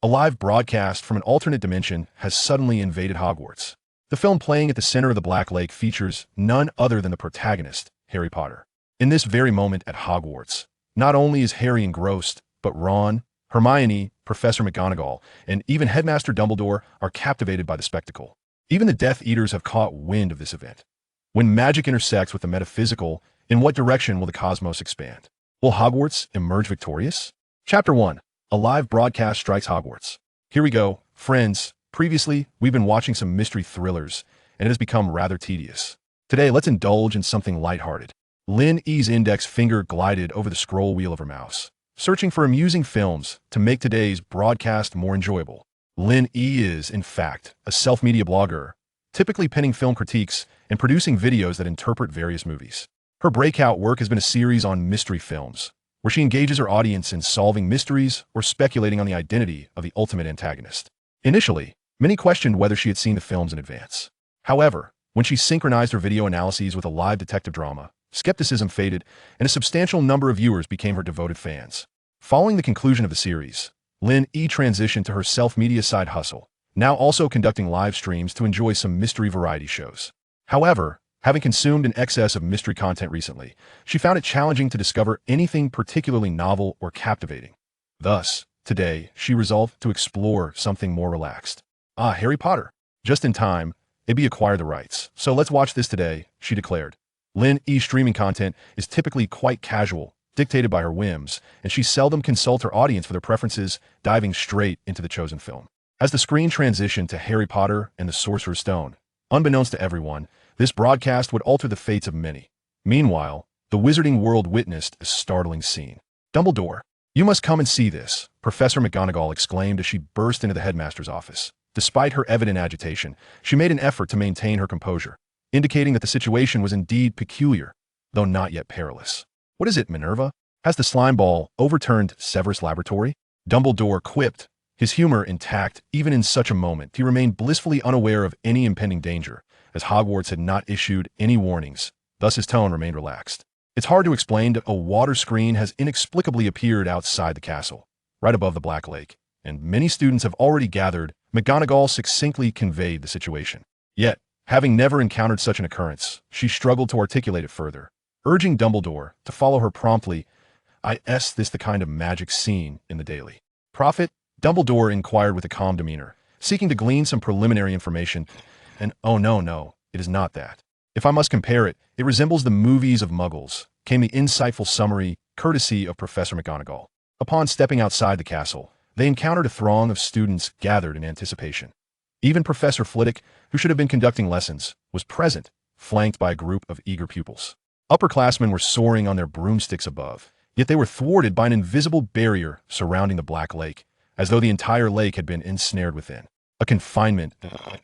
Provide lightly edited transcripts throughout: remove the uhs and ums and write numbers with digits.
A live broadcast from an alternate dimension has suddenly invaded Hogwarts. The film playing at the center of the Black Lake features none other than the protagonist, Harry Potter. In this very moment at Hogwarts, not only is Harry engrossed, but Ron, Hermione, Professor McGonagall, and even Headmaster Dumbledore are captivated by the spectacle. Even the Death Eaters have caught wind of this event. When magic intersects with the metaphysical, in what direction will the cosmos expand? Will Hogwarts emerge victorious? Chapter 1. A live broadcast strikes Hogwarts. Here we go, friends. Previously, we've been watching some mystery thrillers, and it has become rather tedious. Today, let's indulge in something lighthearted. Lynn E's index finger glided over the scroll wheel of her mouse, searching for amusing films to make today's broadcast more enjoyable. Lynn E is, in fact, a self-media blogger, typically penning film critiques and producing videos that interpret various movies. Her breakout work has been a series on mystery films, where she engages her audience in solving mysteries or speculating on the identity of the ultimate antagonist. Initially, many questioned whether she had seen the films in advance. However, when she synchronized her video analyses with a live detective drama, skepticism faded, and a substantial number of viewers became her devoted fans. Following the conclusion of the series, Lynn E transitioned to her self-media side hustle, now also conducting live streams to enjoy some mystery variety shows. However, having consumed an excess of mystery content recently, she found it challenging to discover anything particularly novel or captivating. Thus, today, she resolved to explore something more relaxed. Harry Potter. Just in time, AB acquired the rights, so let's watch this today, she declared. Lynn E's streaming content is typically quite casual, dictated by her whims, and she seldom consults her audience for their preferences, diving straight into the chosen film. As the screen transitioned to Harry Potter and the Sorcerer's Stone, unbeknownst to everyone, this broadcast would alter the fates of many. Meanwhile, the Wizarding World witnessed a startling scene. Dumbledore, you must come and see this, Professor McGonagall exclaimed as she burst into the headmaster's office. Despite her evident agitation, she made an effort to maintain her composure, indicating that the situation was indeed peculiar, though not yet perilous. What is it, Minerva? Has the slime ball overturned Severus Laboratory? Dumbledore quipped, his humor intact even in such a moment. He remained blissfully unaware of any impending danger, as Hogwarts had not issued any warnings, thus his tone remained relaxed. It's hard to explain that a water screen has inexplicably appeared outside the castle, right above the Black Lake, and many students have already gathered. McGonagall succinctly conveyed the situation. Yet, having never encountered such an occurrence, she struggled to articulate it further, urging Dumbledore to follow her promptly. Is this the kind of magic seen in the Daily Prophet? Dumbledore inquired with a calm demeanor, seeking to glean some preliminary information. And oh no, it is not that. If I must compare it, it resembles the movies of Muggles, came the insightful summary, courtesy of Professor McGonagall. Upon stepping outside the castle, they encountered a throng of students gathered in anticipation. Even Professor Flitwick, who should have been conducting lessons, was present, flanked by a group of eager pupils. Upperclassmen were soaring on their broomsticks above, yet they were thwarted by an invisible barrier surrounding the Black Lake, as though the entire lake had been ensnared within. A confinement.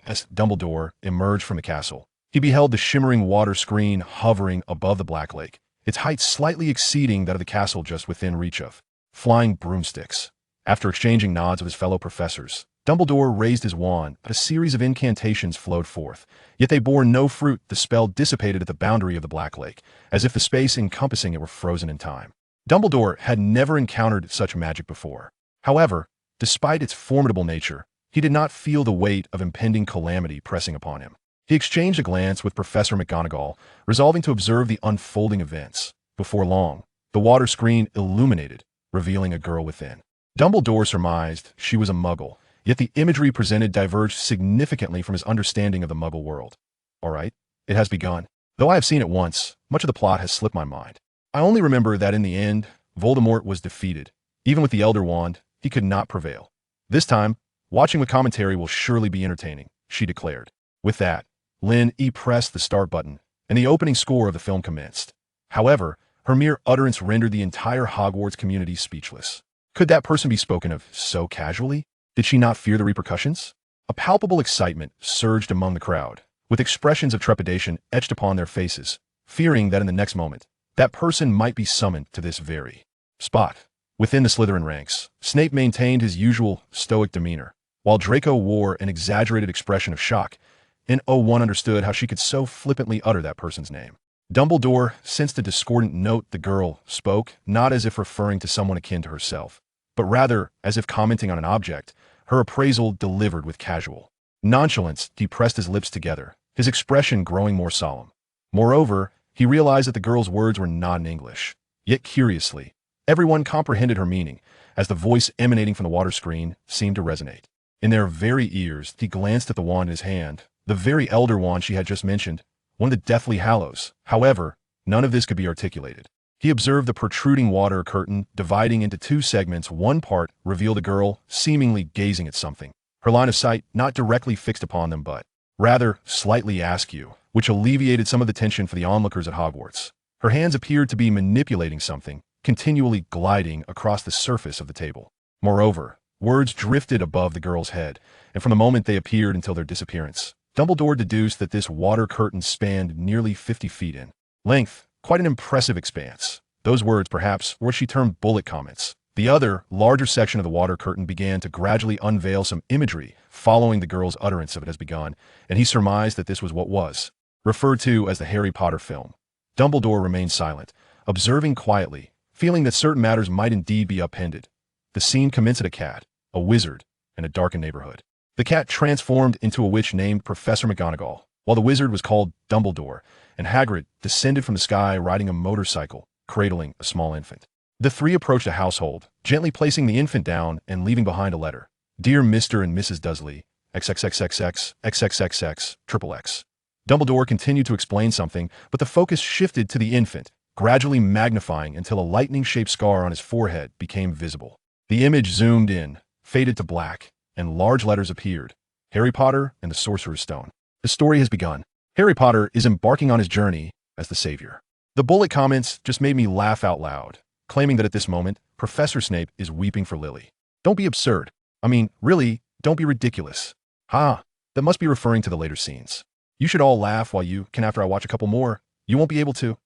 As Dumbledore emerged from the castle, he beheld the shimmering water screen hovering above the Black Lake, its height slightly exceeding that of the castle just within reach of flying broomsticks. After exchanging nods with his fellow professors, Dumbledore raised his wand, but a series of incantations flowed forth, yet they bore no fruit. The spell dissipated at the boundary of the Black Lake, as if the space encompassing it were frozen in time. Dumbledore had never encountered such magic before. However, despite its formidable nature, he did not feel the weight of impending calamity pressing upon him. He exchanged a glance with Professor McGonagall, resolving to observe the unfolding events. Before long, the water screen illuminated, revealing a girl within. Dumbledore surmised she was a Muggle, yet the imagery presented diverged significantly from his understanding of the Muggle world. All right, it has begun. Though I have seen it once, much of the plot has slipped my mind. I only remember that in the end, Voldemort was defeated. Even with the Elder Wand, he could not prevail. This time, watching with commentary will surely be entertaining, she declared. With that, Lynn E pressed the start button, and the opening score of the film commenced. However, her mere utterance rendered the entire Hogwarts community speechless. Could that person be spoken of so casually? Did she not fear the repercussions? A palpable excitement surged among the crowd, with expressions of trepidation etched upon their faces, fearing that in the next moment, that person might be summoned to this very spot. Within the Slytherin ranks, Snape maintained his usual stoic demeanor, while Draco wore an exaggerated expression of shock, and no one understood how she could so flippantly utter that person's name. Dumbledore sensed a discordant note. The girl spoke, not as if referring to someone akin to herself, but rather as if commenting on an object, her appraisal delivered with casual nonchalance. He pressed his lips together, his expression growing more solemn. Moreover, he realized that the girl's words were not in English. Yet curiously, everyone comprehended her meaning, as the voice emanating from the water screen seemed to resonate. In their very ears, he glanced at the wand in his hand, the very elder wand she had just mentioned, one of the Deathly Hallows. However, none of this could be articulated. He observed the protruding water curtain dividing into two segments. One part revealed a girl seemingly gazing at something, her line of sight not directly fixed upon them but rather slightly askew, which alleviated some of the tension for the onlookers at Hogwarts. Her hands appeared to be manipulating something, continually gliding across the surface of the table. Moreover, words drifted above the girl's head, and from the moment they appeared until their disappearance, Dumbledore deduced that this water curtain spanned nearly 50 feet in length, quite an impressive expanse. Those words, perhaps, were what she termed bullet comments. The other, larger section of the water curtain began to gradually unveil some imagery following the girl's utterance of it has begun, and he surmised that this was what was referred to as the Harry Potter film. Dumbledore remained silent, observing quietly, feeling that certain matters might indeed be upended. The scene commenced at a cat, a wizard, and a darkened neighborhood. The cat transformed into a witch named Professor McGonagall, while the wizard was called Dumbledore, and Hagrid descended from the sky riding a motorcycle, cradling a small infant. The three approached a household, gently placing the infant down and leaving behind a letter. Dear Mr. and Mrs. Dursley, XXXXX, XXXX, XXX. Dumbledore continued to explain something, but the focus shifted to the infant, gradually magnifying until a lightning-shaped scar on his forehead became visible. The image zoomed in, faded to black, and large letters appeared. Harry Potter and the Sorcerer's Stone. The story has begun. Harry Potter is embarking on his journey as the savior. The bullet comments just made me laugh out loud, claiming that at this moment, Professor Snape is weeping for Lily. Don't be absurd. I mean, really, don't be ridiculous. Ha, that must be referring to the later scenes. You should all laugh while you can after I watch a couple more. You won't be able to.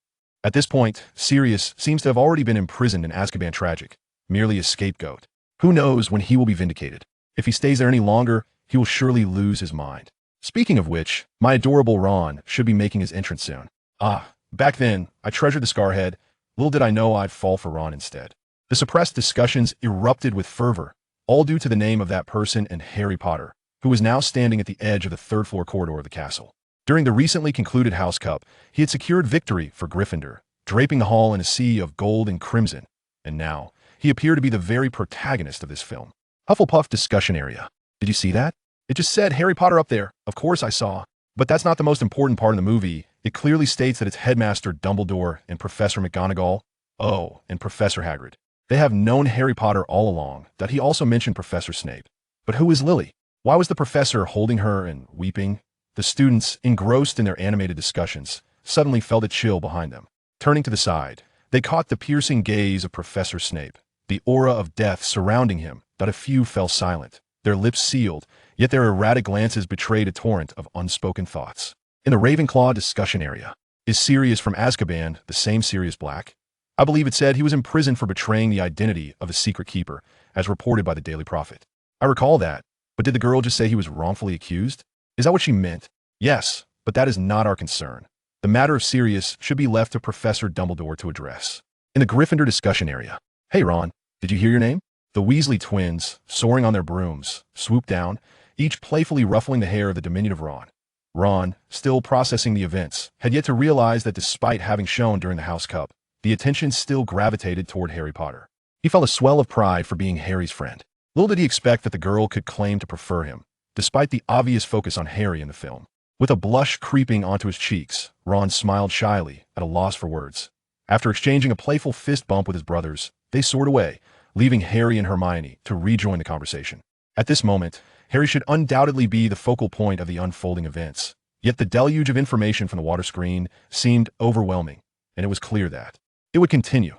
At this point, Sirius seems to have already been imprisoned in Azkaban Tragic, merely a scapegoat. Who knows when he will be vindicated? If he stays there any longer, he will surely lose his mind. Speaking of which, my adorable Ron should be making his entrance soon. Ah, back then, I treasured the Scarhead. Little did I know I'd fall for Ron instead. The suppressed discussions erupted with fervor, all due to the name of that person and Harry Potter, who was now standing at the edge of the third-floor corridor of the castle. During the recently concluded House Cup, he had secured victory for Gryffindor, draping the hall in a sea of gold and crimson, and now he appeared to be the very protagonist of this film. Hufflepuff discussion area. Did you see that? It just said Harry Potter up there. Of course I saw. But that's not the most important part of the movie. It clearly states that it's Headmaster Dumbledore and Professor McGonagall. Oh, and Professor Hagrid. They have known Harry Potter all along, that he also mentioned Professor Snape. But who is Lily? Why was the professor holding her and weeping? The students, engrossed in their animated discussions, suddenly felt a chill behind them. Turning to the side, they caught the piercing gaze of Professor Snape, the aura of death surrounding him, but a few fell silent, their lips sealed, yet their erratic glances betrayed a torrent of unspoken thoughts. In the Ravenclaw discussion area, is Sirius from Azkaban the same Sirius Black? I believe it said he was imprisoned for betraying the identity of a secret keeper, as reported by the Daily Prophet. I recall that, but did the girl just say he was wrongfully accused? Is that what she meant? Yes, but that is not our concern. The matter of Sirius should be left to Professor Dumbledore to address. In the Gryffindor discussion area, hey Ron, did you hear your name? The Weasley twins, soaring on their brooms, swooped down, each playfully ruffling the hair of the diminutive Ron. Ron, still processing the events, had yet to realize that despite having shown during the House Cup, the attention still gravitated toward Harry Potter. He felt a swell of pride for being Harry's friend. Little did he expect that the girl could claim to prefer him, despite the obvious focus on Harry in the film. With a blush creeping onto his cheeks, Ron smiled shyly, at a loss for words. After exchanging a playful fist bump with his brothers, they soared away, leaving Harry and Hermione to rejoin the conversation. At this moment, Harry should undoubtedly be the focal point of the unfolding events. Yet the deluge of information from the water screen seemed overwhelming, and it was clear that it would continue.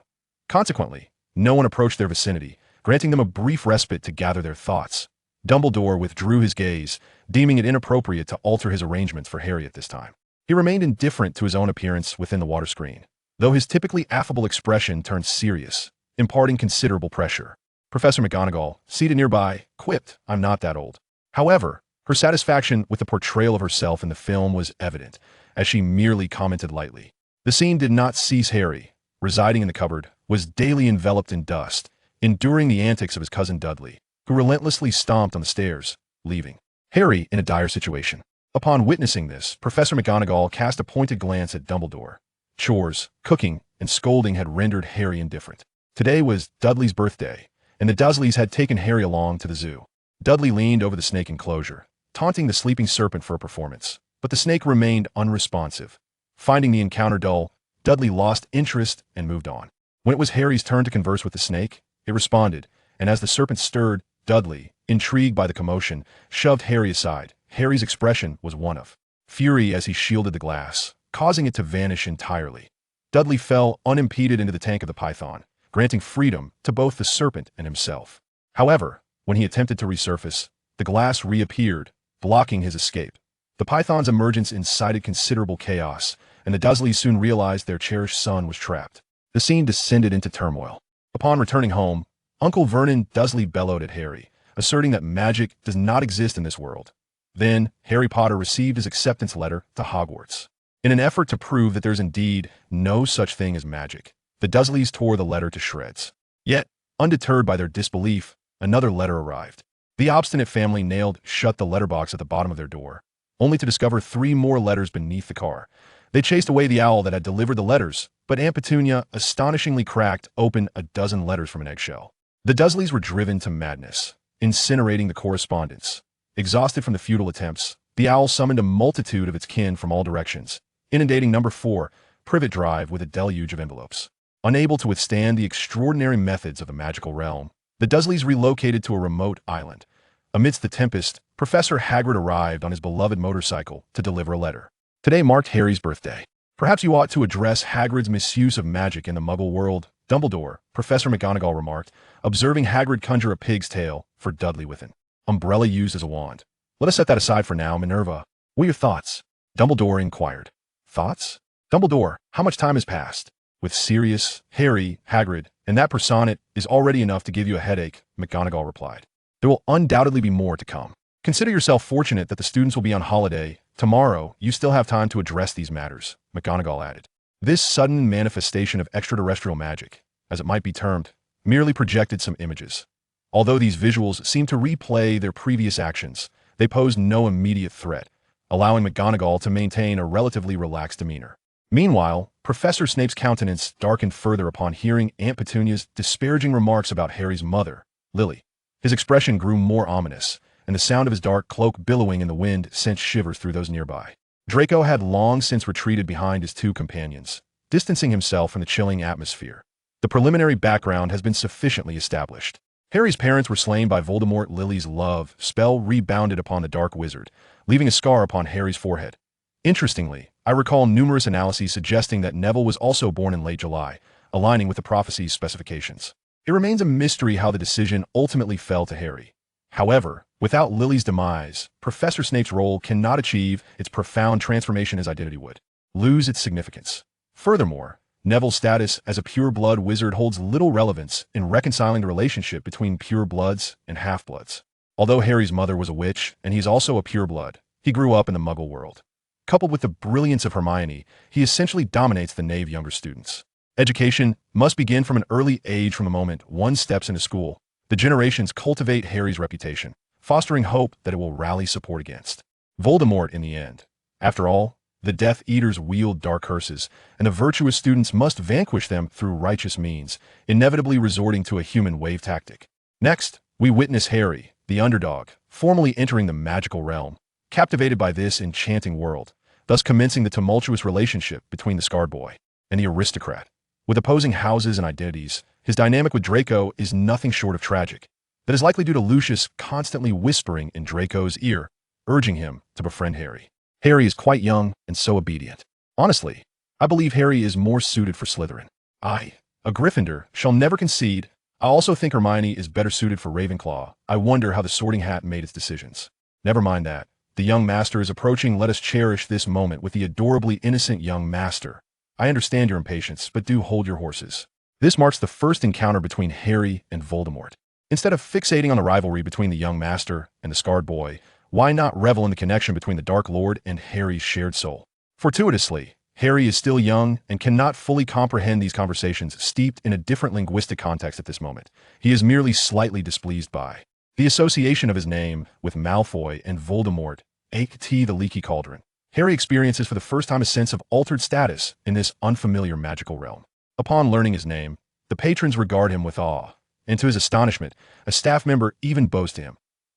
Consequently, no one approached their vicinity, granting them a brief respite to gather their thoughts. Dumbledore withdrew his gaze, deeming it inappropriate to alter his arrangements for Harry at this time. He remained indifferent to his own appearance within the water screen, though his typically affable expression turned serious, imparting considerable pressure. Professor McGonagall, seated nearby, quipped, "I'm not that old." However, her satisfaction with the portrayal of herself in the film was evident, as she merely commented lightly. The scene did not cease. Harry, residing in the cupboard, was daily enveloped in dust, enduring the antics of his cousin Dudley. who relentlessly stomped on the stairs, leaving Harry in a dire situation. Upon witnessing this, Professor McGonagall cast a pointed glance at Dumbledore. Chores, cooking, and scolding had rendered Harry indifferent. Today was Dudley's birthday, and the Dursleys had taken Harry along to the zoo. Dudley leaned over the snake enclosure, taunting the sleeping serpent for a performance, but the snake remained unresponsive. Finding the encounter dull, Dudley lost interest and moved on. When it was Harry's turn to converse with the snake, it responded, and as the serpent stirred, Dudley, intrigued by the commotion, shoved Harry aside. Harry's expression was one of fury as he shielded the glass, causing it to vanish entirely. Dudley fell unimpeded into the tank of the python, granting freedom to both the serpent and himself. However, when he attempted to resurface, the glass reappeared, blocking his escape. The python's emergence incited considerable chaos, and the Dursleys soon realized their cherished son was trapped. The scene descended into turmoil. Upon returning home, Uncle Vernon Dursley bellowed at Harry, asserting that magic does not exist in this world. Then, Harry Potter received his acceptance letter to Hogwarts. In an effort to prove that there's indeed no such thing as magic, the Dursleys tore the letter to shreds. Yet, undeterred by their disbelief, another letter arrived. The obstinate family nailed shut the letterbox at the bottom of their door, only to discover 3 more letters beneath the car. They chased away the owl that had delivered the letters, but Aunt Petunia astonishingly cracked open a dozen letters from an eggshell. The Dursleys were driven to madness, incinerating the correspondence. Exhausted from the futile attempts, the owl summoned a multitude of its kin from all directions, inundating number 4, Privet Drive, with a deluge of envelopes. Unable to withstand the extraordinary methods of the magical realm, the Dursleys relocated to a remote island. Amidst the tempest, Professor Hagrid arrived on his beloved motorcycle to deliver a letter. Today marked Harry's birthday. Perhaps you ought to address Hagrid's misuse of magic in the Muggle world, Dumbledore, Professor McGonagall remarked, observing Hagrid conjure a pig's tail for Dudley with an umbrella used as a wand. Let us set that aside for now, Minerva. What are your thoughts? Dumbledore inquired. Thoughts? Dumbledore, how much time has passed? With Sirius, Harry, Hagrid, and that personate is already enough to give you a headache, McGonagall replied. There will undoubtedly be more to come. Consider yourself fortunate that the students will be on holiday. Tomorrow, you still have time to address these matters, McGonagall added. This sudden manifestation of extraterrestrial magic, as it might be termed, merely projected some images. Although these visuals seemed to replay their previous actions, they posed no immediate threat, allowing McGonagall to maintain a relatively relaxed demeanor. Meanwhile, Professor Snape's countenance darkened further upon hearing Aunt Petunia's disparaging remarks about Harry's mother, Lily. His expression grew more ominous, and the sound of his dark cloak billowing in the wind sent shivers through those nearby. Draco had long since retreated behind his 2 companions, distancing himself from the chilling atmosphere. The preliminary background has been sufficiently established. Harry's parents were slain by Voldemort. Lily's love spell rebounded upon the Dark Wizard, leaving a scar upon Harry's forehead. Interestingly, I recall numerous analyses suggesting that Neville was also born in late July, aligning with the prophecy's specifications. It remains a mystery how the decision ultimately fell to Harry. However, without Lily's demise, Professor Snape's role cannot achieve its profound transformation his identity would lose its significance. Furthermore, Neville's status as a pure-blood wizard holds little relevance in reconciling the relationship between pure-bloods and half-bloods. Although Harry's mother was a witch, and he's also a pure-blood, he grew up in the Muggle world. Coupled with the brilliance of Hermione, he essentially dominates the naive younger students. Education must begin from an early age. From the moment one steps into school, the generations cultivate Harry's reputation, fostering hope that it will rally support against Voldemort in the end. After all, the Death Eaters wield dark curses, and the virtuous students must vanquish them through righteous means, inevitably resorting to a human wave tactic. Next, we witness Harry, the underdog, formally entering the magical realm, captivated by this enchanting world, thus commencing the tumultuous relationship between the scarred boy and the aristocrat. With opposing houses and identities, his dynamic with Draco is nothing short of tragic. That is likely due to Lucius constantly whispering in Draco's ear, urging him to befriend Harry. Harry is quite young and so obedient. Honestly, I believe Harry is more suited for Slytherin. I, a Gryffindor, shall never concede. I also think Hermione is better suited for Ravenclaw. I wonder how the Sorting Hat made its decisions. Never mind that. The young master is approaching. Let us cherish this moment with the adorably innocent young master. I understand your impatience, but do hold your horses. This marks the first encounter between Harry and Voldemort. Instead of fixating on the rivalry between the young master and the scarred boy, why not revel in the connection between the Dark Lord and Harry's shared soul? Fortuitously, Harry is still young and cannot fully comprehend these conversations steeped in a different linguistic context at this moment. He is merely slightly displeased by The association of his name with Malfoy and Voldemort, aka the Leaky Cauldron. Harry experiences for the first time a sense of altered status in this unfamiliar magical realm. Upon learning his name, the patrons regard him with awe, and to his astonishment, a staff member even bows to him.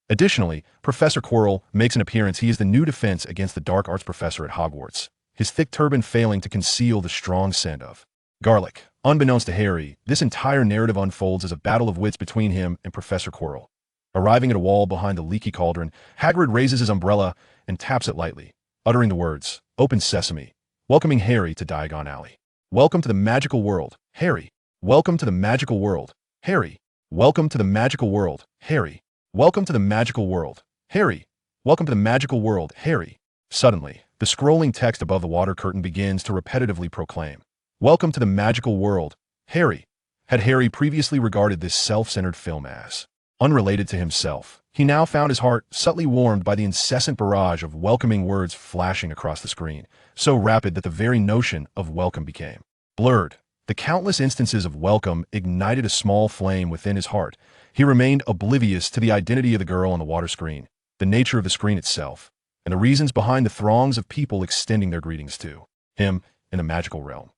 Additionally, Professor Quirrell makes an appearance. He is the new defense against the dark arts professor at Hogwarts, his thick turban failing to conceal the strong scent of garlic. Unbeknownst to Harry, this entire narrative unfolds as a battle of wits between him and Professor Quirrell. Arriving at a wall behind the Leaky Cauldron, Hagrid raises his umbrella and taps it lightly, uttering the words, "Open Sesame," welcoming Harry to Diagon Alley. "Welcome to the magical world, Harry. Welcome to the magical world, Harry. Welcome to the magical world, Harry. Welcome to the magical world, Harry. Welcome to the magical world, Harry." Suddenly, the scrolling text above the water curtain begins to repetitively proclaim, "Welcome to the magical world, Harry." Had Harry previously regarded this self-centered film as unrelated to himself, he now found his heart subtly warmed by the incessant barrage of welcoming words flashing across the screen, so rapid that the very notion of welcome became blurred. The countless instances of welcome ignited a small flame within his heart. He remained oblivious to the identity of the girl on the water screen, the nature of the screen itself, and the reasons behind the throngs of people extending their greetings to him in the magical realm.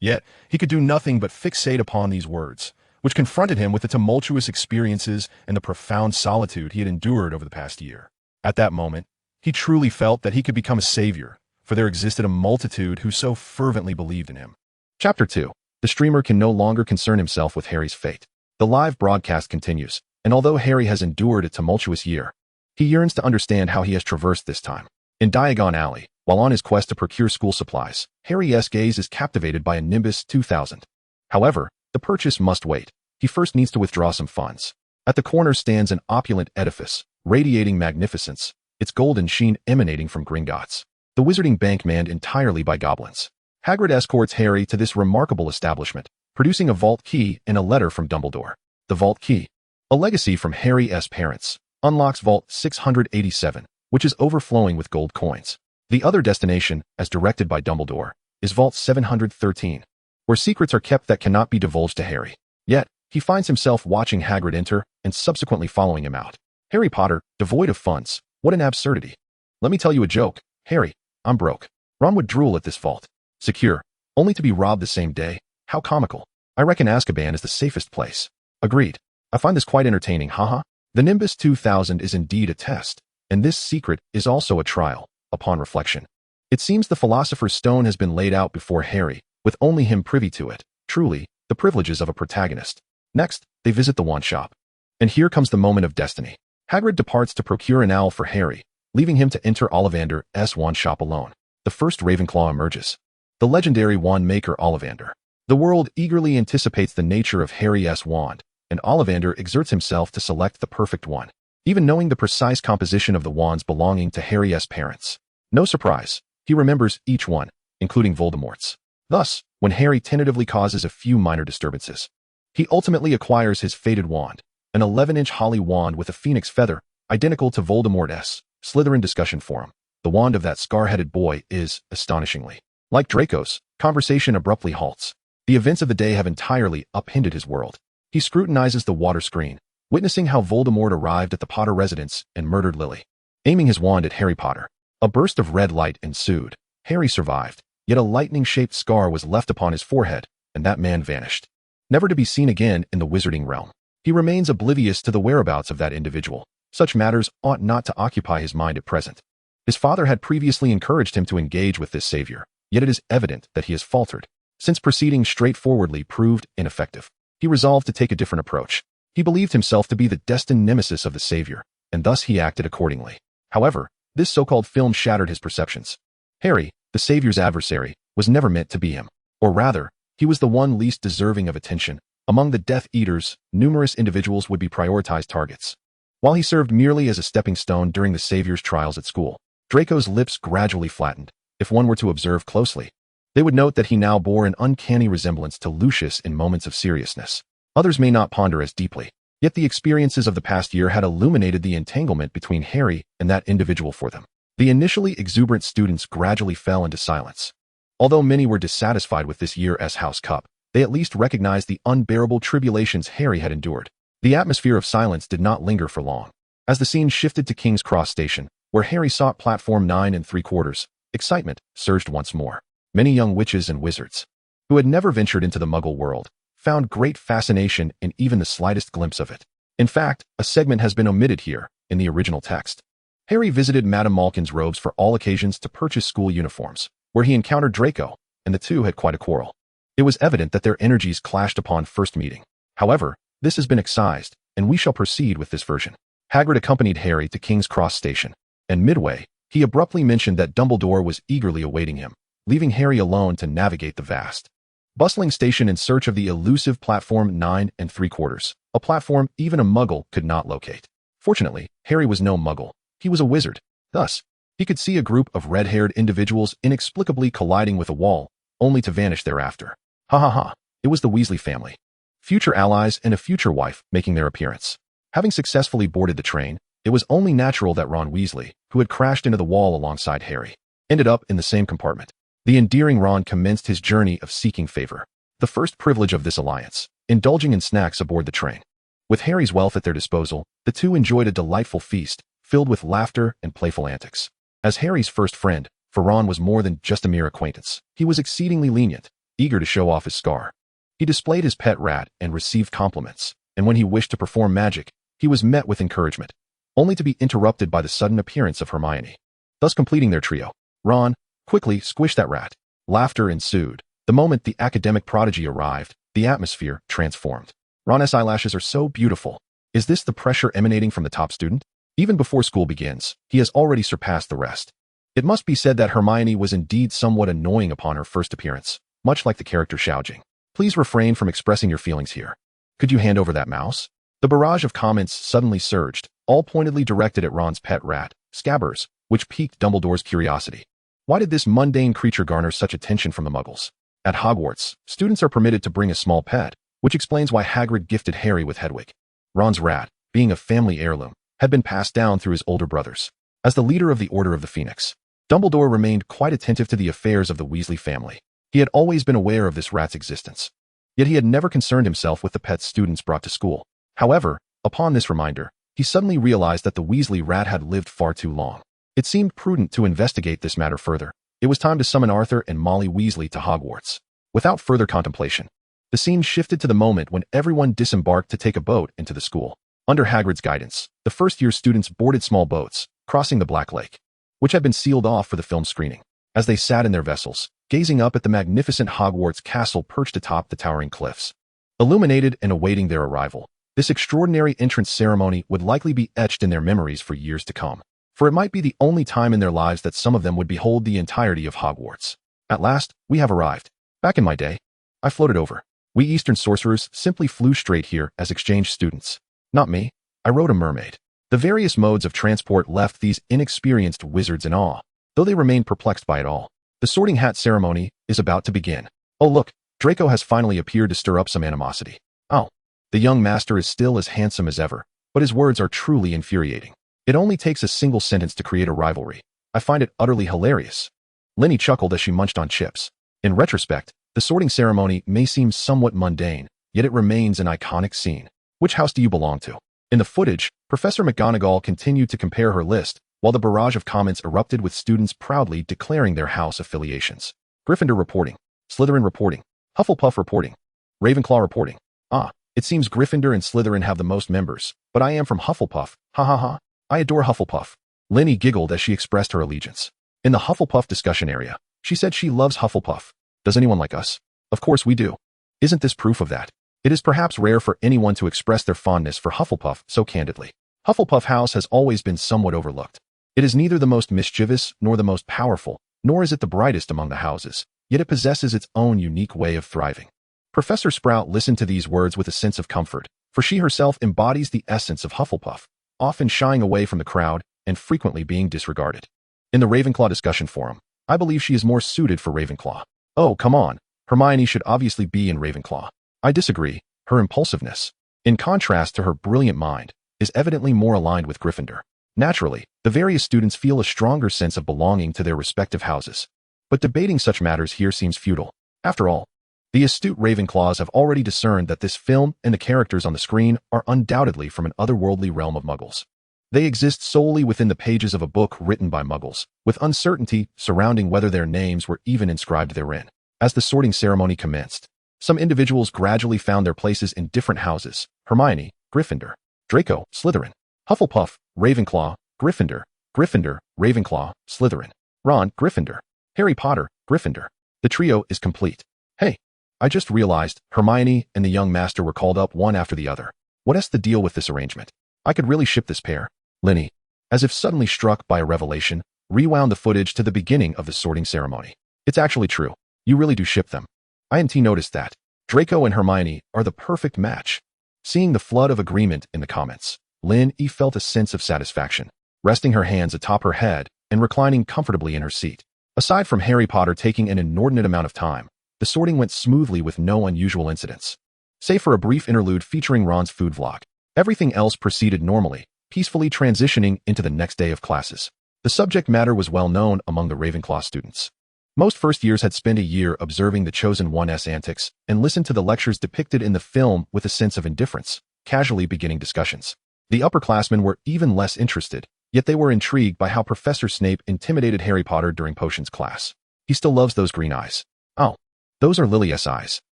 Yet, he could do nothing but fixate upon these words, which confronted him with the tumultuous experiences and the profound solitude he had endured over the past year. At that moment, he truly felt that he could become a savior, for there existed a multitude who so fervently believed in him. Chapter 2. The streamer can no longer concern himself with Harry's fate. The live broadcast continues, and although Harry has endured a tumultuous year, he yearns to understand how he has traversed this time. In Diagon Alley, while on his quest to procure school supplies, Harry's gaze is captivated by a Nimbus 2000. However, the purchase must wait. He first needs to withdraw some funds. At the corner stands an opulent edifice, radiating magnificence, its golden sheen emanating from Gringotts, the wizarding bank manned entirely by goblins. Hagrid escorts Harry to this remarkable establishment, producing a vault key and a letter from Dumbledore. The vault key, a legacy from Harry's parents, unlocks Vault 687, which is overflowing with gold coins. The other destination, as directed by Dumbledore, is Vault 713, where secrets are kept that cannot be divulged to Harry. Yet, he finds himself watching Hagrid enter and subsequently following him out. Harry Potter, devoid of funds. What an absurdity. Let me tell you a joke. Harry, I'm broke. Ron would drool at this vault. Secure, only to be robbed the same day. How comical. I reckon Azkaban is the safest place. Agreed. I find this quite entertaining, haha. The Nimbus 2000 is indeed a test, and this secret is also a trial, upon reflection. It seems the Philosopher's Stone has been laid out before Harry, with only him privy to it. Truly, the privileges of a protagonist. Next, they visit the wand shop. And here comes the moment of destiny. Hagrid departs to procure an owl for Harry, leaving him to enter Ollivander's wand shop alone. The first Ravenclaw emerges. The legendary wand maker Ollivander. The world eagerly anticipates the nature of Harry's wand, and Ollivander exerts himself to select the perfect one, even knowing the precise composition of the wands belonging to Harry's parents. No surprise, he remembers each one, including Voldemort's. Thus, when Harry tentatively causes a few minor disturbances, he ultimately acquires his fated wand, an 11-inch holly wand with a phoenix feather, identical to Voldemort's Slytherin discussion forum. The wand of that scar-headed boy is, astonishingly, like Draco's. Conversation abruptly halts. The events of the day have entirely upended his world. He scrutinizes the water screen, witnessing how Voldemort arrived at the Potter residence and murdered Lily. Aiming his wand at Harry Potter, a burst of red light ensued. Harry survived, yet a lightning-shaped scar was left upon his forehead, and that man vanished, never to be seen again in the wizarding realm. He remains oblivious to the whereabouts of that individual. Such matters ought not to occupy his mind at present. His father had previously encouraged him to engage with this savior, yet it is evident that he has faltered. Since proceeding straightforwardly proved ineffective, he resolved to take a different approach. He believed himself to be the destined nemesis of the savior, and thus he acted accordingly. However, this so-called film shattered his perceptions. Harry, the savior's adversary, was never meant to be him. Or rather, he was the one least deserving of attention. Among the Death Eaters, numerous individuals would be prioritized targets, while he served merely as a stepping stone during the savior's trials at school. Draco's lips gradually flattened. If one were to observe closely, they would note that he now bore an uncanny resemblance to Lucius in moments of seriousness. Others may not ponder as deeply, yet the experiences of the past year had illuminated the entanglement between Harry and that individual for them. The initially exuberant students gradually fell into silence. Although many were dissatisfied with this year's House Cup, they at least recognized the unbearable tribulations Harry had endured. The atmosphere of silence did not linger for long. As the scene shifted to King's Cross Station, where Harry sought platform 9 3/4, excitement surged once more. Many young witches and wizards, who had never ventured into the Muggle world, found great fascination in even the slightest glimpse of it. In fact, a segment has been omitted here, in the original text. Harry visited Madame Malkin's robes for all occasions to purchase school uniforms, where he encountered Draco, and the two had quite a quarrel. It was evident that their energies clashed upon first meeting. However, this has been excised, and we shall proceed with this version. Hagrid accompanied Harry to King's Cross Station, and midway, he abruptly mentioned that Dumbledore was eagerly awaiting him, leaving Harry alone to navigate the vast, bustling station in search of the elusive platform 9 3/4, a platform even a Muggle could not locate. Fortunately, Harry was no Muggle. He was a wizard. Thus, he could see a group of red-haired individuals inexplicably colliding with a wall, only to vanish thereafter. Ha ha ha, it was the Weasley family. Future allies and a future wife making their appearance. Having successfully boarded the train, it was only natural that Ron Weasley, who had crashed into the wall alongside Harry, ended up in the same compartment. The endearing Ron commenced his journey of seeking favor, the first privilege of this alliance, indulging in snacks aboard the train. With Harry's wealth at their disposal, the two enjoyed a delightful feast, filled with laughter and playful antics. As Harry's first friend, for Ron was more than just a mere acquaintance. He was exceedingly lenient, eager to show off his scar. He displayed his pet rat and received compliments, and when he wished to perform magic, he was met with encouragement, only to be interrupted by the sudden appearance of Hermione. Thus completing their trio, Ron, quickly squish that rat. Laughter ensued. The moment the academic prodigy arrived, the atmosphere transformed. Ron's eyelashes are so beautiful. Is this the pressure emanating from the top student? Even before school begins, he has already surpassed the rest. It must be said that Hermione was indeed somewhat annoying upon her first appearance, much like the character Xiaojing. Please refrain from expressing your feelings here. Could you hand over that mouse? The barrage of comments suddenly surged, all pointedly directed at Ron's pet rat, Scabbers, which piqued Dumbledore's curiosity. Why did this mundane creature garner such attention from the Muggles? At Hogwarts, students are permitted to bring a small pet, which explains why Hagrid gifted Harry with Hedwig. Ron's rat, being a family heirloom, had been passed down through his older brothers. As the leader of the Order of the Phoenix, Dumbledore remained quite attentive to the affairs of the Weasley family. He had always been aware of this rat's existence. Yet he had never concerned himself with the pets students brought to school. However, upon this reminder, he suddenly realized that the Weasley rat had lived far too long. It seemed prudent to investigate this matter further. It was time to summon Arthur and Molly Weasley to Hogwarts. Without further contemplation, the scene shifted to the moment when everyone disembarked to take a boat into the school. Under Hagrid's guidance, the first-year students boarded small boats, crossing the Black Lake, which had been sealed off for the film screening. As they sat in their vessels, gazing up at the magnificent Hogwarts castle perched atop the towering cliffs, illuminated and awaiting their arrival, this extraordinary entrance ceremony would likely be etched in their memories for years to come. For it might be the only time in their lives that some of them would behold the entirety of Hogwarts. At last, we have arrived. Back in my day, I floated over. We Eastern sorcerers simply flew straight here as exchange students. Not me. I rode a mermaid. The various modes of transport left these inexperienced wizards in awe, though they remained perplexed by it all. The sorting hat ceremony is about to begin. Oh look, Draco has finally appeared to stir up some animosity. Oh, the young master is still as handsome as ever, but his words are truly infuriating. It only takes a single sentence to create a rivalry. I find it utterly hilarious. Lenny chuckled as she munched on chips. In retrospect, the sorting ceremony may seem somewhat mundane, yet it remains an iconic scene. Which house do you belong to? In the footage, Professor McGonagall continued to compare her list, while the barrage of comments erupted with students proudly declaring their house affiliations. Gryffindor reporting. Slytherin reporting. Hufflepuff reporting. Ravenclaw reporting. Ah, it seems Gryffindor and Slytherin have the most members, but I am from Hufflepuff. Ha ha ha. I adore Hufflepuff. Lenny giggled as she expressed her allegiance. In the Hufflepuff discussion area, she said she loves Hufflepuff. Does anyone like us? Of course we do. Isn't this proof of that? It is perhaps rare for anyone to express their fondness for Hufflepuff so candidly. Hufflepuff House has always been somewhat overlooked. It is neither the most mischievous nor the most powerful, nor is it the brightest among the houses, yet it possesses its own unique way of thriving. Professor Sprout listened to these words with a sense of comfort, for she herself embodies the essence of Hufflepuff, often shying away from the crowd and frequently being disregarded. In the Ravenclaw discussion forum, I believe she is more suited for Ravenclaw. Oh, come on. Hermione should obviously be in Ravenclaw. I disagree. Her impulsiveness, in contrast to her brilliant mind, is evidently more aligned with Gryffindor. Naturally, the various students feel a stronger sense of belonging to their respective houses. But debating such matters here seems futile. After all, The astute Ravenclaws have already discerned that this film and the characters on the screen are undoubtedly from an otherworldly realm of Muggles. They exist solely within the pages of a book written by Muggles, with uncertainty surrounding whether their names were even inscribed therein. As the sorting ceremony commenced, some individuals gradually found their places in different houses. Hermione, Gryffindor; Draco, Slytherin; Hufflepuff, Ravenclaw; Gryffindor, Ravenclaw, Slytherin; Ron, Gryffindor; Harry Potter, Gryffindor. The trio is complete. Hey, I just realized Hermione and the young master were called up one after the other. What's the deal with this arrangement? I could really ship this pair. Linny, as if suddenly struck by a revelation, rewound the footage to the beginning of the sorting ceremony. It's actually true. You really do ship them. INT noticed that. Draco and Hermione are the perfect match. Seeing the flood of agreement in the comments, Lynn felt a sense of satisfaction, resting her hands atop her head and reclining comfortably in her seat. Aside from Harry Potter taking an inordinate amount of time, the sorting went smoothly with no unusual incidents. Save for a brief interlude featuring Ron's food vlog, everything else proceeded normally, peacefully transitioning into the next day of classes. The subject matter was well known among the Ravenclaw students. Most first years had spent a year observing the Chosen One's antics and listened to the lectures depicted in the film with a sense of indifference, casually beginning discussions. The upperclassmen were even less interested, yet they were intrigued by how Professor Snape intimidated Harry Potter during potions class. He still loves those green eyes. Oh, those are Lily's eyes.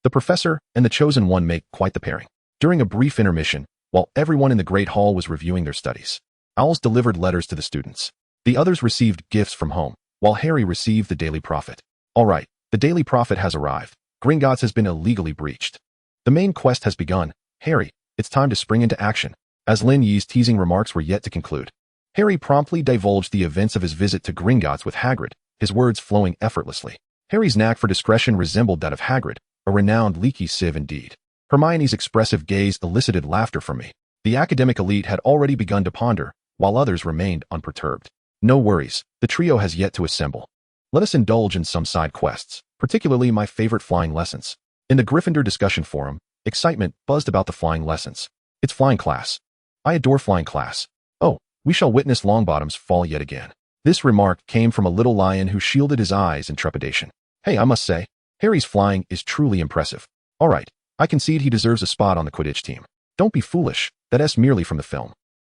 The professor and the Chosen One make quite the pairing. During a brief intermission, while everyone in the Great Hall was reviewing their studies, Owls delivered letters to the students. The others received gifts from home, while Harry received the Daily Prophet. All right, the Daily Prophet has arrived. Gringotts has been illegally breached. The main quest has begun. Harry, it's time to spring into action. As Lin Yi's teasing remarks were yet to conclude, Harry promptly divulged the events of his visit to Gringotts with Hagrid, his words flowing effortlessly. Harry's knack for discretion resembled that of Hagrid, a renowned leaky sieve indeed. Hermione's expressive gaze elicited laughter from me. The academic elite had already begun to ponder, while others remained unperturbed. No worries, the trio has yet to assemble. Let us indulge in some side quests, particularly my favorite flying lessons. In the Gryffindor discussion forum, excitement buzzed about the flying lessons. It's flying class. I adore flying class. Oh, we shall witness Longbottoms fall yet again. This remark came from a little lion who shielded his eyes in trepidation. Hey, I must say, Harry's flying is truly impressive. All right, I concede he deserves a spot on the Quidditch team. Don't be foolish, that's merely from the film.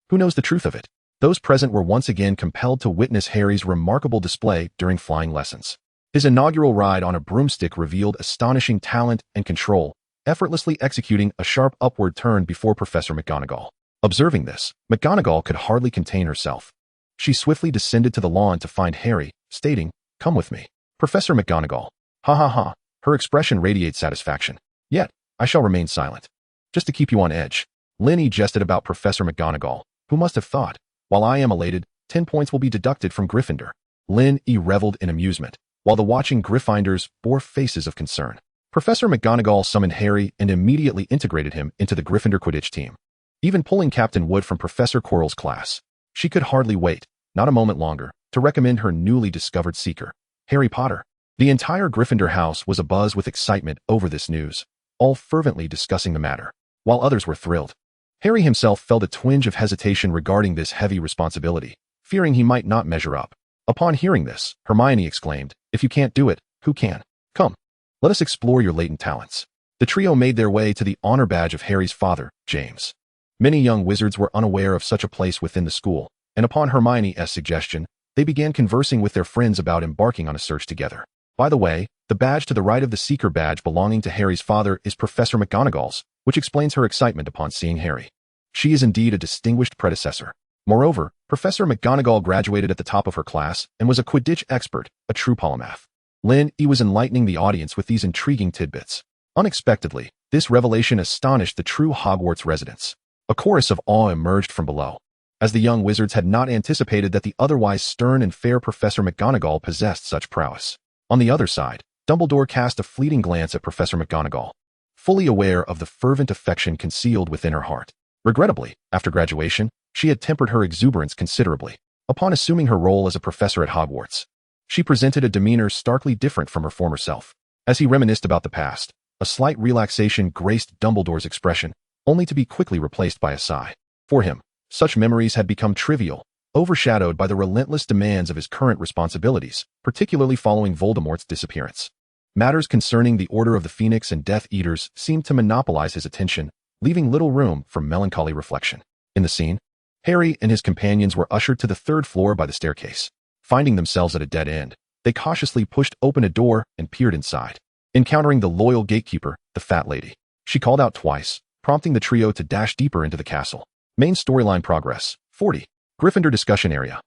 Who knows the truth of it? Those present were once again compelled to witness Harry's remarkable display during flying lessons. His inaugural ride on a broomstick revealed astonishing talent and control, effortlessly executing a sharp upward turn before Professor McGonagall. Observing this, McGonagall could hardly contain herself. She swiftly descended to the lawn to find Harry, stating, "Come with me." Professor McGonagall. Ha ha ha. Her expression radiates satisfaction. Yet, I shall remain silent. Just to keep you on edge. Linny jested about Professor McGonagall, who must have thought, while I am elated, 10 points will be deducted from Gryffindor. Lynn reveled in amusement, while the watching Gryffindors bore faces of concern. Professor McGonagall summoned Harry and immediately integrated him into the Gryffindor Quidditch team, even pulling Captain Wood from Professor Quirrell's class. She could hardly wait, not a moment longer, to recommend her newly discovered seeker, Harry Potter. The entire Gryffindor house was abuzz with excitement over this news, all fervently discussing the matter, while others were thrilled. Harry himself felt a twinge of hesitation regarding this heavy responsibility, fearing he might not measure up. Upon hearing this, Hermione exclaimed, "If you can't do it, who can? Come, let us explore your latent talents." The trio made their way to the honor badge of Harry's father, James. Many young wizards were unaware of such a place within the school, and upon Hermione's suggestion, they began conversing with their friends about embarking on a search together. By the way, the badge to the right of the Seeker badge belonging to Harry's father is Professor McGonagall's, which explains her excitement upon seeing Harry. She is indeed a distinguished predecessor. Moreover, Professor McGonagall graduated at the top of her class and was a Quidditch expert, a true polymath. Lynn was enlightening the audience with these intriguing tidbits. Unexpectedly, this revelation astonished the true Hogwarts residents. A chorus of awe emerged from below, as the young wizards had not anticipated that the otherwise stern and fair Professor McGonagall possessed such prowess. On the other side, Dumbledore cast a fleeting glance at Professor McGonagall, fully aware of the fervent affection concealed within her heart. Regrettably, after graduation, she had tempered her exuberance considerably. Upon assuming her role as a professor at Hogwarts, she presented a demeanor starkly different from her former self. As he reminisced about the past, a slight relaxation graced Dumbledore's expression, only to be quickly replaced by a sigh. For him, such memories had become trivial, overshadowed by the relentless demands of his current responsibilities, particularly following Voldemort's disappearance. Matters concerning the Order of the Phoenix and Death Eaters seemed to monopolize his attention, leaving little room for melancholy reflection. In the scene, Harry and his companions were ushered to the third floor by the staircase. Finding themselves at a dead end, they cautiously pushed open a door and peered inside, encountering the loyal gatekeeper, the fat lady. She called out twice, prompting the trio to dash deeper into the castle. Main storyline progress, 40. Gryffindor discussion area.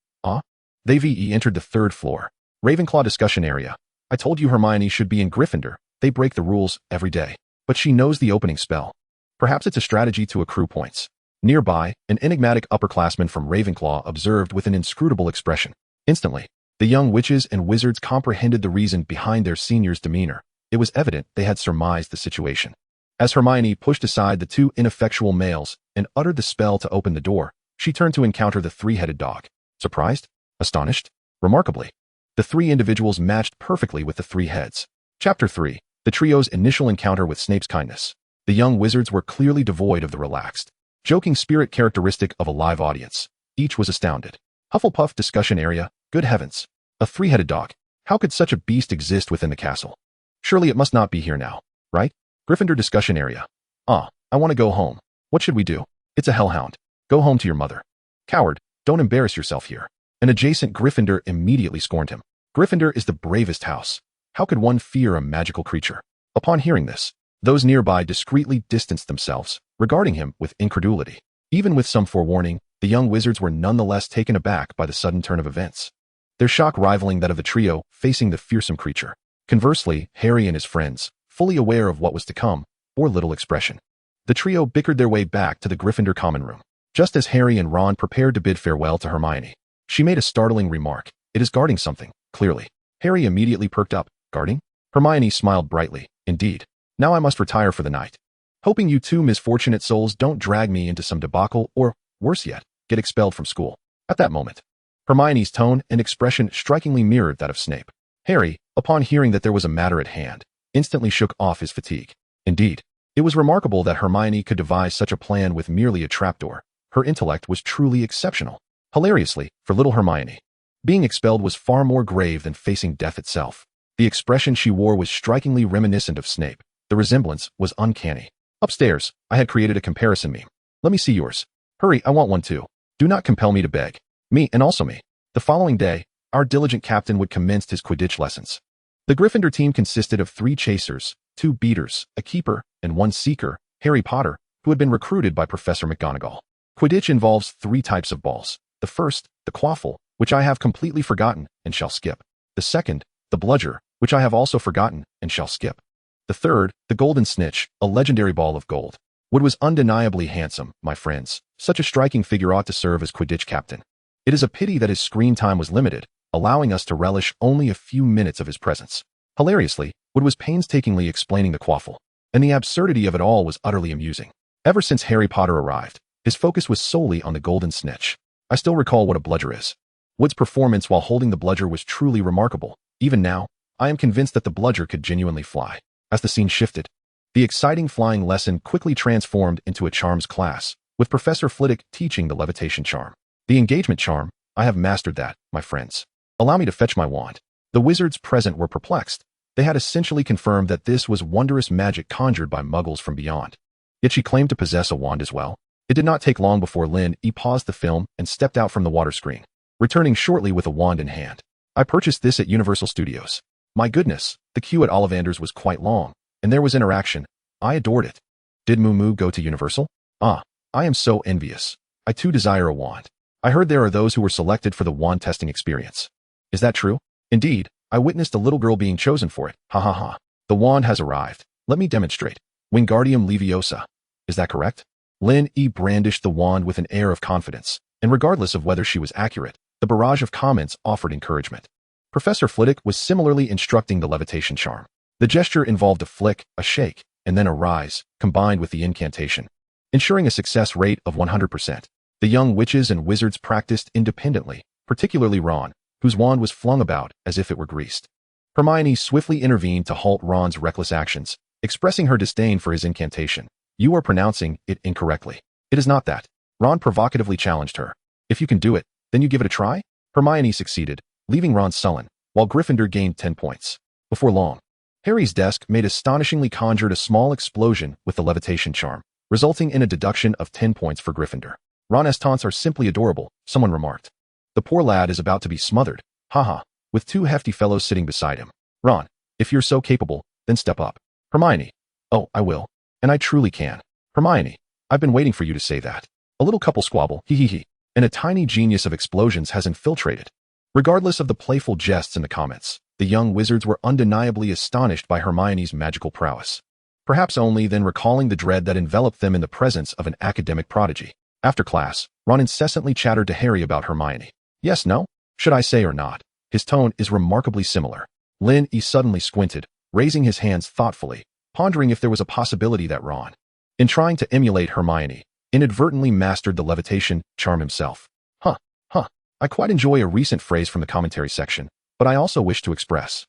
They entered the third floor. Ravenclaw discussion area. I told you Hermione should be in Gryffindor. They break the rules every day. But she knows the opening spell. Perhaps it's a strategy to accrue points. Nearby, an enigmatic upperclassman from Ravenclaw observed with an inscrutable expression. Instantly, the young witches and wizards comprehended the reason behind their senior's demeanor. It was evident they had surmised the situation. As Hermione pushed aside the two ineffectual males and uttered the spell to open the door, she turned to encounter the three-headed dog. Surprised? Astonished? Remarkably, the three individuals matched perfectly with the three heads. Chapter 3. The trio's initial encounter with Snape's kindness. The young wizards were clearly devoid of the relaxed, joking spirit characteristic of a live audience. Each was astounded. Hufflepuff discussion area. Good heavens. A three-headed dog. How could such a beast exist within the castle? Surely it must not be here now, right? Gryffindor discussion area. I want to go home. What should we do? It's a hellhound. Go home to your mother. Coward, don't embarrass yourself here. An adjacent Gryffindor immediately scorned him. Gryffindor is the bravest house. How could one fear a magical creature? Upon hearing this, those nearby discreetly distanced themselves, regarding him with incredulity. Even with some forewarning, the young wizards were nonetheless taken aback by the sudden turn of events, their shock rivaling that of the trio facing the fearsome creature. Conversely, Harry and his friends, fully aware of what was to come, bore little expression. The trio bickered their way back to the Gryffindor common room. Just as Harry and Ron prepared to bid farewell to Hermione, she made a startling remark. It is guarding something, clearly. Harry immediately perked up. Guarding? Hermione smiled brightly. Indeed. Now I must retire for the night. Hoping you two misfortunate souls don't drag me into some debacle or, worse yet, get expelled from school. At that moment, Hermione's tone and expression strikingly mirrored that of Snape. Harry, upon hearing that there was a matter at hand, instantly shook off his fatigue. Indeed, it was remarkable that Hermione could devise such a plan with merely a trapdoor. Her intellect was truly exceptional. Hilariously, for little Hermione, being expelled was far more grave than facing death itself. The expression she wore was strikingly reminiscent of Snape. The resemblance was uncanny. Upstairs, I had created a comparison meme. Let me see yours. Hurry, I want one too. Do not compel me to beg. Me and also me. The following day, our diligent captain would commence his Quidditch lessons. The Gryffindor team consisted of 3 chasers, 2 beaters, a keeper, and 1 seeker, Harry Potter, who had been recruited by Professor McGonagall. Quidditch involves 3 types of balls. The first, the quaffle, which I have completely forgotten and shall skip. The second, the bludger, which I have also forgotten and shall skip. The third, the golden snitch, a legendary ball of gold. Wood was undeniably handsome, my friends. Such a striking figure ought to serve as Quidditch captain. It is a pity that his screen time was limited, allowing us to relish only a few minutes of his presence. Hilariously, Wood was painstakingly explaining the quaffle, and the absurdity of it all was utterly amusing. Ever since Harry Potter arrived, his focus was solely on the golden snitch. I still recall what a bludger is. Wood's performance while holding the bludger was truly remarkable. Even now, I am convinced that the bludger could genuinely fly. As the scene shifted, the exciting flying lesson quickly transformed into a charms class, with Professor Flitwick teaching the levitation charm. The engagement charm, I have mastered that, my friends. Allow me to fetch my wand. The wizards present were perplexed. They had essentially confirmed that this was wondrous magic conjured by muggles from beyond. Yet she claimed to possess a wand as well. It did not take long before Lynn paused the film and stepped out from the water screen, returning shortly with a wand in hand. I purchased this at Universal Studios. My goodness, the queue at Ollivander's was quite long, and there was interaction. I adored it. Did Moo Moo go to Universal? I am so envious. I too desire a wand. I heard there are those who were selected for the wand testing experience. Is that true? Indeed, I witnessed a little girl being chosen for it. Ha ha ha. The wand has arrived. Let me demonstrate. Wingardium Leviosa. Is that correct? Lynn brandished the wand with an air of confidence, and regardless of whether she was accurate, the barrage of comments offered encouragement. Professor Flitwick was similarly instructing the levitation charm. The gesture involved a flick, a shake, and then a rise, combined with the incantation, ensuring a success rate of 100%. The young witches and wizards practiced independently, particularly Ron, whose wand was flung about as if it were greased. Hermione swiftly intervened to halt Ron's reckless actions, expressing her disdain for his incantation. You are pronouncing it incorrectly. It is not that. Ron provocatively challenged her. If you can do it, then you give it a try? Hermione succeeded, leaving Ron sullen, while Gryffindor gained 10 points. Before long, Harry's desk made astonishingly conjured a small explosion with the levitation charm, resulting in a deduction of 10 points for Gryffindor. Ron's taunts are simply adorable, someone remarked. The poor lad is about to be smothered, haha, with two hefty fellows sitting beside him. Ron, if you're so capable, then step up. Hermione. Oh, I will. And I truly can. Hermione, I've been waiting for you to say that. A little couple squabble, hee, and a tiny genius of explosions has infiltrated. Regardless of the playful jests in the comments, the young wizards were undeniably astonished by Hermione's magical prowess. Perhaps only then recalling the dread that enveloped them in the presence of an academic prodigy. After class, Ron incessantly chattered to Harry about Hermione. Yes, no? Should I say or not? His tone is remarkably similar. He suddenly squinted, raising his hands thoughtfully, pondering if there was a possibility that Ron, in trying to emulate Hermione, inadvertently mastered the levitation charm himself. I quite enjoy a recent phrase from the commentary section, but I also wish to express.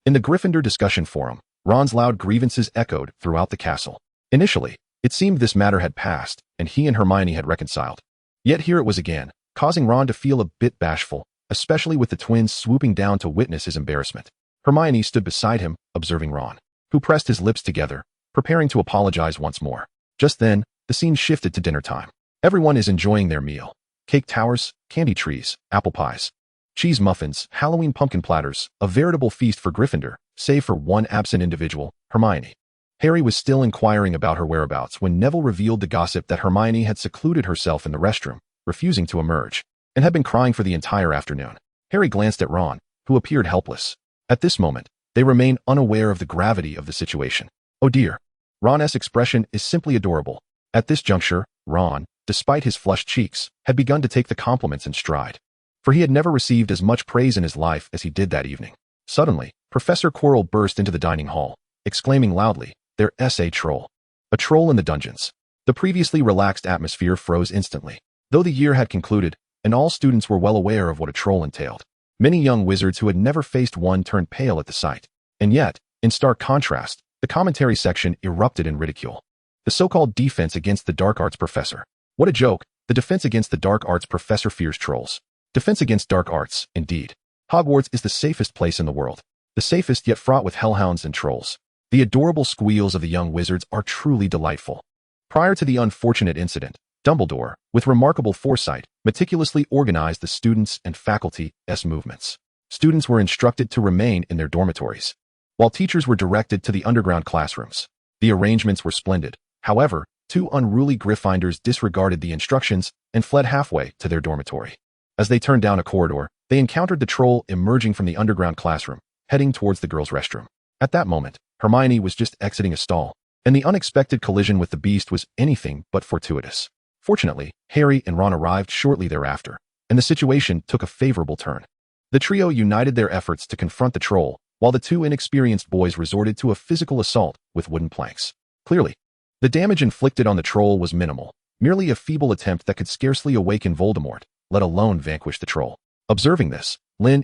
In the Gryffindor discussion forum, Ron's loud grievances echoed throughout the castle. Initially, it seemed this matter had passed, and he and Hermione had reconciled. Yet here it was again, causing Ron to feel a bit bashful, especially with the twins swooping down to witness his embarrassment. Hermione stood beside him, observing Ron, who pressed his lips together, preparing to apologize once more. Just then, the scene shifted to dinner time. Everyone is enjoying their meal. Cake towers, candy trees, apple pies, cheese muffins, Halloween pumpkin platters, a veritable feast for Gryffindor, save for one absent individual, Hermione. Harry was still inquiring about her whereabouts when Neville revealed the gossip that Hermione had secluded herself in the restroom, refusing to emerge, and had been crying for the entire afternoon. Harry glanced at Ron, who appeared helpless. At this moment, they remain unaware of the gravity of the situation. Oh dear. Ron's expression is simply adorable. At this juncture, Ron, despite his flushed cheeks, had begun to take the compliments in stride. For he had never received as much praise in his life as he did that evening. Suddenly, Professor Quirrell burst into the dining hall, exclaiming loudly, "There's a troll. A troll in the dungeons." The previously relaxed atmosphere froze instantly. Though the year had concluded, and all students were well aware of what a troll entailed, many young wizards who had never faced one turned pale at the sight. And yet, in stark contrast, the commentary section erupted in ridicule. The so-called defense against the dark arts professor. What a joke! The defense against the dark arts professor fears trolls. Defense against dark arts, indeed. Hogwarts is the safest place in the world. The safest yet fraught with hellhounds and trolls. The adorable squeals of the young wizards are truly delightful. Prior to the unfortunate incident, Dumbledore, with remarkable foresight, meticulously organized the students' and faculty's movements. Students were instructed to remain in their dormitories, while teachers were directed to the underground classrooms. The arrangements were splendid. However, two unruly Gryffindors disregarded the instructions and fled halfway to their dormitory. As they turned down a corridor, they encountered the troll emerging from the underground classroom, heading towards the girls' restroom. At that moment, Hermione was just exiting a stall, and the unexpected collision with the beast was anything but fortuitous. Fortunately, Harry and Ron arrived shortly thereafter, and the situation took a favorable turn. The trio united their efforts to confront the troll, while the two inexperienced boys resorted to a physical assault with wooden planks. Clearly, the damage inflicted on the troll was minimal, merely a feeble attempt that could scarcely awaken Voldemort, let alone vanquish the troll. Observing this,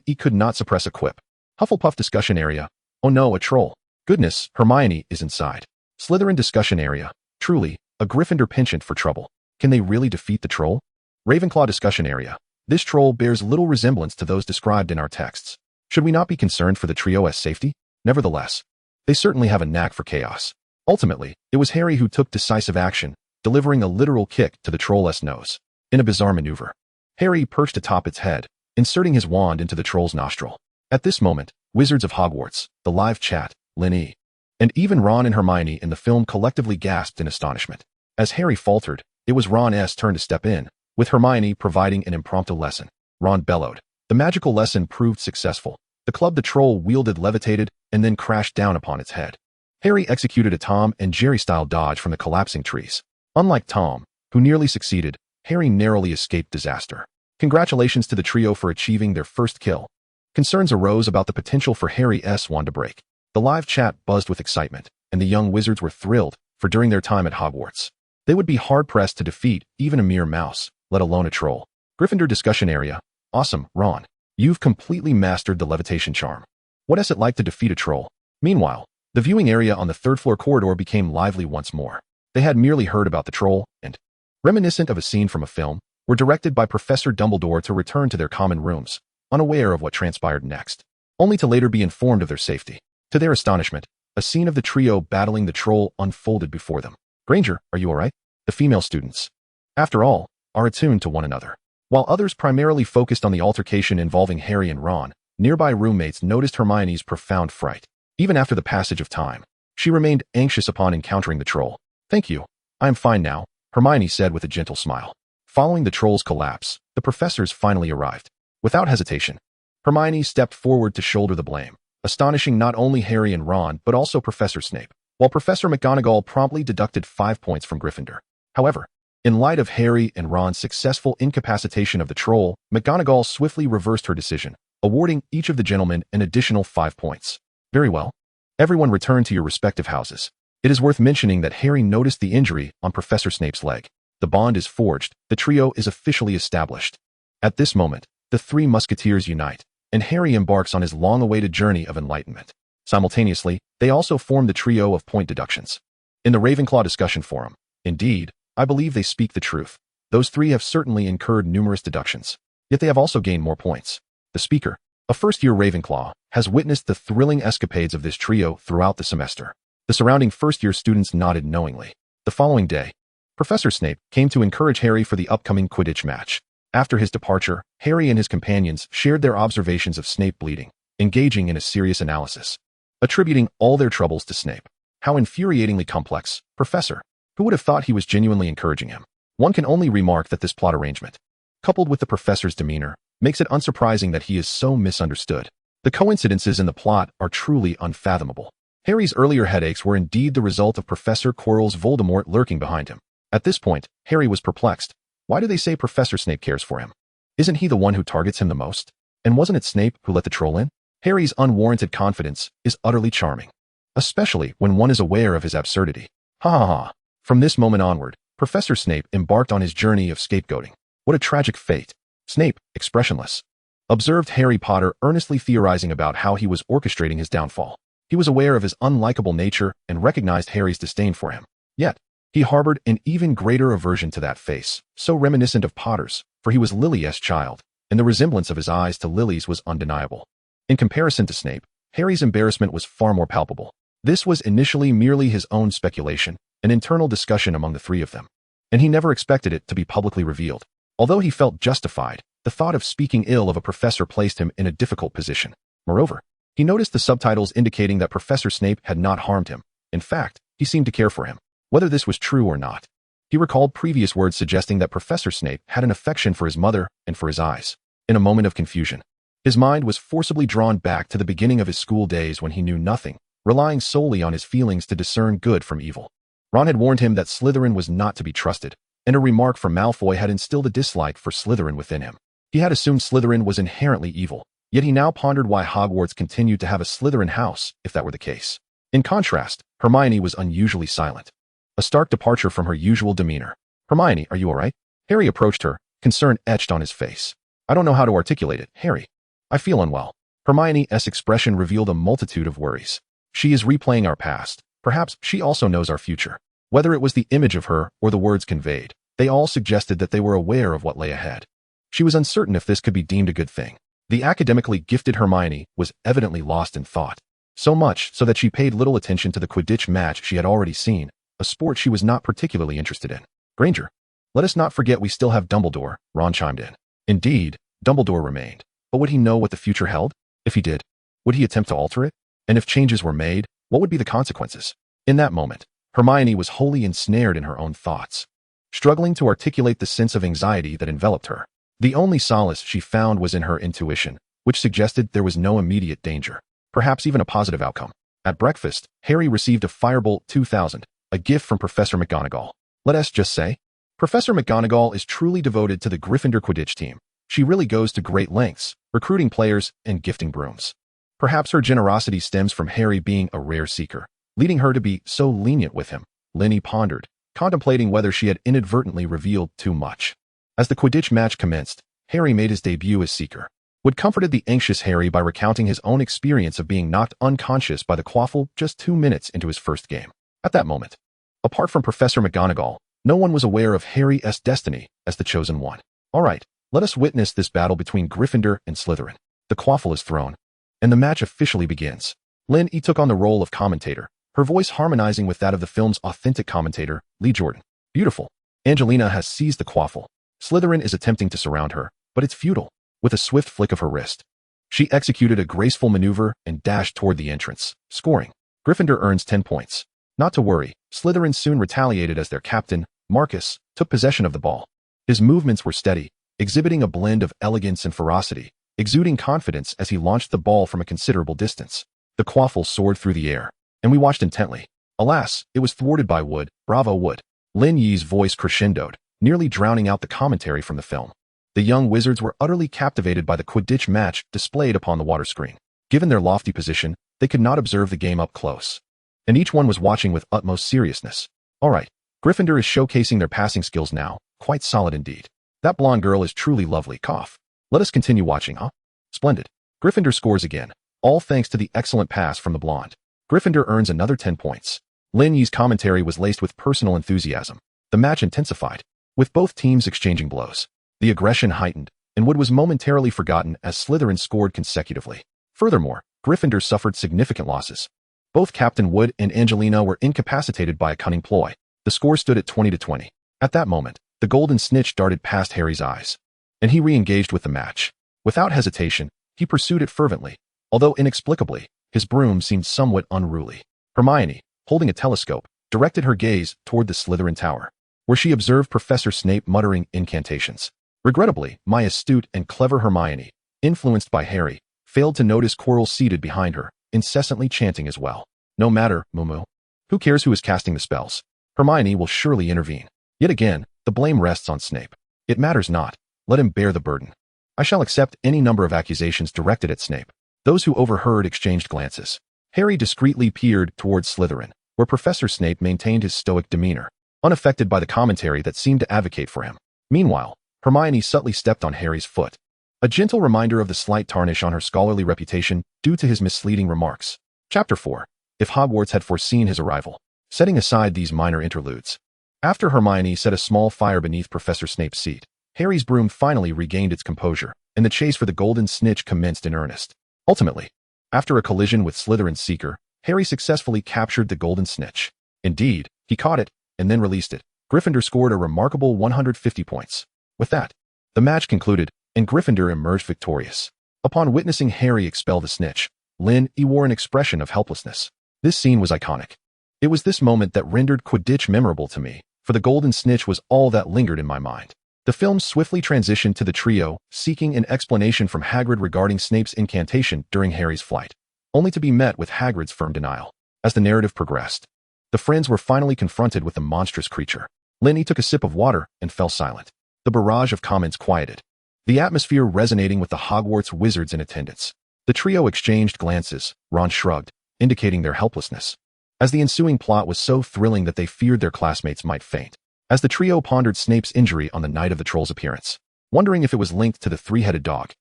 he could not suppress a quip. Hufflepuff discussion area. Oh no, a troll. Goodness, Hermione is inside. Slytherin discussion area. Truly, a Gryffindor penchant for trouble. Can they really defeat the troll? Ravenclaw discussion area. This troll bears little resemblance to those described in our texts. Should we not be concerned for the trio's safety? Nevertheless, they certainly have a knack for chaos. Ultimately, it was Harry who took decisive action, delivering a literal kick to the troll's nose. In a bizarre maneuver, Harry perched atop its head, inserting his wand into the troll's nostril. At this moment, Wizards of Hogwarts, the live chat, Hinny, and even Ron and Hermione in the film collectively gasped in astonishment. As Harry faltered, it was Ron's turn to step in, with Hermione providing an impromptu lesson. Ron bellowed. The magical lesson proved successful. The club the troll wielded levitated and then crashed down upon its head. Harry executed a Tom and Jerry-style dodge from the collapsing trees. Unlike Tom, who nearly succeeded, Harry narrowly escaped disaster. Congratulations to the trio for achieving their first kill. Concerns arose about the potential for Harry's wand to break. The live chat buzzed with excitement, and the young wizards were thrilled, for during their time at Hogwarts, they would be hard-pressed to defeat even a mere mouse, let alone a troll. Gryffindor discussion area. Awesome, Ron. You've completely mastered the levitation charm. What is it like to defeat a troll? Meanwhile, the viewing area on the third-floor corridor became lively once more. They had merely heard about the troll, and, reminiscent of a scene from a film, were directed by Professor Dumbledore to return to their common rooms, unaware of what transpired next, only to later be informed of their safety. To their astonishment, a scene of the trio battling the troll unfolded before them. Granger, are you all right? The female students, after all, are attuned to one another. While others primarily focused on the altercation involving Harry and Ron, nearby roommates noticed Hermione's profound fright. Even after the passage of time, she remained anxious upon encountering the troll. Thank you. I am fine now, Hermione said with a gentle smile. Following the troll's collapse, the professors finally arrived. Without hesitation, Hermione stepped forward to shoulder the blame, astonishing not only Harry and Ron but also Professor Snape, while Professor McGonagall promptly deducted 5 points from Gryffindor. However, in light of Harry and Ron's successful incapacitation of the troll, McGonagall swiftly reversed her decision, awarding each of the gentlemen an additional 5 points. Very well. Everyone return to your respective houses. It is worth mentioning that Harry noticed the injury on Professor Snape's leg. The bond is forged, the trio is officially established. At this moment, the 3 musketeers unite, and Harry embarks on his long-awaited journey of enlightenment. Simultaneously, they also form the trio of point deductions. In the Ravenclaw discussion forum, indeed, I believe they speak the truth. Those 3 have certainly incurred numerous deductions, yet they have also gained more points. The speaker, a first-year Ravenclaw, has witnessed the thrilling escapades of this trio throughout the semester. The surrounding first-year students nodded knowingly. The following day, Professor Snape came to encourage Harry for the upcoming Quidditch match. After his departure, Harry and his companions shared their observations of Snape bleeding, engaging in a serious analysis, attributing all their troubles to Snape. How infuriatingly complex, Professor. Who would have thought he was genuinely encouraging him? One can only remark that this plot arrangement, coupled with the professor's demeanor, makes it unsurprising that he is so misunderstood. The coincidences in the plot are truly unfathomable. Harry's earlier headaches were indeed the result of Professor Quirrell's Voldemort lurking behind him. At this point, Harry was perplexed. Why do they say Professor Snape cares for him? Isn't he the one who targets him the most? And wasn't it Snape who let the troll in? Harry's unwarranted confidence is utterly charming, especially when one is aware of his absurdity. Ha ha ha. From this moment onward, Professor Snape embarked on his journey of scapegoating. What a tragic fate. Snape, expressionless, observed Harry Potter earnestly theorizing about how he was orchestrating his downfall. He was aware of his unlikable nature and recognized Harry's disdain for him. Yet, he harbored an even greater aversion to that face, so reminiscent of Potter's, for he was Lily's child, and the resemblance of his eyes to Lily's was undeniable. In comparison to Snape, Harry's embarrassment was far more palpable. This was initially merely his own speculation, an internal discussion among the 3 of them, and he never expected it to be publicly revealed. Although he felt justified, the thought of speaking ill of a professor placed him in a difficult position. Moreover, he noticed the subtitles indicating that Professor Snape had not harmed him. In fact, he seemed to care for him. Whether this was true or not, he recalled previous words suggesting that Professor Snape had an affection for his mother and for his eyes. In a moment of confusion, his mind was forcibly drawn back to the beginning of his school days when he knew nothing, relying solely on his feelings to discern good from evil. Ron had warned him that Slytherin was not to be trusted, and a remark from Malfoy had instilled a dislike for Slytherin within him. He had assumed Slytherin was inherently evil, yet he now pondered why Hogwarts continued to have a Slytherin house if that were the case. In contrast, Hermione was unusually silent, a stark departure from her usual demeanor. Hermione, are you all right? Harry approached her, concern etched on his face. I don't know how to articulate it, Harry. I feel unwell. Hermione's expression revealed a multitude of worries. She is replaying our past. Perhaps she also knows our future. Whether it was the image of her or the words conveyed, they all suggested that they were aware of what lay ahead. She was uncertain if this could be deemed a good thing. The academically gifted Hermione was evidently lost in thought, so much so that she paid little attention to the Quidditch match she had already seen, a sport she was not particularly interested in. Granger, let us not forget we still have Dumbledore, Ron chimed in. Indeed, Dumbledore remained, but would he know what the future held? If he did, would he attempt to alter it? And if changes were made, what would be the consequences? In that moment, Hermione was wholly ensnared in her own thoughts, struggling to articulate the sense of anxiety that enveloped her. The only solace she found was in her intuition, which suggested there was no immediate danger, perhaps even a positive outcome. At breakfast, Harry received a Firebolt 2000, a gift from Professor McGonagall. Let us just say, Professor McGonagall is truly devoted to the Gryffindor Quidditch team. She really goes to great lengths, recruiting players and gifting brooms. Perhaps her generosity stems from Harry being a rare seeker, leading her to be so lenient with him. Linny pondered, contemplating whether she had inadvertently revealed too much. As the Quidditch match commenced, Harry made his debut as seeker. Wood comforted the anxious Harry by recounting his own experience of being knocked unconscious by the quaffle just 2 minutes into his first game. At that moment, apart from Professor McGonagall, no one was aware of Harry's destiny as the chosen one. All right, let us witness this battle between Gryffindor and Slytherin. The quaffle is thrown, and the match officially begins. Hinny took on the role of commentator, her voice harmonizing with that of the film's authentic commentator, Lee Jordan. Beautiful. Angelina has seized the quaffle. Slytherin is attempting to surround her, but it's futile. With a swift flick of her wrist, she executed a graceful maneuver and dashed toward the entrance, scoring. Gryffindor earns 10 points. Not to worry, Slytherin soon retaliated as their captain, Marcus, took possession of the ball. His movements were steady, exhibiting a blend of elegance and ferocity, exuding confidence as he launched the ball from a considerable distance. The quaffle soared through the air, and we watched intently. Alas, it was thwarted by Wood. Bravo, Wood. Lin Yi's voice crescendoed, nearly drowning out the commentary from the film. The young wizards were utterly captivated by the Quidditch match displayed upon the water screen. Given their lofty position, they could not observe the game up close, and each one was watching with utmost seriousness. All right, Gryffindor is showcasing their passing skills now, quite solid indeed. That blonde girl is truly lovely. Cough. Let us continue watching, huh? Splendid. Gryffindor scores again, all thanks to the excellent pass from the blonde. Gryffindor earns another 10 points. Lin Yi's commentary was laced with personal enthusiasm. The match intensified, with both teams exchanging blows. The aggression heightened, and Wood was momentarily forgotten as Slytherin scored consecutively. Furthermore, Gryffindor suffered significant losses. Both Captain Wood and Angelina were incapacitated by a cunning ploy. The score stood at 20-20. At that moment, the golden snitch darted past Harry's eyes, and he re-engaged with the match. Without hesitation, he pursued it fervently, although inexplicably, his broom seemed somewhat unruly. Hermione, holding a telescope, directed her gaze toward the Slytherin tower, where she observed Professor Snape muttering incantations. Regrettably, my astute and clever Hermione, influenced by Harry, failed to notice Quirrell seated behind her, incessantly chanting as well. No matter, Mumu. Who cares who is casting the spells? Hermione will surely intervene. Yet again, the blame rests on Snape. It matters not. Let him bear the burden. I shall accept any number of accusations directed at Snape. Those who overheard exchanged glances. Harry discreetly peered towards Slytherin, where Professor Snape maintained his stoic demeanor, unaffected by the commentary that seemed to advocate for him. Meanwhile, Hermione subtly stepped on Harry's foot, a gentle reminder of the slight tarnish on her scholarly reputation due to his misleading remarks. Chapter 4. If Hogwarts had foreseen his arrival. Setting aside these minor interludes, after Hermione set a small fire beneath Professor Snape's seat, Harry's broom finally regained its composure, and the chase for the golden snitch commenced in earnest. Ultimately, after a collision with Slytherin's seeker, Harry successfully captured the golden snitch. Indeed, he caught it, and then released it. Gryffindor scored a remarkable 150 points. With that, the match concluded, and Gryffindor emerged victorious. Upon witnessing Harry expel the snitch, Lin Yi wore an expression of helplessness. This scene was iconic. It was this moment that rendered Quidditch memorable to me, for the golden snitch was all that lingered in my mind. The film swiftly transitioned to the trio, seeking an explanation from Hagrid regarding Snape's incantation during Harry's flight, only to be met with Hagrid's firm denial. As the narrative progressed, the friends were finally confronted with the monstrous creature. Lin Yi took a sip of water and fell silent. The barrage of comments quieted, the atmosphere resonating with the Hogwarts wizards in attendance. The trio exchanged glances. Ron shrugged, indicating their helplessness, as the ensuing plot was so thrilling that they feared their classmates might faint. As the trio pondered Snape's injury on the night of the troll's appearance, wondering if it was linked to the three-headed dog,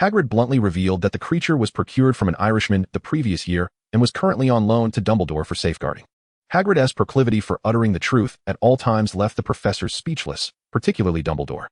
Hagrid bluntly revealed that the creature was procured from an Irishman the previous year and was currently on loan to Dumbledore for safeguarding. Hagrid's proclivity for uttering the truth at all times left the professors speechless, particularly Dumbledore,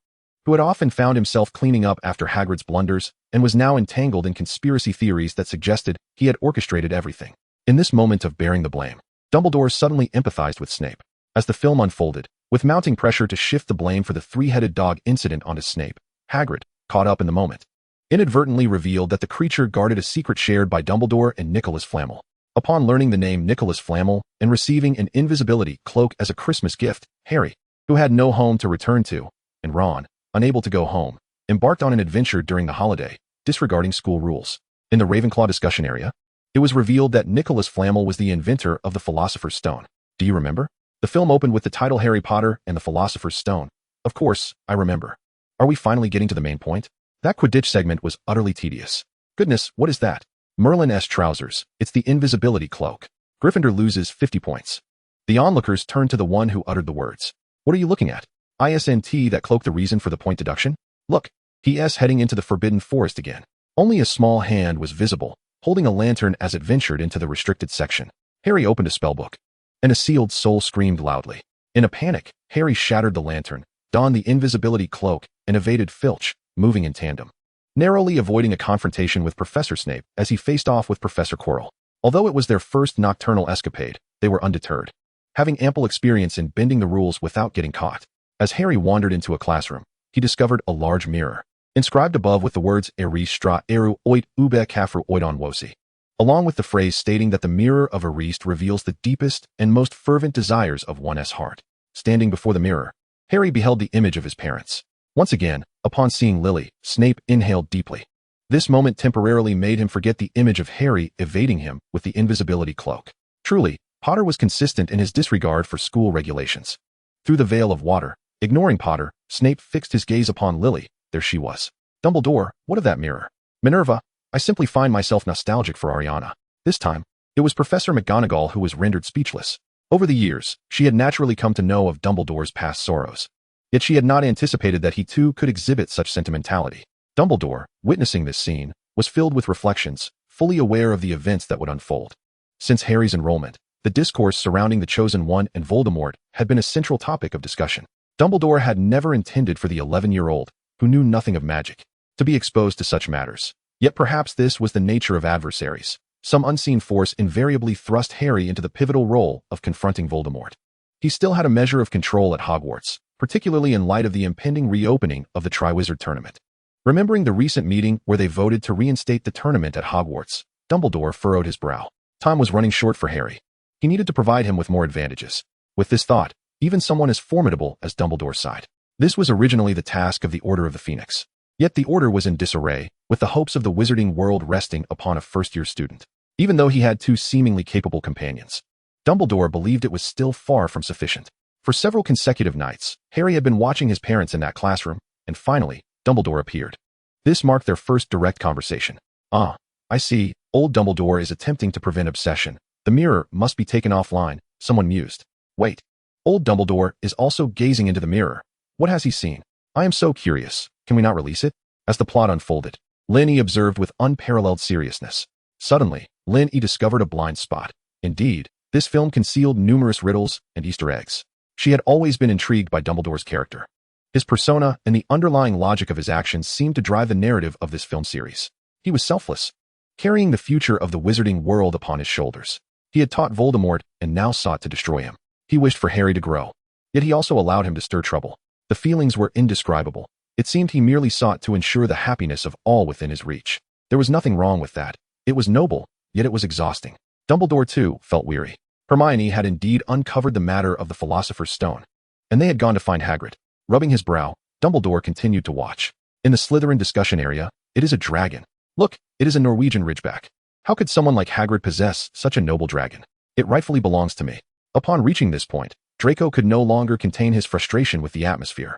who had often found himself cleaning up after Hagrid's blunders and was now entangled in conspiracy theories that suggested he had orchestrated everything. In this moment of bearing the blame, Dumbledore suddenly empathized with Snape. As the film unfolded, with mounting pressure to shift the blame for the three-headed dog incident onto Snape, Hagrid, caught up in the moment, inadvertently revealed that the creature guarded a secret shared by Dumbledore and Nicholas Flamel. Upon learning the name Nicholas Flamel and receiving an invisibility cloak as a Christmas gift, Harry, who had no home to return to, and Ron, unable to go home, embarked on an adventure during the holiday, disregarding school rules. In the Ravenclaw discussion area, it was revealed that Nicholas Flamel was the inventor of the Philosopher's Stone. Do you remember? The film opened with the title Harry Potter and the Philosopher's Stone. Of course, I remember. Are we finally getting to the main point? That Quidditch segment was utterly tedious. Goodness, what is that? Merlin's trousers. It's the invisibility cloak. Gryffindor loses 50 points. The onlookers turned to the one who uttered the words. What are you looking at? Isn't that cloak the reason for the point deduction? Look, he's heading into the Forbidden Forest again. Only a small hand was visible, holding a lantern as it ventured into the restricted section. Harry opened a spellbook, and a sealed soul screamed loudly. In a panic, Harry shattered the lantern, donned the invisibility cloak, and evaded Filch, moving in tandem, narrowly avoiding a confrontation with Professor Snape as he faced off with Professor Quirrell. Although it was their first nocturnal escapade, they were undeterred, having ample experience in bending the rules without getting caught. As Harry wandered into a classroom, he discovered a large mirror, inscribed above with the words Eri stra eru oit ube kafru oidon wosi, along with the phrase stating that the mirror of Arist reveals the deepest and most fervent desires of one's heart. Standing before the mirror, Harry beheld the image of his parents. Once again, upon seeing Lily, Snape inhaled deeply. This moment temporarily made him forget the image of Harry evading him with the invisibility cloak. Truly, Potter was consistent in his disregard for school regulations. Through the veil of water, ignoring Potter, Snape fixed his gaze upon Lily. There she was. Dumbledore, what of that mirror? Minerva, I simply find myself nostalgic for Ariana. This time, it was Professor McGonagall who was rendered speechless. Over the years, she had naturally come to know of Dumbledore's past sorrows. Yet she had not anticipated that he too could exhibit such sentimentality. Dumbledore, witnessing this scene, was filled with reflections, fully aware of the events that would unfold. Since Harry's enrollment, the discourse surrounding the Chosen One and Voldemort had been a central topic of discussion. Dumbledore had never intended for the 11-year-old, who knew nothing of magic, to be exposed to such matters. Yet perhaps this was the nature of adversaries. Some unseen force invariably thrust Harry into the pivotal role of confronting Voldemort. He still had a measure of control at Hogwarts, particularly in light of the impending reopening of the Triwizard Tournament. Remembering the recent meeting where they voted to reinstate the tournament at Hogwarts, Dumbledore furrowed his brow. Time was running short for Harry. He needed to provide him with more advantages. With this thought, even someone as formidable as Dumbledore sighed. This was originally the task of the Order of the Phoenix. Yet the Order was in disarray, with the hopes of the Wizarding World resting upon a first-year student. Even though he had two seemingly capable companions, Dumbledore believed it was still far from sufficient. For several consecutive nights, Harry had been watching his parents in that classroom, and finally, Dumbledore appeared. This marked their first direct conversation. "Ah, I see, old Dumbledore is attempting to prevent obsession. The mirror must be taken offline," someone mused. "Wait. Old Dumbledore is also gazing into the mirror. What has he seen? I am so curious. Can we not release it?" As the plot unfolded, Lin E observed with unparalleled seriousness. Suddenly, Lin E discovered a blind spot. Indeed, this film concealed numerous riddles and Easter eggs. She had always been intrigued by Dumbledore's character. His persona and the underlying logic of his actions seemed to drive the narrative of this film series. He was selfless, carrying the future of the Wizarding World upon his shoulders. He had taught Voldemort and now sought to destroy him. He wished for Harry to grow, yet he also allowed him to stir trouble. The feelings were indescribable. It seemed he merely sought to ensure the happiness of all within his reach. There was nothing wrong with that. It was noble, yet it was exhausting. Dumbledore, too, felt weary. Hermione had indeed uncovered the matter of the Philosopher's Stone, and they had gone to find Hagrid. Rubbing his brow, Dumbledore continued to watch. In the Slytherin discussion area, it is a dragon. Look, it is a Norwegian Ridgeback. How could someone like Hagrid possess such a noble dragon? It rightfully belongs to me. Upon reaching this point, Draco could no longer contain his frustration with the atmosphere.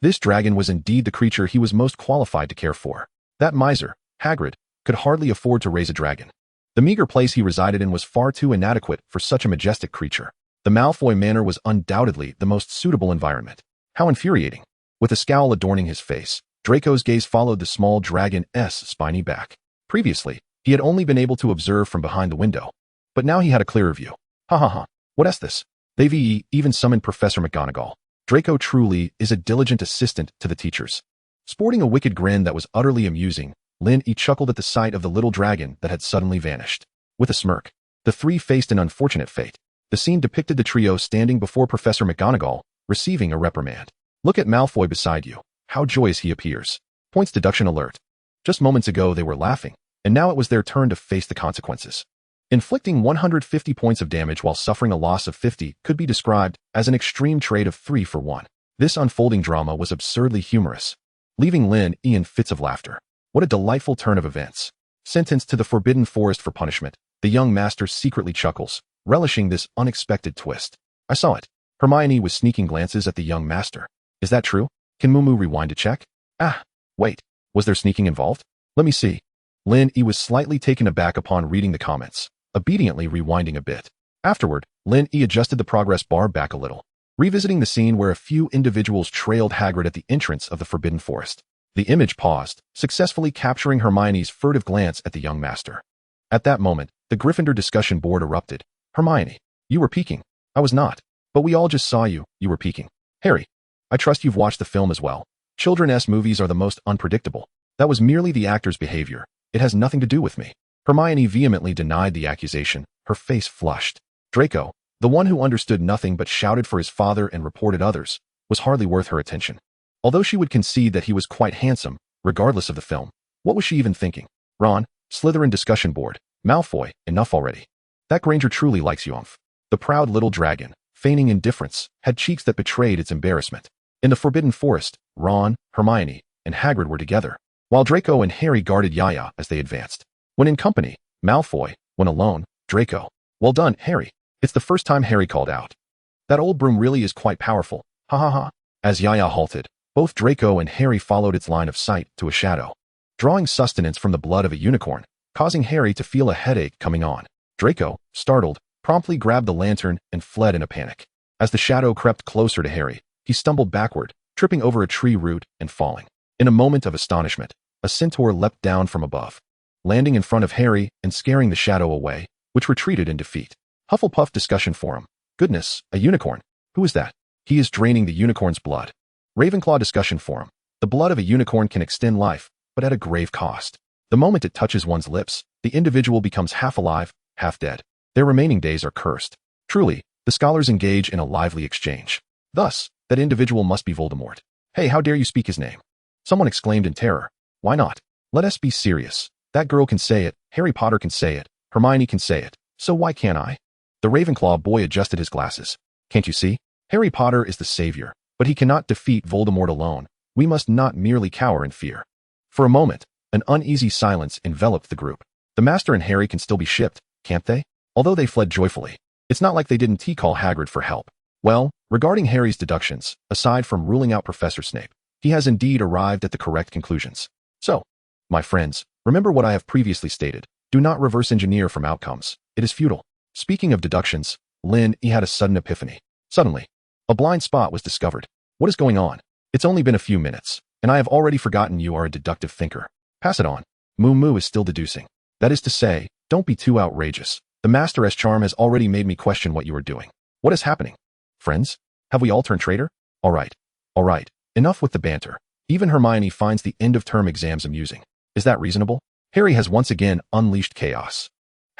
This dragon was indeed the creature he was most qualified to care for. That miser, Hagrid, could hardly afford to raise a dragon. The meager place he resided in was far too inadequate for such a majestic creature. The Malfoy Manor was undoubtedly the most suitable environment. How infuriating. With a scowl adorning his face, Draco's gaze followed the small dragon's spiny back. Previously, he had only been able to observe from behind the window, but now he had a clearer view. Ha ha ha. What is this? They've even summoned Professor McGonagall. Draco truly is a diligent assistant to the teachers. Sporting a wicked grin that was utterly amusing, Lin E chuckled at the sight of the little dragon that had suddenly vanished. With a smirk, the three faced an unfortunate fate. The scene depicted the trio standing before Professor McGonagall, receiving a reprimand. Look at Malfoy beside you. How joyous he appears. Points deduction alert. Just moments ago they were laughing, and now it was their turn to face the consequences. Inflicting 150 points of damage while suffering a loss of 50 could be described as an extreme trade of 3 for 1. This unfolding drama was absurdly humorous, leaving Lin E in fits of laughter. What a delightful turn of events. Sentenced to the Forbidden Forest for punishment, the young master secretly chuckles, relishing this unexpected twist. I saw it. Hermione was sneaking glances at the young master. Is that true? Can Mumu rewind to check? Ah, wait. Was there sneaking involved? Let me see. Lin E was slightly taken aback upon reading the comments, obediently rewinding a bit. Afterward, Lin E adjusted the progress bar back a little, revisiting the scene where a few individuals trailed Hagrid at the entrance of the Forbidden Forest. The image paused, successfully capturing Hermione's furtive glance at the young master. At that moment, the Gryffindor discussion board erupted. Hermione, you were peeking. I was not. But we all just saw you were peeking. Harry, I trust you've watched the film as well. Children's movies are the most unpredictable. That was merely the actor's behavior. It has nothing to do with me. Hermione vehemently denied the accusation, her face flushed. Draco, the one who understood nothing but shouted for his father and reported others, was hardly worth her attention. Although she would concede that he was quite handsome, regardless of the film, what was she even thinking? Ron, Slytherin discussion board, Malfoy, enough already. That Granger truly likes you, umph. The proud little dragon, feigning indifference, had cheeks that betrayed its embarrassment. In the Forbidden Forest, Ron, Hermione, and Hagrid were together, while Draco and Harry guarded Yaya as they advanced. When in company, Malfoy, when alone, Draco. Well done, Harry. It's the first time Harry called out. That old broom really is quite powerful, ha ha ha. As Yaya halted, both Draco and Harry followed its line of sight to a shadow, drawing sustenance from the blood of a unicorn, causing Harry to feel a headache coming on. Draco, startled, promptly grabbed the lantern and fled in a panic. As the shadow crept closer to Harry, he stumbled backward, tripping over a tree root and falling. In a moment of astonishment, a centaur leapt down from above, landing in front of Harry and scaring the shadow away, which retreated in defeat. Hufflepuff discussion forum. Goodness, a unicorn. Who is that? He is draining the unicorn's blood. Ravenclaw discussion forum. The blood of a unicorn can extend life, but at a grave cost. The moment it touches one's lips, the individual becomes half alive, half dead. Their remaining days are cursed. Truly, the scholars engage in a lively exchange. Thus, that individual must be Voldemort. Hey, how dare you speak his name? Someone exclaimed in terror. Why not? Let us be serious. That girl can say it, Harry Potter can say it, Hermione can say it, so why can't I? The Ravenclaw boy adjusted his glasses. Can't you see? Harry Potter is the savior, but he cannot defeat Voldemort alone. We must not merely cower in fear. For a moment, an uneasy silence enveloped the group. The Master and Harry can still be shipped, can't they? Although they fled joyfully. It's not like they didn't call Hagrid for help. Well, regarding Harry's deductions, aside from ruling out Professor Snape, he has indeed arrived at the correct conclusions. So, my friends, remember what I have previously stated. Do not reverse engineer from outcomes. It is futile. Speaking of deductions, he had a sudden epiphany. Suddenly, a blind spot was discovered. What is going on? It's only been a few minutes, and I have already forgotten you are a deductive thinker. Pass it on. Moo Moo is still deducing. That is to say, don't be too outrageous. The Master's charm has already made me question what you are doing. What is happening? Friends? Have we all turned traitor? All right. Enough with the banter. Even Hermione finds the end-of-term exams amusing. Is that reasonable? Harry has once again unleashed chaos.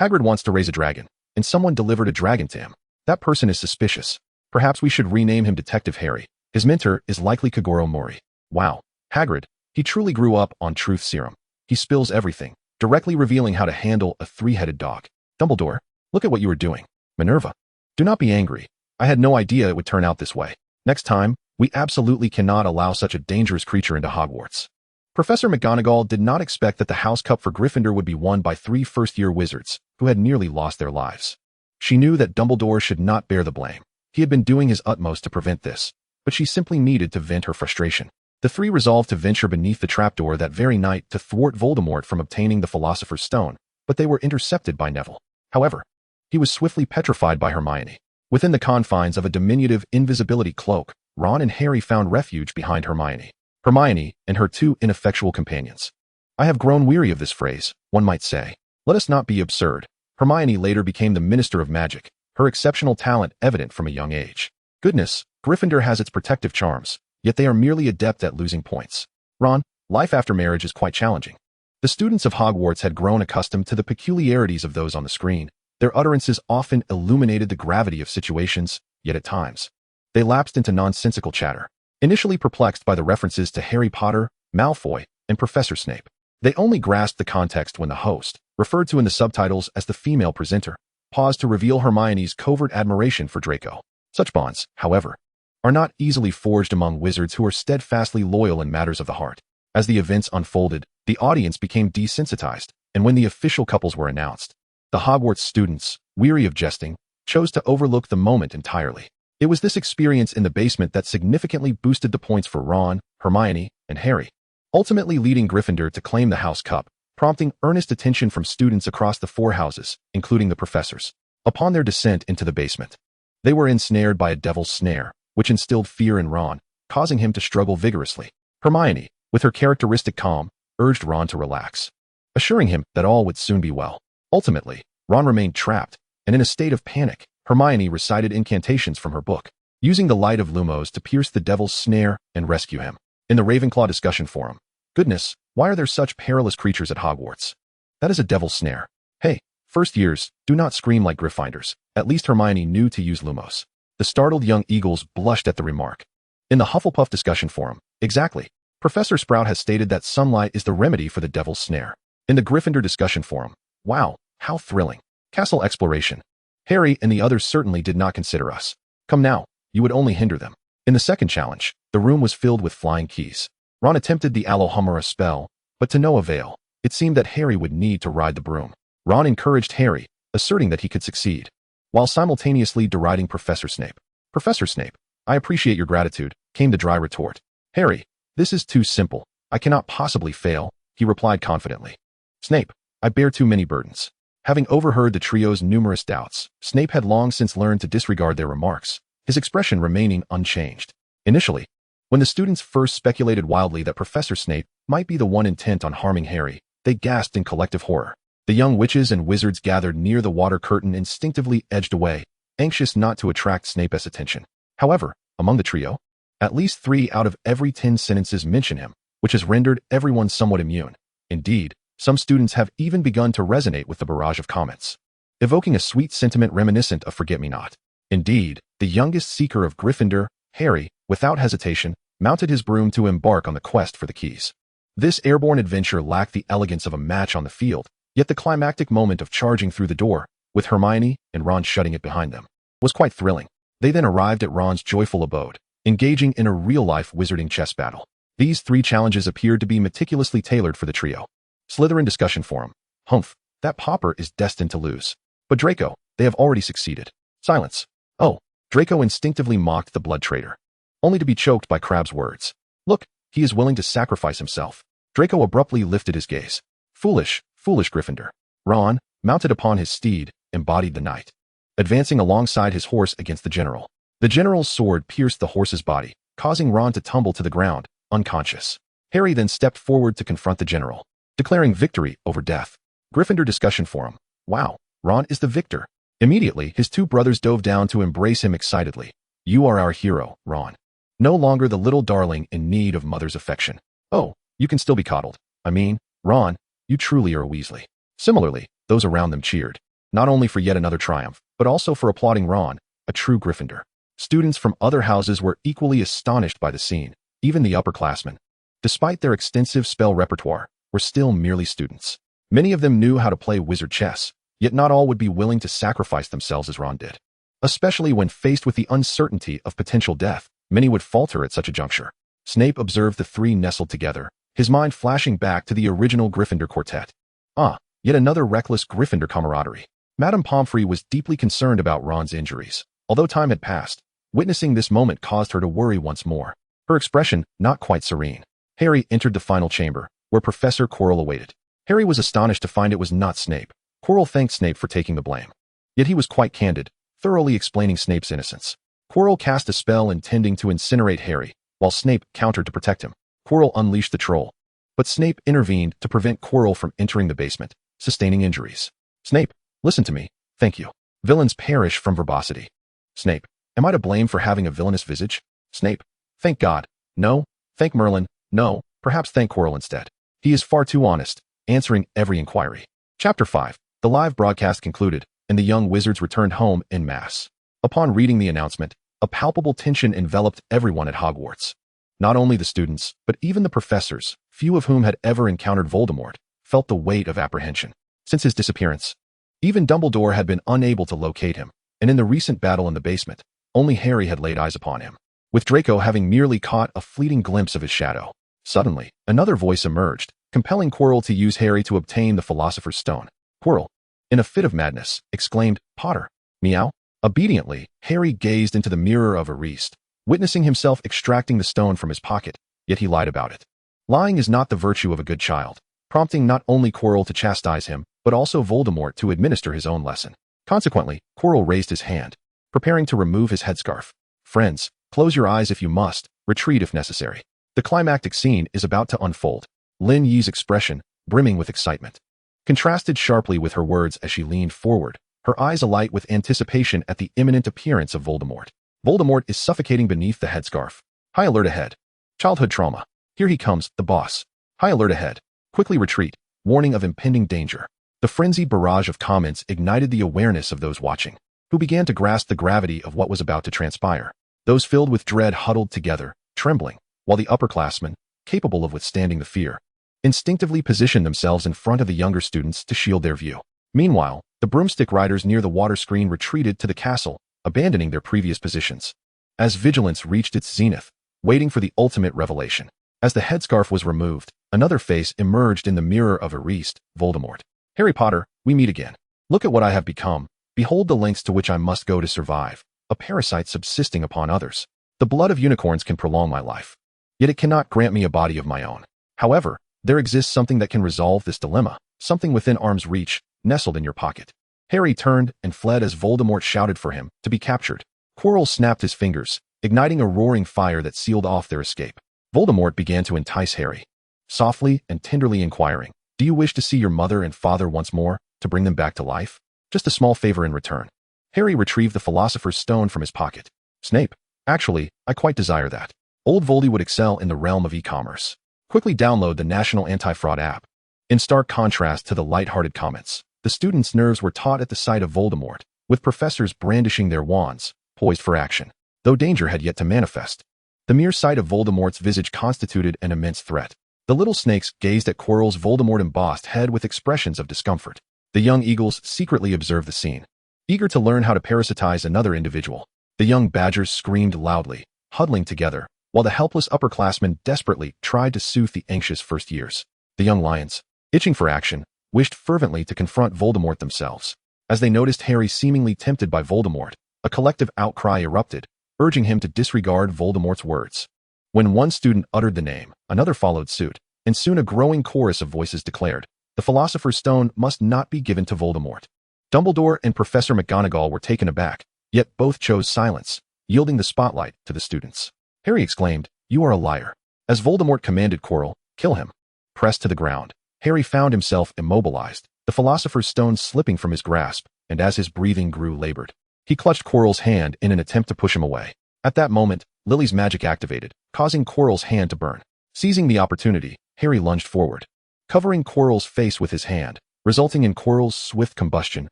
Hagrid wants to raise a dragon, and someone delivered a dragon to him. That person is suspicious. Perhaps we should rename him Detective Harry. His mentor is likely Kagoro Mori. Wow. Hagrid, he truly grew up on truth serum. He spills everything, directly revealing how to handle a three-headed dog. Dumbledore, look at what you are doing. Minerva, do not be angry. I had no idea it would turn out this way. Next time, we absolutely cannot allow such a dangerous creature into Hogwarts. Professor McGonagall did not expect that the House Cup for Gryffindor would be won by 3 first-year wizards who had nearly lost their lives. She knew that Dumbledore should not bear the blame. He had been doing his utmost to prevent this, but she simply needed to vent her frustration. The 3 resolved to venture beneath the trapdoor that very night to thwart Voldemort from obtaining the Philosopher's Stone, but they were intercepted by Neville. However, he was swiftly petrified by Hermione. Within the confines of a diminutive invisibility cloak, Ron and Harry found refuge behind Hermione. Hermione and her 2 ineffectual companions. I have grown weary of this phrase, one might say. Let us not be absurd. Hermione later became the Minister of Magic, her exceptional talent evident from a young age. Goodness, Gryffindor has its protective charms, yet they are merely adept at losing points. Ron, life after marriage is quite challenging. The students of Hogwarts had grown accustomed to the peculiarities of those on the screen. Their utterances often illuminated the gravity of situations, yet at times, they lapsed into nonsensical chatter. Initially perplexed by the references to Harry Potter, Malfoy, and Professor Snape, they only grasped the context when the host, referred to in the subtitles as the female presenter, paused to reveal Hermione's covert admiration for Draco. Such bonds, however, are not easily forged among wizards who are steadfastly loyal in matters of the heart. As the events unfolded, the audience became desensitized, and when the official couples were announced, the Hogwarts students, weary of jesting, chose to overlook the moment entirely. It was this experience in the basement that significantly boosted the points for Ron, Hermione, and Harry, ultimately leading Gryffindor to claim the House Cup, prompting earnest attention from students across the 4 houses, including the professors. Upon their descent into the basement, they were ensnared by a devil's snare, which instilled fear in Ron, causing him to struggle vigorously. Hermione, with her characteristic calm, urged Ron to relax, assuring him that all would soon be well. Ultimately, Ron remained trapped, and in a state of panic, Hermione recited incantations from her book, using the light of Lumos to pierce the devil's snare and rescue him. In the Ravenclaw discussion forum, goodness, why are there such perilous creatures at Hogwarts? That is a devil's snare. Hey, first years, do not scream like Gryffindors. At least Hermione knew to use Lumos. The startled young eagles blushed at the remark. In the Hufflepuff discussion forum, exactly. Professor Sprout has stated that sunlight is the remedy for the devil's snare. In the Gryffindor discussion forum, wow, how thrilling. Castle exploration. Harry and the others certainly did not consider us. Come now, you would only hinder them. In the second challenge, the room was filled with flying keys. Ron attempted the Alohomora spell, but to no avail. It seemed that Harry would need to ride the broom. Ron encouraged Harry, asserting that he could succeed, while simultaneously deriding Professor Snape. Professor Snape, I appreciate your gratitude, came the dry retort. Harry, this is too simple. I cannot possibly fail, he replied confidently. Snape, I bear too many burdens. Having overheard the trio's numerous doubts, Snape had long since learned to disregard their remarks, his expression remaining unchanged. Initially, when the students first speculated wildly that Professor Snape might be the one intent on harming Harry, they gasped in collective horror. The young witches and wizards gathered near the water curtain instinctively edged away, anxious not to attract Snape's attention. However, among the trio, at least 3 out of every 10 sentences mention him, which has rendered everyone somewhat immune. Indeed, some students have even begun to resonate with the barrage of comments, evoking a sweet sentiment reminiscent of Forget-Me-Not. Indeed, the youngest seeker of Gryffindor, Harry, without hesitation, mounted his broom to embark on the quest for the keys. This airborne adventure lacked the elegance of a match on the field, yet the climactic moment of charging through the door, with Hermione and Ron shutting it behind them, was quite thrilling. They then arrived at Ron's joyful abode, engaging in a real-life wizarding chess battle. These 3 challenges appeared to be meticulously tailored for the trio. Slytherin discussion forum. Humph, that Popper is destined to lose. But Draco, they have already succeeded. Silence. Oh, Draco instinctively mocked the blood traitor, only to be choked by Crabbe's words. Look, he is willing to sacrifice himself. Draco abruptly lifted his gaze. Foolish, foolish Gryffindor. Ron, mounted upon his steed, embodied the knight, advancing alongside his horse against the general. The general's sword pierced the horse's body, causing Ron to tumble to the ground, unconscious. Harry then stepped forward to confront the general, declaring victory over death. Gryffindor discussion forum. Wow, Ron is the victor. Immediately, his 2 brothers dove down to embrace him excitedly. You are our hero, Ron. No longer the little darling in need of mother's affection. Oh, you can still be coddled. I mean, Ron, you truly are a Weasley. Similarly, those around them cheered, not only for yet another triumph, but also for applauding Ron, a true Gryffindor. Students from other houses were equally astonished by the scene. Even the upperclassmen, despite their extensive spell repertoire, were still merely students. Many of them knew how to play wizard chess, yet not all would be willing to sacrifice themselves as Ron did. Especially when faced with the uncertainty of potential death, many would falter at such a juncture. Snape observed the 3 nestled together, his mind flashing back to the original Gryffindor quartet. Ah, yet another reckless Gryffindor camaraderie. Madame Pomfrey was deeply concerned about Ron's injuries. Although time had passed, witnessing this moment caused her to worry once more, her expression not quite serene. Harry entered the final chamber, where Professor Quirrell awaited. Harry was astonished to find it was not Snape. Quirrell thanked Snape for taking the blame. Yet he was quite candid, thoroughly explaining Snape's innocence. Quirrell cast a spell intending to incinerate Harry, while Snape countered to protect him. Quirrell unleashed the troll, but Snape intervened to prevent Quirrell from entering the basement, sustaining injuries. Snape, listen to me, thank you. Villains perish from verbosity. Snape, am I to blame for having a villainous visage? Snape, thank God. No, thank Merlin. No, perhaps thank Quirrell instead. He is far too honest, answering every inquiry. Chapter 5. The live broadcast concluded, and the young wizards returned home en masse. Upon reading the announcement, a palpable tension enveloped everyone at Hogwarts. Not only the students, but even the professors, few of whom had ever encountered Voldemort, felt the weight of apprehension. Since his disappearance, even Dumbledore had been unable to locate him, and in the recent battle in the basement, only Harry had laid eyes upon him, with Draco having merely caught a fleeting glimpse of his shadow. Suddenly, another voice emerged, compelling Quirrell to use Harry to obtain the Philosopher's Stone. Quirrell, in a fit of madness, exclaimed, Potter, meow. Obediently, Harry gazed into the mirror of Ariste, witnessing himself extracting the stone from his pocket, yet he lied about it. Lying is not the virtue of a good child, prompting not only Quirrell to chastise him, but also Voldemort to administer his own lesson. Consequently, Quirrell raised his hand, preparing to remove his headscarf. Friends, close your eyes if you must, retreat if necessary. The climactic scene is about to unfold. Lin Yi's expression, brimming with excitement, contrasted sharply with her words as she leaned forward, her eyes alight with anticipation at the imminent appearance of Voldemort. Voldemort is suffocating beneath the headscarf. High alert ahead. Childhood trauma. Here he comes, the boss. High alert ahead. Quickly retreat. Warning of impending danger. The The frenzied barrage of comments ignited the awareness of those watching, who began to grasp the gravity of what was about to transpire. Those filled with dread huddled together, trembling, while the upperclassmen, capable of withstanding the fear, instinctively positioned themselves in front of the younger students to shield their view. Meanwhile, the broomstick riders near the water screen retreated to the castle, abandoning their previous positions. As vigilance reached its zenith, waiting for the ultimate revelation. As the headscarf was removed, another face emerged in the mirror of erased Voldemort. Harry Potter, we meet again. Look at what I have become. Behold the lengths to which I must go to survive, a parasite subsisting upon others. The blood of unicorns can prolong my life, yet it cannot grant me a body of my own. However, there exists something that can resolve this dilemma, something within arm's reach, nestled in your pocket. Harry turned and fled as Voldemort shouted for him to be captured. Quirrell snapped his fingers, igniting a roaring fire that sealed off their escape. Voldemort began to entice Harry, softly and tenderly inquiring, "Do you wish to see your mother and father once more, to bring them back to life? Just a small favor in return." Harry retrieved the Philosopher's Stone from his pocket. "Snape, actually, I quite desire that. Old Voldy would excel in the realm of e-commerce. Quickly download the National Anti-Fraud app." In stark contrast to the light-hearted comments, the students' nerves were taut at the sight of Voldemort, with professors brandishing their wands, poised for action, though danger had yet to manifest. The mere sight of Voldemort's visage constituted an immense threat. The little snakes gazed at Quirrell's Voldemort-embossed head with expressions of discomfort. The young eagles secretly observed the scene, eager to learn how to parasitize another individual. The young badgers screamed loudly, huddling together, while the helpless upperclassmen desperately tried to soothe the anxious first years. The young lions, itching for action, wished fervently to confront Voldemort themselves. As they noticed Harry seemingly tempted by Voldemort, a collective outcry erupted, urging him to disregard Voldemort's words. When one student uttered the name, another followed suit, and soon a growing chorus of voices declared, the Philosopher's Stone must not be given to Voldemort. Dumbledore and Professor McGonagall were taken aback, yet both chose silence, yielding the spotlight to the students. Harry exclaimed, "You are a liar." As Voldemort commanded Quirrell, "Kill him." Pressed to the ground, Harry found himself immobilized, the Philosopher's Stone slipping from his grasp, and as his breathing grew labored, he clutched Quirrell's hand in an attempt to push him away. At that moment, Lily's magic activated, causing Quirrell's hand to burn. Seizing the opportunity, Harry lunged forward, covering Quirrell's face with his hand, resulting in Quirrell's swift combustion,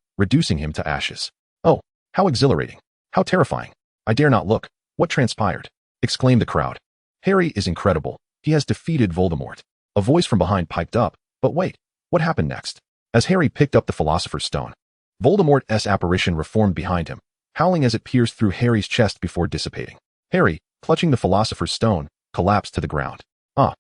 reducing him to ashes. "Oh, how exhilarating! How terrifying! I dare not look. What transpired?" exclaimed the crowd. "Harry is incredible. He has defeated Voldemort." A voice from behind piped up, "But wait, what happened next?" As Harry picked up the Philosopher's Stone, Voldemort's apparition reformed behind him, howling as it pierced through Harry's chest before dissipating. Harry, clutching the Philosopher's Stone, collapsed to the ground.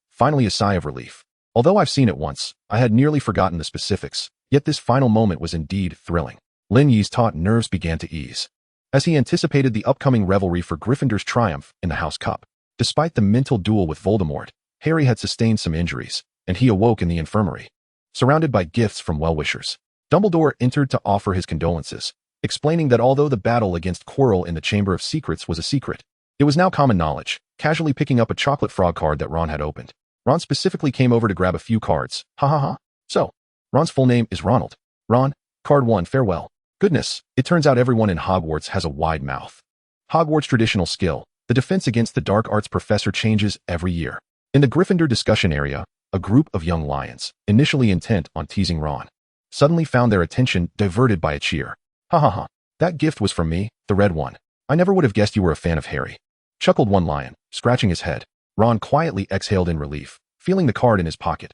Finally a sigh of relief. Although I've seen it once, I had nearly forgotten the specifics, yet this final moment was indeed thrilling. Lin Yi's taut nerves began to ease, as he anticipated the upcoming revelry for Gryffindor's triumph in the House Cup. Despite the mental duel with Voldemort, Harry had sustained some injuries, and he awoke in the infirmary, surrounded by gifts from well-wishers. Dumbledore entered to offer his condolences, explaining that although the battle against Quirrell in the Chamber of Secrets was a secret, it was now common knowledge. Casually picking up a chocolate frog card that Ron had opened, Ron specifically came over to grab a few cards. "Ha ha ha. So, Ron's full name is Ronald. Ron, card 1, farewell." Goodness, it turns out everyone in Hogwarts has a wide mouth. Hogwarts' traditional skill, the defense against the dark arts professor, changes every year. In the Gryffindor discussion area, a group of young lions, initially intent on teasing Ron, suddenly found their attention diverted by a cheer. "Ha ha ha. That gift was from me, the red one. I never would have guessed you were a fan of Harry," chuckled one lion, scratching his head. Ron quietly exhaled in relief, feeling the card in his pocket.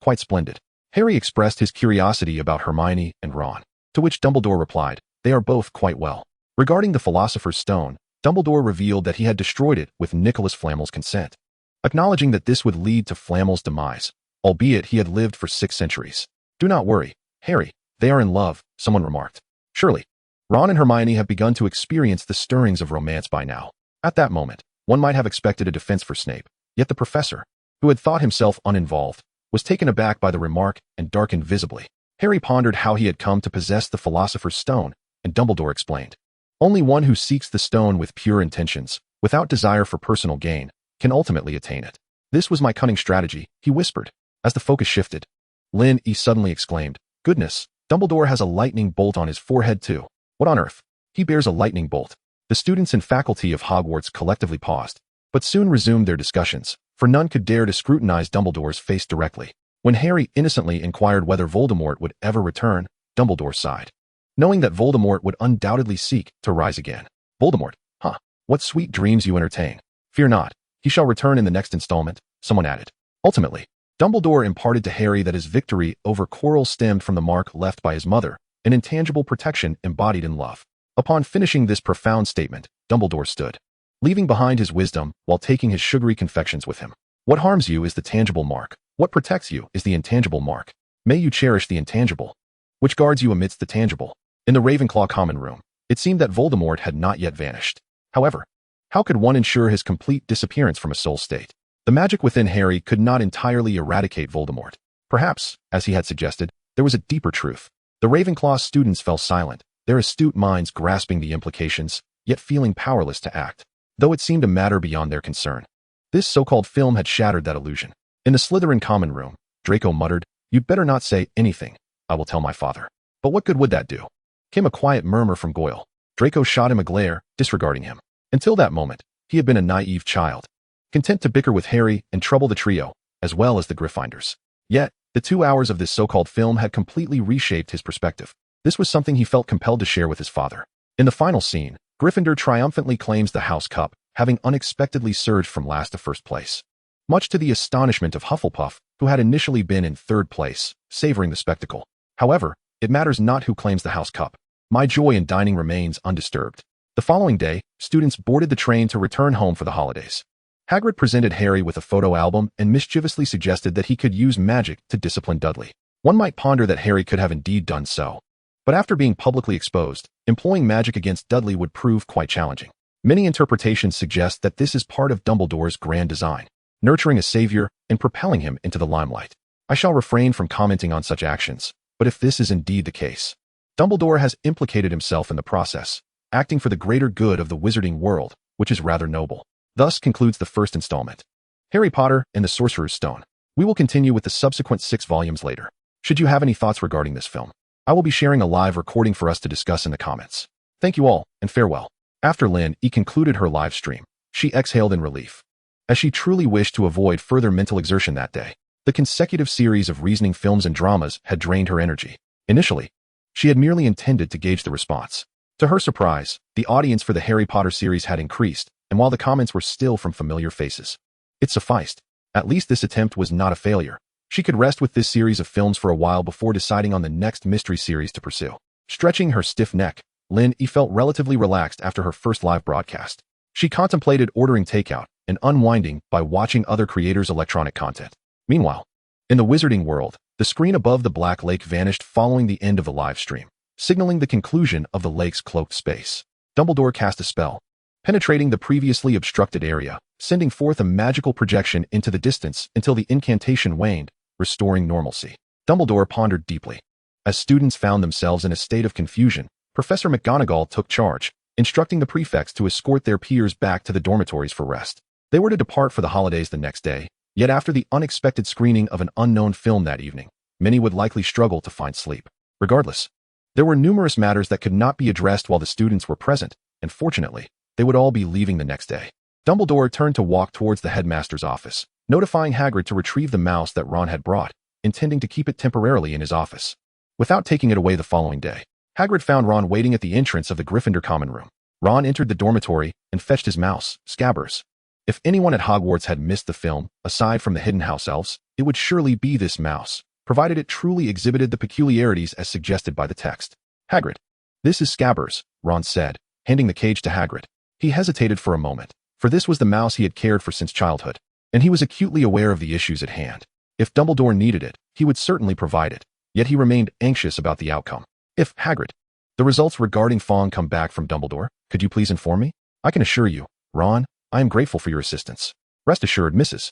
Quite splendid." Harry expressed his curiosity about Hermione and Ron, to which Dumbledore replied, "They are both quite well." Regarding the Philosopher's Stone, Dumbledore revealed that he had destroyed it with Nicholas Flamel's consent, acknowledging that this would lead to Flamel's demise, albeit he had lived for 6 centuries. "Do not worry, Harry, they are in love," someone remarked. Surely, Ron and Hermione have begun to experience the stirrings of romance by now. At that moment, one might have expected a defense for Snape, yet the professor, who had thought himself uninvolved, was taken aback by the remark and darkened visibly. Harry pondered how he had come to possess the Philosopher's Stone, and Dumbledore explained, "Only one who seeks the stone with pure intentions, without desire for personal gain, can ultimately attain it. This was my cunning strategy," he whispered, as the focus shifted. Lin Yi suddenly exclaimed, "Goodness, Dumbledore has a lightning bolt on his forehead too. What on earth? He bears a lightning bolt." The students and faculty of Hogwarts collectively paused, but soon resumed their discussions, for none could dare to scrutinize Dumbledore's face directly. When Harry innocently inquired whether Voldemort would ever return, Dumbledore sighed, knowing that Voldemort would undoubtedly seek to rise again. Voldemort, huh? What sweet dreams you entertain. Fear not, he shall return in the next installment, someone added. Ultimately, Dumbledore imparted to Harry that his victory over Quirrell stemmed from the mark left by his mother, an intangible protection embodied in love. Upon finishing this profound statement, Dumbledore stood, leaving behind his wisdom while taking his sugary confections with him. What harms you is the tangible mark. What protects you is the intangible mark. May you cherish the intangible, which guards you amidst the tangible. In the Ravenclaw common room, it seemed that Voldemort had not yet vanished. However, how could one ensure his complete disappearance from a soul state? The magic within Harry could not entirely eradicate Voldemort. Perhaps, as he had suggested, there was a deeper truth. The Ravenclaw students fell silent, their astute minds grasping the implications, yet feeling powerless to act, though it seemed a matter beyond their concern. This so-called film had shattered that illusion. In the Slytherin common room, Draco muttered, "You'd better not say anything. I will tell my father." But what good would that do? Came a quiet murmur from Goyle. Draco shot him a glare, disregarding him. Until that moment, he had been a naive child, content to bicker with Harry and trouble the trio, as well as the Gryffindors. Yet, the 2 hours of this so-called film had completely reshaped his perspective. This was something he felt compelled to share with his father. In the final scene, Gryffindor triumphantly claims the House Cup, having unexpectedly surged from last to first place, much to the astonishment of Hufflepuff, who had initially been in third place, savoring the spectacle. However, it matters not who claims the House Cup. My joy in dining remains undisturbed. The following day, students boarded the train to return home for the holidays. Hagrid presented Harry with a photo album and mischievously suggested that he could use magic to discipline Dudley. One might ponder that Harry could have indeed done so. But after being publicly exposed, employing magic against Dudley would prove quite challenging. Many interpretations suggest that this is part of Dumbledore's grand design, nurturing a savior and propelling him into the limelight. I shall refrain from commenting on such actions, but if this is indeed the case, Dumbledore has implicated himself in the process, acting for the greater good of the wizarding world, which is rather noble. Thus concludes the first installment, Harry Potter and the Sorcerer's Stone. We will continue with the subsequent 6 volumes later. Should you have any thoughts regarding this film, I will be sharing a live recording for us to discuss in the comments. Thank you all, and farewell. After Lynn E. concluded her live stream, she exhaled in relief, as she truly wished to avoid further mental exertion that day. The consecutive series of reasoning films and dramas had drained her energy. Initially, she had merely intended to gauge the response. To her surprise, the audience for the Harry Potter series had increased, and while the comments were still from familiar faces, it sufficed. At least this attempt was not a failure. She could rest with this series of films for a while before deciding on the next mystery series to pursue. Stretching her stiff neck, Lynn E. felt relatively relaxed after her first live broadcast. She contemplated ordering takeout and unwinding by watching other creators' electronic content. Meanwhile, in the Wizarding World, the screen above the Black Lake vanished following the end of the live stream, signaling the conclusion of the lake's cloaked space. Dumbledore cast a spell, penetrating the previously obstructed area, sending forth a magical projection into the distance until the incantation waned, restoring normalcy. Dumbledore pondered deeply. As students found themselves in a state of confusion, Professor McGonagall took charge, instructing the prefects to escort their peers back to the dormitories for rest. They were to depart for the holidays the next day, yet after the unexpected screening of an unknown film that evening, many would likely struggle to find sleep. Regardless, there were numerous matters that could not be addressed while the students were present, and fortunately, they would all be leaving the next day. Dumbledore turned to walk towards the headmaster's office, notifying Hagrid to retrieve the mouse that Ron had brought, intending to keep it temporarily in his office, without taking it away the following day. Hagrid found Ron waiting at the entrance of the Gryffindor common room. Ron entered the dormitory and fetched his mouse, Scabbers. If anyone at Hogwarts had missed the film, aside from the hidden house elves, it would surely be this mouse, provided it truly exhibited the peculiarities as suggested by the text. Hagrid. This is Scabbers, Ron said, handing the cage to Hagrid. He hesitated for a moment, for this was the mouse he had cared for since childhood, and he was acutely aware of the issues at hand. If Dumbledore needed it, he would certainly provide it, yet he remained anxious about the outcome. If, Hagrid, the results regarding Fong come back from Dumbledore, could you please inform me? I can assure you, Ron, I am grateful for your assistance. Rest assured, Mrs.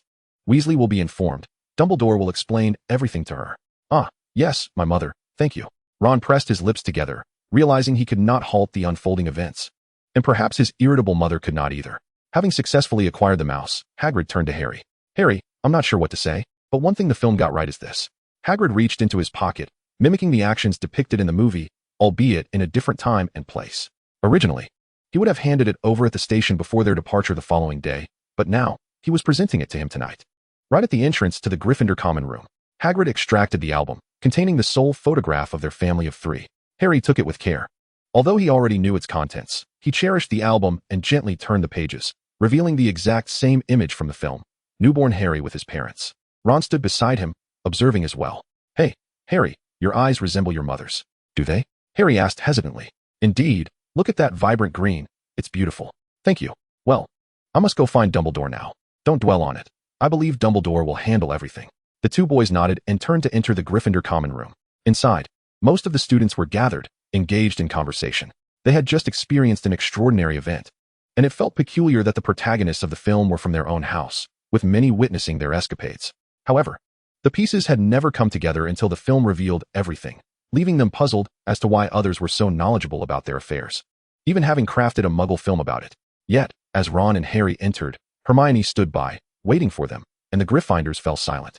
Weasley will be informed. Dumbledore will explain everything to her. Ah, yes, my mother, thank you. Ron pressed his lips together, realizing he could not halt the unfolding events. And perhaps his irritable mother could not either. Having successfully acquired the mouse, Hagrid turned to Harry. Harry, I'm not sure what to say, but one thing the film got right is this. Hagrid reached into his pocket, mimicking the actions depicted in the movie, albeit in a different time and place. Originally, he would have handed it over at the station before their departure the following day, but now, he was presenting it to him tonight. Right at the entrance to the Gryffindor common room, Hagrid extracted the album, containing the sole photograph of their family of 3. Harry took it with care. Although he already knew its contents, he cherished the album and gently turned the pages, revealing the exact same image from the film. Newborn Harry with his parents. Ron stood beside him, observing as well. "Hey, Harry, your eyes resemble your mother's." "Do they?" Harry asked hesitantly. "Indeed, look at that vibrant green. It's beautiful." "Thank you. Well, I must go find Dumbledore now." "Don't dwell on it. I believe Dumbledore will handle everything." The 2 boys nodded and turned to enter the Gryffindor common room. Inside, most of the students were gathered, engaged in conversation. They had just experienced an extraordinary event, and it felt peculiar that the protagonists of the film were from their own house, with many witnessing their escapades. However, the pieces had never come together until the film revealed everything, leaving them puzzled as to why others were so knowledgeable about their affairs, even having crafted a Muggle film about it. Yet, as Ron and Harry entered, Hermione stood by, waiting for them, and the Gryffindors fell silent.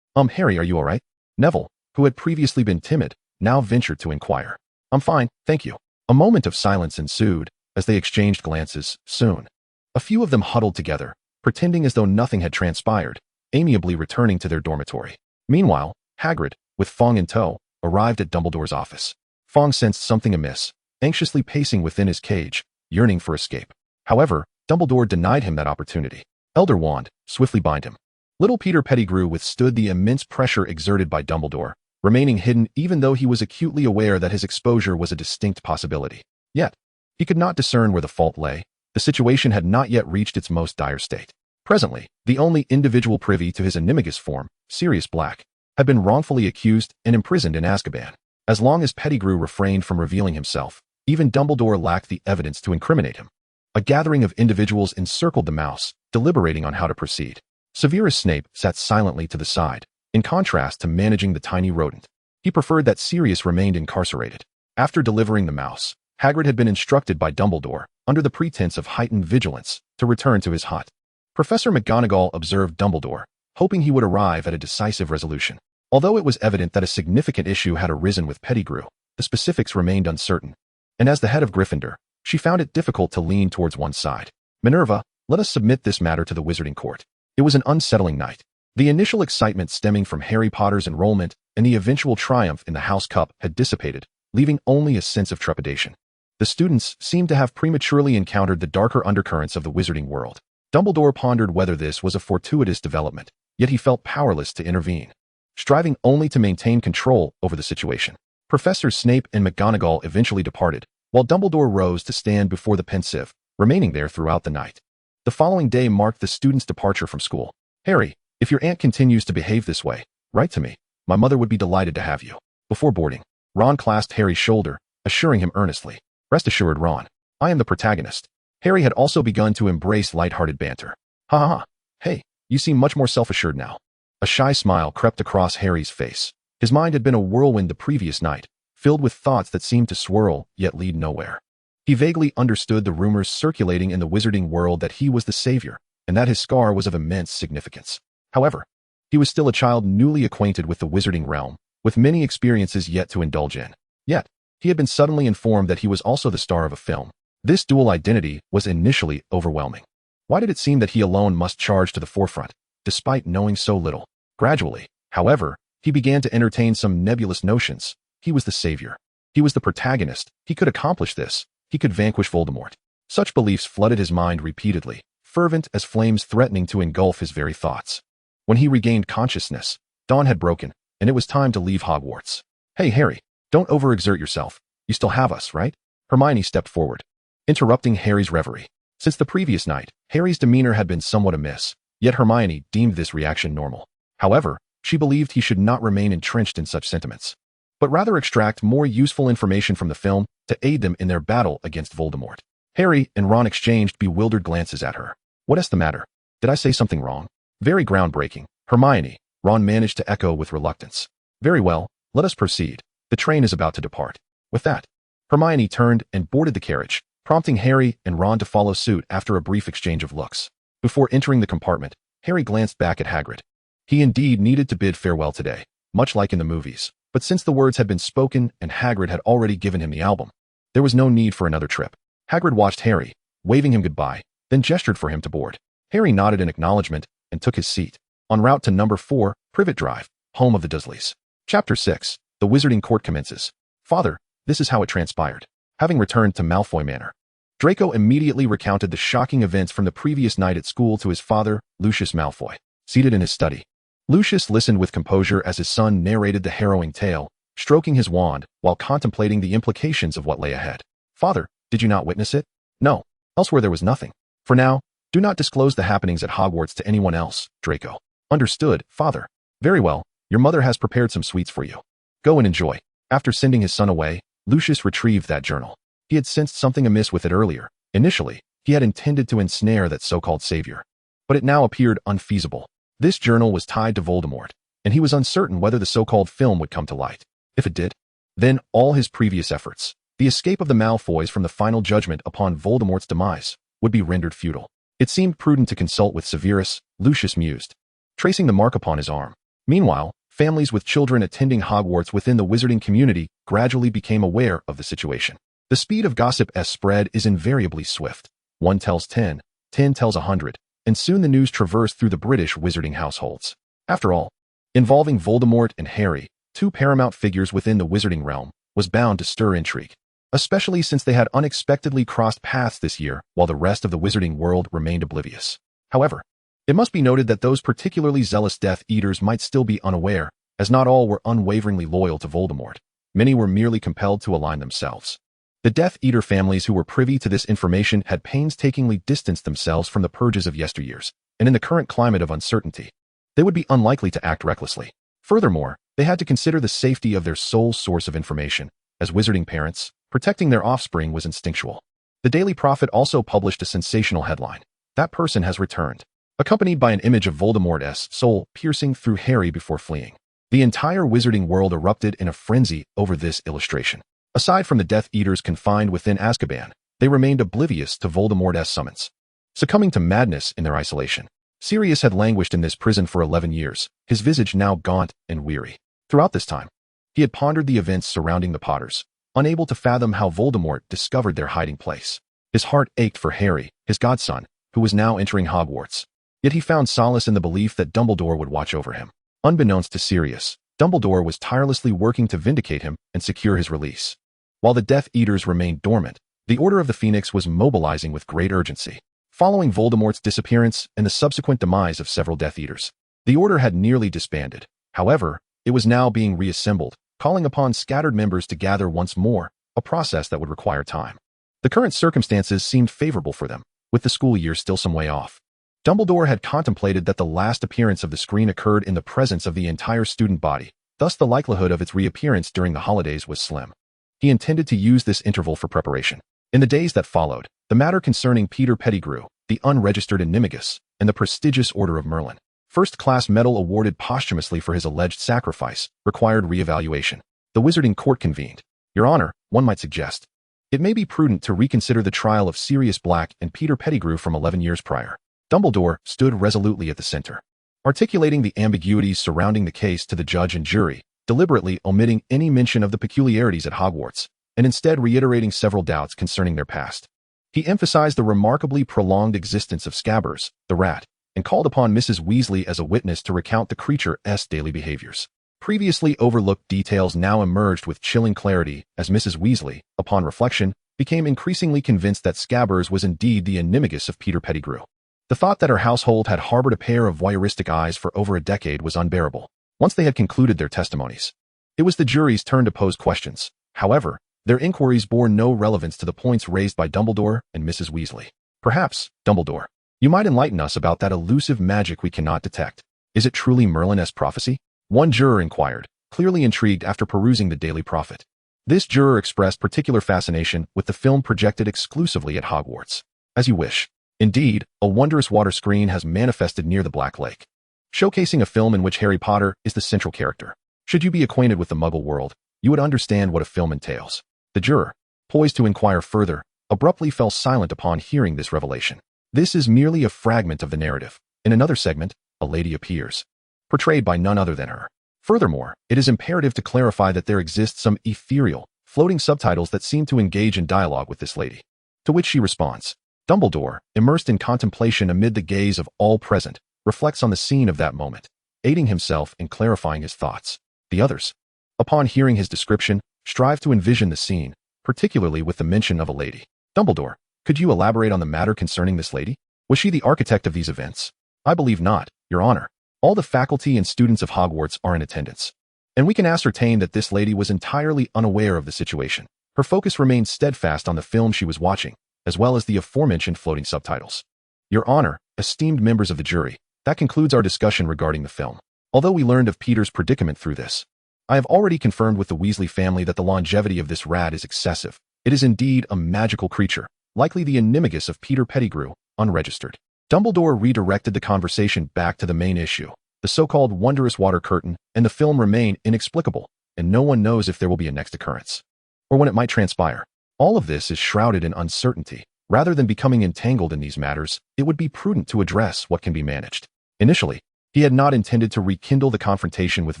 Harry, are you all right?" Neville, who had previously been timid, now ventured to inquire. "I'm fine, thank you." A moment of silence ensued, as they exchanged glances. Soon, a few of them huddled together, pretending as though nothing had transpired, amiably returning to their dormitory. Meanwhile, Hagrid, with Fong in tow, arrived at Dumbledore's office. Fong sensed something amiss, anxiously pacing within his cage, yearning for escape. However, Dumbledore denied him that opportunity. "Elder Wand, swiftly bind him." Little Peter Pettigrew withstood the immense pressure exerted by Dumbledore, remaining hidden even though he was acutely aware that his exposure was a distinct possibility. Yet, he could not discern where the fault lay. The situation had not yet reached its most dire state. Presently, the only individual privy to his animagus form, Sirius Black, had been wrongfully accused and imprisoned in Azkaban. As long as Pettigrew refrained from revealing himself, even Dumbledore lacked the evidence to incriminate him. A gathering of individuals encircled the mouse, deliberating on how to proceed. Severus Snape sat silently to the side, in contrast to managing the tiny rodent. He preferred that Sirius remained incarcerated. After delivering the mouse, Hagrid had been instructed by Dumbledore, under the pretense of heightened vigilance, to return to his hut. Professor McGonagall observed Dumbledore, hoping he would arrive at a decisive resolution. Although it was evident that a significant issue had arisen with Pettigrew, the specifics remained uncertain, and as the head of Gryffindor, she found it difficult to lean towards one side. "Minerva, let us submit this matter to the Wizarding Court." It was an unsettling night. The initial excitement stemming from Harry Potter's enrollment and the eventual triumph in the House Cup had dissipated, leaving only a sense of trepidation. The students seemed to have prematurely encountered the darker undercurrents of the Wizarding world. Dumbledore pondered whether this was a fortuitous development, yet he felt powerless to intervene, striving only to maintain control over the situation. Professors Snape and McGonagall eventually departed, while Dumbledore rose to stand before the pensive, remaining there throughout the night. The following day marked the students' departure from school. "Harry, if your aunt continues to behave this way, write to me. My mother would be delighted to have you." Before boarding, Ron clasped Harry's shoulder, assuring him earnestly, "Rest assured, Ron, I am the protagonist." Harry had also begun to embrace light-hearted banter. "Ha ha ha. Hey, you seem much more self-assured now." A shy smile crept across Harry's face. His mind had been a whirlwind the previous night, filled with thoughts that seemed to swirl yet lead nowhere. He vaguely understood the rumors circulating in the Wizarding world that he was the savior, and that his scar was of immense significance. However, he was still a child newly acquainted with the Wizarding realm, with many experiences yet to indulge in. Yet, he had been suddenly informed that he was also the star of a film. This dual identity was initially overwhelming. Why did it seem that he alone must charge to the forefront, despite knowing so little? Gradually, however, he began to entertain some nebulous notions. He was the savior. He was the protagonist. He could accomplish this. He could vanquish Voldemort. Such beliefs flooded his mind repeatedly, fervent as flames threatening to engulf his very thoughts. When he regained consciousness, dawn had broken, and it was time to leave Hogwarts. "Hey, Harry, don't overexert yourself. You still have us, right?" Hermione stepped forward, interrupting Harry's reverie. Since the previous night, Harry's demeanor had been somewhat amiss, yet Hermione deemed this reaction normal. However, she believed he should not remain entrenched in such sentiments, but rather extract more useful information from the film to aid them in their battle against Voldemort. Harry and Ron exchanged bewildered glances at her. "What is the matter? Did I say something wrong?" "Very groundbreaking, Hermione," Ron managed to echo with reluctance. "Very well, let us proceed. The train is about to depart." With that, Hermione turned and boarded the carriage, prompting Harry and Ron to follow suit after a brief exchange of looks. Before entering the compartment, Harry glanced back at Hagrid. He indeed needed to bid farewell today, much like in the movies, but since the words had been spoken and Hagrid had already given him the album, there was no need for another trip. Hagrid watched Harry, waving him goodbye, then gestured for him to board. Harry nodded in acknowledgement and took his seat. En route to number 4, Privet Drive, home of the Dursleys. Chapter 6. The Wizarding Court commences. Father, this is how it transpired. Having returned to Malfoy Manor, Draco immediately recounted the shocking events from the previous night at school to his father, Lucius Malfoy, seated in his study. Lucius listened with composure as his son narrated the harrowing tale, stroking his wand while contemplating the implications of what lay ahead. Father, did you not witness it? No. Elsewhere there was nothing. For now, do not disclose the happenings at Hogwarts to anyone else, Draco. Understood, father. Very well, your mother has prepared some sweets for you. Go and enjoy. After sending his son away, Lucius retrieved that journal. He had sensed something amiss with it earlier. Initially, he had intended to ensnare that so-called savior. But it now appeared unfeasible. This journal was tied to Voldemort, and he was uncertain whether the so-called film would come to light. If it did, then all his previous efforts, the escape of the Malfoys from the final judgment upon Voldemort's demise, would be rendered futile. It seemed prudent to consult with Severus, Lucius mused, tracing the mark upon his arm. Meanwhile, families with children attending Hogwarts within the wizarding community gradually became aware of the situation. The speed of gossip as spread is invariably swift. One tells 10, 10 tells 100, and soon the news traversed through the British wizarding households. After all, involving Voldemort and Harry, two paramount figures within the wizarding realm, was bound to stir intrigue, especially since they had unexpectedly crossed paths this year while the rest of the wizarding world remained oblivious. However, it must be noted that those particularly zealous Death Eaters might still be unaware, as not all were unwaveringly loyal to Voldemort. Many were merely compelled to align themselves. The Death Eater families who were privy to this information had painstakingly distanced themselves from the purges of yesteryears, and in the current climate of uncertainty, they would be unlikely to act recklessly. Furthermore, they had to consider the safety of their sole source of information. As wizarding parents, protecting their offspring was instinctual. The Daily Prophet also published a sensational headline. That person has returned, accompanied by an image of Voldemort's soul piercing through Harry before fleeing. The entire wizarding world erupted in a frenzy over this illustration. Aside from the Death Eaters confined within Azkaban, they remained oblivious to Voldemort's summons. Succumbing to madness in their isolation, Sirius had languished in this prison for 11 years, his visage now gaunt and weary. Throughout this time, he had pondered the events surrounding the Potters, unable to fathom how Voldemort discovered their hiding place. His heart ached for Harry, his godson, who was now entering Hogwarts. Yet he found solace in the belief that Dumbledore would watch over him. Unbeknownst to Sirius, Dumbledore was tirelessly working to vindicate him and secure his release. While the Death Eaters remained dormant, the Order of the Phoenix was mobilizing with great urgency. Following Voldemort's disappearance and the subsequent demise of several Death Eaters, the Order had nearly disbanded. However, it was now being reassembled, calling upon scattered members to gather once more, a process that would require time. The current circumstances seemed favorable for them, with the school year still some way off. Dumbledore had contemplated that the last appearance of the screen occurred in the presence of the entire student body, thus the likelihood of its reappearance during the holidays was slim. He intended to use this interval for preparation. In the days that followed, the matter concerning Peter Pettigrew, the unregistered Animagus, and the prestigious Order of Merlin, first-class medal awarded posthumously for his alleged sacrifice, required re-evaluation. The Wizarding Court convened. Your Honor, one might suggest, it may be prudent to reconsider the trial of Sirius Black and Peter Pettigrew from 11 years prior. Dumbledore stood resolutely at the center, articulating the ambiguities surrounding the case to the judge and jury, deliberately omitting any mention of the peculiarities at Hogwarts, and instead reiterating several doubts concerning their past. He emphasized the remarkably prolonged existence of Scabbers, the rat, and called upon Mrs. Weasley as a witness to recount the creature's daily behaviors. Previously overlooked details now emerged with chilling clarity as Mrs. Weasley, upon reflection, became increasingly convinced that Scabbers was indeed the Animagus of Peter Pettigrew. The thought that her household had harbored a pair of voyeuristic eyes for over a decade was unbearable. Once they had concluded their testimonies, it was the jury's turn to pose questions. However, their inquiries bore no relevance to the points raised by Dumbledore and Mrs. Weasley. Perhaps, Dumbledore, you might enlighten us about that elusive magic we cannot detect. Is it truly Merlin's prophecy? One juror inquired, clearly intrigued after perusing the Daily Prophet. This juror expressed particular fascination with the film projected exclusively at Hogwarts. As you wish. Indeed, a wondrous water screen has manifested near the Black Lake, showcasing a film in which Harry Potter is the central character. Should you be acquainted with the Muggle world, you would understand what a film entails. The juror, poised to inquire further, abruptly fell silent upon hearing this revelation. This is merely a fragment of the narrative. In another segment, a lady appears, portrayed by none other than her. Furthermore, it is imperative to clarify that there exists some ethereal, floating subtitles that seem to engage in dialogue with this lady. To which she responds. Dumbledore, immersed in contemplation amid the gaze of all present, reflects on the scene of that moment. aiding himself in clarifying his thoughts. The others, upon hearing his description, strive to envision the scene, particularly with the mention of a lady. Dumbledore, could you elaborate on the matter concerning this lady? Was she the architect of these events? I believe not, Your Honor. All the faculty and students of Hogwarts are in attendance, and we can ascertain that this lady was entirely unaware of the situation. Her focus remained steadfast on the film she was watching, as well as the aforementioned floating subtitles. Your Honor, esteemed members of the jury, that concludes our discussion regarding the film. Although we learned of Peter's predicament through this, I have already confirmed with the Weasley family that the longevity of this rat is excessive. It is indeed a magical creature, likely the animagus of Peter Pettigrew, unregistered. Dumbledore redirected the conversation back to the main issue. The so-called wondrous water curtain and the film remain inexplicable, and no one knows if there will be a next occurrence, or when it might transpire. All of this is shrouded in uncertainty. Rather than becoming entangled in these matters, it would be prudent to address what can be managed. Initially, he had not intended to rekindle the confrontation with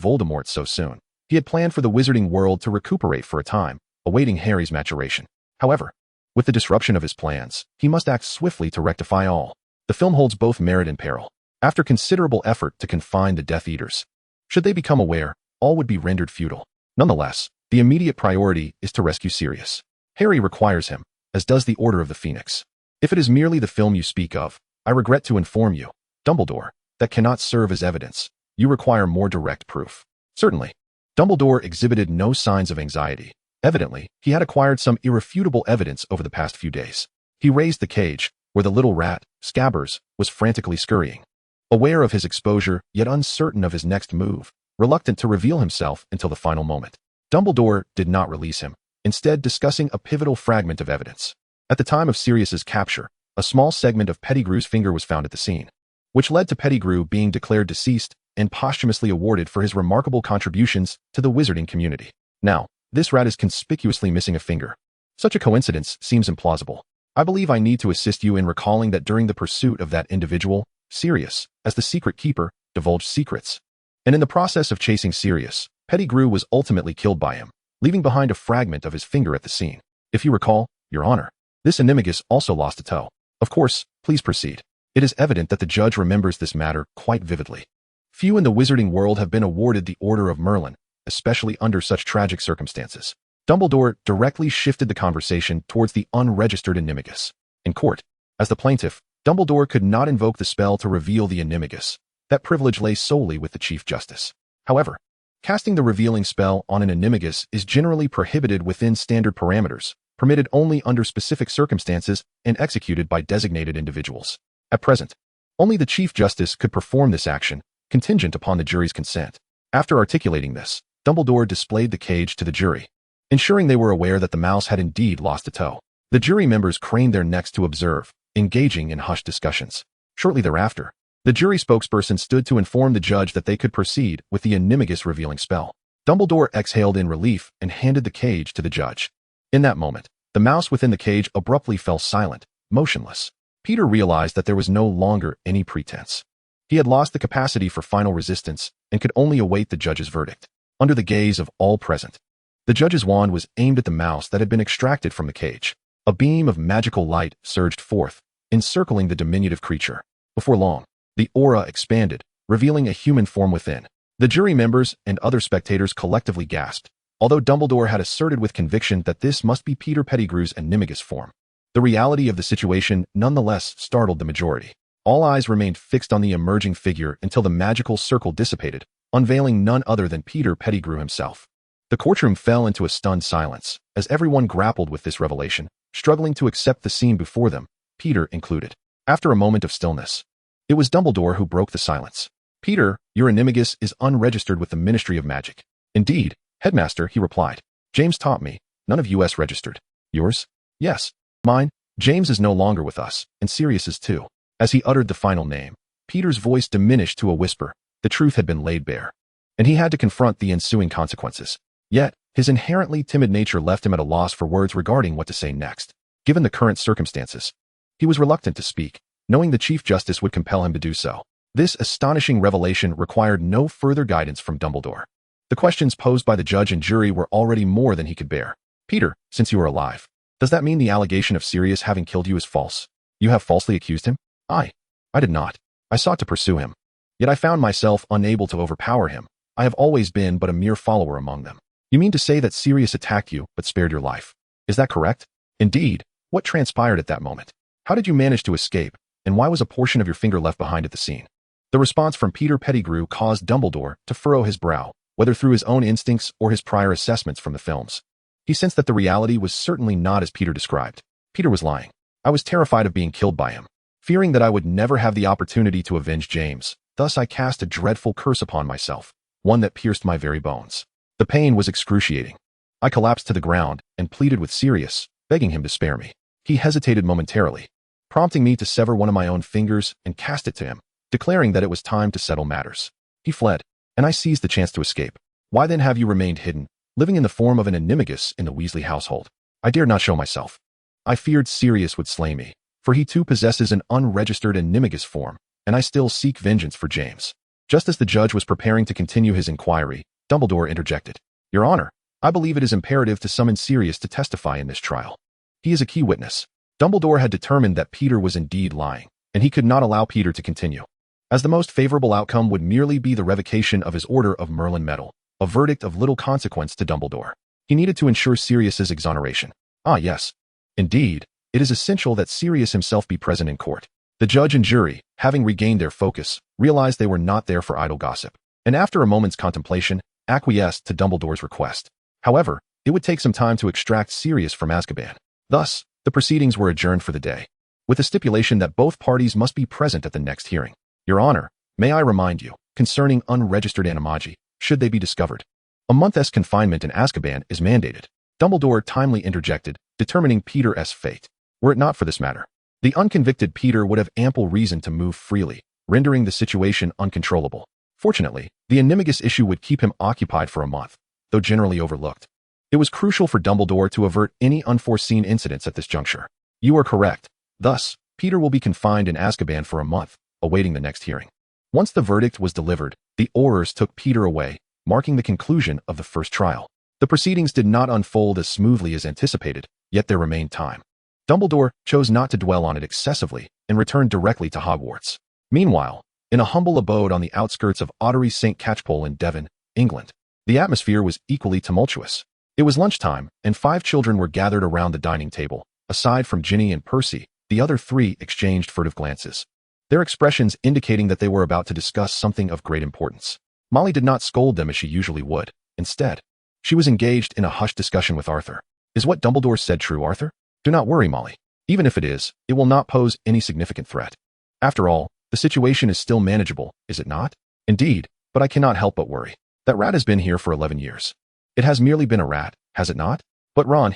Voldemort so soon. He had planned for the Wizarding World to recuperate for a time, awaiting Harry's maturation. However, with the disruption of his plans, he must act swiftly to rectify all. The film holds both merit and peril. After considerable effort to confine the Death Eaters, should they become aware, all would be rendered futile. Nonetheless, the immediate priority is to rescue Sirius. Harry requires him, as does the Order of the Phoenix. If it is merely the film you speak of, I regret to inform you, Dumbledore, that cannot serve as evidence. You require more direct proof. Certainly. Dumbledore exhibited no signs of anxiety. Evidently, he had acquired some irrefutable evidence over the past few days. He raised the cage, where the little rat, Scabbers, was frantically scurrying. Aware of his exposure, yet uncertain of his next move, reluctant to reveal himself until the final moment, Dumbledore did not release him, instead discussing a pivotal fragment of evidence. At the time of Sirius's capture, a small segment of Pettigrew's finger was found at the scene, which led to Pettigrew being declared deceased and posthumously awarded for his remarkable contributions to the wizarding community. Now, this rat is conspicuously missing a finger. Such a coincidence seems implausible. I believe I need to assist you in recalling that during the pursuit of that individual, Sirius, as the secret keeper, divulged secrets. And in the process of chasing Sirius, Pettigrew was ultimately killed by him, leaving behind a fragment of his finger at the scene. If you recall, Your Honor, this animagus also lost a toe. Of course, please proceed. It is evident that the judge remembers this matter quite vividly. Few in the wizarding world have been awarded the Order of Merlin, especially under such tragic circumstances. Dumbledore directly shifted the conversation towards the unregistered animagus. In court, as the plaintiff, Dumbledore could not invoke the spell to reveal the animagus. That privilege lay solely with the Chief Justice. However, casting the revealing spell on an animagus is generally prohibited within standard parameters, permitted only under specific circumstances and executed by designated individuals. At present, only the Chief Justice could perform this action, contingent upon the jury's consent. After articulating this, Dumbledore displayed the cage to the jury, ensuring they were aware that the mouse had indeed lost a toe. The jury members craned their necks to observe, engaging in hushed discussions. Shortly thereafter, the jury spokesperson stood to inform the judge that they could proceed with the animagus revealing spell. Dumbledore exhaled in relief and handed the cage to the judge. In that moment, the mouse within the cage abruptly fell silent, motionless. Peter realized that there was no longer any pretense. He had lost the capacity for final resistance and could only await the judge's verdict. Under the gaze of all present, the judge's wand was aimed at the mouse that had been extracted from the cage. A beam of magical light surged forth, encircling the diminutive creature. Before long, the aura expanded, revealing a human form within. The jury members and other spectators collectively gasped, although Dumbledore had asserted with conviction that this must be Peter Pettigrew's animagus form. The reality of the situation nonetheless startled the majority. All eyes remained fixed on the emerging figure until the magical circle dissipated, unveiling none other than Peter Pettigrew himself. The courtroom fell into a stunned silence, as everyone grappled with this revelation, struggling to accept the scene before them, Peter included. After a moment of stillness, it was Dumbledore who broke the silence. Peter, your animagus is unregistered with the Ministry of Magic. Indeed, Headmaster, he replied. James taught me. None of US registered. Yours? Yes. Mine? James is no longer with us, and Sirius is too. As he uttered the final name, Peter's voice diminished to a whisper. The truth had been laid bare, and he had to confront the ensuing consequences. Yet, his inherently timid nature left him at a loss for words regarding what to say next. Given the current circumstances, he was reluctant to speak, knowing the Chief Justice would compel him to do so. This astonishing revelation required no further guidance from Dumbledore. The questions posed by the judge and jury were already more than he could bear. Peter, since you are alive, does that mean the allegation of Sirius having killed you is false? You have falsely accused him? I did not. I sought to pursue him. Yet I found myself unable to overpower him. I have always been but a mere follower among them. You mean to say that Sirius attacked you but spared your life? Is that correct? Indeed. What transpired at that moment? How did you manage to escape, and why was a portion of your finger left behind at the scene? The response from Peter Pettigrew caused Dumbledore to furrow his brow, whether through his own instincts or his prior assessments from the films. He sensed that the reality was certainly not as Peter described. Peter was lying. I was terrified of being killed by him, fearing that I would never have the opportunity to avenge James. Thus I cast a dreadful curse upon myself, one that pierced my very bones. The pain was excruciating. I collapsed to the ground and pleaded with Sirius, begging him to spare me. He hesitated momentarily, prompting me to sever one of my own fingers and cast it to him, declaring that it was time to settle matters. He fled, and I seized the chance to escape. Why then have you remained hidden, living in the form of an animagus in the Weasley household? I dared not show myself. I feared Sirius would slay me, for he too possesses an unregistered animagus form, and I still seek vengeance for James. Just as the judge was preparing to continue his inquiry, Dumbledore interjected. Your Honor, I believe it is imperative to summon Sirius to testify in this trial. He is a key witness. Dumbledore had determined that Peter was indeed lying, and he could not allow Peter to continue, as the most favorable outcome would merely be the revocation of his Order of Merlin Medal, a verdict of little consequence to Dumbledore. He needed to ensure Sirius's exoneration. Ah, yes. Indeed, it is essential that Sirius himself be present in court. The judge and jury, having regained their focus, realized they were not there for idle gossip, and after a moment's contemplation, acquiesced to Dumbledore's request. However, it would take some time to extract Sirius from Azkaban. Thus, the proceedings were adjourned for the day, with a stipulation that both parties must be present at the next hearing. Your Honor, may I remind you, concerning unregistered animagi, should they be discovered, a month's confinement in Azkaban is mandated. Dumbledore timely interjected, determining Peter's fate. Were it not for this matter, the unconvicted Peter would have ample reason to move freely, rendering the situation uncontrollable. Fortunately, the animagus issue would keep him occupied for a month, though generally overlooked. It was crucial for Dumbledore to avert any unforeseen incidents at this juncture. You are correct. Thus, Peter will be confined in Azkaban for a month, awaiting the next hearing. Once the verdict was delivered, the Aurors took Peter away, marking the conclusion of the first trial. The proceedings did not unfold as smoothly as anticipated, yet there remained time. Dumbledore chose not to dwell on it excessively and returned directly to Hogwarts. Meanwhile, in a humble abode on the outskirts of Ottery St. Catchpole in Devon, England, the atmosphere was equally tumultuous. It was lunchtime, and 5 children were gathered around the dining table. Aside from Ginny and Percy, the other 3 exchanged furtive glances, their expressions indicating that they were about to discuss something of great importance. Molly did not scold them as she usually would. Instead, she was engaged in a hushed discussion with Arthur. Is what Dumbledore said true, Arthur? Do not worry, Molly. Even if it is, it will not pose any significant threat. After all, the situation is still manageable, is it not? Indeed, but I cannot help but worry. That rat has been here for 11 years. It has merely been a rat, has it not? But Ron,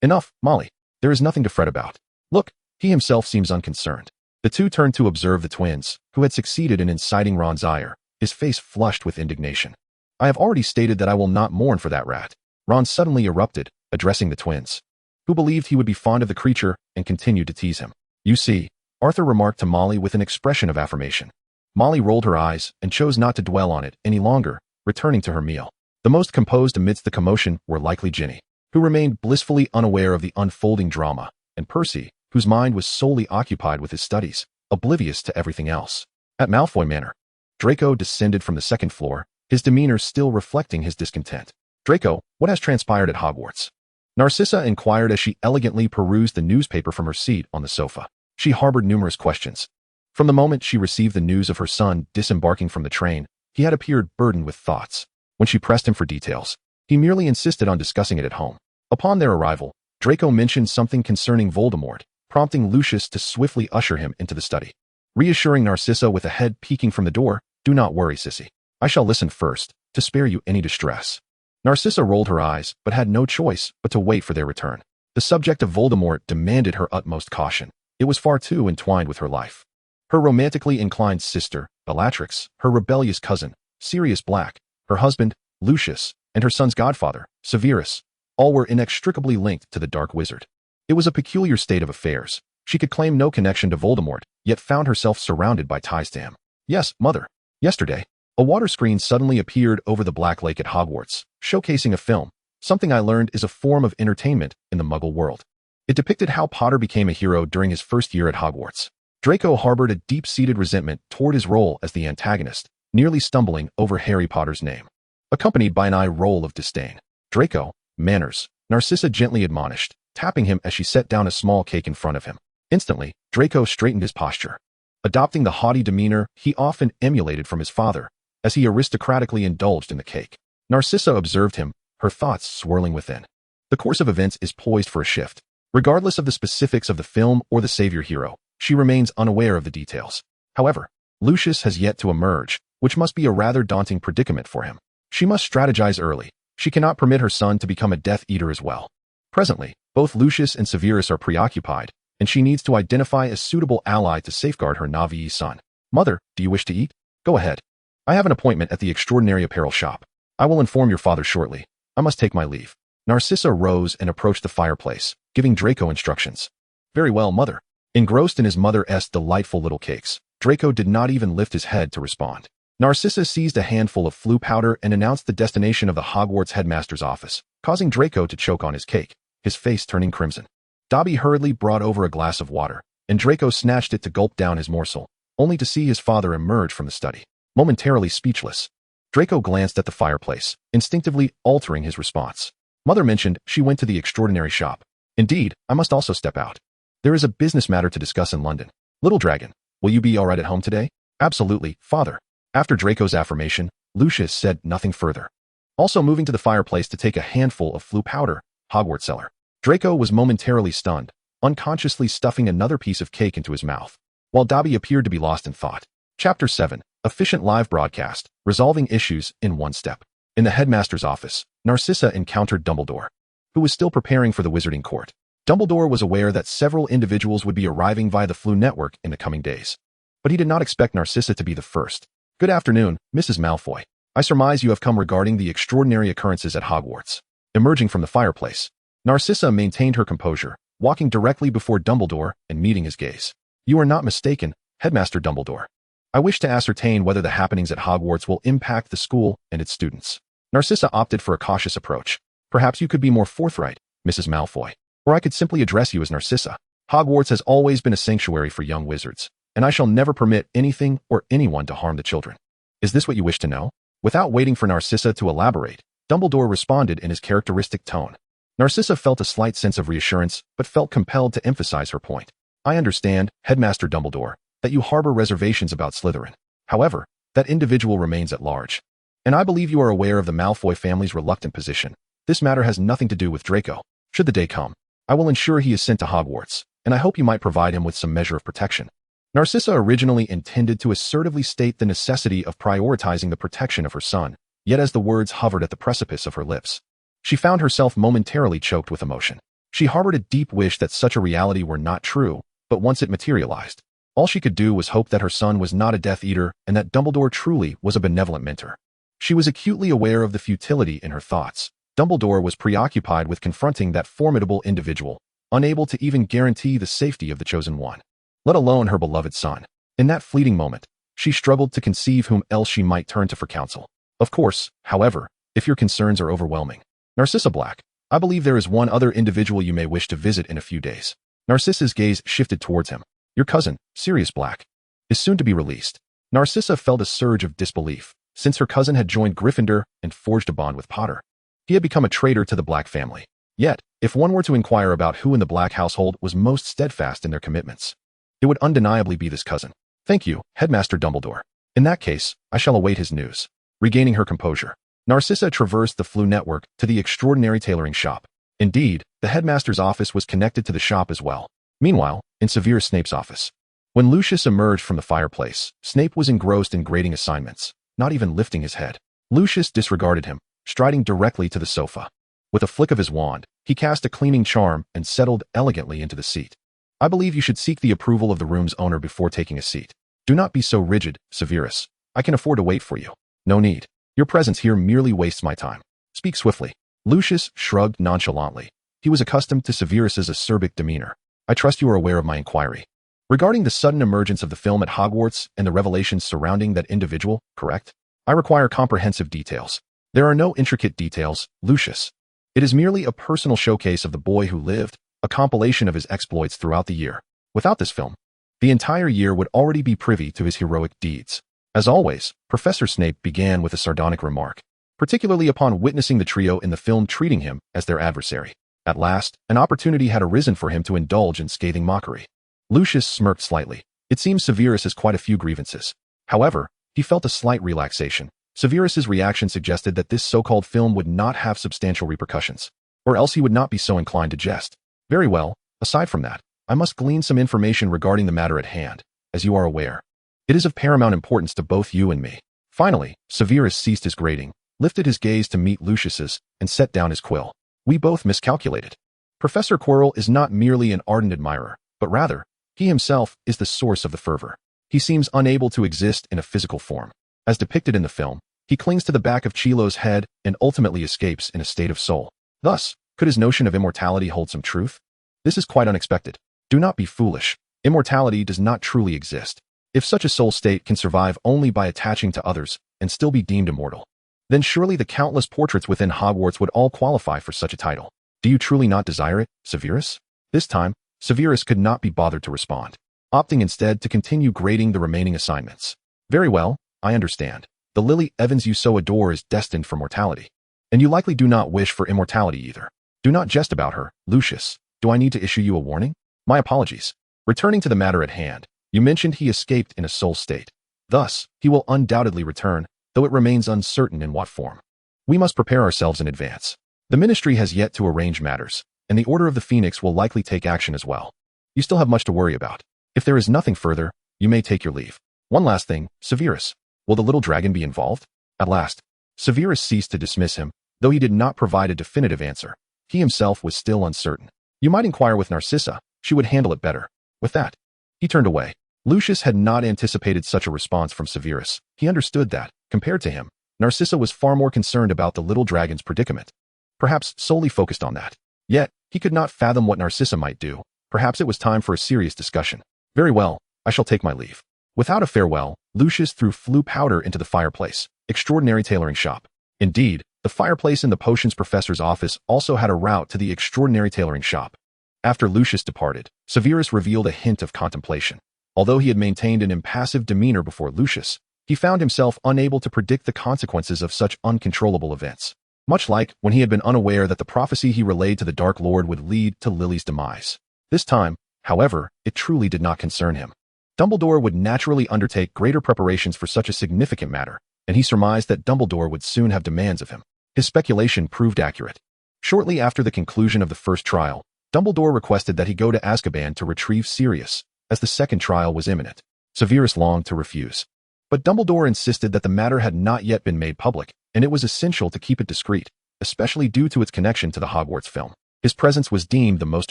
Enough, Molly. There is nothing to fret about. Look, he himself seems unconcerned. The two turned to observe the twins, who had succeeded in inciting Ron's ire, his face flushed with indignation. I have already stated that I will not mourn for that rat. Ron suddenly erupted, addressing the twins, who believed he would be fond of the creature and continued to tease him. You see, Arthur remarked to Molly with an expression of affirmation. Molly rolled her eyes and chose not to dwell on it any longer, returning to her meal. The most composed amidst the commotion were likely Ginny, who remained blissfully unaware of the unfolding drama, and Percy, whose mind was solely occupied with his studies, oblivious to everything else. At Malfoy Manor, Draco descended from the second floor, his demeanor still reflecting his discontent. Draco, what has transpired at Hogwarts? Narcissa inquired as she elegantly perused the newspaper from her seat on the sofa. She harbored numerous questions. From the moment she received the news of her son disembarking from the train, he had appeared burdened with thoughts. When she pressed him for details, he merely insisted on discussing it at home. Upon their arrival, Draco mentioned something concerning Voldemort, prompting Lucius to swiftly usher him into the study. Reassuring Narcissa with a head peeking from the door, "Do not worry, Sissy. I shall listen first, to spare you any distress." Narcissa rolled her eyes, but had no choice but to wait for their return. The subject of Voldemort demanded her utmost caution. It was far too entwined with her life. Her romantically inclined sister, Bellatrix, her rebellious cousin, Sirius Black, her husband, Lucius, and her son's godfather, Severus, all were inextricably linked to the Dark Wizard. It was a peculiar state of affairs. She could claim no connection to Voldemort, yet found herself surrounded by ties to him. Yes, Mother. Yesterday, a water screen suddenly appeared over the Black Lake at Hogwarts, showcasing a film. Something I learned is a form of entertainment in the Muggle world. It depicted how Potter became a hero during his first year at Hogwarts. Draco harbored a deep-seated resentment toward his role as the antagonist, nearly stumbling over Harry Potter's name, accompanied by an eye roll of disdain. Draco, manners, Narcissa gently admonished, tapping him as she set down a small cake in front of him. Instantly, Draco straightened his posture, adopting the haughty demeanor he often emulated from his father, as he aristocratically indulged in the cake. Narcissa observed him, her thoughts swirling within. The course of events is poised for a shift. Regardless of the specifics of the film or the savior hero, she remains unaware of the details. However, Lucius has yet to emerge, which must be a rather daunting predicament for him. She must strategize early. She cannot permit her son to become a Death Eater as well. Presently, both Lucius and Severus are preoccupied, and she needs to identify a suitable ally to safeguard her Navii son. Mother, do you wish to eat? Go ahead. I have an appointment at the extraordinary apparel shop. I will inform your father shortly. I must take my leave. Narcissa rose and approached the fireplace, giving Draco instructions. Very well, mother. Engrossed in his mother's delightful little cakes, Draco did not even lift his head to respond. Narcissa seized a handful of flu powder and announced the destination of the Hogwarts headmaster's office, causing Draco to choke on his cake, his face turning crimson. Dobby hurriedly brought over a glass of water, and Draco snatched it to gulp down his morsel, only to see his father emerge from the study, momentarily speechless. Draco glanced at the fireplace, instinctively altering his response. Mother mentioned she went to the extraordinary shop. Indeed, I must also step out. There is a business matter to discuss in London. Little dragon, will you be all right at home today? Absolutely, father. After Draco's affirmation, Lucius said nothing further. Also moving to the fireplace to take a handful of flu powder, Hogwarts cellar. Draco was momentarily stunned, unconsciously stuffing another piece of cake into his mouth, while Dobby appeared to be lost in thought. Chapter 7. Efficient live broadcast, resolving issues in one step. In the headmaster's office, Narcissa encountered Dumbledore, who was still preparing for the Wizarding Court. Dumbledore was aware that several individuals would be arriving via the Flu network in the coming days, but he did not expect Narcissa to be the first. Good afternoon, Mrs. Malfoy. I surmise you have come regarding the extraordinary occurrences at Hogwarts. Emerging from the fireplace, Narcissa maintained her composure, walking directly before Dumbledore and meeting his gaze. You are not mistaken, Headmaster Dumbledore. I wish to ascertain whether the happenings at Hogwarts will impact the school and its students. Narcissa opted for a cautious approach. Perhaps you could be more forthright, Mrs. Malfoy. Or I could simply address you as Narcissa. Hogwarts has always been a sanctuary for young wizards, and I shall never permit anything or anyone to harm the children. Is this what you wish to know? Without waiting for Narcissa to elaborate, Dumbledore responded in his characteristic tone. Narcissa felt a slight sense of reassurance, but felt compelled to emphasize her point. I understand, Headmaster Dumbledore, that you harbor reservations about Slytherin. However, that individual remains at large. And I believe you are aware of the Malfoy family's reluctant position. This matter has nothing to do with Draco. Should the day come, I will ensure he is sent to Hogwarts, and I hope you might provide him with some measure of protection. Narcissa originally intended to assertively state the necessity of prioritizing the protection of her son, yet as the words hovered at the precipice of her lips, she found herself momentarily choked with emotion. She harbored a deep wish that such a reality were not true, but once it materialized, all she could do was hope that her son was not a Death Eater and that Dumbledore truly was a benevolent mentor. She was acutely aware of the futility in her thoughts. Dumbledore was preoccupied with confronting that formidable individual, unable to even guarantee the safety of the chosen one, let alone her beloved son. In that fleeting moment, she struggled to conceive whom else she might turn to for counsel. Of course, however, if your concerns are overwhelming. Narcissa Black, I believe there is one other individual you may wish to visit in a few days. Narcissa's gaze shifted towards him. Your cousin, Sirius Black, is soon to be released. Narcissa felt a surge of disbelief, since her cousin had joined Gryffindor and forged a bond with Potter. He had become a traitor to the Black family. Yet, if one were to inquire about who in the Black household was most steadfast in their commitments, it would undeniably be this cousin. Thank you, Headmaster Dumbledore. In that case, I shall await his news. Regaining her composure, Narcissa traversed the Flu network to the extraordinary tailoring shop. Indeed, the headmaster's office was connected to the shop as well. Meanwhile, in Severus Snape's office, when Lucius emerged from the fireplace, Snape was engrossed in grading assignments, not even lifting his head. Lucius disregarded him, striding directly to the sofa. With a flick of his wand, he cast a cleaning charm and settled elegantly into the seat. I believe you should seek the approval of the room's owner before taking a seat. Do not be so rigid, Severus. I can afford to wait for you. No need. Your presence here merely wastes my time. Speak swiftly. Lucius shrugged nonchalantly. He was accustomed to Severus's acerbic demeanor. I trust you are aware of my inquiry regarding the sudden emergence of the film at Hogwarts and the revelations surrounding that individual, correct? I require comprehensive details. There are no intricate details, Lucius. It is merely a personal showcase of the boy who lived, a compilation of his exploits throughout the year. Without this film, The entire year would already be privy to his heroic deeds. As always, Professor Snape began with a sardonic remark, particularly upon witnessing the trio in the film treating him as their adversary. At last, an opportunity had arisen for him to indulge in scathing mockery. Lucius smirked slightly. It seems Severus has quite a few grievances. However, he felt a slight relaxation. Severus's reaction suggested that this so-called film would not have substantial repercussions, or else he would not be so inclined to jest. Very well, aside from that, I must glean some information regarding the matter at hand, as you are aware. It is of paramount importance to both you and me. Finally, Severus ceased his grating, lifted his gaze to meet Lucius's, and set down his quill. We both miscalculated. Professor Quirrell is not merely an ardent admirer, but rather, he himself is the source of the fervor. He seems unable to exist in a physical form. As depicted in the film, he clings to the back of Chilo's head and ultimately escapes in a state of soul. Thus, could his notion of immortality hold some truth? This is quite unexpected. Do not be foolish. Immortality does not truly exist. If such a soul state can survive only by attaching to others and still be deemed immortal, then surely the countless portraits within Hogwarts would all qualify for such a title. Do you truly not desire it, Severus? This time, Severus could not be bothered to respond, opting instead to continue grading the remaining assignments. Very well, I understand. The Lily Evans you so adore is destined for mortality. And you likely do not wish for immortality either. Do not jest about her, Lucius. Do I need to issue you a warning? My apologies. Returning to the matter at hand, you mentioned he escaped in a soul state. Thus, he will undoubtedly return, though it remains uncertain in what form. We must prepare ourselves in advance. The Ministry has yet to arrange matters, and the Order of the Phoenix will likely take action as well. You still have much to worry about. If there is nothing further, you may take your leave. One last thing, Severus. Will the little dragon be involved? At last, Severus ceased to dismiss him, though he did not provide a definitive answer. He himself was still uncertain. You might inquire with Narcissa. She would handle it better. With that, he turned away. Lucius had not anticipated such a response from Severus. He understood that, compared to him, Narcissa was far more concerned about the little dragon's predicament. Perhaps solely focused on that. Yet, he could not fathom what Narcissa might do. Perhaps it was time for a serious discussion. Very well, I shall take my leave. Without a farewell, Lucius threw flue powder into the fireplace. Extraordinary tailoring shop. Indeed, the fireplace in the potions professor's office also had a route to the extraordinary tailoring shop. After Lucius departed, Severus revealed a hint of contemplation. Although he had maintained an impassive demeanor before Lucius, he found himself unable to predict the consequences of such uncontrollable events. Much like when he had been unaware that the prophecy he relayed to the Dark Lord would lead to Lily's demise. This time, however, it truly did not concern him. Dumbledore would naturally undertake greater preparations for such a significant matter, and he surmised that Dumbledore would soon have demands of him. His speculation proved accurate. Shortly after the conclusion of the first trial, Dumbledore requested that he go to Azkaban to retrieve Sirius, as the second trial was imminent. Severus longed to refuse. But Dumbledore insisted that the matter had not yet been made public, and it was essential to keep it discreet, especially due to its connection to the Hogwarts film. His presence was deemed the most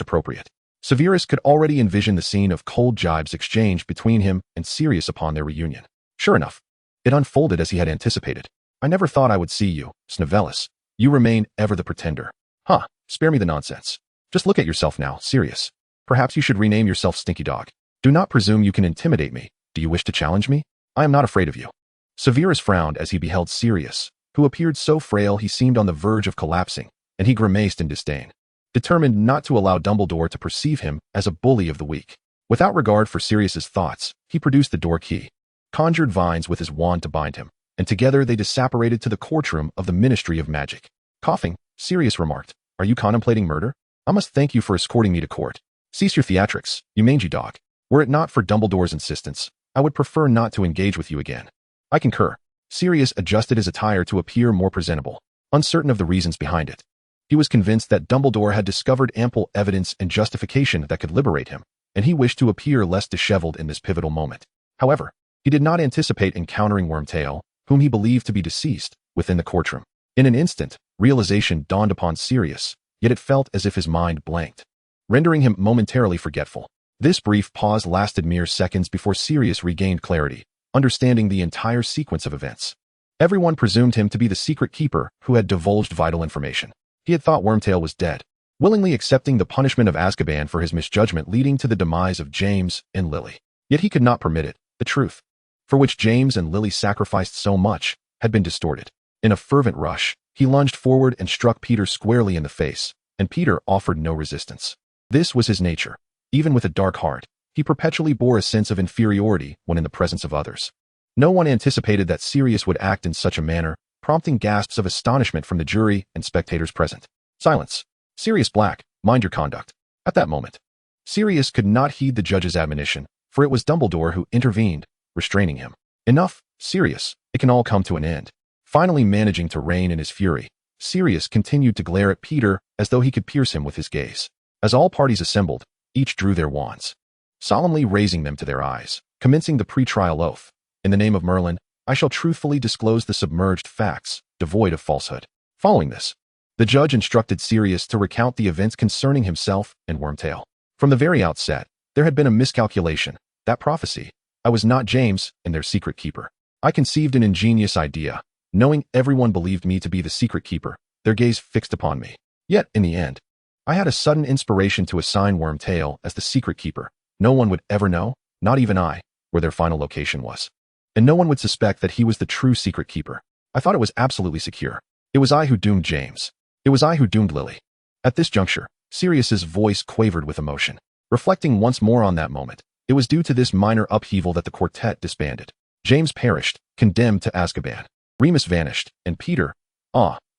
appropriate. Severus could already envision the scene of cold jibes exchanged between him and Sirius upon their reunion. Sure enough, it unfolded as he had anticipated. I never thought I would see you, Snivellus. You remain ever the pretender. Huh, spare me the nonsense. Just look at yourself now, Sirius. Perhaps you should rename yourself Stinky Dog. Do not presume you can intimidate me. Do you wish to challenge me? I am not afraid of you. Severus frowned as he beheld Sirius, who appeared so frail he seemed on the verge of collapsing, and he grimaced in disdain, determined not to allow Dumbledore to perceive him as a bully of the weak. Without regard for Sirius's thoughts, he produced the door key, conjured vines with his wand to bind him, and together they disapparated to the courtroom of the Ministry of Magic. Coughing, Sirius remarked, "Are you contemplating murder? I must thank you for escorting me to court. Cease your theatrics, you mangy dog. Were it not for Dumbledore's insistence, I would prefer not to engage with you again." I concur. Sirius adjusted his attire to appear more presentable, uncertain of the reasons behind it. He was convinced that Dumbledore had discovered ample evidence and justification that could liberate him, and he wished to appear less disheveled in this pivotal moment. However, he did not anticipate encountering Wormtail, whom he believed to be deceased, within the courtroom. In an instant, realization dawned upon Sirius, yet it felt as if his mind blanked, rendering him momentarily forgetful. This brief pause lasted mere seconds before Sirius regained clarity, understanding the entire sequence of events. Everyone presumed him to be the secret keeper who had divulged vital information. He had thought Wormtail was dead, willingly accepting the punishment of Azkaban for his misjudgment leading to the demise of James and Lily. Yet he could not permit it. The truth, for which James and Lily sacrificed so much, had been distorted. In a fervent rush, he lunged forward and struck Peter squarely in the face, and Peter offered no resistance. This was his nature. Even with a dark heart, he perpetually bore a sense of inferiority when in the presence of others. No one anticipated that Sirius would act in such a manner, prompting gasps of astonishment from the jury and spectators present. Silence. Sirius Black, mind your conduct. At that moment, Sirius could not heed the judge's admonition, for it was Dumbledore who intervened, restraining him. Enough, Sirius, it can all come to an end. Finally managing to rein in his fury, Sirius continued to glare at Peter as though he could pierce him with his gaze. As all parties assembled, each drew their wands, solemnly raising them to their eyes, commencing the pre-trial oath. In the name of Merlin, I shall truthfully disclose the submerged facts, devoid of falsehood. Following this, the judge instructed Sirius to recount the events concerning himself and Wormtail. From the very outset, there had been a miscalculation, that prophecy. I was not James and their secret keeper. I conceived an ingenious idea. Knowing everyone believed me to be the secret keeper, their gaze fixed upon me. Yet, in the end, I had a sudden inspiration to assign Wormtail as the secret keeper. No one would ever know, not even I, where their final location was. And no one would suspect that he was the true secret keeper. I thought it was absolutely secure. It was I who doomed James. It was I who doomed Lily. At this juncture, Sirius's voice quavered with emotion. Reflecting once more on that moment, it was due to this minor upheaval that the quartet disbanded. James perished, condemned to Azkaban. Remus vanished, and Peter,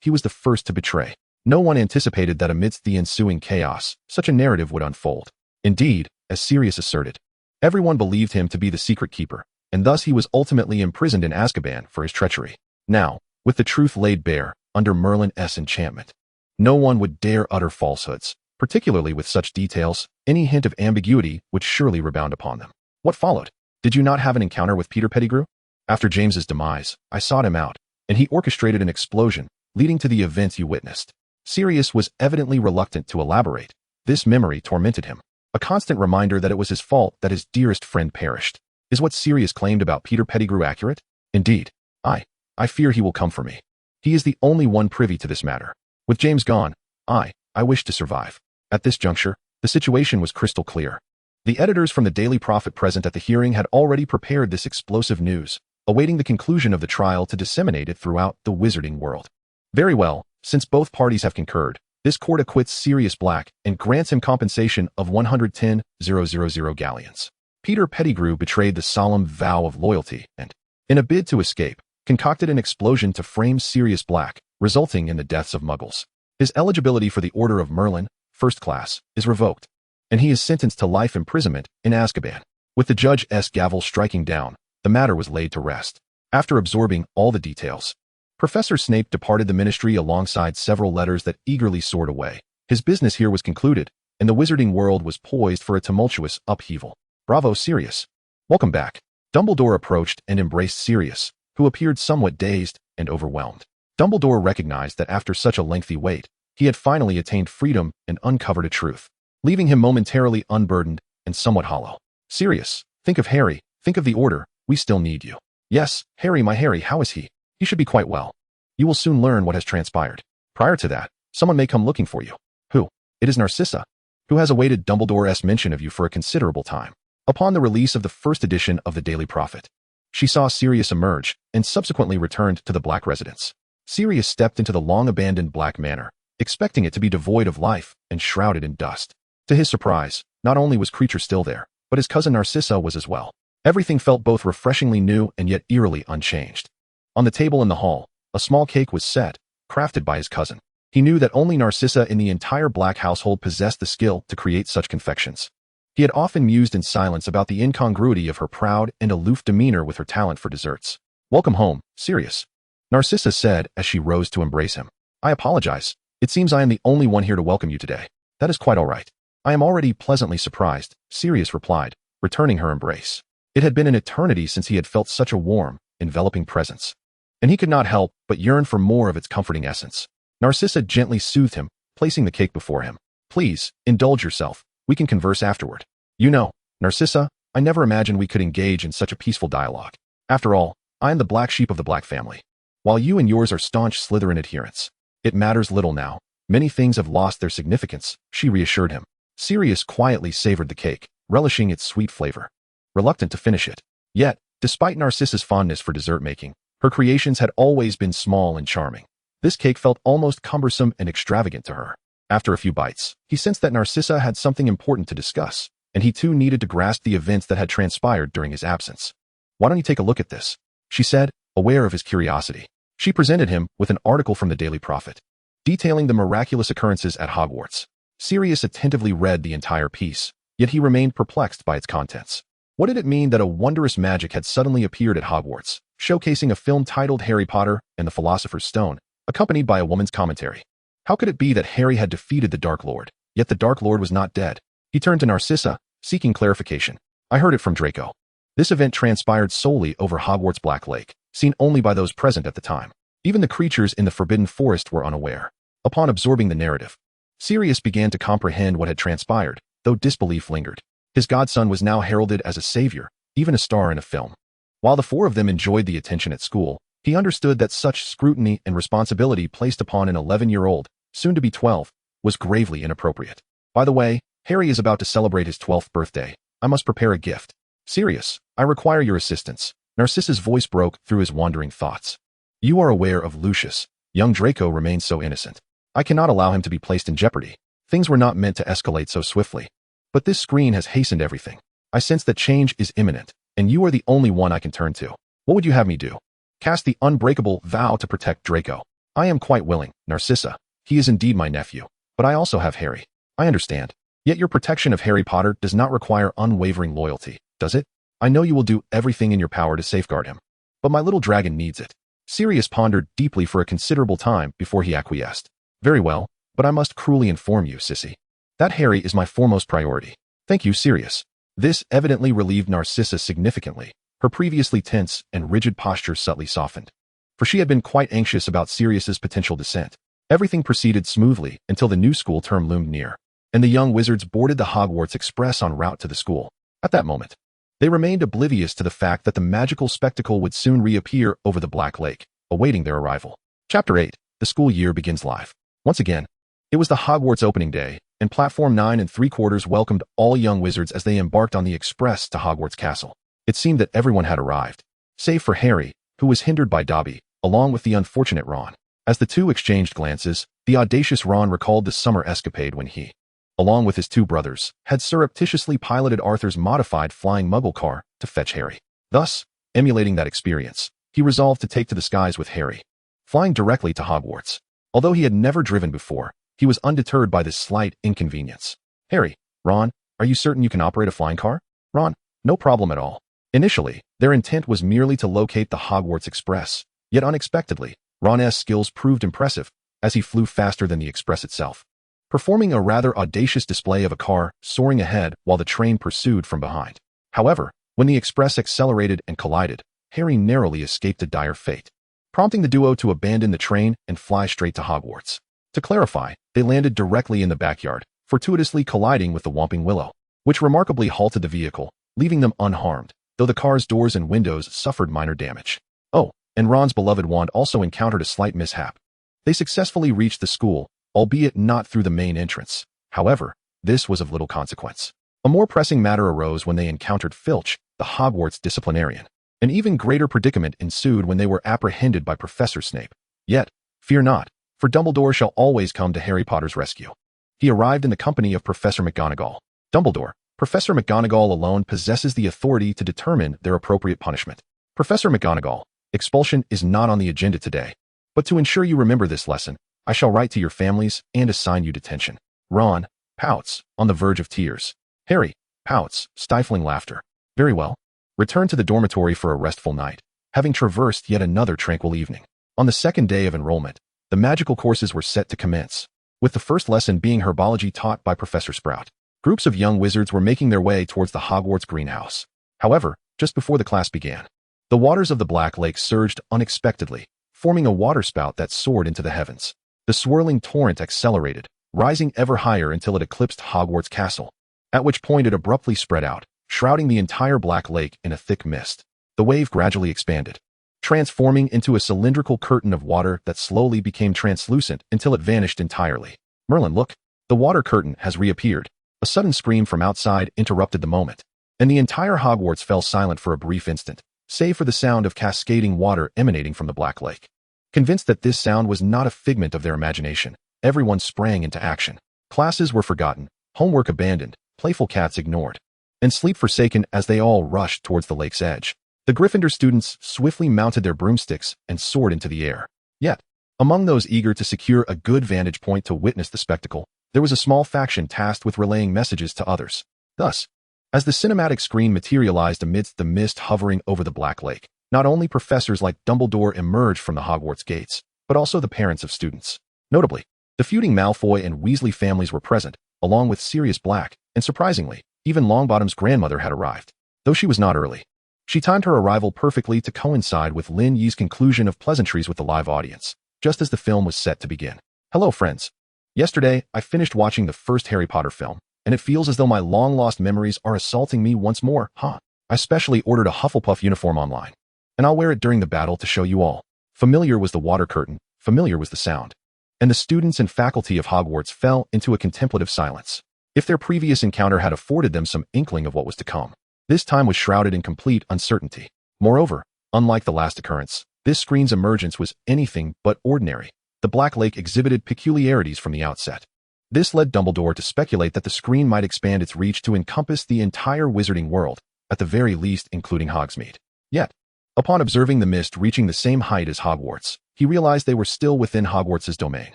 he was the first to betray. No one anticipated that amidst the ensuing chaos, such a narrative would unfold. Indeed, as Sirius asserted, everyone believed him to be the secret keeper, and thus he was ultimately imprisoned in Azkaban for his treachery. Now, with the truth laid bare, under Merlin's enchantment, no one would dare utter falsehoods, particularly with such details. Any hint of ambiguity would surely rebound upon them. What followed? Did you not have an encounter with Peter Pettigrew? After James's demise, I sought him out, and he orchestrated an explosion, leading to the events you witnessed. Sirius was evidently reluctant to elaborate. This memory tormented him, a constant reminder that it was his fault that his dearest friend perished. Is what Sirius claimed about Peter Pettigrew accurate? Indeed. I fear he will come for me. He is the only one privy to this matter. With James gone, I wish to survive. At this juncture, the situation was crystal clear. The editors from the Daily Prophet present at the hearing had already prepared this explosive news, awaiting the conclusion of the trial to disseminate it throughout the Wizarding World. Very well, since both parties have concurred, this court acquits Sirius Black and grants him compensation of 110,000 galleons. Peter Pettigrew betrayed the solemn vow of loyalty and, in a bid to escape, concocted an explosion to frame Sirius Black, resulting in the deaths of Muggles. His eligibility for the Order of Merlin, First Class, is revoked, and he is sentenced to life imprisonment in Azkaban. With the judge's gavel striking down, the matter was laid to rest. After absorbing all the details, Professor Snape departed the ministry alongside several letters that eagerly soared away. His business here was concluded, and the Wizarding World was poised for a tumultuous upheaval. Bravo, Sirius. Welcome back. Dumbledore approached and embraced Sirius, who appeared somewhat dazed and overwhelmed. Dumbledore recognized that after such a lengthy wait, he had finally attained freedom and uncovered a truth, leaving him momentarily unburdened and somewhat hollow. Sirius, think of Harry, think of the Order, we still need you. Yes, Harry, my Harry, how is he? He should be quite well. You will soon learn what has transpired. Prior to that, someone may come looking for you. Who? It is Narcissa, who has awaited Dumbledore's mention of you for a considerable time. Upon the release of the first edition of the Daily Prophet, she saw Sirius emerge and subsequently returned to the Black residence. Sirius stepped into the long-abandoned Black Manor, expecting it to be devoid of life and shrouded in dust. To his surprise, not only was Kreacher still there, but his cousin Narcissa was as well. Everything felt both refreshingly new and yet eerily unchanged. On the table in the hall, a small cake was set, crafted by his cousin. He knew that only Narcissa in the entire Black household possessed the skill to create such confections. He had often mused in silence about the incongruity of her proud and aloof demeanor with her talent for desserts. Welcome home, Sirius, Narcissa said as she rose to embrace him. I apologize. It seems I am the only one here to welcome you today. That is quite all right. I am already pleasantly surprised, Sirius replied, returning her embrace. It had been an eternity since he had felt such a warm, enveloping presence, and he could not help but yearn for more of its comforting essence. Narcissa gently soothed him, placing the cake before him. Please, indulge yourself. We can converse afterward. You know, Narcissa, I never imagined we could engage in such a peaceful dialogue. After all, I am the black sheep of the Black family, while you and yours are staunch Slytherin adherents. It matters little now. Many things have lost their significance, she reassured him. Sirius quietly savored the cake, relishing its sweet flavor, reluctant to finish it. Yet, despite Narcissa's fondness for dessert making, her creations had always been small and charming. This cake felt almost cumbersome and extravagant to her. After a few bites, he sensed that Narcissa had something important to discuss. and he too needed to grasp the events that had transpired during his absence. "Why don't you take a look at this?" she said, aware of his curiosity. She presented him with an article from the Daily Prophet, detailing the miraculous occurrences at Hogwarts. Sirius attentively read the entire piece, yet he remained perplexed by its contents. What did it mean that a wondrous magic had suddenly appeared at Hogwarts, showcasing a film titled Harry Potter and the Philosopher's Stone, accompanied by a woman's commentary? How could it be that Harry had defeated the Dark Lord, yet the Dark Lord was not dead? He turned to Narcissa, seeking clarification. "I heard it from Draco. This event transpired solely over Hogwarts Black Lake, seen only by those present at the time. Even the creatures in the Forbidden Forest were unaware." Upon absorbing the narrative, Sirius began to comprehend what had transpired, though disbelief lingered. His godson was now heralded as a savior, even a star in a film. While the four of them enjoyed the attention at school, he understood that such scrutiny and responsibility placed upon an 11-year-old, soon to be 12, was gravely inappropriate. "By the way, Harry is about to celebrate his 12th birthday. I must prepare a gift. Sirius, I require your assistance." Narcissa's voice broke through his wandering thoughts. "You are aware of Lucius. Young Draco remains so innocent. I cannot allow him to be placed in jeopardy. Things were not meant to escalate so swiftly. But this screen has hastened everything. I sense that change is imminent, and you are the only one I can turn to. What would you have me do? Cast the unbreakable vow to protect Draco." "I am quite willing, Narcissa. He is indeed my nephew. But I also have Harry. I understand. Yet your protection of Harry Potter does not require unwavering loyalty, does it? I know you will do everything in your power to safeguard him. But my little dragon needs it." Sirius pondered deeply for a considerable time before he acquiesced. "Very well, but I must cruelly inform you, Sissy, that Harry is my foremost priority." "Thank you, Sirius." This evidently relieved Narcissa significantly. Her previously tense and rigid posture subtly softened, for she had been quite anxious about Sirius's potential descent. Everything proceeded smoothly until the new school term loomed near, and the young wizards boarded the Hogwarts Express en route to the school. At that moment, they remained oblivious to the fact that the magical spectacle would soon reappear over the Black Lake, awaiting their arrival. Chapter 8. The school year begins live. Once again, it was the Hogwarts opening day, and Platform 9 3/4 welcomed all young wizards as they embarked on the Express to Hogwarts Castle. It seemed that everyone had arrived, save for Harry, who was hindered by Dobby, along with the unfortunate Ron. As the two exchanged glances, the audacious Ron recalled the summer escapade when he, along with his two brothers, had surreptitiously piloted Arthur's modified flying muggle car to fetch Harry. Thus, emulating that experience, he resolved to take to the skies with Harry, flying directly to Hogwarts. Although he had never driven before, he was undeterred by this slight inconvenience. "Harry, Ron, are you certain you can operate a flying car?" "Ron, no problem at all." Initially, their intent was merely to locate the Hogwarts Express, yet unexpectedly, Ron's skills proved impressive, as he flew faster than the Express itself, performing a rather audacious display of a car soaring ahead while the train pursued from behind. However, when the Express accelerated and collided, Harry narrowly escaped a dire fate, prompting the duo to abandon the train and fly straight to Hogwarts. To clarify, they landed directly in the backyard, fortuitously colliding with the Whomping Willow, which remarkably halted the vehicle, leaving them unharmed, though the car's doors and windows suffered minor damage. Oh, and Ron's beloved wand also encountered a slight mishap. They successfully reached the school, albeit not through the main entrance. However, this was of little consequence. A more pressing matter arose when they encountered Filch, the Hogwarts disciplinarian. An even greater predicament ensued when they were apprehended by Professor Snape. Yet, fear not, for Dumbledore shall always come to Harry Potter's rescue. He arrived in the company of Professor McGonagall. Dumbledore, Professor McGonagall alone possesses the authority to determine their appropriate punishment. Professor McGonagall, expulsion is not on the agenda today. But to ensure you remember this lesson, I shall write to your families and assign you detention. Ron pouts, on the verge of tears. Harry pouts, stifling laughter. Very well. Return to the dormitory for a restful night, having traversed yet another tranquil evening. On the second day of enrollment, the magical courses were set to commence, with the first lesson being herbology taught by Professor Sprout. Groups of young wizards were making their way towards the Hogwarts greenhouse. However, just before the class began, the waters of the Black Lake surged unexpectedly, forming a waterspout that soared into the heavens. The swirling torrent accelerated, rising ever higher until it eclipsed Hogwarts Castle, at which point it abruptly spread out, shrouding the entire Black Lake in a thick mist. The wave gradually expanded, transforming into a cylindrical curtain of water that slowly became translucent until it vanished entirely. Merlin, look! The water curtain has reappeared. A sudden scream from outside interrupted the moment, and the entire Hogwarts fell silent for a brief instant, save for the sound of cascading water emanating from the Black Lake. Convinced that this sound was not a figment of their imagination, everyone sprang into action. Classes were forgotten, homework abandoned, playful cats ignored, and sleep forsaken as they all rushed towards the lake's edge. The Gryffindor students swiftly mounted their broomsticks and soared into the air. Yet, among those eager to secure a good vantage point to witness the spectacle, there was a small faction tasked with relaying messages to others. Thus, as the cinematic screen materialized amidst the mist hovering over the Black Lake, not only professors like Dumbledore emerged from the Hogwarts gates, but also the parents of students. Notably, the feuding Malfoy and Weasley families were present, along with Sirius Black, and surprisingly, even Longbottom's grandmother had arrived. Though she was not early, she timed her arrival perfectly to coincide with Lin Yi's conclusion of pleasantries with the live audience, just as the film was set to begin. Hello, friends. Yesterday, I finished watching the first Harry Potter film, and it feels as though my long-lost memories are assaulting me once more, huh? I specially ordered a Hufflepuff uniform online, and I'll wear it during the battle to show you all. Familiar was the water curtain, familiar was the sound, and the students and faculty of Hogwarts fell into a contemplative silence. If their previous encounter had afforded them some inkling of what was to come, this time was shrouded in complete uncertainty. Moreover, unlike the last occurrence, this screen's emergence was anything but ordinary. The Black Lake exhibited peculiarities from the outset. This led Dumbledore to speculate that the screen might expand its reach to encompass the entire Wizarding World, at the very least including Hogsmeade. Yet, upon observing the mist reaching the same height as Hogwarts, he realized they were still within Hogwarts' domain.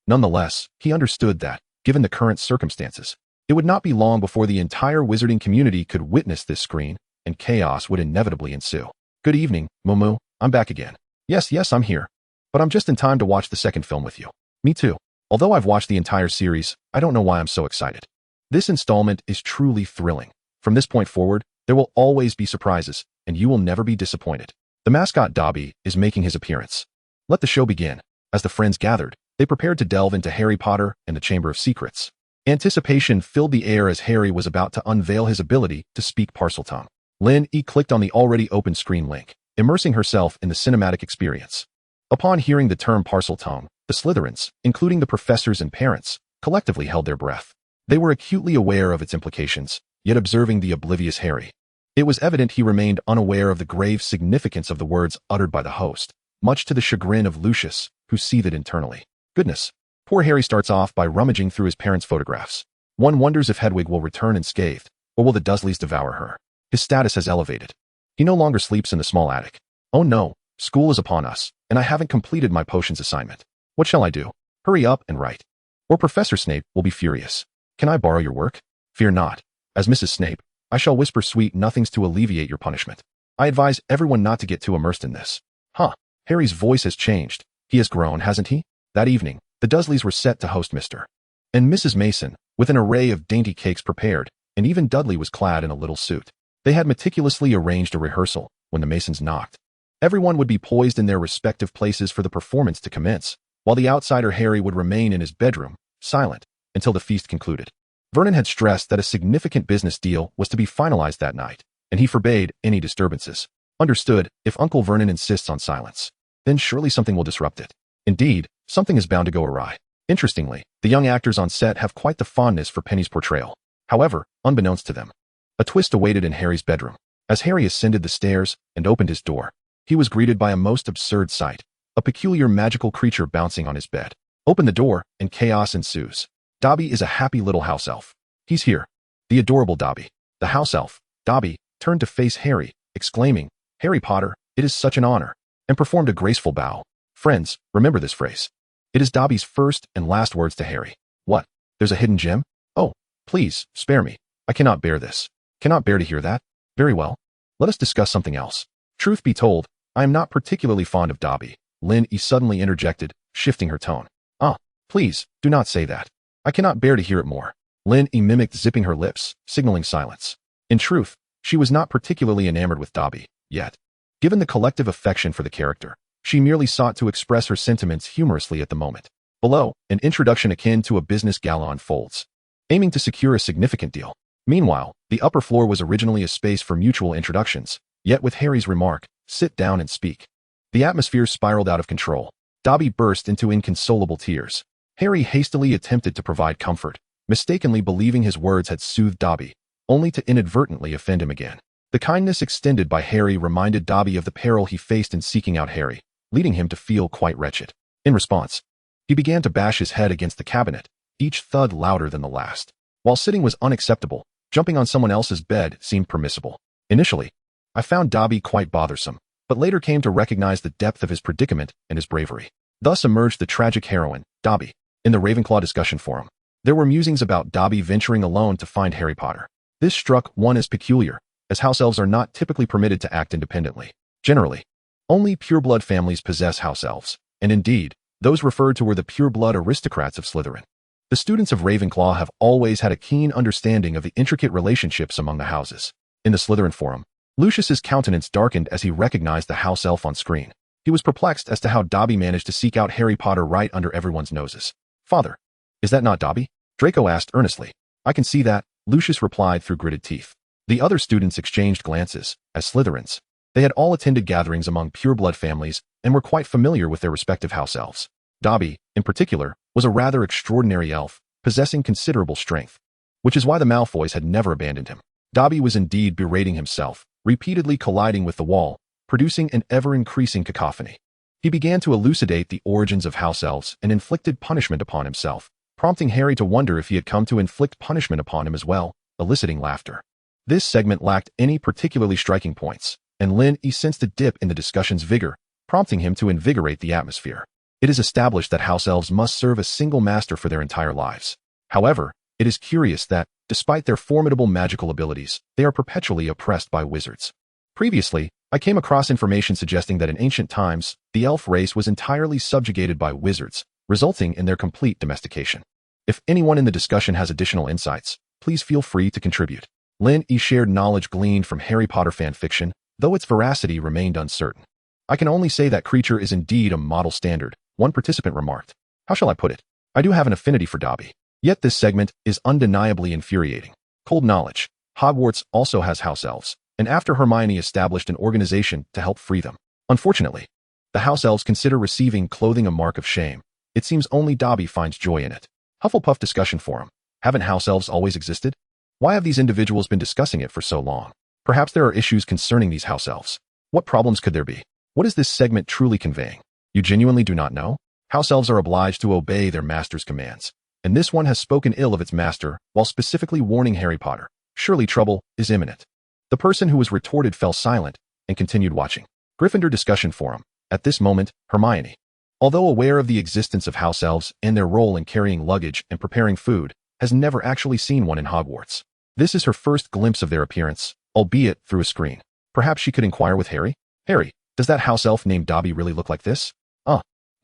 Nonetheless, he understood that, given the current circumstances, it would not be long before the entire wizarding community could witness this screen, and chaos would inevitably ensue. Good evening, Mumu. I'm back again. Yes, I'm here. But I'm just in time to watch the second film with you. Me too. Although I've watched the entire series, I don't know why I'm so excited. This installment is truly thrilling. From this point forward, there will always be surprises, and you will never be disappointed. The mascot Dobby is making his appearance. Let the show begin. As the friends gathered, they prepared to delve into Harry Potter and the Chamber of Secrets. Anticipation filled the air as Harry was about to unveil his ability to speak Parseltongue. Lin Yi clicked on the already open screen link, immersing herself in the cinematic experience. Upon hearing the term Parseltongue, the Slytherins, including the professors and parents, collectively held their breath. They were acutely aware of its implications, yet observing the oblivious Harry. It was evident he remained unaware of the grave significance of the words uttered by the host, much to the chagrin of Lucius, who seethed internally. Goodness. Poor Harry starts off by rummaging through his parents' photographs. One wonders if Hedwig will return unscathed, or will the Dursleys devour her. His status has elevated. He no longer sleeps in the small attic. Oh no, school is upon us, and I haven't completed my potions assignment. What shall I do? Hurry up and write. Or Professor Snape will be furious. Can I borrow your work? Fear not. As Mrs. Snape, I shall whisper sweet nothings to alleviate your punishment. I advise everyone not to get too immersed in this. Huh, Harry's voice has changed. He has grown, hasn't he? That evening, the Dursleys were set to host Mr. and Mrs. Mason, with an array of dainty cakes prepared, and even Dudley was clad in a little suit. They had meticulously arranged a rehearsal when the Masons knocked. Everyone would be poised in their respective places for the performance to commence, while the outsider Harry would remain in his bedroom, silent, until the feast concluded. Vernon had stressed that a significant business deal was to be finalized that night, and he forbade any disturbances. Understood, if Uncle Vernon insists on silence, then surely something will disrupt it. Indeed, something is bound to go awry. Interestingly, the young actors on set have quite the fondness for Penny's portrayal. However, unbeknownst to them, a twist awaited in Harry's bedroom. As Harry ascended the stairs and opened his door, he was greeted by a most absurd sight, a peculiar magical creature bouncing on his bed. Open the door, and chaos ensues. Dobby is a happy little house elf. He's here. The adorable Dobby. The house elf, Dobby, turned to face Harry, exclaiming, "Harry Potter, it is such an honor," and performed a graceful bow. Friends, remember this phrase. It is Dobby's first and last words to Harry. What? There's a hidden gem? Oh, please, spare me. I cannot bear this. Cannot bear to hear that. Very well. Let us discuss something else. Truth be told, I am not particularly fond of Dobby, Lin Yi suddenly interjected, shifting her tone. Please, do not say that. I cannot bear to hear it more. Lin Yi mimicked, zipping her lips, signaling silence. In truth, she was not particularly enamored with Dobby, yet. Given the collective affection for the character, she merely sought to express her sentiments humorously at the moment. Below, an introduction akin to a business gala unfolds, aiming to secure a significant deal. Meanwhile, the upper floor was originally a space for mutual introductions, yet with Harry's remark, "Sit down and speak," the atmosphere spiraled out of control. Dobby burst into inconsolable tears. Harry hastily attempted to provide comfort, mistakenly believing his words had soothed Dobby, only to inadvertently offend him again. The kindness extended by Harry reminded Dobby of the peril he faced in seeking out Harry, leading him to feel quite wretched. In response, he began to bash his head against the cabinet, each thud louder than the last. While sitting was unacceptable, Jumping on someone else's bed seemed permissible. Initially, I found Dobby quite bothersome, but later came to recognize the depth of his predicament and his bravery. Thus emerged the tragic heroine, Dobby. In the Ravenclaw discussion forum, there were musings about Dobby venturing alone to find Harry Potter. This struck one as peculiar, as house elves are not typically permitted to act independently. Generally, only pureblood families possess house elves, and indeed, those referred to were the pureblood aristocrats of Slytherin. The students of Ravenclaw have always had a keen understanding of the intricate relationships among the houses. In the Slytherin forum, Lucius's countenance darkened as he recognized the house elf on screen. He was perplexed as to how Dobby managed to seek out Harry Potter right under everyone's noses. "Father, is that not Dobby?" Draco asked earnestly. "I can see that," Lucius replied through gritted teeth. The other students exchanged glances. As Slytherins, they had all attended gatherings among pureblood families and were quite familiar with their respective house elves. Dobby, in particular, was a rather extraordinary elf, possessing considerable strength, which is why the Malfoys had never abandoned him. Dobby was indeed berating himself, repeatedly colliding with the wall, producing an ever-increasing cacophony. He began to elucidate the origins of house elves and inflicted punishment upon himself, prompting Harry to wonder if he had come to inflict punishment upon him as well, eliciting laughter. This segment lacked any particularly striking points, and Lin sensed a dip in the discussion's vigor, prompting him to invigorate the atmosphere. It is established that house elves must serve a single master for their entire lives. However, it is curious that, despite their formidable magical abilities, they are perpetually oppressed by wizards. Previously, I came across information suggesting that in ancient times, the elf race was entirely subjugated by wizards, resulting in their complete domestication. If anyone in the discussion has additional insights, please feel free to contribute. Lin shared knowledge gleaned from Harry Potter fanfiction, though its veracity remained uncertain. "I can only say that creature is indeed a model standard," one participant remarked. "How shall I put it? I do have an affinity for Dobby. Yet this segment is undeniably infuriating. Cold knowledge. Hogwarts also has house elves, and after Hermione established an organization to help free them. Unfortunately, the house elves consider receiving clothing a mark of shame. It seems only Dobby finds joy in it." Hufflepuff discussion forum. Haven't house elves always existed? Why have these individuals been discussing it for so long? Perhaps there are issues concerning these house elves. What problems could there be? What is this segment truly conveying? You genuinely do not know? House elves are obliged to obey their master's commands, and this one has spoken ill of its master while specifically warning Harry Potter. Surely trouble is imminent. The person who was retorted fell silent and continued watching. Gryffindor discussion forum. At this moment, Hermione, although aware of the existence of house elves and their role in carrying luggage and preparing food, has never actually seen one in Hogwarts. This is her first glimpse of their appearance, albeit through a screen. Perhaps she could inquire with Harry? "Harry, does that house elf named Dobby really look like this?"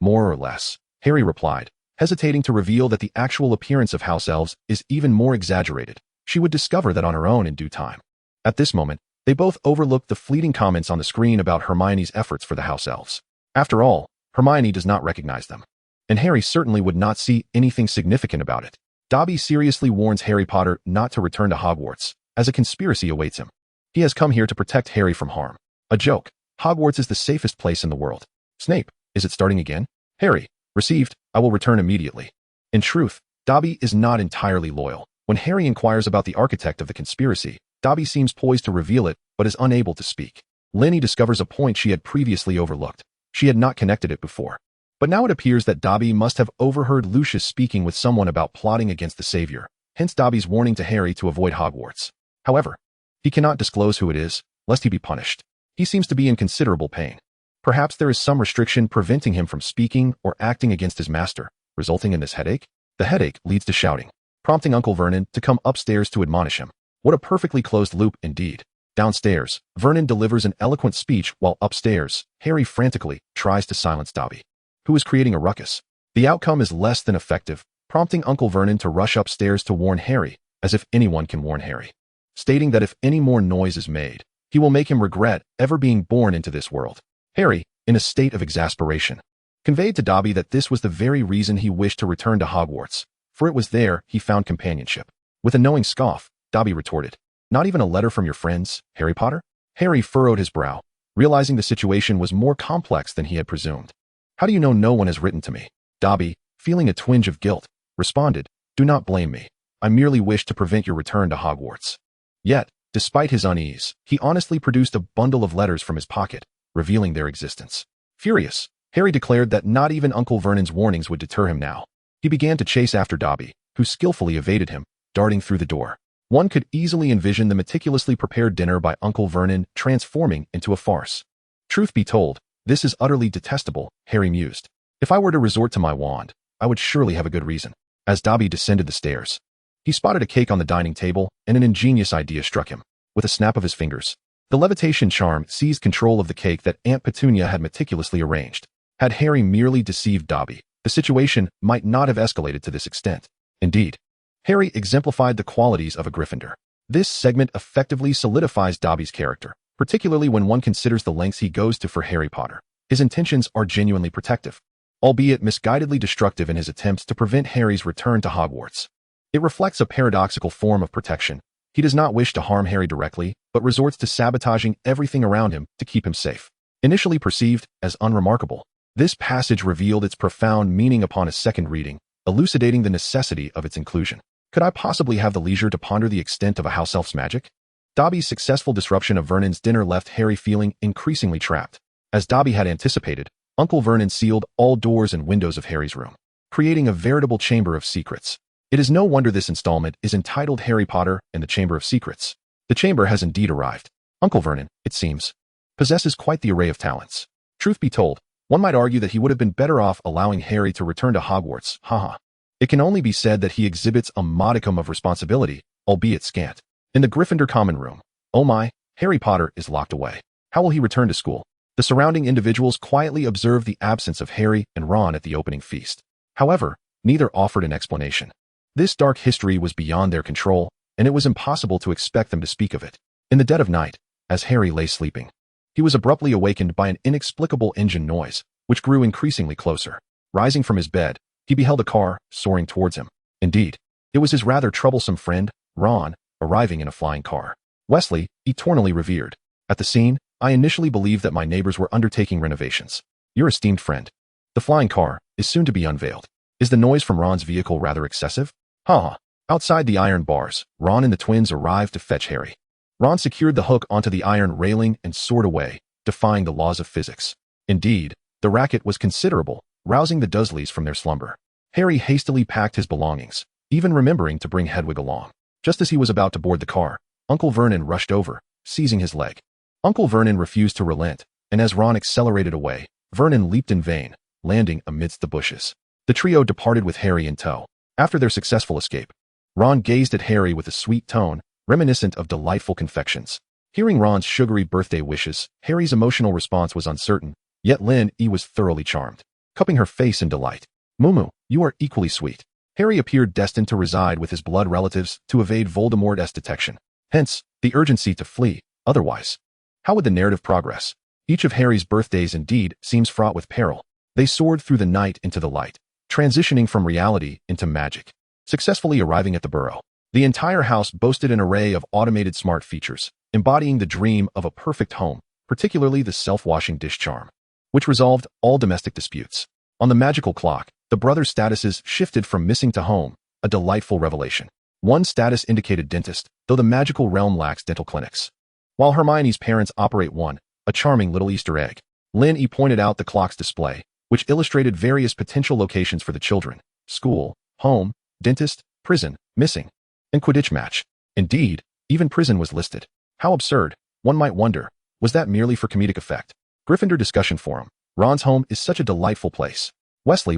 More or less," Harry replied, hesitating to reveal that the actual appearance of house elves is even more exaggerated. She would discover that on her own in due time. At this moment, they both overlooked the fleeting comments on the screen about Hermione's efforts for the house elves. After all, Hermione does not recognize them, and Harry certainly would not see anything significant about it. Dobby seriously warns Harry Potter not to return to Hogwarts, as a conspiracy awaits him. He has come here to protect Harry from harm. A joke. Hogwarts is the safest place in the world. Snape, is it starting again? Harry, received, I will return immediately. In truth, Dobby is not entirely loyal. When Harry inquires about the architect of the conspiracy, Dobby seems poised to reveal it, but is unable to speak. Linny discovers a point she had previously overlooked. She had not connected it before. But now it appears that Dobby must have overheard Lucius speaking with someone about plotting against the Savior, hence Dobby's warning to Harry to avoid Hogwarts. However, he cannot disclose who it is, lest he be punished. He seems to be in considerable pain. Perhaps there is some restriction preventing him from speaking or acting against his master, resulting in this headache? The headache leads to shouting, prompting Uncle Vernon to come upstairs to admonish him. What a perfectly closed loop indeed. Downstairs, Vernon delivers an eloquent speech while upstairs, Harry frantically tries to silence Dobby, who is creating a ruckus. The outcome is less than effective, prompting Uncle Vernon to rush upstairs to warn Harry, as if anyone can warn Harry, stating that if any more noise is made, he will make him regret ever being born into this world. Harry, in a state of exasperation, conveyed to Dobby that this was the very reason he wished to return to Hogwarts, for it was there he found companionship. With a knowing scoff, Dobby retorted, "Not even a letter from your friends, Harry Potter?" Harry furrowed his brow, realizing the situation was more complex than he had presumed. "How do you know no one has written to me?" Dobby, feeling a twinge of guilt, responded, "Do not blame me. I merely wish to prevent your return to Hogwarts." Yet, despite his unease, he honestly produced a bundle of letters from his pocket, revealing their existence. Furious, Harry declared that not even Uncle Vernon's warnings would deter him now. He began to chase after Dobby, who skillfully evaded him, darting through the door. One could easily envision the meticulously prepared dinner by Uncle Vernon transforming into a farce. Truth be told, this is utterly detestable, Harry mused. If I were to resort to my wand, I would surely have a good reason. As Dobby descended the stairs, he spotted a cake on the dining table, and an ingenious idea struck him. With a snap of his fingers, the levitation charm seized control of the cake that Aunt Petunia had meticulously arranged. Had Harry merely deceived Dobby, the situation might not have escalated to this extent. Indeed, Harry exemplified the qualities of a Gryffindor. This segment effectively solidifies Dobby's character, particularly when one considers the lengths he goes to for Harry Potter. His intentions are genuinely protective, albeit misguidedly destructive in his attempts to prevent Harry's return to Hogwarts. It reflects a paradoxical form of protection. He does not wish to harm Harry directly, but resorts to sabotaging everything around him to keep him safe. Initially perceived as unremarkable, this passage revealed its profound meaning upon a second reading, elucidating the necessity of its inclusion. Could I possibly have the leisure to ponder the extent of a house elf's magic? Dobby's successful disruption of Vernon's dinner left Harry feeling increasingly trapped. As Dobby had anticipated, Uncle Vernon sealed all doors and windows of Harry's room, creating a veritable chamber of secrets. It is no wonder this installment is entitled Harry Potter and the Chamber of Secrets. The chamber has indeed arrived. Uncle Vernon, it seems, possesses quite the array of talents. Truth be told, one might argue that he would have been better off allowing Harry to return to Hogwarts, haha. It can only be said that he exhibits a modicum of responsibility, albeit scant. In the Gryffindor common room, oh my, Harry Potter is locked away. How will he return to school? The surrounding individuals quietly observed the absence of Harry and Ron at the opening feast. However, neither offered an explanation. This dark history was beyond their control, and it was impossible to expect them to speak of it. In the dead of night, as Harry lay sleeping, he was abruptly awakened by an inexplicable engine noise, which grew increasingly closer. Rising from his bed, he beheld a car soaring towards him. Indeed, it was his rather troublesome friend, Ron, arriving in a flying car. Wesley, eternally revered. At the scene, I initially believed that my neighbors were undertaking renovations. Your esteemed friend. The flying car is soon to be unveiled. Is the noise from Ron's vehicle rather excessive? Outside the iron bars, Ron and the twins arrived to fetch Harry. Ron secured the hook onto the iron railing and soared away, defying the laws of physics. Indeed, the racket was considerable, rousing the Dursleys from their slumber. Harry hastily packed his belongings, even remembering to bring Hedwig along. Just as he was about to board the car, Uncle Vernon rushed over, seizing his leg. Uncle Vernon refused to relent, and as Ron accelerated away, Vernon leaped in vain, landing amidst the bushes. The trio departed with Harry in tow. After their successful escape, Ron gazed at Harry with a sweet tone, reminiscent of delightful confections. Hearing Ron's sugary birthday wishes, Harry's emotional response was uncertain, yet Lynn was thoroughly charmed, cupping her face in delight. Mumu, you are equally sweet. Harry appeared destined to reside with his blood relatives to evade Voldemort's detection. Hence, the urgency to flee. Otherwise, how would the narrative progress? Each of Harry's birthdays indeed seems fraught with peril. They soared through the night into the light, transitioning from reality into magic. Successfully arriving at the burrow, the entire house boasted an array of automated smart features, embodying the dream of a perfect home, particularly the self-washing dish charm, which resolved all domestic disputes. On the magical clock, the brothers' statuses shifted from missing to home, a delightful revelation. One status indicated dentist, though the magical realm lacks dental clinics. While Hermione's parents operate one, a charming little Easter egg. Lynn pointed out the clock's display, which illustrated various potential locations for the children: school, home, dentist, prison, missing, and Quidditch match. Indeed, even prison was listed. How absurd, one might wonder. Was that merely for comedic effect? Gryffindor Discussion Forum. Ron's home is such a delightful place. Wesley,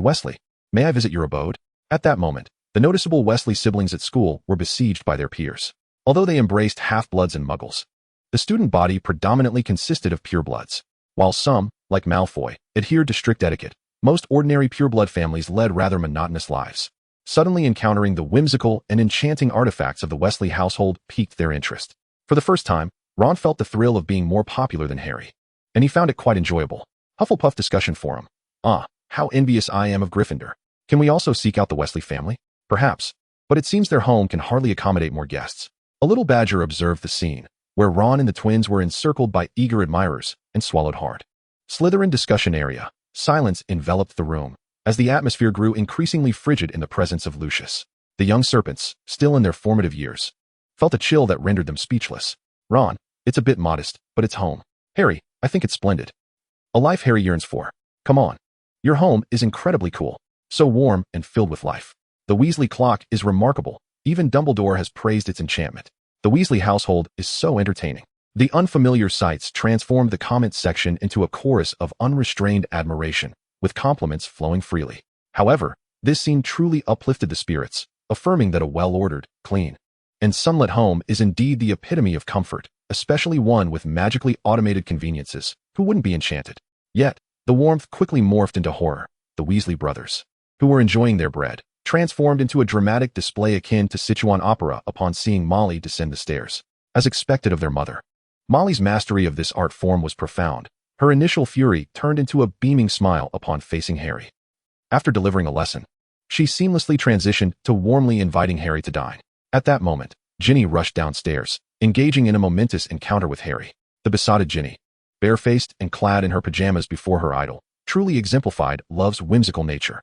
may I visit your abode? At that moment, the noticeable Wesley siblings at school were besieged by their peers. Although they embraced half-bloods and muggles, the student body predominantly consisted of purebloods. While some, like Malfoy, adhered to strict etiquette, most ordinary pureblood families led rather monotonous lives. Suddenly encountering the whimsical and enchanting artifacts of the Wesley household piqued their interest. For the first time, Ron felt the thrill of being more popular than Harry, and he found it quite enjoyable. Hufflepuff Discussion Forum. How envious I am of Gryffindor. Can we also seek out the Wesley family? Perhaps, but it seems their home can hardly accommodate more guests. A little badger observed the scene, where Ron and the twins were encircled by eager admirers, and swallowed hard. Slytherin Discussion Area. Silence enveloped the room, as the atmosphere grew increasingly frigid in the presence of Lucius. The young serpents, still in their formative years, felt a chill that rendered them speechless. Ron, it's a bit modest, but it's home. Harry, I think it's splendid. A life Harry yearns for. Come on. Your home is incredibly cool, so warm and filled with life. The Weasley clock is remarkable, Even Dumbledore has praised its enchantment. The Weasley household is so entertaining. The unfamiliar sights transformed the comments section into a chorus of unrestrained admiration, with compliments flowing freely. However, this scene truly uplifted the spirits, affirming that a well-ordered, clean, and sunlit home is indeed the epitome of comfort, especially one with magically automated conveniences. Who wouldn't be enchanted? Yet, the warmth quickly morphed into horror. The Weasley brothers, who were enjoying their bread, transformed into a dramatic display akin to Sichuan opera upon seeing Molly descend the stairs, as expected of their mother. Molly's mastery of this art form was profound. Her initial fury turned into a beaming smile upon facing Harry. After delivering a lesson, she seamlessly transitioned to warmly inviting Harry to dine. At that moment, Ginny rushed downstairs, engaging in a momentous encounter with Harry. The besotted Ginny, barefaced and clad in her pajamas before her idol, truly exemplified love's whimsical nature.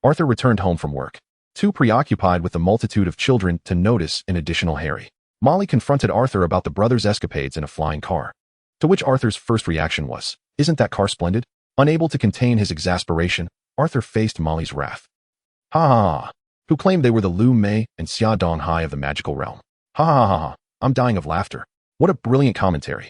Arthur returned home from work, too preoccupied with the multitude of children to notice an additional Harry. Molly confronted Arthur about the brothers' escapades in a flying car, to which Arthur's first reaction was, "Isn't that car splendid?" Unable to contain his exasperation, Arthur faced Molly's wrath. "Ha ha ha! Who claimed they were the Lu Mei and Xia Dong Hai of the magical realm? Ha ha ha ha! I'm dying of laughter. What a brilliant commentary."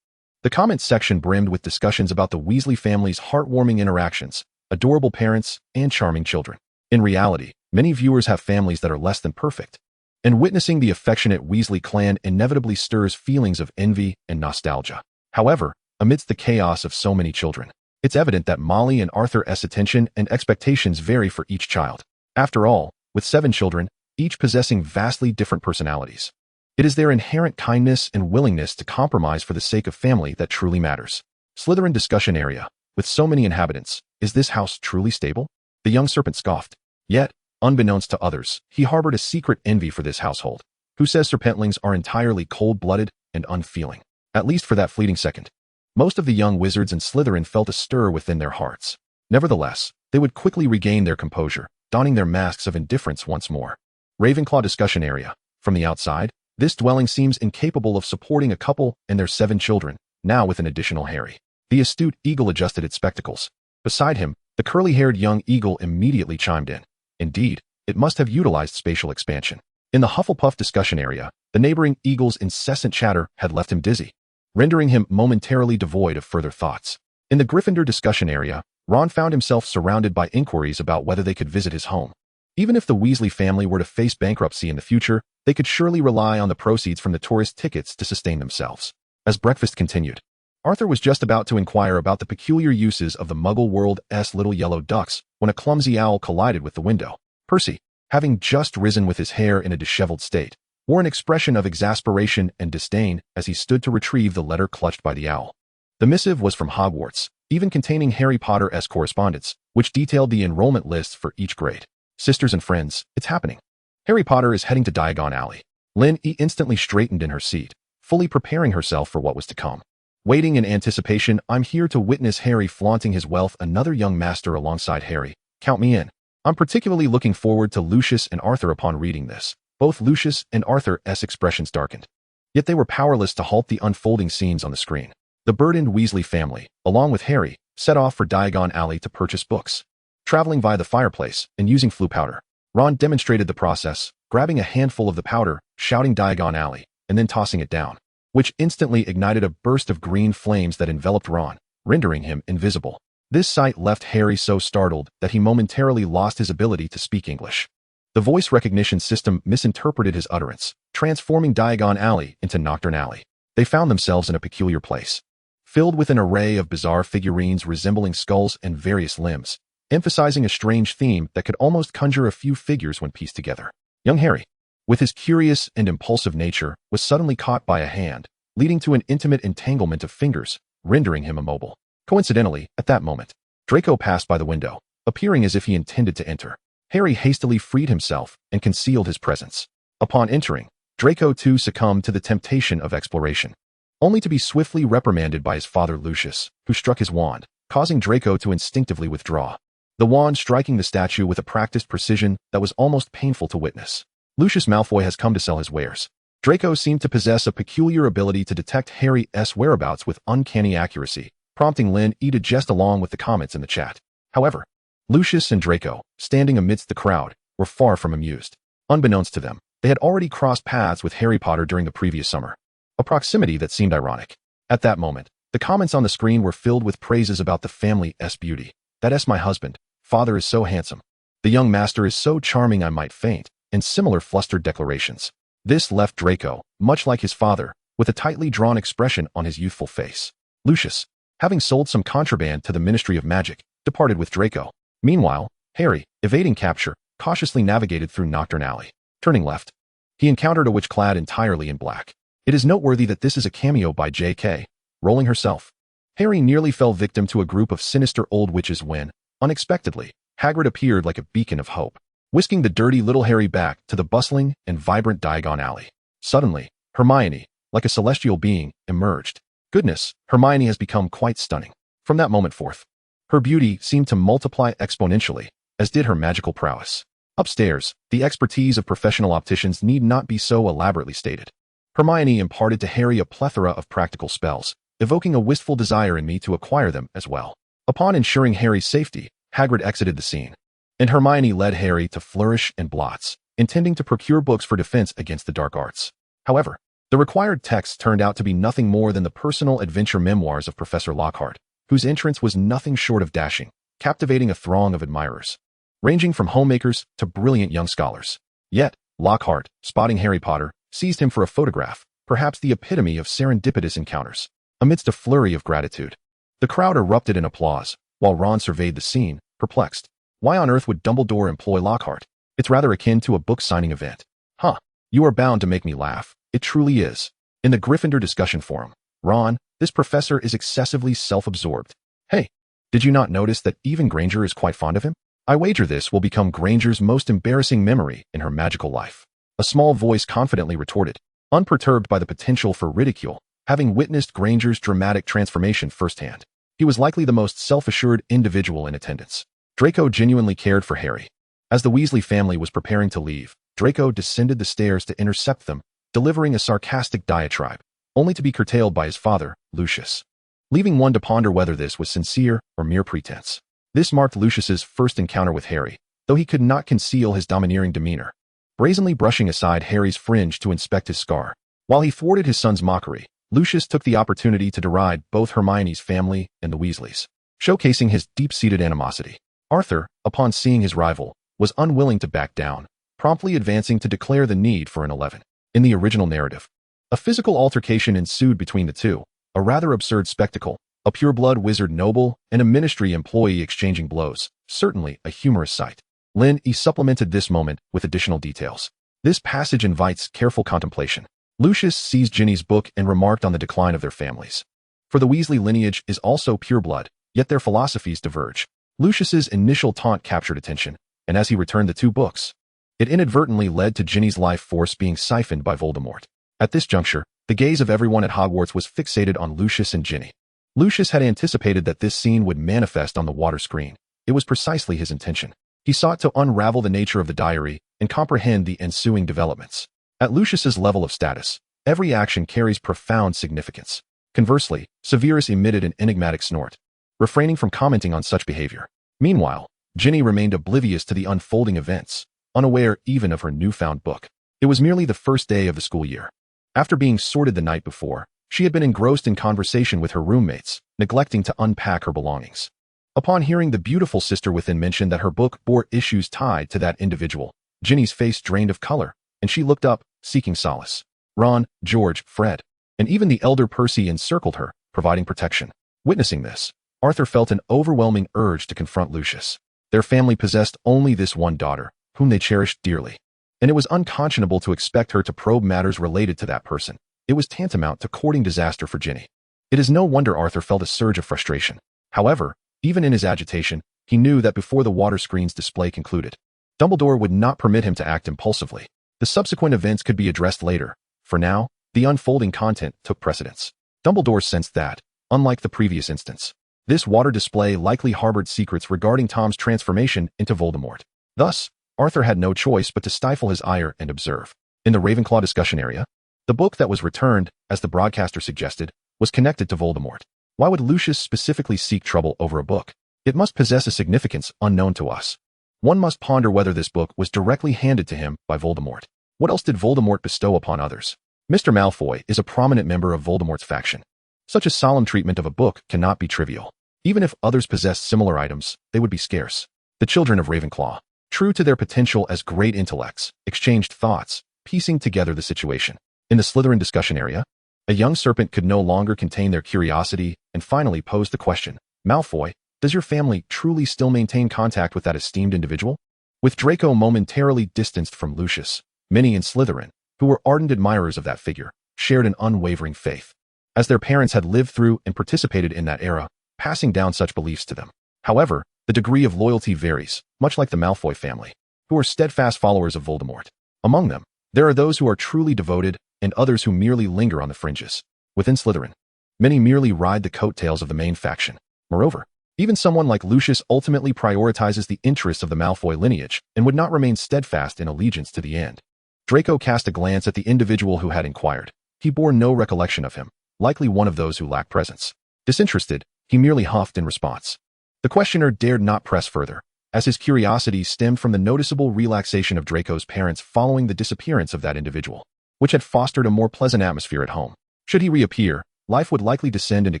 The comments section brimmed with discussions about the Weasley family's heartwarming interactions, adorable parents, and charming children. In reality, many viewers have families that are less than perfect, and witnessing the affectionate Weasley clan inevitably stirs feelings of envy and nostalgia. However, amidst the chaos of so many children, it's evident that Molly and Arthur's attention and expectations vary for each child. After all, with 7 children, each possessing vastly different personalities, it is their inherent kindness and willingness to compromise for the sake of family that truly matters. Slytherin discussion area. With so many inhabitants, is this house truly stable? The young serpent scoffed. Yet, unbeknownst to others, he harbored a secret envy for this household. Who says serpentlings are entirely cold-blooded and unfeeling? At least for that fleeting second. Most of the young wizards in Slytherin felt a stir within their hearts. Nevertheless, they would quickly regain their composure, donning their masks of indifference once more. Ravenclaw discussion area. From the outside, this dwelling seems incapable of supporting a couple and their 7 children, now with an additional Harry. The astute eagle adjusted its spectacles. Beside him, the curly-haired young eagle immediately chimed in. Indeed, it must have utilized spatial expansion. In the Hufflepuff discussion area, the neighboring eagle's incessant chatter had left him dizzy, rendering him momentarily devoid of further thoughts. In the Gryffindor discussion area, Ron found himself surrounded by inquiries about whether they could visit his home. Even if the Weasley family were to face bankruptcy in the future, they could surely rely on the proceeds from the tourist tickets to sustain themselves. As breakfast continued, Arthur was just about to inquire about the peculiar uses of the Muggle world's little yellow ducks when a clumsy owl collided with the window. Percy, having just risen with his hair in a disheveled state, wore an expression of exasperation and disdain as he stood to retrieve the letter clutched by the owl. The missive was from Hogwarts, even containing Harry Potter's correspondence, which detailed the enrollment lists for each grade. Sisters and friends, it's happening. Harry Potter is heading to Diagon Alley. Lynn instantly straightened in her seat, fully preparing herself for what was to come. Waiting in anticipation, I'm here to witness Harry flaunting his wealth, another young master alongside Harry. Count me in. I'm particularly looking forward to Lucius and Arthur upon reading this. Both Lucius and Arthur's expressions darkened. Yet they were powerless to halt the unfolding scenes on the screen. The burdened Weasley family, along with Harry, set off for Diagon Alley to purchase books. Traveling via the fireplace and using flue powder, Ron demonstrated the process, grabbing a handful of the powder, shouting Diagon Alley, and then tossing it down, which instantly ignited a burst of green flames that enveloped Ron, rendering him invisible. This sight left Harry so startled that he momentarily lost his ability to speak English. The voice recognition system misinterpreted his utterance, transforming Diagon Alley into Nocturne Alley. They found themselves in a peculiar place, filled with an array of bizarre figurines resembling skulls and various limbs, emphasizing a strange theme that could almost conjure a few figures when pieced together. Young Harry, with his curious and impulsive nature, was suddenly caught by a hand, leading to an intimate entanglement of fingers, rendering him immobile. Coincidentally, at that moment, Draco passed by the window, appearing as if he intended to enter. Harry hastily freed himself and concealed his presence. Upon entering, Draco too succumbed to the temptation of exploration, only to be swiftly reprimanded by his father Lucius, who struck his wand, causing Draco to instinctively withdraw, the wand striking the statue with a practiced precision that was almost painful to witness. Lucius Malfoy has come to sell his wares. Draco seemed to possess a peculiar ability to detect Harry's whereabouts with uncanny accuracy, prompting Lynn to jest along with the comments in the chat. However, Lucius and Draco, standing amidst the crowd, were far from amused. Unbeknownst to them, They had already crossed paths with Harry Potter during the previous summer, a proximity that seemed ironic. At that moment, the comments on the screen were filled with praises about the family's beauty. "That's my husband. Father is so handsome. The young master is so charming I might faint," and similar flustered declarations. This left Draco, much like his father, with a tightly drawn expression on his youthful face. Lucius, having sold some contraband to the Ministry of Magic, departed with Draco. Meanwhile, Harry, evading capture, cautiously navigated through Nocturne Alley. Turning left, he encountered a witch clad entirely in black. It is noteworthy that this is a cameo by J.K. Rowling herself. Harry nearly fell victim to a group of sinister old witches when, unexpectedly, Hagrid appeared like a beacon of hope, whisking the dirty little Harry back to the bustling and vibrant Diagon Alley. Suddenly, Hermione, like a celestial being, emerged. Goodness, Hermione has become quite stunning. From that moment forth, her beauty seemed to multiply exponentially, as did her magical prowess. Upstairs, the expertise of professional opticians need not be so elaborately stated. Hermione imparted to Harry a plethora of practical spells, evoking a wistful desire in me to acquire them as well. Upon ensuring Harry's safety, Hagrid exited the scene, and Hermione led Harry to Flourish and Blots, intending to procure books for defense against the dark arts. However, the required texts turned out to be nothing more than the personal adventure memoirs of Professor Lockhart, whose entrance was nothing short of dashing, captivating a throng of admirers, ranging from homemakers to brilliant young scholars. Yet, Lockhart, spotting Harry Potter, seized him for a photograph, perhaps the epitome of serendipitous encounters. Amidst a flurry of gratitude, the crowd erupted in applause, while Ron surveyed the scene, perplexed. Why on earth would Dumbledore employ Lockhart? It's rather akin to a book signing event. Huh, you are bound to make me laugh. It truly is. In the Gryffindor discussion forum, Ron, this professor is excessively self-absorbed. Hey, did you not notice that even Granger is quite fond of him? I wager this will become Granger's most embarrassing memory in her magical life. A small voice confidently retorted, unperturbed by the potential for ridicule, having witnessed Granger's dramatic transformation firsthand. He was likely the most self-assured individual in attendance. Draco genuinely cared for Harry. As the Weasley family was preparing to leave, Draco descended the stairs to intercept them, delivering a sarcastic diatribe, only to be curtailed by his father, Lucius, leaving one to ponder whether this was sincere or mere pretense. This marked Lucius's first encounter with Harry, though he could not conceal his domineering demeanor, brazenly brushing aside Harry's fringe to inspect his scar. While he thwarted his son's mockery, Lucius took the opportunity to deride both Hermione's family and the Weasleys, showcasing his deep-seated animosity. Arthur, upon seeing his rival, was unwilling to back down, promptly advancing to declare the need for an 11. In the original narrative, a physical altercation ensued between the two, a rather absurd spectacle, a pure-blood wizard noble and a ministry employee exchanging blows, certainly a humorous sight. Lynn E. supplemented this moment with additional details. This passage invites careful contemplation. Lucius seized Ginny's book and remarked on the decline of their families. For the Weasley lineage is also pure-blood, yet their philosophies diverge. Lucius's initial taunt captured attention, and as he returned the two books, it inadvertently led to Ginny's life force being siphoned by Voldemort. At this juncture, the gaze of everyone at Hogwarts was fixated on Lucius and Ginny. Lucius had anticipated that this scene would manifest on the water screen. It was precisely his intention. He sought to unravel the nature of the diary and comprehend the ensuing developments. At Lucius's level of status, every action carries profound significance. Conversely, Severus emitted an enigmatic snort, refraining from commenting on such behavior. Meanwhile, Ginny remained oblivious to the unfolding events, unaware even of her newfound book. It was merely the first day of the school year. After being sorted the night before, she had been engrossed in conversation with her roommates, neglecting to unpack her belongings. Upon hearing the beautiful sister within mention that her book bore issues tied to that individual, Ginny's face drained of color, and she looked up, seeking solace. Ron, George, Fred, and even the elder Percy encircled her, providing protection. Witnessing this, Arthur felt an overwhelming urge to confront Lucius. Their family possessed only this one daughter, whom they cherished dearly, and it was unconscionable to expect her to probe matters related to that person. It was tantamount to courting disaster for Ginny. It is no wonder Arthur felt a surge of frustration. However, even in his agitation, he knew that before the water screen's display concluded, Dumbledore would not permit him to act impulsively. The subsequent events could be addressed later. For now, the unfolding content took precedence. Dumbledore sensed that, unlike the previous instance, this water display likely harbored secrets regarding Tom's transformation into Voldemort. Thus, Arthur had no choice but to stifle his ire and observe. In the Ravenclaw discussion area, the book that was returned, as the broadcaster suggested, was connected to Voldemort. Why would Lucius specifically seek trouble over a book? It must possess a significance unknown to us. One must ponder whether this book was directly handed to him by Voldemort. What else did Voldemort bestow upon others? Mr. Malfoy is a prominent member of Voldemort's faction. Such a solemn treatment of a book cannot be trivial. Even if others possessed similar items, they would be scarce. The children of Ravenclaw, true to their potential as great intellects, exchanged thoughts, piecing together the situation. In the Slytherin discussion area, a young serpent could no longer contain their curiosity and finally posed the question, Malfoy, does your family truly still maintain contact with that esteemed individual? With Draco momentarily distanced from Lucius, many in Slytherin, who were ardent admirers of that figure, shared an unwavering faith, as their parents had lived through and participated in that era, passing down such beliefs to them. However, the degree of loyalty varies, much like the Malfoy family, who are steadfast followers of Voldemort. Among them, there are those who are truly devoted and others who merely linger on the fringes. Within Slytherin, many merely ride the coattails of the main faction. Moreover, even someone like Lucius ultimately prioritizes the interests of the Malfoy lineage and would not remain steadfast in allegiance to the end. Draco cast a glance at the individual who had inquired. He bore no recollection of him, likely one of those who lack presence. Disinterested, he merely huffed in response. The questioner dared not press further, as his curiosity stemmed from the noticeable relaxation of Draco's parents following the disappearance of that individual, which had fostered a more pleasant atmosphere at home. Should he reappear, life would likely descend into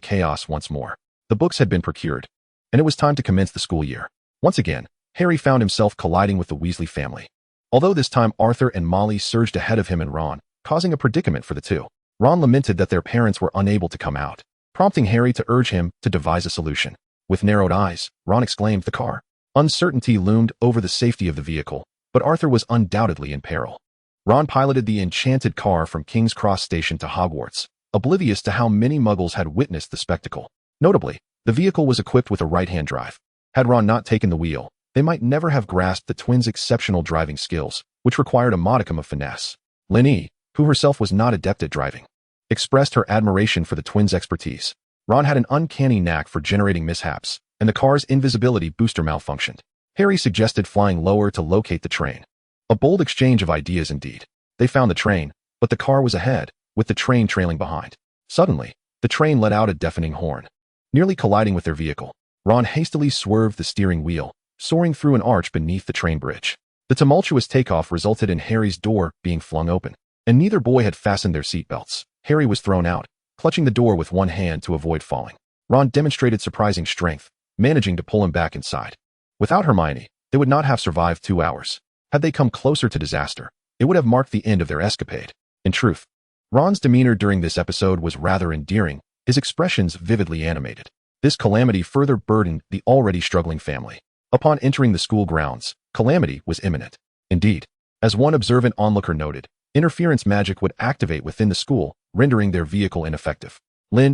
chaos once more. The books had been procured, and it was time to commence the school year. Once again, Harry found himself colliding with the Weasley family. Although this time Arthur and Molly surged ahead of him and Ron, causing a predicament for the two. Ron lamented that their parents were unable to come out, prompting Harry to urge him to devise a solution. With narrowed eyes, Ron exclaimed, "The car." Uncertainty loomed over the safety of the vehicle, but Arthur was undoubtedly in peril. Ron piloted the enchanted car from King's Cross Station to Hogwarts, oblivious to how many muggles had witnessed the spectacle. Notably, the vehicle was equipped with a right-hand drive. Had Ron not taken the wheel, they might never have grasped the twins' exceptional driving skills, which required a modicum of finesse. Hinny, who herself was not adept at driving, expressed her admiration for the twins' expertise. Ron had an uncanny knack for generating mishaps, and the car's invisibility booster malfunctioned. Harry suggested flying lower to locate the train. A bold exchange of ideas indeed. They found the train, but the car was ahead, with the train trailing behind. Suddenly, the train let out a deafening horn. Nearly colliding with their vehicle, Ron hastily swerved the steering wheel, soaring through an arch beneath the train bridge. The tumultuous takeoff resulted in Harry's door being flung open, and neither boy had fastened their seatbelts. Harry was thrown out, clutching the door with one hand to avoid falling. Ron demonstrated surprising strength, managing to pull him back inside. Without Hermione, they would not have survived 2 hours. Had they come closer to disaster, it would have marked the end of their escapade. In truth, Ron's demeanor during this episode was rather endearing, his expressions vividly animated. This calamity further burdened the already struggling family. Upon entering the school grounds, calamity was imminent. Indeed, as one observant onlooker noted, interference magic would activate within the school, rendering their vehicle ineffective.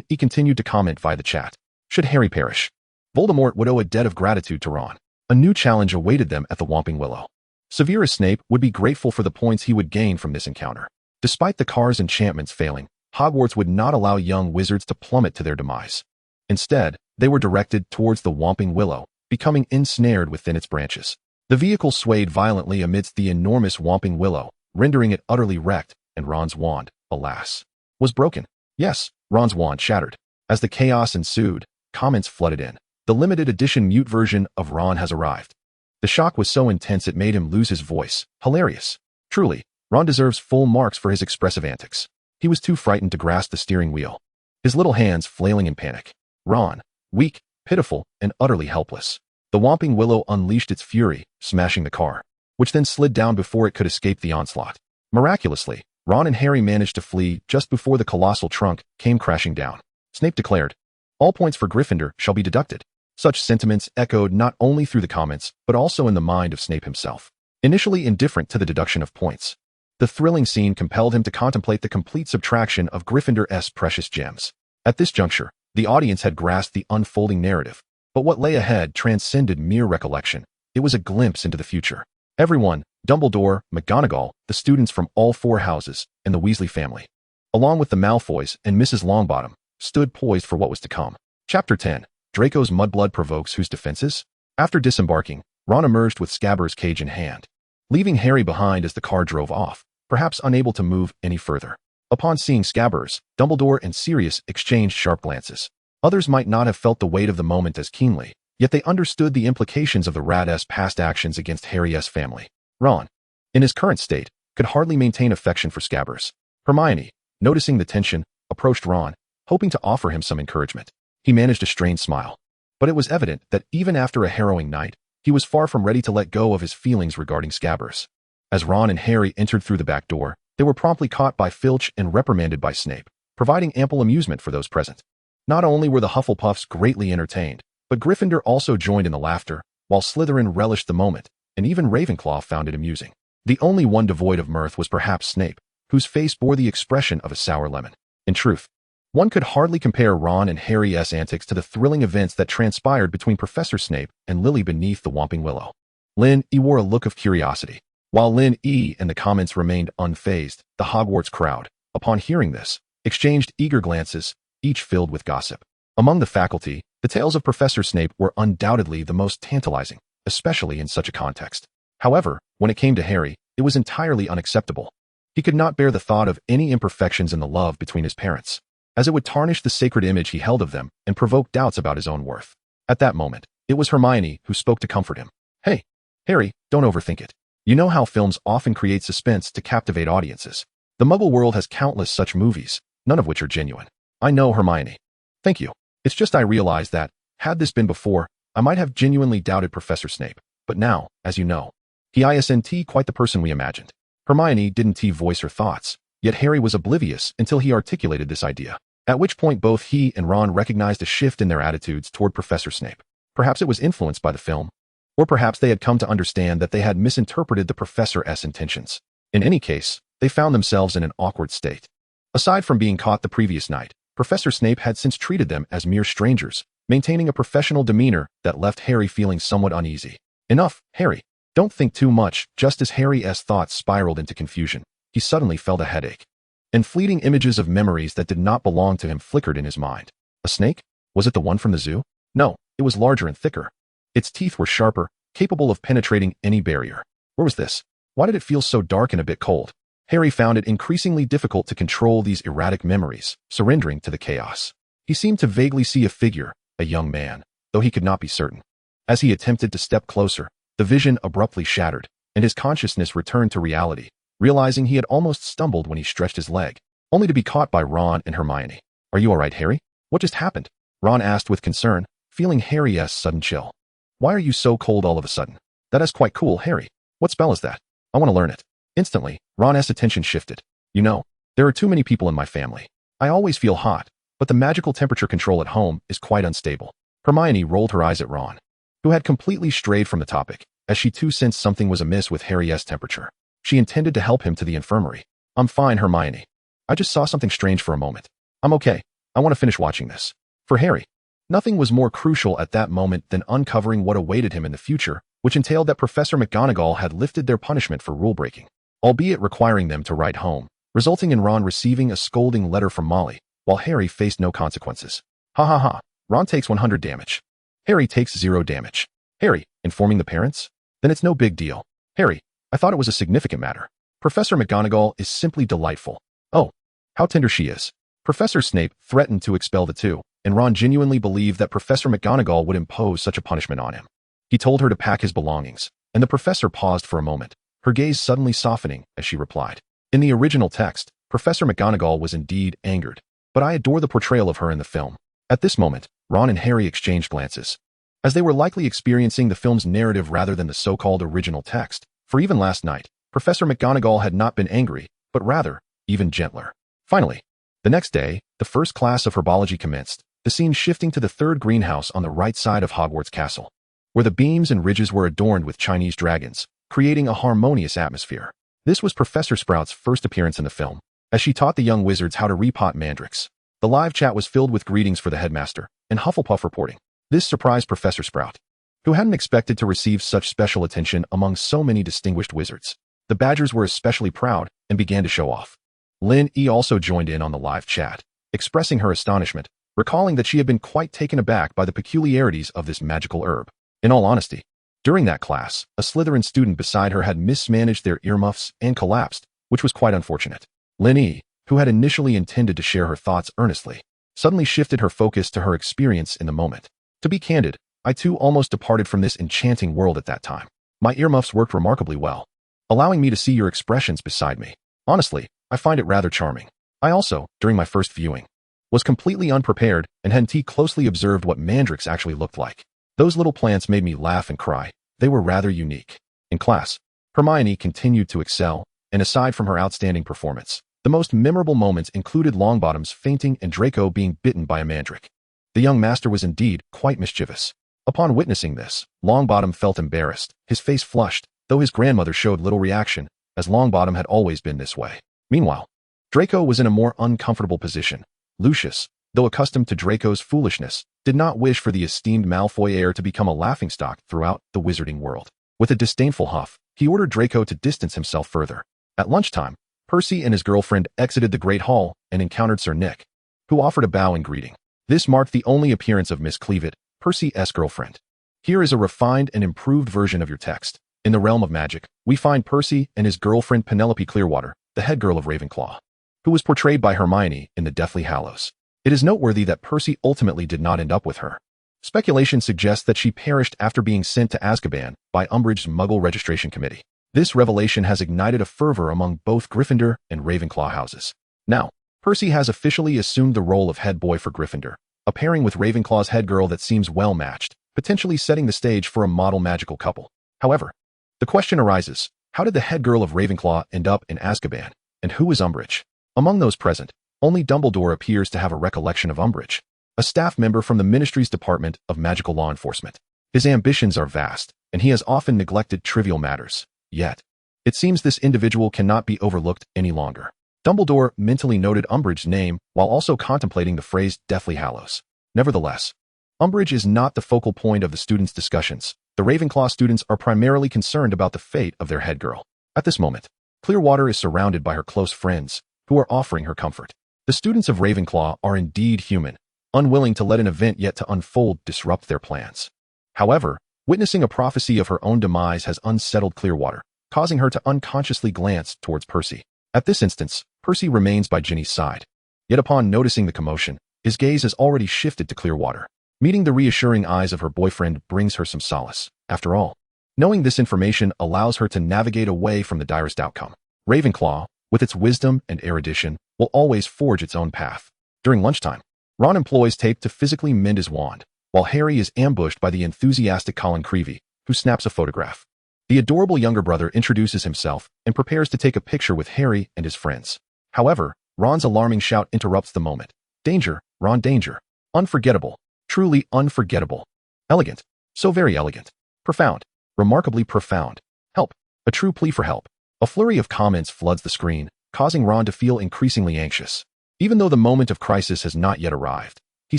He continued to comment via the chat. Should Harry perish, Voldemort would owe a debt of gratitude to Ron. A new challenge awaited them at the Whomping Willow. Severus Snape would be grateful for the points he would gain from this encounter. Despite the car's enchantments failing, Hogwarts would not allow young wizards to plummet to their demise. Instead, they were directed towards the Whomping Willow, becoming ensnared within its branches. The vehicle swayed violently amidst the enormous Whomping Willow, rendering it utterly wrecked, and Ron's wand, alas, was broken. Yes, Ron's wand shattered. As the chaos ensued, comments flooded in. The limited edition mute version of Ron has arrived. The shock was so intense it made him lose his voice. Hilarious. Truly, Ron deserves full marks for his expressive antics. He was too frightened to grasp the steering wheel, his little hands flailing in panic. Ron, weak, pitiful, and utterly helpless. The Whomping Willow unleashed its fury, smashing the car, which then slid down before it could escape the onslaught. Miraculously, Ron and Harry managed to flee just before the colossal trunk came crashing down. Snape declared, "All points for Gryffindor shall be deducted." Such sentiments echoed not only through the comments, but also in the mind of Snape himself. Initially indifferent to the deduction of points, the thrilling scene compelled him to contemplate the complete subtraction of Gryffindor's precious gems. At this juncture, the audience had grasped the unfolding narrative, but what lay ahead transcended mere recollection. It was a glimpse into the future. Everyone, Dumbledore, McGonagall, the students from all 4 houses, and the Weasley family, along with the Malfoys and Mrs. Longbottom, stood poised for what was to come. Chapter 10. Draco's Mudblood Provokes Whose Defenses? After disembarking, Ron emerged with Scabbers' cage in hand, leaving Harry behind as the car drove off, perhaps unable to move any further. Upon seeing Scabbers, Dumbledore and Sirius exchanged sharp glances. Others might not have felt the weight of the moment as keenly, yet they understood the implications of the rat's past actions against Harry's family. Ron, in his current state, could hardly maintain affection for Scabbers. Hermione, noticing the tension, approached Ron, hoping to offer him some encouragement. He managed a strained smile. But it was evident that even after a harrowing night, he was far from ready to let go of his feelings regarding Scabbers. As Ron and Harry entered through the back door, they were promptly caught by Filch and reprimanded by Snape, providing ample amusement for those present. Not only were the Hufflepuffs greatly entertained, but Gryffindor also joined in the laughter, while Slytherin relished the moment, and even Ravenclaw found it amusing. The only one devoid of mirth was perhaps Snape, whose face bore the expression of a sour lemon. In truth, one could hardly compare Ron and Harry's antics to the thrilling events that transpired between Professor Snape and Lily beneath the Whomping Willow. Lin E wore a look of curiosity. While Lin E and the comments remained unfazed, the Hogwarts crowd, upon hearing this, exchanged eager glances, each filled with gossip. Among the faculty, the tales of Professor Snape were undoubtedly the most tantalizing, especially in such a context. However, when it came to Harry, it was entirely unacceptable. He could not bear the thought of any imperfections in the love between his parents, as it would tarnish the sacred image he held of them and provoke doubts about his own worth. At that moment, it was Hermione who spoke to comfort him. "Hey, Harry, don't overthink it. You know how films often create suspense to captivate audiences. The Muggle world has countless such movies, none of which are genuine." "I know, Hermione. Thank you. It's just I realized that, had this been before, I might have genuinely doubted Professor Snape. But now, as you know, he isn't quite the person we imagined." Hermione didn't voice her thoughts, yet Harry was oblivious until he articulated this idea, at which point both he and Ron recognized a shift in their attitudes toward Professor Snape. Perhaps it was influenced by the film, or perhaps they had come to understand that they had misinterpreted the professor's intentions. In any case, they found themselves in an awkward state. Aside from being caught the previous night, Professor Snape had since treated them as mere strangers, maintaining a professional demeanor that left Harry feeling somewhat uneasy. "Enough, Harry. Don't think too much." Just as Harry's thoughts spiraled into confusion, he suddenly felt a headache. And fleeting images of memories that did not belong to him flickered in his mind. A snake? Was it the one from the zoo? No, it was larger and thicker. Its teeth were sharper, capable of penetrating any barrier. Where was this? Why did it feel so dark and a bit cold? Harry found it increasingly difficult to control these erratic memories, surrendering to the chaos. He seemed to vaguely see a figure, a young man, though he could not be certain. As he attempted to step closer, the vision abruptly shattered, and his consciousness returned to reality, realizing he had almost stumbled when he stretched his leg, only to be caught by Ron and Hermione. "Are you all right, Harry? What just happened?" Ron asked with concern, feeling Harry's sudden chill. "Why are you so cold all of a sudden?" "That is quite cool, Harry. What spell is that? I want to learn it." Instantly, Ron's attention shifted. "You know, there are too many people in my family. I always feel hot, but the magical temperature control at home is quite unstable." Hermione rolled her eyes at Ron, who had completely strayed from the topic, as she too sensed something was amiss with Harry's temperature. She intended to help him to the infirmary. "I'm fine, Hermione. I just saw something strange for a moment. I'm okay. I want to finish watching this." For Harry, nothing was more crucial at that moment than uncovering what awaited him in the future, which entailed that Professor McGonagall had lifted their punishment for rule-breaking, albeit requiring them to write home, resulting in Ron receiving a scolding letter from Molly, while Harry faced no consequences. Ha ha ha. Ron takes 100 damage. Harry takes 0 damage. Harry, informing the parents? Then it's no big deal. Harry, I thought it was a significant matter. Professor McGonagall is simply delightful. Oh, how tender she is. Professor Snape threatened to expel the two, and Ron genuinely believed that Professor McGonagall would impose such a punishment on him. He told her to pack his belongings, and the professor paused for a moment, her gaze suddenly softening as she replied. In the original text, Professor McGonagall was indeed angered, but I adore the portrayal of her in the film. At this moment, Ron and Harry exchanged glances, as they were likely experiencing the film's narrative rather than the so-called original text, for even last night, Professor McGonagall had not been angry, but rather, even gentler. Finally, the next day, the first class of herbology commenced, the scene shifting to the third greenhouse on the right side of Hogwarts Castle, where the beams and ridges were adorned with Chinese dragons, creating a harmonious atmosphere. This was Professor Sprout's first appearance in the film, as she taught the young wizards how to repot mandrakes. The live chat was filled with greetings for the headmaster, and Hufflepuff reporting. This surprised Professor Sprout, who hadn't expected to receive such special attention among so many distinguished wizards. The Badgers were especially proud and began to show off. Lin E also joined in on the live chat, expressing her astonishment, recalling that she had been quite taken aback by the peculiarities of this magical herb. In all honesty, during that class, a Slytherin student beside her had mismanaged their earmuffs and collapsed, which was quite unfortunate. Lin E, who had initially intended to share her thoughts earnestly, suddenly shifted her focus to her experience in the moment. To be candid, I too almost departed from this enchanting world at that time. My earmuffs worked remarkably well. allowing me to see your expressions beside me. Honestly, I find it rather charming. I also, during my first viewing, was completely unprepared and hadn't closely observed what mandrakes actually looked like. Those little plants made me laugh and cry. They were rather unique. In class, Hermione continued to excel, and aside from her outstanding performance, the most memorable moments included Longbottom's fainting and Draco being bitten by a mandrake. The young master was indeed quite mischievous. Upon witnessing this, Longbottom felt embarrassed, his face flushed, though his grandmother showed little reaction, as Longbottom had always been this way. Meanwhile, Draco was in a more uncomfortable position. Lucius, though accustomed to Draco's foolishness, did not wish for the esteemed Malfoy heir to become a laughingstock throughout the Wizarding World. With a disdainful huff, he ordered Draco to distance himself further. At lunchtime, Percy and his girlfriend exited the Great Hall and encountered Sir Nick, who offered a bow in greeting. This marked the only appearance of Miss Cleavet, Percy's girlfriend. Here is a refined and improved version of your text. In the realm of magic, we find Percy and his girlfriend Penelope Clearwater, the head girl of Ravenclaw, who was portrayed by Hermione in the Deathly Hallows. It is noteworthy that Percy ultimately did not end up with her. Speculation suggests that she perished after being sent to Azkaban by Umbridge's Muggle Registration Committee. This revelation has ignited a fervor among both Gryffindor and Ravenclaw houses. Now, Percy has officially assumed the role of head boy for Gryffindor, a pairing with Ravenclaw's head girl that seems well matched, potentially setting the stage for a model magical couple. However, the question arises, how did the head girl of Ravenclaw end up in Azkaban, and who is Umbridge? Among those present, only Dumbledore appears to have a recollection of Umbridge, a staff member from the Ministry's Department of Magical Law Enforcement. His ambitions are vast, and he has often neglected trivial matters. Yet, it seems this individual cannot be overlooked any longer. Dumbledore mentally noted Umbridge's name while also contemplating the phrase Deathly Hallows. Nevertheless, Umbridge is not the focal point of the students' discussions. The Ravenclaw students are primarily concerned about the fate of their head girl. At this moment, Clearwater is surrounded by her close friends, who are offering her comfort. The students of Ravenclaw are indeed human, unwilling to let an event yet to unfold disrupt their plans. However, witnessing a prophecy of her own demise has unsettled Clearwater, causing her to unconsciously glance towards Percy. At this instance, Percy remains by Ginny's side. Yet upon noticing the commotion, his gaze has already shifted to Clearwater. Meeting the reassuring eyes of her boyfriend brings her some solace. After all, knowing this information allows her to navigate away from the direst outcome. Ravenclaw, with its wisdom and erudition, will always forge its own path. During lunchtime, Ron employs tape to physically mend his wand, while Harry is ambushed by the enthusiastic Colin Creevey, who snaps a photograph. The adorable younger brother introduces himself and prepares to take a picture with Harry and his friends. However, Ron's alarming shout interrupts the moment. Danger, Ron, danger. Unforgettable. Truly unforgettable. Elegant. So very elegant. Profound. Remarkably profound. Help. A true plea for help. A flurry of comments floods the screen, causing Ron to feel increasingly anxious. Even though the moment of crisis has not yet arrived, he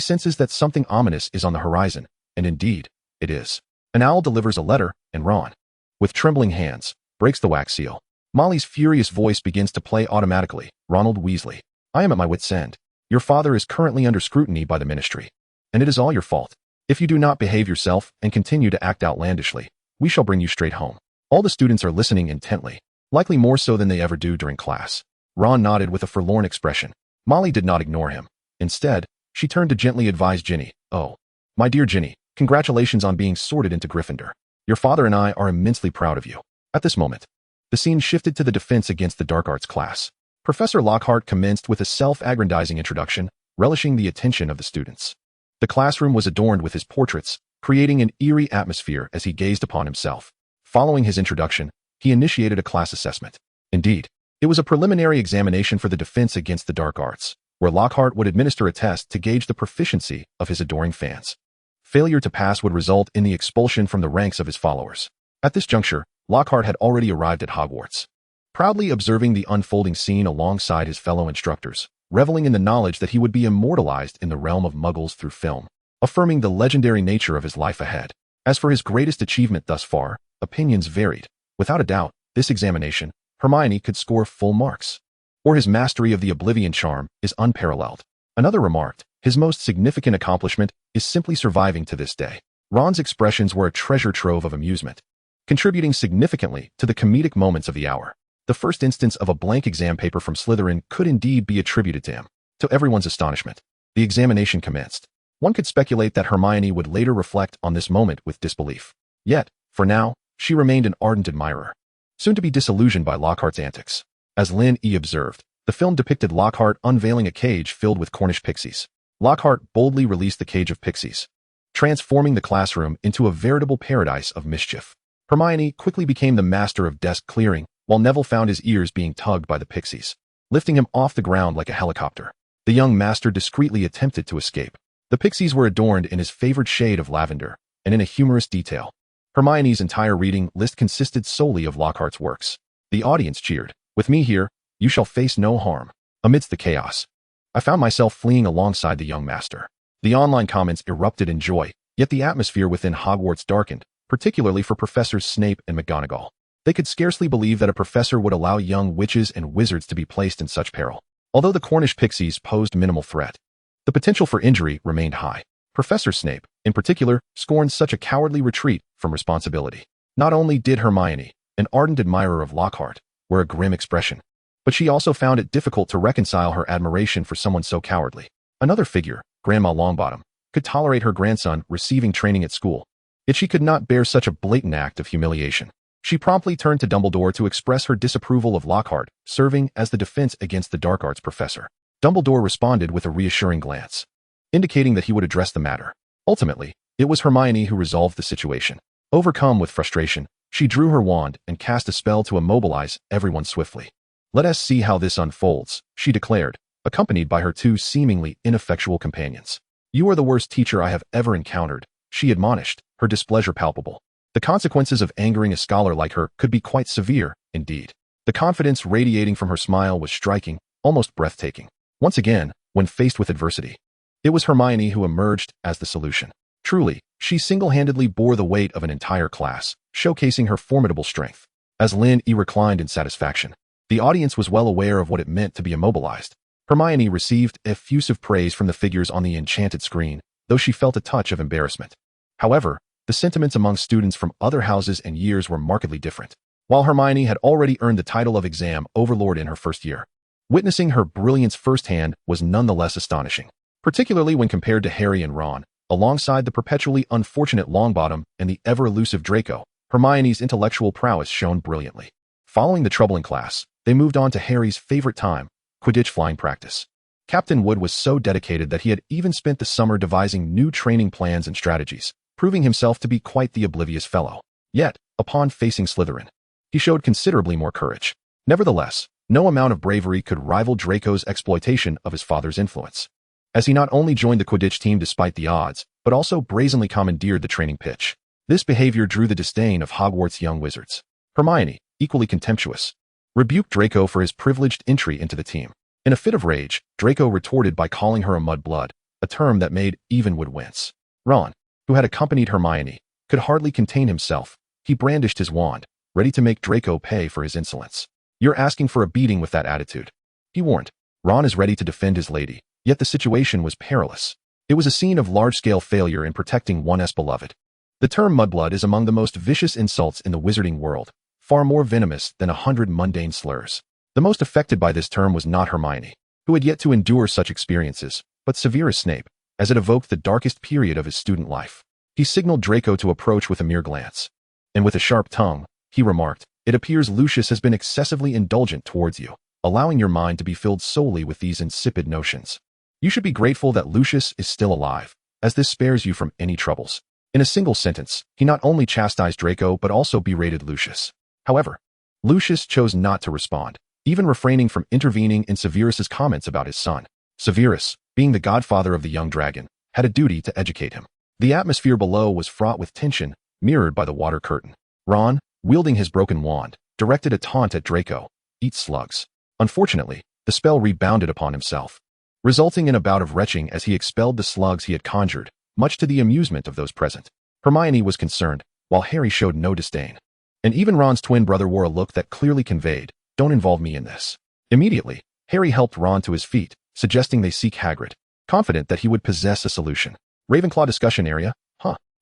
senses that something ominous is on the horizon, and indeed, it is. An owl delivers a letter, and Ron, with trembling hands, breaks the wax seal. Molly's furious voice begins to play automatically. Ronald Weasley, I am at my wit's end. Your father is currently under scrutiny by the Ministry, and it is all your fault. If you do not behave yourself and continue to act outlandishly, we shall bring you straight home. All the students are listening intently, likely more so than they ever do during class. Ron nodded with a forlorn expression. Molly did not ignore him. Instead, she turned to gently advise Ginny. Oh, my dear Ginny, congratulations on being sorted into Gryffindor. Your father and I are immensely proud of you. At this moment, the scene shifted to the defense against the dark arts class. Professor Lockhart commenced with a self-aggrandizing introduction, relishing the attention of the students. The classroom was adorned with his portraits, creating an eerie atmosphere as he gazed upon himself. Following his introduction, he initiated a class assessment. Indeed, it was a preliminary examination for the defense against the dark arts, where Lockhart would administer a test to gauge the proficiency of his adoring fans. Failure to pass would result in the expulsion from the ranks of his followers. At this juncture, Lockhart had already arrived at Hogwarts, proudly observing the unfolding scene alongside his fellow instructors, reveling in the knowledge that he would be immortalized in the realm of Muggles through film, affirming the legendary nature of his life ahead. As for his greatest achievement thus far, opinions varied. Without a doubt, this examination, Hermione could score full marks. Or his mastery of the Oblivion charm is unparalleled. Another remarked, his most significant accomplishment is simply surviving to this day. Ron's expressions were a treasure trove of amusement, contributing significantly to the comedic moments of the hour. The first instance of a blank exam paper from Slytherin could indeed be attributed to him. To everyone's astonishment, the examination commenced. One could speculate that Hermione would later reflect on this moment with disbelief. Yet, for now, she remained an ardent admirer. soon to be disillusioned by Lockhart's antics. As Lynn E. observed, the film depicted Lockhart unveiling a cage filled with Cornish pixies. Lockhart boldly released the cage of pixies, transforming the classroom into a veritable paradise of mischief. Hermione quickly became the master of desk clearing, while Neville found his ears being tugged by the pixies, lifting him off the ground like a helicopter. The young master discreetly attempted to escape. The pixies were adorned in his favorite shade of lavender, and in a humorous detail. Hermione's entire reading list consisted solely of Lockhart's works. The audience cheered. "With me here, you shall face no harm." Amidst the chaos, I found myself fleeing alongside the young master. The online comments erupted in joy, yet the atmosphere within Hogwarts darkened, particularly for Professors Snape and McGonagall. They could scarcely believe that a professor would allow young witches and wizards to be placed in such peril. Although the Cornish pixies posed minimal threat, the potential for injury remained high. Professor Snape, in particular, scorned such a cowardly retreat from responsibility. Not only did Hermione, an ardent admirer of Lockhart, wear a grim expression, but she also found it difficult to reconcile her admiration for someone so cowardly. Another figure, Grandma Longbottom, could tolerate her grandson receiving training at school, yet she could not bear such a blatant act of humiliation. She promptly turned to Dumbledore to express her disapproval of Lockhart, serving as the defense against the dark arts professor. Dumbledore responded with a reassuring glance, indicating that he would address the matter. Ultimately, it was Hermione who resolved the situation. Overcome with frustration, she drew her wand and cast a spell to immobilize everyone swiftly. "Let us see how this unfolds," she declared, accompanied by her two seemingly ineffectual companions. "You are the worst teacher I have ever encountered," she admonished, her displeasure palpable. The consequences of angering a scholar like her could be quite severe, indeed. The confidence radiating from her smile was striking, almost breathtaking. Once again, when faced with adversity, it was Hermione who emerged as the solution. Truly, she single-handedly bore the weight of an entire class, showcasing her formidable strength. As Lynn E. reclined in satisfaction, the audience was well aware of what it meant to be immobilized. Hermione received effusive praise from the figures on the enchanted screen, though she felt a touch of embarrassment. However, the sentiments among students from other houses and years were markedly different. While Hermione had already earned the title of exam overlord in her first year, witnessing her brilliance firsthand was nonetheless astonishing, particularly when compared to Harry and Ron. Alongside the perpetually unfortunate Longbottom and the ever-elusive Draco, Hermione's intellectual prowess shone brilliantly. Following the troubling class, they moved on to Harry's favorite time, Quidditch flying practice. Captain Wood was so dedicated that he had even spent the summer devising new training plans and strategies, proving himself to be quite the oblivious fellow. Yet, upon facing Slytherin, he showed considerably more courage. Nevertheless, no amount of bravery could rival Draco's exploitation of his father's influence, as he not only joined the Quidditch team despite the odds, but also brazenly commandeered the training pitch. This behavior drew the disdain of Hogwarts' young wizards. Hermione, equally contemptuous, rebuked Draco for his privileged entry into the team. In a fit of rage, Draco retorted by calling her a mudblood, a term that made even Wood wince. Ron, who had accompanied Hermione, could hardly contain himself. He brandished his wand, ready to make Draco pay for his insolence. "You're asking for a beating with that attitude," he warned. Ron is ready to defend his lady, yet the situation was perilous. It was a scene of large-scale failure in protecting one's beloved. The term mudblood is among the most vicious insults in the wizarding world, far more venomous than 100 mundane slurs. The most affected by this term was not Hermione, who had yet to endure such experiences, but Severus Snape, as it evoked the darkest period of his student life. He signaled Draco to approach with a mere glance, and with a sharp tongue, he remarked, "It appears Lucius has been excessively indulgent towards you, allowing your mind to be filled solely with these insipid notions. You should be grateful that Lucius is still alive, as this spares you from any troubles." In a single sentence, he not only chastised Draco but also berated Lucius. However, Lucius chose not to respond, even refraining from intervening in Severus's comments about his son. Severus, being the godfather of the young dragon, had a duty to educate him. The atmosphere below was fraught with tension, mirrored by the water curtain. Ron, wielding his broken wand, directed a taunt at Draco, "Eat slugs." Unfortunately, the spell rebounded upon himself, resulting in a bout of retching as he expelled the slugs he had conjured, much to the amusement of those present. Hermione was concerned, while Harry showed no disdain. And even Ron's twin brother wore a look that clearly conveyed, "Don't involve me in this." Immediately, Harry helped Ron to his feet, suggesting they seek Hagrid, confident that he would possess a solution. Ravenclaw discussion area,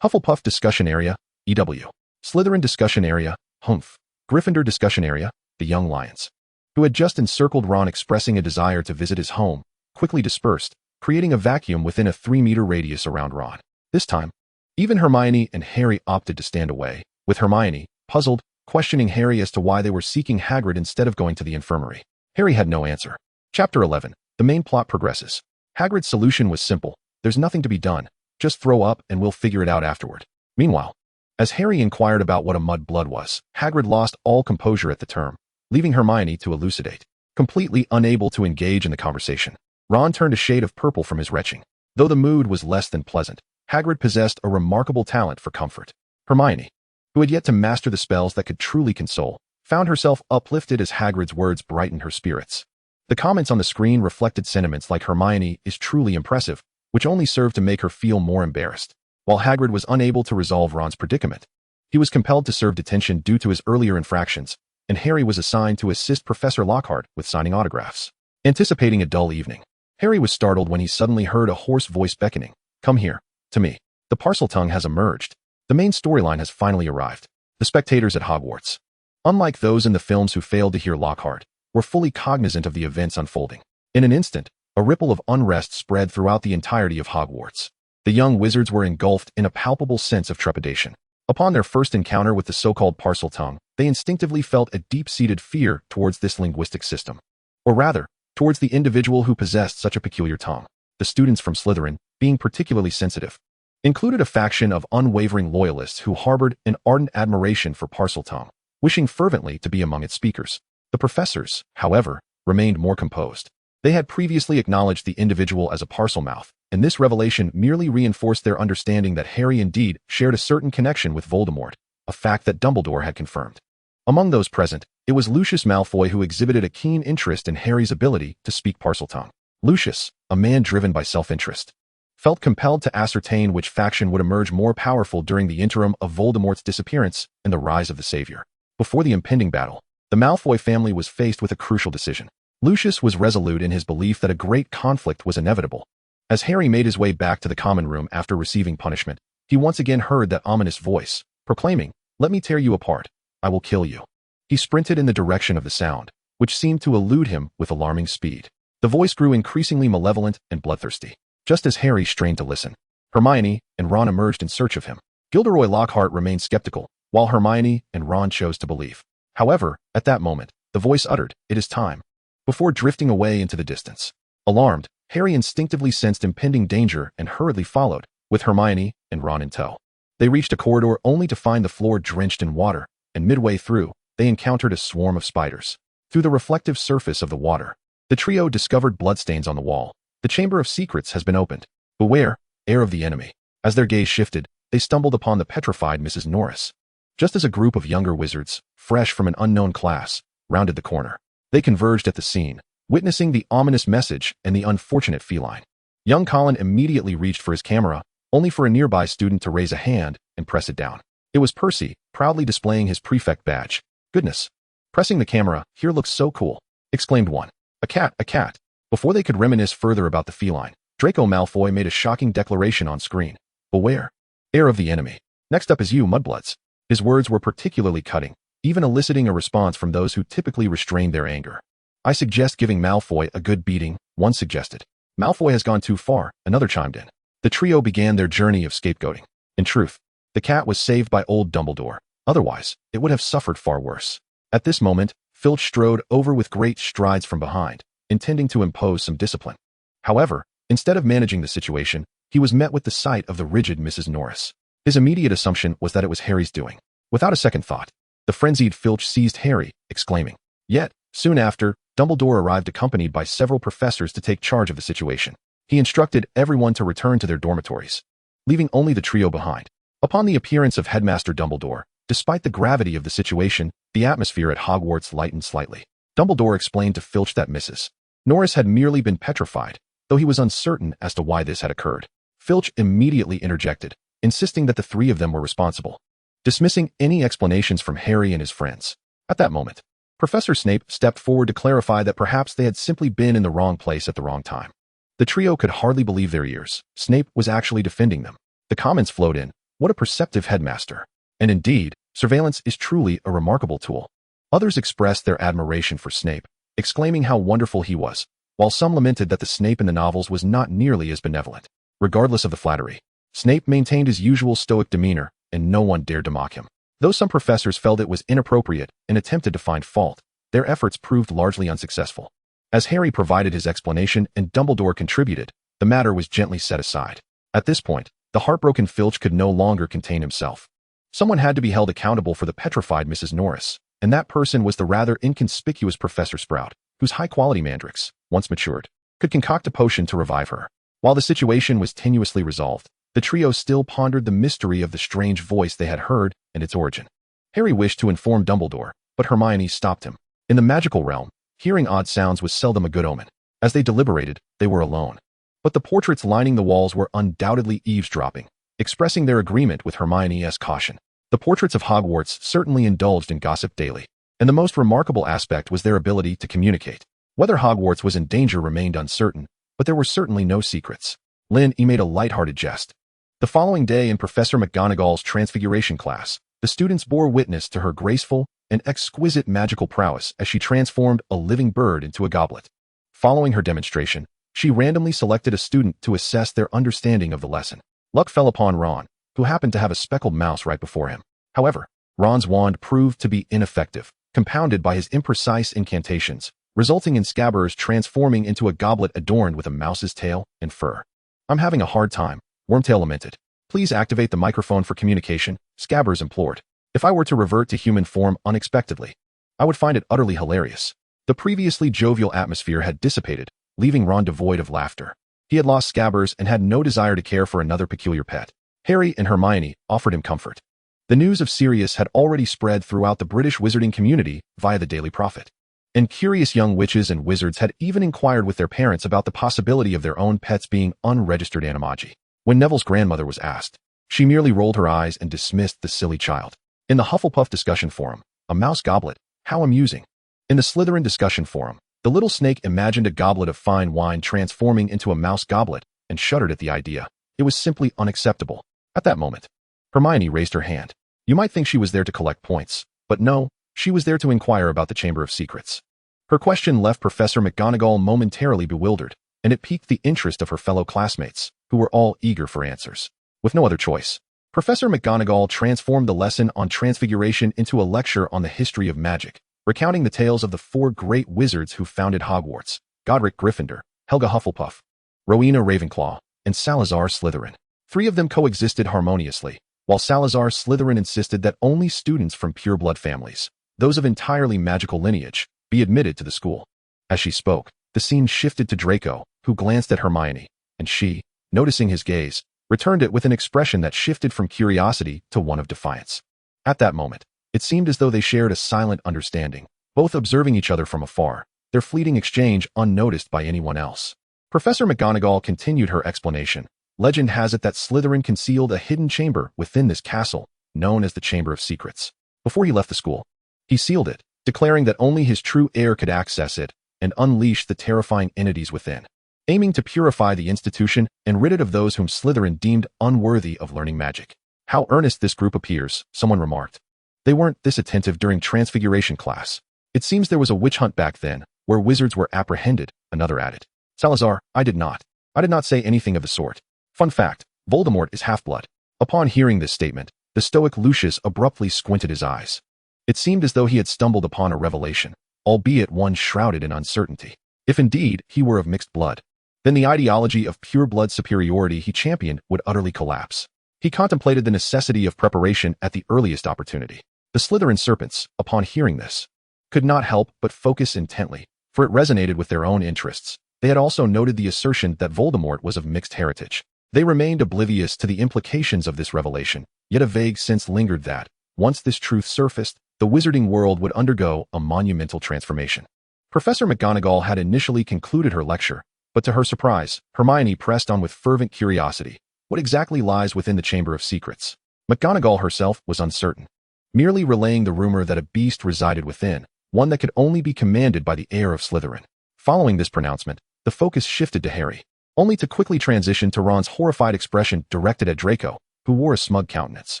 Hufflepuff discussion area, EW. Slytherin discussion area, Humph. Gryffindor discussion area, the young lions, who had just encircled Ron expressing a desire to visit his home, quickly dispersed, creating a vacuum within a 3-meter radius around Ron. This time, even Hermione and Harry opted to stand away, with Hermione, puzzled, questioning Harry as to why they were seeking Hagrid instead of going to the infirmary. Harry had no answer. Chapter 11. The main plot progresses. Hagrid's solution was simple. There's nothing to be done. Just throw up and we'll figure it out afterward. Meanwhile, as Harry inquired about what a mud-blood was, Hagrid lost all composure at the term, leaving Hermione to elucidate. Completely unable to engage in the conversation, Ron turned a shade of purple from his retching. Though the mood was less than pleasant, Hagrid possessed a remarkable talent for comfort. Hermione, who had yet to master the spells that could truly console, found herself uplifted as Hagrid's words brightened her spirits. The comments on the screen reflected sentiments like Hermione is truly impressive, which only served to make her feel more embarrassed. While Hagrid was unable to resolve Ron's predicament, he was compelled to serve detention due to his earlier infractions, and Harry was assigned to assist Professor Lockhart with signing autographs. Anticipating a dull evening, Harry was startled when he suddenly heard a hoarse voice beckoning. Come here, to me. The Parseltongue has emerged. The main storyline has finally arrived. The spectators at Hogwarts, unlike those in the films who failed to hear Lockhart, were fully cognizant of the events unfolding. In an instant, a ripple of unrest spread throughout the entirety of Hogwarts. The young wizards were engulfed in a palpable sense of trepidation. Upon their first encounter with the so-called Parseltongue, they instinctively felt a deep-seated fear towards this linguistic system. Or rather, towards the individual who possessed such a peculiar tongue. The students from Slytherin, being particularly sensitive, included a faction of unwavering loyalists who harbored an ardent admiration for Parseltongue, wishing fervently to be among its speakers. The professors, however, remained more composed. They had previously acknowledged the individual as a Parselmouth, and this revelation merely reinforced their understanding that Harry indeed shared a certain connection with Voldemort, a fact that Dumbledore had confirmed. Among those present, it was Lucius Malfoy who exhibited a keen interest in Harry's ability to speak Parseltongue. Lucius, a man driven by self-interest, felt compelled to ascertain which faction would emerge more powerful during the interim of Voldemort's disappearance and the rise of the Savior. Before the impending battle, the Malfoy family was faced with a crucial decision. Lucius was resolute in his belief that a great conflict was inevitable. As Harry made his way back to the common room after receiving punishment, he once again heard that ominous voice, proclaiming, "Let me tear you apart. I will kill you." He sprinted in the direction of the sound, which seemed to elude him with alarming speed. The voice grew increasingly malevolent and bloodthirsty. Just as Harry strained to listen, Hermione and Ron emerged in search of him. Gilderoy Lockhart remained skeptical, while Hermione and Ron chose to believe. However, at that moment, the voice uttered, "It is time," before drifting away into the distance. Alarmed, Harry instinctively sensed impending danger and hurriedly followed, with Hermione and Ron in tow. They reached a corridor only to find the floor drenched in water, and midway through, they encountered a swarm of spiders. Through the reflective surface of the water, the trio discovered bloodstains on the wall. The Chamber of Secrets has been opened. Beware, heir of the enemy. As their gaze shifted, they stumbled upon the petrified Mrs. Norris. Just as a group of younger wizards, fresh from an unknown class, rounded the corner, they converged at the scene, witnessing the ominous message and the unfortunate feline. Young Colin immediately reached for his camera, only for a nearby student to raise a hand and press it down. It was Percy, proudly displaying his prefect badge. "Goodness. Pressing the camera, here looks so cool," exclaimed one. A cat, a cat." Before they could reminisce further about the feline, Draco Malfoy made a shocking declaration on screen. "Beware, heir of the enemy. Next up is you, mudbloods." His words were particularly cutting, even eliciting a response from those who typically restrained their anger. "I suggest giving Malfoy a good beating," one suggested. "Malfoy has gone too far," another chimed in. The trio began their journey of scapegoating. In truth, the cat was saved by old Dumbledore. Otherwise, it would have suffered far worse. At this moment, Filch strode over with great strides from behind, intending to impose some discipline. However, instead of managing the situation, he was met with the sight of the rigid Mrs. Norris. His immediate assumption was that it was Harry's doing. Without a second thought, the frenzied Filch seized Harry, exclaiming. Yet, soon after, Dumbledore arrived accompanied by several professors to take charge of the situation. He instructed everyone to return to their dormitories, leaving only the trio behind. Upon the appearance of Headmaster Dumbledore, despite the gravity of the situation, the atmosphere at Hogwarts lightened slightly. Dumbledore explained to Filch that Mrs. Norris had merely been petrified, though he was uncertain as to why this had occurred. Filch immediately interjected, insisting that the three of them were responsible, dismissing any explanations from Harry and his friends. At that moment, Professor Snape stepped forward to clarify that perhaps they had simply been in the wrong place at the wrong time. The trio could hardly believe their ears. Snape was actually defending them. The comments flowed in, "What a perceptive headmaster." And indeed, surveillance is truly a remarkable tool. Others expressed their admiration for Snape, exclaiming how wonderful he was, while some lamented that the Snape in the novels was not nearly as benevolent. Regardless of the flattery, Snape maintained his usual stoic demeanor, and no one dared to mock him. Though some professors felt it was inappropriate and attempted to find fault, their efforts proved largely unsuccessful. As Harry provided his explanation and Dumbledore contributed, the matter was gently set aside. At this point, the heartbroken Filch could no longer contain himself. Someone had to be held accountable for the petrified Mrs. Norris, and that person was the rather inconspicuous Professor Sprout, whose high-quality mandrakes, once matured, could concoct a potion to revive her. While the situation was tenuously resolved, the trio still pondered the mystery of the strange voice they had heard and its origin. Harry wished to inform Dumbledore, but Hermione stopped him. In the magical realm, hearing odd sounds was seldom a good omen. As they deliberated, they were alone. But the portraits lining the walls were undoubtedly eavesdropping, expressing their agreement with Hermione's caution. The portraits of Hogwarts certainly indulged in gossip daily, and the most remarkable aspect was their ability to communicate. Whether Hogwarts was in danger remained uncertain, but there were certainly no secrets. He made a light-hearted jest. The following day in Professor McGonagall's Transfiguration class, the students bore witness to her graceful and exquisite magical prowess as she transformed a living bird into a goblet. Following her demonstration, she randomly selected a student to assess their understanding of the lesson. Luck fell upon Ron, who happened to have a speckled mouse right before him. However, Ron's wand proved to be ineffective, compounded by his imprecise incantations, resulting in Scabbers transforming into a goblet adorned with a mouse's tail and fur. "I'm having a hard time," Wormtail lamented. "Please activate the microphone for communication," Scabbers implored. "If I were to revert to human form unexpectedly, I would find it utterly hilarious." The previously jovial atmosphere had dissipated, leaving Ron devoid of laughter. He had lost Scabbers and had no desire to care for another peculiar pet. Harry and Hermione offered him comfort. The news of Sirius had already spread throughout the British wizarding community via the Daily Prophet. And curious young witches and wizards had even inquired with their parents about the possibility of their own pets being unregistered animagi. When Neville's grandmother was asked, she merely rolled her eyes and dismissed the silly child. In the Hufflepuff discussion forum, a mouse goblet, how amusing. In the Slytherin discussion forum, the little snake imagined a goblet of fine wine transforming into a mouse goblet and shuddered at the idea. It was simply unacceptable. At that moment, Hermione raised her hand. You might think she was there to collect points, but no, she was there to inquire about the Chamber of Secrets. Her question left Professor McGonagall momentarily bewildered, and it piqued the interest of her fellow classmates, who were all eager for answers. With no other choice, Professor McGonagall transformed the lesson on transfiguration into a lecture on the history of magic, recounting the tales of the 4 great wizards who founded Hogwarts: Godric Gryffindor, Helga Hufflepuff, Rowena Ravenclaw, and Salazar Slytherin. 3 of them coexisted harmoniously, while Salazar Slytherin insisted that only students from pure-blood families, those of entirely magical lineage, be admitted to the school. As she spoke, the scene shifted to Draco, who glanced at Hermione, and she, noticing his gaze, returned it with an expression that shifted from curiosity to one of defiance. At that moment, it seemed as though they shared a silent understanding, both observing each other from afar, their fleeting exchange unnoticed by anyone else. Professor McGonagall continued her explanation. Legend has it that Slytherin concealed a hidden chamber within this castle, known as the Chamber of Secrets. Before he left the school, he sealed it, declaring that only his true heir could access it and unleash the terrifying entities within, aiming to purify the institution and rid it of those whom Slytherin deemed unworthy of learning magic. How earnest this group appears, someone remarked. They weren't this attentive during Transfiguration class. It seems there was a witch hunt back then, where wizards were apprehended, another added. Salazar, I did not say anything of the sort. Fun fact, Voldemort is half-blood. Upon hearing this statement, the stoic Lucius abruptly squinted his eyes. It seemed as though he had stumbled upon a revelation, albeit one shrouded in uncertainty. If indeed he were of mixed blood, then the ideology of pure blood superiority he championed would utterly collapse. He contemplated the necessity of preparation at the earliest opportunity. The Slytherin serpents, upon hearing this, could not help but focus intently, for it resonated with their own interests. They had also noted the assertion that Voldemort was of mixed heritage. They remained oblivious to the implications of this revelation, yet a vague sense lingered that, once this truth surfaced, the wizarding world would undergo a monumental transformation. Professor McGonagall had initially concluded her lecture, but to her surprise, Hermione pressed on with fervent curiosity. What exactly lies within the Chamber of Secrets? McGonagall herself was uncertain, merely relaying the rumor that a beast resided within, one that could only be commanded by the heir of Slytherin. Following this pronouncement, the focus shifted to Harry, only to quickly transition to Ron's horrified expression directed at Draco, who wore a smug countenance.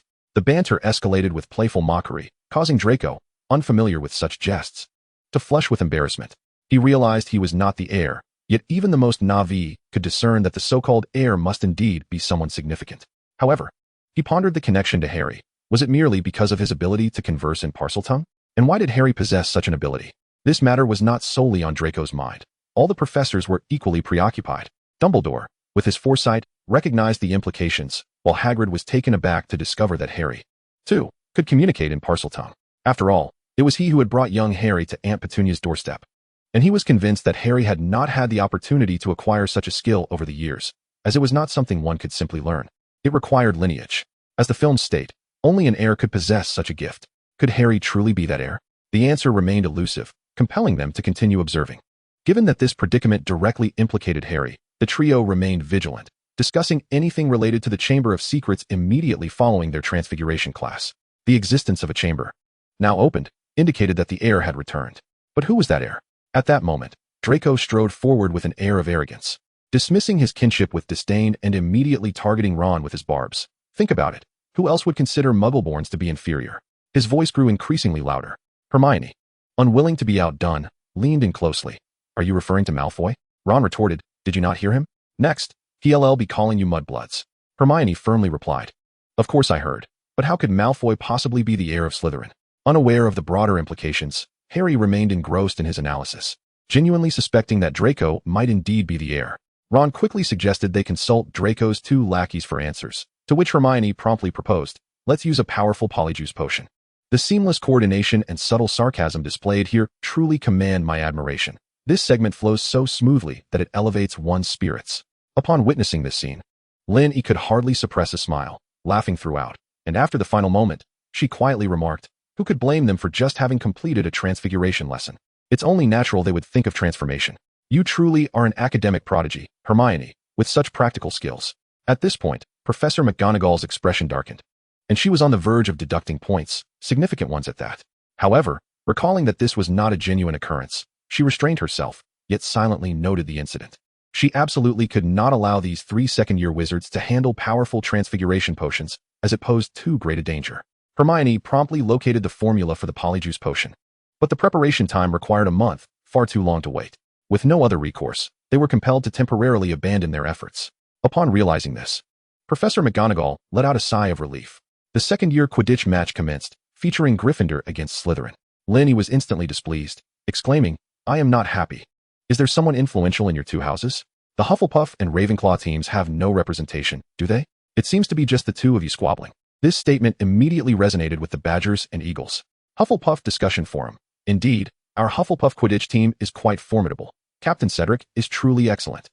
The banter escalated with playful mockery, causing Draco, unfamiliar with such jests, to flush with embarrassment. He realized he was not the heir, yet even the most naive could discern that the so-called heir must indeed be someone significant. However, he pondered the connection to Harry, Was it merely because of his ability to converse in Parseltongue? And why did Harry possess such an ability? This matter was not solely on Draco's mind. All the professors were equally preoccupied. Dumbledore, with his foresight, recognized the implications, while Hagrid was taken aback to discover that Harry, too, could communicate in Parseltongue. After all, it was he who had brought young Harry to Aunt Petunia's doorstep. And he was convinced that Harry had not had the opportunity to acquire such a skill over the years, as it was not something one could simply learn. It required lineage. As the films state, only an heir could possess such a gift. Could Harry truly be that heir? The answer remained elusive, compelling them to continue observing. Given that this predicament directly implicated Harry, the trio remained vigilant, discussing anything related to the Chamber of Secrets immediately following their transfiguration class. The existence of a chamber, now opened, indicated that the heir had returned. But who was that heir? At that moment, Draco strode forward with an air of arrogance, dismissing his kinship with disdain and immediately targeting Ron with his barbs. Think about it. Who else would consider Muggleborns to be inferior? His voice grew increasingly louder. Hermione, unwilling to be outdone, leaned in closely. Are you referring to Malfoy? Ron retorted, did you not hear him? Next, he'll be calling you mudbloods. Hermione firmly replied. Of course I heard, but how could Malfoy possibly be the heir of Slytherin? Unaware of the broader implications, Harry remained engrossed in his analysis, genuinely suspecting that Draco might indeed be the heir. Ron quickly suggested they consult Draco's two lackeys for answers, to which Hermione promptly proposed, let's use a powerful polyjuice potion. The seamless coordination and subtle sarcasm displayed here truly command my admiration. This segment flows so smoothly that it elevates one's spirits. Upon witnessing this scene, Lynn could hardly suppress a smile, laughing throughout, and after the final moment, she quietly remarked, who could blame them for just having completed a transfiguration lesson? It's only natural they would think of transformation. You truly are an academic prodigy, Hermione, with such practical skills. At this point, Professor McGonagall's expression darkened, and she was on the verge of deducting points, significant ones at that. However, recalling that this was not a genuine occurrence, she restrained herself, yet silently noted the incident. She absolutely could not allow these 3 second-year wizards to handle powerful transfiguration potions, as it posed too great a danger. Hermione promptly located the formula for the polyjuice potion. But the preparation time required a month, far too long to wait. With no other recourse, they were compelled to temporarily abandon their efforts. Upon realizing this, Professor McGonagall let out a sigh of relief. The second-year Quidditch match commenced, featuring Gryffindor against Slytherin. Lynn was instantly displeased, exclaiming, I am not happy. Is there someone influential in your two houses? The Hufflepuff and Ravenclaw teams have no representation, do they? It seems to be just the two of you squabbling. This statement immediately resonated with the Badgers and Eagles. Hufflepuff Discussion Forum. Indeed, our Hufflepuff Quidditch team is quite formidable. Captain Cedric is truly excellent.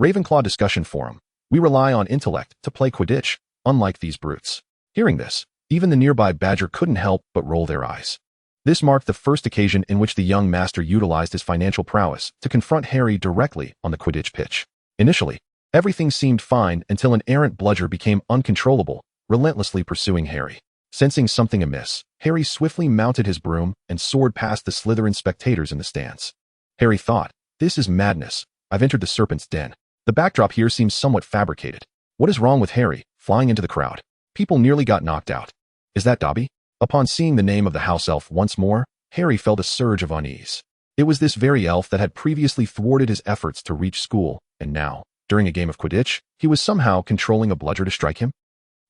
Ravenclaw Discussion Forum. We rely on intellect to play Quidditch, unlike these brutes. Hearing this, even the nearby Badger couldn't help but roll their eyes. This marked the first occasion in which the young master utilized his financial prowess to confront Harry directly on the Quidditch pitch. Initially, everything seemed fine until an errant bludger became uncontrollable, relentlessly pursuing Harry. Sensing something amiss, Harry swiftly mounted his broom and soared past the Slytherin spectators in the stands. Harry thought, this is madness. I've entered the serpent's den. The backdrop here seems somewhat fabricated. What is wrong with Harry, flying into the crowd? People nearly got knocked out. Is that Dobby? Upon seeing the name of the house elf once more, Harry felt a surge of unease. It was this very elf that had previously thwarted his efforts to reach school, and now, during a game of Quidditch, he was somehow controlling a bludger to strike him?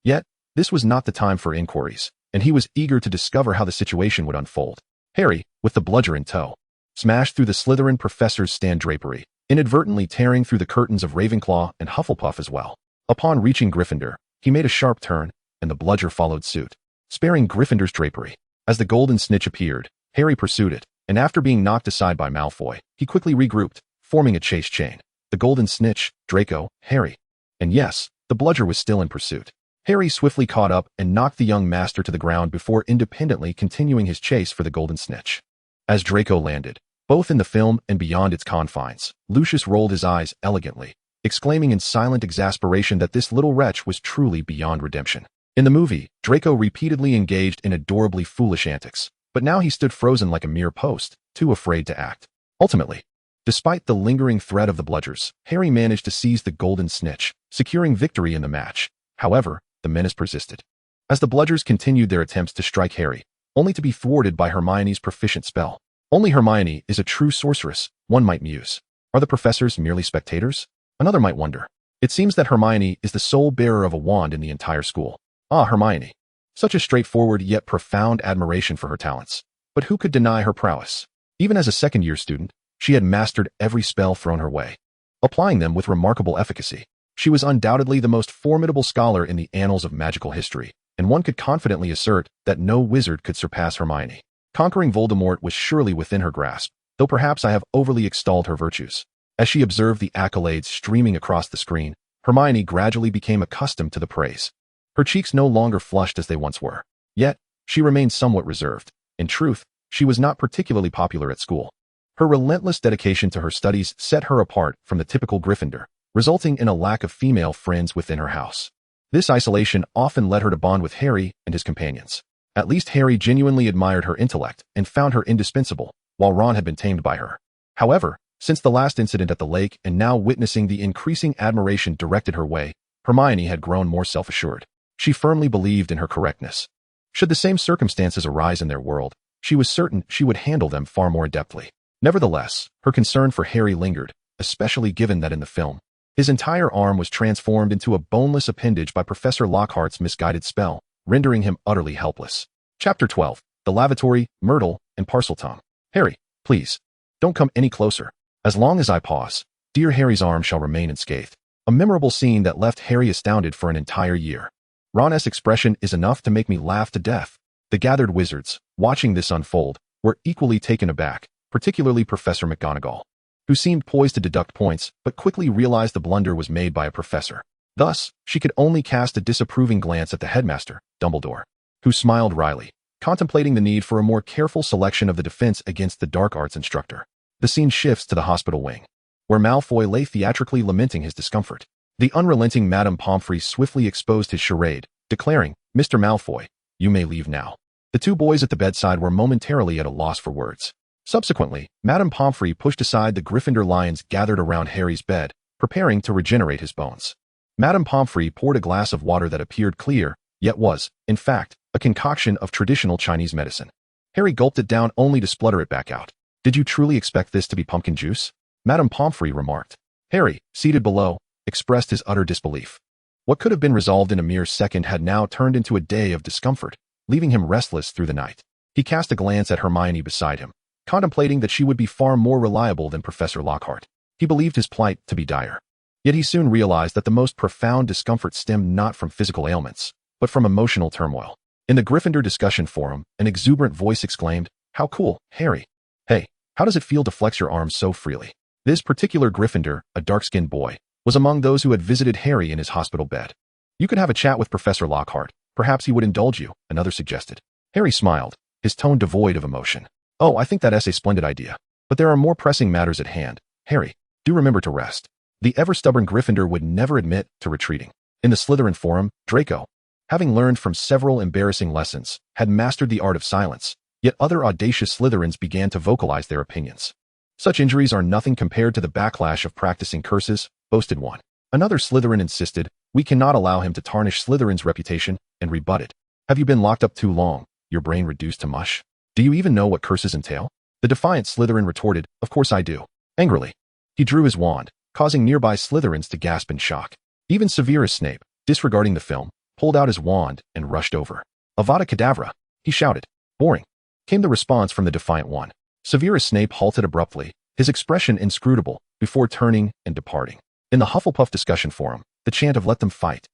Yet, this was not the time for inquiries, and he was eager to discover how the situation would unfold. Harry, with the bludger in tow, smashed through the Slytherin professor's stand drapery, inadvertently tearing through the curtains of Ravenclaw and Hufflepuff as well. Upon reaching Gryffindor, he made a sharp turn, and the bludger followed suit, sparing Gryffindor's drapery. As the golden snitch appeared, Harry pursued it, and after being knocked aside by Malfoy, he quickly regrouped, forming a chase chain. The golden snitch, Draco, Harry. And yes, the bludger was still in pursuit. Harry swiftly caught up and knocked the young master to the ground before independently continuing his chase for the golden snitch. As Draco landed, both in the film and beyond its confines, Lucius rolled his eyes elegantly, exclaiming in silent exasperation that this little wretch was truly beyond redemption. In the movie, Draco repeatedly engaged in adorably foolish antics, but now he stood frozen like a mere post, too afraid to act. Ultimately, despite the lingering threat of the bludgers, Harry managed to seize the golden snitch, securing victory in the match. However, the menace persisted. As the bludgers continued their attempts to strike Harry, only to be thwarted by Hermione's proficient spell. Only Hermione is a true sorceress, one might muse. Are the professors merely spectators? Another might wonder. It seems that Hermione is the sole bearer of a wand in the entire school. Ah, Hermione. Such a straightforward yet profound admiration for her talents. But who could deny her prowess? Even as a second-year student, she had mastered every spell thrown her way, applying them with remarkable efficacy. She was undoubtedly the most formidable scholar in the annals of magical history, and one could confidently assert that no wizard could surpass Hermione. Conquering Voldemort was surely within her grasp, though perhaps I have overly extolled her virtues. As she observed the accolades streaming across the screen, Hermione gradually became accustomed to the praise. Her cheeks no longer flushed as they once were. Yet, she remained somewhat reserved. In truth, she was not particularly popular at school. Her relentless dedication to her studies set her apart from the typical Gryffindor, resulting in a lack of female friends within her house. This isolation often led her to bond with Harry and his companions. At least Harry genuinely admired her intellect and found her indispensable, while Ron had been tamed by her. However, since the last incident at the lake and now witnessing the increasing admiration directed her way, Hermione had grown more self-assured. She firmly believed in her correctness. Should the same circumstances arise in their world, she was certain she would handle them far more adeptly. Nevertheless, her concern for Harry lingered, especially given that in the film, his entire arm was transformed into a boneless appendage by Professor Lockhart's misguided spell, rendering him utterly helpless. Chapter 12. The Lavatory, Myrtle, and Parseltongue. Harry, please, don't come any closer. As long as I pause, dear Harry's arm shall remain unscathed. A memorable scene that left Harry astounded for an entire year. Ron's expression is enough to make me laugh to death. The gathered wizards, watching this unfold, were equally taken aback, particularly Professor McGonagall, who seemed poised to deduct points but quickly realized the blunder was made by a professor. Thus, she could only cast a disapproving glance at the headmaster, Dumbledore, who smiled wryly, contemplating the need for a more careful selection of the defense against the dark arts instructor. The scene shifts to the hospital wing, where Malfoy lay theatrically lamenting his discomfort. The unrelenting Madame Pomfrey swiftly exposed his charade, declaring, "Mr. Malfoy, you may leave now." The two boys at the bedside were momentarily at a loss for words. Subsequently, Madame Pomfrey pushed aside the Gryffindor lions gathered around Harry's bed, preparing to regenerate his bones. Madame Pomfrey poured a glass of water that appeared clear, yet was, in fact, a concoction of traditional Chinese medicine. Harry gulped it down only to splutter it back out. "Did you truly expect this to be pumpkin juice?" Madame Pomfrey remarked. Harry, seated below, expressed his utter disbelief. What could have been resolved in a mere second had now turned into a day of discomfort, leaving him restless through the night. He cast a glance at Hermione beside him, contemplating that she would be far more reliable than Professor Lockhart. He believed his plight to be dire. Yet he soon realized that the most profound discomfort stemmed not from physical ailments, but from emotional turmoil. In the Gryffindor discussion forum, an exuberant voice exclaimed, "How cool, Harry! Hey, how does it feel to flex your arms so freely?" This particular Gryffindor, a dark-skinned boy, was among those who had visited Harry in his hospital bed. "You could have a chat with Professor Lockhart. Perhaps he would indulge you," another suggested. Harry smiled, his tone devoid of emotion. "Oh, I think that's a splendid idea. But there are more pressing matters at hand. Harry, do remember to rest." The ever-stubborn Gryffindor would never admit to retreating. In the Slytherin forum, Draco, having learned from several embarrassing lessons, had mastered the art of silence, yet other audacious Slytherins began to vocalize their opinions. "Such injuries are nothing compared to the backlash of practicing curses," boasted one. Another Slytherin insisted, "We cannot allow him to tarnish Slytherin's reputation," and rebutted, "Have you been locked up too long, your brain reduced to mush? Do you even know what curses entail?" The defiant Slytherin retorted, "Of course I do." Angrily, he drew his wand, causing nearby Slytherins to gasp in shock. Even Severus Snape, disregarding the film, pulled out his wand and rushed over. "Avada Kedavra," he shouted. "Boring," came the response from the defiant one. Severus Snape halted abruptly, his expression inscrutable, before turning and departing. In the Hufflepuff discussion forum, the chant of "Let them fight,"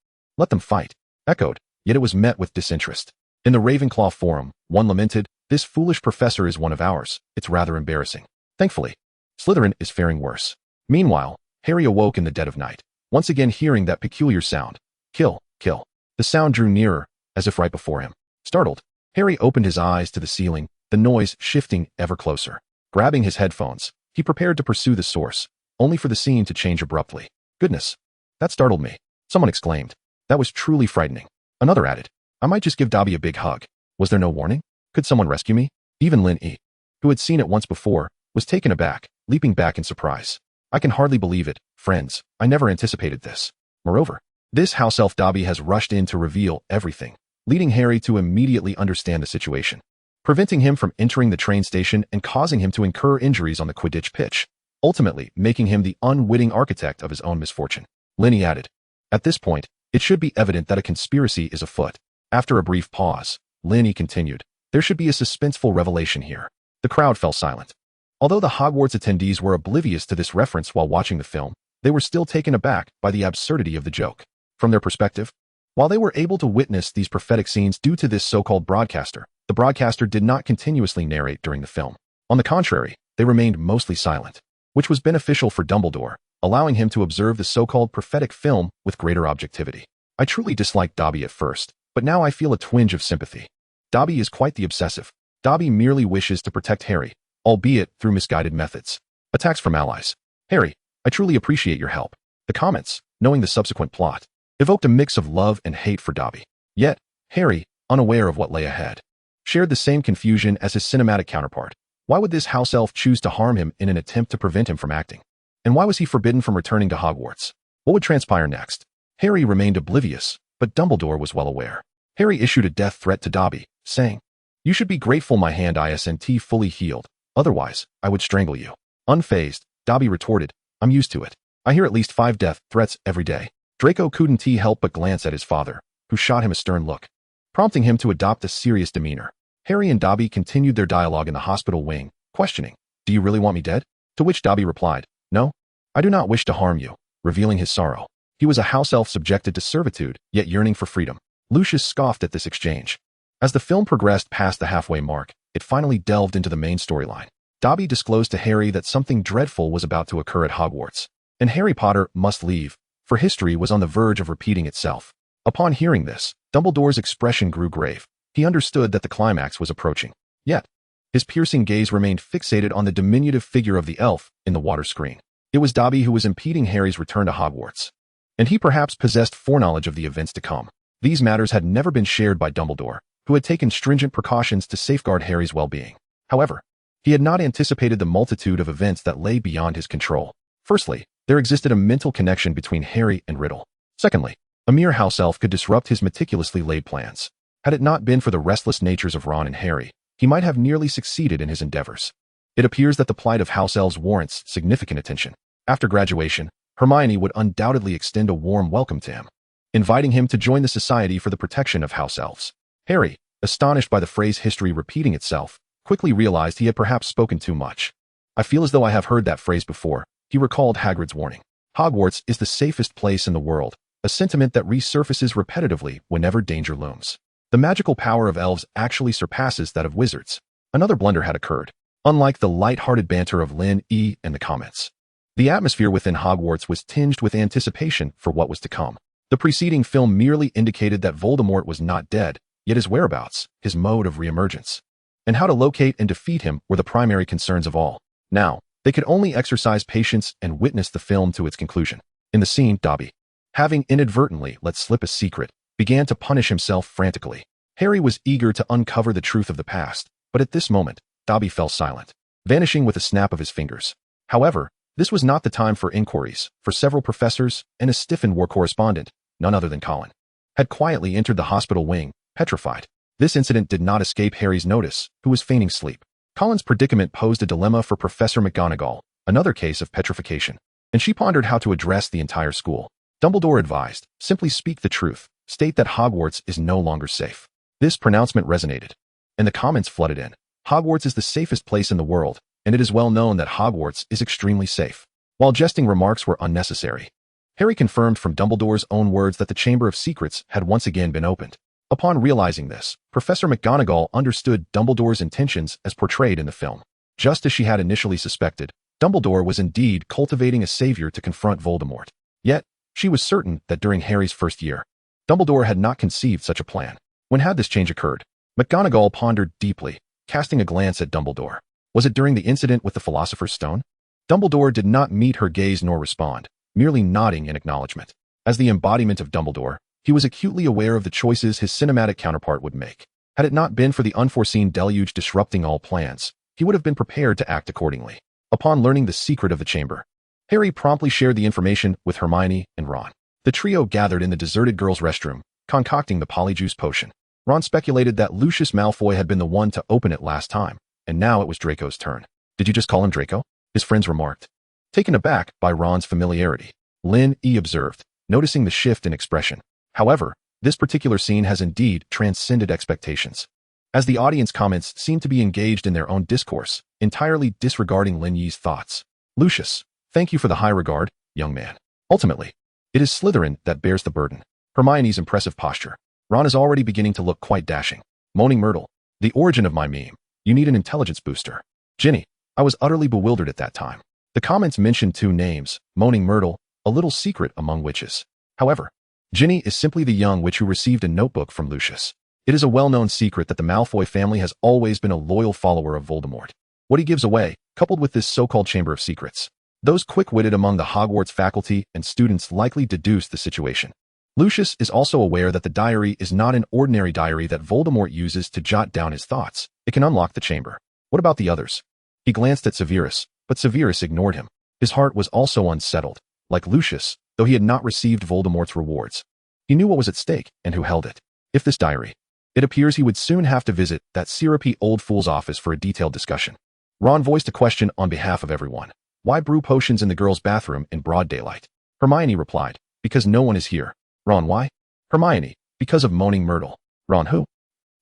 echoed, yet it was met with disinterest. In the Ravenclaw forum, one lamented, "This foolish professor is one of ours, it's rather embarrassing." Thankfully, Slytherin is faring worse. Meanwhile, Harry awoke in the dead of night, once again hearing that peculiar sound. Kill, kill. The sound drew nearer, as if right before him. Startled, Harry opened his eyes to the ceiling, the noise shifting ever closer. Grabbing his headphones, he prepared to pursue the source, only for the scene to change abruptly. "Goodness, that startled me," someone exclaimed. "That was truly frightening." Another added, "I might just give Dobby a big hug. Was there no warning? Could someone rescue me?" Even Lin E., who had seen it once before, was taken aback, leaping back in surprise. "I can hardly believe it, friends. I never anticipated this." Moreover, this house elf Dobby has rushed in to reveal everything, leading Harry to immediately understand the situation, preventing him from entering the train station and causing him to incur injuries on the Quidditch pitch, ultimately making him the unwitting architect of his own misfortune. Linny added, "At this point, it should be evident that a conspiracy is afoot." After a brief pause, Hinny continued, "There should be a suspenseful revelation here." The crowd fell silent. Although the Hogwarts attendees were oblivious to this reference while watching the film, they were still taken aback by the absurdity of the joke. From their perspective, while they were able to witness these prophetic scenes due to this so-called broadcaster, the broadcaster did not continuously narrate during the film. On the contrary, they remained mostly silent, which was beneficial for Dumbledore, allowing him to observe the so-called prophetic film with greater objectivity. I truly disliked Dobby at first, but now I feel a twinge of sympathy. Dobby is quite the obsessive. Dobby merely wishes to protect Harry, albeit through misguided methods. Attacks from allies. Harry, I truly appreciate your help. The comments, knowing the subsequent plot, evoked a mix of love and hate for Dobby. Yet, Harry, unaware of what lay ahead, shared the same confusion as his cinematic counterpart. Why would this house elf choose to harm him in an attempt to prevent him from acting? And why was he forbidden from returning to Hogwarts? What would transpire next? Harry remained oblivious, but Dumbledore was well aware. Harry issued a death threat to Dobby, saying, "You should be grateful my hand isn't fully healed, otherwise, I would strangle you." Unfazed, Dobby retorted, "I'm used to it. I hear at least 5 death threats every day." Draco couldn't help but glance at his father, who shot him a stern look, prompting him to adopt a serious demeanor. Harry and Dobby continued their dialogue in the hospital wing, questioning, "Do you really want me dead?" To which Dobby replied, "No, I do not wish to harm you," revealing his sorrow. He was a house elf subjected to servitude, yet yearning for freedom. Lucius scoffed at this exchange. As the film progressed past the halfway mark, it finally delved into the main storyline. Dobby disclosed to Harry that something dreadful was about to occur at Hogwarts, and Harry Potter must leave, for history was on the verge of repeating itself. Upon hearing this, Dumbledore's expression grew grave. He understood that the climax was approaching. Yet, his piercing gaze remained fixated on the diminutive figure of the elf in the water screen. It was Dobby who was impeding Harry's return to Hogwarts, and he perhaps possessed foreknowledge of the events to come. These matters had never been shared by Dumbledore, who had taken stringent precautions to safeguard Harry's well-being. However, he had not anticipated the multitude of events that lay beyond his control. Firstly, there existed a mental connection between Harry and Riddle. Secondly, a mere house elf could disrupt his meticulously laid plans. Had it not been for the restless natures of Ron and Harry, he might have nearly succeeded in his endeavors. It appears that the plight of house elves warrants significant attention. After graduation, Hermione would undoubtedly extend a warm welcome to him, inviting him to join the Society for the Protection of House Elves. Harry, astonished by the phrase history repeating itself, quickly realized he had perhaps spoken too much. "I feel as though I have heard that phrase before," he recalled Hagrid's warning. Hogwarts is the safest place in the world, a sentiment that resurfaces repetitively whenever danger looms. The magical power of elves actually surpasses that of wizards. Another blunder had occurred. Unlike the light-hearted banter of Hinny and the comments, the atmosphere within Hogwarts was tinged with anticipation for what was to come. The preceding film merely indicated that Voldemort was not dead, yet his whereabouts, his mode of reemergence, and how to locate and defeat him were the primary concerns of all. Now, they could only exercise patience and witness the film to its conclusion. In the scene, Dobby, having inadvertently let slip a secret, began to punish himself frantically. Harry was eager to uncover the truth of the past, but at this moment, Dobby fell silent, vanishing with a snap of his fingers. However, this was not the time for inquiries, for several professors and a stiffened war correspondent, none other than Colin, had quietly entered the hospital wing, petrified. This incident did not escape Harry's notice, who was feigning sleep. Colin's predicament posed a dilemma for Professor McGonagall, another case of petrification, and she pondered how to address the entire school. Dumbledore advised, simply speak the truth, state that Hogwarts is no longer safe. This pronouncement resonated, and the comments flooded in. Hogwarts is the safest place in the world, and it is well known that Hogwarts is extremely safe. While jesting remarks were unnecessary, Harry confirmed from Dumbledore's own words that the Chamber of Secrets had once again been opened. Upon realizing this, Professor McGonagall understood Dumbledore's intentions as portrayed in the film. Just as she had initially suspected, Dumbledore was indeed cultivating a savior to confront Voldemort. Yet, she was certain that during Harry's first year, Dumbledore had not conceived such a plan. When had this change occurred? McGonagall pondered deeply, casting a glance at Dumbledore. Was it during the incident with the Philosopher's Stone? Dumbledore did not meet her gaze nor respond, merely nodding in acknowledgement. As the embodiment of Dumbledore, he was acutely aware of the choices his cinematic counterpart would make. Had it not been for the unforeseen deluge disrupting all plans, he would have been prepared to act accordingly. Upon learning the secret of the chamber, Harry promptly shared the information with Hermione and Ron. The trio gathered in the deserted girls' restroom, concocting the polyjuice potion. Ron speculated that Lucius Malfoy had been the one to open it last time, and now it was Draco's turn. "Did you just call him Draco?" his friends remarked. Taken aback by Ron's familiarity, Hinny observed, noticing the shift in expression. However, This particular scene has indeed transcended expectations, as the audience comments seem to be engaged in their own discourse, entirely disregarding Lin Yi's thoughts. Lucius, thank you for the high regard, young man. Ultimately, it is Slytherin that bears the burden. Hermione's impressive posture. Ron is already beginning to look quite dashing. Moaning Myrtle, the origin of my meme. You need an intelligence booster. Ginny, I was utterly bewildered at that time. The comments mentioned two names, Moaning Myrtle, a little secret among witches. However, Ginny is simply the young witch who received a notebook from Lucius. It is a well-known secret that the Malfoy family has always been a loyal follower of Voldemort. What he gives away, coupled with this so-called Chamber of Secrets, those quick-witted among the Hogwarts faculty and students likely deduce the situation. Lucius is also aware that the diary is not an ordinary diary that Voldemort uses to jot down his thoughts. It can unlock the chamber. What about the others? He glanced at Severus, but Severus ignored him. His heart was also unsettled. Like Lucius, though he had not received Voldemort's rewards, he knew what was at stake and who held it. If this diary, it appears he would soon have to visit that syrupy old fool's office for a detailed discussion. Ron voiced a question on behalf of everyone. Why brew potions in the girls' bathroom in broad daylight? Hermione replied, because no one is here. Ron, why? Hermione, because of Moaning Myrtle. Ron, who?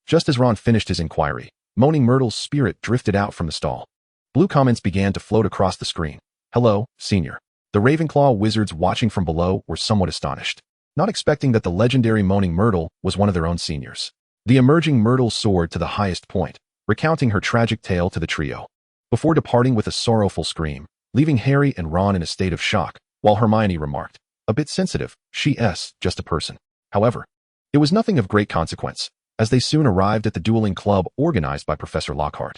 Just as Ron finished his inquiry, Moaning Myrtle's spirit drifted out from the stall. Blue comments began to float across the screen. Hello, senior. The Ravenclaw wizards watching from below were somewhat astonished, not expecting that the legendary Moaning Myrtle was one of their own seniors. The emerging Myrtle soared to the highest point, recounting her tragic tale to the trio, before departing with a sorrowful scream, leaving Harry and Ron in a state of shock, while Hermione remarked, a bit sensitive, she's just a person. However, it was nothing of great consequence, as they soon arrived at the dueling club organized by Professor Lockhart.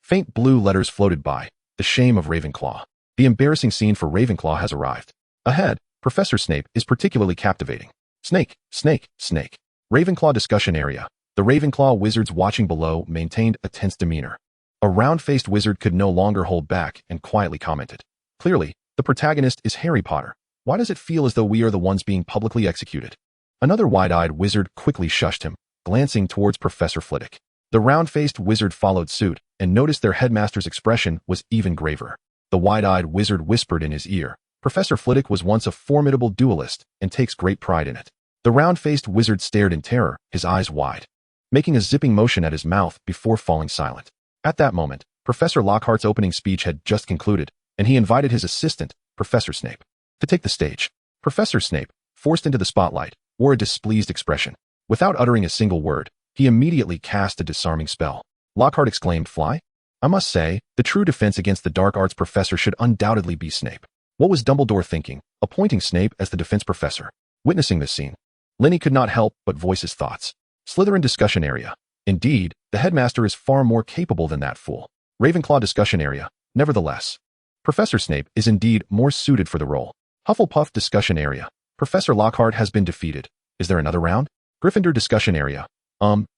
Faint blue letters floated by, the shame of Ravenclaw. The embarrassing scene for Ravenclaw has arrived. Ahead, Professor Snape is particularly captivating. Snake, snake, snake. Ravenclaw discussion area. The Ravenclaw wizards watching below maintained a tense demeanor. A round-faced wizard could no longer hold back and quietly commented. Clearly, the protagonist is Harry Potter. Why does it feel as though we are the ones being publicly executed? Another wide-eyed wizard quickly shushed him, glancing towards Professor Flitwick. The round-faced wizard followed suit and noticed their headmaster's expression was even graver. The wide-eyed wizard whispered in his ear, Professor Flitwick was once a formidable duelist and takes great pride in it. The round-faced wizard stared in terror, his eyes wide, making a zipping motion at his mouth before falling silent. At that moment, Professor Lockhart's opening speech had just concluded, and he invited his assistant, Professor Snape, to take the stage. Professor Snape, forced into the spotlight, wore a displeased expression. Without uttering a single word, he immediately cast a disarming spell. Lockhart exclaimed, Fly? I must say, the true defense against the dark arts professor should undoubtedly be Snape. What was Dumbledore thinking, appointing Snape as the defense professor? Witnessing this scene, Linny could not help but voice his thoughts. Slytherin discussion area. Indeed, the headmaster is far more capable than that fool. Ravenclaw discussion area. Nevertheless, Professor Snape is indeed more suited for the role. Hufflepuff discussion area. Professor Lockhart has been defeated. Is there another round? Gryffindor discussion area.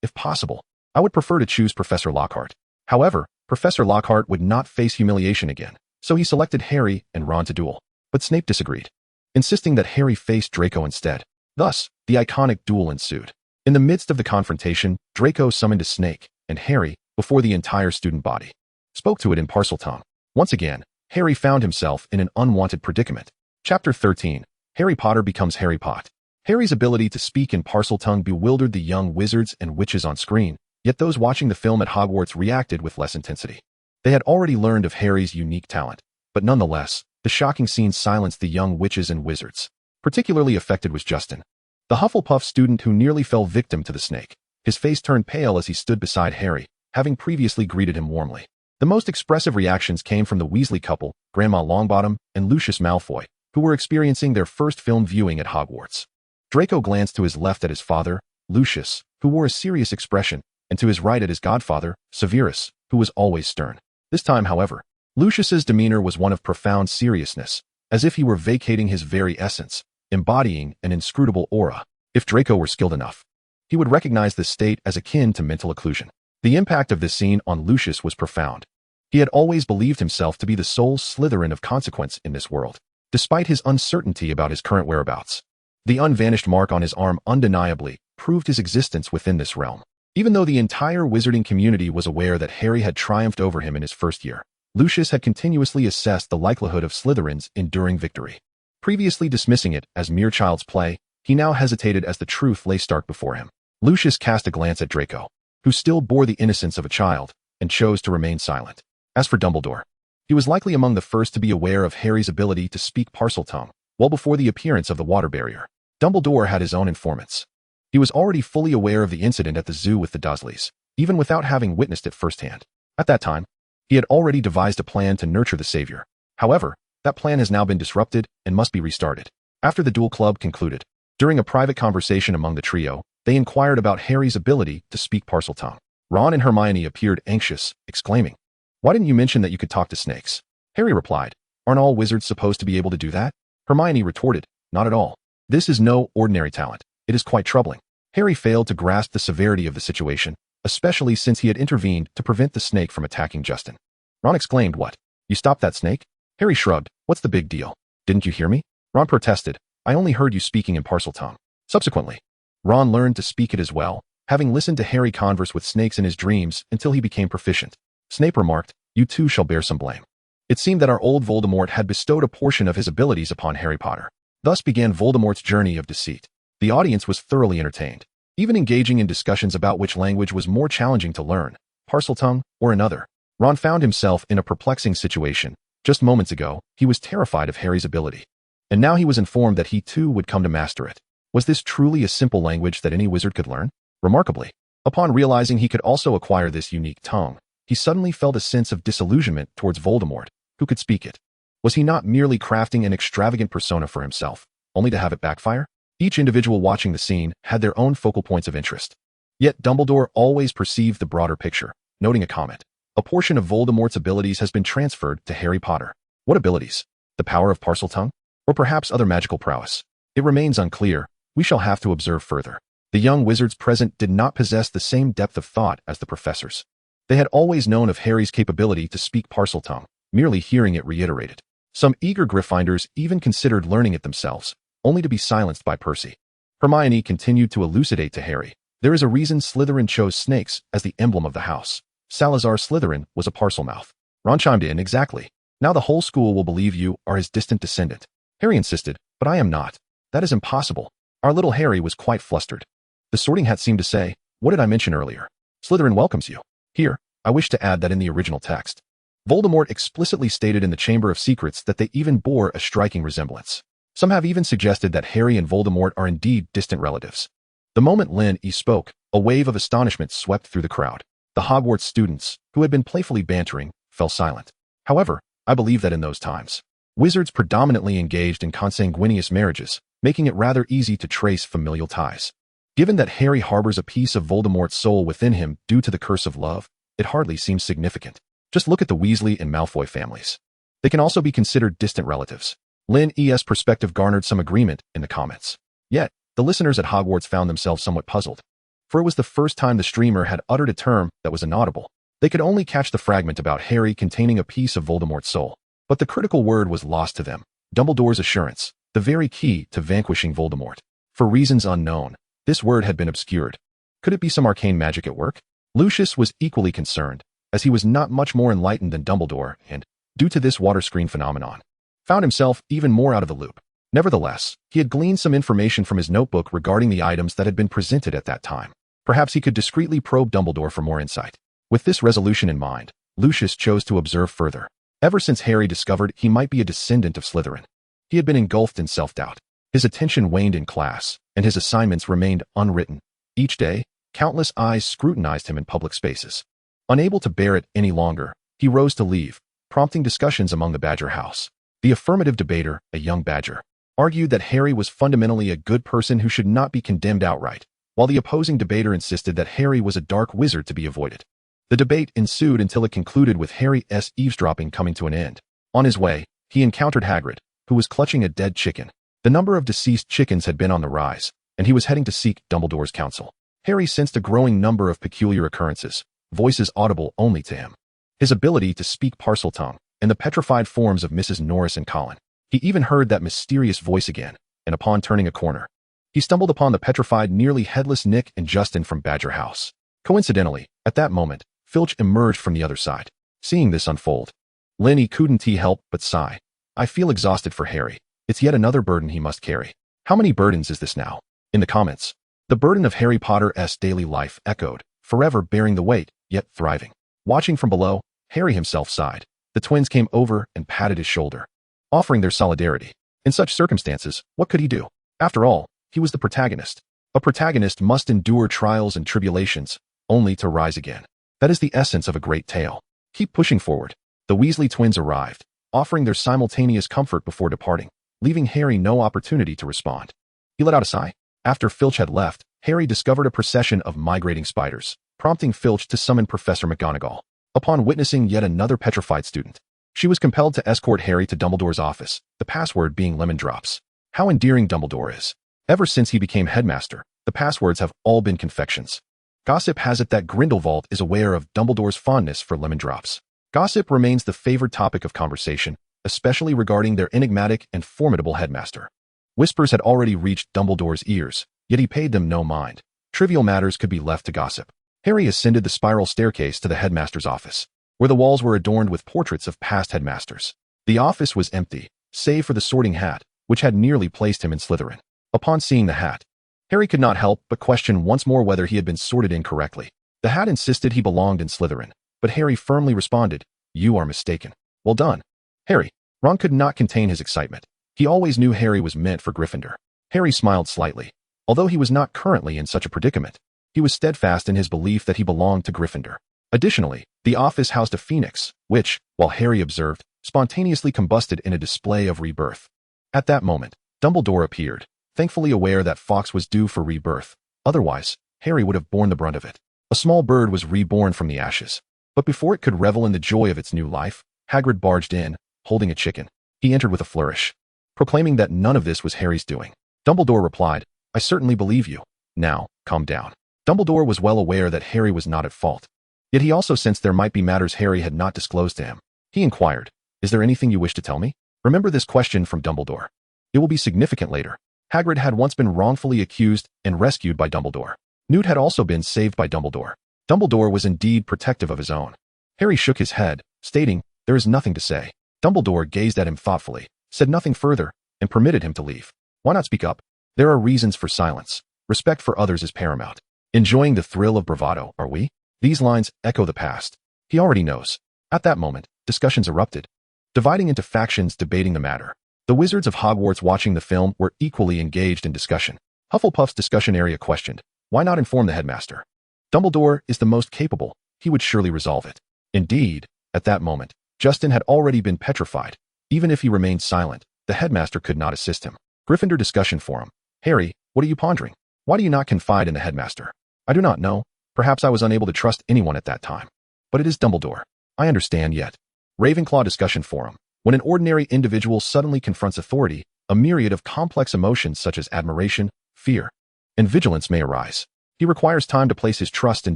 If possible, I would prefer to choose Professor Lockhart. However, Professor Lockhart would not face humiliation again, so he selected Harry and Ron to duel. But Snape disagreed, insisting that Harry face Draco instead. Thus, the iconic duel ensued. In the midst of the confrontation, Draco summoned a snake, and Harry, before the entire student body, spoke to it in Parseltongue. Once again, Harry found himself in an unwanted predicament. Chapter 13. Harry Potter becomes Harry Pot. Harry's ability to speak in Parseltongue bewildered the young wizards and witches on screen, yet those watching the film at Hogwarts reacted with less intensity. They had already learned of Harry's unique talent, but nonetheless, the shocking scene silenced the young witches and wizards. Particularly affected was Justin, the Hufflepuff student who nearly fell victim to the snake. His face turned pale as he stood beside Harry, having previously greeted him warmly. The most expressive reactions came from the Weasley couple, Grandma Longbottom and Lucius Malfoy, who were experiencing their first film viewing at Hogwarts. Draco glanced to his left at his father, Lucius, who wore a serious expression, and to his right at his godfather, Severus, who was always stern. This time, however, Lucius's demeanor was one of profound seriousness, as if he were vacating his very essence, embodying an inscrutable aura. If Draco were skilled enough, he would recognize this state as akin to mental occlusion. The impact of this scene on Lucius was profound. He had always believed himself to be the sole Slytherin of consequence in this world, despite his uncertainty about his current whereabouts. The unvanished mark on his arm undeniably proved his existence within this realm. Even though the entire wizarding community was aware that Harry had triumphed over him in his first year, Lucius had continuously assessed the likelihood of Slytherin's enduring victory. Previously dismissing it as mere child's play, He now hesitated as the truth lay stark before him. Lucius cast a glance at Draco, who still bore the innocence of a child, and chose to remain silent. As for Dumbledore, he was likely among the first to be aware of Harry's ability to speak Parseltongue, well before the appearance of the water barrier. Dumbledore had his own informants. He was already fully aware of the incident at the zoo with the Dursleys, even without having witnessed it firsthand. At that time, he had already devised a plan to nurture the savior. However, that plan has now been disrupted and must be restarted. After the duel club concluded, during a private conversation among the trio, they inquired about Harry's ability to speak Parseltongue. Ron and Hermione appeared anxious, exclaiming, "Why didn't you mention that you could talk to snakes?" Harry replied, "Aren't all wizards supposed to be able to do that?" Hermione retorted, "Not at all. This is no ordinary talent. It is quite troubling." Harry failed to grasp the severity of the situation, especially since he had intervened to prevent the snake from attacking Justin. Ron exclaimed, "What? You stopped that snake?" Harry shrugged, "What's the big deal? Didn't you hear me?" Ron protested, "I only heard you speaking in Parseltongue." Subsequently, Ron learned to speak it as well, having listened to Harry converse with snakes in his dreams until he became proficient. Snape remarked, "You too shall bear some blame." It seemed that our old Voldemort had bestowed a portion of his abilities upon Harry Potter. Thus began Voldemort's journey of deceit. The audience was thoroughly entertained, even engaging in discussions about which language was more challenging to learn, Parseltongue or another. Ron found himself in a perplexing situation. Just moments ago, he was terrified of Harry's ability, and now he was informed that he too would come to master it. Was this truly a simple language that any wizard could learn? Remarkably, upon realizing he could also acquire this unique tongue, he suddenly felt a sense of disillusionment towards Voldemort, who could speak it. Was he not merely crafting an extravagant persona for himself, only to have it backfire? Each individual watching the scene had their own focal points of interest. Yet Dumbledore always perceived the broader picture, noting a comment. A portion of Voldemort's abilities has been transferred to Harry Potter. What abilities? The power of Parseltongue? Or perhaps other magical prowess? It remains unclear. We shall have to observe further. The young wizards present did not possess the same depth of thought as the professors. They had always known of Harry's capability to speak Parseltongue, merely hearing it reiterated. Some eager Gryffindors even considered learning it themselves, only to be silenced by Percy. Hermione continued to elucidate to Harry. There is a reason Slytherin chose snakes as the emblem of the house. Salazar Slytherin was a Parselmouth. Ron chimed in, "Exactly. Now the whole school will believe you are his distant descendant." Harry insisted, "But I am not. That is impossible." Our little Harry was quite flustered. The Sorting Hat seemed to say, "What did I mention earlier? Slytherin welcomes you." Here, I wish to add that in the original text, Voldemort explicitly stated in the Chamber of Secrets that they even bore a striking resemblance. Some have even suggested that Harry and Voldemort are indeed distant relatives. The moment Lin E spoke, a wave of astonishment swept through the crowd. The Hogwarts students, who had been playfully bantering, fell silent. However, I believe that in those times, wizards predominantly engaged in consanguineous marriages, making it rather easy to trace familial ties. Given that Harry harbors a piece of Voldemort's soul within him due to the curse of love, it hardly seems significant. Just look at the Weasley and Malfoy families. They can also be considered distant relatives. Lin E.'s perspective garnered some agreement in the comments. Yet, the listeners at Hogwarts found themselves somewhat puzzled, for it was the first time the streamer had uttered a term that was inaudible. They could only catch the fragment about Harry containing a piece of Voldemort's soul, but the critical word was lost to them. Dumbledore's assurance, the very key to vanquishing Voldemort. For reasons unknown, this word had been obscured. Could it be some arcane magic at work? Lucius was equally concerned, as he was not much more enlightened than Dumbledore and, due to this water screen phenomenon, found himself even more out of the loop. Nevertheless, he had gleaned some information from his notebook regarding the items that had been presented at that time. Perhaps he could discreetly probe Dumbledore for more insight. With this resolution in mind, Lucius chose to observe further. Ever since Harry discovered he might be a descendant of Slytherin, he had been engulfed in self-doubt. His attention waned in class, and his assignments remained unwritten. Each day, countless eyes scrutinized him in public spaces. Unable to bear it any longer, he rose to leave, prompting discussions among the Badger house. The affirmative debater, a young Badger, argued that Harry was fundamentally a good person who should not be condemned outright, while the opposing debater insisted that Harry was a dark wizard to be avoided. The debate ensued until it concluded with Harry's eavesdropping coming to an end. On his way, he encountered Hagrid, who was clutching a dead chicken. The number of deceased chickens had been on the rise, and he was heading to seek Dumbledore's counsel. Harry sensed a growing number of peculiar occurrences, voices audible only to him. His ability to speak Parseltongue, and the petrified forms of Mrs. Norris and Colin. He even heard that mysterious voice again, and upon turning a corner, he stumbled upon the petrified, nearly headless Nick and Justin from Badger House. Coincidentally, at that moment, Filch emerged from the other side. Seeing this unfold, Lenny couldn't help but sigh. "I feel exhausted for Harry. It's yet another burden he must carry." How many burdens is this now? In the comments, the burden of Harry Potter's daily life echoed, forever bearing the weight, yet thriving. Watching from below, Harry himself sighed. The twins came over and patted his shoulder, offering their solidarity. In such circumstances, what could he do? After all, he was the protagonist. A protagonist must endure trials and tribulations, only to rise again. That is the essence of a great tale. Keep pushing forward. The Weasley twins arrived, offering their simultaneous comfort before departing, leaving Harry no opportunity to respond. He let out a sigh. After Filch had left, Harry discovered a procession of migrating spiders, prompting Filch to summon Professor McGonagall. Upon witnessing yet another petrified student, she was compelled to escort Harry to Dumbledore's office, the password being lemon drops. How endearing Dumbledore is. Ever since he became headmaster, the passwords have all been confections. Gossip has it that Grindelwald is aware of Dumbledore's fondness for lemon drops. Gossip remains the favored topic of conversation, especially regarding their enigmatic and formidable headmaster. Whispers had already reached Dumbledore's ears, yet he paid them no mind. Trivial matters could be left to gossip. Harry ascended the spiral staircase to the headmaster's office, where the walls were adorned with portraits of past headmasters. The office was empty, save for the sorting hat, which had nearly placed him in Slytherin. Upon seeing the hat, Harry could not help but question once more whether he had been sorted incorrectly. The hat insisted he belonged in Slytherin, but Harry firmly responded, "You are mistaken." "Well done, Harry." Ron could not contain his excitement. He always knew Harry was meant for Gryffindor. Harry smiled slightly. Although he was not currently in such a predicament, he was steadfast in his belief that he belonged to Gryffindor. Additionally, the office housed a phoenix, which, while Harry observed, spontaneously combusted in a display of rebirth. At that moment, Dumbledore appeared, thankfully aware that Fawkes was due for rebirth. Otherwise, Harry would have borne the brunt of it. A small bird was reborn from the ashes. But before it could revel in the joy of its new life, Hagrid barged in, holding a chicken. He entered with a flourish, proclaiming that none of this was Harry's doing. Dumbledore replied, "I certainly believe you. Now, calm down." Dumbledore was well aware that Harry was not at fault. Yet he also sensed there might be matters Harry had not disclosed to him. He inquired, "Is there anything you wish to tell me?" Remember this question from Dumbledore. It will be significant later. Hagrid had once been wrongfully accused and rescued by Dumbledore. Newt had also been saved by Dumbledore. Dumbledore was indeed protective of his own. Harry shook his head, stating, "There is nothing to say." Dumbledore gazed at him thoughtfully, said nothing further, and permitted him to leave. Why not speak up? There are reasons for silence. Respect for others is paramount. Enjoying the thrill of bravado, are we? These lines echo the past. He already knows. At that moment, discussions erupted, dividing into factions debating the matter. The wizards of Hogwarts watching the film were equally engaged in discussion. Hufflepuff's discussion area questioned, "Why not inform the headmaster? Dumbledore is the most capable. He would surely resolve it." Indeed, at that moment, Justin had already been petrified. Even if he remained silent, the headmaster could not assist him. Gryffindor discussion forum. "Harry, what are you pondering? Why do you not confide in the headmaster?" "I do not know. Perhaps I was unable to trust anyone at that time. But it is Dumbledore. I understand yet." Ravenclaw discussion forum. When an ordinary individual suddenly confronts authority, a myriad of complex emotions such as admiration, fear, and vigilance may arise. He requires time to place his trust in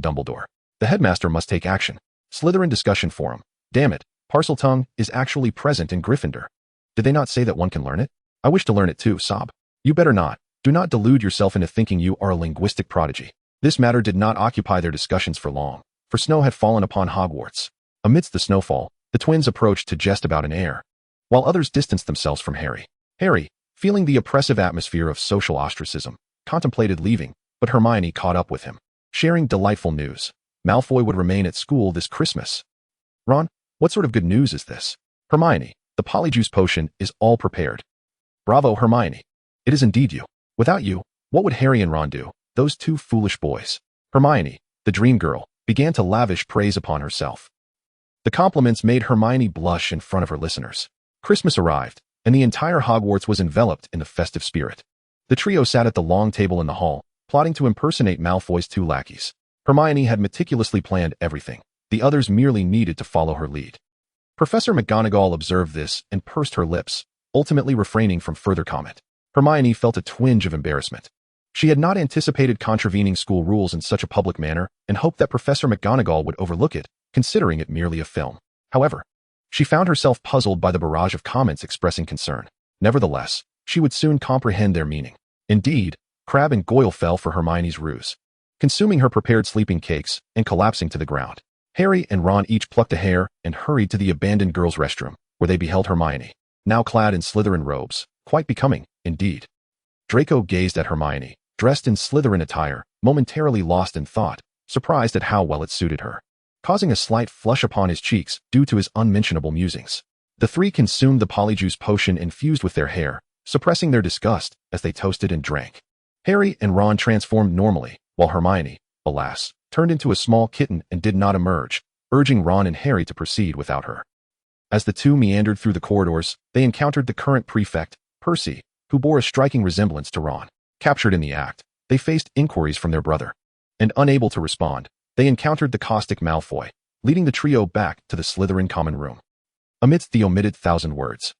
Dumbledore. The headmaster must take action. Slytherin discussion forum. "Damn it, Parseltongue is actually present in Gryffindor. Did they not say that one can learn it? I wish to learn it too, sob." "You better not. Do not delude yourself into thinking you are a linguistic prodigy." This matter did not occupy their discussions for long, for snow had fallen upon Hogwarts. Amidst the snowfall, the twins approached to jest about an heir, while others distanced themselves from Harry. Harry, feeling the oppressive atmosphere of social ostracism, contemplated leaving, but Hermione caught up with him, sharing delightful news. Malfoy would remain at school this Christmas. "Ron, what sort of good news is this?" "Hermione, the Polyjuice potion is all prepared." "Bravo, Hermione. It is indeed you. Without you, what would Harry and Ron do? Those two foolish boys." Hermione, the dream girl, began to lavish praise upon herself. The compliments made Hermione blush in front of her listeners. Christmas arrived, and the entire Hogwarts was enveloped in the festive spirit. The trio sat at the long table in the hall, plotting to impersonate Malfoy's two lackeys. Hermione had meticulously planned everything. The others merely needed to follow her lead. Professor McGonagall observed this and pursed her lips, ultimately refraining from further comment. Hermione felt a twinge of embarrassment. She had not anticipated contravening school rules in such a public manner and hoped that Professor McGonagall would overlook it, considering it merely a film. However, she found herself puzzled by the barrage of comments expressing concern. Nevertheless, she would soon comprehend their meaning. Indeed, Crabbe and Goyle fell for Hermione's ruse, consuming her prepared sleeping cakes and collapsing to the ground. Harry and Ron each plucked a hair and hurried to the abandoned girls' restroom, where they beheld Hermione, now clad in Slytherin robes, quite becoming, indeed. Draco gazed at Hermione, dressed in Slytherin attire, momentarily lost in thought, surprised at how well it suited her, causing a slight flush upon his cheeks due to his unmentionable musings. The three consumed the polyjuice potion infused with their hair, suppressing their disgust as they toasted and drank. Harry and Ron transformed normally, while Hermione, alas, turned into a small kitten and did not emerge, urging Ron and Harry to proceed without her. As the two meandered through the corridors, they encountered the current prefect, Percy, who bore a striking resemblance to Ron. Captured in the act, they faced inquiries from their brother. And unable to respond, they encountered the caustic Malfoy, leading the trio back to the Slytherin common room. Amidst the omitted 1,000 words,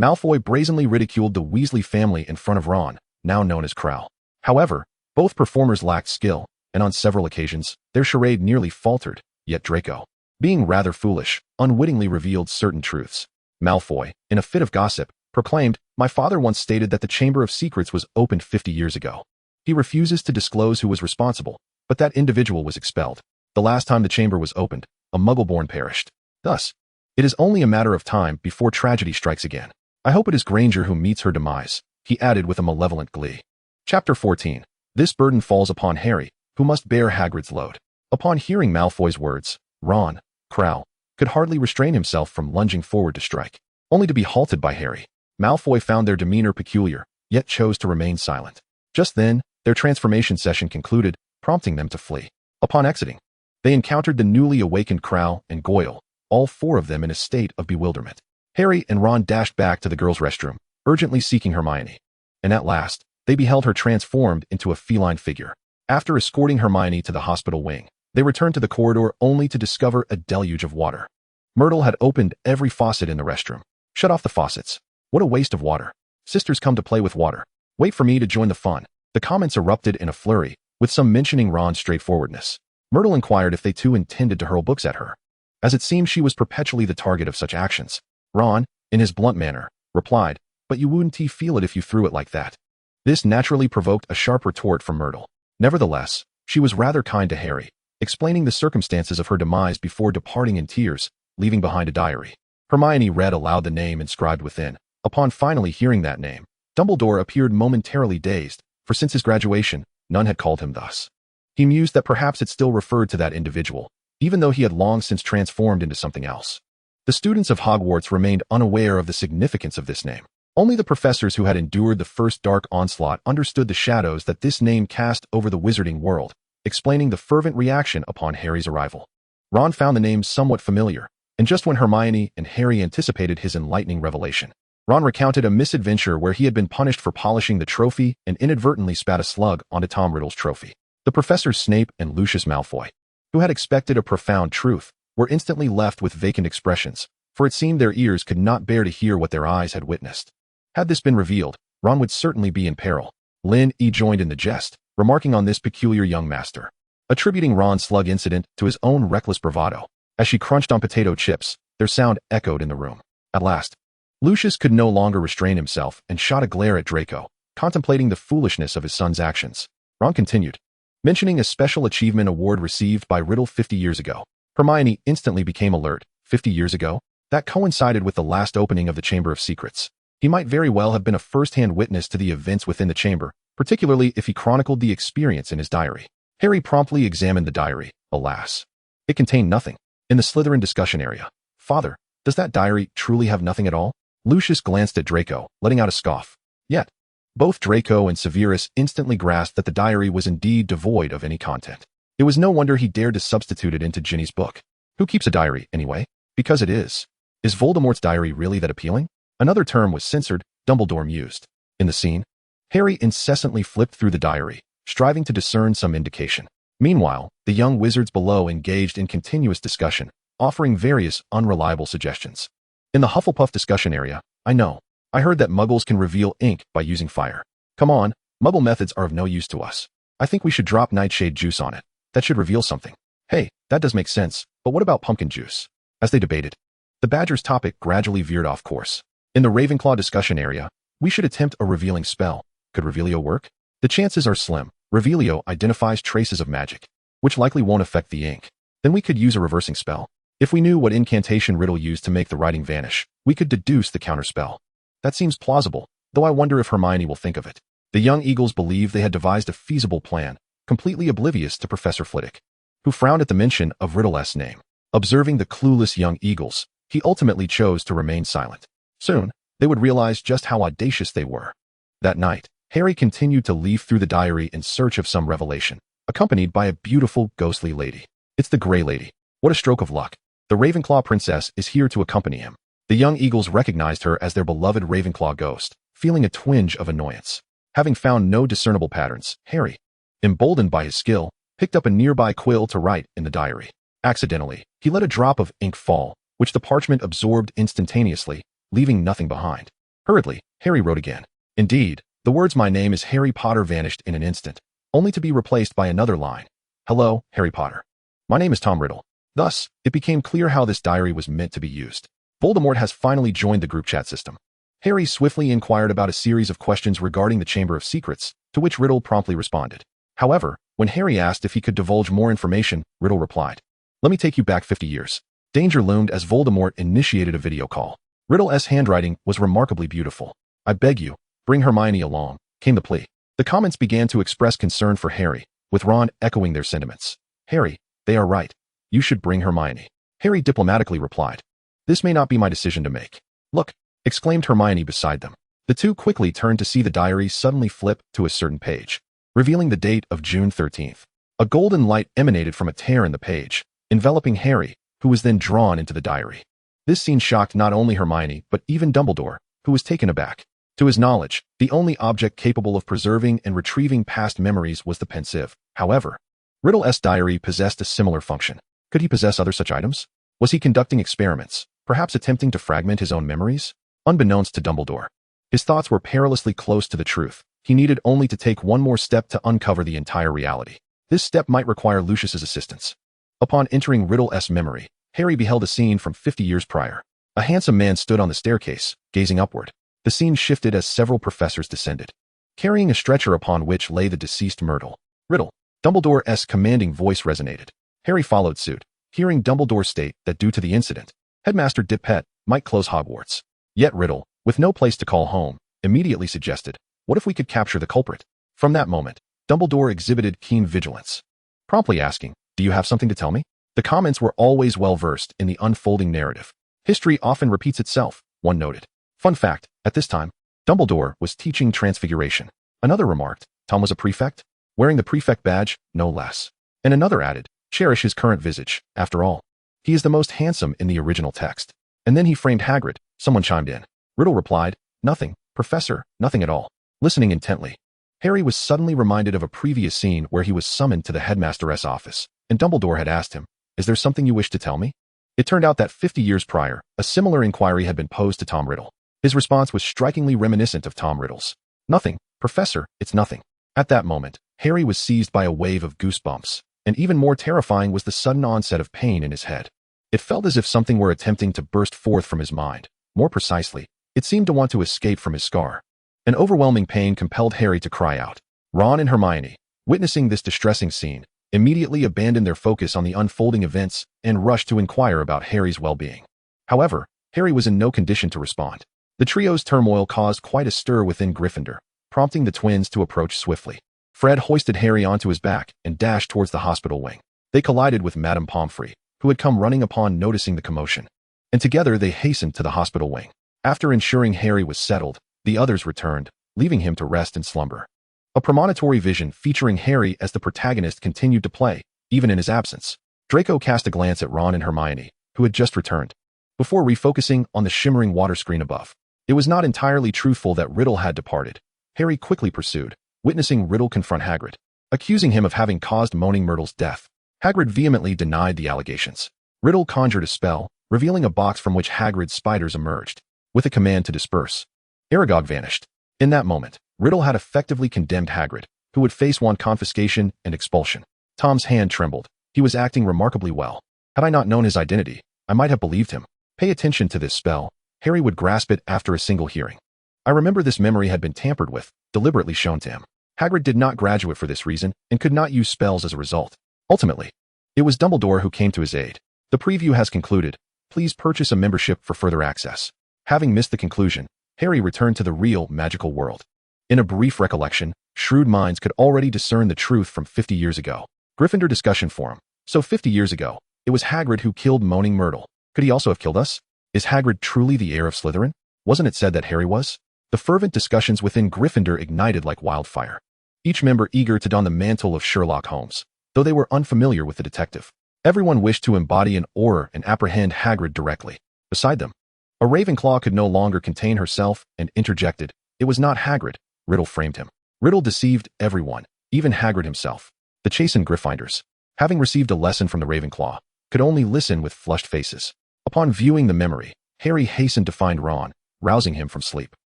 Malfoy brazenly ridiculed the Weasley family in front of Ron, now known as Crowl. However, both performers lacked skill, and on several occasions, their charade nearly faltered, yet Draco, being rather foolish, unwittingly revealed certain truths. Malfoy, in a fit of gossip, proclaimed, "My father once stated that the Chamber of Secrets was opened 50 years ago. He refuses to disclose who was responsible, but that individual was expelled. The last time the chamber was opened, a Muggle-born perished. Thus, it is only a matter of time before tragedy strikes again. I hope it is Granger who meets her demise," he added with a malevolent glee. Chapter 14. This burden falls upon Harry, who must bear Hagrid's load. Upon hearing Malfoy's words, Ron, Crowl, could hardly restrain himself from lunging forward to strike, only to be halted by Harry. Malfoy found their demeanor peculiar, yet chose to remain silent. Just then, their transformation session concluded, prompting them to flee. Upon exiting, they encountered the newly awakened Crowl and Goyle, all four of them in a state of bewilderment. Harry and Ron dashed back to the girls' restroom, urgently seeking Hermione. And at last, they beheld her transformed into a feline figure. After escorting Hermione to the hospital wing, they returned to the corridor only to discover a deluge of water. Myrtle had opened every faucet in the restroom. "Shut off the faucets. What a waste of water. Sisters come to play with water. Wait for me to join the fun." The comments erupted in a flurry, with some mentioning Ron's straightforwardness. Myrtle inquired if they too intended to hurl books at her, as it seemed she was perpetually the target of such actions. Ron, in his blunt manner, replied, "But you wouldn't feel it if you threw it like that." This naturally provoked a sharp retort from Myrtle. Nevertheless, she was rather kind to Harry, explaining the circumstances of her demise before departing in tears, leaving behind a diary. Hermione read aloud the name inscribed within. Upon finally hearing that name, Dumbledore appeared momentarily dazed, for since his graduation, none had called him thus. He mused that perhaps it still referred to that individual, even though he had long since transformed into something else. The students of Hogwarts remained unaware of the significance of this name. Only the professors who had endured the first dark onslaught understood the shadows that this name cast over the Wizarding World, explaining the fervent reaction upon Harry's arrival. Ron found the name somewhat familiar, and just when Hermione and Harry anticipated his enlightening revelation, Ron recounted a misadventure where he had been punished for polishing the trophy and inadvertently spat a slug onto Tom Riddle's trophy. The professors Snape and Lucius Malfoy, who had expected a profound truth, were instantly left with vacant expressions, for it seemed their ears could not bear to hear what their eyes had witnessed. Had this been revealed, Ron would certainly be in peril. Lynn joined in the jest, remarking on this peculiar young master, attributing Ron's slug incident to his own reckless bravado. As she crunched on potato chips, their sound echoed in the room. At last, Lucius could no longer restrain himself and shot a glare at Draco, contemplating the foolishness of his son's actions. Ron continued, mentioning a special achievement award received by Riddle 50 years ago. Hermione instantly became alert. 50 years ago? That coincided with the last opening of the Chamber of Secrets. He might very well have been a first-hand witness to the events within the chamber, particularly if he chronicled the experience in his diary. Harry promptly examined the diary. Alas, it contained nothing. In the Slytherin discussion area, "Father, does that diary truly have nothing at all?" Lucius glanced at Draco, letting out a scoff. Yet, both Draco and Severus instantly grasped that the diary was indeed devoid of any content. It was no wonder he dared to substitute it into Ginny's book. Who keeps a diary, anyway? Because it is. Is Voldemort's diary really that appealing? Another term was censored, Dumbledore mused. In the scene, Harry incessantly flipped through the diary, striving to discern some indication. Meanwhile, the young wizards below engaged in continuous discussion, offering various unreliable suggestions. In the Hufflepuff discussion area, I heard that Muggles can reveal ink by using fire. Come on, Muggle methods are of no use to us. I think we should drop nightshade juice on it. That should reveal something. Hey, that does make sense, but what about pumpkin juice? As they debated, the Badger's topic gradually veered off course. In the Ravenclaw discussion area, we should attempt a revealing spell. Could Revelio work? The chances are slim. Revelio identifies traces of magic, which likely won't affect the ink. Then we could use a reversing spell. If we knew what incantation Riddle used to make the writing vanish, we could deduce the counterspell. That seems plausible, though I wonder if Hermione will think of it. The young Eagles believed they had devised a feasible plan, completely oblivious to Professor Flitwick, who frowned at the mention of Riddle's name. Observing the clueless young Eagles, he ultimately chose to remain silent. Soon, they would realize just how audacious they were. That night, Harry continued to leaf through the diary in search of some revelation, accompanied by a beautiful, ghostly lady. It's the Grey Lady. What a stroke of luck. The Ravenclaw princess is here to accompany him. The young Eagles recognized her as their beloved Ravenclaw ghost, feeling a twinge of annoyance. Having found no discernible patterns, Harry, emboldened by his skill, picked up a nearby quill to write in the diary. Accidentally, he let a drop of ink fall, which the parchment absorbed instantaneously, leaving nothing behind. Hurriedly, Harry wrote again. Indeed, the words "My name is Harry Potter" vanished in an instant, only to be replaced by another line. Hello, Harry Potter. My name is Tom Riddle. Thus, it became clear how this diary was meant to be used. Voldemort has finally joined the group chat system. Harry swiftly inquired about a series of questions regarding the Chamber of Secrets, to which Riddle promptly responded. However, when Harry asked if he could divulge more information, Riddle replied, "Let me take you back 50 years. Danger loomed as Voldemort initiated a video call. Riddle's handwriting was remarkably beautiful. I beg you, bring Hermione along," came the plea. The comments began to express concern for Harry, with Ron echoing their sentiments. "Harry, they are right. You should bring Hermione." Harry diplomatically replied, "This may not be my decision to make." "Look," exclaimed Hermione beside them. The two quickly turned to see the diary suddenly flip to a certain page, revealing the date of June 13th. A golden light emanated from a tear in the page, enveloping Harry, who was then drawn into the diary. This scene shocked not only Hermione, but even Dumbledore, who was taken aback. To his knowledge, the only object capable of preserving and retrieving past memories was the pensieve. However, Riddle's diary possessed a similar function. Could he possess other such items? Was he conducting experiments, perhaps attempting to fragment his own memories? Unbeknownst to Dumbledore, his thoughts were perilously close to the truth. He needed only to take one more step to uncover the entire reality. This step might require Lucius's assistance. Upon entering Riddle's memory, Harry beheld a scene from 50 years prior. A handsome man stood on the staircase, gazing upward. The scene shifted as several professors descended, carrying a stretcher upon which lay the deceased Myrtle. "Riddle." Dumbledore's commanding voice resonated. Harry followed suit, hearing Dumbledore state that due to the incident, Headmaster Dippet might close Hogwarts. Yet Riddle, with no place to call home, immediately suggested, "What if we could capture the culprit?" From that moment, Dumbledore exhibited keen vigilance, promptly asking, "Do you have something to tell me?" The comments were always well-versed in the unfolding narrative. History often repeats itself, one noted. Fun fact, at this time, Dumbledore was teaching Transfiguration. Another remarked, Tom was a prefect, wearing the prefect badge, no less. And another added, cherish his current visage, after all. He is the most handsome in the original text. And then he framed Hagrid, someone chimed in. Riddle replied, "Nothing, Professor, nothing at all." Listening intently, Harry was suddenly reminded of a previous scene where he was summoned to the headmaster's office, and Dumbledore had asked him, "Is there something you wish to tell me?" It turned out that 50 years prior, a similar inquiry had been posed to Tom Riddle. His response was strikingly reminiscent of Tom Riddle's. "Nothing, Professor, it's nothing." At that moment, Harry was seized by a wave of goosebumps, and even more terrifying was the sudden onset of pain in his head. It felt as if something were attempting to burst forth from his mind. More precisely, it seemed to want to escape from his scar. An overwhelming pain compelled Harry to cry out. Ron and Hermione, witnessing this distressing scene, immediately abandoned their focus on the unfolding events and rushed to inquire about Harry's well-being. However, Harry was in no condition to respond. The trio's turmoil caused quite a stir within Gryffindor, prompting the twins to approach swiftly. Fred hoisted Harry onto his back and dashed towards the hospital wing. They collided with Madame Pomfrey, who had come running upon noticing the commotion, and together they hastened to the hospital wing. After ensuring Harry was settled, the others returned, leaving him to rest and slumber. A premonitory vision featuring Harry as the protagonist continued to play, even in his absence. Draco cast a glance at Ron and Hermione, who had just returned, before refocusing on the shimmering water screen above. It was not entirely truthful that Riddle had departed. Harry quickly pursued, witnessing Riddle confront Hagrid, accusing him of having caused Moaning Myrtle's death. Hagrid vehemently denied the allegations. Riddle conjured a spell, revealing a box from which Hagrid's spiders emerged, with a command to disperse. Aragog vanished. In that moment, Riddle had effectively condemned Hagrid, who would face wand confiscation and expulsion. Tom's hand trembled. He was acting remarkably well. Had I not known his identity, I might have believed him. Pay attention to this spell. Harry would grasp it after a single hearing. I remember this memory had been tampered with, deliberately shown to him. Hagrid did not graduate for this reason and could not use spells as a result. Ultimately, it was Dumbledore who came to his aid. The preview has concluded. Please purchase a membership for further access. Having missed the conclusion, Harry returned to the real magical world. In a brief recollection, shrewd minds could already discern the truth from 50 years ago. Gryffindor discussion forum. So 50 years ago, it was Hagrid who killed Moaning Myrtle. Could he also have killed us? Is Hagrid truly the heir of Slytherin? Wasn't it said that Harry was? The fervent discussions within Gryffindor ignited like wildfire. Each member eager to don the mantle of Sherlock Holmes, though they were unfamiliar with the detective. Everyone wished to embody an aura and apprehend Hagrid directly. Beside them, a Ravenclaw could no longer contain herself and interjected. It was not Hagrid. Riddle framed him. Riddle deceived everyone, even Hagrid himself. The chastened Gryffindors, having received a lesson from the Ravenclaw, could only listen with flushed faces. Upon viewing the memory, Harry hastened to find Ron, rousing him from sleep.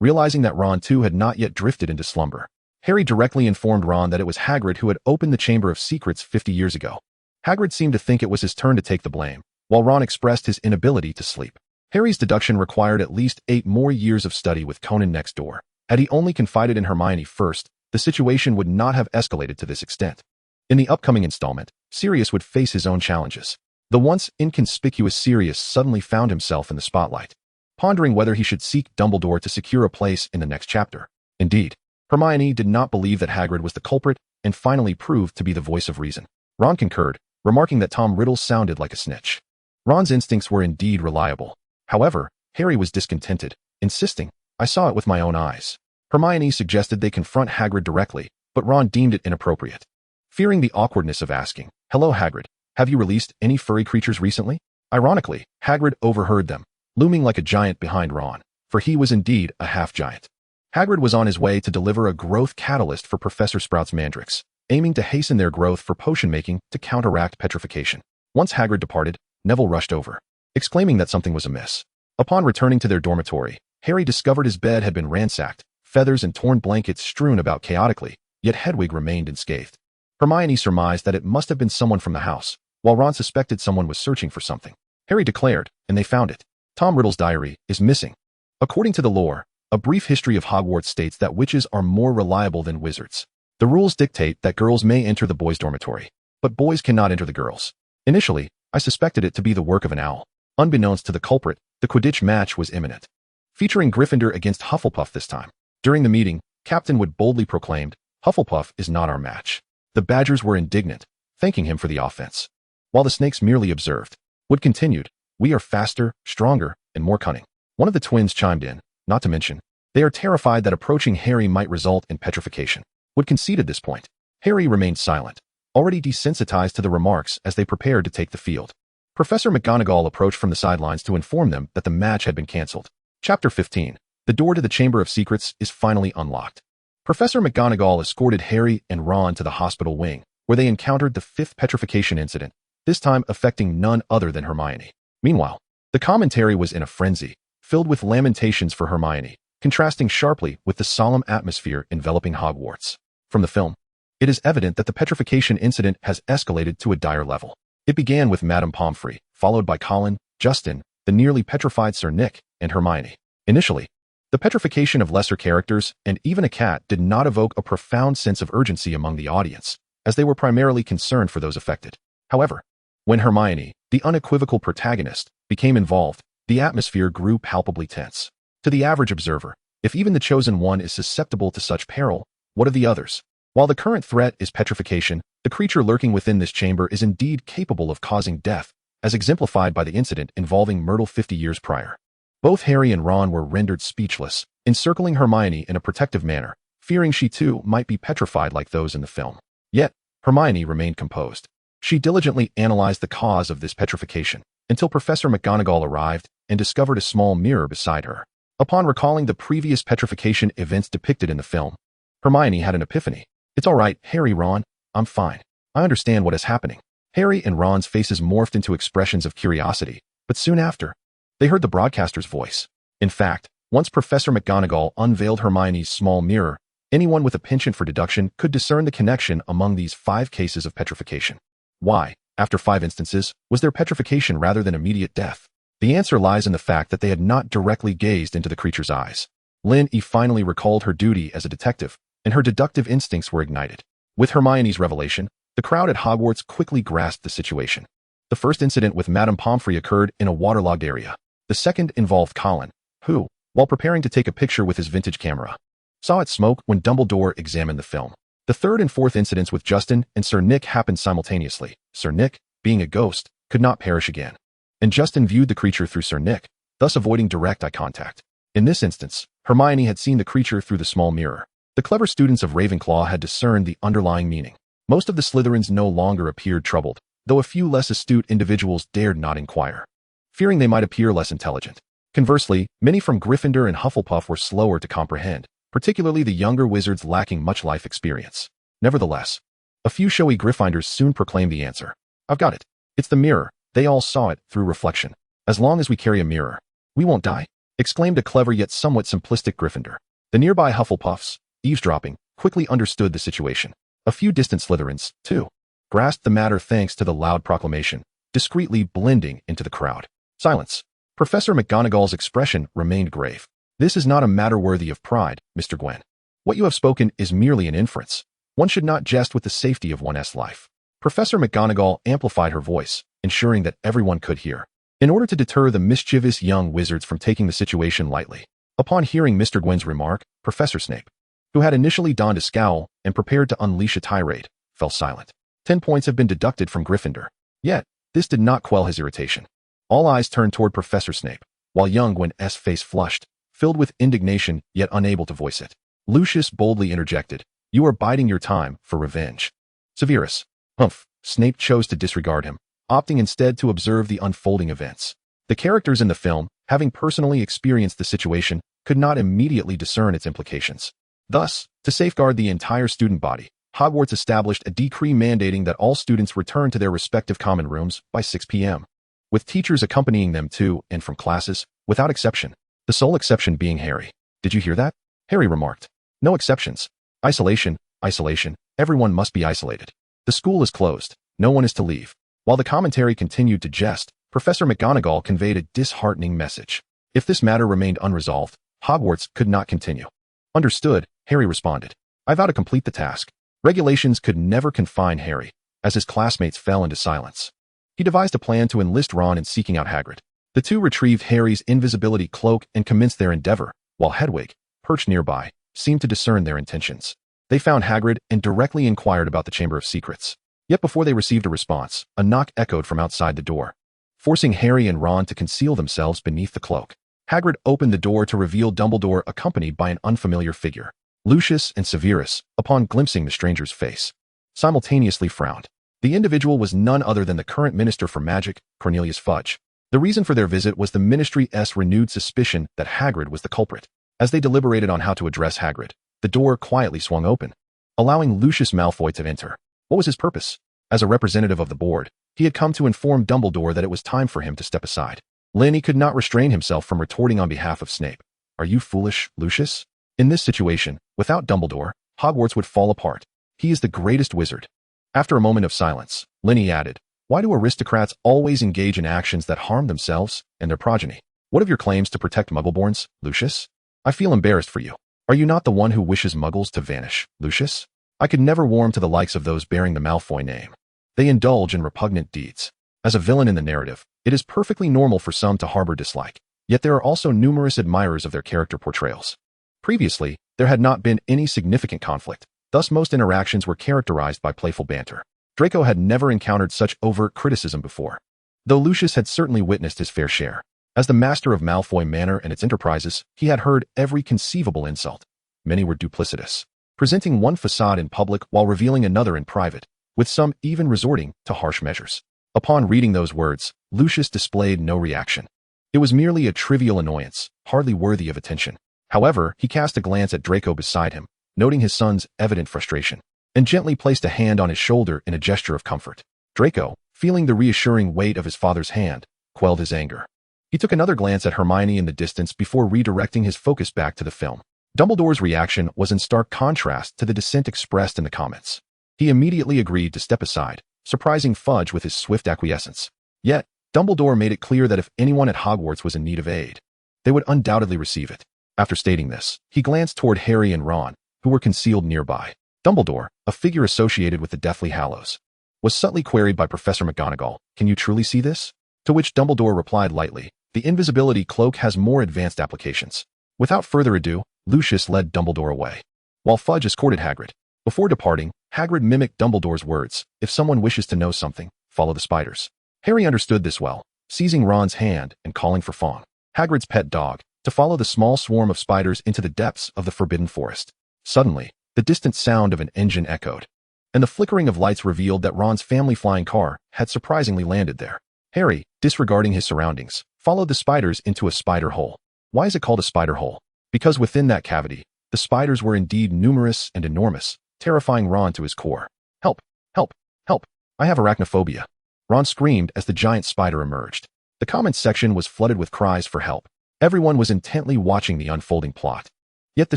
Realizing that Ron too had not yet drifted into slumber, Harry directly informed Ron that it was Hagrid who had opened the Chamber of Secrets 50 years ago. Hagrid seemed to think it was his turn to take the blame, while Ron expressed his inability to sleep. Harry's deduction required at least 8 more years of study with Conan next door. Had he only confided in Hermione first, the situation would not have escalated to this extent. In the upcoming installment, Sirius would face his own challenges. The once inconspicuous Sirius suddenly found himself in the spotlight, pondering whether he should seek Dumbledore to secure a place in the next chapter. Indeed, Hermione did not believe that Hagrid was the culprit and finally proved to be the voice of reason. Ron concurred, remarking that Tom Riddle sounded like a snitch. Ron's instincts were indeed reliable. However, Harry was discontented, insisting, "I saw it with my own eyes." Hermione suggested they confront Hagrid directly, but Ron deemed it inappropriate. Fearing the awkwardness of asking, "Hello, Hagrid, have you released any furry creatures recently?" Ironically, Hagrid overheard them, looming like a giant behind Ron, for he was indeed a half-giant. Hagrid was on his way to deliver a growth catalyst for Professor Sprout's mandrakes, aiming to hasten their growth for potion-making to counteract petrification. Once Hagrid departed, Neville rushed over, exclaiming that something was amiss. Upon returning to their dormitory, Harry discovered his bed had been ransacked, feathers and torn blankets strewn about chaotically, yet Hedwig remained unscathed. Hermione surmised that it must have been someone from the house, while Ron suspected someone was searching for something. Harry declared, and they found it. Tom Riddle's diary is missing. According to the lore, a brief history of Hogwarts states that witches are more reliable than wizards. The rules dictate that girls may enter the boys' dormitory, but boys cannot enter the girls'. Initially, I suspected it to be the work of an owl. Unbeknownst to the culprit, the Quidditch match was imminent. Featuring Gryffindor against Hufflepuff this time. During the meeting, Captain Wood boldly proclaimed, "Hufflepuff is not our match." The Badgers were indignant, thanking him for the offense. While the Snakes merely observed, Wood continued, "We are faster, stronger, and more cunning." One of the twins chimed in, not to mention, they are terrified that approaching Harry might result in petrification. Wood conceded this point. Harry remained silent, already desensitized to the remarks as they prepared to take the field. Professor McGonagall approached from the sidelines to inform them that the match had been cancelled. Chapter 15. The door to the Chamber of Secrets is finally unlocked. Professor McGonagall escorted Harry and Ron to the hospital wing, where they encountered the 5th petrification incident, this time affecting none other than Hermione. Meanwhile, the commentary was in a frenzy, filled with lamentations for Hermione, contrasting sharply with the solemn atmosphere enveloping Hogwarts. From the film, it is evident that the petrification incident has escalated to a dire level. It began with Madame Pomfrey, followed by Colin, Justin, the nearly petrified Sir Nick, and Hermione. Initially, the petrification of lesser characters and even a cat did not evoke a profound sense of urgency among the audience, as they were primarily concerned for those affected. However, when Hermione, the unequivocal protagonist, became involved, the atmosphere grew palpably tense. To the average observer, if even the chosen one is susceptible to such peril, what of the others? While the current threat is petrification, the creature lurking within this chamber is indeed capable of causing death, as exemplified by the incident involving Myrtle 50 years prior. Both Harry and Ron were rendered speechless, encircling Hermione in a protective manner, fearing she too might be petrified like those in the film. Yet, Hermione remained composed. She diligently analyzed the cause of this petrification, until Professor McGonagall arrived and discovered a small mirror beside her. Upon recalling the previous petrification events depicted in the film, Hermione had an epiphany. "It's all right, Harry, Ron, I'm fine. I understand what is happening." Harry and Ron's faces morphed into expressions of curiosity, but soon after, they heard the broadcaster's voice. In fact, once Professor McGonagall unveiled Hermione's small mirror, anyone with a penchant for deduction could discern the connection among these 5 cases of petrification. Why, after 5 instances, was there petrification rather than immediate death? The answer lies in the fact that they had not directly gazed into the creature's eyes. Lynn E. finally recalled her duty as a detective, and her deductive instincts were ignited. With Hermione's revelation, the crowd at Hogwarts quickly grasped the situation. The first incident with Madame Pomfrey occurred in a waterlogged area. The second involved Colin, who, while preparing to take a picture with his vintage camera, saw it smoke when Dumbledore examined the film. The third and fourth incidents with Justin and Sir Nick happened simultaneously. Sir Nick, being a ghost, could not perish again. And Justin viewed the creature through Sir Nick, thus avoiding direct eye contact. In this instance, Hermione had seen the creature through the small mirror. The clever students of Ravenclaw had discerned the underlying meaning. Most of the Slytherins no longer appeared troubled, though a few less astute individuals dared not inquire, fearing they might appear less intelligent. Conversely, many from Gryffindor and Hufflepuff were slower to comprehend, particularly the younger wizards lacking much life experience. Nevertheless, a few showy Gryffindors soon proclaimed the answer. I've got it. It's the mirror. They all saw it through reflection. As long as we carry a mirror, we won't die, exclaimed a clever yet somewhat simplistic Gryffindor. The nearby Hufflepuffs, eavesdropping, quickly understood the situation. A few distant Slytherins, too, grasped the matter thanks to the loud proclamation, discreetly blending into the crowd. Silence. Professor McGonagall's expression remained grave. This is not a matter worthy of pride, Mr. Gwen. What you have spoken is merely an inference. One should not jest with the safety of one's life. Professor McGonagall amplified her voice, ensuring that everyone could hear, in order to deter the mischievous young wizards from taking the situation lightly. Upon hearing Mr. Gwen's remark, Professor Snape, who had initially donned a scowl and prepared to unleash a tirade, fell silent. 10 points have been deducted from Gryffindor. Yet, this did not quell his irritation. All eyes turned toward Professor Snape, while young Gwen's face flushed, filled with indignation yet unable to voice it. Lucius boldly interjected, "You are biding your time for revenge." Severus. Humph. Snape chose to disregard him, opting instead to observe the unfolding events. The characters in the film, having personally experienced the situation, could not immediately discern its implications. Thus, to safeguard the entire student body, Hogwarts established a decree mandating that all students return to their respective common rooms by 6 p.m., with teachers accompanying them to and from classes, without exception. The sole exception being Harry. Did you hear that? Harry remarked. No exceptions. Isolation, isolation, everyone must be isolated. The school is closed. No one is to leave. While the commentary continued to jest, Professor McGonagall conveyed a disheartening message. If this matter remained unresolved, Hogwarts could not continue. Understood, Harry responded. I vow to complete the task. Regulations could never confine Harry, as his classmates fell into silence. He devised a plan to enlist Ron in seeking out Hagrid. The two retrieved Harry's invisibility cloak and commenced their endeavor, while Hedwig, perched nearby, seemed to discern their intentions. They found Hagrid and directly inquired about the Chamber of Secrets. Yet before they received a response, a knock echoed from outside the door, forcing Harry and Ron to conceal themselves beneath the cloak. Hagrid opened the door to reveal Dumbledore accompanied by an unfamiliar figure. Lucius and Severus, upon glimpsing the stranger's face, simultaneously frowned. The individual was none other than the current Minister for Magic, Cornelius Fudge. The reason for their visit was the Ministry's renewed suspicion that Hagrid was the culprit. As they deliberated on how to address Hagrid, the door quietly swung open, allowing Lucius Malfoy to enter. What was his purpose? As a representative of the board, he had come to inform Dumbledore that it was time for him to step aside. Linny could not restrain himself from retorting on behalf of Snape. Are you foolish, Lucius? In this situation, without Dumbledore, Hogwarts would fall apart. He is the greatest wizard. After a moment of silence, Linny added, why do aristocrats always engage in actions that harm themselves and their progeny? What of your claims to protect Muggleborns, Lucius? I feel embarrassed for you. Are you not the one who wishes Muggles to vanish, Lucius? I could never warm to the likes of those bearing the Malfoy name. They indulge in repugnant deeds. As a villain in the narrative, it is perfectly normal for some to harbor dislike, yet there are also numerous admirers of their character portrayals. Previously, there had not been any significant conflict, thus most interactions were characterized by playful banter. Draco had never encountered such overt criticism before, though Lucius had certainly witnessed his fair share. As the master of Malfoy Manor and its enterprises, he had heard every conceivable insult. Many were duplicitous, presenting one facade in public while revealing another in private, with some even resorting to harsh measures. Upon reading those words, Lucius displayed no reaction. It was merely a trivial annoyance, hardly worthy of attention. However, he cast a glance at Draco beside him, noting his son's evident frustration, and gently placed a hand on his shoulder in a gesture of comfort. Draco, feeling the reassuring weight of his father's hand, quelled his anger. He took another glance at Hermione in the distance before redirecting his focus back to the film. Dumbledore's reaction was in stark contrast to the dissent expressed in the comments. He immediately agreed to step aside, surprising Fudge with his swift acquiescence. Yet, Dumbledore made it clear that if anyone at Hogwarts was in need of aid, they would undoubtedly receive it. After stating this, he glanced toward Harry and Ron, who were concealed nearby. Dumbledore, a figure associated with the Deathly Hallows, was subtly queried by Professor McGonagall, "Can you truly see this?" To which Dumbledore replied lightly, "The invisibility cloak has more advanced applications." Without further ado, Lucius led Dumbledore away, while Fudge escorted Hagrid. Before departing, Hagrid mimicked Dumbledore's words, "If someone wishes to know something, follow the spiders." Harry understood this well, seizing Ron's hand and calling for Fawn, Hagrid's pet dog, to follow the small swarm of spiders into the depths of the forbidden forest. Suddenly, the distant sound of an engine echoed, and the flickering of lights revealed that Ron's family flying car had surprisingly landed there. Harry, disregarding his surroundings, followed the spiders into a spider hole. Why is it called a spider hole? Because within that cavity, the spiders were indeed numerous and enormous, terrifying Ron to his core. "Help! Help! Help! I have arachnophobia!" Ron screamed as the giant spider emerged. The comments section was flooded with cries for help. Everyone was intently watching the unfolding plot. Yet the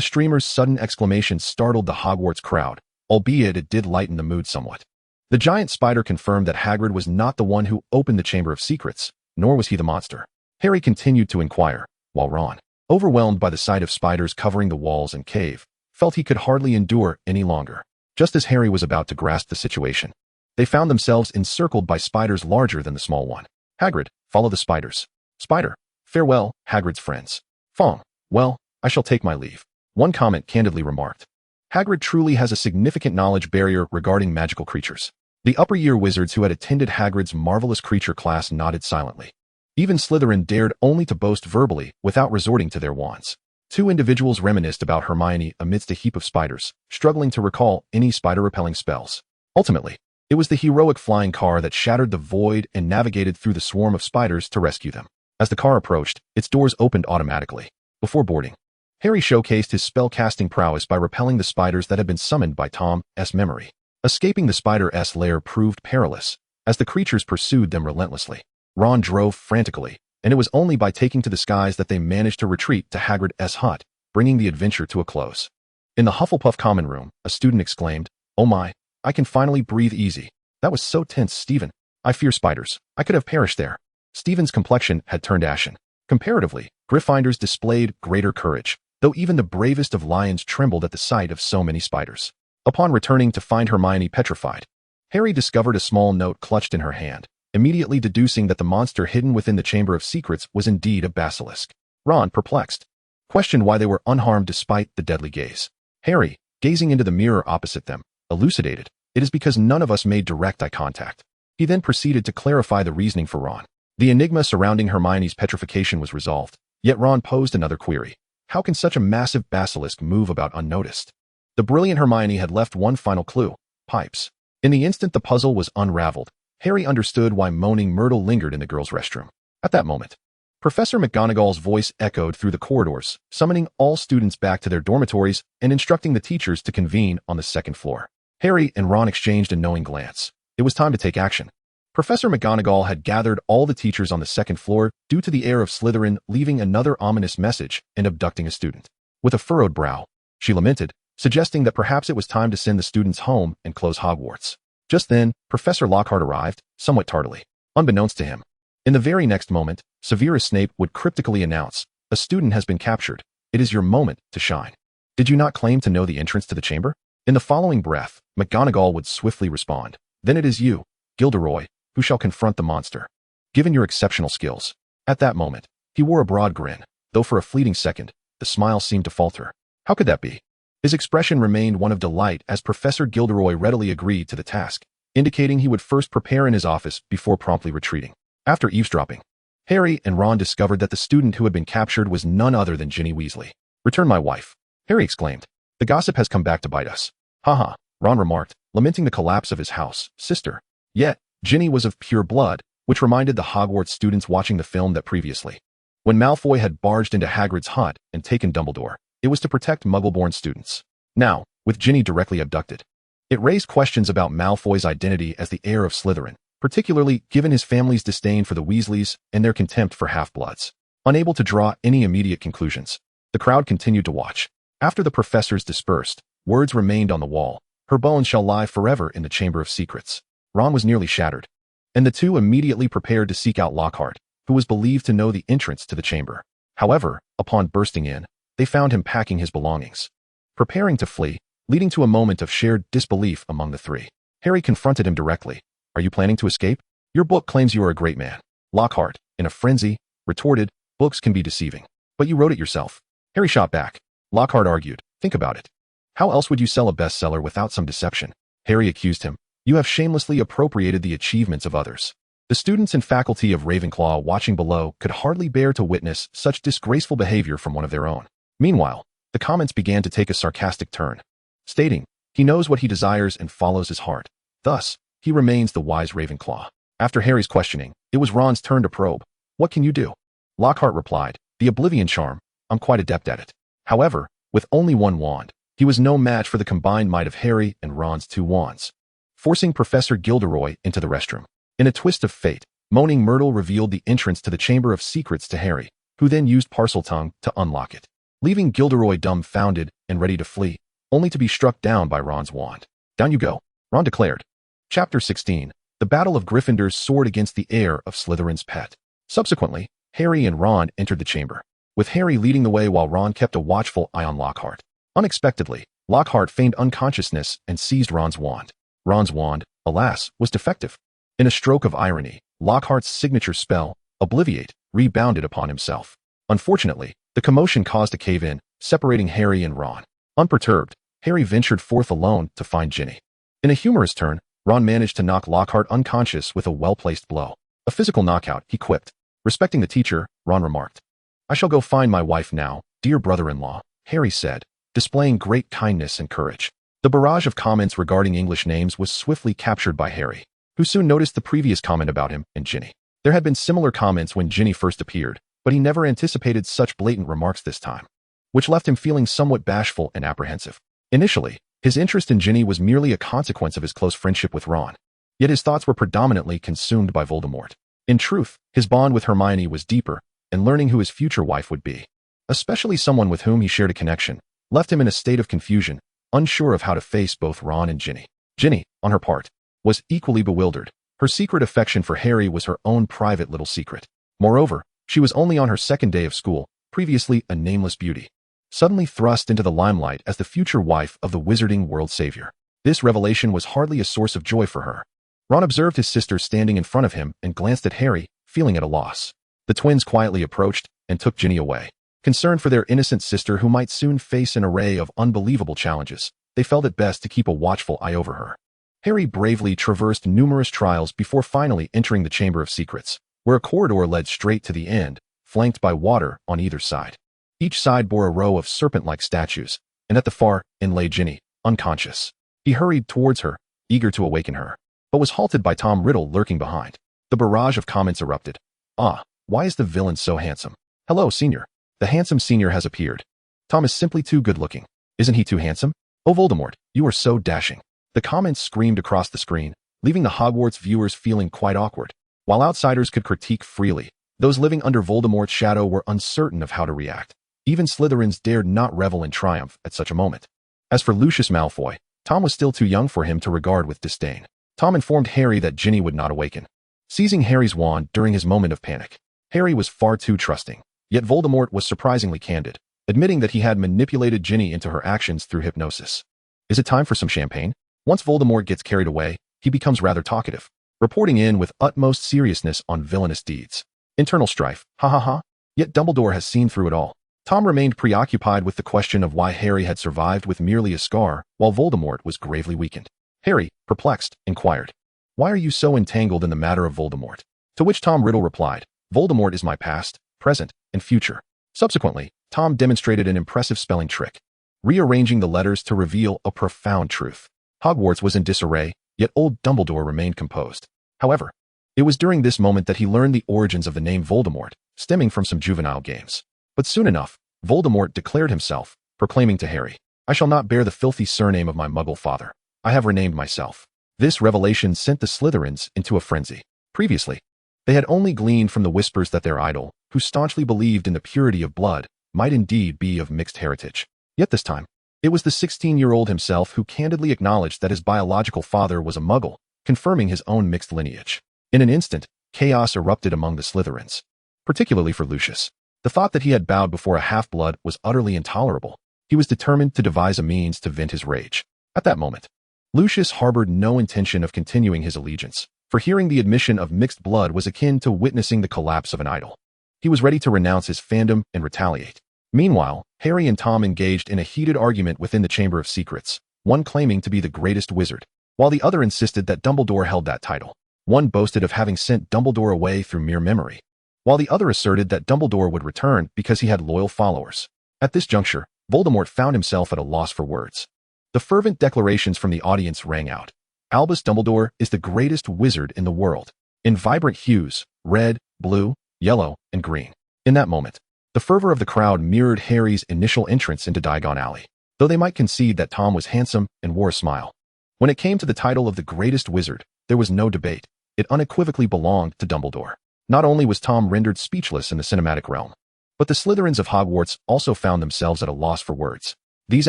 streamer's sudden exclamation startled the Hogwarts crowd, albeit it did lighten the mood somewhat. The giant spider confirmed that Hagrid was not the one who opened the Chamber of Secrets, nor was he the monster. Harry continued to inquire, while Ron, overwhelmed by the sight of spiders covering the walls and cave, felt he could hardly endure any longer. Just as Harry was about to grasp the situation, they found themselves encircled by spiders larger than the small one. "Hagrid, follow the spiders." "Spider, farewell, Hagrid's friends." "Fong, well, I shall take my leave," one comment candidly remarked. Hagrid truly has a significant knowledge barrier regarding magical creatures. The upper-year wizards who had attended Hagrid's marvelous creature class nodded silently. Even Slytherin dared only to boast verbally without resorting to their wands. Two individuals reminisced about Hermione amidst a heap of spiders, struggling to recall any spider-repelling spells. Ultimately, it was the heroic flying car that shattered the void and navigated through the swarm of spiders to rescue them. As the car approached, its doors opened automatically. Before boarding, Harry showcased his spell-casting prowess by repelling the spiders that had been summoned by Tom's memory. Escaping the spider's lair proved perilous, as the creatures pursued them relentlessly. Ron drove frantically, and it was only by taking to the skies that they managed to retreat to Hagrid's hut, bringing the adventure to a close. In the Hufflepuff common room, a student exclaimed, "Oh my, I can finally breathe easy. That was so tense, Stephen. I fear spiders. I could have perished there." Stephen's complexion had turned ashen. Comparatively, Gryffindors displayed greater courage, though even the bravest of lions trembled at the sight of so many spiders. Upon returning to find Hermione petrified, Harry discovered a small note clutched in her hand, immediately deducing that the monster hidden within the Chamber of Secrets was indeed a basilisk. Ron, perplexed, questioned why they were unharmed despite the deadly gaze. Harry, gazing into the mirror opposite them, elucidated, "It is because none of us made direct eye contact." He then proceeded to clarify the reasoning for Ron. The enigma surrounding Hermione's petrification was resolved, yet Ron posed another query. How can such a massive basilisk move about unnoticed? The brilliant Hermione had left one final clue: pipes. In the instant the puzzle was unraveled, Harry understood why moaning Myrtle lingered in the girls' restroom. At that moment, Professor McGonagall's voice echoed through the corridors, summoning all students back to their dormitories and instructing the teachers to convene on the second floor. Harry and Ron exchanged a knowing glance. It was time to take action. Professor McGonagall had gathered all the teachers on the second floor due to the heir of Slytherin leaving another ominous message and abducting a student. With a furrowed brow, she lamented, suggesting that perhaps it was time to send the students home and close Hogwarts. Just then, Professor Lockhart arrived, somewhat tardily, unbeknownst to him. In the very next moment, Severus Snape would cryptically announce, "A student has been captured. It is your moment to shine. Did you not claim to know the entrance to the chamber?" In the following breath, McGonagall would swiftly respond, "Then it is you, Gilderoy, who shall confront the monster. Given your exceptional skills." At that moment, he wore a broad grin, though for a fleeting second, the smile seemed to falter. How could that be? His expression remained one of delight as Professor Gilderoy readily agreed to the task, indicating he would first prepare in his office before promptly retreating. After eavesdropping, Harry and Ron discovered that the student who had been captured was none other than Ginny Weasley. "Return my wife," Harry exclaimed. "The gossip has come back to bite us." "Haha," Ron remarked, lamenting the collapse of his house, sister. Yet, Ginny was of pure blood, which reminded the Hogwarts students watching the film that previously, when Malfoy had barged into Hagrid's hut and taken Dumbledore, it was to protect Muggle-born students. Now, with Ginny directly abducted, it raised questions about Malfoy's identity as the heir of Slytherin, particularly given his family's disdain for the Weasleys and their contempt for half-bloods. Unable to draw any immediate conclusions, the crowd continued to watch. After the professors dispersed, words remained on the wall: "Her bones shall lie forever in the Chamber of Secrets." Ron was nearly shattered, and the two immediately prepared to seek out Lockhart, who was believed to know the entrance to the chamber. However, upon bursting in, they found him packing his belongings, preparing to flee, leading to a moment of shared disbelief among the three. Harry confronted him directly. "Are you planning to escape? Your book claims you are a great man." Lockhart, in a frenzy, retorted, "Books can be deceiving. But you wrote it yourself." Harry shot back, Lockhart argued. Think about it. How else would you sell a bestseller without some deception? Harry accused him. You have shamelessly appropriated the achievements of others. The students and faculty of Ravenclaw watching below could hardly bear to witness such disgraceful behavior from one of their own. Meanwhile, the comments began to take a sarcastic turn, stating, he knows what he desires and follows his heart. Thus, he remains the wise Ravenclaw. After Harry's questioning, it was Ron's turn to probe. What can you do? Lockhart replied, the Oblivion Charm. I'm quite adept at it. However, with only one wand, he was no match for the combined might of Harry and Ron's 2 wands. Forcing Professor Gilderoy into the restroom. In a twist of fate, Moaning Myrtle revealed the entrance to the Chamber of Secrets to Harry, who then used Parseltongue to unlock it, leaving Gilderoy dumbfounded and ready to flee, only to be struck down by Ron's wand. Down you go, Ron declared. Chapter 16. The Battle of Gryffindors soared against the heir of Slytherin's pet. Subsequently, Harry and Ron entered the chamber, with Harry leading the way while Ron kept a watchful eye on Lockhart. Unexpectedly, Lockhart feigned unconsciousness and seized Ron's wand. Ron's wand, alas, was defective. In a stroke of irony, Lockhart's signature spell, Obliviate, rebounded upon himself. Unfortunately, the commotion caused a cave-in, separating Harry and Ron. Unperturbed, Harry ventured forth alone to find Ginny. In a humorous turn, Ron managed to knock Lockhart unconscious with a well-placed blow. A physical knockout, he quipped. Respecting the teacher, Ron remarked. I shall go find my wife now, dear brother-in-law, Harry said, displaying great kindness and courage. The barrage of comments regarding English names was swiftly captured by Harry, who soon noticed the previous comment about him and Ginny. There had been similar comments when Ginny first appeared, but he never anticipated such blatant remarks this time, which left him feeling somewhat bashful and apprehensive. Initially, his interest in Ginny was merely a consequence of his close friendship with Ron, yet his thoughts were predominantly consumed by Voldemort. In truth, his bond with Hermione was deeper, and learning who his future wife would be, especially someone with whom he shared a connection, left him in a state of confusion, unsure of how to face both Ron and Ginny. Ginny, on her part, was equally bewildered. Her secret affection for Harry was her own private little secret. Moreover, she was only on her second day of school, previously a nameless beauty, suddenly thrust into the limelight as the future wife of the Wizarding World savior. This revelation was hardly a source of joy for her. Ron observed his sister standing in front of him and glanced at Harry, feeling at a loss. The twins quietly approached and took Ginny away. Concerned for their innocent sister who might soon face an array of unbelievable challenges, they felt it best to keep a watchful eye over her. Harry bravely traversed numerous trials before finally entering the Chamber of Secrets, where a corridor led straight to the end, flanked by water on either side. Each side bore a row of serpent-like statues, and at the far end lay Ginny, unconscious. He hurried towards her, eager to awaken her, but was halted by Tom Riddle lurking behind. The barrage of comments erupted. Ah, why is the villain so handsome? Hello, Senior. The handsome Senior has appeared. Tom is simply too good-looking. Isn't he too handsome? Oh, Voldemort, you are so dashing. The comments screamed across the screen, leaving the Hogwarts viewers feeling quite awkward. While outsiders could critique freely, those living under Voldemort's shadow were uncertain of how to react. Even Slytherins dared not revel in triumph at such a moment. As for Lucius Malfoy, Tom was still too young for him to regard with disdain. Tom informed Harry that Ginny would not awaken, seizing Harry's wand during his moment of panic. Harry was far too trusting, yet Voldemort was surprisingly candid, admitting that he had manipulated Ginny into her actions through hypnosis. Is it time for some champagne? Once Voldemort gets carried away, he becomes rather talkative, reporting in with utmost seriousness on villainous deeds. Internal strife, ha ha ha. Yet Dumbledore has seen through it all. Tom remained preoccupied with the question of why Harry had survived with merely a scar, while Voldemort was gravely weakened. Harry, perplexed, inquired, "Why are you so entangled in the matter of Voldemort?" To which Tom Riddle replied, "Voldemort is my past, present, and future." Subsequently, Tom demonstrated an impressive spelling trick, rearranging the letters to reveal a profound truth. Hogwarts was in disarray, yet old Dumbledore remained composed. However, it was during this moment that he learned the origins of the name Voldemort, stemming from some juvenile games. But soon enough, Voldemort declared himself, proclaiming to Harry, "I shall not bear the filthy surname of my Muggle father. I have renamed myself." This revelation sent the Slytherins into a frenzy. Previously, they had only gleaned from the whispers that their idol, who staunchly believed in the purity of blood, might indeed be of mixed heritage. Yet this time, it was the 16-year-old himself who candidly acknowledged that his biological father was a Muggle, confirming his own mixed lineage. In an instant, chaos erupted among the Slytherins, particularly for Lucius. The thought that he had bowed before a half-blood was utterly intolerable. He was determined to devise a means to vent his rage. At that moment, Lucius harbored no intention of continuing his allegiance, for hearing the admission of mixed blood was akin to witnessing the collapse of an idol. He was ready to renounce his fandom and retaliate. Meanwhile, Harry and Tom engaged in a heated argument within the Chamber of Secrets, one claiming to be the greatest wizard, while the other insisted that Dumbledore held that title. One boasted of having sent Dumbledore away through mere memory, while the other asserted that Dumbledore would return because he had loyal followers. At this juncture, Voldemort found himself at a loss for words. The fervent declarations from the audience rang out. Albus Dumbledore is the greatest wizard in the world, in vibrant hues, red, blue, yellow, and green. In that moment, the fervor of the crowd mirrored Harry's initial entrance into Diagon Alley, though they might concede that Tom was handsome and wore a smile. When it came to the title of the greatest wizard, there was no debate. It unequivocally belonged to Dumbledore. Not only was Tom rendered speechless in the cinematic realm, but the Slytherins of Hogwarts also found themselves at a loss for words. These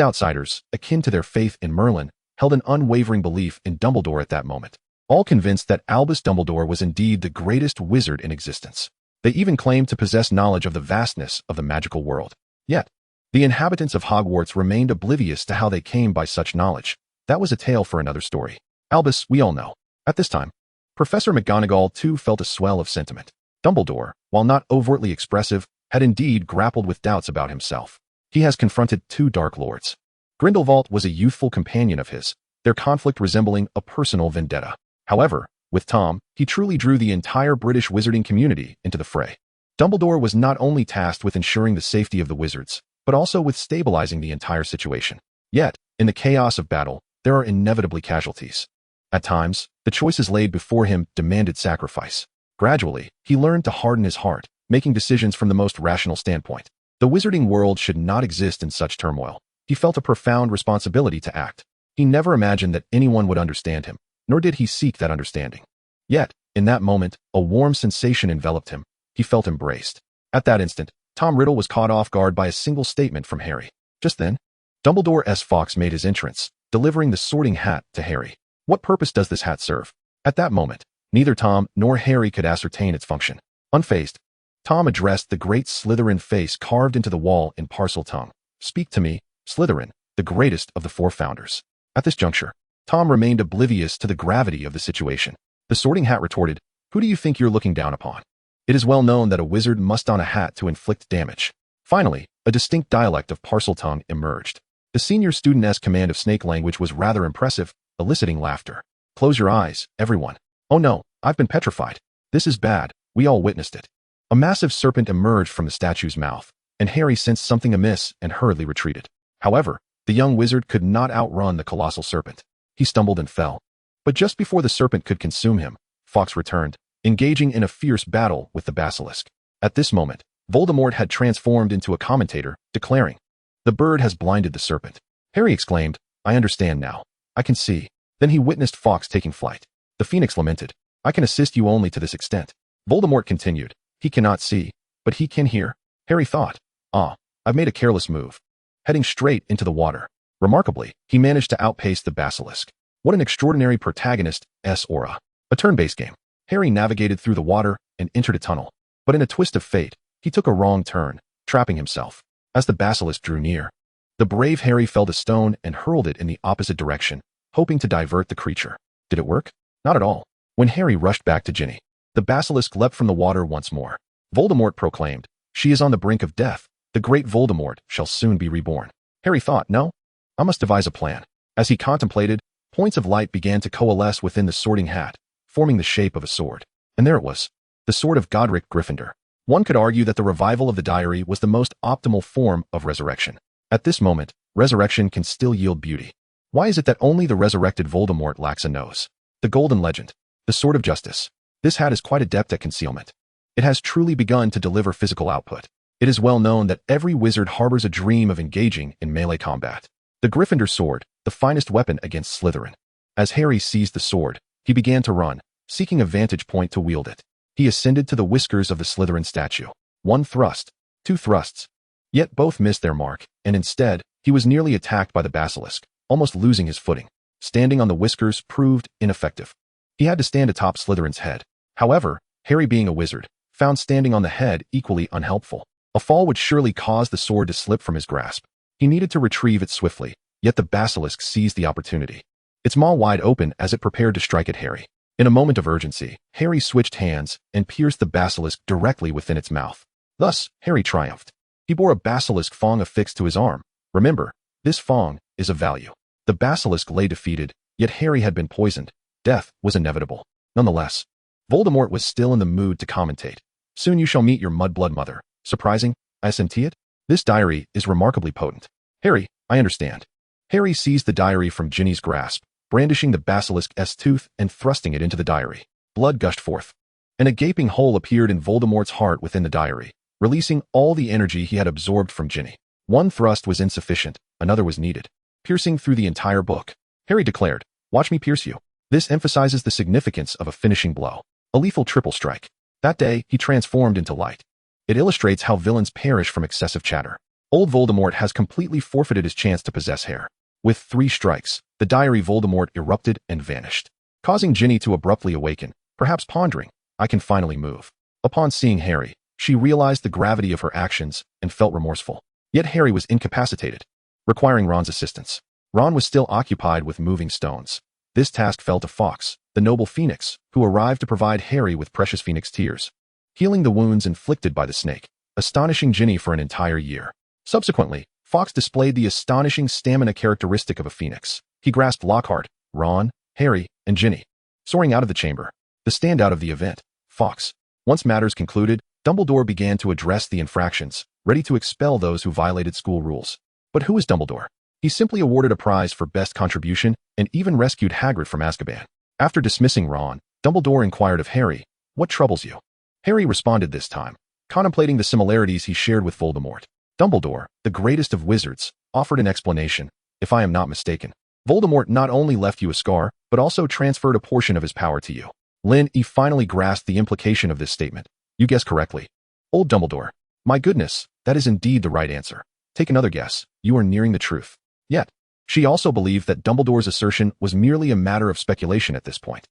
outsiders, akin to their faith in Merlin, held an unwavering belief in Dumbledore at that moment, all convinced that Albus Dumbledore was indeed the greatest wizard in existence. They even claimed to possess knowledge of the vastness of the magical world. Yet, the inhabitants of Hogwarts remained oblivious to how they came by such knowledge. That was a tale for another story. Albus, we all know. At this time, Professor McGonagall too felt a swell of sentiment. Dumbledore, while not overtly expressive, had indeed grappled with doubts about himself. He has confronted two Dark Lords. Grindelwald was a youthful companion of his, their conflict resembling a personal vendetta. However, with Tom, he truly drew the entire British wizarding community into the fray. Dumbledore was not only tasked with ensuring the safety of the wizards, but also with stabilizing the entire situation. Yet, in the chaos of battle, there are inevitably casualties. At times, the choices laid before him demanded sacrifice. Gradually, he learned to harden his heart, making decisions from the most rational standpoint. The wizarding world should not exist in such turmoil. He felt a profound responsibility to act. He never imagined that anyone would understand him, nor did he seek that understanding. Yet, in that moment, a warm sensation enveloped him. He felt embraced. At that instant, Tom Riddle was caught off guard by a single statement from Harry. Just then, Dumbledore Fawkes made his entrance, delivering the Sorting Hat to Harry. What purpose does this hat serve? At that moment, neither Tom nor Harry could ascertain its function. Unfazed, Tom addressed the great Slytherin face carved into the wall in Parseltongue. Speak to me, Slytherin, the greatest of the four founders. At this juncture, Tom remained oblivious to the gravity of the situation. The Sorting Hat retorted, "Who do you think you're looking down upon? It is well known that a wizard must don a hat to inflict damage." Finally, a distinct dialect of Parseltongue emerged. The senior student's command of snake language was rather impressive, eliciting laughter. "Close your eyes, everyone. Oh no, I've been petrified. This is bad, we all witnessed it." A massive serpent emerged from the statue's mouth, and Harry sensed something amiss and hurriedly retreated. However, the young wizard could not outrun the colossal serpent. He stumbled and fell. But just before the serpent could consume him, Fawkes returned, engaging in a fierce battle with the basilisk. At this moment, Voldemort had transformed into a commentator, declaring, "The bird has blinded the serpent." Harry exclaimed, "I understand now. I can see." Then he witnessed Fawkes taking flight. The Phoenix lamented, "I can assist you only to this extent." Voldemort continued, "He cannot see, but he can hear." Harry thought, I've made a careless move. Heading straight into the water. Remarkably, he managed to outpace the basilisk. What an extraordinary protagonist's aura. A turn-based game. Harry navigated through the water and entered a tunnel. But in a twist of fate, he took a wrong turn, trapping himself. As the basilisk drew near, the brave Harry felled a stone and hurled it in the opposite direction, hoping to divert the creature. Did it work? Not at all. When Harry rushed back to Ginny, the basilisk leapt from the water once more. Voldemort proclaimed, "She is on the brink of death. The great Voldemort shall soon be reborn." Harry thought, "No, I must devise a plan." As he contemplated, points of light began to coalesce within the Sorting Hat, forming the shape of a sword. And there it was, the sword of Godric Gryffindor. One could argue that the revival of the diary was the most optimal form of resurrection. At this moment, resurrection can still yield beauty. Why is it that only the resurrected Voldemort lacks a nose? The Golden Legend, the Sword of Justice. This hat is quite adept at concealment. It has truly begun to deliver physical output. It is well known that every wizard harbors a dream of engaging in melee combat. The Gryffindor sword, the finest weapon against Slytherin. As Harry seized the sword, he began to run, seeking a vantage point to wield it. He ascended to the whiskers of the Slytherin statue. One thrust, two thrusts. Yet both missed their mark, and instead, he was nearly attacked by the basilisk, almost losing his footing. Standing on the whiskers proved ineffective. He had to stand atop Slytherin's head. However, Harry, being a wizard, found standing on the head equally unhelpful. A fall would surely cause the sword to slip from his grasp. He needed to retrieve it swiftly, yet the basilisk seized the opportunity. Its maw wide open as it prepared to strike at Harry. In a moment of urgency, Harry switched hands and pierced the basilisk directly within its mouth. Thus, Harry triumphed. He bore a basilisk fong affixed to his arm. Remember, this fong is of value. The basilisk lay defeated, yet Harry had been poisoned. Death was inevitable. Nonetheless, Voldemort was still in the mood to commentate. Soon you shall meet your mudblood mother. Surprising, isn't it? This diary is remarkably potent. Harry, I understand. Harry seized the diary from Ginny's grasp, brandishing the basilisk's tooth and thrusting it into the diary. Blood gushed forth, and a gaping hole appeared in Voldemort's heart within the diary, releasing all the energy he had absorbed from Ginny. One thrust was insufficient, another was needed, piercing through the entire book. Harry declared, "Watch me pierce you." This emphasizes the significance of a finishing blow, a lethal triple strike. That day, he transformed into light. It illustrates how villains perish from excessive chatter. Old Voldemort has completely forfeited his chance to possess Harry. With 3 strikes, the diary Voldemort erupted and vanished, causing Ginny to abruptly awaken, perhaps pondering, "I can finally move." Upon seeing Harry, she realized the gravity of her actions and felt remorseful. Yet Harry was incapacitated, requiring Ron's assistance. Ron was still occupied with moving stones. This task fell to Fawkes, the noble phoenix, who arrived to provide Harry with precious phoenix tears, healing the wounds inflicted by the snake, astonishing Ginny for an entire year. Subsequently, Fawkes displayed the astonishing stamina characteristic of a phoenix. He grasped Lockhart, Ron, Harry, and Ginny, soaring out of the chamber. The standout of the event, Fawkes. Once matters concluded, Dumbledore began to address the infractions, ready to expel those who violated school rules. But who is Dumbledore? He simply awarded a prize for best contribution and even rescued Hagrid from Azkaban. After dismissing Ron, Dumbledore inquired of Harry, "What troubles you?" Harry responded this time, contemplating the similarities he shared with Voldemort. Dumbledore, the greatest of wizards, offered an explanation. "If I am not mistaken, Voldemort not only left you a scar, but also transferred a portion of his power to you." Lynn E. finally grasped the implication of this statement. "You guessed correctly." Old Dumbledore, "My goodness, that is indeed the right answer. Take another guess. You are nearing the truth." Yet, she also believed that Dumbledore's assertion was merely a matter of speculation at this point.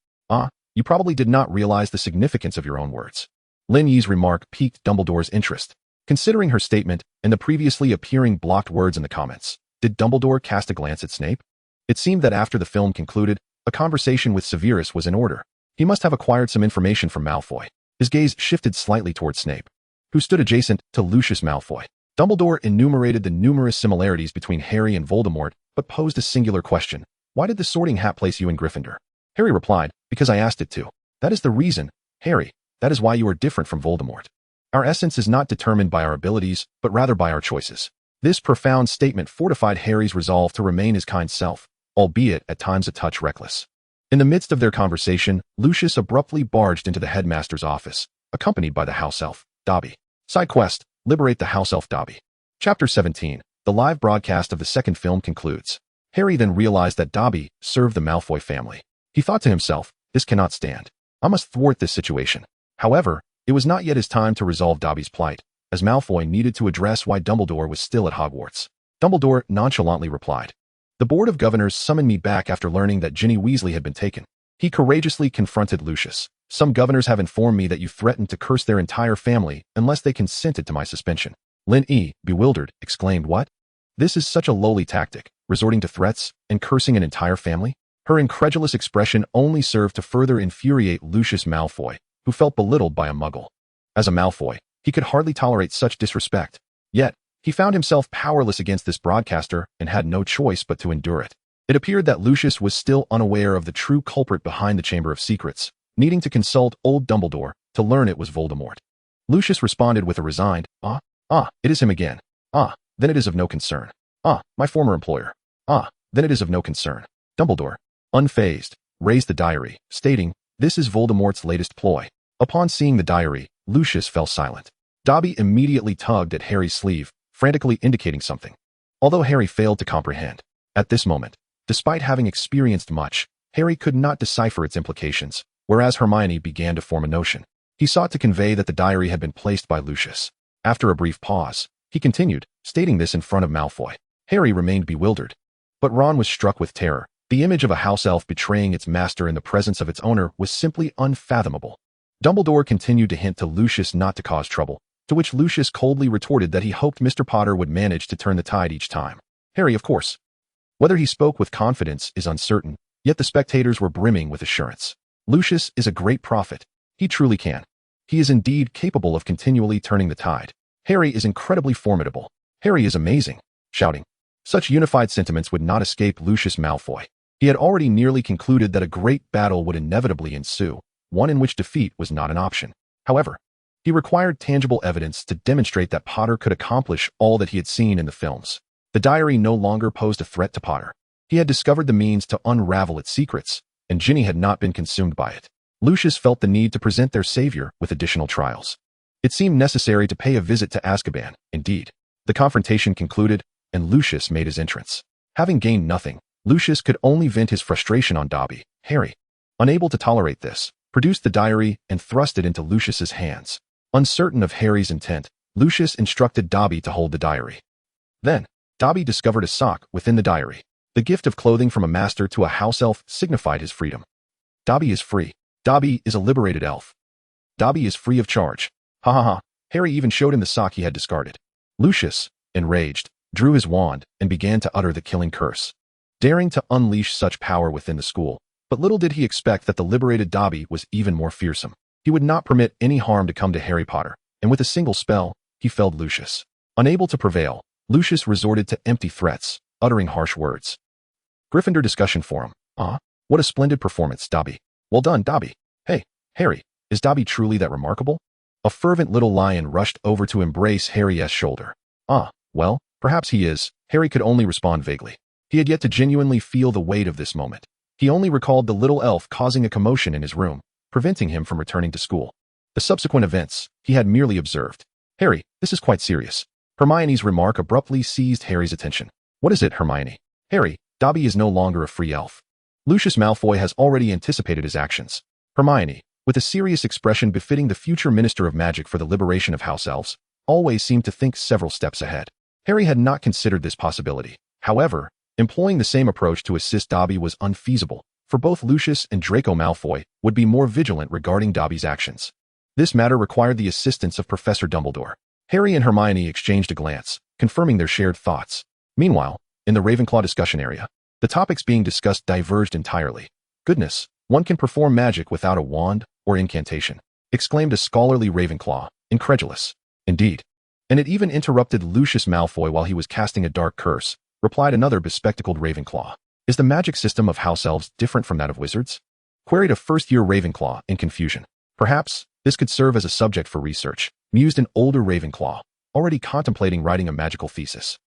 You probably did not realize the significance of your own words." Lin Yi's remark piqued Dumbledore's interest. Considering her statement and the previously appearing blocked words in the comments, did Dumbledore cast a glance at Snape? It seemed that after the film concluded, a conversation with Severus was in order. He must have acquired some information from Malfoy. His gaze shifted slightly towards Snape, who stood adjacent to Lucius Malfoy. Dumbledore enumerated the numerous similarities between Harry and Voldemort, but posed a singular question. "Why did the Sorting Hat place you in Gryffindor?" Harry replied, "Because I asked it to." "That is the reason, Harry. That is why you are different from Voldemort. Our essence is not determined by our abilities, but rather by our choices." This profound statement fortified Harry's resolve to remain his kind self, albeit at times a touch reckless. In the midst of their conversation, Lucius abruptly barged into the headmaster's office, accompanied by the house elf, Dobby. Side quest, liberate the house elf Dobby. Chapter 17. The live broadcast of the second film concludes. Harry then realized that Dobby served the Malfoy family. He thought to himself, "This cannot stand. I must thwart this situation." However, it was not yet his time to resolve Dobby's plight, as Malfoy needed to address why Dumbledore was still at Hogwarts. Dumbledore nonchalantly replied, "The Board of Governors summoned me back after learning that Ginny Weasley had been taken." He courageously confronted Lucius. "Some governors have informed me that you threatened to curse their entire family unless they consented to my suspension." Lin E., bewildered, exclaimed, "What? This is such a lowly tactic, resorting to threats and cursing an entire family?" Her incredulous expression only served to further infuriate Lucius Malfoy, who felt belittled by a muggle. As a Malfoy, he could hardly tolerate such disrespect. Yet, he found himself powerless against this broadcaster and had no choice but to endure it. It appeared that Lucius was still unaware of the true culprit behind the Chamber of Secrets, needing to consult old Dumbledore to learn it was Voldemort. Lucius responded with a resigned, it is him again. Then it is of no concern. My former employer. Then it is of no concern." Dumbledore, unfazed, raised the diary, stating, "This is Voldemort's latest ploy." Upon seeing the diary, Lucius fell silent. Dobby immediately tugged at Harry's sleeve, frantically indicating something, although Harry failed to comprehend. At this moment, despite having experienced much, Harry could not decipher its implications, whereas Hermione began to form a notion. He sought to convey that the diary had been placed by Lucius. After a brief pause, he continued, stating this in front of Malfoy. Harry remained bewildered, but Ron was struck with terror. The image of a house elf betraying its master in the presence of its owner was simply unfathomable. Dumbledore continued to hint to Lucius not to cause trouble, to which Lucius coldly retorted that he hoped Mr. Potter would manage to turn the tide each time. Harry, of course. Whether he spoke with confidence is uncertain, yet the spectators were brimming with assurance. Lucius is a great prophet. He truly can. He is indeed capable of continually turning the tide. Harry is incredibly formidable. Harry is amazing. Shouting. Such unified sentiments would not escape Lucius Malfoy. He had already nearly concluded that a great battle would inevitably ensue, one in which defeat was not an option. However, he required tangible evidence to demonstrate that Potter could accomplish all that he had seen in the films. The diary no longer posed a threat to Potter. He had discovered the means to unravel its secrets, and Ginny had not been consumed by it. Lucius felt the need to present their savior with additional trials. It seemed necessary to pay a visit to Azkaban, indeed. The confrontation concluded, and Lucius made his entrance. Having gained nothing, Lucius could only vent his frustration on Dobby. Harry, unable to tolerate this, produced the diary and thrust it into Lucius's hands. Uncertain of Harry's intent, Lucius instructed Dobby to hold the diary. Then, Dobby discovered a sock within the diary. The gift of clothing from a master to a house elf signified his freedom. Dobby is free. Dobby is a liberated elf. Dobby is free of charge. Ha ha ha. Harry even showed him the sock he had discarded. Lucius, enraged, drew his wand and began to utter the killing curse, daring to unleash such power within the school. But little did he expect that the liberated Dobby was even more fearsome. He would not permit any harm to come to Harry Potter, and with a single spell, he felled Lucius. Unable to prevail, Lucius resorted to empty threats, uttering harsh words. Gryffindor Discussion Forum. What a splendid performance, Dobby. Well done, Dobby. Hey, Harry, is Dobby truly that remarkable? A fervent little lion rushed over to embrace Harry's shoulder. Well, perhaps he is. Harry could only respond vaguely. He had yet to genuinely feel the weight of this moment. He only recalled the little elf causing a commotion in his room, preventing him from returning to school. The subsequent events, he had merely observed. Harry, this is quite serious. Hermione's remark abruptly seized Harry's attention. What is it, Hermione? Harry, Dobby is no longer a free elf. Lucius Malfoy has already anticipated his actions. Hermione, with a serious expression befitting the future Minister of Magic for the liberation of house elves, always seemed to think several steps ahead. Harry had not considered this possibility. However, employing the same approach to assist Dobby was unfeasible, for both Lucius and Draco Malfoy would be more vigilant regarding Dobby's actions. This matter required the assistance of Professor Dumbledore. Harry and Hermione exchanged a glance, confirming their shared thoughts. Meanwhile, in the Ravenclaw discussion area, the topics being discussed diverged entirely. Goodness, one can perform magic without a wand or incantation, exclaimed a scholarly Ravenclaw, incredulous. Indeed. And it even interrupted Lucius Malfoy while he was casting a dark curse, replied another bespectacled Ravenclaw. Is the magic system of house elves different from that of wizards? Queried a first-year Ravenclaw in confusion. Perhaps, this could serve as a subject for research, mused an older Ravenclaw, already contemplating writing a magical thesis.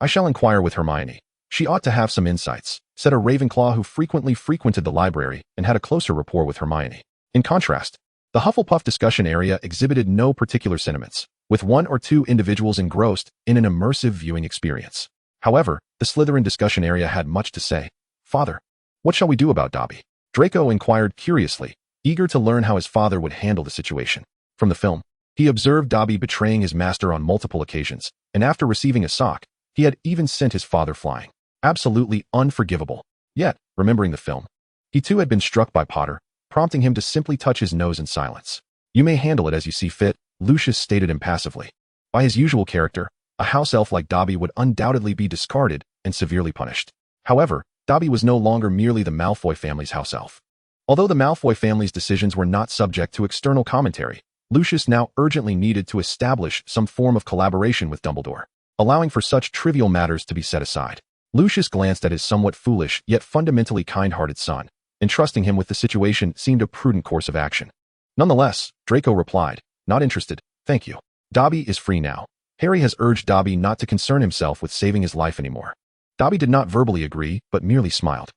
I shall inquire with Hermione. She ought to have some insights, said a Ravenclaw who frequently frequented the library and had a closer rapport with Hermione. In contrast, the Hufflepuff discussion area exhibited no particular sentiments, with one or two individuals engrossed in an immersive viewing experience. However, the Slytherin discussion area had much to say. Father, what shall we do about Dobby? Draco inquired curiously, eager to learn how his father would handle the situation. From the film, he observed Dobby betraying his master on multiple occasions, and after receiving a sock, he had even sent his father flying. Absolutely unforgivable. Yet, remembering the film, he too had been struck by Potter, prompting him to simply touch his nose in silence. You may handle it as you see fit, Lucius stated impassively. By his usual character, a house elf like Dobby would undoubtedly be discarded and severely punished. However, Dobby was no longer merely the Malfoy family's house elf. Although the Malfoy family's decisions were not subject to external commentary, Lucius now urgently needed to establish some form of collaboration with Dumbledore, allowing for such trivial matters to be set aside. Lucius glanced at his somewhat foolish yet fundamentally kind-hearted son. Entrusting him with the situation seemed a prudent course of action. Nonetheless, Draco replied, not interested, thank you. Dobby is free now. Harry has urged Dobby not to concern himself with saving his life anymore. Dobby did not verbally agree, but merely smiled.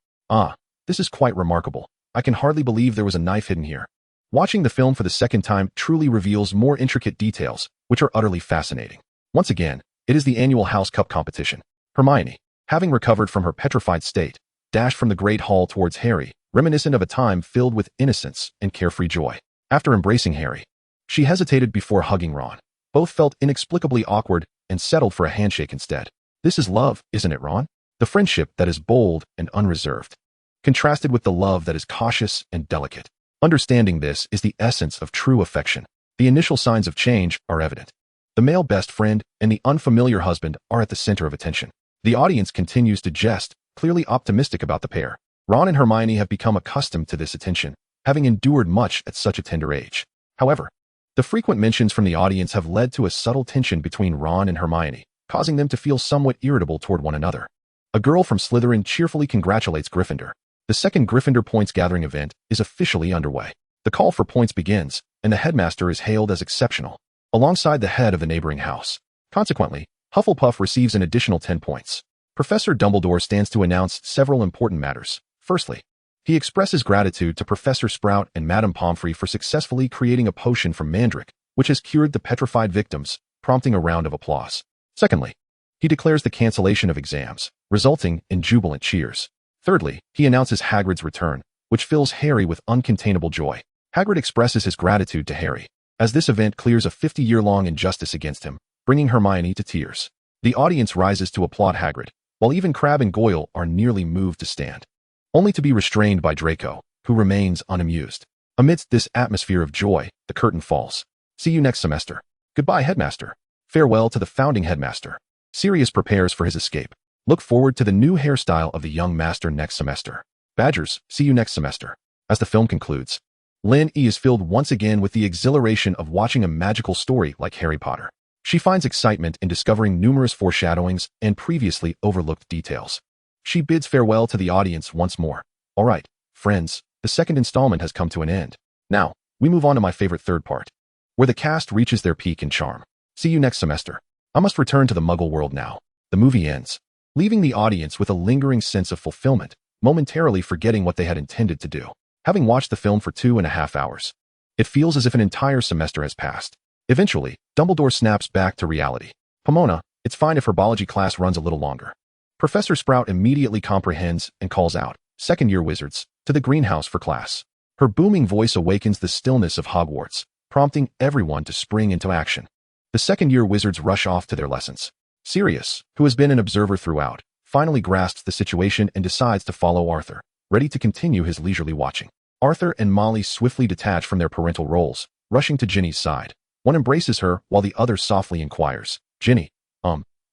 This is quite remarkable. I can hardly believe there was a knife hidden here. Watching the film for the second time truly reveals more intricate details, which are utterly fascinating. Once again, it is the annual House Cup competition. Hermione, having recovered from her petrified state, dashed from the great hall towards Harry, reminiscent of a time filled with innocence and carefree joy. After embracing Harry, she hesitated before hugging Ron. Both felt inexplicably awkward and settled for a handshake instead. This is love, isn't it, Ron? The friendship that is bold and unreserved, contrasted with the love that is cautious and delicate. Understanding this is the essence of true affection. The initial signs of change are evident. The male best friend and the unfamiliar husband are at the center of attention. The audience continues to jest, clearly optimistic about the pair. Ron and Hermione have become accustomed to this attention, having endured much at such a tender age. However, The frequent mentions from the audience have led to a subtle tension between Ron and Hermione, causing them to feel somewhat irritable toward one another. A girl from Slytherin cheerfully congratulates Gryffindor. The second Gryffindor Points Gathering event is officially underway. The call for points begins, and the headmaster is hailed as exceptional, alongside the head of the neighboring house. Consequently, Hufflepuff receives an additional 10 points. Professor Dumbledore stands to announce several important matters. Firstly, he expresses gratitude to Professor Sprout and Madame Pomfrey for successfully creating a potion from mandrake, which has cured the petrified victims, prompting a round of applause. Secondly, he declares the cancellation of exams, resulting in jubilant cheers. Thirdly, he announces Hagrid's return, which fills Harry with uncontainable joy. Hagrid expresses his gratitude to Harry, as this event clears a 50-year-long injustice against him, bringing Hermione to tears. The audience rises to applaud Hagrid, while even Crabbe and Goyle are nearly moved to stand, only to be restrained by Draco, who remains unamused. Amidst this atmosphere of joy, the curtain falls. See you next semester. Goodbye, headmaster. Farewell to the founding headmaster. Sirius prepares for his escape. Look forward to the new hairstyle of the young master next semester. Badgers, see you next semester. As the film concludes, Lynn E. is filled once again with the exhilaration of watching a magical story like Harry Potter. She finds excitement in discovering numerous foreshadowings and previously overlooked details. She bids farewell to the audience once more. All right, friends, the second installment has come to an end. Now, we move on to my favorite third part, where the cast reaches their peak in charm. See you next semester. I must return to the Muggle world now. The movie ends, leaving the audience with a lingering sense of fulfillment, momentarily forgetting what they had intended to do. Having watched the film for 2.5 hours, it feels as if an entire semester has passed. Eventually, Dumbledore snaps back to reality. Pomona, it's fine if herbology class runs a little longer. Professor Sprout immediately comprehends and calls out, second-year wizards, to the greenhouse for class. Her booming voice awakens the stillness of Hogwarts, prompting everyone to spring into action. The second-year wizards rush off to their lessons. Sirius, who has been an observer throughout, finally grasps the situation and decides to follow Arthur, ready to continue his leisurely watching. Arthur and Molly swiftly detach from their parental roles, rushing to Ginny's side. One embraces her while the other softly inquires, Ginny,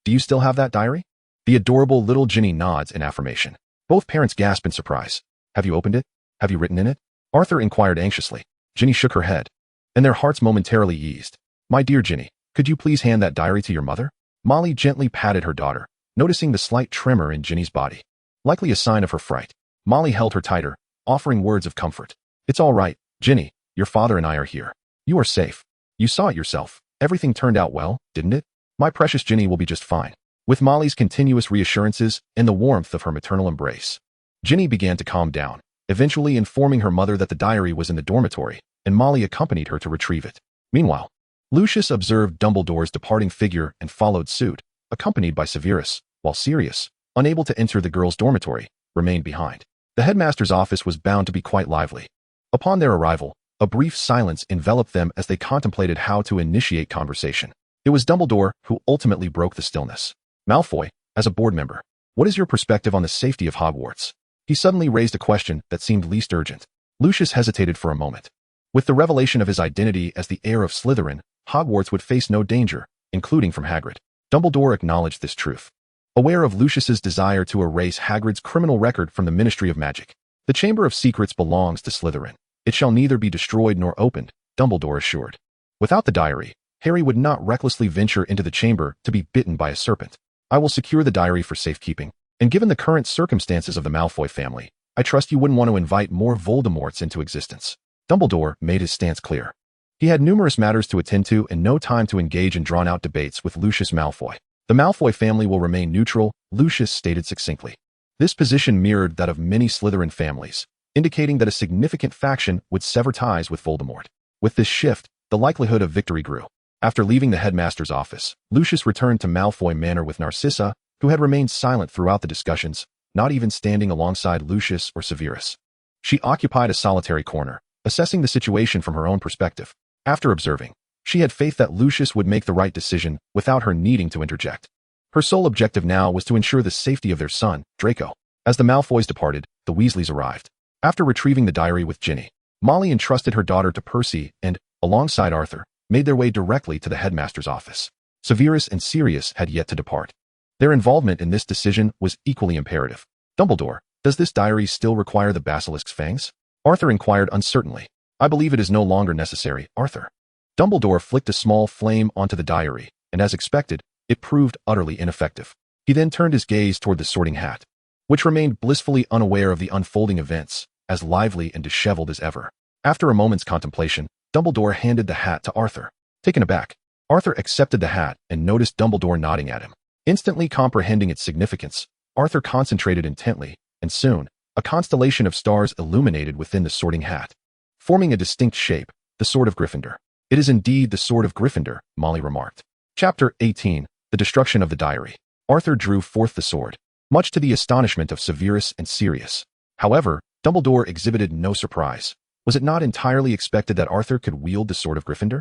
do you still have that diary? The adorable little Ginny nods in affirmation. Both parents gasp in surprise. Have you opened it? Have you written in it? Arthur inquired anxiously. Ginny shook her head, and their hearts momentarily eased. My dear Ginny, could you please hand that diary to your mother? Molly gently patted her daughter, noticing the slight tremor in Ginny's body. Likely a sign of her fright, Molly held her tighter, offering words of comfort. It's all right, Ginny, your father and I are here. You are safe. You saw it yourself. Everything turned out well, didn't it? My precious Ginny will be just fine. With Molly's continuous reassurances and the warmth of her maternal embrace, Ginny began to calm down, eventually informing her mother that the diary was in the dormitory, and Molly accompanied her to retrieve it. Meanwhile, Lucius observed Dumbledore's departing figure and followed suit, accompanied by Severus, while Sirius, unable to enter the girls' dormitory, remained behind. The headmaster's office was bound to be quite lively. Upon their arrival, a brief silence enveloped them as they contemplated how to initiate conversation. It was Dumbledore who ultimately broke the stillness. Malfoy, as a board member, what is your perspective on the safety of Hogwarts? He suddenly raised a question that seemed least urgent. Lucius hesitated for a moment. With the revelation of his identity as the heir of Slytherin, Hogwarts would face no danger, including from Hagrid. Dumbledore acknowledged this truth. Aware of Lucius's desire to erase Hagrid's criminal record from the Ministry of Magic, the Chamber of Secrets belongs to Slytherin. It shall neither be destroyed nor opened, Dumbledore assured. Without the diary, Harry would not recklessly venture into the chamber to be bitten by a serpent. I will secure the diary for safekeeping, and given the current circumstances of the Malfoy family, I trust you wouldn't want to invite more Voldemorts into existence. Dumbledore made his stance clear. He had numerous matters to attend to and no time to engage in drawn-out debates with Lucius Malfoy. The Malfoy family will remain neutral, Lucius stated succinctly. This position mirrored that of many Slytherin families, indicating that a significant faction would sever ties with Voldemort. With this shift, the likelihood of victory grew. After leaving the headmaster's office, Lucius returned to Malfoy Manor with Narcissa, who had remained silent throughout the discussions, not even standing alongside Lucius or Severus. She occupied a solitary corner, assessing the situation from her own perspective. After observing, she had faith that Lucius would make the right decision without her needing to interject. Her sole objective now was to ensure the safety of their son, Draco. As the Malfoys departed, the Weasleys arrived. After retrieving the diary with Ginny, Molly entrusted her daughter to Percy and, alongside Arthur, made their way directly to the headmaster's office. Severus and Sirius had yet to depart. Their involvement in this decision was equally imperative. Dumbledore, does this diary still require the basilisk's fangs? Arthur inquired uncertainly. I believe it is no longer necessary, Arthur. Dumbledore flicked a small flame onto the diary, and as expected, it proved utterly ineffective. He then turned his gaze toward the Sorting Hat, which remained blissfully unaware of the unfolding events, as lively and disheveled as ever. After a moment's contemplation, Dumbledore handed the hat to Arthur. Taken aback, Arthur accepted the hat and noticed Dumbledore nodding at him. Instantly comprehending its significance, Arthur concentrated intently, and soon, a constellation of stars illuminated within the Sorting Hat, forming a distinct shape, the Sword of Gryffindor. It is indeed the Sword of Gryffindor, Molly remarked. Chapter 18, The Destruction of the Diary. Arthur drew forth the sword, much to the astonishment of Severus and Sirius. However, Dumbledore exhibited no surprise. Was it not entirely expected that Arthur could wield the Sword of Gryffindor?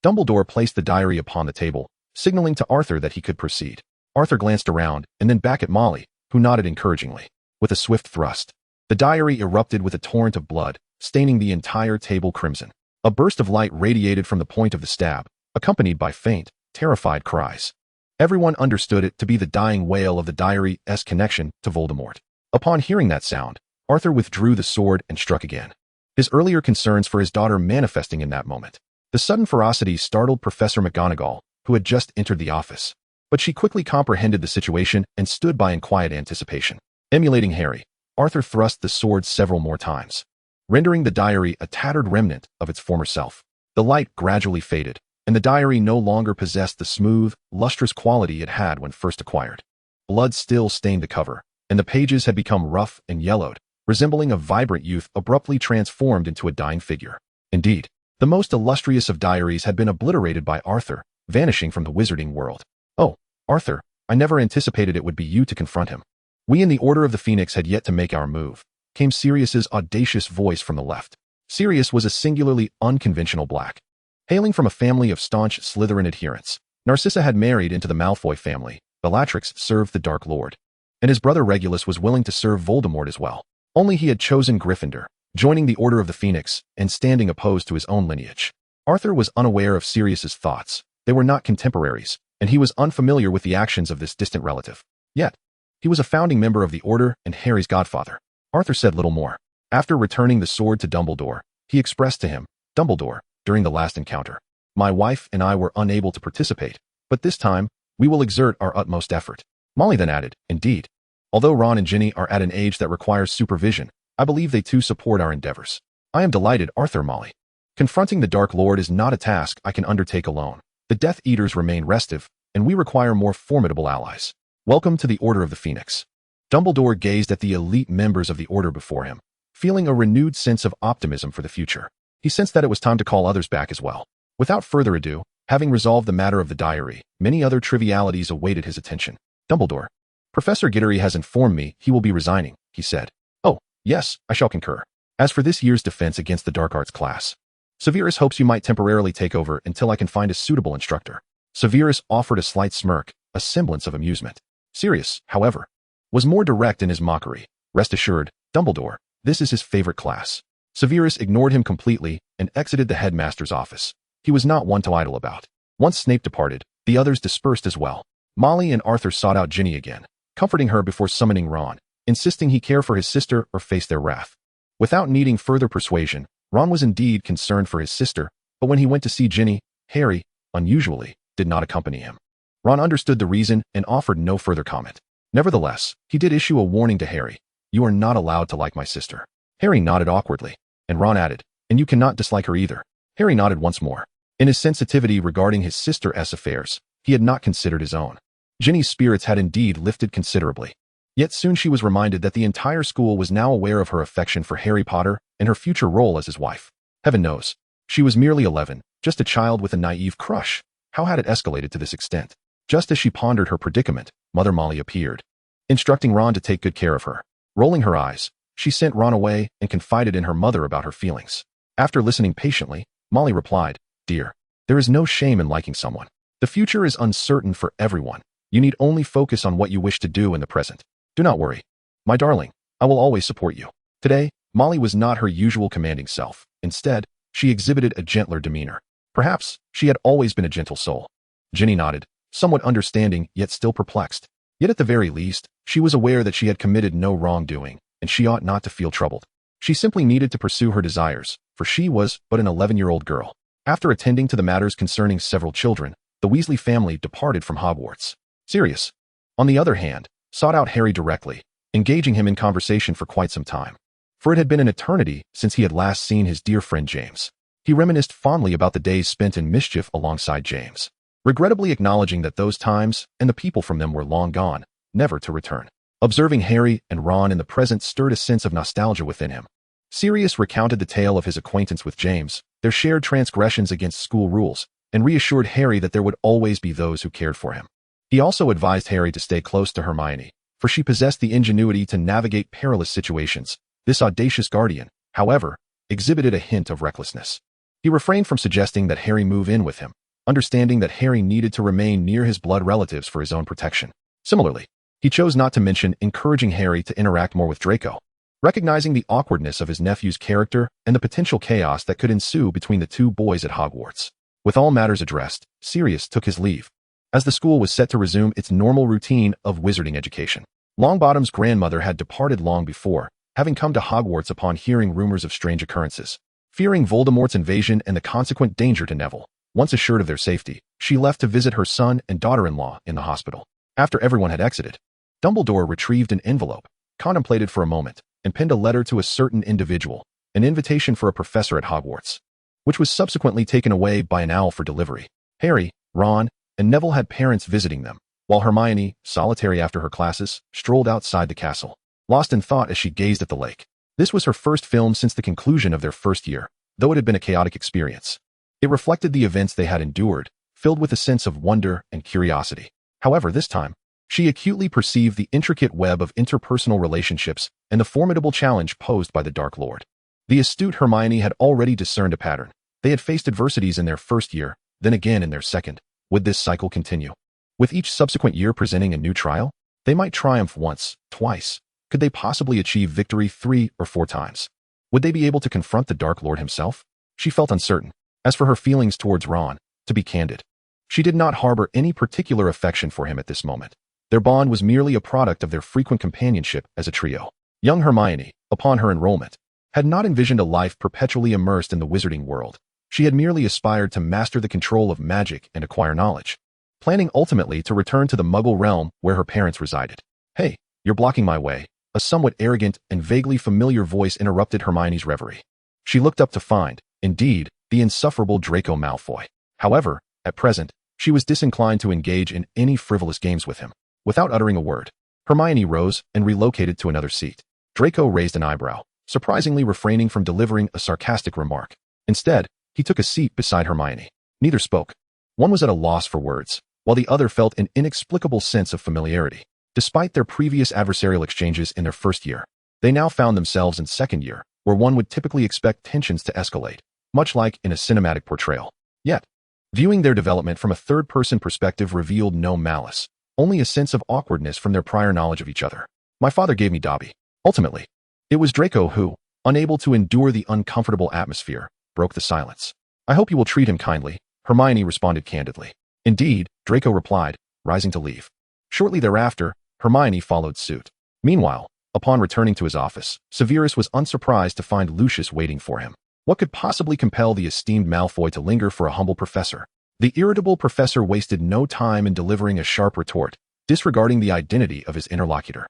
Dumbledore placed the diary upon the table, signaling to Arthur that he could proceed. Arthur glanced around and then back at Molly, who nodded encouragingly. With a swift thrust, the diary erupted with a torrent of blood, staining the entire table crimson. A burst of light radiated from the point of the stab, accompanied by faint, terrified cries. Everyone understood it to be the dying wail of the diary's connection to Voldemort. Upon hearing that sound, Arthur withdrew the sword and struck again, his earlier concerns for his daughter manifesting in that moment. The sudden ferocity startled Professor McGonagall, who had just entered the office, but she quickly comprehended the situation and stood by in quiet anticipation. Emulating Harry, Arthur thrust the sword several more times, rendering the diary a tattered remnant of its former self. The light gradually faded, and the diary no longer possessed the smooth, lustrous quality it had when first acquired. Blood still stained the cover, and the pages had become rough and yellowed, resembling a vibrant youth abruptly transformed into a dying figure. Indeed, the most illustrious of diaries had been obliterated by Arthur, vanishing from the Wizarding World. "Oh, Arthur, I never anticipated it would be you to confront him. We in the Order of the Phoenix had yet to make our move," came Sirius's audacious voice from the left. Sirius was a singularly unconventional black. Hailing from a family of staunch Slytherin adherents, Narcissa had married into the Malfoy family, Bellatrix served the Dark Lord, and his brother Regulus was willing to serve Voldemort as well. Only he had chosen Gryffindor, joining the Order of the Phoenix and standing opposed to his own lineage. Arthur was unaware of Sirius's thoughts. They were not contemporaries, and he was unfamiliar with the actions of this distant relative. Yet, he was a founding member of the Order and Harry's godfather. Arthur said little more. After returning the sword to Dumbledore, he expressed to him, "Dumbledore, during the last encounter, my wife and I were unable to participate, but this time, we will exert our utmost effort." Molly then added, "Indeed, although Ron and Ginny are at an age that requires supervision, I believe they too support our endeavors." "I am delighted, Arthur." Molly. "Confronting the Dark Lord is not a task I can undertake alone. The Death Eaters remain restive, and we require more formidable allies. Welcome to the Order of the Phoenix." Dumbledore gazed at the elite members of the Order before him, feeling a renewed sense of optimism for the future. He sensed that it was time to call others back as well. Without further ado, having resolved the matter of the diary, many other trivialities awaited his attention. "Dumbledore, Professor Gittery has informed me he will be resigning," he said. "Oh, yes, I shall concur. As for this year's defense against the Dark Arts class, Severus hopes you might temporarily take over until I can find a suitable instructor." Severus offered a slight smirk, a semblance of amusement. Sirius, however, was more direct in his mockery. "Rest assured, Dumbledore, this is his favorite class." Severus ignored him completely and exited the headmaster's office. He was not one to idle about. Once Snape departed, the others dispersed as well. Molly and Arthur sought out Ginny again, comforting her before summoning Ron, insisting he care for his sister or face their wrath. Without needing further persuasion, Ron was indeed concerned for his sister, but when he went to see Ginny, Harry, unusually, did not accompany him. Ron understood the reason and offered no further comment. Nevertheless, he did issue a warning to Harry. "You are not allowed to like my sister." Harry nodded awkwardly, and Ron added, "And you cannot dislike her either." Harry nodded once more. In his sensitivity regarding his sister's affairs, he had not considered his own. Ginny's spirits had indeed lifted considerably. Yet soon she was reminded that the entire school was now aware of her affection for Harry Potter and her future role as his wife. Heaven knows, she was merely 11, just a child with a naive crush. How had it escalated to this extent? Just as she pondered her predicament, Mother Molly appeared, instructing Ron to take good care of her. Rolling her eyes, she sent Ron away and confided in her mother about her feelings. After listening patiently, Molly replied, "Dear, there is no shame in liking someone. The future is uncertain for everyone. You need only focus on what you wish to do in the present. Do not worry. My darling, I will always support you." Today, Molly was not her usual commanding self. Instead, she exhibited a gentler demeanor. Perhaps she had always been a gentle soul. Ginny nodded, somewhat understanding yet still perplexed. Yet at the very least, she was aware that she had committed no wrongdoing, and she ought not to feel troubled. She simply needed to pursue her desires, for she was but an 11-year-old girl. After attending to the matters concerning several children, the Weasley family departed from Hogwarts. Sirius, on the other hand, sought out Harry directly, engaging him in conversation for quite some time. For it had been an eternity since he had last seen his dear friend James. He reminisced fondly about the days spent in mischief alongside James, regrettably acknowledging that those times and the people from them were long gone, never to return. Observing Harry and Ron in the present stirred a sense of nostalgia within him. Sirius recounted the tale of his acquaintance with James, their shared transgressions against school rules, and reassured Harry that there would always be those who cared for him. He also advised Harry to stay close to Hermione, for she possessed the ingenuity to navigate perilous situations. This audacious guardian, however, exhibited a hint of recklessness. He refrained from suggesting that Harry move in with him, understanding that Harry needed to remain near his blood relatives for his own protection. Similarly, he chose not to mention encouraging Harry to interact more with Draco, recognizing the awkwardness of his nephew's character and the potential chaos that could ensue between the two boys at Hogwarts. With all matters addressed, Sirius took his leave, as the school was set to resume its normal routine of wizarding education. Longbottom's grandmother had departed long before, having come to Hogwarts upon hearing rumors of strange occurrences. Fearing Voldemort's invasion and the consequent danger to Neville, once assured of their safety, she left to visit her son and daughter-in-law in the hospital. After everyone had exited, Dumbledore retrieved an envelope, contemplated for a moment, and penned a letter to a certain individual, an invitation for a professor at Hogwarts, which was subsequently taken away by an owl for delivery. Harry, Ron, and Neville had parents visiting them, while Hermione, solitary after her classes, strolled outside the castle, lost in thought as she gazed at the lake. This was her first film since the conclusion of their first year, though it had been a chaotic experience. It reflected the events they had endured, filled with a sense of wonder and curiosity. However, this time, she acutely perceived the intricate web of interpersonal relationships and the formidable challenge posed by the Dark Lord. The astute Hermione had already discerned a pattern. They had faced adversities in their first year, then again in their second. Would this cycle continue? With each subsequent year presenting a new trial? They might triumph once, twice. Could they possibly achieve victory 3 or 4 times? Would they be able to confront the Dark Lord himself? She felt uncertain. As for her feelings towards Ron, to be candid, she did not harbor any particular affection for him at this moment. Their bond was merely a product of their frequent companionship as a trio. Young Hermione, upon her enrollment, had not envisioned a life perpetually immersed in the wizarding world. She had merely aspired to master the control of magic and acquire knowledge, planning ultimately to return to the Muggle realm where her parents resided. "Hey, you're blocking my way." A somewhat arrogant and vaguely familiar voice interrupted Hermione's reverie. She looked up to find, indeed, the insufferable Draco Malfoy. However, at present, she was disinclined to engage in any frivolous games with him. Without uttering a word, Hermione rose and relocated to another seat. Draco raised an eyebrow, surprisingly refraining from delivering a sarcastic remark. Instead, he took a seat beside Hermione. Neither spoke. One was at a loss for words, while the other felt an inexplicable sense of familiarity. Despite their previous adversarial exchanges in their first year, they now found themselves in second year, where one would typically expect tensions to escalate, much like in a cinematic portrayal. Yet, viewing their development from a third-person perspective revealed no malice, only a sense of awkwardness from their prior knowledge of each other. "My father gave me Dobby." Ultimately, it was Draco who, unable to endure the uncomfortable atmosphere, broke the silence. "I hope you will treat him kindly," Hermione responded candidly. "Indeed," Draco replied, rising to leave. Shortly thereafter, Hermione followed suit. Meanwhile, upon returning to his office, Severus was unsurprised to find Lucius waiting for him. What could possibly compel the esteemed Malfoy to linger for a humble professor? The irritable professor wasted no time in delivering a sharp retort, disregarding the identity of his interlocutor.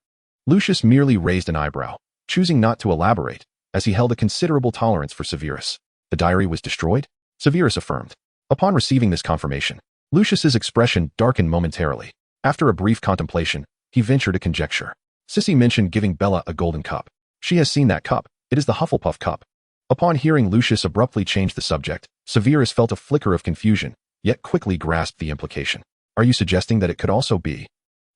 Lucius merely raised an eyebrow, choosing not to elaborate, as he held a considerable tolerance for Severus. The diary was destroyed? Severus affirmed. Upon receiving this confirmation, Lucius's expression darkened momentarily. After a brief contemplation, he ventured a conjecture. "Sissy mentioned giving Bella a golden cup. She has seen that cup. It is the Hufflepuff cup." Upon hearing Lucius abruptly change the subject, Severus felt a flicker of confusion, yet quickly grasped the implication. "Are you suggesting that it could also be?"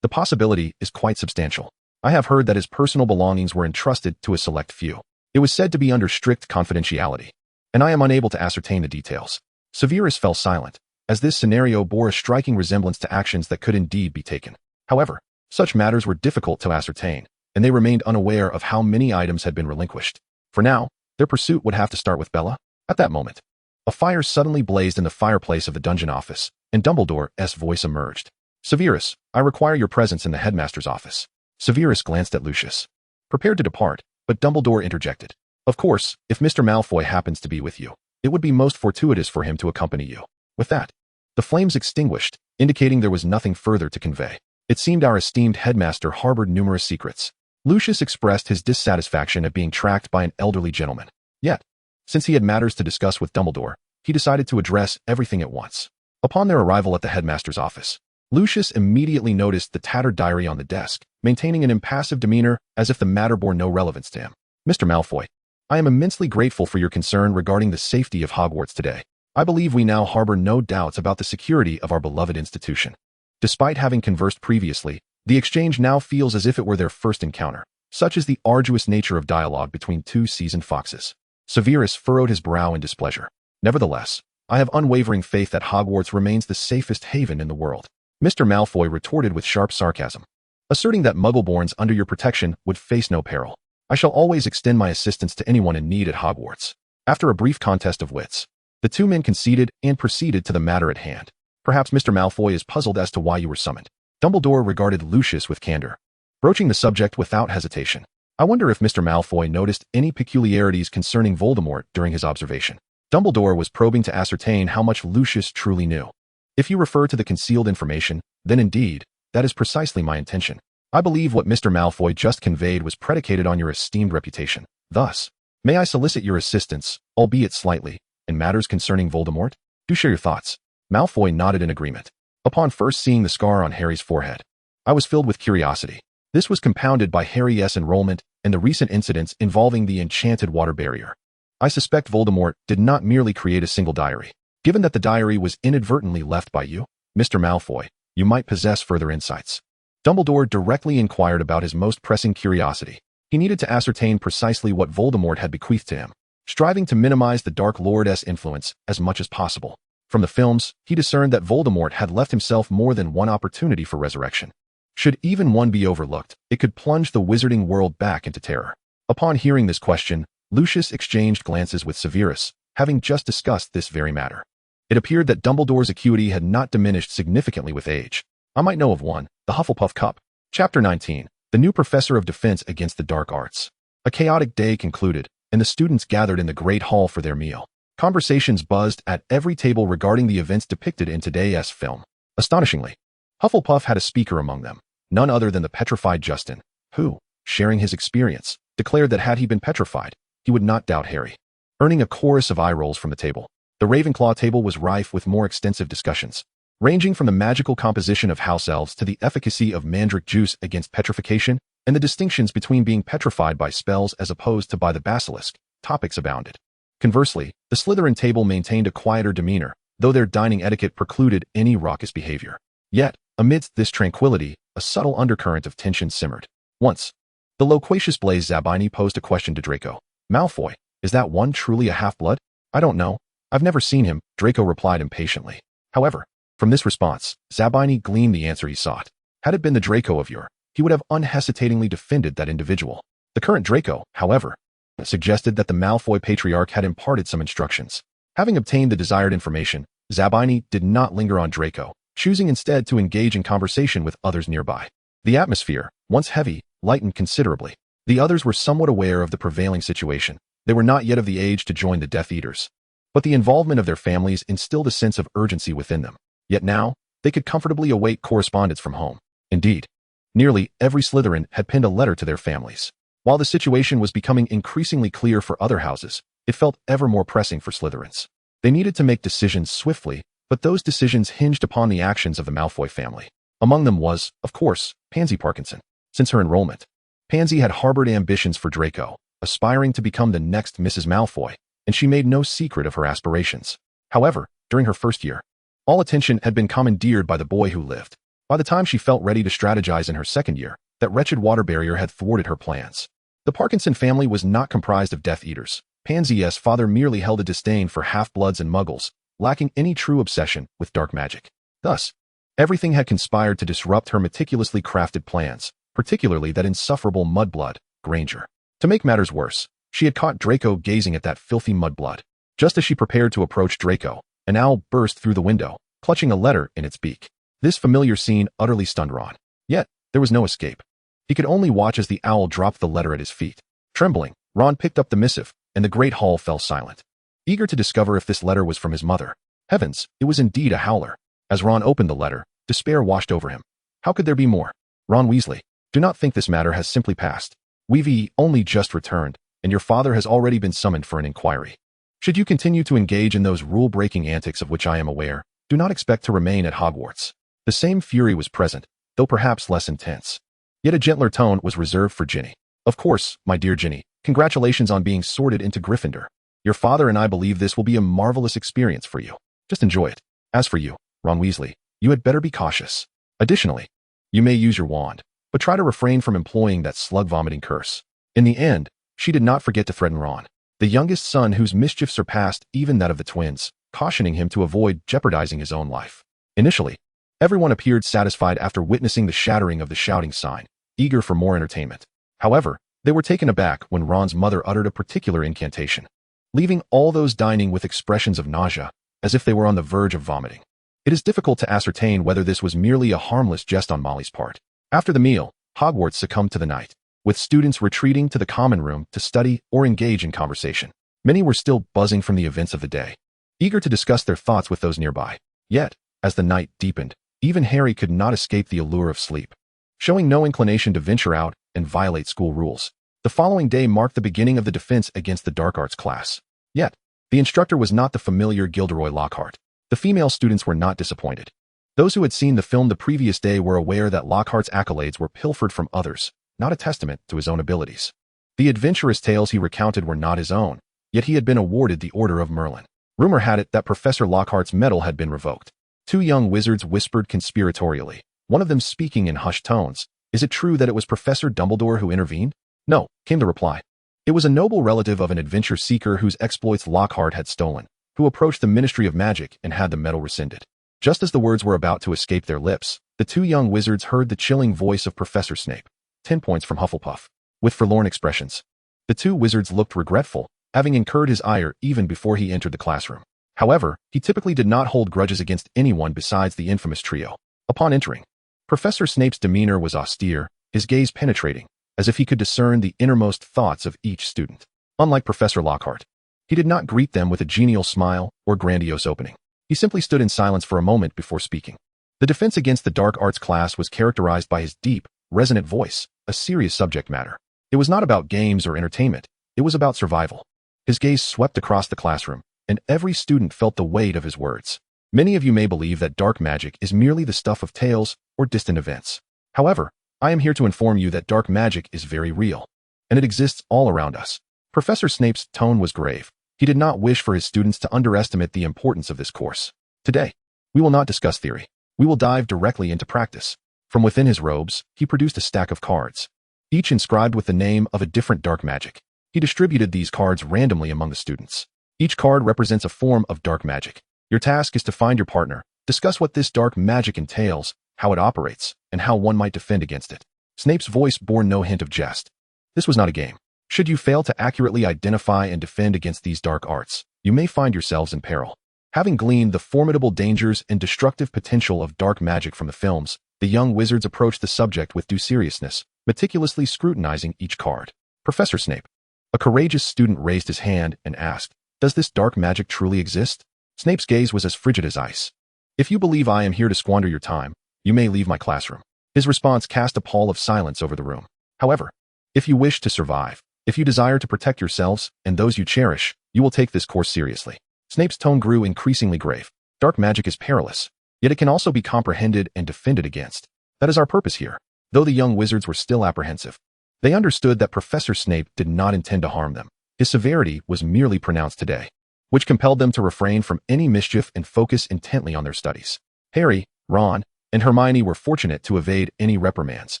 "The possibility is quite substantial. I have heard that his personal belongings were entrusted to a select few. It was said to be under strict confidentiality, and I am unable to ascertain the details." Severus fell silent, as this scenario bore a striking resemblance to actions that could indeed be taken. However, such matters were difficult to ascertain, and they remained unaware of how many items had been relinquished. For now, their pursuit would have to start with Bella. At that moment, a fire suddenly blazed in the fireplace of the dungeon office, and Dumbledore's voice emerged. "Severus, I require your presence in the headmaster's office." Severus glanced at Lucius, prepared to depart, but Dumbledore interjected. "Of course, if Mr. Malfoy happens to be with you." it would be most fortuitous for him to accompany you. With that, the flames extinguished, indicating there was nothing further to convey. It seemed our esteemed headmaster harbored numerous secrets. Lucius expressed his dissatisfaction at being tracked by an elderly gentleman. Yet, since he had matters to discuss with Dumbledore, he decided to address everything at once. Upon their arrival at the headmaster's office, Lucius immediately noticed the tattered diary on the desk, maintaining an impassive demeanor as if the matter bore no relevance to him. Mr. Malfoy, I am immensely grateful for your concern regarding the safety of Hogwarts today. I believe we now harbor no doubts about the security of our beloved institution. Despite having conversed previously, the exchange now feels as if it were their first encounter. Such is the arduous nature of dialogue between two seasoned foxes. Severus furrowed his brow in displeasure. Nevertheless, I have unwavering faith that Hogwarts remains the safest haven in the world. Mr. Malfoy retorted with sharp sarcasm, asserting that Muggleborns under your protection would face no peril. I shall always extend my assistance to anyone in need at Hogwarts. After a brief contest of wits, the two men conceded and proceeded to the matter at hand. Perhaps Mr. Malfoy is puzzled as to why you were summoned. Dumbledore regarded Lucius with candor, broaching the subject without hesitation. I wonder if Mr. Malfoy noticed any peculiarities concerning Voldemort during his observation. Dumbledore was probing to ascertain how much Lucius truly knew. If you refer to the concealed information, then indeed, that is precisely my intention. I believe what Mr. Malfoy just conveyed was predicated on your esteemed reputation. Thus, may I solicit your assistance, albeit slightly, in matters concerning Voldemort? Do share your thoughts. Malfoy nodded in agreement. Upon first seeing the scar on Harry's forehead, I was filled with curiosity. This was compounded by Harry's enrollment and the recent incidents involving the enchanted water barrier. I suspect Voldemort did not merely create a single diary. Given that the diary was inadvertently left by you, Mr. Malfoy, you might possess further insights. Dumbledore directly inquired about his most pressing curiosity. He needed to ascertain precisely what Voldemort had bequeathed to him, striving to minimize the Dark Lord's influence as much as possible. From the films, he discerned that Voldemort had left himself more than one opportunity for resurrection. Should even one be overlooked, it could plunge the wizarding world back into terror. Upon hearing this question, Lucius exchanged glances with Severus, having just discussed this very matter. It appeared that Dumbledore's acuity had not diminished significantly with age. I might know of one, the Hufflepuff Cup. Chapter 19, the new professor of defense against the dark arts. A chaotic day concluded, and the students gathered in the great hall for their meal. Conversations buzzed at every table regarding the events depicted in today's film. Astonishingly, Hufflepuff had a speaker among them, none other than the petrified Justin, who, sharing his experience, declared that had he been petrified, he would not doubt Harry. Earning a chorus of eye rolls from the table, the Ravenclaw table was rife with more extensive discussions, ranging from the magical composition of house elves to the efficacy of mandrake juice against petrification and the distinctions between being petrified by spells as opposed to by the basilisk. Topics abounded. Conversely, the Slytherin table maintained a quieter demeanor, though their dining etiquette precluded any raucous behavior. Yet, amidst this tranquility, a subtle undercurrent of tension simmered. Once, the loquacious Blaise Zabini posed a question to Draco. Malfoy, is that one truly a half-blood? I don't know. I've never seen him, Draco replied impatiently. However, from this response, Zabini gleaned the answer he sought. Had it been the Draco of yore, he would have unhesitatingly defended that individual. The current Draco, however, suggested that the Malfoy patriarch had imparted some instructions. Having obtained the desired information, Zabini did not linger on Draco, choosing instead to engage in conversation with others nearby. The atmosphere, once heavy, lightened considerably. The others were somewhat aware of the prevailing situation. They were not yet of the age to join the Death Eaters, but the involvement of their families instilled a sense of urgency within them. Yet now, they could comfortably await correspondence from home. Indeed, nearly every Slytherin had penned a letter to their families. While the situation was becoming increasingly clear for other houses, it felt ever more pressing for Slytherins. They needed to make decisions swiftly, but those decisions hinged upon the actions of the Malfoy family. Among them was, of course, Pansy Parkinson. Since her enrollment, Pansy had harbored ambitions for Draco, aspiring to become the next Mrs. Malfoy, and she made no secret of her aspirations. However, during her first year, all attention had been commandeered by the boy who lived. By the time she felt ready to strategize in her second year, that wretched water barrier had thwarted her plans. The Parkinson family was not comprised of Death Eaters. Pansy's father merely held a disdain for half-bloods and muggles, lacking any true obsession with dark magic. Thus, everything had conspired to disrupt her meticulously crafted plans, particularly that insufferable mudblood, Granger. To make matters worse, she had caught Draco gazing at that filthy mudblood. Just as she prepared to approach Draco, an owl burst through the window, clutching a letter in its beak. This familiar scene utterly stunned Ron. Yet, there was no escape. He could only watch as the owl dropped the letter at his feet. Trembling, Ron picked up the missive, and the great hall fell silent. eager to discover if this letter was from his mother. Heavens, it was indeed a howler. As Ron opened the letter, despair washed over him. How could there be more? Ron Weasley, do not think this matter has simply passed. We've only just returned, and your father has already been summoned for an inquiry. Should you continue to engage in those rule-breaking antics of which I am aware, do not expect to remain at Hogwarts. The same fury was present, though perhaps less intense. Yet a gentler tone was reserved for Ginny. Of course, my dear Ginny, congratulations on being sorted into Gryffindor. Your father and I believe this will be a marvelous experience for you. Just enjoy it. As for you, Ron Weasley, you had better be cautious. Additionally, you may use your wand, but try to refrain from employing that slug-vomiting curse. In the end, she did not forget to threaten Ron, the youngest son whose mischief surpassed even that of the twins, cautioning him to avoid jeopardizing his own life. Initially, everyone appeared satisfied after witnessing the shattering of the shouting sign, eager for more entertainment. However, they were taken aback when Ron's mother uttered a particular incantation, leaving all those dining with expressions of nausea, as if they were on the verge of vomiting. It is difficult to ascertain whether this was merely a harmless jest on Molly's part. After the meal, Hogwarts succumbed to the night, with students retreating to the common room to study or engage in conversation. Many were still buzzing from the events of the day, eager to discuss their thoughts with those nearby. Yet, as the night deepened, even Harry could not escape the allure of sleep. Showing no inclination to venture out and violate school rules, the following day marked the beginning of the defense against the dark arts class. Yet, the instructor was not the familiar Gilderoy Lockhart. The female students were not disappointed. Those who had seen the film the previous day were aware that Lockhart's accolades were pilfered from others, not a testament to his own abilities. The adventurous tales he recounted were not his own, yet he had been awarded the Order of Merlin. Rumor had it that Professor Lockhart's medal had been revoked. Two young wizards whispered conspiratorially, one of them speaking in hushed tones. Is it true that it was Professor Dumbledore who intervened? No, came the reply. It was a noble relative of an adventure seeker whose exploits Lockhart had stolen, who approached the Ministry of Magic and had the medal rescinded. Just as the words were about to escape their lips, the two young wizards heard the chilling voice of Professor Snape, 10 points from Hufflepuff, with forlorn expressions. The two wizards looked regretful, having incurred his ire even before he entered the classroom. However, he typically did not hold grudges against anyone besides the infamous trio. Upon entering, Professor Snape's demeanor was austere, his gaze penetrating, as if he could discern the innermost thoughts of each student. Unlike Professor Lockhart, he did not greet them with a genial smile or grandiose opening. He simply stood in silence for a moment before speaking. The defense against the dark arts class was characterized by his deep, resonant voice, a serious subject matter. It was not about games or entertainment, it was about survival. His gaze swept across the classroom, and every student felt the weight of his words. Many of you may believe that dark magic is merely the stuff of tales or distant events. However, I am here to inform you that dark magic is very real, and it exists all around us. Professor Snape's tone was grave. He did not wish for his students to underestimate the importance of this course. Today, we will not discuss theory. We will dive directly into practice. From within his robes, he produced a stack of cards, each inscribed with the name of a different dark magic. He distributed these cards randomly among the students. Each card represents a form of dark magic. Your task is to find your partner, discuss what this dark magic entails, how it operates, and how one might defend against it. Snape's voice bore no hint of jest. This was not a game. Should you fail to accurately identify and defend against these dark arts, you may find yourselves in peril. Having gleaned the formidable dangers and destructive potential of dark magic from the films, the young wizards approached the subject with due seriousness, meticulously scrutinizing each card. Professor Snape, a courageous student, raised his hand and asked, "Does this dark magic truly exist?" Snape's gaze was as frigid as ice. "If you believe I am here to squander your time, you may leave my classroom." His response cast a pall of silence over the room. However, if you wish to survive, if you desire to protect yourselves and those you cherish, you will take this course seriously. Snape's tone grew increasingly grave. Dark magic is perilous, yet it can also be comprehended and defended against. That is our purpose here. Though the young wizards were still apprehensive, they understood that Professor Snape did not intend to harm them. His severity was merely pronounced today, which compelled them to refrain from any mischief and focus intently on their studies. Harry, Ron, and Hermione were fortunate to evade any reprimands,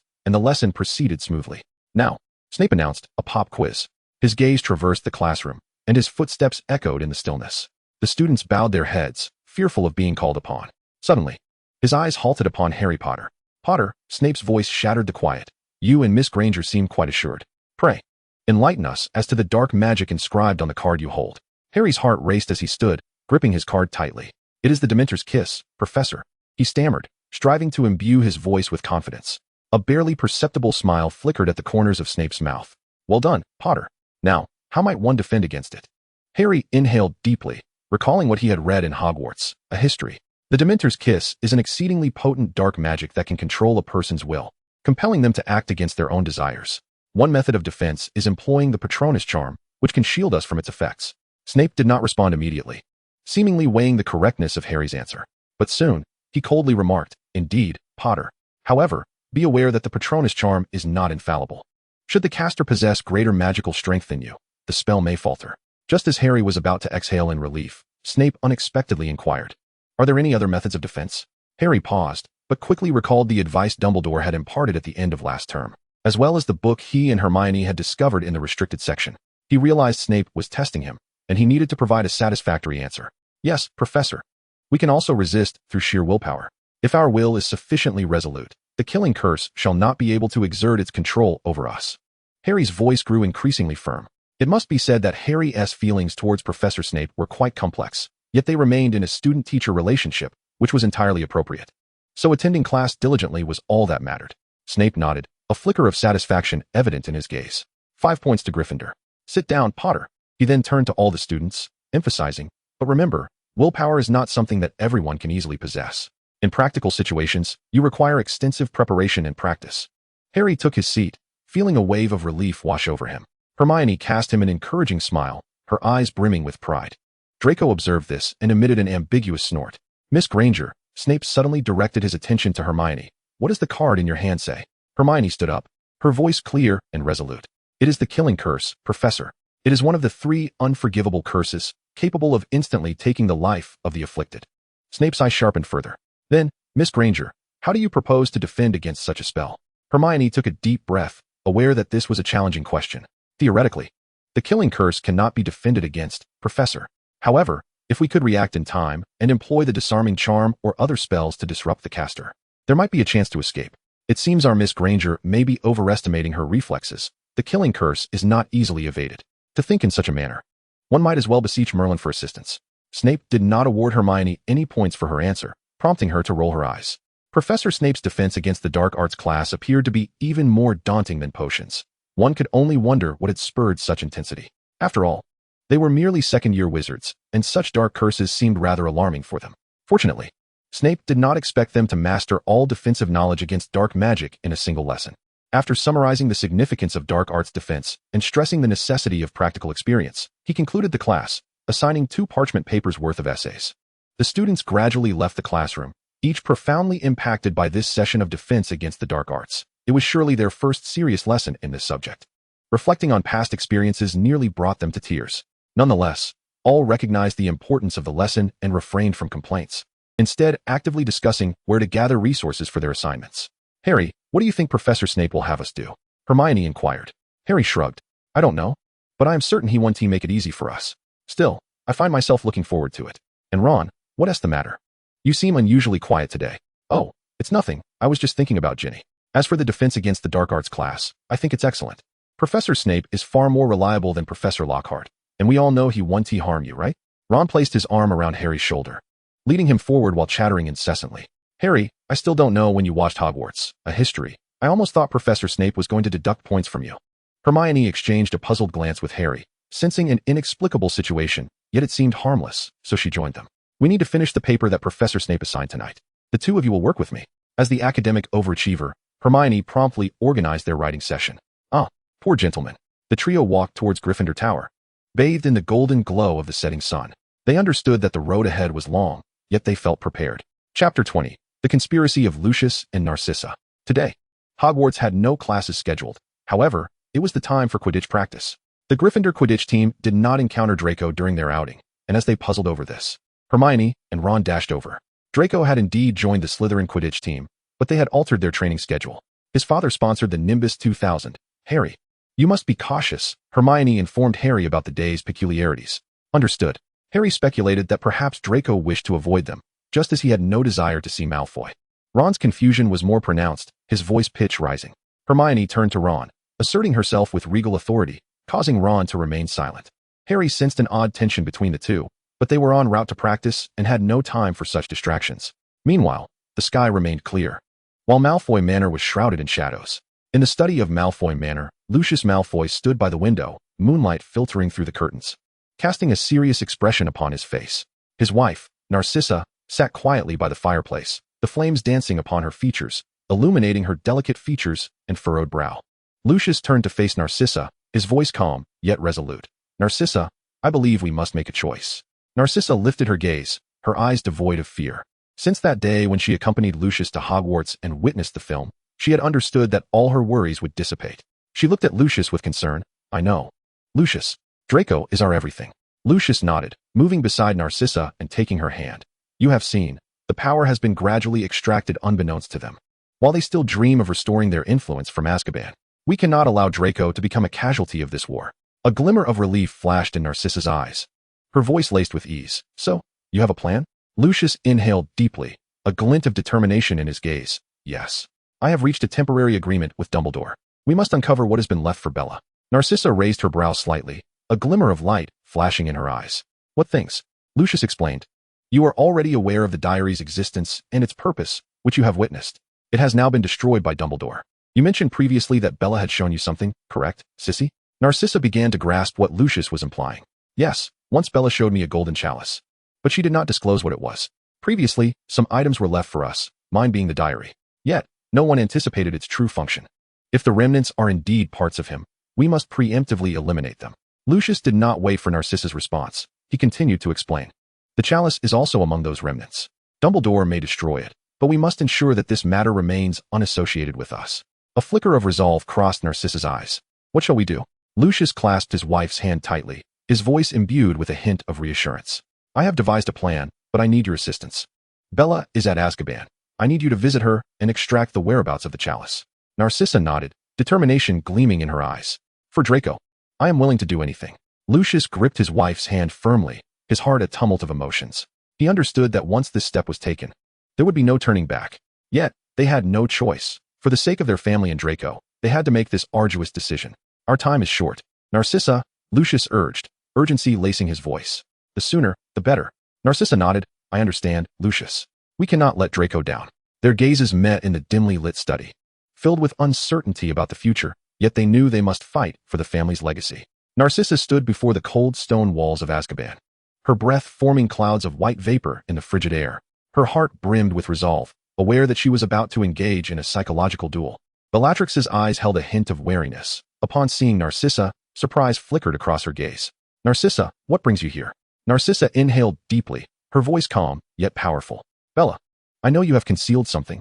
and the lesson proceeded smoothly. Now, Snape announced, a pop quiz. His gaze traversed the classroom, and his footsteps echoed in the stillness. The students bowed their heads, fearful of being called upon. Suddenly, his eyes halted upon Harry Potter. "Potter," Snape's voice shattered the quiet. "You and Miss Granger seem quite assured. Pray, enlighten us as to the dark magic inscribed on the card you hold." Harry's heart raced as he stood, gripping his card tightly. "It is the Dementor's kiss, Professor," he stammered, striving to imbue his voice with confidence. A barely perceptible smile flickered at the corners of Snape's mouth. "Well done, Potter. Now, how might one defend against it?" Harry inhaled deeply, recalling what he had read in Hogwarts, a history. The Dementor's Kiss is an exceedingly potent dark magic that can control a person's will, compelling them to act against their own desires. One method of defense is employing the Patronus charm, which can shield us from its effects. Snape did not respond immediately, seemingly weighing the correctness of Harry's answer. But soon, he coldly remarked, "Indeed, Potter. However, be aware that the Patronus charm is not infallible. Should the caster possess greater magical strength than you, the spell may falter." Just as Harry was about to exhale in relief, Snape unexpectedly inquired, "Are there any other methods of defense?" Harry paused, but quickly recalled the advice Dumbledore had imparted at the end of last term, as well as the book he and Hermione had discovered in the restricted section. He realized Snape was testing him, and he needed to provide a satisfactory answer. "Yes, Professor. We can also resist through sheer willpower. If our will is sufficiently resolute, the killing curse shall not be able to exert its control over us." Harry's voice grew increasingly firm. It must be said that Harry's feelings towards Professor Snape were quite complex, yet they remained in a student-teacher relationship, which was entirely appropriate. So attending class diligently was all that mattered. Snape nodded, a flicker of satisfaction evident in his gaze. 5 points to Gryffindor. "Sit down, Potter." He then turned to all the students, emphasizing, "But remember, willpower is not something that everyone can easily possess. In practical situations, you require extensive preparation and practice." Harry took his seat, feeling a wave of relief wash over him. Hermione cast him an encouraging smile, her eyes brimming with pride. Draco observed this and emitted an ambiguous snort. "Miss Granger," Snape suddenly directed his attention to Hermione. "What does the card in your hand say?" Hermione stood up, her voice clear and resolute. "It is the killing curse, Professor. It is one of the 3 unforgivable curses, capable of instantly taking the life of the afflicted." Snape's eye sharpened further. "Then, Miss Granger, how do you propose to defend against such a spell?" Hermione took a deep breath, aware that this was a challenging question. "Theoretically, the killing curse cannot be defended against, Professor. However, if we could react in time and employ the disarming charm or other spells to disrupt the caster, there might be a chance to escape. It seems our Miss Granger may be overestimating her reflexes. The killing curse is not easily evaded. To think in such a manner, one might as well beseech Merlin for assistance." Snape did not award Hermione any points for her answer, prompting her to roll her eyes. Professor Snape's defense against the dark arts class appeared to be even more daunting than potions. One could only wonder what had spurred such intensity. After all, they were merely second-year wizards, and such dark curses seemed rather alarming for them. Fortunately, Snape did not expect them to master all defensive knowledge against dark magic in a single lesson. After summarizing the significance of dark arts defense and stressing the necessity of practical experience, he concluded the class, assigning 2 parchment papers worth of essays. The students gradually left the classroom, each profoundly impacted by this session of defense against the dark arts. It was surely their first serious lesson in this subject. Reflecting on past experiences nearly brought them to tears. Nonetheless, all recognized the importance of the lesson and refrained from complaints, instead actively discussing where to gather resources for their assignments. "Harry, what do you think Professor Snape will have us do?" Hermione inquired. Harry shrugged. "I don't know, but I am certain he won't make it easy for us. Still, I find myself looking forward to it. And Ron, what's the matter? You seem unusually quiet today." "Oh, it's nothing. I was just thinking about Ginny. As for the defense against the dark arts class, I think it's excellent. Professor Snape is far more reliable than Professor Lockhart, and we all know he won't harm you, right?" Ron placed his arm around Harry's shoulder, leading him forward while chattering incessantly. "Harry, I still don't know when you watched Hogwarts, a history. I almost thought Professor Snape was going to deduct points from you." Hermione exchanged a puzzled glance with Harry, sensing an inexplicable situation, yet it seemed harmless, so she joined them. "We need to finish the paper that Professor Snape assigned tonight. The 2 of you will work with me." As the academic overachiever, Hermione promptly organized their writing session. "Ah, poor gentlemen." The trio walked towards Gryffindor Tower, bathed in the golden glow of the setting sun. They understood that the road ahead was long, yet they felt prepared. Chapter 20. The Conspiracy of Lucius and Narcissa. Today, Hogwarts had no classes scheduled. However, it was the time for Quidditch practice. The Gryffindor Quidditch team did not encounter Draco during their outing, and as they puzzled over this, Hermione and Ron dashed over. Draco had indeed joined the Slytherin Quidditch team, but they had altered their training schedule. His father sponsored the Nimbus 2000. "Harry, you must be cautious," Hermione informed Harry about the day's peculiarities. "Understood." Harry speculated that perhaps Draco wished to avoid them, just as he had no desire to see Malfoy. Ron's confusion was more pronounced, his voice pitch rising. Hermione turned to Ron, asserting herself with regal authority, causing Ron to remain silent. Harry sensed an odd tension between the two, but they were en route to practice and had no time for such distractions. Meanwhile, the sky remained clear, while Malfoy Manor was shrouded in shadows. In the study of Malfoy Manor, Lucius Malfoy stood by the window, moonlight filtering through the curtains. casting a serious expression upon his face. His wife, Narcissa, sat quietly by the fireplace, the flames dancing upon her features, illuminating her delicate features and furrowed brow. Lucius turned to face Narcissa, his voice calm, yet resolute. Narcissa, I believe we must make a choice. Narcissa lifted her gaze, her eyes devoid of fear. Since that day when she accompanied Lucius to Hogwarts and witnessed the film, she had understood that all her worries would dissipate. She looked at Lucius with concern. I know. Lucius, Draco is our everything. Lucius nodded, moving beside Narcissa and taking her hand. You have seen, the power has been gradually extracted unbeknownst to them. While they still dream of restoring their influence from Azkaban, we cannot allow Draco to become a casualty of this war. A glimmer of relief flashed in Narcissa's eyes. Her voice laced with ease. So, you have a plan? Lucius inhaled deeply, a glint of determination in his gaze. Yes. I have reached a temporary agreement with Dumbledore. We must uncover what has been left for Bella. Narcissa raised her brow slightly, a glimmer of light flashing in her eyes. What things? Lucius explained. You are already aware of the diary's existence and its purpose, which you have witnessed. It has now been destroyed by Dumbledore. You mentioned previously that Bella had shown you something, correct, Sissy? Narcissa began to grasp what Lucius was implying. Yes, once Bella showed me a golden chalice. But she did not disclose what it was. Previously, some items were left for us, mine being the diary. Yet, no one anticipated its true function. If the remnants are indeed parts of him, we must preemptively eliminate them. Lucius did not wait for Narcissa's response. He continued to explain. The chalice is also among those remnants. Dumbledore may destroy it, but we must ensure that this matter remains unassociated with us. A flicker of resolve crossed Narcissa's eyes. What shall we do? Lucius clasped his wife's hand tightly, his voice imbued with a hint of reassurance. I have devised a plan, but I need your assistance. Bella is at Azkaban. I need you to visit her and extract the whereabouts of the chalice. Narcissa nodded, determination gleaming in her eyes. For Draco, I am willing to do anything. Lucius gripped his wife's hand firmly, his heart a tumult of emotions. He understood that once this step was taken, there would be no turning back. Yet, they had no choice. For the sake of their family and Draco, they had to make this arduous decision. Our time is short. Narcissa, Lucius urged, urgency lacing his voice. The sooner, the better. Narcissa nodded. I understand, Lucius. We cannot let Draco down. Their gazes met in the dimly lit study. Filled with uncertainty about the future, yet they knew they must fight for the family's legacy. Narcissa stood before the cold stone walls of Azkaban, her breath forming clouds of white vapor in the frigid air. Her heart brimmed with resolve, aware that she was about to engage in a psychological duel. Bellatrix's eyes held a hint of wariness. Upon seeing Narcissa, surprise flickered across her gaze. Narcissa, what brings you here? Narcissa inhaled deeply, her voice calm, yet powerful. Bella, I know you have concealed something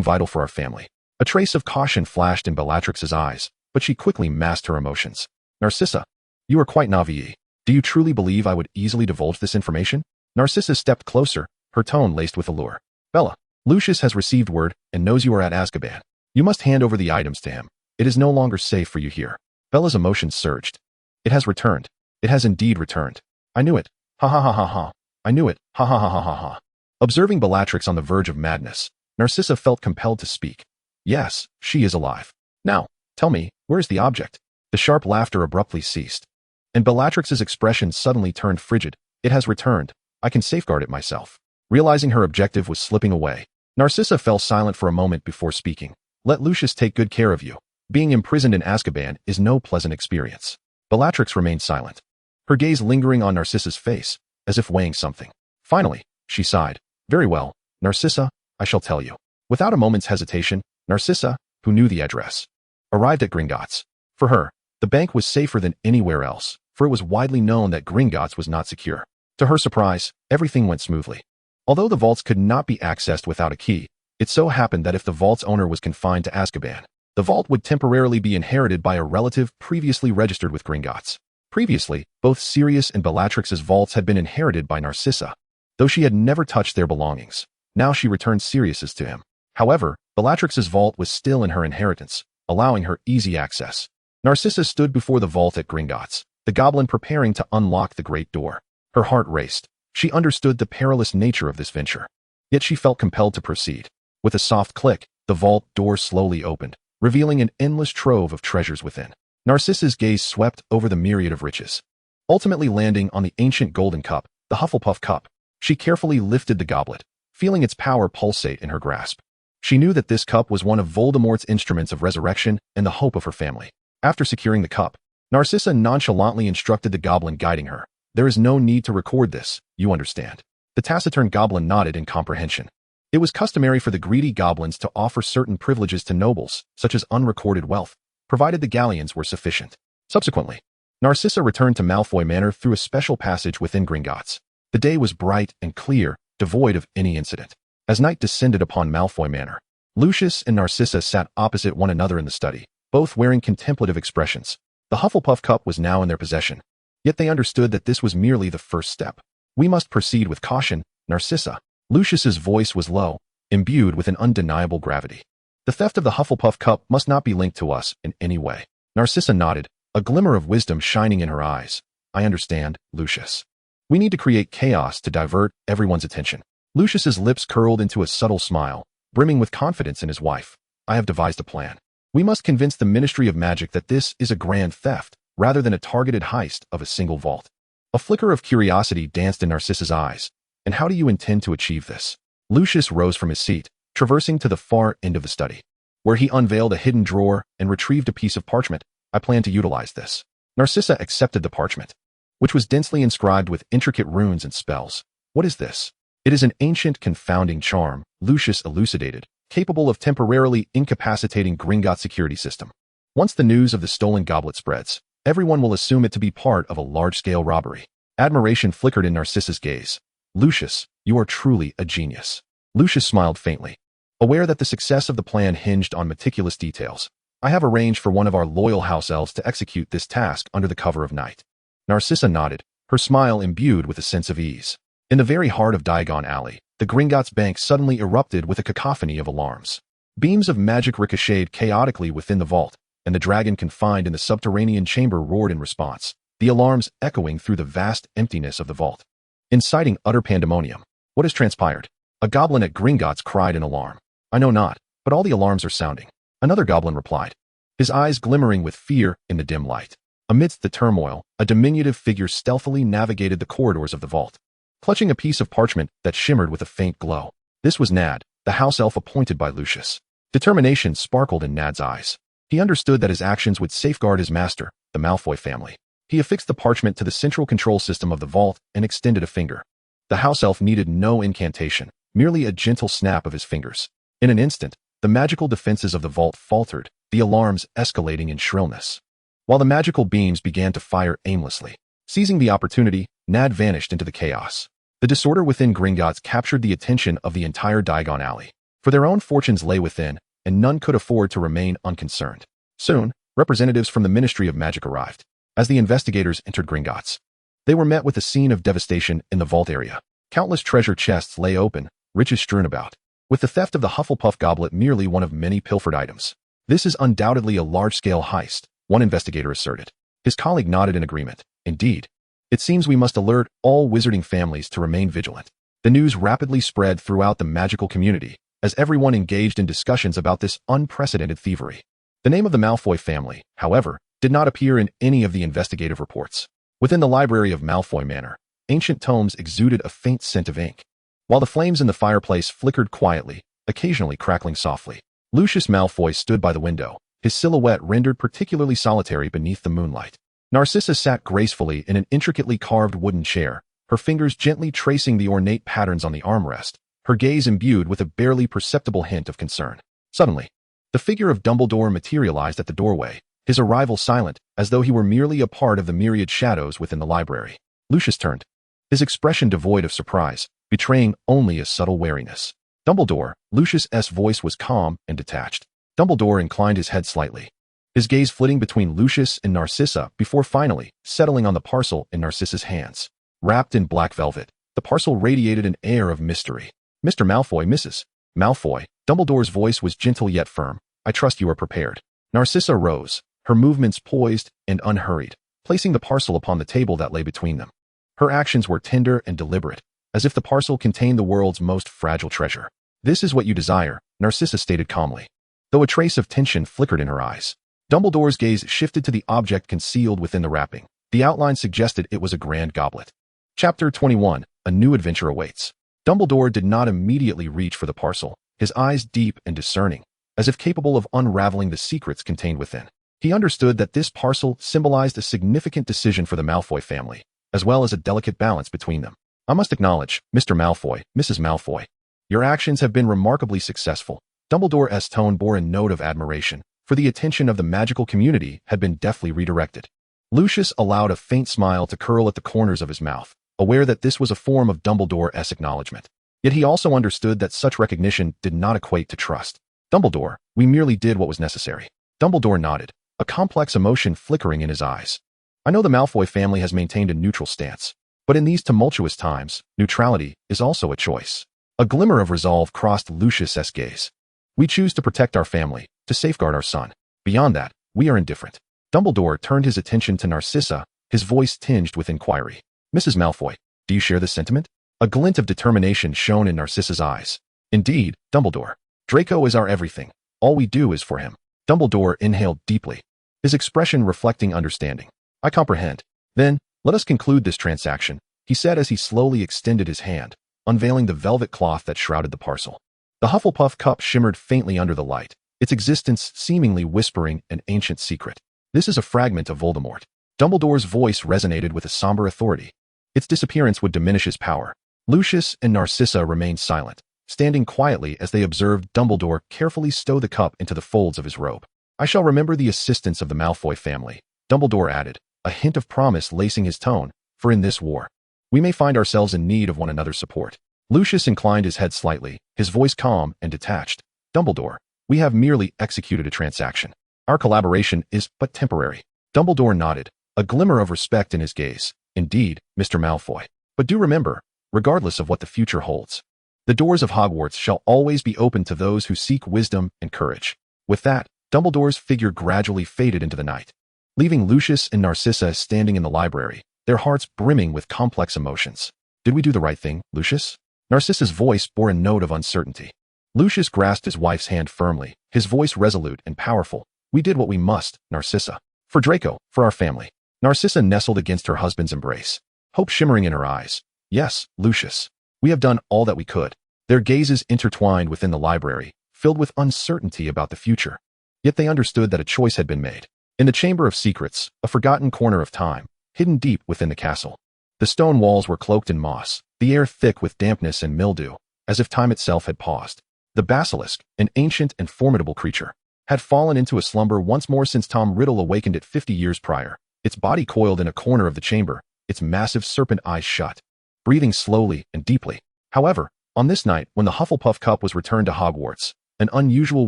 vital for our family. A trace of caution flashed in Bellatrix's eyes, but she quickly masked her emotions. Narcissa, you are quite naïve. Do you truly believe I would easily divulge this information? Narcissa stepped closer, her tone laced with allure. Bella, Lucius has received word and knows you are at Azkaban. You must hand over the items to him. It is no longer safe for you here. Bella's emotions surged. It has returned. It has indeed returned. I knew it. Ha ha ha ha ha. I knew it. Ha ha ha ha ha ha. Observing Bellatrix on the verge of madness, Narcissa felt compelled to speak. Yes, she is alive. Now, tell me, where is the object? The sharp laughter abruptly ceased, and Bellatrix's expression suddenly turned frigid. It has returned. I can safeguard it myself. Realizing her objective was slipping away, Narcissa fell silent for a moment before speaking. Let Lucius take good care of you. Being imprisoned in Azkaban is no pleasant experience. Bellatrix remained silent, her gaze lingering on Narcissa's face, as if weighing something. Finally, she sighed. Very well, Narcissa, I shall tell you. Without a moment's hesitation, Narcissa, who knew the address, arrived at Gringotts. For her, the bank was safer than anywhere else, for it was widely known that Gringotts was not secure. To her surprise, everything went smoothly. Although the vaults could not be accessed without a key, it so happened that if the vault's owner was confined to Azkaban, the vault would temporarily be inherited by a relative previously registered with Gringotts. Previously, both Sirius and Bellatrix's vaults had been inherited by Narcissa, though she had never touched their belongings. Now she returned Sirius's to him. However, Bellatrix's vault was still in her inheritance, allowing her easy access. Narcissa stood before the vault at Gringotts, the goblin preparing to unlock the great door. Her heart raced. She understood the perilous nature of this venture. Yet she felt compelled to proceed. With a soft click, the vault door slowly opened, revealing an endless trove of treasures within. Narcissa's gaze swept over the myriad of riches, ultimately landing on the ancient golden cup, the Hufflepuff cup. She carefully lifted the goblet, feeling its power pulsate in her grasp. She knew that this cup was one of Voldemort's instruments of resurrection and the hope of her family. After securing the cup, Narcissa nonchalantly instructed the goblin guiding her. There is no need to record this, you understand. The taciturn goblin nodded in comprehension. It was customary for the greedy goblins to offer certain privileges to nobles, such as unrecorded wealth, provided the galleons were sufficient. Subsequently, Narcissa returned to Malfoy Manor through a special passage within Gringotts. The day was bright and clear, devoid of any incident. As night descended upon Malfoy Manor, Lucius and Narcissa sat opposite one another in the study, both wearing contemplative expressions. The Hufflepuff cup was now in their possession, yet they understood that this was merely the first step. We must proceed with caution, Narcissa. Lucius's voice was low, imbued with an undeniable gravity. The theft of the Hufflepuff cup must not be linked to us in any way. Narcissa nodded, a glimmer of wisdom shining in her eyes. I understand, Lucius. We need to create chaos to divert everyone's attention. Lucius's lips curled into a subtle smile, brimming with confidence in his wife. I have devised a plan. We must convince the Ministry of Magic that this is a grand theft, rather than a targeted heist of a single vault. A flicker of curiosity danced in Narcissa's eyes. And how do you intend to achieve this? Lucius rose from his seat, traversing to the far end of the study, where he unveiled a hidden drawer and retrieved a piece of parchment. I plan to utilize this. Narcissa accepted the parchment, which was densely inscribed with intricate runes and spells. What is this? It is an ancient confounding charm, Lucius elucidated, capable of temporarily incapacitating Gringotts' security system. Once the news of the stolen goblet spreads, everyone will assume it to be part of a large-scale robbery. Admiration flickered in Narcissa's gaze. Lucius, you are truly a genius. Lucius smiled faintly, aware that the success of the plan hinged on meticulous details. I have arranged for one of our loyal house elves to execute this task under the cover of night. Narcissa nodded, her smile imbued with a sense of ease. In the very heart of Diagon Alley, the Gringotts Bank suddenly erupted with a cacophony of alarms. Beams of magic ricocheted chaotically within the vault, and the dragon confined in the subterranean chamber roared in response, the alarms echoing through the vast emptiness of the vault, inciting utter pandemonium. What has transpired? A goblin at Gringotts cried in alarm. I know not, but all the alarms are sounding. Another goblin replied, his eyes glimmering with fear in the dim light. Amidst the turmoil, a diminutive figure stealthily navigated the corridors of the vault, clutching a piece of parchment that shimmered with a faint glow. This was Nad, the house elf appointed by Lucius. Determination sparkled in Nad's eyes. He understood that his actions would safeguard his master, the Malfoy family. He affixed the parchment to the central control system of the vault and extended a finger. The house elf needed no incantation, merely a gentle snap of his fingers. In an instant, the magical defenses of the vault faltered, the alarms escalating in shrillness, while the magical beams began to fire aimlessly. Seizing the opportunity, Nad vanished into the chaos. The disorder within Gringotts captured the attention of the entire Diagon Alley, for their own fortunes lay within, and none could afford to remain unconcerned. Soon, representatives from the Ministry of Magic arrived. As the investigators entered Gringotts, they were met with a scene of devastation in the vault area. Countless treasure chests lay open, riches strewn about, with the theft of the Hufflepuff goblet merely one of many pilfered items. This is undoubtedly a large-scale heist, one investigator asserted. His colleague nodded in agreement. Indeed. It seems we must alert all wizarding families to remain vigilant. The news rapidly spread throughout the magical community, as everyone engaged in discussions about this unprecedented thievery. The name of the Malfoy family, however, did not appear in any of the investigative reports. Within the library of Malfoy Manor, ancient tomes exuded a faint scent of ink, while the flames in the fireplace flickered quietly, occasionally crackling softly. Lucius Malfoy stood by the window, his silhouette rendered particularly solitary beneath the moonlight. Narcissa sat gracefully in an intricately carved wooden chair, her fingers gently tracing the ornate patterns on the armrest, her gaze imbued with a barely perceptible hint of concern. Suddenly, the figure of Dumbledore materialized at the doorway, his arrival silent, as though he were merely a part of the myriad shadows within the library. Lucius turned, his expression devoid of surprise, betraying only a subtle wariness. Dumbledore, Lucius's voice was calm and detached. Dumbledore inclined his head slightly, his gaze flitting between Lucius and Narcissa before finally settling on the parcel in Narcissa's hands. Wrapped in black velvet, the parcel radiated an air of mystery. Mr. Malfoy, Mrs. Malfoy, Dumbledore's voice was gentle yet firm. I trust you are prepared. Narcissa rose, her movements poised and unhurried, placing the parcel upon the table that lay between them. Her actions were tender and deliberate, as if the parcel contained the world's most fragile treasure. This is what you desire, Narcissa stated calmly, though a trace of tension flickered in her eyes. Dumbledore's gaze shifted to the object concealed within the wrapping. The outline suggested it was a grand goblet. Chapter 21, A New Adventure Awaits. Dumbledore did not immediately reach for the parcel, his eyes deep and discerning, as if capable of unraveling the secrets contained within. He understood that this parcel symbolized a significant decision for the Malfoy family, as well as a delicate balance between them. I must acknowledge, Mr. Malfoy, Mrs. Malfoy, your actions have been remarkably successful. Dumbledore's tone bore a note of admiration, for the attention of the magical community had been deftly redirected. Lucius allowed a faint smile to curl at the corners of his mouth, aware that this was a form of Dumbledore's acknowledgement. Yet he also understood that such recognition did not equate to trust. Dumbledore, we merely did what was necessary. Dumbledore nodded, a complex emotion flickering in his eyes. I know the Malfoy family has maintained a neutral stance, but in these tumultuous times, neutrality is also a choice. A glimmer of resolve crossed Lucius's gaze. We choose to protect our family, to safeguard our son. Beyond that, we are indifferent. Dumbledore turned his attention to Narcissa, his voice tinged with inquiry. Mrs. Malfoy, do you share this sentiment? A glint of determination shone in Narcissa's eyes. Indeed, Dumbledore. Draco is our everything. All we do is for him. Dumbledore inhaled deeply, his expression reflecting understanding. I comprehend. Then, let us conclude this transaction, he said as he slowly extended his hand, unveiling the velvet cloth that shrouded the parcel. The Hufflepuff cup shimmered faintly under the light, its existence seemingly whispering an ancient secret. This is a fragment of Voldemort. Dumbledore's voice resonated with a somber authority. Its disappearance would diminish his power. Lucius and Narcissa remained silent, standing quietly as they observed Dumbledore carefully stow the cup into the folds of his robe. I shall remember the assistance of the Malfoy family, Dumbledore added, a hint of promise lacing his tone, for in this war, we may find ourselves in need of one another's support. Lucius inclined his head slightly, his voice calm and detached. Dumbledore, we have merely executed a transaction. Our collaboration is but temporary. Dumbledore nodded, a glimmer of respect in his gaze. Indeed, Mr. Malfoy. But do remember, regardless of what the future holds, the doors of Hogwarts shall always be open to those who seek wisdom and courage. With that, Dumbledore's figure gradually faded into the night, leaving Lucius and Narcissa standing in the library, their hearts brimming with complex emotions. Did we do the right thing, Lucius? Narcissa's voice bore a note of uncertainty. Lucius grasped his wife's hand firmly, his voice resolute and powerful. We did what we must, Narcissa. For Draco, for our family. Narcissa nestled against her husband's embrace, hope shimmering in her eyes. Yes, Lucius. We have done all that we could. Their gazes intertwined within the library, filled with uncertainty about the future. Yet they understood that a choice had been made. In the Chamber of Secrets, a forgotten corner of time, hidden deep within the castle. The stone walls were cloaked in moss, the air thick with dampness and mildew, as if time itself had paused. The basilisk, an ancient and formidable creature, had fallen into a slumber once more since Tom Riddle awakened it 50 years prior, its body coiled in a corner of the chamber, its massive serpent eyes shut, breathing slowly and deeply. However, on this night, when the Hufflepuff cup was returned to Hogwarts, an unusual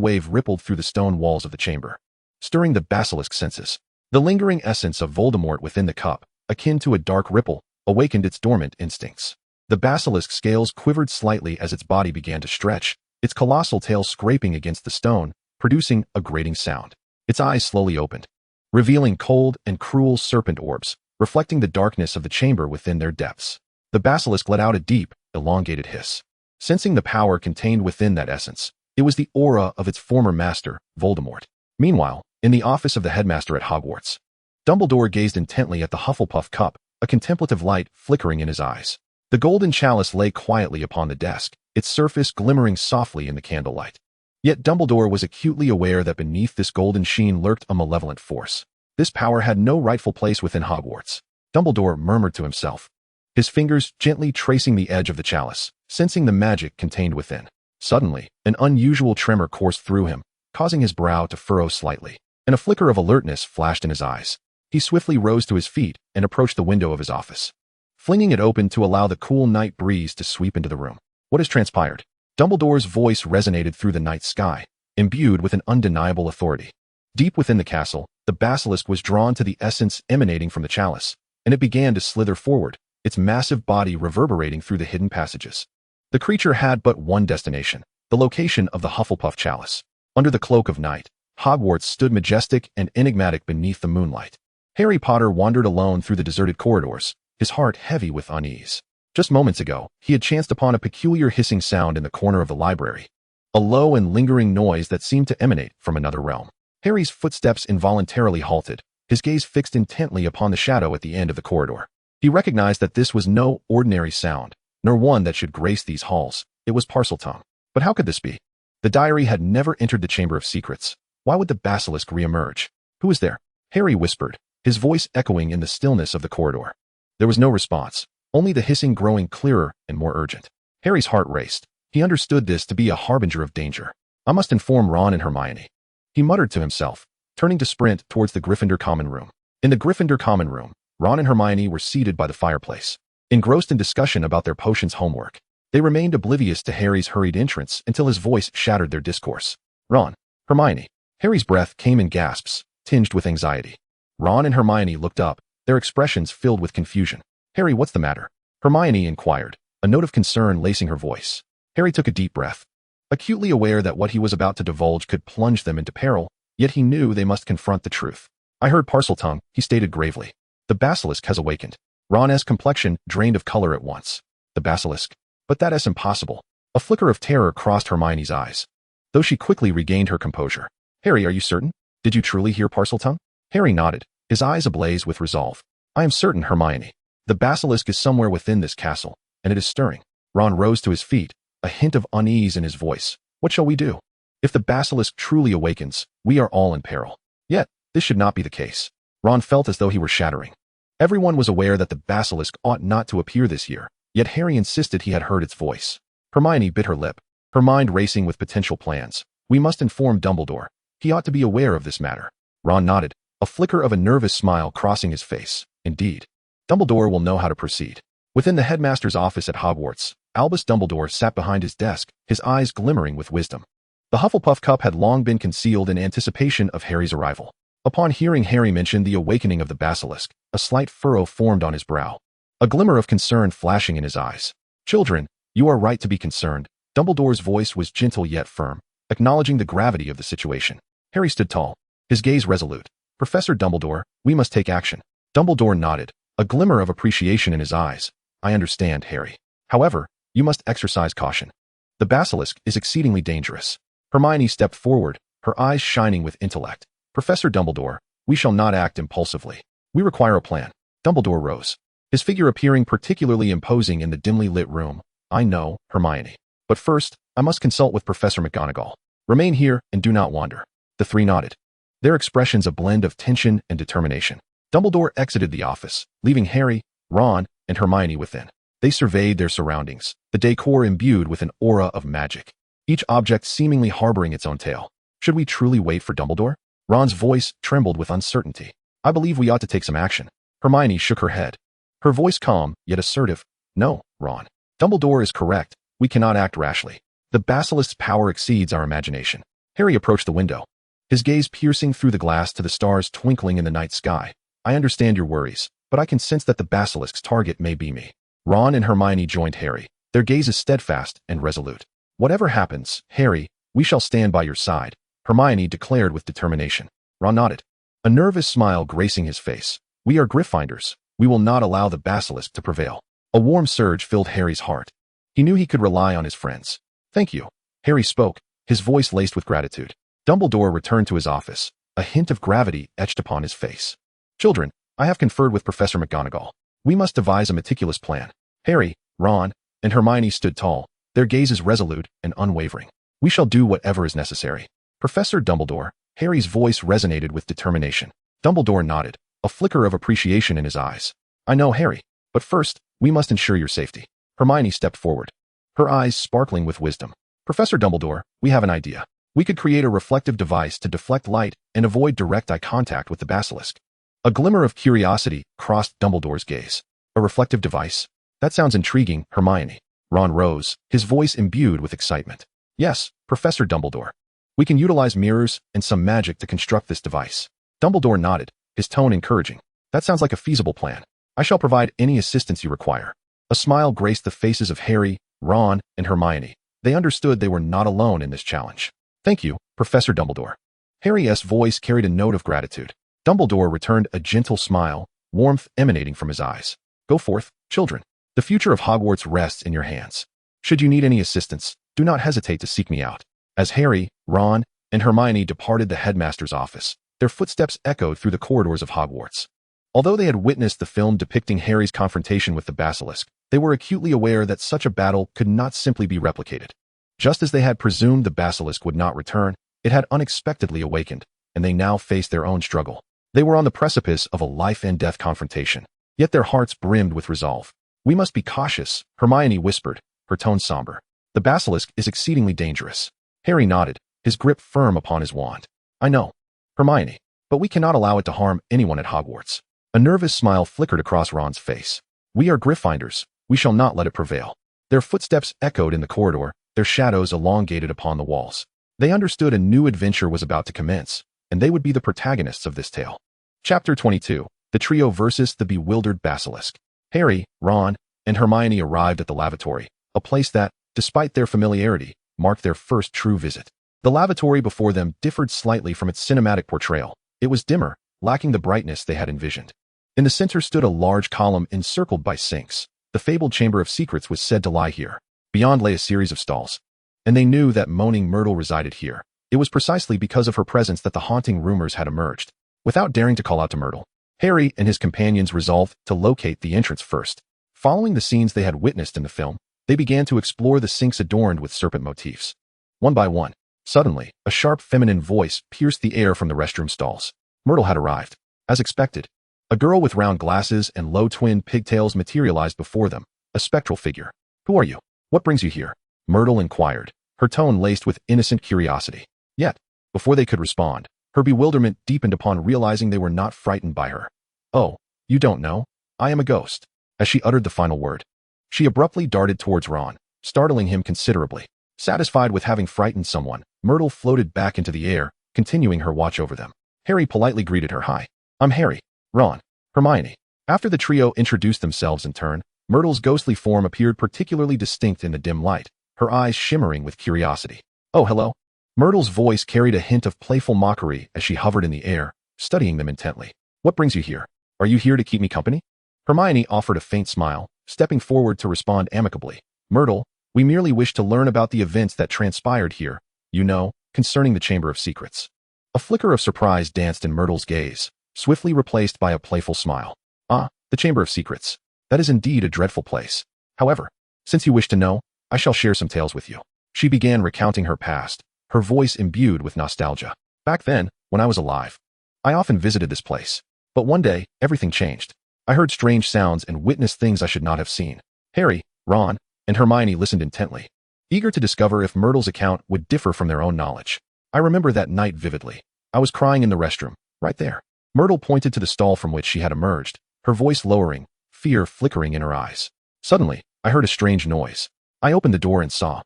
wave rippled through the stone walls of the chamber, stirring the basilisk's senses. The lingering essence of Voldemort within the cup, akin to a dark ripple, awakened its dormant instincts. The basilisk's scales quivered slightly as its body began to stretch, its colossal tail scraping against the stone, producing a grating sound. Its eyes slowly opened, revealing cold and cruel serpent orbs, reflecting the darkness of the chamber within their depths. The basilisk let out a deep, elongated hiss. Sensing the power contained within that essence, it was the aura of its former master, Voldemort. Meanwhile, in the office of the headmaster at Hogwarts, Dumbledore gazed intently at the Hufflepuff cup, a contemplative light flickering in his eyes. The golden chalice lay quietly upon the desk, its surface glimmering softly in the candlelight. Yet Dumbledore was acutely aware that beneath this golden sheen lurked a malevolent force. This power had no rightful place within Hogwarts. Dumbledore murmured to himself, his fingers gently tracing the edge of the chalice, sensing the magic contained within. Suddenly, an unusual tremor coursed through him, causing his brow to furrow slightly, and a flicker of alertness flashed in his eyes. He swiftly rose to his feet and approached the window of his office, flinging it open to allow the cool night breeze to sweep into the room. What has transpired? Dumbledore's voice resonated through the night sky, imbued with an undeniable authority. Deep within the castle, the basilisk was drawn to the essence emanating from the chalice, and it began to slither forward, its massive body reverberating through the hidden passages. The creature had but one destination, the location of the Hufflepuff chalice. Under the cloak of night, Hogwarts stood majestic and enigmatic beneath the moonlight. Harry Potter wandered alone through the deserted corridors, his heart heavy with unease. Just moments ago, he had chanced upon a peculiar hissing sound in the corner of the library, a low and lingering noise that seemed to emanate from another realm. Harry's footsteps involuntarily halted, his gaze fixed intently upon the shadow at the end of the corridor. He recognized that this was no ordinary sound, nor one that should grace these halls. It was Parseltongue. But how could this be? The diary had never entered the Chamber of Secrets. Why would the basilisk reemerge? Who is there? Harry whispered, his voice echoing in the stillness of the corridor. There was no response, only the hissing growing clearer and more urgent. Harry's heart raced. He understood this to be a harbinger of danger. I must inform Ron and Hermione, he muttered to himself, turning to sprint towards the Gryffindor common room. In the Gryffindor common room, Ron and Hermione were seated by the fireplace, engrossed in discussion about their potions homework. They remained oblivious to Harry's hurried entrance until his voice shattered their discourse. Ron, Hermione. Harry's breath came in gasps, tinged with anxiety. Ron and Hermione looked up, their expressions filled with confusion. Harry, what's the matter? Hermione inquired, a note of concern lacing her voice. Harry took a deep breath. Acutely aware that what he was about to divulge could plunge them into peril, yet he knew they must confront the truth. I heard Parseltongue, he stated gravely. The basilisk has awakened. Ron's complexion drained of color at once. The basilisk? But that is impossible. A flicker of terror crossed Hermione's eyes, though she quickly regained her composure. Harry, are you certain? Did you truly hear Parseltongue? Harry nodded, his eyes ablaze with resolve. I am certain, Hermione. The basilisk is somewhere within this castle, and it is stirring. Ron rose to his feet, a hint of unease in his voice. What shall we do? If the basilisk truly awakens, we are all in peril. Yet, this should not be the case. Ron felt as though he were shattering. Everyone was aware that the basilisk ought not to appear this year, yet Harry insisted he had heard its voice. Hermione bit her lip, her mind racing with potential plans. We must inform Dumbledore. He ought to be aware of this matter. Ron nodded, a flicker of a nervous smile crossing his face. Indeed. Dumbledore will know how to proceed. Within the headmaster's office at Hogwarts, Albus Dumbledore sat behind his desk, his eyes glimmering with wisdom. The Hufflepuff cup had long been concealed in anticipation of Harry's arrival. Upon hearing Harry mention the awakening of the basilisk, a slight furrow formed on his brow, a glimmer of concern flashing in his eyes. Children, you are right to be concerned. Dumbledore's voice was gentle yet firm, acknowledging the gravity of the situation. Harry stood tall, his gaze resolute. Professor Dumbledore, we must take action. Dumbledore nodded, a glimmer of appreciation in his eyes. I understand, Harry. However, you must exercise caution. The basilisk is exceedingly dangerous. Hermione stepped forward, her eyes shining with intellect. Professor Dumbledore, we shall not act impulsively. We require a plan. Dumbledore rose, his figure appearing particularly imposing in the dimly lit room. I know, Hermione. But first, I must consult with Professor McGonagall. Remain here and do not wander. The three nodded, their expressions a blend of tension and determination. Dumbledore exited the office, leaving Harry, Ron, and Hermione within. They surveyed their surroundings, the decor imbued with an aura of magic, each object seemingly harboring its own tale. Should we truly wait for Dumbledore? Ron's voice trembled with uncertainty. I believe we ought to take some action. Hermione shook her head, her voice calm, yet assertive. No, Ron. Dumbledore is correct. We cannot act rashly. The basilisk's power exceeds our imagination. Harry approached the window, his gaze piercing through the glass to the stars twinkling in the night sky. I understand your worries, but I can sense that the basilisk's target may be me. Ron and Hermione joined Harry, their gazes steadfast and resolute. Whatever happens, Harry, we shall stand by your side, Hermione declared with determination. Ron nodded, a nervous smile gracing his face. We are Gryffindors. We will not allow the basilisk to prevail. A warm surge filled Harry's heart. He knew he could rely on his friends. Thank you. Harry spoke, his voice laced with gratitude. Dumbledore returned to his office, a hint of gravity etched upon his face. Children, I have conferred with Professor McGonagall. We must devise a meticulous plan. Harry, Ron, and Hermione stood tall, their gazes resolute and unwavering. We shall do whatever is necessary. Professor Dumbledore, Harry's voice resonated with determination. Dumbledore nodded, a flicker of appreciation in his eyes. I know, Harry, but first, we must ensure your safety. Hermione stepped forward, her eyes sparkling with wisdom. Professor Dumbledore, we have an idea. We could create a reflective device to deflect light and avoid direct eye contact with the basilisk. A glimmer of curiosity crossed Dumbledore's gaze. A reflective device? That sounds intriguing, Hermione. Ron rose, his voice imbued with excitement. Yes, Professor Dumbledore. We can utilize mirrors and some magic to construct this device. Dumbledore nodded, his tone encouraging. That sounds like a feasible plan. I shall provide any assistance you require. A smile graced the faces of Harry, Ron, and Hermione. They understood they were not alone in this challenge. Thank you, Professor Dumbledore. Harry's voice carried a note of gratitude. Dumbledore returned a gentle smile, warmth emanating from his eyes. Go forth, children. The future of Hogwarts rests in your hands. Should you need any assistance, do not hesitate to seek me out. As Harry, Ron, and Hermione departed the headmaster's office, their footsteps echoed through the corridors of Hogwarts. Although they had witnessed the film depicting Harry's confrontation with the basilisk, they were acutely aware that such a battle could not simply be replicated. Just as they had presumed the basilisk would not return, it had unexpectedly awakened, and they now faced their own struggle. They were on the precipice of a life-and-death confrontation. yet their hearts brimmed with resolve. "We must be cautious," Hermione whispered, her tone somber. "The basilisk is exceedingly dangerous." Harry nodded, his grip firm upon his wand. "I know, Hermione, but we cannot allow it to harm anyone at Hogwarts." A nervous smile flickered across Ron's face. "We are Gryffindors. We shall not let it prevail." Their footsteps echoed in the corridor, their shadows elongated upon the walls. They understood a new adventure was about to commence, and they would be the protagonists of this tale. Chapter 22. The Trio versus the Bewildered Basilisk. Harry, Ron, and Hermione arrived at the lavatory, a place that, despite their familiarity, marked their first true visit. The lavatory before them differed slightly from its cinematic portrayal. It was dimmer, lacking the brightness they had envisioned. In the center stood a large column encircled by sinks. The fabled Chamber of Secrets was said to lie here. Beyond lay a series of stalls. And they knew that Moaning Myrtle resided here. It was precisely because of her presence that the haunting rumors had emerged. Without daring to call out to Myrtle, Harry and his companions resolved to locate the entrance first. Following the scenes they had witnessed in the film, they began to explore the sinks adorned with serpent motifs. One by one, suddenly, a sharp feminine voice pierced the air from the restroom stalls. Myrtle had arrived. As expected, a girl with round glasses and low twin pigtails materialized before them, a spectral figure. "Who are you? What brings you here?" Myrtle inquired, her tone laced with innocent curiosity. Yet, before they could respond, her bewilderment deepened upon realizing they were not frightened by her. "Oh, you don't know? I am a ghost." As she uttered the final word, she abruptly darted towards Ron, startling him considerably. Satisfied with having frightened someone, Myrtle floated back into the air, continuing her watch over them. Harry politely greeted her. "Hi, I'm Harry, Ron, Hermione." After the trio introduced themselves in turn, Myrtle's ghostly form appeared particularly distinct in the dim light, her eyes shimmering with curiosity. "Oh, hello." Myrtle's voice carried a hint of playful mockery as she hovered in the air, studying them intently. "What brings you here? Are you here to keep me company?" Hermione offered a faint smile, stepping forward to respond amicably. "Myrtle, we merely wish to learn about the events that transpired here, you know, concerning the Chamber of Secrets." A flicker of surprise danced in Myrtle's gaze, swiftly replaced by a playful smile. "Ah, the Chamber of Secrets. That is indeed a dreadful place. However, since you wish to know, I shall share some tales with you." She began recounting her past, her voice imbued with nostalgia. "Back then, when I was alive, I often visited this place. But one day, everything changed. I heard strange sounds and witnessed things I should not have seen." Harry, Ron, and Hermione listened intently, eager to discover if Myrtle's account would differ from their own knowledge. "I remember that night vividly. I was crying in the restroom, right there." Myrtle pointed to the stall from which she had emerged, her voice lowering, fear flickering in her eyes. "Suddenly, I heard a strange noise. I opened the door and saw."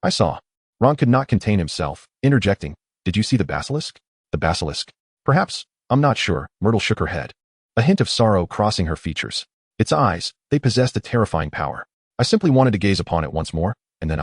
"I saw." Ron could not contain himself, interjecting, "Did you see the basilisk?" "The basilisk? Perhaps, I'm not sure." Myrtle shook her head, a hint of sorrow crossing her features. "Its eyes, they possessed a terrifying power. I simply wanted to gaze upon it once more, and then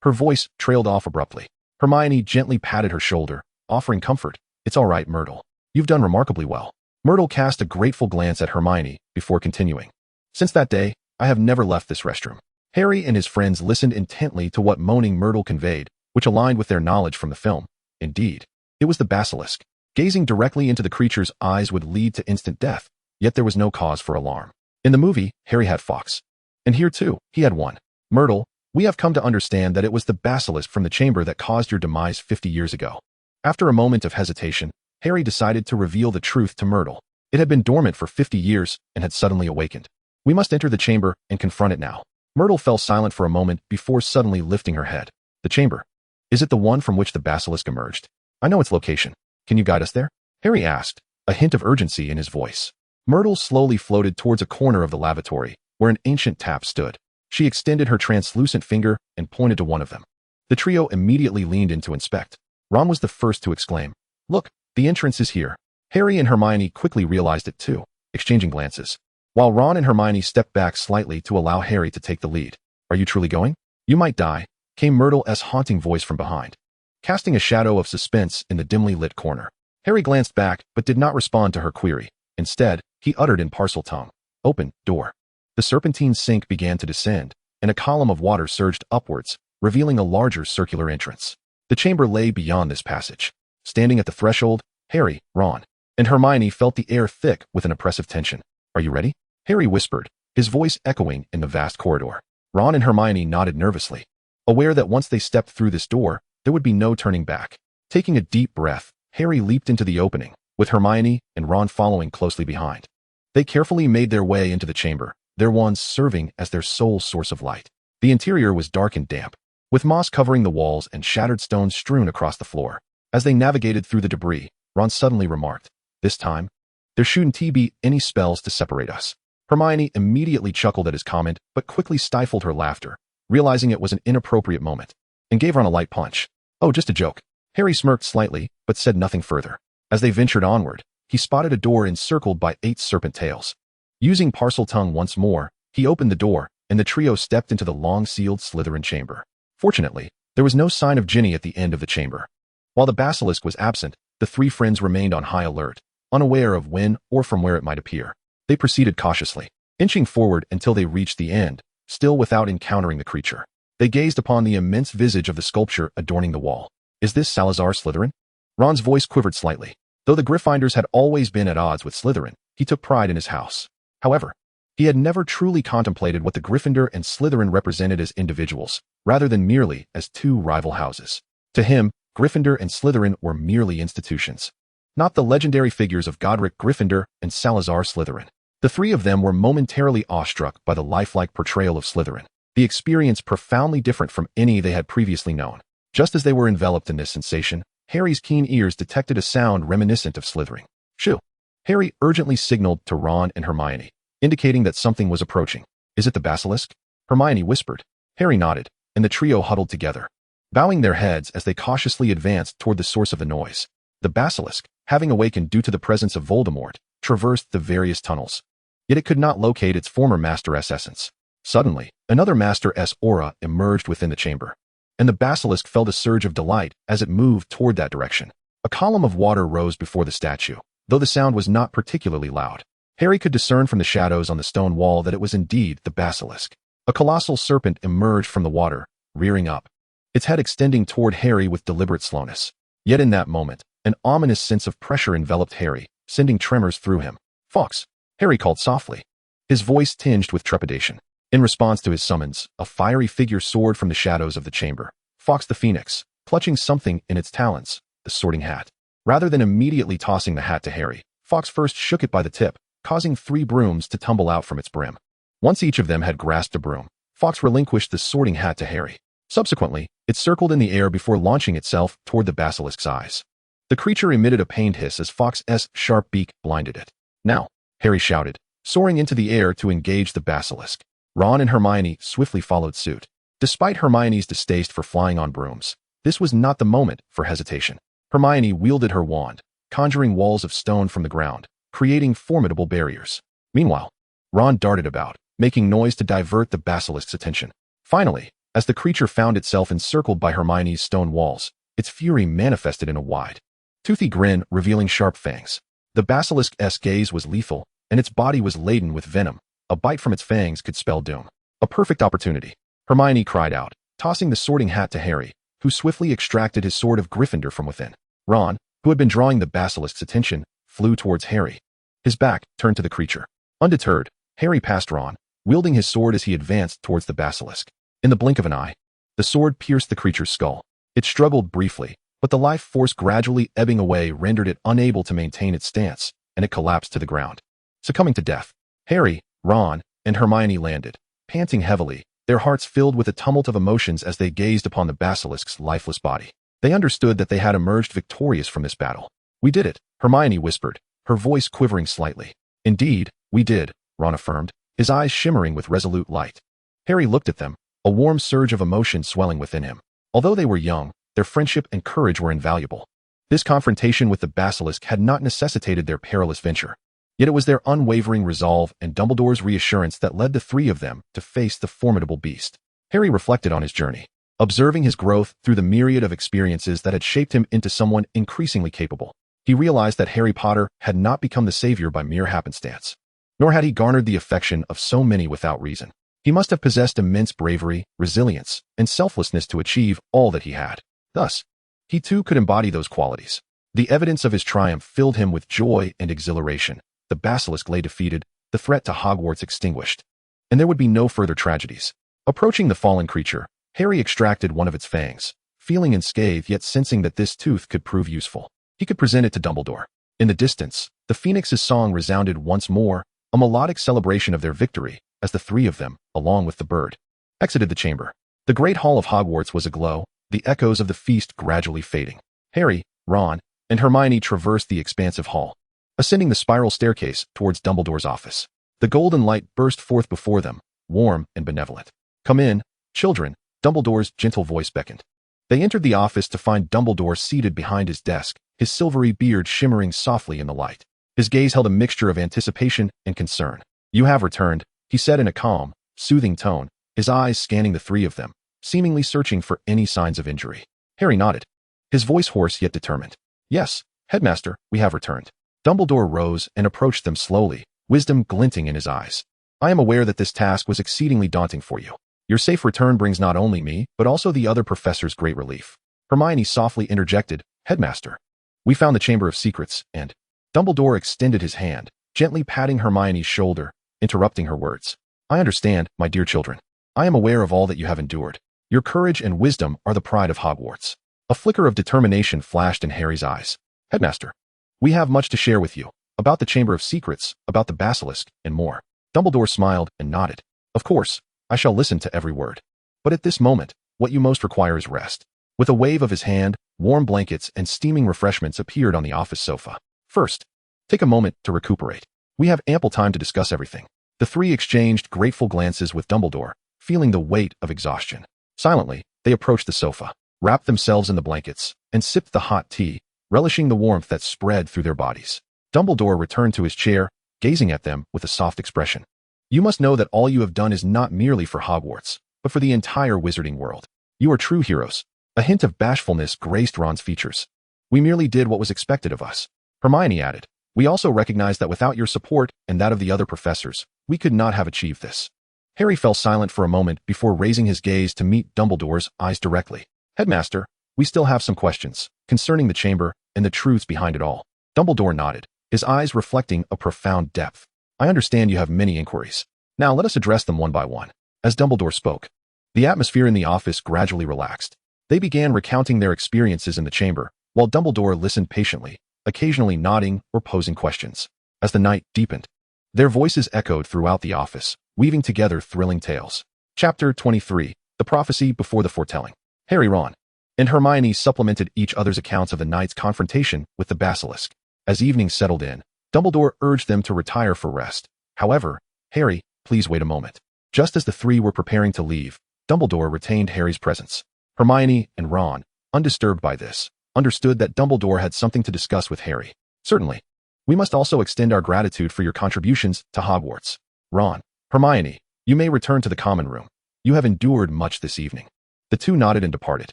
Her voice trailed off abruptly. Hermione gently patted her shoulder, offering comfort. "It's all right, Myrtle. You've done remarkably well." Myrtle cast a grateful glance at Hermione before continuing. "Since that day, I have never left this restroom." Harry and his friends listened intently to what Moaning Myrtle conveyed, which aligned with their knowledge from the film. Indeed, it was the basilisk. Gazing directly into the creature's eyes would lead to instant death, yet there was no cause for alarm. In the movie, Harry had Fox. And here too, he had one. "Myrtle, we have come to understand that it was the basilisk from the chamber that caused your demise 50 years ago." After a moment of hesitation, Harry decided to reveal the truth to Myrtle. It had been dormant for 50 years and had suddenly awakened. "We must enter the chamber and confront it now." Myrtle fell silent for a moment before suddenly lifting her head. "The chamber? Is it the one from which the basilisk emerged? I know its location. Can you guide us there?" Harry asked, a hint of urgency in his voice. Myrtle slowly floated towards a corner of the lavatory, where an ancient tap stood. She extended her translucent finger and pointed to one of them. The trio immediately leaned in to inspect. Ron was the first to exclaim, "Look, the entrance is here." Harry and Hermione quickly realized it too, exchanging glances, while Ron and Hermione stepped back slightly to allow Harry to take the lead. "Are you truly going? You might die," came Myrtle's haunting voice from behind, casting a shadow of suspense in the dimly lit corner. Harry glanced back but did not respond to her query. Instead, he uttered in Parseltongue, "Open, door." The serpentine sink began to descend, and a column of water surged upwards, revealing a larger circular entrance. The chamber lay beyond this passage. Standing at the threshold, Harry, Ron, and Hermione felt the air thick with an oppressive tension. "Are you ready?" Harry whispered, his voice echoing in the vast corridor. Ron and Hermione nodded nervously, aware that once they stepped through this door, there would be no turning back. Taking a deep breath, Harry leaped into the opening, with Hermione and Ron following closely behind. They carefully made their way into the chamber, their wands serving as their sole source of light. The interior was dark and damp, with moss covering the walls and shattered stones strewn across the floor. As they navigated through the debris, Ron suddenly remarked, "This time, there shouldn't be any spells to separate us." Hermione immediately chuckled at his comment, but quickly stifled her laughter, realizing it was an inappropriate moment, and gave Ron a light punch. "Oh, just a joke." Harry smirked slightly, but said nothing further. As they ventured onward, he spotted a door encircled by 8 serpent tails. Using Parseltongue once more, he opened the door, and the trio stepped into the long-sealed Slytherin chamber. Fortunately, there was no sign of Ginny at the end of the chamber. While the basilisk was absent, the 3 friends remained on high alert, unaware of when or from where it might appear. They proceeded cautiously, inching forward until they reached the end, still without encountering the creature. They gazed upon the immense visage of the sculpture adorning the wall. "Is this Salazar Slytherin?" Ron's voice quivered slightly. Though the Gryffindors had always been at odds with Slytherin, he took pride in his house. However, he had never truly contemplated what the Gryffindor and Slytherin represented as individuals, rather than merely as 2 rival houses. To him, Gryffindor and Slytherin were merely institutions, not the legendary figures of Godric Gryffindor and Salazar Slytherin. The 3 of them were momentarily awestruck by the lifelike portrayal of Slytherin, the experience profoundly different from any they had previously known. Just as they were enveloped in this sensation, Harry's keen ears detected a sound reminiscent of slithering. "Shoo!" Harry urgently signaled to Ron and Hermione, indicating that something was approaching. "Is it the basilisk?" Hermione whispered. Harry nodded, and the trio huddled together, bowing their heads as they cautiously advanced toward the source of the noise. The basilisk, having awakened due to the presence of Voldemort, traversed the various tunnels. Yet it could not locate its former Master-S essence. Suddenly, another Master-S aura emerged within the chamber, and the basilisk felt a surge of delight as it moved toward that direction. A column of water rose before the statue, though the sound was not particularly loud. Harry could discern from the shadows on the stone wall that it was indeed the basilisk. A colossal serpent emerged from the water, rearing up, its head extending toward Harry with deliberate slowness. Yet in that moment, an ominous sense of pressure enveloped Harry, sending tremors through him. "Fawkes!" Harry called softly, his voice tinged with trepidation. In response to his summons, a fiery figure soared from the shadows of the chamber. Fawkes the Phoenix, clutching something in its talons, the Sorting Hat. Rather than immediately tossing the hat to Harry, Fawkes first shook it by the tip, causing 3 brooms to tumble out from its brim. Once each of them had grasped a broom, Fawkes relinquished the Sorting Hat to Harry. Subsequently, it circled in the air before launching itself toward the basilisk's eyes. The creature emitted a pained hiss as Fawkes' sharp beak blinded it. "Now!" Harry shouted, soaring into the air to engage the basilisk. Ron and Hermione swiftly followed suit. Despite Hermione's distaste for flying on brooms, this was not the moment for hesitation. Hermione wielded her wand, conjuring walls of stone from the ground, creating formidable barriers. Meanwhile, Ron darted about, making noise to divert the basilisk's attention. Finally, as the creature found itself encircled by Hermione's stone walls, its fury manifested in a wide, toothy grin revealing sharp fangs. The basilisk's gaze was lethal, and its body was laden with venom. A bite from its fangs could spell doom. A perfect opportunity, Hermione cried out, tossing the Sorting Hat to Harry, who swiftly extracted his sword of Gryffindor from within. Ron, who had been drawing the basilisk's attention, flew towards Harry, his back turned to the creature. Undeterred, Harry passed Ron, wielding his sword as he advanced towards the basilisk. In the blink of an eye, the sword pierced the creature's skull. It struggled briefly, but the life force gradually ebbing away rendered it unable to maintain its stance, and it collapsed to the ground, succumbing to death. Harry, Ron, and Hermione landed, panting heavily, their hearts filled with a tumult of emotions as they gazed upon the basilisk's lifeless body. They understood that they had emerged victorious from this battle. "We did it," Hermione whispered, her voice quivering slightly. "Indeed, we did," Ron affirmed, his eyes shimmering with resolute light. Harry looked at them, a warm surge of emotion swelling within him. Although they were young, their friendship and courage were invaluable. This confrontation with the basilisk had not necessitated their perilous venture. Yet it was their unwavering resolve and Dumbledore's reassurance that led the 3 of them to face the formidable beast. Harry reflected on his journey, observing his growth through the myriad of experiences that had shaped him into someone increasingly capable. He realized that Harry Potter had not become the savior by mere happenstance, nor had he garnered the affection of so many without reason. He must have possessed immense bravery, resilience, and selflessness to achieve all that he had. Thus, he too could embody those qualities. The evidence of his triumph filled him with joy and exhilaration. The basilisk lay defeated, the threat to Hogwarts extinguished, and there would be no further tragedies. Approaching the fallen creature, Harry extracted one of its fangs, feeling unscathed yet sensing that this tooth could prove useful. He could present it to Dumbledore. In the distance, the Phoenix's song resounded once more, a melodic celebration of their victory as the three of them, along with the bird, exited the chamber. The great hall of Hogwarts was aglow, the echoes of the feast gradually fading. Harry, Ron, and Hermione traversed the expansive hall, ascending the spiral staircase towards Dumbledore's office. The golden light burst forth before them, warm and benevolent. "Come in, children," Dumbledore's gentle voice beckoned. They entered the office to find Dumbledore seated behind his desk, his silvery beard shimmering softly in the light. His gaze held a mixture of anticipation and concern. "You have returned," he said in a calm, soothing tone, his eyes scanning the three of them, seemingly searching for any signs of injury. Harry nodded, his voice hoarse yet determined. "Yes, Headmaster, we have returned." Dumbledore rose and approached them slowly, wisdom glinting in his eyes. "I am aware that this task was exceedingly daunting for you. Your safe return brings not only me, but also the other professors great relief." Hermione softly interjected, "Headmaster, we found the Chamber of Secrets, and—" Dumbledore extended his hand, gently patting Hermione's shoulder, interrupting her words. "I understand, my dear children. I am aware of all that you have endured. Your courage and wisdom are the pride of Hogwarts." A flicker of determination flashed in Harry's eyes. "Headmaster, we have much to share with you, about the Chamber of Secrets, about the Basilisk, and more." Dumbledore smiled and nodded. "Of course, I shall listen to every word. But at this moment, what you most require is rest." With a wave of his hand, warm blankets and steaming refreshments appeared on the office sofa. "First, take a moment to recuperate. We have ample time to discuss everything." The three exchanged grateful glances with Dumbledore, feeling the weight of exhaustion. Silently, they approached the sofa, wrapped themselves in the blankets, and sipped the hot tea, relishing the warmth that spread through their bodies. Dumbledore returned to his chair, gazing at them with a soft expression. "You must know that all you have done is not merely for Hogwarts, but for the entire Wizarding World. You are true heroes." A hint of bashfulness graced Ron's features. "We merely did what was expected of us," Hermione added. "We also recognize that without your support and that of the other professors, we could not have achieved this." Harry fell silent for a moment before raising his gaze to meet Dumbledore's eyes directly. "Headmaster, we still have some questions concerning the chamber and the truths behind it all." Dumbledore nodded, his eyes reflecting a profound depth. "I understand you have many inquiries. Now let us address them one by one." As Dumbledore spoke, the atmosphere in the office gradually relaxed. They began recounting their experiences in the chamber, while Dumbledore listened patiently, occasionally nodding or posing questions. As the night deepened, their voices echoed throughout the office, weaving together thrilling tales. Chapter 23, The Prophecy Before the Foretelling. Harry, Ron, and Hermione supplemented each other's accounts of the night's confrontation with the Basilisk. As evening settled in, Dumbledore urged them to retire for rest. However, "Harry, please wait a moment." Just as the three were preparing to leave, Dumbledore retained Harry's presence. Hermione and Ron, undisturbed by this, understood that Dumbledore had something to discuss with Harry. "Certainly. We must also extend our gratitude for your contributions to Hogwarts. Ron, Hermione, you may return to the common room. You have endured much this evening." The two nodded and departed.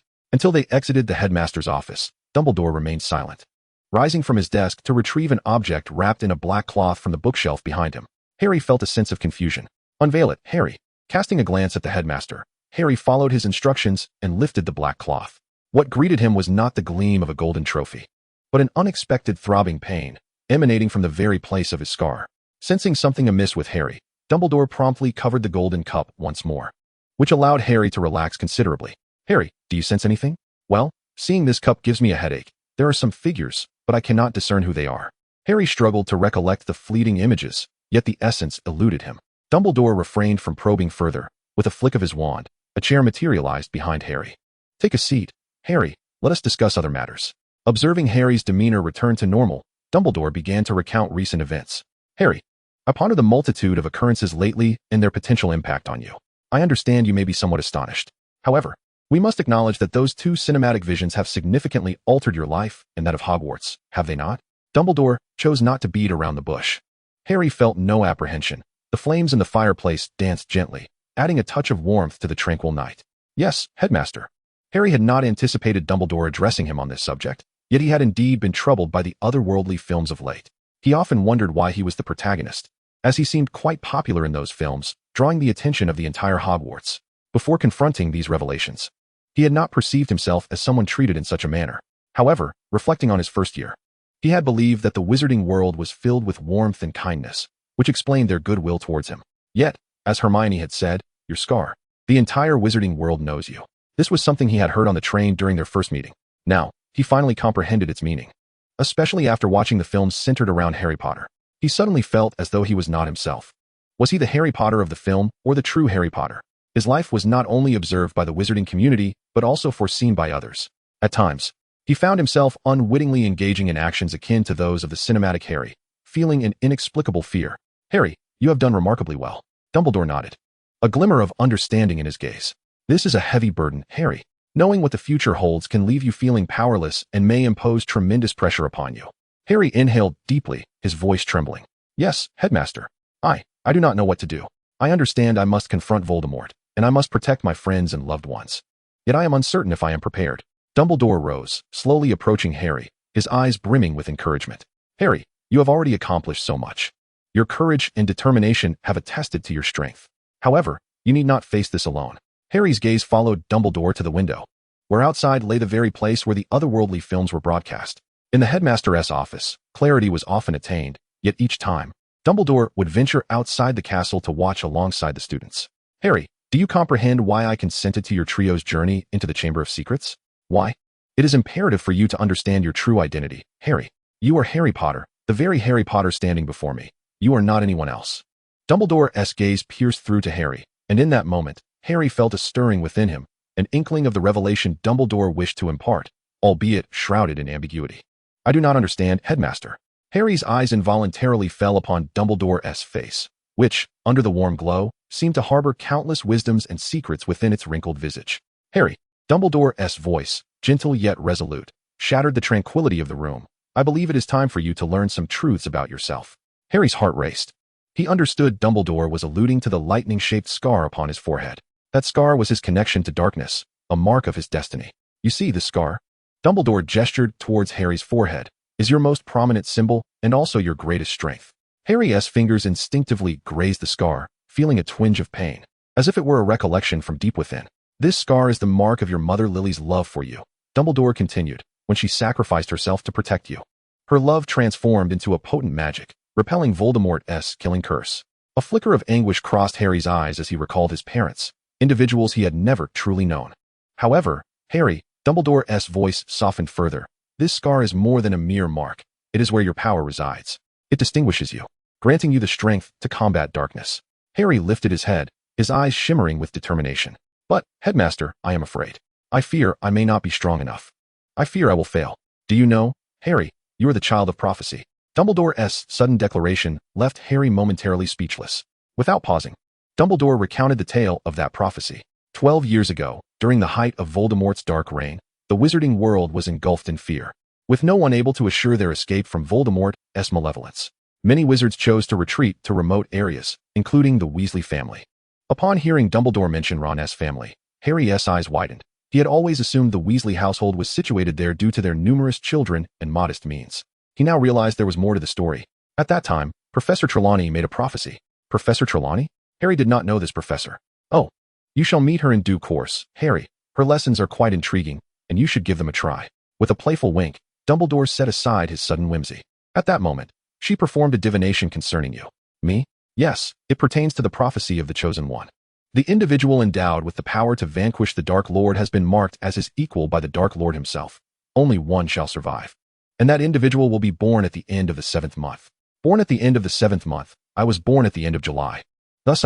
Until they exited the headmaster's office, Dumbledore remained silent. Rising from his desk to retrieve an object wrapped in a black cloth from the bookshelf behind him, Harry felt a sense of confusion. "Unveil it, Harry." Casting a glance at the headmaster, Harry followed his instructions and lifted the black cloth. What greeted him was not the gleam of a golden trophy, but an unexpected throbbing pain, emanating from the very place of his scar. Sensing something amiss with Harry, Dumbledore promptly covered the golden cup once more, which allowed Harry to relax considerably. "Harry, do you sense anything?" "Well, seeing this cup gives me a headache. There are some figures, but I cannot discern who they are." Harry struggled to recollect the fleeting images, yet the essence eluded him. Dumbledore refrained from probing further. With a flick of his wand, a chair materialized behind Harry. "Take a seat, Harry. Let us discuss other matters." Observing Harry's demeanor return to normal, Dumbledore began to recount recent events. "Harry, I ponder the multitude of occurrences lately and their potential impact on you. I understand you may be somewhat astonished. However, we must acknowledge that those two cinematic visions have significantly altered your life and that of Hogwarts, have they not?" Dumbledore chose not to beat around the bush. Harry felt no apprehension. The flames in the fireplace danced gently, adding a touch of warmth to the tranquil night. "Yes, Headmaster." Harry had not anticipated Dumbledore addressing him on this subject, yet he had indeed been troubled by the otherworldly films of late. He often wondered why he was the protagonist, as he seemed quite popular in those films, drawing the attention of the entire Hogwarts. Before confronting these revelations, he had not perceived himself as someone treated in such a manner. However, reflecting on his first year, he had believed that the Wizarding World was filled with warmth and kindness, which explained their goodwill towards him. Yet, as Hermione had said, "Your scar. The entire Wizarding World knows you." This was something he had heard on the train during their first meeting. Now, he finally comprehended its meaning, especially after watching the films centered around Harry Potter. He suddenly felt as though he was not himself. Was he the Harry Potter of the film or the true Harry Potter? His life was not only observed by the wizarding community, but also foreseen by others. At times, he found himself unwittingly engaging in actions akin to those of the cinematic Harry, feeling an inexplicable fear. Harry, you have done remarkably well. Dumbledore nodded, a glimmer of understanding in his gaze. This is a heavy burden, Harry. Knowing what the future holds can leave you feeling powerless and may impose tremendous pressure upon you. Harry inhaled deeply, his voice trembling. Yes, Headmaster. I do not know what to do. I understand I must confront Voldemort, and I must protect my friends and loved ones. Yet I am uncertain if I am prepared. Dumbledore rose, slowly approaching Harry, his eyes brimming with encouragement. Harry, you have already accomplished so much. Your courage and determination have attested to your strength. However, you need not face this alone. Harry's gaze followed Dumbledore to the window, where outside lay the very place where the otherworldly films were broadcast. In the headmaster's office, clarity was often attained, yet each time, Dumbledore would venture outside the castle to watch alongside the students. Harry, do you comprehend why I consented to your trio's journey into the Chamber of Secrets? Why? It is imperative for you to understand your true identity, Harry. You are Harry Potter, the very Harry Potter standing before me. You are not anyone else. Dumbledore's gaze pierced through to Harry, and in that moment, Harry felt a stirring within him, an inkling of the revelation Dumbledore wished to impart, albeit shrouded in ambiguity. I do not understand, Headmaster. Harry's eyes involuntarily fell upon Dumbledore's face, which, under the warm glow, seemed to harbor countless wisdoms and secrets within its wrinkled visage. Harry, Dumbledore's voice, gentle yet resolute, shattered the tranquility of the room. I believe it is time for you to learn some truths about yourself. Harry's heart raced. He understood Dumbledore was alluding to the lightning-shaped scar upon his forehead. That scar was his connection to darkness, a mark of his destiny. You see this scar? Dumbledore gestured towards Harry's forehead, is your most prominent symbol and also your greatest strength. Harry's fingers instinctively grazed the scar, feeling a twinge of pain, as if it were a recollection from deep within. This scar is the mark of your mother Lily's love for you, Dumbledore continued, when she sacrificed herself to protect you. Her love transformed into a potent magic, repelling Voldemort's killing curse. A flicker of anguish crossed Harry's eyes as he recalled his parents, individuals he had never truly known. However, Harry, Dumbledore's voice softened further. This scar is more than a mere mark. It is where your power resides. It distinguishes you, granting you the strength to combat darkness. Harry lifted his head, his eyes shimmering with determination. But, Headmaster, I am afraid. I fear I may not be strong enough. I fear I will fail. Do you know, Harry, you are the child of prophecy. Dumbledore's sudden declaration left Harry momentarily speechless. Without pausing, Dumbledore recounted the tale of that prophecy. 12 years ago, during the height of Voldemort's dark reign, the wizarding world was engulfed in fear, with no one able to assure their escape from Voldemort's malevolence. Many wizards chose to retreat to remote areas, including the Weasley family. Upon hearing Dumbledore mention Ron's family, Harry's eyes widened. He had always assumed the Weasley household was situated there due to their numerous children and modest means. He now realized there was more to the story. At that time, Professor Trelawney made a prophecy. Professor Trelawney? Harry did not know this professor. Oh, you shall meet her in due course, Harry. Her lessons are quite intriguing, and you should give them a try. With a playful wink, Dumbledore set aside his sudden whimsy. At that moment, she performed a divination concerning you. Me? Yes, it pertains to the prophecy of the Chosen One. The individual endowed with the power to vanquish the Dark Lord has been marked as his equal by the Dark Lord himself. Only one shall survive. And that individual will be born at the end of the 7th month. Born at the end of the 7th month, I was born at the end of July. Thus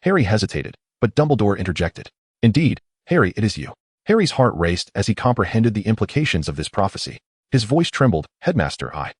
Harry hesitated, but Dumbledore interjected. Indeed, Harry, it is you. Harry's heart raced as he comprehended the implications of this prophecy. His voice trembled. Headmaster, I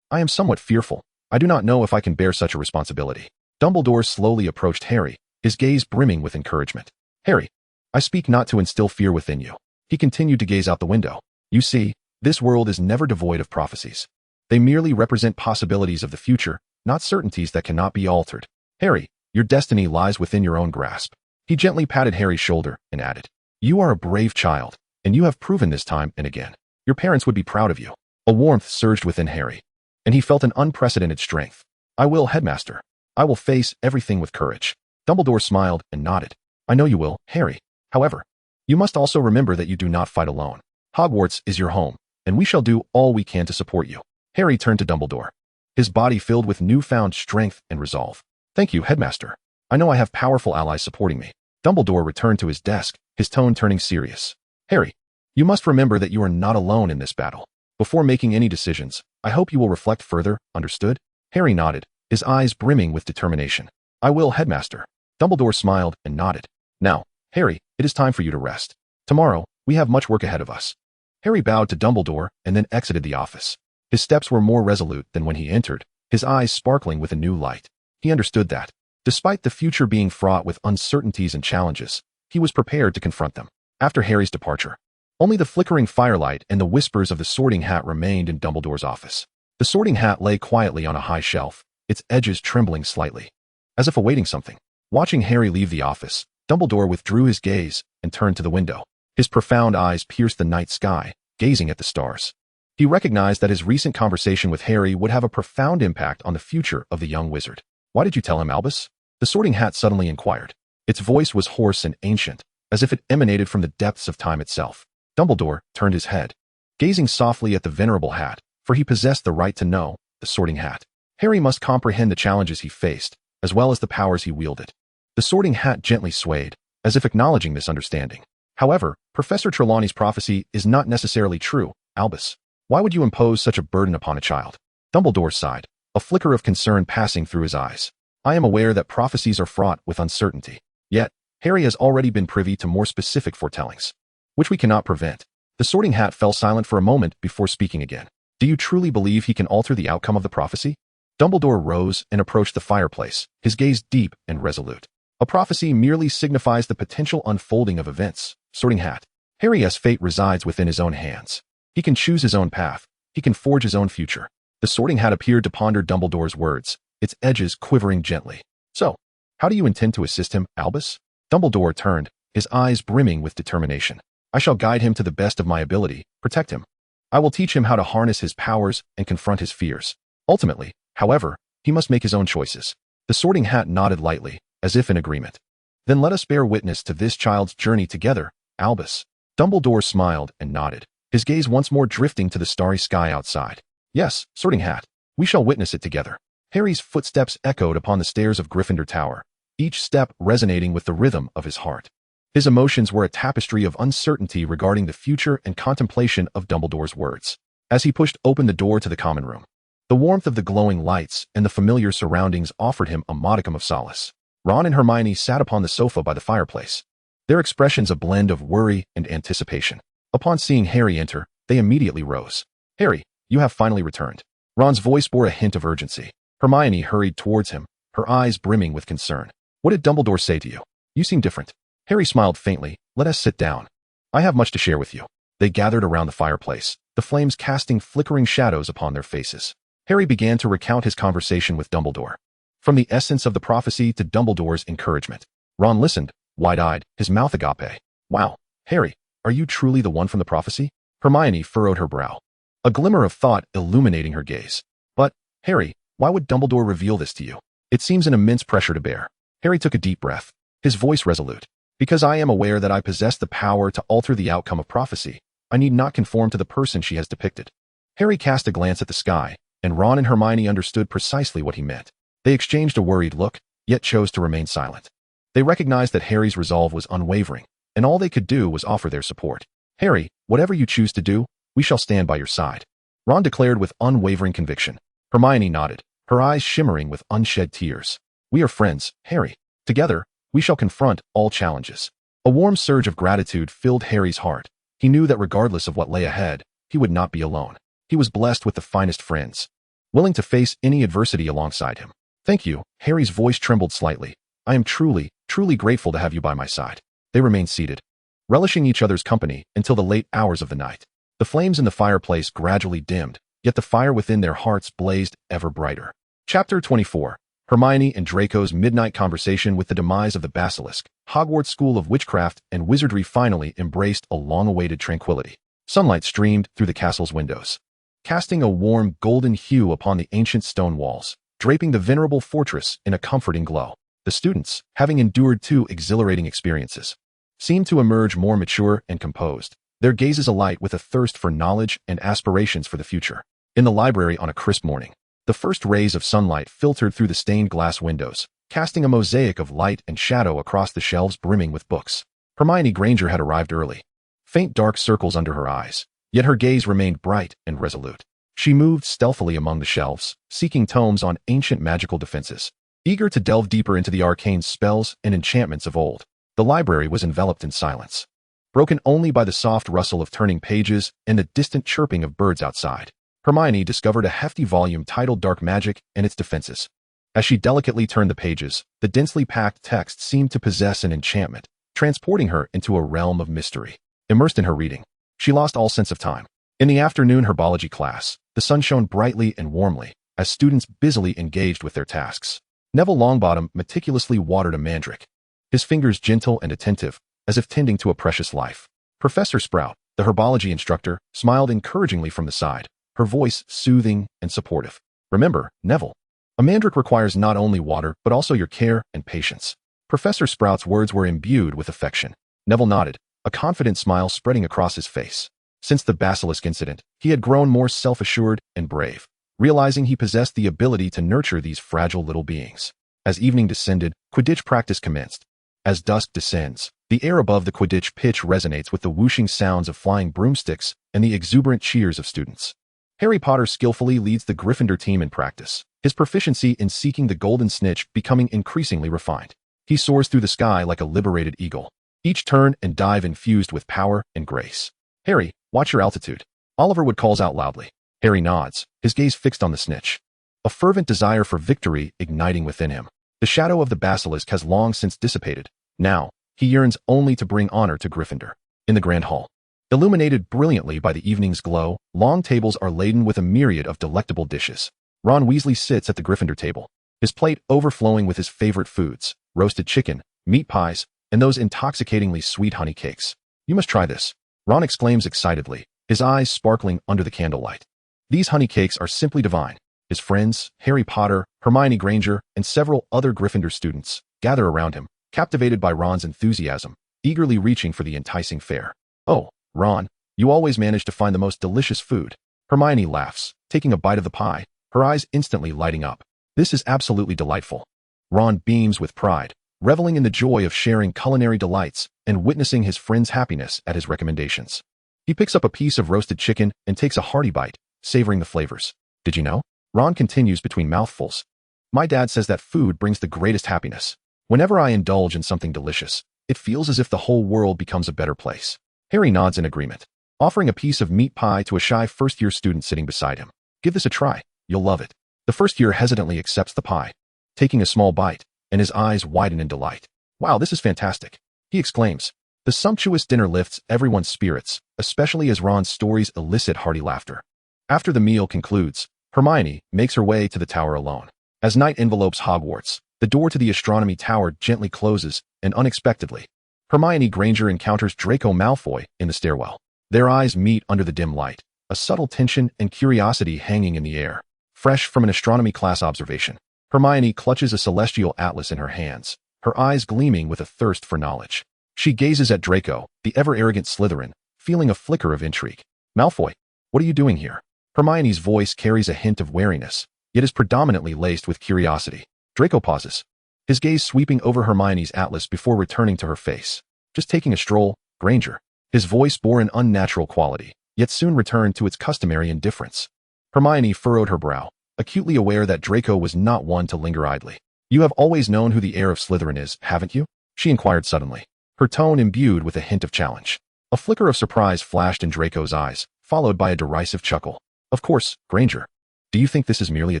am somewhat fearful. I do not know if I can bear such a responsibility. Dumbledore slowly approached Harry, his gaze brimming with encouragement. Harry, I speak not to instill fear within you. He continued to gaze out the window. You see, this world is never devoid of prophecies. They merely represent possibilities of the future, not certainties that cannot be altered. Harry, your destiny lies within your own grasp. He gently patted Harry's shoulder and added, You are a brave child, and you have proven this time and again. Your parents would be proud of you. A warmth surged within Harry, and he felt an unprecedented strength. I will, Headmaster. I will face everything with courage. Dumbledore smiled and nodded. I know you will, Harry. However, you must also remember that you do not fight alone. Hogwarts is your home, and we shall do all we can to support you. Harry turned to Dumbledore, his body filled with newfound strength and resolve. Thank you, Headmaster. I know I have powerful allies supporting me. Dumbledore returned to his desk, his tone turning serious. Harry, you must remember that you are not alone in this battle. Before making any decisions, I hope you will reflect further, understood? Harry nodded, his eyes brimming with determination. "I will, Headmaster." Dumbledore smiled and nodded. "Now, Harry, it is time for you to rest. Tomorrow, we have much work ahead of us." Harry bowed to Dumbledore and then exited the office. His steps were more resolute than when he entered, his eyes sparkling with a new light. He understood that, despite the future being fraught with uncertainties and challenges, he was prepared to confront them. After Harry's departure, only the flickering firelight and the whispers of the Sorting Hat remained in Dumbledore's office. The Sorting Hat lay quietly on a high shelf, its edges trembling slightly, as if awaiting something. Watching Harry leave the office, Dumbledore withdrew his gaze and turned to the window. His profound eyes pierced the night sky, gazing at the stars. He recognized that his recent conversation with Harry would have a profound impact on the future of the young wizard. "Why did you tell him, Albus?" The Sorting Hat suddenly inquired. Its voice was hoarse and ancient, as if it emanated from the depths of time itself. Dumbledore turned his head, gazing softly at the venerable hat, for he possessed the right to know, the Sorting Hat. Harry must comprehend the challenges he faced, as well as the powers he wielded. The Sorting Hat gently swayed, as if acknowledging this understanding. "However, Professor Trelawney's prophecy is not necessarily true, Albus. Why would you impose such a burden upon a child?" Dumbledore sighed, a flicker of concern passing through his eyes. "I am aware that prophecies are fraught with uncertainty. Yet, Harry has already been privy to more specific foretellings, which we cannot prevent." The Sorting Hat fell silent for a moment before speaking again. "Do you truly believe he can alter the outcome of the prophecy?" Dumbledore rose and approached the fireplace, his gaze deep and resolute. "A prophecy merely signifies the potential unfolding of events, Sorting Hat. Harry's fate resides within his own hands. He can choose his own path. He can forge his own future." The Sorting Hat appeared to ponder Dumbledore's words, its edges quivering gently. "So, how do you intend to assist him, Albus?" Dumbledore turned, his eyes brimming with determination. "I shall guide him to the best of my ability, protect him. I will teach him how to harness his powers and confront his fears. Ultimately, however, he must make his own choices." The Sorting Hat nodded lightly, as if in agreement. "Then let us bear witness to this child's journey together, Albus." Dumbledore smiled and nodded, his gaze once more drifting to the starry sky outside. "Yes, Sorting Hat, we shall witness it together." Harry's footsteps echoed upon the stairs of Gryffindor Tower, each step resonating with the rhythm of his heart. His emotions were a tapestry of uncertainty regarding the future and contemplation of Dumbledore's words. As he pushed open the door to the common room, the warmth of the glowing lights and the familiar surroundings offered him a modicum of solace. Ron and Hermione sat upon the sofa by the fireplace, their expressions a blend of worry and anticipation. Upon seeing Harry enter, they immediately rose. "Harry, you have finally returned." Ron's voice bore a hint of urgency. Hermione hurried towards him, her eyes brimming with concern. "What did Dumbledore say to you? You seem different." Harry smiled faintly. "Let us sit down. I have much to share with you." They gathered around the fireplace, the flames casting flickering shadows upon their faces. Harry began to recount his conversation with Dumbledore, from the essence of the prophecy to Dumbledore's encouragement. Ron listened, wide-eyed, his mouth agape. "Wow, Harry, are you truly the one from the prophecy?" Hermione furrowed her brow, a glimmer of thought illuminating her gaze. "But, Harry, why would Dumbledore reveal this to you? It seems an immense pressure to bear." Harry took a deep breath, his voice resolute. "Because I am aware that I possess the power to alter the outcome of prophecy, I need not conform to the person she has depicted." Harry cast a glance at the sky, and Ron and Hermione understood precisely what he meant. They exchanged a worried look, yet chose to remain silent. They recognized that Harry's resolve was unwavering, and all they could do was offer their support. "Harry, whatever you choose to do, we shall stand by your side," Ron declared with unwavering conviction. Hermione nodded, her eyes shimmering with unshed tears. "We are friends, Harry. Together, we shall confront all challenges." A warm surge of gratitude filled Harry's heart. He knew that regardless of what lay ahead, he would not be alone. He was blessed with the finest friends, willing to face any adversity alongside him. "Thank you," Harry's voice trembled slightly. "I am truly, truly grateful to have you by my side." They remained seated, relishing each other's company until the late hours of the night. The flames in the fireplace gradually dimmed, yet the fire within their hearts blazed ever brighter. Chapter 24. Hermione and Draco's midnight conversation. With the demise of the Basilisk, Hogwarts School of Witchcraft and Wizardry finally embraced a long-awaited tranquility. Sunlight streamed through the castle's windows, casting a warm golden hue upon the ancient stone walls, draping the venerable fortress in a comforting glow. The students, having endured 2 exhilarating experiences, seemed to emerge more mature and composed, their gazes alight with a thirst for knowledge and aspirations for the future. In the library on a crisp morning, the first rays of sunlight filtered through the stained glass windows, casting a mosaic of light and shadow across the shelves brimming with books. Hermione Granger had arrived early, faint dark circles under her eyes, yet her gaze remained bright and resolute. She moved stealthily among the shelves, seeking tomes on ancient magical defenses, eager to delve deeper into the arcane spells and enchantments of old. The library was enveloped in silence, broken only by the soft rustle of turning pages and the distant chirping of birds outside. Hermione discovered a hefty volume titled Dark Magic and Its Defenses. As she delicately turned the pages, the densely packed text seemed to possess an enchantment, transporting her into a realm of mystery. Immersed in her reading, she lost all sense of time. In the afternoon herbology class, the sun shone brightly and warmly as students busily engaged with their tasks. Neville Longbottom meticulously watered a mandrake, his fingers gentle and attentive, as if tending to a precious life. Professor Sprout, the herbology instructor, smiled encouragingly from the side, her voice soothing and supportive. Remember, Neville, a mandrake requires not only water but also your care and patience. Professor Sprout's words were imbued with affection. Neville nodded, a confident smile spreading across his face. Since the basilisk incident, he had grown more self-assured and brave, realizing he possessed the ability to nurture these fragile little beings. As evening descended, Quidditch practice commenced. As dusk descends, the air above the Quidditch pitch resonates with the whooshing sounds of flying broomsticks and the exuberant cheers of students. Harry Potter skillfully leads the Gryffindor team in practice, his proficiency in seeking the golden snitch becoming increasingly refined. He soars through the sky like a liberated eagle, each turn and dive infused with power and grace. Harry, watch your altitude, Oliver Wood calls out loudly. Harry nods, his gaze fixed on the snitch, a fervent desire for victory igniting within him. The shadow of the basilisk has long since dissipated. Now, he yearns only to bring honor to Gryffindor. In the Grand Hall, illuminated brilliantly by the evening's glow, long tables are laden with a myriad of delectable dishes. Ron Weasley sits at the Gryffindor table, his plate overflowing with his favorite foods, roasted chicken, meat pies, and those intoxicatingly sweet honey cakes. You must try this, Ron exclaims excitedly, his eyes sparkling under the candlelight. These honey cakes are simply divine. His friends, Harry Potter, Hermione Granger, and several other Gryffindor students, gather around him, captivated by Ron's enthusiasm, eagerly reaching for the enticing fare. Oh, Ron, you always manage to find the most delicious food. Hermione laughs, taking a bite of the pie, her eyes instantly lighting up. This is absolutely delightful. Ron beams with pride, reveling in the joy of sharing culinary delights and witnessing his friend's happiness at his recommendations. He picks up a piece of roasted chicken and takes a hearty bite, savoring the flavors. Did you know? Ron continues between mouthfuls. My dad says that food brings the greatest happiness. Whenever I indulge in something delicious, it feels as if the whole world becomes a better place. Harry nods in agreement, offering a piece of meat pie to a shy first-year student sitting beside him. Give this a try. You'll love it. The first year hesitantly accepts the pie, taking a small bite, and his eyes widen in delight. Wow, this is fantastic, he exclaims. The sumptuous dinner lifts everyone's spirits, especially as Ron's stories elicit hearty laughter. After the meal concludes, Hermione makes her way to the tower alone. As night envelopes Hogwarts, the door to the astronomy tower gently closes, and unexpectedly, Hermione Granger encounters Draco Malfoy in the stairwell. Their eyes meet under the dim light, a subtle tension and curiosity hanging in the air. Fresh from an astronomy class observation, Hermione clutches a celestial atlas in her hands, her eyes gleaming with a thirst for knowledge. She gazes at Draco, the ever-arrogant Slytherin, feeling a flicker of intrigue. Malfoy, what are you doing here? Hermione's voice carries a hint of wariness, yet is predominantly laced with curiosity. Draco pauses, his gaze sweeping over Hermione's atlas before returning to her face. Just taking a stroll, Granger. His voice bore an unnatural quality, yet soon returned to its customary indifference. Hermione furrowed her brow, acutely aware that Draco was not one to linger idly. You have always known who the heir of Slytherin is, haven't you? She inquired suddenly, her tone imbued with a hint of challenge. A flicker of surprise flashed in Draco's eyes, followed by a derisive chuckle. Of course, Granger. Do you think this is merely a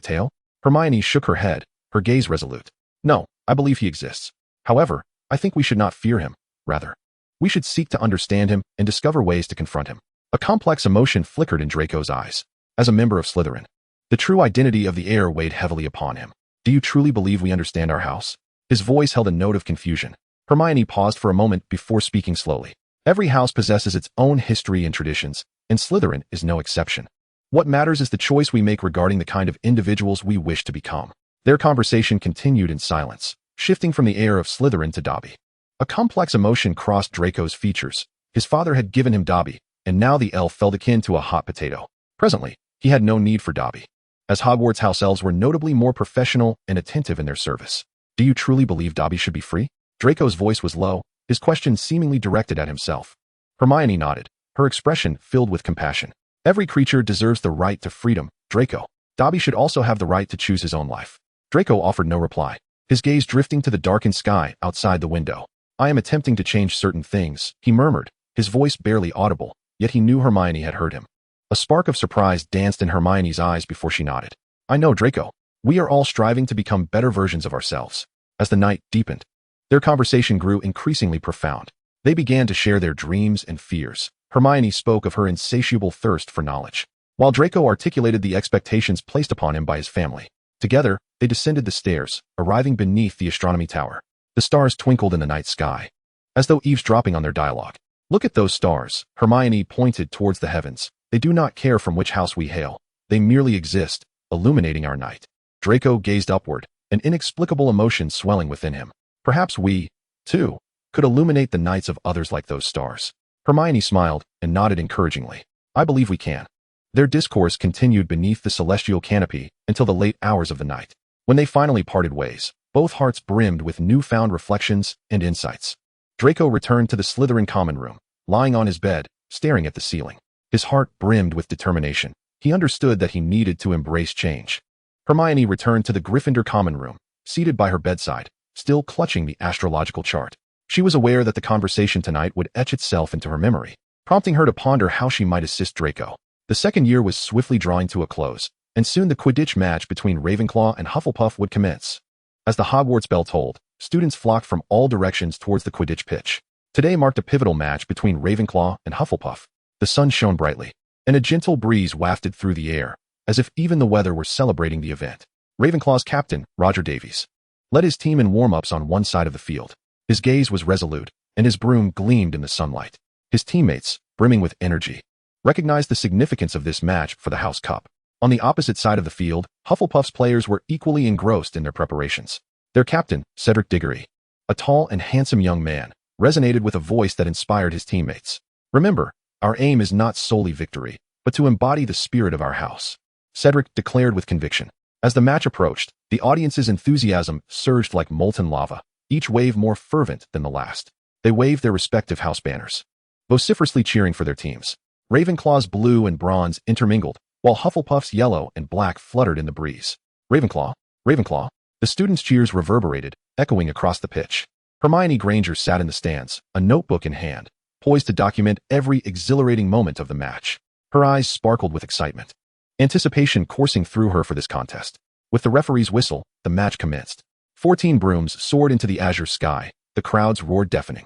tale? Hermione shook her head, her gaze resolute. No, I believe he exists. However, I think we should not fear him. Rather, we should seek to understand him and discover ways to confront him. A complex emotion flickered in Draco's eyes. As a member of Slytherin, the true identity of the heir weighed heavily upon him. Do you truly believe we understand our house? His voice held a note of confusion. Hermione paused for a moment before speaking slowly. Every house possesses its own history and traditions, and Slytherin is no exception. What matters is the choice we make regarding the kind of individuals we wish to become. Their conversation continued in silence, shifting from the heir of Slytherin to Dobby. A complex emotion crossed Draco's features. His father had given him Dobby, and now the elf felt akin to a hot potato. Presently, he had no need for Dobby, as Hogwarts house elves were notably more professional and attentive in their service. Do you truly believe Dobby should be free? Draco's voice was low, his question seemingly directed at himself. Hermione nodded, her expression filled with compassion. Every creature deserves the right to freedom, Draco. Dobby should also have the right to choose his own life. Draco offered no reply, his gaze drifting to the darkened sky outside the window. I am attempting to change certain things, he murmured, his voice barely audible, yet he knew Hermione had heard him. A spark of surprise danced in Hermione's eyes before she nodded. I know, Draco. We are all striving to become better versions of ourselves. As the night deepened, their conversation grew increasingly profound. They began to share their dreams and fears. Hermione spoke of her insatiable thirst for knowledge, while Draco articulated the expectations placed upon him by his family. Together, they descended the stairs, arriving beneath the astronomy tower. The stars twinkled in the night sky, as though eavesdropping on their dialogue. Look at those stars, Hermione pointed towards the heavens. They do not care from which house we hail. They merely exist, illuminating our night. Draco gazed upward, an inexplicable emotion swelling within him. Perhaps we, too, could illuminate the nights of others like those stars. Hermione smiled and nodded encouragingly. I believe we can. Their discourse continued beneath the celestial canopy until the late hours of the night. When they finally parted ways, both hearts brimmed with newfound reflections and insights. Draco returned to the Slytherin common room, lying on his bed, staring at the ceiling. His heart brimmed with determination. He understood that he needed to embrace change. Hermione returned to the Gryffindor common room, seated by her bedside, still clutching the astrological chart. She was aware that the conversation tonight would etch itself into her memory, prompting her to ponder how she might assist Draco. The second year was swiftly drawing to a close, and soon the Quidditch match between Ravenclaw and Hufflepuff would commence. As the Hogwarts bell tolled, students flocked from all directions towards the Quidditch pitch. Today marked a pivotal match between Ravenclaw and Hufflepuff. The sun shone brightly, and a gentle breeze wafted through the air, as if even the weather were celebrating the event. Ravenclaw's captain, Roger Davies, led his team in warm-ups on one side of the field. His gaze was resolute, and his broom gleamed in the sunlight. His teammates, brimming with energy, recognized the significance of this match for the House Cup. On the opposite side of the field, Hufflepuff's players were equally engrossed in their preparations. Their captain, Cedric Diggory, a tall and handsome young man, resonated with a voice that inspired his teammates. Remember, our aim is not solely victory, but to embody the spirit of our house, Cedric declared with conviction. As the match approached, the audience's enthusiasm surged like molten lava, each wave more fervent than the last. They waved their respective house banners, vociferously cheering for their teams. Ravenclaw's blue and bronze intermingled, while Hufflepuff's yellow and black fluttered in the breeze. Ravenclaw, Ravenclaw. The students' cheers reverberated, echoing across the pitch. Hermione Granger sat in the stands, a notebook in hand, poised to document every exhilarating moment of the match. Her eyes sparkled with excitement, anticipation coursing through her for this contest. With the referee's whistle, the match commenced. 14 brooms soared into the azure sky. The crowds roared deafening.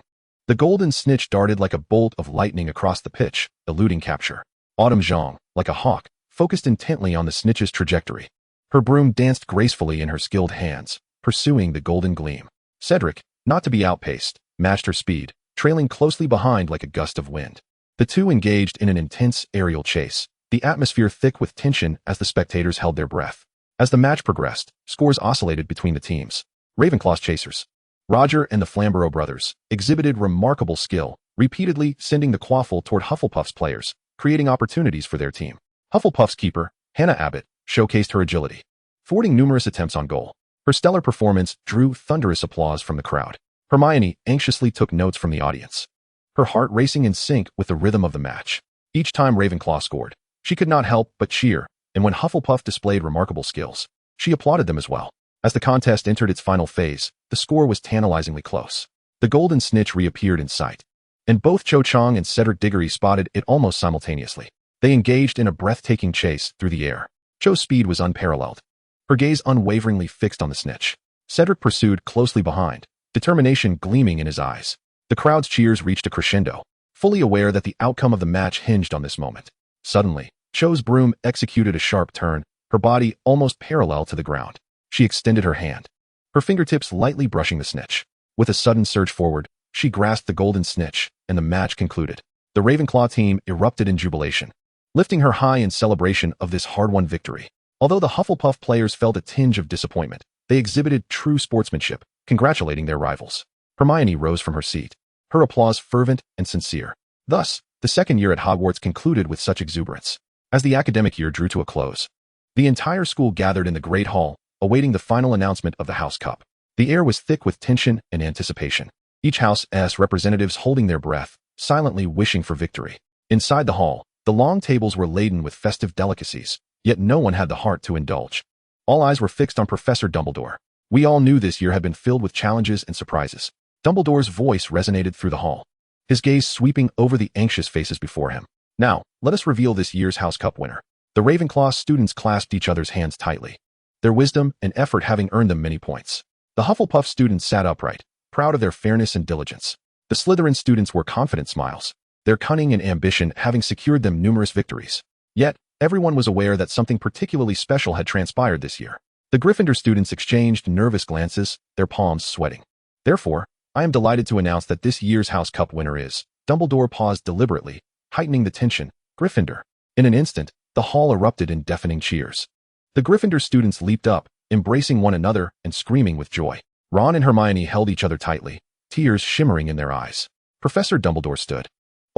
The golden snitch darted like a bolt of lightning across the pitch, eluding capture. Autumn Zhang, like a hawk, focused intently on the snitch's trajectory. Her broom danced gracefully in her skilled hands, pursuing the golden gleam. Cedric, not to be outpaced, matched her speed, trailing closely behind like a gust of wind. The two engaged in an intense aerial chase, the atmosphere thick with tension as the spectators held their breath. As the match progressed, scores oscillated between the teams. Ravenclaw's chasers, Roger and the Flamborough brothers, exhibited remarkable skill, repeatedly sending the quaffle toward Hufflepuff's players, creating opportunities for their team. Hufflepuff's keeper, Hannah Abbott, showcased her agility, thwarting numerous attempts on goal. Her stellar performance drew thunderous applause from the crowd. Hermione anxiously took notes from the audience, her heart racing in sync with the rhythm of the match. Each time Ravenclaw scored, she could not help but cheer, and when Hufflepuff displayed remarkable skills, she applauded them as well. As the contest entered its final phase, the score was tantalizingly close. The golden snitch reappeared in sight, and both Cho Chang and Cedric Diggory spotted it almost simultaneously. They engaged in a breathtaking chase through the air. Cho's speed was unparalleled, her gaze unwaveringly fixed on the snitch. Cedric pursued closely behind, determination gleaming in his eyes. The crowd's cheers reached a crescendo, fully aware that the outcome of the match hinged on this moment. Suddenly, Cho's broom executed a sharp turn, her body almost parallel to the ground. She extended her hand, her fingertips lightly brushing the snitch. With a sudden surge forward, she grasped the golden snitch, and the match concluded. The Ravenclaw team erupted in jubilation, lifting her high in celebration of this hard-won victory. Although the Hufflepuff players felt a tinge of disappointment, they exhibited true sportsmanship, congratulating their rivals. Hermione rose from her seat, her applause fervent and sincere. Thus, the second year at Hogwarts concluded with such exuberance. As the academic year drew to a close, the entire school gathered in the Great Hall, awaiting the final announcement of the House Cup. The air was thick with tension and anticipation, each house's representatives holding their breath, silently wishing for victory. Inside the hall, The long tables were laden with festive delicacies, yet no one had the heart to indulge. All eyes were fixed on Professor Dumbledore. We all knew this year had been filled with challenges and surprises. Dumbledore's voice resonated through the hall, his gaze sweeping over the anxious faces before him. Now, let us reveal this year's House Cup winner. The Ravenclaw students clasped each other's hands tightly, their wisdom and effort having earned them many points. The Hufflepuff students sat upright, proud of their fairness and diligence. The Slytherin students wore confident smiles, their cunning and ambition having secured them numerous victories. Yet, everyone was aware that something particularly special had transpired this year. The Gryffindor students exchanged nervous glances, their palms sweating. Therefore, I am delighted to announce that this year's House Cup winner is... Dumbledore paused deliberately, heightening the tension. Gryffindor. In an instant, the hall erupted in deafening cheers. The Gryffindor students leaped up, embracing one another and screaming with joy. Ron and Hermione held each other tightly, tears shimmering in their eyes. Professor Dumbledore stood,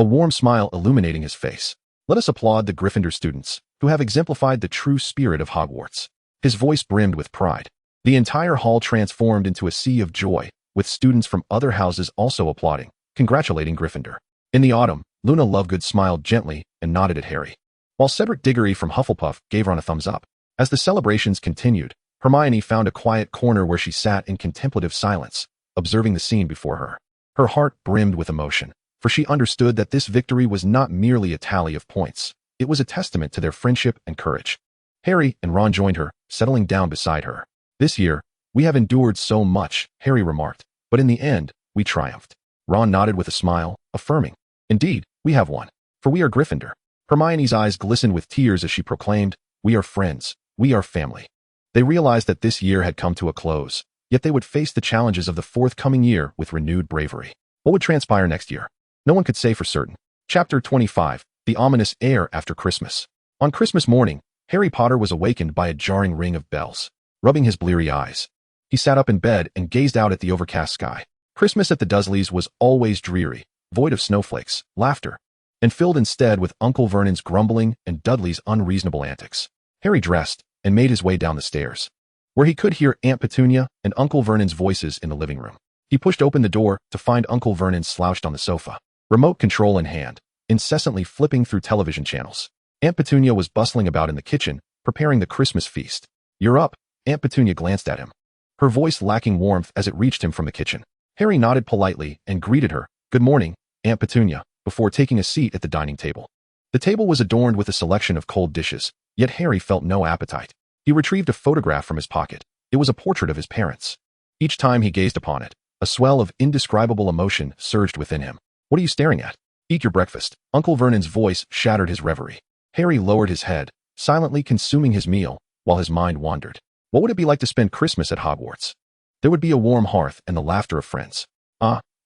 a warm smile illuminating his face. Let us applaud the Gryffindor students, who have exemplified the true spirit of Hogwarts. His voice brimmed with pride. The entire hall transformed into a sea of joy, with students from other houses also applauding, congratulating Gryffindor. In the autumn, Luna Lovegood smiled gently and nodded at Harry, while Cedric Diggory from Hufflepuff gave Ron a thumbs up. As the celebrations continued, Hermione found a quiet corner where she sat in contemplative silence, observing the scene before her. Her heart brimmed with emotion, for she understood that this victory was not merely a tally of points. It was a testament to their friendship and courage. Harry and Ron joined her, settling down beside her. This year, we have endured so much, Harry remarked, but in the end, we triumphed. Ron nodded with a smile, affirming, Indeed, we have won, for we are Gryffindor. Hermione's eyes glistened with tears as she proclaimed, We are friends, we are family. They realized that this year had come to a close, yet they would face the challenges of the forthcoming year with renewed bravery. What would transpire next year? No one could say for certain. Chapter 25, The Ominous Air After Christmas. On Christmas morning, Harry Potter was awakened by a jarring ring of bells. Rubbing his bleary eyes, he sat up in bed and gazed out at the overcast sky. Christmas at the Dursleys was always dreary, void of snowflakes, laughter, and filled instead with Uncle Vernon's grumbling and Dudley's unreasonable antics. Harry dressed and made his way down the stairs, where he could hear Aunt Petunia and Uncle Vernon's voices in the living room. He pushed open the door to find Uncle Vernon slouched on the sofa, remote control in hand, incessantly flipping through television channels. Aunt Petunia was bustling about in the kitchen, preparing the Christmas feast. You're up. Aunt Petunia glanced at him, her voice lacking warmth as it reached him from the kitchen. Harry nodded politely and greeted her. Good morning, Aunt Petunia, before taking a seat at the dining table. The table was adorned with a selection of cold dishes, yet Harry felt no appetite. He retrieved a photograph from his pocket. It was a portrait of his parents. Each time he gazed upon it, a swell of indescribable emotion surged within him. What are you staring at? Eat your breakfast. Uncle Vernon's voice shattered his reverie. Harry lowered his head, silently consuming his meal, while his mind wandered. What would it be like to spend Christmas at Hogwarts? There would be a warm hearth and the laughter of friends.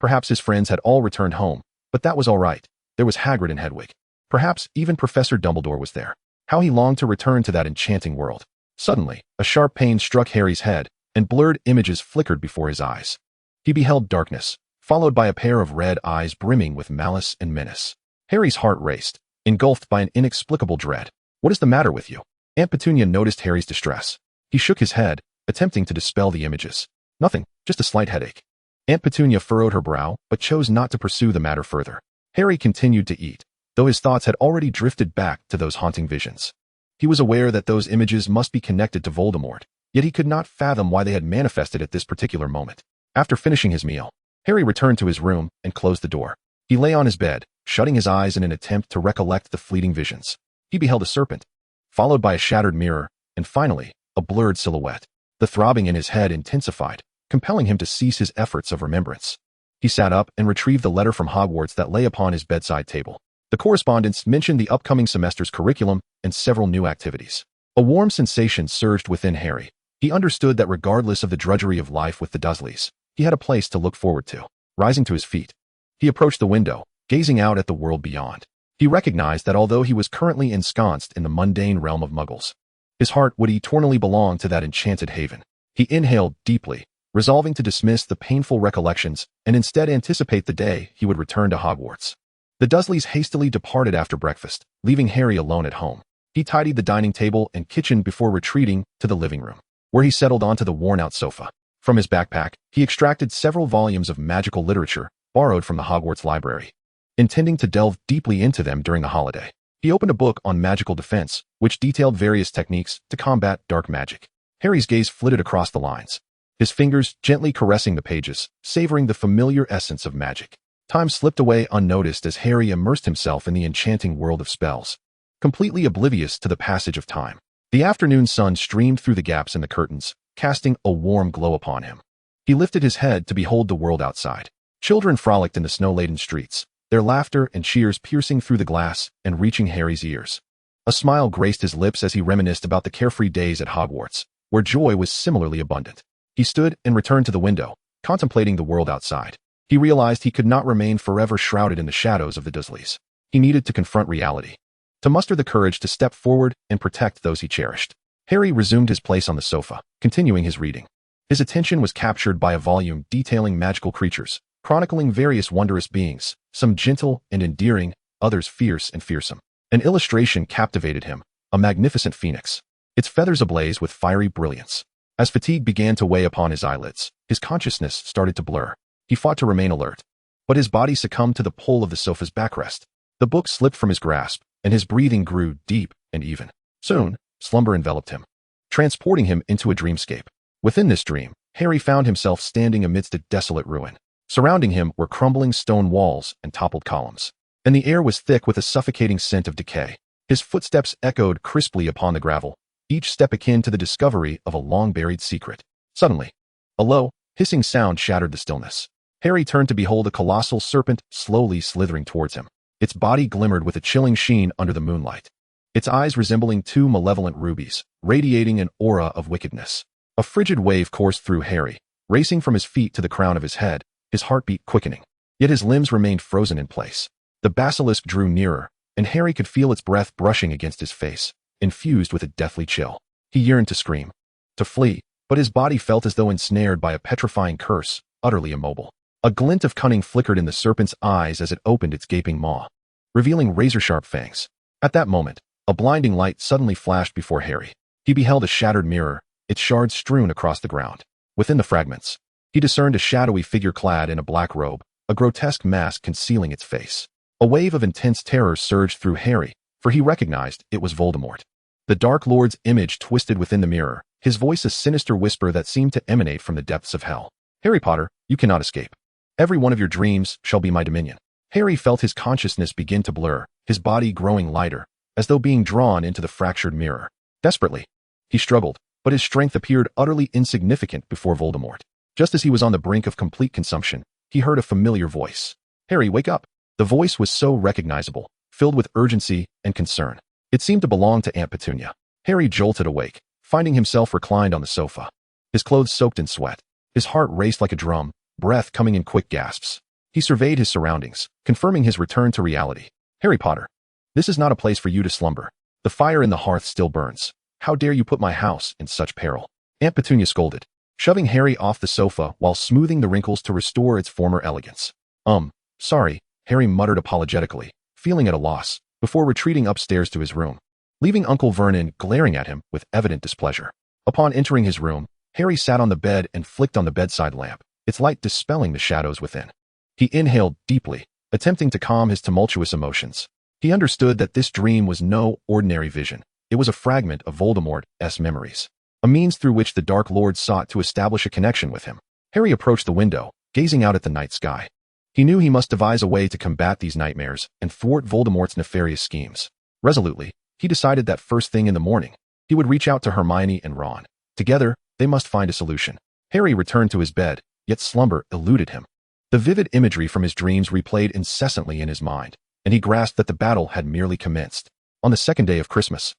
Perhaps his friends had all returned home, but that was all right. There was Hagrid and Hedwig. Perhaps even Professor Dumbledore was there. How he longed to return to that enchanting world. Suddenly, a sharp pain struck Harry's head, and blurred images flickered before his eyes. He beheld darkness, followed by a pair of red eyes brimming with malice and menace. Harry's heart raced, engulfed by an inexplicable dread. What is the matter with you? Aunt Petunia noticed Harry's distress. He shook his head, attempting to dispel the images. Nothing, just a slight headache. Aunt Petunia furrowed her brow, but chose not to pursue the matter further. Harry continued to eat, though his thoughts had already drifted back to those haunting visions. He was aware that those images must be connected to Voldemort, yet he could not fathom why they had manifested at this particular moment. After finishing his meal, Harry returned to his room and closed the door. He lay on his bed, shutting his eyes in an attempt to recollect the fleeting visions. He beheld a serpent, followed by a shattered mirror, and finally, a blurred silhouette. The throbbing in his head intensified, compelling him to cease his efforts of remembrance. He sat up and retrieved the letter from Hogwarts that lay upon his bedside table. The correspondence mentioned the upcoming semester's curriculum and several new activities. A warm sensation surged within Harry. He understood that regardless of the drudgery of life with the Dursleys, he had a place to look forward to. Rising to his feet, he approached the window, gazing out at the world beyond. He recognized that although he was currently ensconced in the mundane realm of Muggles, his heart would eternally belong to that enchanted haven. He inhaled deeply, resolving to dismiss the painful recollections and instead anticipate the day he would return to Hogwarts. The Dursleys hastily departed after breakfast, leaving Harry alone at home. He tidied the dining table and kitchen before retreating to the living room, where he settled onto the worn-out sofa. From his backpack, he extracted several volumes of magical literature borrowed from the Hogwarts library, intending to delve deeply into them during the holiday. He opened a book on magical defense, which detailed various techniques to combat dark magic. Harry's gaze flitted across the lines, his fingers gently caressing the pages, savoring the familiar essence of magic. Time slipped away unnoticed as Harry immersed himself in the enchanting world of spells, completely oblivious to the passage of time. The afternoon sun streamed through the gaps in the curtains, casting a warm glow upon him. He lifted his head to behold the world outside. Children frolicked in the snow-laden streets, their laughter and cheers piercing through the glass and reaching Harry's ears. A smile graced his lips as he reminisced about the carefree days at Hogwarts, where joy was similarly abundant. He stood and returned to the window, contemplating the world outside. He realized he could not remain forever shrouded in the shadows of the Dursleys. He needed to confront reality, to muster the courage to step forward and protect those he cherished. Harry resumed his place on the sofa, continuing his reading. His attention was captured by a volume detailing magical creatures, chronicling various wondrous beings, some gentle and endearing, others fierce and fearsome. An illustration captivated him, a magnificent phoenix, its feathers ablaze with fiery brilliance. As fatigue began to weigh upon his eyelids, his consciousness started to blur. He fought to remain alert, but his body succumbed to the pull of the sofa's backrest. The book slipped from his grasp, and his breathing grew deep and even. Soon, slumber enveloped him, transporting him into a dreamscape. Within this dream, Harry found himself standing amidst a desolate ruin. Surrounding him were crumbling stone walls and toppled columns, and the air was thick with a suffocating scent of decay. His footsteps echoed crisply upon the gravel, each step akin to the discovery of a long-buried secret. Suddenly, a low, hissing sound shattered the stillness. Harry turned to behold a colossal serpent slowly slithering towards him. Its body glimmered with a chilling sheen under the moonlight, its eyes resembling two malevolent rubies, radiating an aura of wickedness. A frigid wave coursed through Harry, racing from his feet to the crown of his head, his heartbeat quickening. Yet his limbs remained frozen in place. The basilisk drew nearer, and Harry could feel its breath brushing against his face, infused with a deathly chill. He yearned to scream, to flee, but his body felt as though ensnared by a petrifying curse, utterly immobile. A glint of cunning flickered in the serpent's eyes as it opened its gaping maw, revealing razor-sharp fangs. At that moment, a blinding light suddenly flashed before Harry. He beheld a shattered mirror, its shards strewn across the ground. Within the fragments, he discerned a shadowy figure clad in a black robe, a grotesque mask concealing its face. A wave of intense terror surged through Harry, for he recognized it was Voldemort. The Dark Lord's image twisted within the mirror, his voice a sinister whisper that seemed to emanate from the depths of hell. "Harry Potter, you cannot escape. Every one of your dreams shall be my dominion." Harry felt his consciousness begin to blur, his body growing lighter, as though being drawn into the fractured mirror. Desperately, he struggled, but his strength appeared utterly insignificant before Voldemort. Just as he was on the brink of complete consumption, he heard a familiar voice. "Harry, wake up." The voice was so recognizable, filled with urgency and concern. It seemed to belong to Aunt Petunia. Harry jolted awake, finding himself reclined on the sofa, his clothes soaked in sweat. His heart raced like a drum, breath coming in quick gasps. He surveyed his surroundings, confirming his return to reality. "Harry Potter, this is not a place for you to slumber. The fire in the hearth still burns. How dare you put my house in such peril?" Aunt Petunia scolded, shoving Harry off the sofa while smoothing the wrinkles to restore its former elegance. Sorry," Harry muttered apologetically, feeling at a loss, before retreating upstairs to his room, leaving Uncle Vernon glaring at him with evident displeasure. Upon entering his room, Harry sat on the bed and flicked on the bedside lamp, its light dispelling the shadows within. He inhaled deeply, attempting to calm his tumultuous emotions. He understood that this dream was no ordinary vision. It was a fragment of Voldemort's memories, a means through which the Dark Lord sought to establish a connection with him. Harry approached the window, gazing out at the night sky. He knew he must devise a way to combat these nightmares and thwart Voldemort's nefarious schemes. Resolutely, he decided that first thing in the morning, he would reach out to Hermione and Ron. Together, they must find a solution. Harry returned to his bed, yet slumber eluded him. The vivid imagery from his dreams replayed incessantly in his mind, and he grasped that the battle had merely commenced. On the second day of Christmas,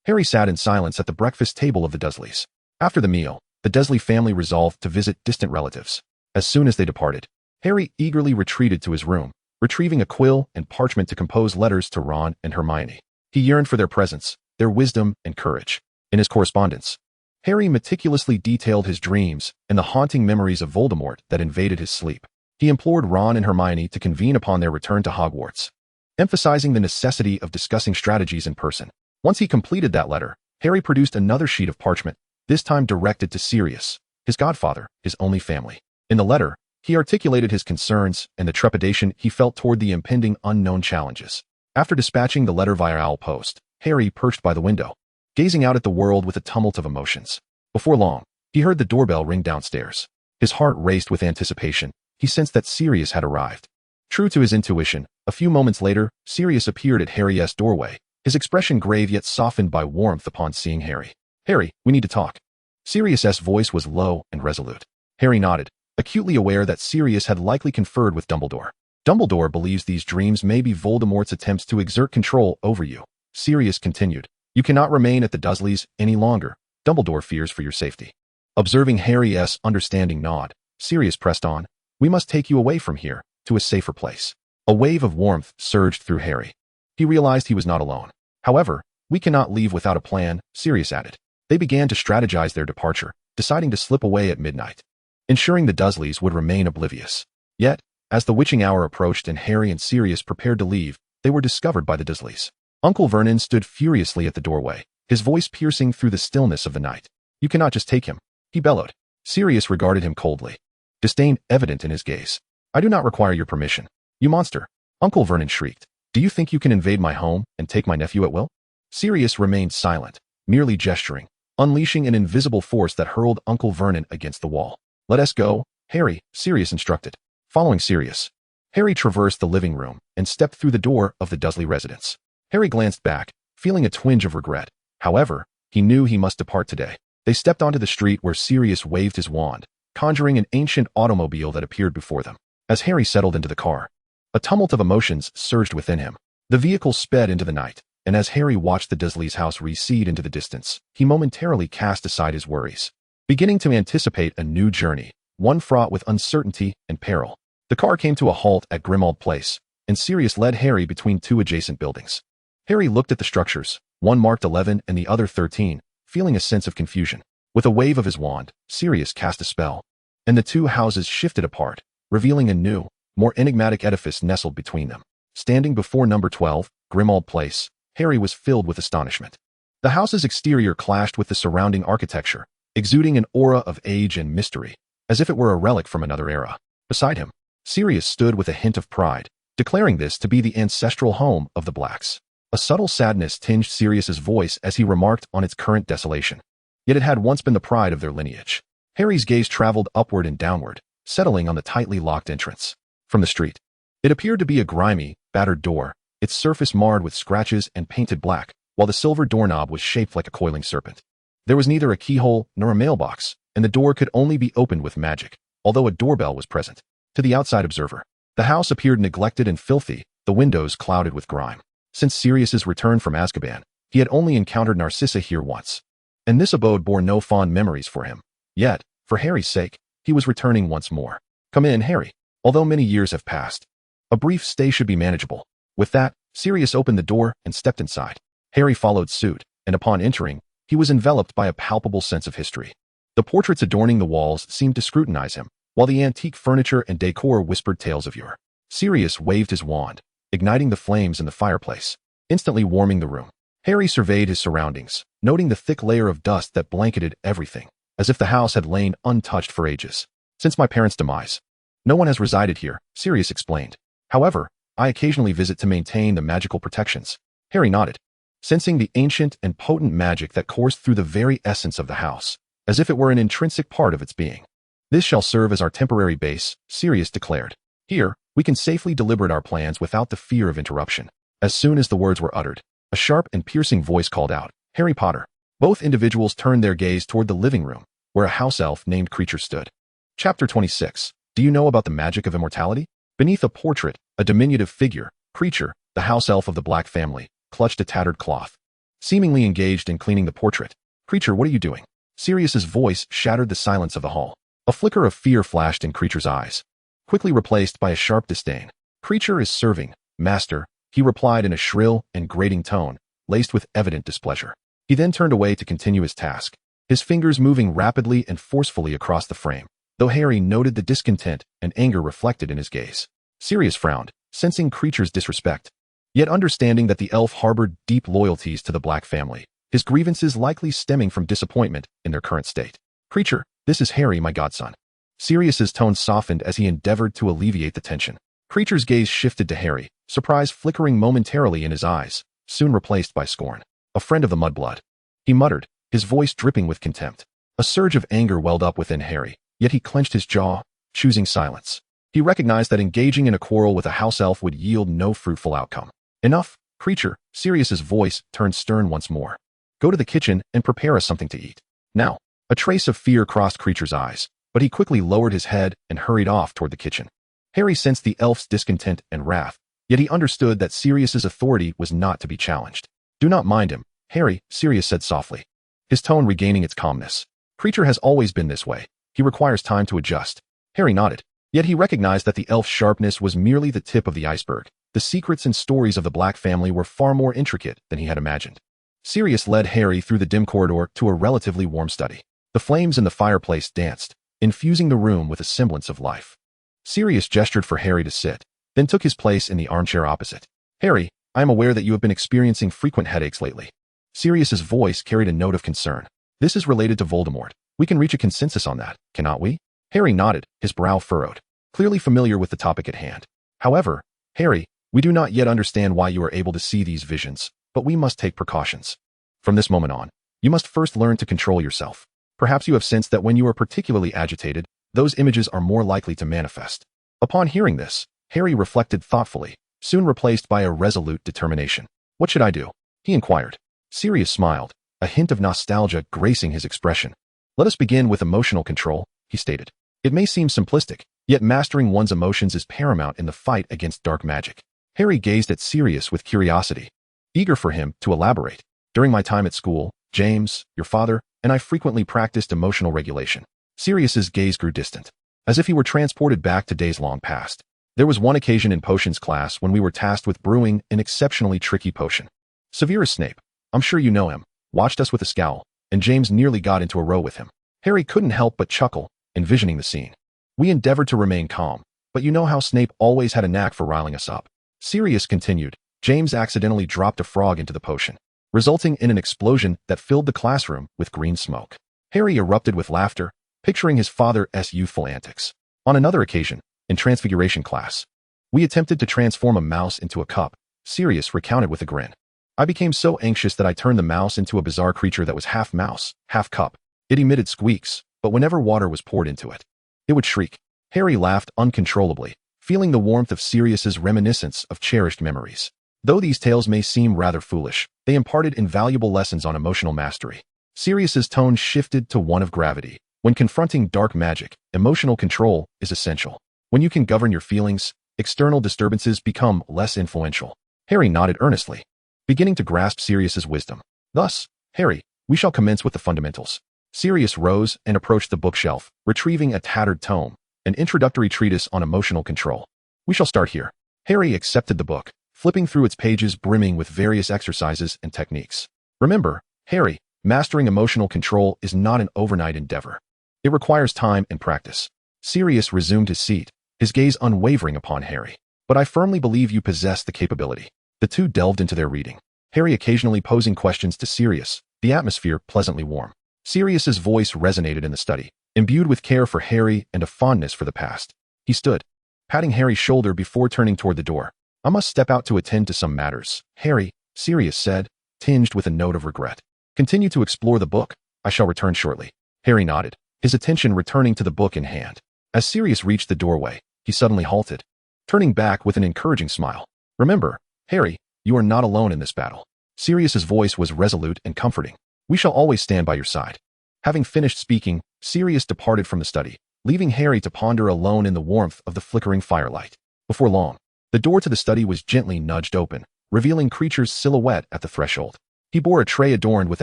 Harry sat in silence at the breakfast table of the Dursleys. After the meal, the Dursley family resolved to visit distant relatives. As soon as they departed, Harry eagerly retreated to his room, retrieving a quill and parchment to compose letters to Ron and Hermione. He yearned for their presence, their wisdom and courage. In his correspondence, Harry meticulously detailed his dreams and the haunting memories of Voldemort that invaded his sleep. He implored Ron and Hermione to convene upon their return to Hogwarts, emphasizing the necessity of discussing strategies in person. Once he completed that letter, Harry produced another sheet of parchment, this time directed to Sirius, his godfather, his only family. In the letter, he articulated his concerns and the trepidation he felt toward the impending unknown challenges. After dispatching the letter via owl post, Harry perched by the window, gazing out at the world with a tumult of emotions. Before long, he heard the doorbell ring downstairs. His heart raced with anticipation. He sensed that Sirius had arrived. True to his intuition, a few moments later, Sirius appeared at Harry's doorway, his expression grave yet softened by warmth upon seeing Harry. "Harry, we need to talk." Sirius's voice was low and resolute. Harry nodded, acutely aware that Sirius had likely conferred with Dumbledore. "Dumbledore believes these dreams may be Voldemort's attempts to exert control over you," Sirius continued. "You cannot remain at the Dursleys any longer. Dumbledore fears for your safety." Observing Harry's understanding nod, Sirius pressed on. "We must take you away from here, to a safer place." A wave of warmth surged through Harry. He realized he was not alone. "However, we cannot leave without a plan," Sirius added. They began to strategize their departure, deciding to slip away at midnight, ensuring the Dursleys would remain oblivious. Yet, as the witching hour approached and Harry and Sirius prepared to leave, they were discovered by the Dursleys. Uncle Vernon stood furiously at the doorway, his voice piercing through the stillness of the night. "You cannot just take him," he bellowed. Sirius regarded him coldly, disdain evident in his gaze. "I do not require your permission. You monster," Uncle Vernon shrieked. "Do you think you can invade my home and take my nephew at will?" Sirius remained silent, merely gesturing, unleashing an invisible force that hurled Uncle Vernon against the wall. "Let us go, Harry," Sirius instructed. Following Sirius, Harry traversed the living room and stepped through the door of the Dursley residence. Harry glanced back, feeling a twinge of regret. However, he knew he must depart today. They stepped onto the street where Sirius waved his wand, conjuring an ancient automobile that appeared before them. As Harry settled into the car, a tumult of emotions surged within him. The vehicle sped into the night, and as Harry watched the Dursleys' house recede into the distance, he momentarily cast aside his worries, beginning to anticipate a new journey, one fraught with uncertainty and peril. The car came to a halt at Grimmauld Place, and Sirius led Harry between two adjacent buildings. Harry looked at the structures, one marked 11 and the other 13, feeling a sense of confusion. With a wave of his wand, Sirius cast a spell, and the two houses shifted apart, revealing a new, more enigmatic edifice nestled between them. Standing before number 12, Grimmauld Place, Harry was filled with astonishment. The house's exterior clashed with the surrounding architecture, exuding an aura of age and mystery, as if it were a relic from another era. Beside him, Sirius stood with a hint of pride, declaring this to be the ancestral home of the Blacks. A subtle sadness tinged Sirius's voice as he remarked on its current desolation. Yet it had once been the pride of their lineage. Harry's gaze traveled upward and downward, settling on the tightly locked entrance. From the street, it appeared to be a grimy, battered door, its surface marred with scratches and painted black, while the silver doorknob was shaped like a coiling serpent. There was neither a keyhole nor a mailbox, and the door could only be opened with magic, although a doorbell was present. To the outside observer, the house appeared neglected and filthy, the windows clouded with grime. Since Sirius's return from Azkaban, he had only encountered Narcissa here once, and this abode bore no fond memories for him. Yet, for Harry's sake, he was returning once more. "Come in, Harry. Although many years have passed, a brief stay should be manageable." With that, Sirius opened the door and stepped inside. Harry followed suit, and upon entering, he was enveloped by a palpable sense of history. The portraits adorning the walls seemed to scrutinize him, while the antique furniture and decor whispered tales of yore. Sirius waved his wand, igniting the flames in the fireplace, instantly warming the room. Harry surveyed his surroundings, noting the thick layer of dust that blanketed everything, as if the house had lain untouched for ages. "Since my parents' demise, no one has resided here," Sirius explained. "However, I occasionally visit to maintain the magical protections." Harry nodded, sensing the ancient and potent magic that coursed through the very essence of the house, as if it were an intrinsic part of its being. "This shall serve as our temporary base," Sirius declared. "Here, we can safely deliberate our plans without the fear of interruption." As soon as the words were uttered, a sharp and piercing voice called out, "Harry Potter." Both individuals turned their gaze toward the living room, where a house elf named Creature stood. Chapter 26. Do you know about the magic of immortality? Beneath a portrait, a diminutive figure, Creature, the house elf of the Black family, clutched a tattered cloth, seemingly engaged in cleaning the portrait. "Creature, what are you doing?" Sirius's voice shattered the silence of the hall. A flicker of fear flashed in Creature's eyes, quickly replaced by a sharp disdain. "Creature is serving, master," he replied in a shrill and grating tone, laced with evident displeasure. He then turned away to continue his task, his fingers moving rapidly and forcefully across the frame, though Harry noted the discontent and anger reflected in his gaze. Sirius frowned, sensing Creature's disrespect, yet understanding that the elf harbored deep loyalties to the Black family, his grievances likely stemming from disappointment in their current state. "Creature, this is Harry, my godson." Sirius's tone softened as he endeavored to alleviate the tension. Creature's gaze shifted to Harry, surprise flickering momentarily in his eyes, soon replaced by scorn. A friend of the mudblood. He muttered, his voice dripping with contempt. A surge of anger welled up within Harry, yet he clenched his jaw, choosing silence. He recognized that engaging in a quarrel with a house elf would yield no fruitful outcome. Enough, Creature, Sirius's voice turned stern once more. Go to the kitchen and prepare us something to eat. Now. A trace of fear crossed Creature's eyes, but he quickly lowered his head and hurried off toward the kitchen. Harry sensed the elf's discontent and wrath, yet he understood that Sirius's authority was not to be challenged. Do not mind him, Harry, Sirius said softly, his tone regaining its calmness. Creature has always been this way. He requires time to adjust. Harry nodded, yet he recognized that the elf's sharpness was merely the tip of the iceberg. The secrets and stories of the Black family were far more intricate than he had imagined. Sirius led Harry through the dim corridor to a relatively warm study. The flames in the fireplace danced, infusing the room with a semblance of life. Sirius gestured for Harry to sit, then took his place in the armchair opposite. Harry, I am aware that you have been experiencing frequent headaches lately. Sirius's voice carried a note of concern. This is related to Voldemort. We can reach a consensus on that, cannot we? Harry nodded, his brow furrowed, clearly familiar with the topic at hand. However, Harry, we do not yet understand why you are able to see these visions, but we must take precautions. From this moment on, you must first learn to control yourself. Perhaps you have sensed that when you are particularly agitated, those images are more likely to manifest. Upon hearing this, Harry reflected thoughtfully, soon replaced by a resolute determination. What should I do? He inquired. Sirius smiled, a hint of nostalgia gracing his expression. Let us begin with emotional control, he stated. It may seem simplistic, yet mastering one's emotions is paramount in the fight against dark magic. Harry gazed at Sirius with curiosity, eager for him to elaborate. During my time at school, James, your father, and I frequently practiced emotional regulation. Sirius's gaze grew distant, as if he were transported back to days long past. There was one occasion in potions class when we were tasked with brewing an exceptionally tricky potion. Severus Snape, I'm sure you know him, watched us with a scowl, and James nearly got into a row with him. Harry couldn't help but chuckle, envisioning the scene. We endeavored to remain calm, but you know how Snape always had a knack for riling us up. Sirius continued. James accidentally dropped a frog into the potion, resulting in an explosion that filled the classroom with green smoke. Harry erupted with laughter, picturing his father's youthful antics. On another occasion, in Transfiguration class, we attempted to transform a mouse into a cup, Sirius recounted with a grin. I became so anxious that I turned the mouse into a bizarre creature that was half mouse, half cup. It emitted squeaks, but whenever water was poured into it, it would shriek. Harry laughed uncontrollably, feeling the warmth of Sirius's reminiscence of cherished memories. Though these tales may seem rather foolish, they imparted invaluable lessons on emotional mastery. Sirius's tone shifted to one of gravity. When confronting dark magic, emotional control is essential. When you can govern your feelings, external disturbances become less influential. Harry nodded earnestly, beginning to grasp Sirius's wisdom. Thus, Harry, we shall commence with the fundamentals. Sirius rose and approached the bookshelf, retrieving a tattered tome, an introductory treatise on emotional control. We shall start here. Harry accepted the book, flipping through its pages brimming with various exercises and techniques. Remember, Harry, mastering emotional control is not an overnight endeavor. It requires time and practice. Sirius resumed his seat, his gaze unwavering upon Harry. But I firmly believe you possess the capability. The two delved into their reading, Harry occasionally posing questions to Sirius, the atmosphere pleasantly warm. Sirius's voice resonated in the study, imbued with care for Harry and a fondness for the past. He stood, patting Harry's shoulder before turning toward the door. I must step out to attend to some matters, Harry, Sirius said, tinged with a note of regret. Continue to explore the book. I shall return shortly. Harry nodded, his attention returning to the book in hand. As Sirius reached the doorway, he suddenly halted, turning back with an encouraging smile. Remember, Harry, you are not alone in this battle. Sirius's voice was resolute and comforting. We shall always stand by your side. Having finished speaking, Sirius departed from the study, leaving Harry to ponder alone in the warmth of the flickering firelight. Before long, the door to the study was gently nudged open, revealing Creature's silhouette at the threshold. He bore a tray adorned with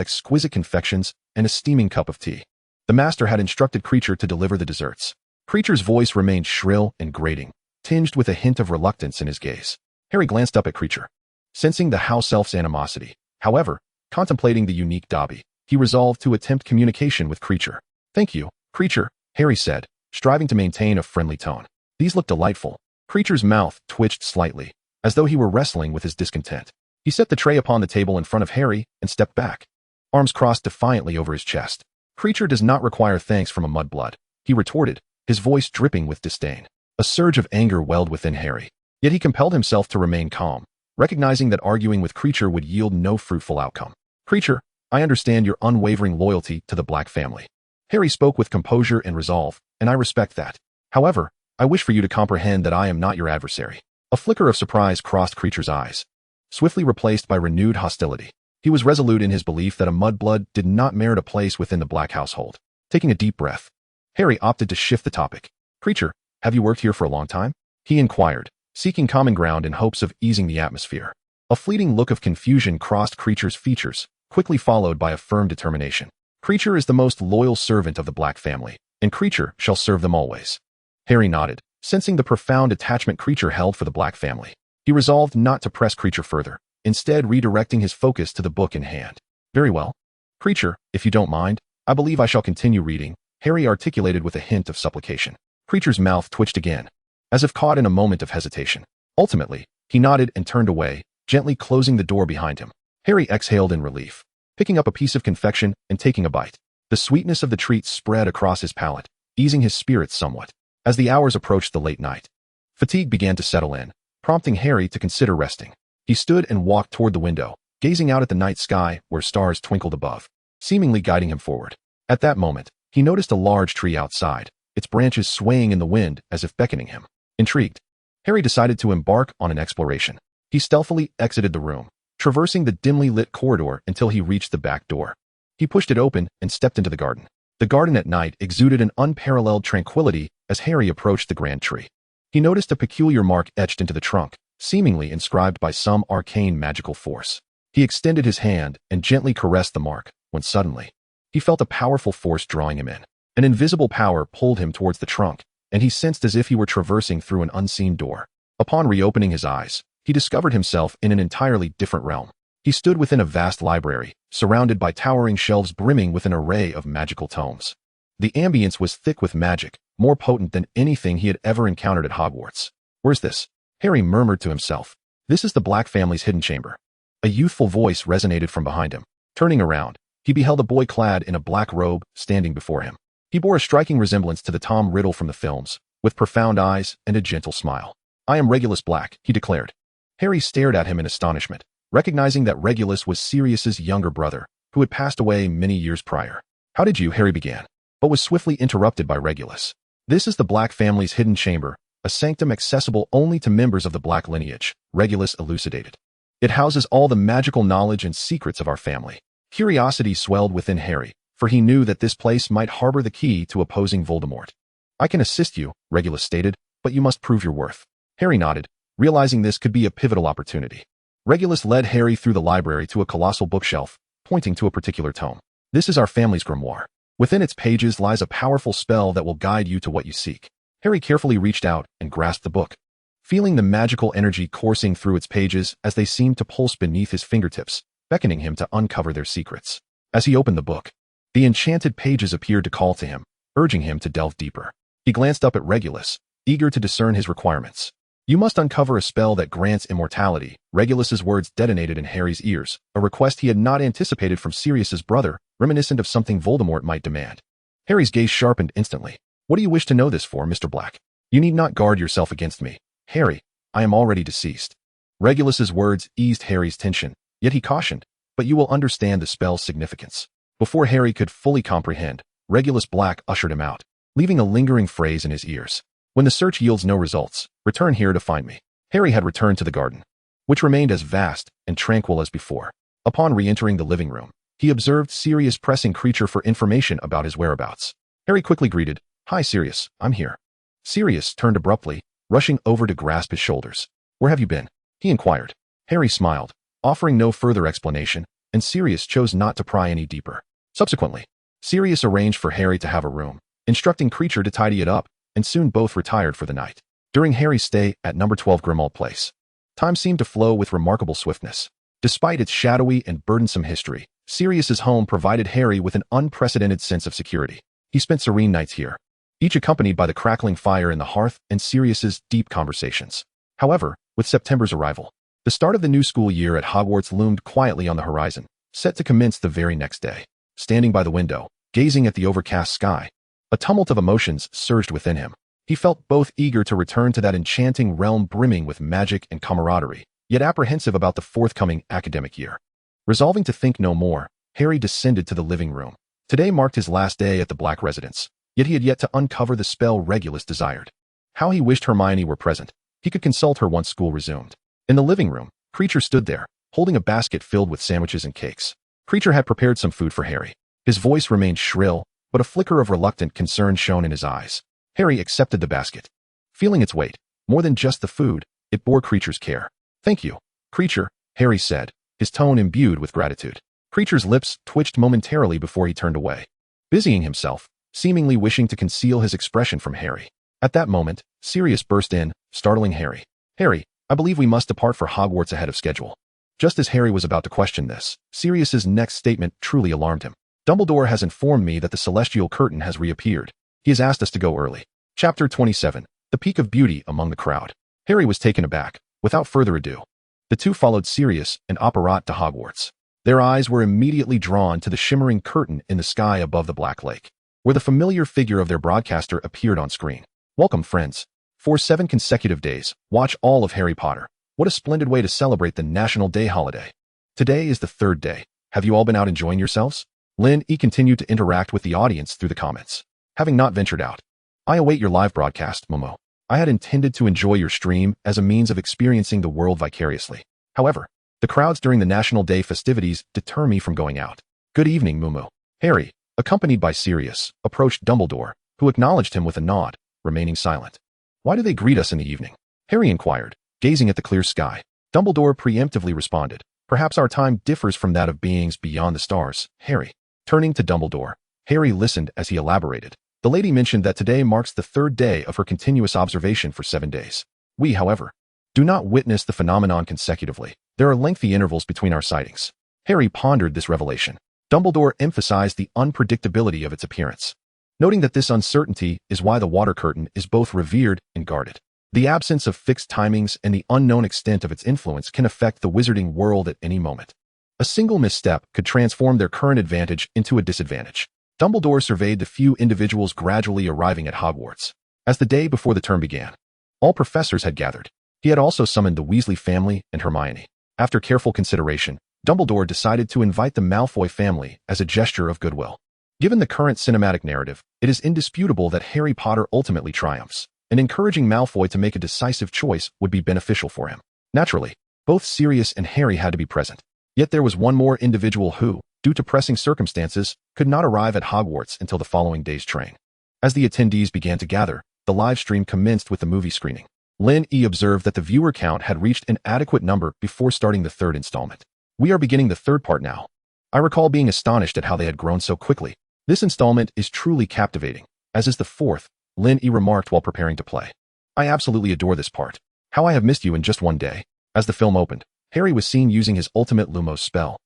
exquisite confections and a steaming cup of tea. The master had instructed Creature to deliver the desserts. Creature's voice remained shrill and grating, tinged with a hint of reluctance in his gaze. Harry glanced up at Creature, sensing the house elf's animosity. However, contemplating the unique Dobby, he resolved to attempt communication with Creature. Thank you, Creature, Harry said, striving to maintain a friendly tone. These look delightful. Creature's mouth twitched slightly, as though he were wrestling with his discontent. He set the tray upon the table in front of Harry and stepped back, arms crossed defiantly over his chest. Creature does not require thanks from a mudblood, he retorted, his voice dripping with disdain. A surge of anger welled within Harry. Yet he compelled himself to remain calm, recognizing that arguing with Kreacher would yield no fruitful outcome. Kreacher, I understand your unwavering loyalty to the Black family. Harry spoke with composure and resolve, and I respect that. However, I wish for you to comprehend that I am not your adversary. A flicker of surprise crossed Kreacher's eyes, swiftly replaced by renewed hostility. He was resolute in his belief that a mudblood did not merit a place within the Black household. Taking a deep breath, Harry opted to shift the topic. Kreacher, have you worked here for a long time? He inquired, seeking common ground in hopes of easing the atmosphere. A fleeting look of confusion crossed Kreacher's features, quickly followed by a firm determination. Kreacher is the most loyal servant of the Black family, and Kreacher shall serve them always. Harry nodded, sensing the profound attachment Kreacher held for the Black family. He resolved not to press Kreacher further, instead redirecting his focus to the book in hand. Very well. Kreacher, if you don't mind, I believe I shall continue reading, Harry articulated with a hint of supplication. Kreacher's mouth twitched again, as if caught in a moment of hesitation. Ultimately, he nodded and turned away, gently closing the door behind him. Harry exhaled in relief, picking up a piece of confection and taking a bite. The sweetness of the treat spread across his palate, easing his spirits somewhat. As the hours approached the late night, fatigue began to settle in, prompting Harry to consider resting. He stood and walked toward the window, gazing out at the night sky where stars twinkled above, seemingly guiding him forward. At that moment, he noticed a large tree outside, its branches swaying in the wind as if beckoning him. Intrigued, Harry decided to embark on an exploration. He stealthily exited the room, traversing the dimly lit corridor until he reached the back door. He pushed it open and stepped into the garden. The garden at night exuded an unparalleled tranquility as Harry approached the grand tree. He noticed a peculiar mark etched into the trunk, seemingly inscribed by some arcane magical force. He extended his hand and gently caressed the mark, when suddenly, he felt a powerful force drawing him in. An invisible power pulled him towards the trunk, and he sensed as if he were traversing through an unseen door. Upon reopening his eyes, he discovered himself in an entirely different realm. He stood within a vast library, surrounded by towering shelves brimming with an array of magical tomes. The ambience was thick with magic, more potent than anything he had ever encountered at Hogwarts. Where's this? Harry murmured to himself. This is the Black family's hidden chamber. A youthful voice resonated from behind him. Turning around, he beheld a boy clad in a black robe standing before him. He bore a striking resemblance to the Tom Riddle from the films, with profound eyes and a gentle smile. I am Regulus Black, he declared. Harry stared at him in astonishment, recognizing that Regulus was Sirius's younger brother, who had passed away many years prior. How did you? Harry began, but was swiftly interrupted by Regulus. This is the Black family's hidden chamber, a sanctum accessible only to members of the Black lineage, Regulus elucidated. It houses all the magical knowledge and secrets of our family. Curiosity swelled within Harry, for he knew that this place might harbor the key to opposing Voldemort. I can assist you, Regulus stated, but you must prove your worth. Harry nodded, realizing this could be a pivotal opportunity. Regulus led Harry through the library to a colossal bookshelf, pointing to a particular tome. This is our family's grimoire. Within its pages lies a powerful spell that will guide you to what you seek. Harry carefully reached out and grasped the book, feeling the magical energy coursing through its pages as they seemed to pulse beneath his fingertips, beckoning him to uncover their secrets. As he opened the book, the enchanted pages appeared to call to him, urging him to delve deeper. He glanced up at Regulus, eager to discern his requirements. You must uncover a spell that grants immortality. Regulus's words detonated in Harry's ears, a request he had not anticipated from Sirius's brother, reminiscent of something Voldemort might demand. Harry's gaze sharpened instantly. What do you wish to know this for, Mr. Black? You need not guard yourself against me. Harry, I am already deceased. Regulus's words eased Harry's tension, yet he cautioned, but you will understand the spell's significance. Before Harry could fully comprehend, Regulus Black ushered him out, leaving a lingering phrase in his ears. When the search yields no results, return here to find me. Harry had returned to the garden, which remained as vast and tranquil as before. Upon re-entering the living room, he observed Sirius pressing Kreacher for information about his whereabouts. Harry quickly greeted, Hi Sirius, I'm here. Sirius turned abruptly, rushing over to grasp his shoulders. Where have you been? He inquired. Harry smiled, offering no further explanation, and Sirius chose not to pry any deeper. Subsequently, Sirius arranged for Harry to have a room, instructing Kreacher to tidy it up, and soon both retired for the night. During Harry's stay at number 12 Grimmauld Place, time seemed to flow with remarkable swiftness. Despite its shadowy and burdensome history, Sirius's home provided Harry with an unprecedented sense of security. He spent serene nights here, each accompanied by the crackling fire in the hearth and Sirius's deep conversations. However, with September's arrival, the start of the new school year at Hogwarts loomed quietly on the horizon, set to commence the very next day. Standing by the window, gazing at the overcast sky, a tumult of emotions surged within him. He felt both eager to return to that enchanting realm brimming with magic and camaraderie, yet apprehensive about the forthcoming academic year. Resolving to think no more, Harry descended to the living room. Today marked his last day at the Black residence, yet he had yet to uncover the spell Regulus desired. How he wished Hermione were present. He could consult her once school resumed. In the living room, Kreacher stood there, holding a basket filled with sandwiches and cakes. Kreacher had prepared some food for Harry. His voice remained shrill, but a flicker of reluctant concern shone in his eyes. Harry accepted the basket. Feeling its weight, more than just the food, it bore Kreacher's care. "Thank you, Kreacher," Harry said, his tone imbued with gratitude. Kreacher's lips twitched momentarily before he turned away, busying himself, seemingly wishing to conceal his expression from Harry. At that moment, Sirius burst in, startling Harry. "Harry, I believe we must depart for Hogwarts ahead of schedule." Just as Harry was about to question this, Sirius's next statement truly alarmed him. "Dumbledore has informed me that the celestial curtain has reappeared. He has asked us to go early." Chapter 27. The Peak of Beauty Among the Crowd. Harry was taken aback. Without further ado, the two followed Sirius and Apparat to Hogwarts. Their eyes were immediately drawn to the shimmering curtain in the sky above the Black Lake, where the familiar figure of their broadcaster appeared on screen. "Welcome, friends. For 7 consecutive days, watch all of Harry Potter. What a splendid way to celebrate the National Day holiday. Today is the 3rd day. Have you all been out enjoying yourselves?" Lin E continued to interact with the audience through the comments. "Having not ventured out, I await your live broadcast, Momo. I had intended to enjoy your stream as a means of experiencing the world vicariously. However, the crowds during the National Day festivities deter me from going out. Good evening, Momo." Harry, accompanied by Sirius, approached Dumbledore, who acknowledged him with a nod, remaining silent. "Why do they greet us in the evening?" Harry inquired, gazing at the clear sky. Dumbledore preemptively responded, "Perhaps our time differs from that of beings beyond the stars, Harry." Turning to Dumbledore, Harry listened as he elaborated. "The lady mentioned that today marks the 3rd day of her continuous observation for 7 days. We, however, do not witness the phenomenon consecutively. There are lengthy intervals between our sightings." Harry pondered this revelation. Dumbledore emphasized the unpredictability of its appearance, noting that this uncertainty is why the water curtain is both revered and guarded. The absence of fixed timings and the unknown extent of its influence can affect the wizarding world at any moment. A single misstep could transform their current advantage into a disadvantage. Dumbledore surveyed the few individuals gradually arriving at Hogwarts. As the day before the term began, all professors had gathered. He had also summoned the Weasley family and Hermione. After careful consideration, Dumbledore decided to invite the Malfoy family as a gesture of goodwill. Given the current cinematic narrative, it is indisputable that Harry Potter ultimately triumphs, and encouraging Malfoy to make a decisive choice would be beneficial for him. Naturally, both Sirius and Harry had to be present. Yet there was one more individual who, due to pressing circumstances, could not arrive at Hogwarts until the following day's train. As the attendees began to gather, the live stream commenced with the movie screening. Lin E observed that the viewer count had reached an adequate number before starting the 3rd installment. "We are beginning the 3rd part now. I recall being astonished at how they had grown so quickly. This installment is truly captivating, as is the 4th, Lin E remarked while preparing to play. "I absolutely adore this part. How I have missed you in just one day." As the film opened, Harry was seen using his ultimate Lumos spell,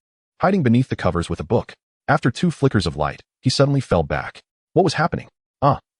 hiding beneath the covers with a book. After 2 flickers of light, he suddenly fell back. What was happening?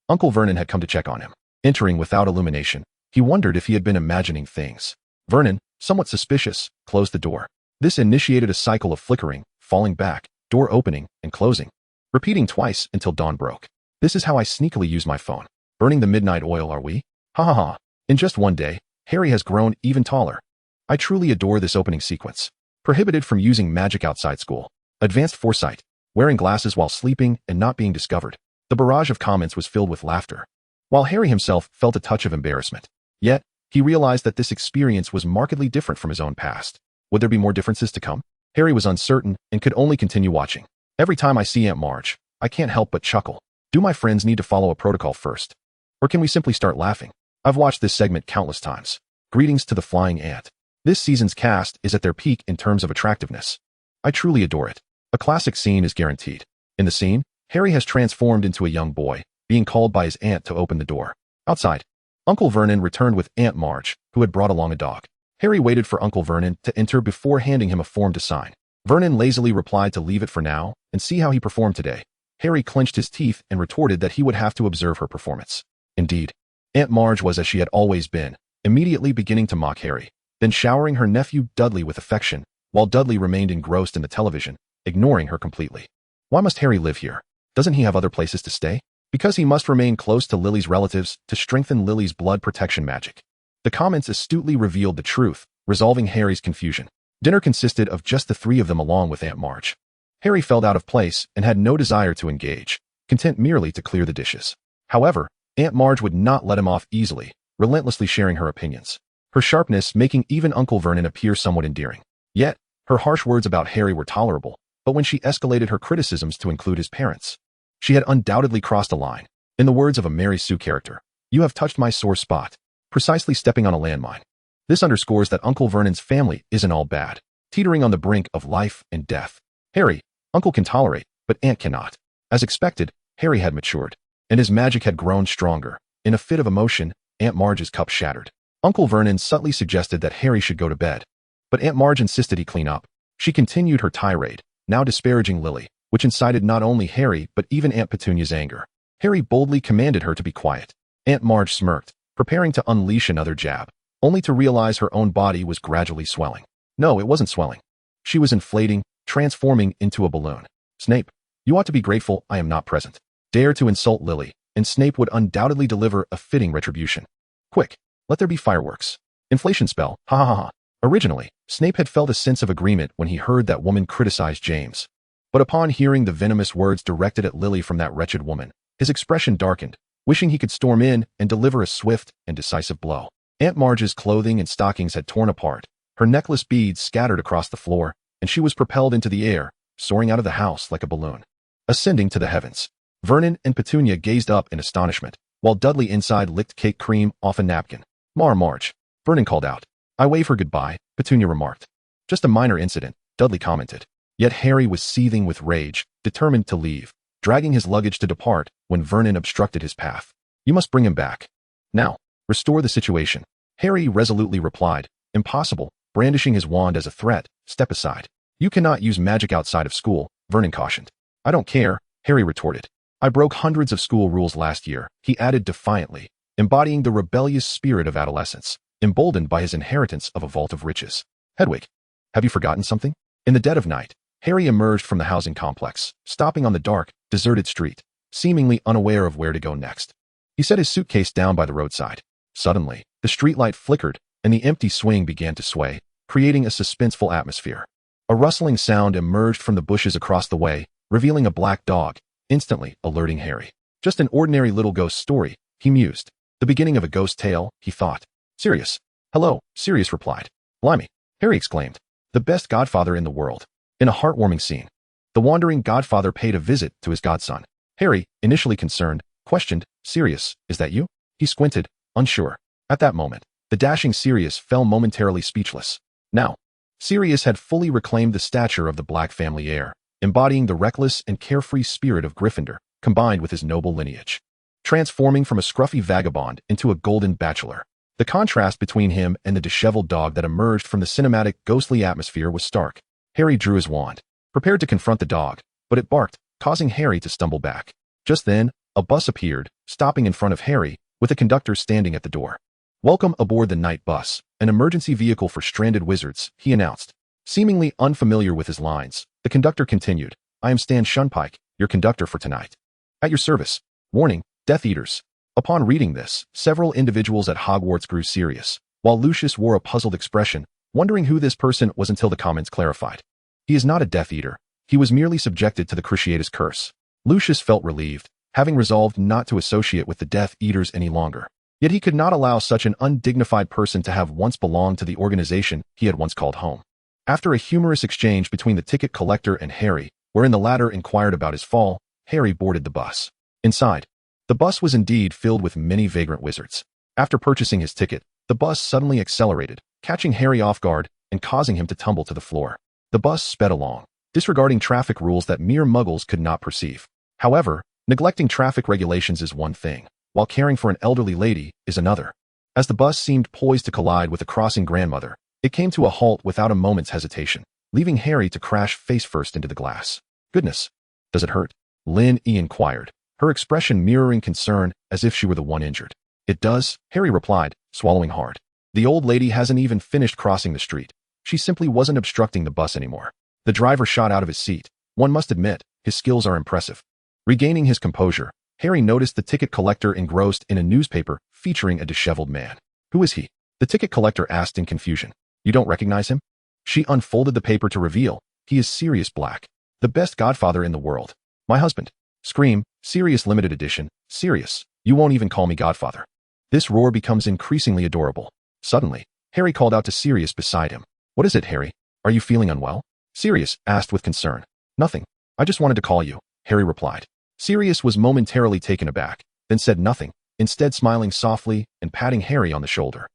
Uncle Vernon had come to check on him. Entering without illumination, he wondered if he had been imagining things. Vernon, somewhat suspicious, closed the door. This initiated a cycle of flickering, falling back, door opening, and closing, repeating twice until dawn broke. "This is how I sneakily use my phone. Burning the midnight oil, are we? Ha ha ha." In just one day, Harry has grown even taller. I truly adore this opening sequence. Prohibited from using magic outside school. Advanced foresight. Wearing glasses while sleeping and not being discovered. The barrage of comments was filled with laughter, while Harry himself felt a touch of embarrassment. Yet, he realized that this experience was markedly different from his own past. Would there be more differences to come? Harry was uncertain and could only continue watching. "Every time I see Aunt Marge, I can't help but chuckle. Do my friends need to follow a protocol first? Or can we simply start laughing? I've watched this segment countless times. Greetings to the Flying Ant. This season's cast is at their peak in terms of attractiveness. I truly adore it. A classic scene is guaranteed. In the scene, Harry has transformed into a young boy, being called by his aunt to open the door. Outside, Uncle Vernon returned with Aunt Marge, who had brought along a dog. Harry waited for Uncle Vernon to enter before handing him a form to sign. Vernon lazily replied to leave it for now and see how he performed today. Harry clenched his teeth and retorted that he would have to observe her performance. Indeed, Aunt Marge was as she had always been, immediately beginning to mock Harry, then showering her nephew Dudley with affection, while Dudley remained engrossed in the television, ignoring her completely. Why must Harry live here? Doesn't he have other places to stay? because he must remain close to Lily's relatives to strengthen Lily's blood protection magic. The comments astutely revealed the truth, resolving Harry's confusion. Dinner consisted of just the three of them along with Aunt Marge. Harry felt out of place and had no desire to engage, content merely to clear the dishes. However, Aunt Marge would not let him off easily, relentlessly sharing her opinions. Her sharpness making even Uncle Vernon appear somewhat endearing. Yet, her harsh words about Harry were tolerable, but when she escalated her criticisms to include his parents, she had undoubtedly crossed a line. In the words of a Mary Sue character, "You have touched my sore spot," precisely stepping on a landmine. This underscores that Uncle Vernon's family isn't all bad, teetering on the brink of life and death. Harry, Uncle can tolerate, but Aunt cannot. As expected, Harry had matured, and his magic had grown stronger. In a fit of emotion, Aunt Marge's cup shattered. Uncle Vernon subtly suggested that Harry should go to bed, but Aunt Marge insisted he clean up. She continued her tirade, now disparaging Lily, which incited not only Harry but even Aunt Petunia's anger. Harry boldly commanded her to be quiet. Aunt Marge smirked, preparing to unleash another jab, only to realize her own body was gradually swelling. No, it wasn't swelling. She was inflating, transforming into a balloon. "Snape, you ought to be grateful I am not present." Dare to insult Lily, and Snape would undoubtedly deliver a fitting retribution. Quick, let there be fireworks. Inflation spell, ha ha ha ha. Originally, Snape had felt a sense of agreement when he heard that woman criticize James. But upon hearing the venomous words directed at Lily from that wretched woman, his expression darkened, wishing he could storm in and deliver a swift and decisive blow. Aunt Marge's clothing and stockings had torn apart, her necklace beads scattered across the floor, and she was propelled into the air, soaring out of the house like a balloon, ascending to the heavens. Vernon and Petunia gazed up in astonishment, while Dudley inside licked cake cream off a napkin. Marge. Vernon called out. "I wave her goodbye," Petunia remarked. "Just a minor incident," Dudley commented. Yet Harry was seething with rage, determined to leave, dragging his luggage to depart when Vernon obstructed his path. "You must bring him back. Now, restore the situation," Harry resolutely replied. "Impossible," brandishing his wand as a threat. "Step aside. You cannot use magic outside of school," Vernon cautioned. "I don't care," Harry retorted. "I broke hundreds of school rules last year," he added defiantly, embodying the rebellious spirit of adolescence, emboldened by his inheritance of a vault of riches. "Hedwig, have you forgotten something?" In the dead of night, Harry emerged from the housing complex, stopping on the dark, deserted street, seemingly unaware of where to go next. He set his suitcase down by the roadside. Suddenly, the streetlight flickered, and the empty swing began to sway, creating a suspenseful atmosphere. A rustling sound emerged from the bushes across the way, revealing a black dog, instantly alerting Harry. "Just an ordinary little ghost story," he mused. "The beginning of a ghost tale," he thought. "Sirius." "Hello," Sirius replied. "Blimey," Harry exclaimed. "The best godfather in the world." In a heartwarming scene, the wandering godfather paid a visit to his godson. Harry, initially concerned, questioned, "Sirius, is that you?" He squinted, unsure. At that moment, the dashing Sirius fell momentarily speechless. Now, Sirius had fully reclaimed the stature of the Black family heir, embodying the reckless and carefree spirit of Gryffindor, combined with his noble lineage. Transforming from a scruffy vagabond into a golden bachelor. The contrast between him and the disheveled dog that emerged from the cinematic, ghostly atmosphere was stark. Harry drew his wand, prepared to confront the dog, but it barked, causing Harry to stumble back. Just then, a bus appeared, stopping in front of Harry, with a conductor standing at the door. "Welcome aboard the night bus, an emergency vehicle for stranded wizards," he announced. Seemingly unfamiliar with his lines, the conductor continued, "I am Stan Shunpike, your conductor for tonight. At your service. Warning, Death Eaters." Upon reading this, several individuals at Hogwarts grew serious, while Lucius wore a puzzled expression, wondering who this person was until the comments clarified. "He is not a Death Eater. He was merely subjected to the Cruciatus curse." Lucius felt relieved, having resolved not to associate with the Death Eaters any longer. Yet he could not allow such an undignified person to have once belonged to the organization he had once called home. After a humorous exchange between the ticket collector and Harry, wherein the latter inquired about his fall, Harry boarded the bus. Inside, the bus was indeed filled with many vagrant wizards. After purchasing his ticket, the bus suddenly accelerated, catching Harry off guard and causing him to tumble to the floor. The bus sped along, disregarding traffic rules that mere muggles could not perceive. However, neglecting traffic regulations is one thing, while caring for an elderly lady is another. As the bus seemed poised to collide with a crossing grandmother, it came to a halt without a moment's hesitation, leaving Harry to crash face first into the glass. "Goodness, does it hurt?" Lynn E. inquired, her expression mirroring concern as if she were the one injured. "It does," Harry replied, swallowing hard. "The old lady hasn't even finished crossing the street. She simply wasn't obstructing the bus anymore." The driver shot out of his seat. One must admit, his skills are impressive. Regaining his composure, Harry noticed the ticket collector engrossed in a newspaper featuring a disheveled man. Who is he? The ticket collector asked in confusion. You don't recognize him? She unfolded the paper to reveal, he is Sirius Black, the best godfather in the world. My husband. Scream, Sirius limited edition, Sirius, you won't even call me godfather. This roar becomes increasingly adorable. Suddenly, Harry called out to Sirius beside him. What is it, Harry? Are you feeling unwell? Sirius asked with concern. Nothing. I just wanted to call you, Harry replied. Sirius was momentarily taken aback, then said nothing, instead smiling softly and patting Harry on the shoulder.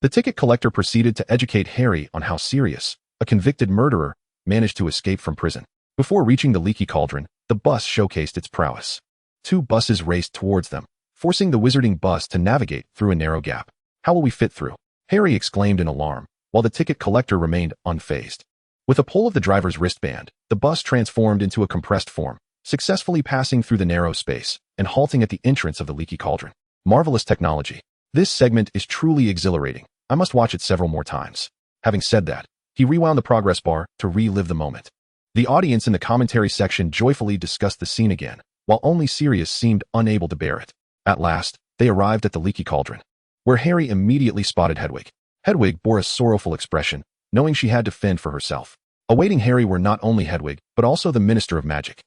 The ticket collector proceeded to educate Harry on how Sirius, a convicted murderer, managed to escape from prison. Before reaching the leaky cauldron, the bus showcased its prowess. 2 buses raced towards them, forcing the wizarding bus to navigate through a narrow gap. How will we fit through? Harry exclaimed in alarm, while the ticket collector remained unfazed. With a pull of the driver's wristband, the bus transformed into a compressed form, successfully passing through the narrow space and halting at the entrance of the leaky cauldron. Marvelous technology. This segment is truly exhilarating. I must watch it several more times. Having said that, he rewound the progress bar to relive the moment. The audience in the commentary section joyfully discussed the scene again, while only Sirius seemed unable to bear it. At last, they arrived at the leaky cauldron, where Harry immediately spotted Hedwig. Hedwig bore a sorrowful expression, knowing she had to fend for herself. Awaiting Harry were not only Hedwig, but also the Minister of Magic.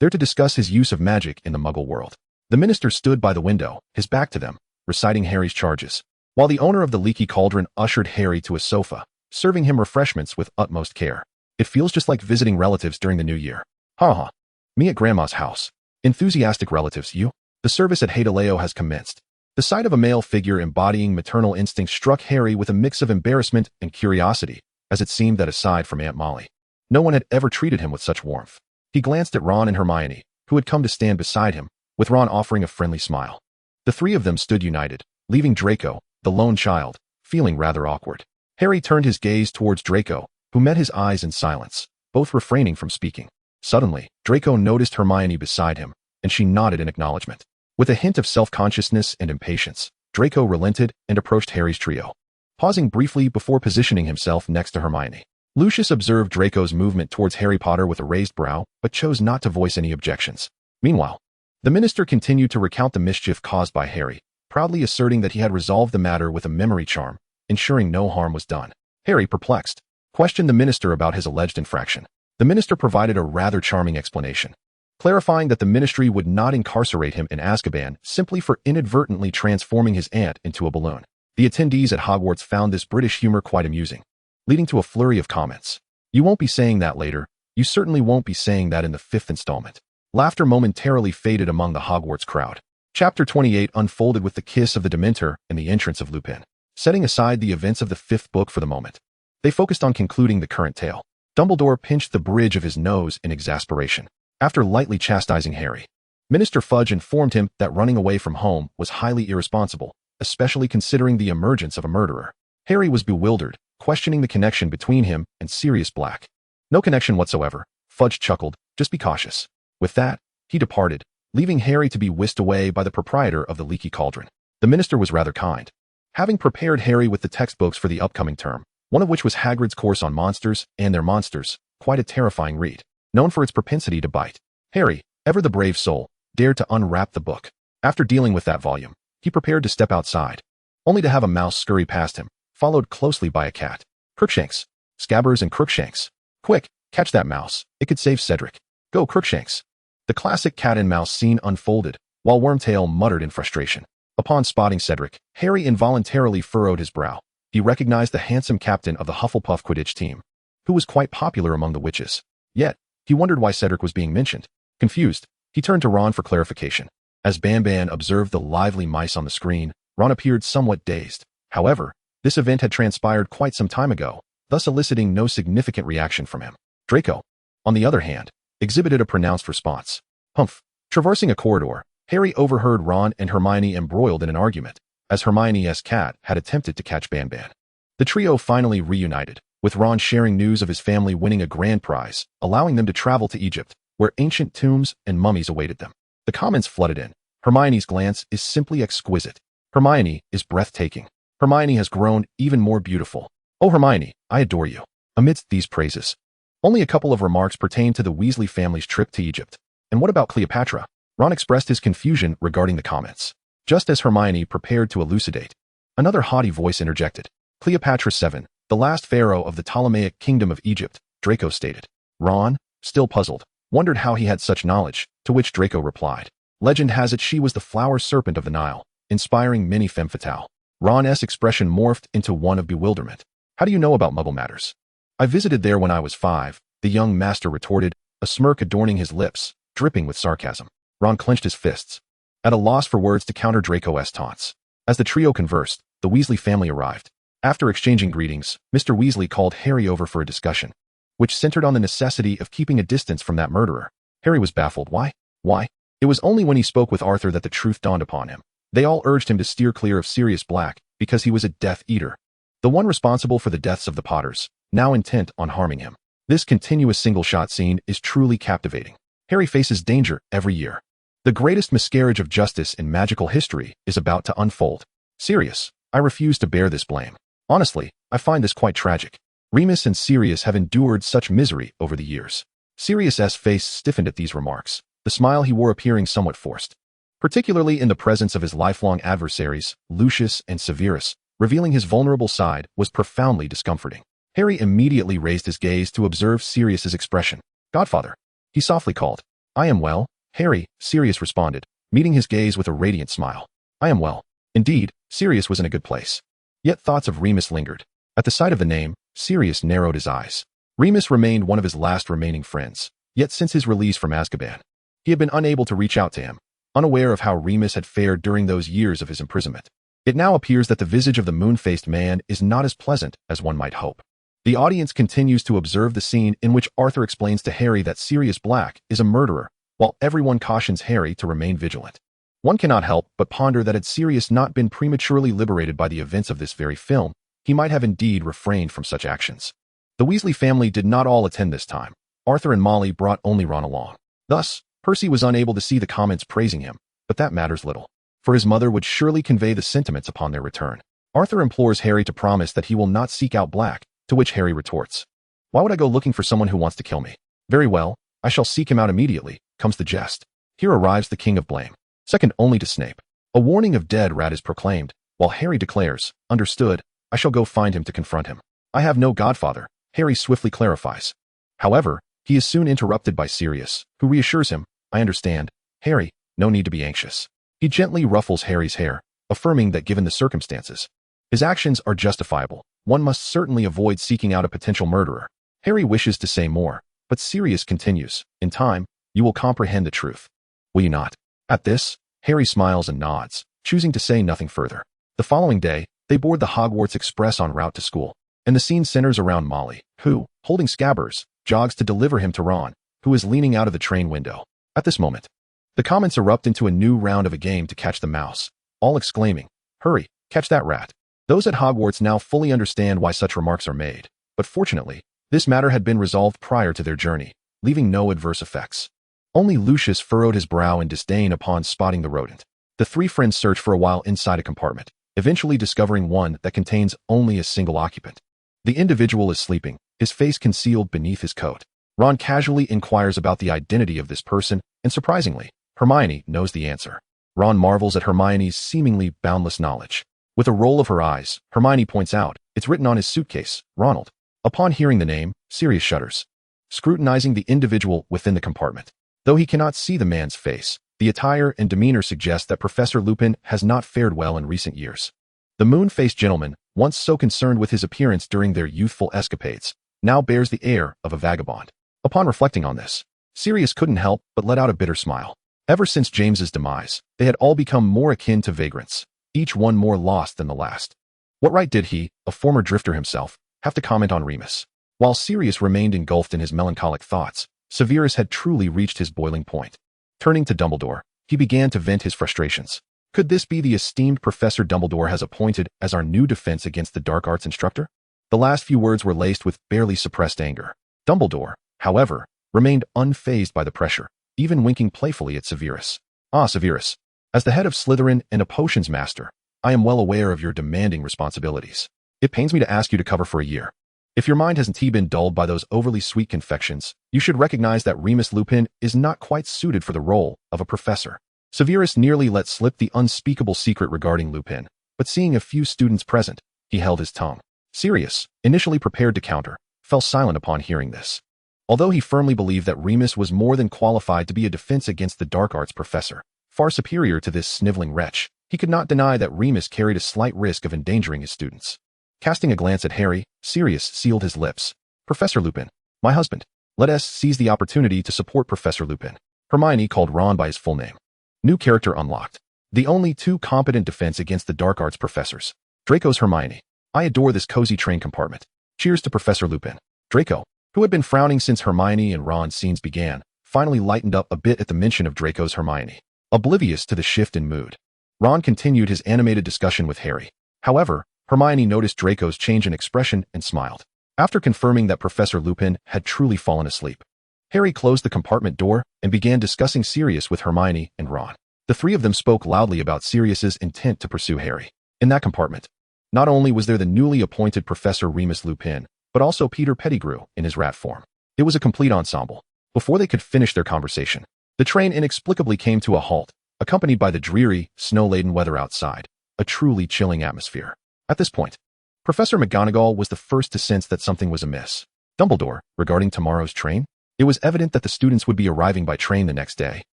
There to discuss his use of magic in the Muggle world. The minister stood by the window, his back to them, reciting Harry's charges, while the owner of the leaky cauldron ushered Harry to a sofa, serving him refreshments with utmost care. It feels just like visiting relatives during the new year. Ha ha. Me at Grandma's house. Enthusiastic relatives, you? The service at Hadaleo has commenced. The sight of a male figure embodying maternal instinct struck Harry with a mix of embarrassment and curiosity, as it seemed that aside from Aunt Molly, no one had ever treated him with such warmth. He glanced at Ron and Hermione, who had come to stand beside him, with Ron offering a friendly smile. The 3 of them stood united, leaving Draco, the lone child, feeling rather awkward. Harry turned his gaze towards Draco, who met his eyes in silence, both refraining from speaking. Suddenly, Draco noticed Hermione beside him, and she nodded in acknowledgement. With a hint of self-consciousness and impatience, Draco relented and approached Harry's trio, pausing briefly before positioning himself next to Hermione. Lucius observed Draco's movement towards Harry Potter with a raised brow, but chose not to voice any objections. Meanwhile, the minister continued to recount the mischief caused by Harry, proudly asserting that he had resolved the matter with a memory charm, ensuring no harm was done. Harry, perplexed, questioned the minister about his alleged infraction. The minister provided a rather charming explanation, clarifying that the ministry would not incarcerate him in Azkaban simply for inadvertently transforming his aunt into a balloon. The attendees at Hogwarts found this British humor quite amusing, leading to a flurry of comments. You won't be saying that later. You certainly won't be saying that in the 5th installment. Laughter momentarily faded among the Hogwarts crowd. Chapter 28 unfolded with the kiss of the Dementor and the entrance of Lupin. Setting aside the events of the 5th book for the moment, they focused on concluding the current tale. Dumbledore pinched the bridge of his nose in exasperation. After lightly chastising Harry, Minister Fudge informed him that running away from home was highly irresponsible, especially considering the emergence of a murderer. Harry was bewildered, questioning the connection between him and Sirius Black. No connection whatsoever, Fudge chuckled, just be cautious. With that, he departed, leaving Harry to be whisked away by the proprietor of the leaky cauldron. The minister was rather kind, having prepared Harry with the textbooks for the upcoming term, one of which was Hagrid's course on monsters and their monsters, quite a terrifying read, known for its propensity to bite. Harry, ever the brave soul, dared to unwrap the book. After dealing with that volume, he prepared to step outside, only to have a mouse scurry past him, followed closely by a cat. Crookshanks, Scabbers and Crookshanks. Quick, catch that mouse, it could save Cedric. Go Crookshanks. The classic cat and mouse scene unfolded, while Wormtail muttered in frustration. Upon spotting Cedric, Harry involuntarily furrowed his brow. He recognized the handsome captain of the Hufflepuff Quidditch team, who was quite popular among the witches. Yet, he wondered why Cedric was being mentioned. Confused, he turned to Ron for clarification. As Banban observed the lively mice on the screen, Ron appeared somewhat dazed. However, this event had transpired quite some time ago, thus eliciting no significant reaction from him. Draco, on the other hand, exhibited a pronounced response. Humph. Traversing a corridor, Harry overheard Ron and Hermione embroiled in an argument, as Hermione's cat had attempted to catch Banban. The trio finally reunited, with Ron sharing news of his family winning a grand prize, allowing them to travel to Egypt, where ancient tombs and mummies awaited them. The comments flooded in. Hermione's glance is simply exquisite. Hermione is breathtaking. Hermione has grown even more beautiful. Oh Hermione, I adore you. Amidst these praises, only a couple of remarks pertain to the Weasley family's trip to Egypt. And what about Cleopatra? Ron expressed his confusion regarding the comments. Just as Hermione prepared to elucidate, another haughty voice interjected. Cleopatra VII, the last pharaoh of the Ptolemaic kingdom of Egypt, Draco stated. Ron, still puzzled, wondered how he had such knowledge, to which Draco replied. Legend has it she was the flower serpent of the Nile, inspiring many femme fatale. Ron's expression morphed into one of bewilderment. How do you know about Muggle matters? I visited there when I was 5, the young master retorted, a smirk adorning his lips, dripping with sarcasm. Ron clenched his fists, at a loss for words to counter Draco's taunts. As the trio conversed, the Weasley family arrived. After exchanging greetings, Mr. Weasley called Harry over for a discussion, which centered on the necessity of keeping a distance from that murderer. Harry was baffled. Why? Why? It was only when he spoke with Arthur that the truth dawned upon him. They all urged him to steer clear of Sirius Black because he was a Death Eater, the one responsible for the deaths of the Potters, now intent on harming him. This continuous single-shot scene is truly captivating. Harry faces danger every year. The greatest miscarriage of justice in magical history is about to unfold. Sirius, I refuse to bear this blame. Honestly, I find this quite tragic. Remus and Sirius have endured such misery over the years. Sirius's face stiffened at these remarks, the smile he wore appearing somewhat forced. Particularly in the presence of his lifelong adversaries, Lucius and Severus, revealing his vulnerable side was profoundly discomforting. Harry immediately raised his gaze to observe Sirius's expression. Godfather, he softly called. I am well, Harry, Sirius responded, meeting his gaze with a radiant smile. I am well. Indeed, Sirius was in a good place. Yet thoughts of Remus lingered. At the sight of the name, Sirius narrowed his eyes. Remus remained one of his last remaining friends, yet since his release from Azkaban, he had been unable to reach out to him, unaware of how Remus had fared during those years of his imprisonment. It now appears that the visage of the moon-faced man is not as pleasant as one might hope. The audience continues to observe the scene in which Arthur explains to Harry that Sirius Black is a murderer, while everyone cautions Harry to remain vigilant. One cannot help but ponder that had Sirius not been prematurely liberated by the events of this very film, he might have indeed refrained from such actions. The Weasley family did not all attend this time. Arthur and Molly brought only Ron along. Thus, Percy was unable to see the comments praising him, but that matters little, for his mother would surely convey the sentiments upon their return. Arthur implores Harry to promise that he will not seek out Black, to which Harry retorts. Why would I go looking for someone who wants to kill me? Very well, I shall seek him out immediately, comes the jest. Here arrives the King of Blame, second only to Snape. A warning of dead rat is proclaimed, while Harry declares, understood, I shall go find him to confront him. I have no godfather, Harry swiftly clarifies. However, he is soon interrupted by Sirius, who reassures him, I understand, Harry, no need to be anxious. He gently ruffles Harry's hair, affirming that given the circumstances, his actions are justifiable. One must certainly avoid seeking out a potential murderer. Harry wishes to say more, but Sirius continues, in time, you will comprehend the truth. Will you not? At this, Harry smiles and nods, choosing to say nothing further. The following day, they board the Hogwarts Express en route to school, and the scene centers around Molly, who, holding Scabbers, jogs to deliver him to Ron, who is leaning out of the train window. At this moment, the comments erupt into a new round of a game to catch the mouse, all exclaiming, hurry, catch that rat. Those at Hogwarts now fully understand why such remarks are made, but fortunately, this matter had been resolved prior to their journey, leaving no adverse effects. Only Lucius furrowed his brow in disdain upon spotting the rodent. The three friends search for a while inside a compartment, eventually discovering one that contains only a single occupant. The individual is sleeping, his face concealed beneath his coat. Ron casually inquires about the identity of this person, and surprisingly, Hermione knows the answer. Ron marvels at Hermione's seemingly boundless knowledge. With a roll of her eyes, Hermione points out, it's written on his suitcase, Ronald. Upon hearing the name, Sirius shudders, scrutinizing the individual within the compartment. Though he cannot see the man's face, the attire and demeanor suggest that Professor Lupin has not fared well in recent years. The moon-faced gentleman, once so concerned with his appearance during their youthful escapades, now bears the air of a vagabond. Upon reflecting on this, Sirius couldn't help but let out a bitter smile. Ever since James's demise, they had all become more akin to vagrants, each one more lost than the last. What right did he, a former drifter himself, have to comment on Remus? While Sirius remained engulfed in his melancholic thoughts, Severus had truly reached his boiling point. Turning to Dumbledore, he began to vent his frustrations. Could this be the esteemed Professor Dumbledore has appointed as our new defense against the dark arts instructor? The last few words were laced with barely suppressed anger. Dumbledore, however, remained unfazed by the pressure, even winking playfully at Severus. Ah, Severus, as the head of Slytherin and a potions master, I am well aware of your demanding responsibilities. It pains me to ask you to cover for a year. If your mind hasn't been dulled by those overly sweet confections, you should recognize that Remus Lupin is not quite suited for the role of a professor. Severus nearly let slip the unspeakable secret regarding Lupin, but seeing a few students present, he held his tongue. Sirius, initially prepared to counter, fell silent upon hearing this. Although he firmly believed that Remus was more than qualified to be a defense against the dark arts professor, far superior to this sniveling wretch, he could not deny that Remus carried a slight risk of endangering his students. Casting a glance at Harry, Sirius sealed his lips. Professor Lupin, my husband. Let us seize the opportunity to support Professor Lupin. Hermione called Ron by his full name. New character unlocked. The only two competent defense against the dark arts professors. Draco's Hermione. I adore this cozy train compartment. Cheers to Professor Lupin. Draco, who had been frowning since Hermione and Ron's scenes began, finally lightened up a bit at the mention of Draco's Hermione, oblivious to the shift in mood. Ron continued his animated discussion with Harry. However, Hermione noticed Draco's change in expression and smiled. After confirming that Professor Lupin had truly fallen asleep, Harry closed the compartment door and began discussing Sirius with Hermione and Ron. The three of them spoke loudly about Sirius's intent to pursue Harry. In that compartment, not only was there the newly appointed Professor Remus Lupin, but also Peter Pettigrew in his rat form. It was a complete ensemble. Before they could finish their conversation, the train inexplicably came to a halt, accompanied by the dreary, snow-laden weather outside, a truly chilling atmosphere. At this point, Professor McGonagall was the first to sense that something was amiss. Dumbledore, regarding tomorrow's train? It was evident that the students would be arriving by train the next day,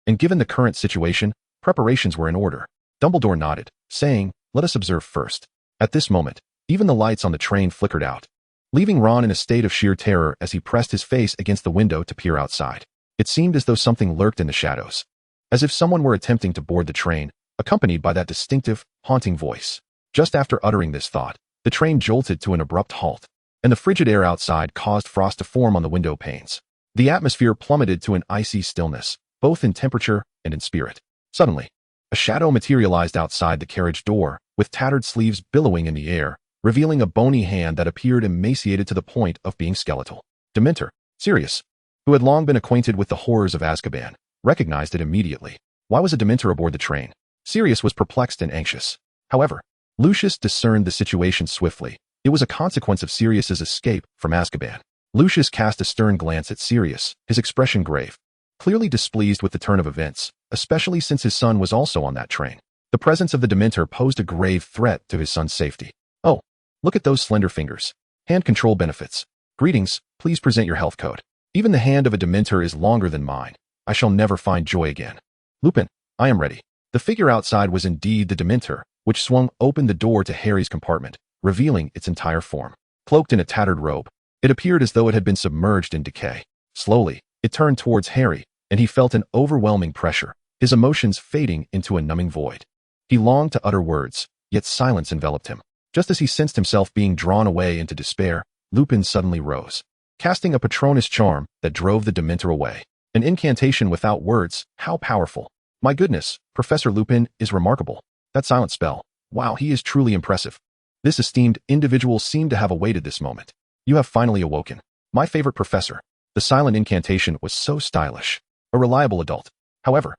and given the current situation, preparations were in order. Dumbledore nodded, saying, "Let us observe first." At this moment, even the lights on the train flickered out, leaving Ron in a state of sheer terror as he pressed his face against the window to peer outside. It seemed as though something lurked in the shadows, as if someone were attempting to board the train, accompanied by that distinctive, haunting voice. Just after uttering this thought, the train jolted to an abrupt halt, and the frigid air outside caused frost to form on the window panes. The atmosphere plummeted to an icy stillness, both in temperature and in spirit. Suddenly, a shadow materialized outside the carriage door, with tattered sleeves billowing in the air, revealing a bony hand that appeared emaciated to the point of being skeletal. Dementor, Sirius, who had long been acquainted with the horrors of Azkaban, recognized it immediately. Why was a Dementor aboard the train? Sirius was perplexed and anxious. However, Lucius discerned the situation swiftly. It was a consequence of Sirius's escape from Azkaban. Lucius cast a stern glance at Sirius, his expression grave, clearly displeased with the turn of events, especially since his son was also on that train. The presence of the Dementor posed a grave threat to his son's safety. Oh, look at those slender fingers. Hand control benefits. Greetings, please present your health code. Even the hand of a Dementor is longer than mine. I shall never find joy again. Lupin, I am ready. The figure outside was indeed the Dementor, which swung open the door to Harry's compartment, revealing its entire form. Cloaked in a tattered robe, it appeared as though it had been submerged in decay. Slowly, it turned towards Harry, and he felt an overwhelming pressure, his emotions fading into a numbing void. He longed to utter words, yet silence enveloped him. Just as he sensed himself being drawn away into despair, Lupin suddenly rose, casting a Patronus charm that drove the Dementor away. An incantation without words, how powerful. My goodness, Professor Lupin is remarkable. That silent spell, wow, he is truly impressive. This esteemed individual seemed to have awaited this moment. You have finally awoken. My favorite professor. The silent incantation was so stylish. A reliable adult. However,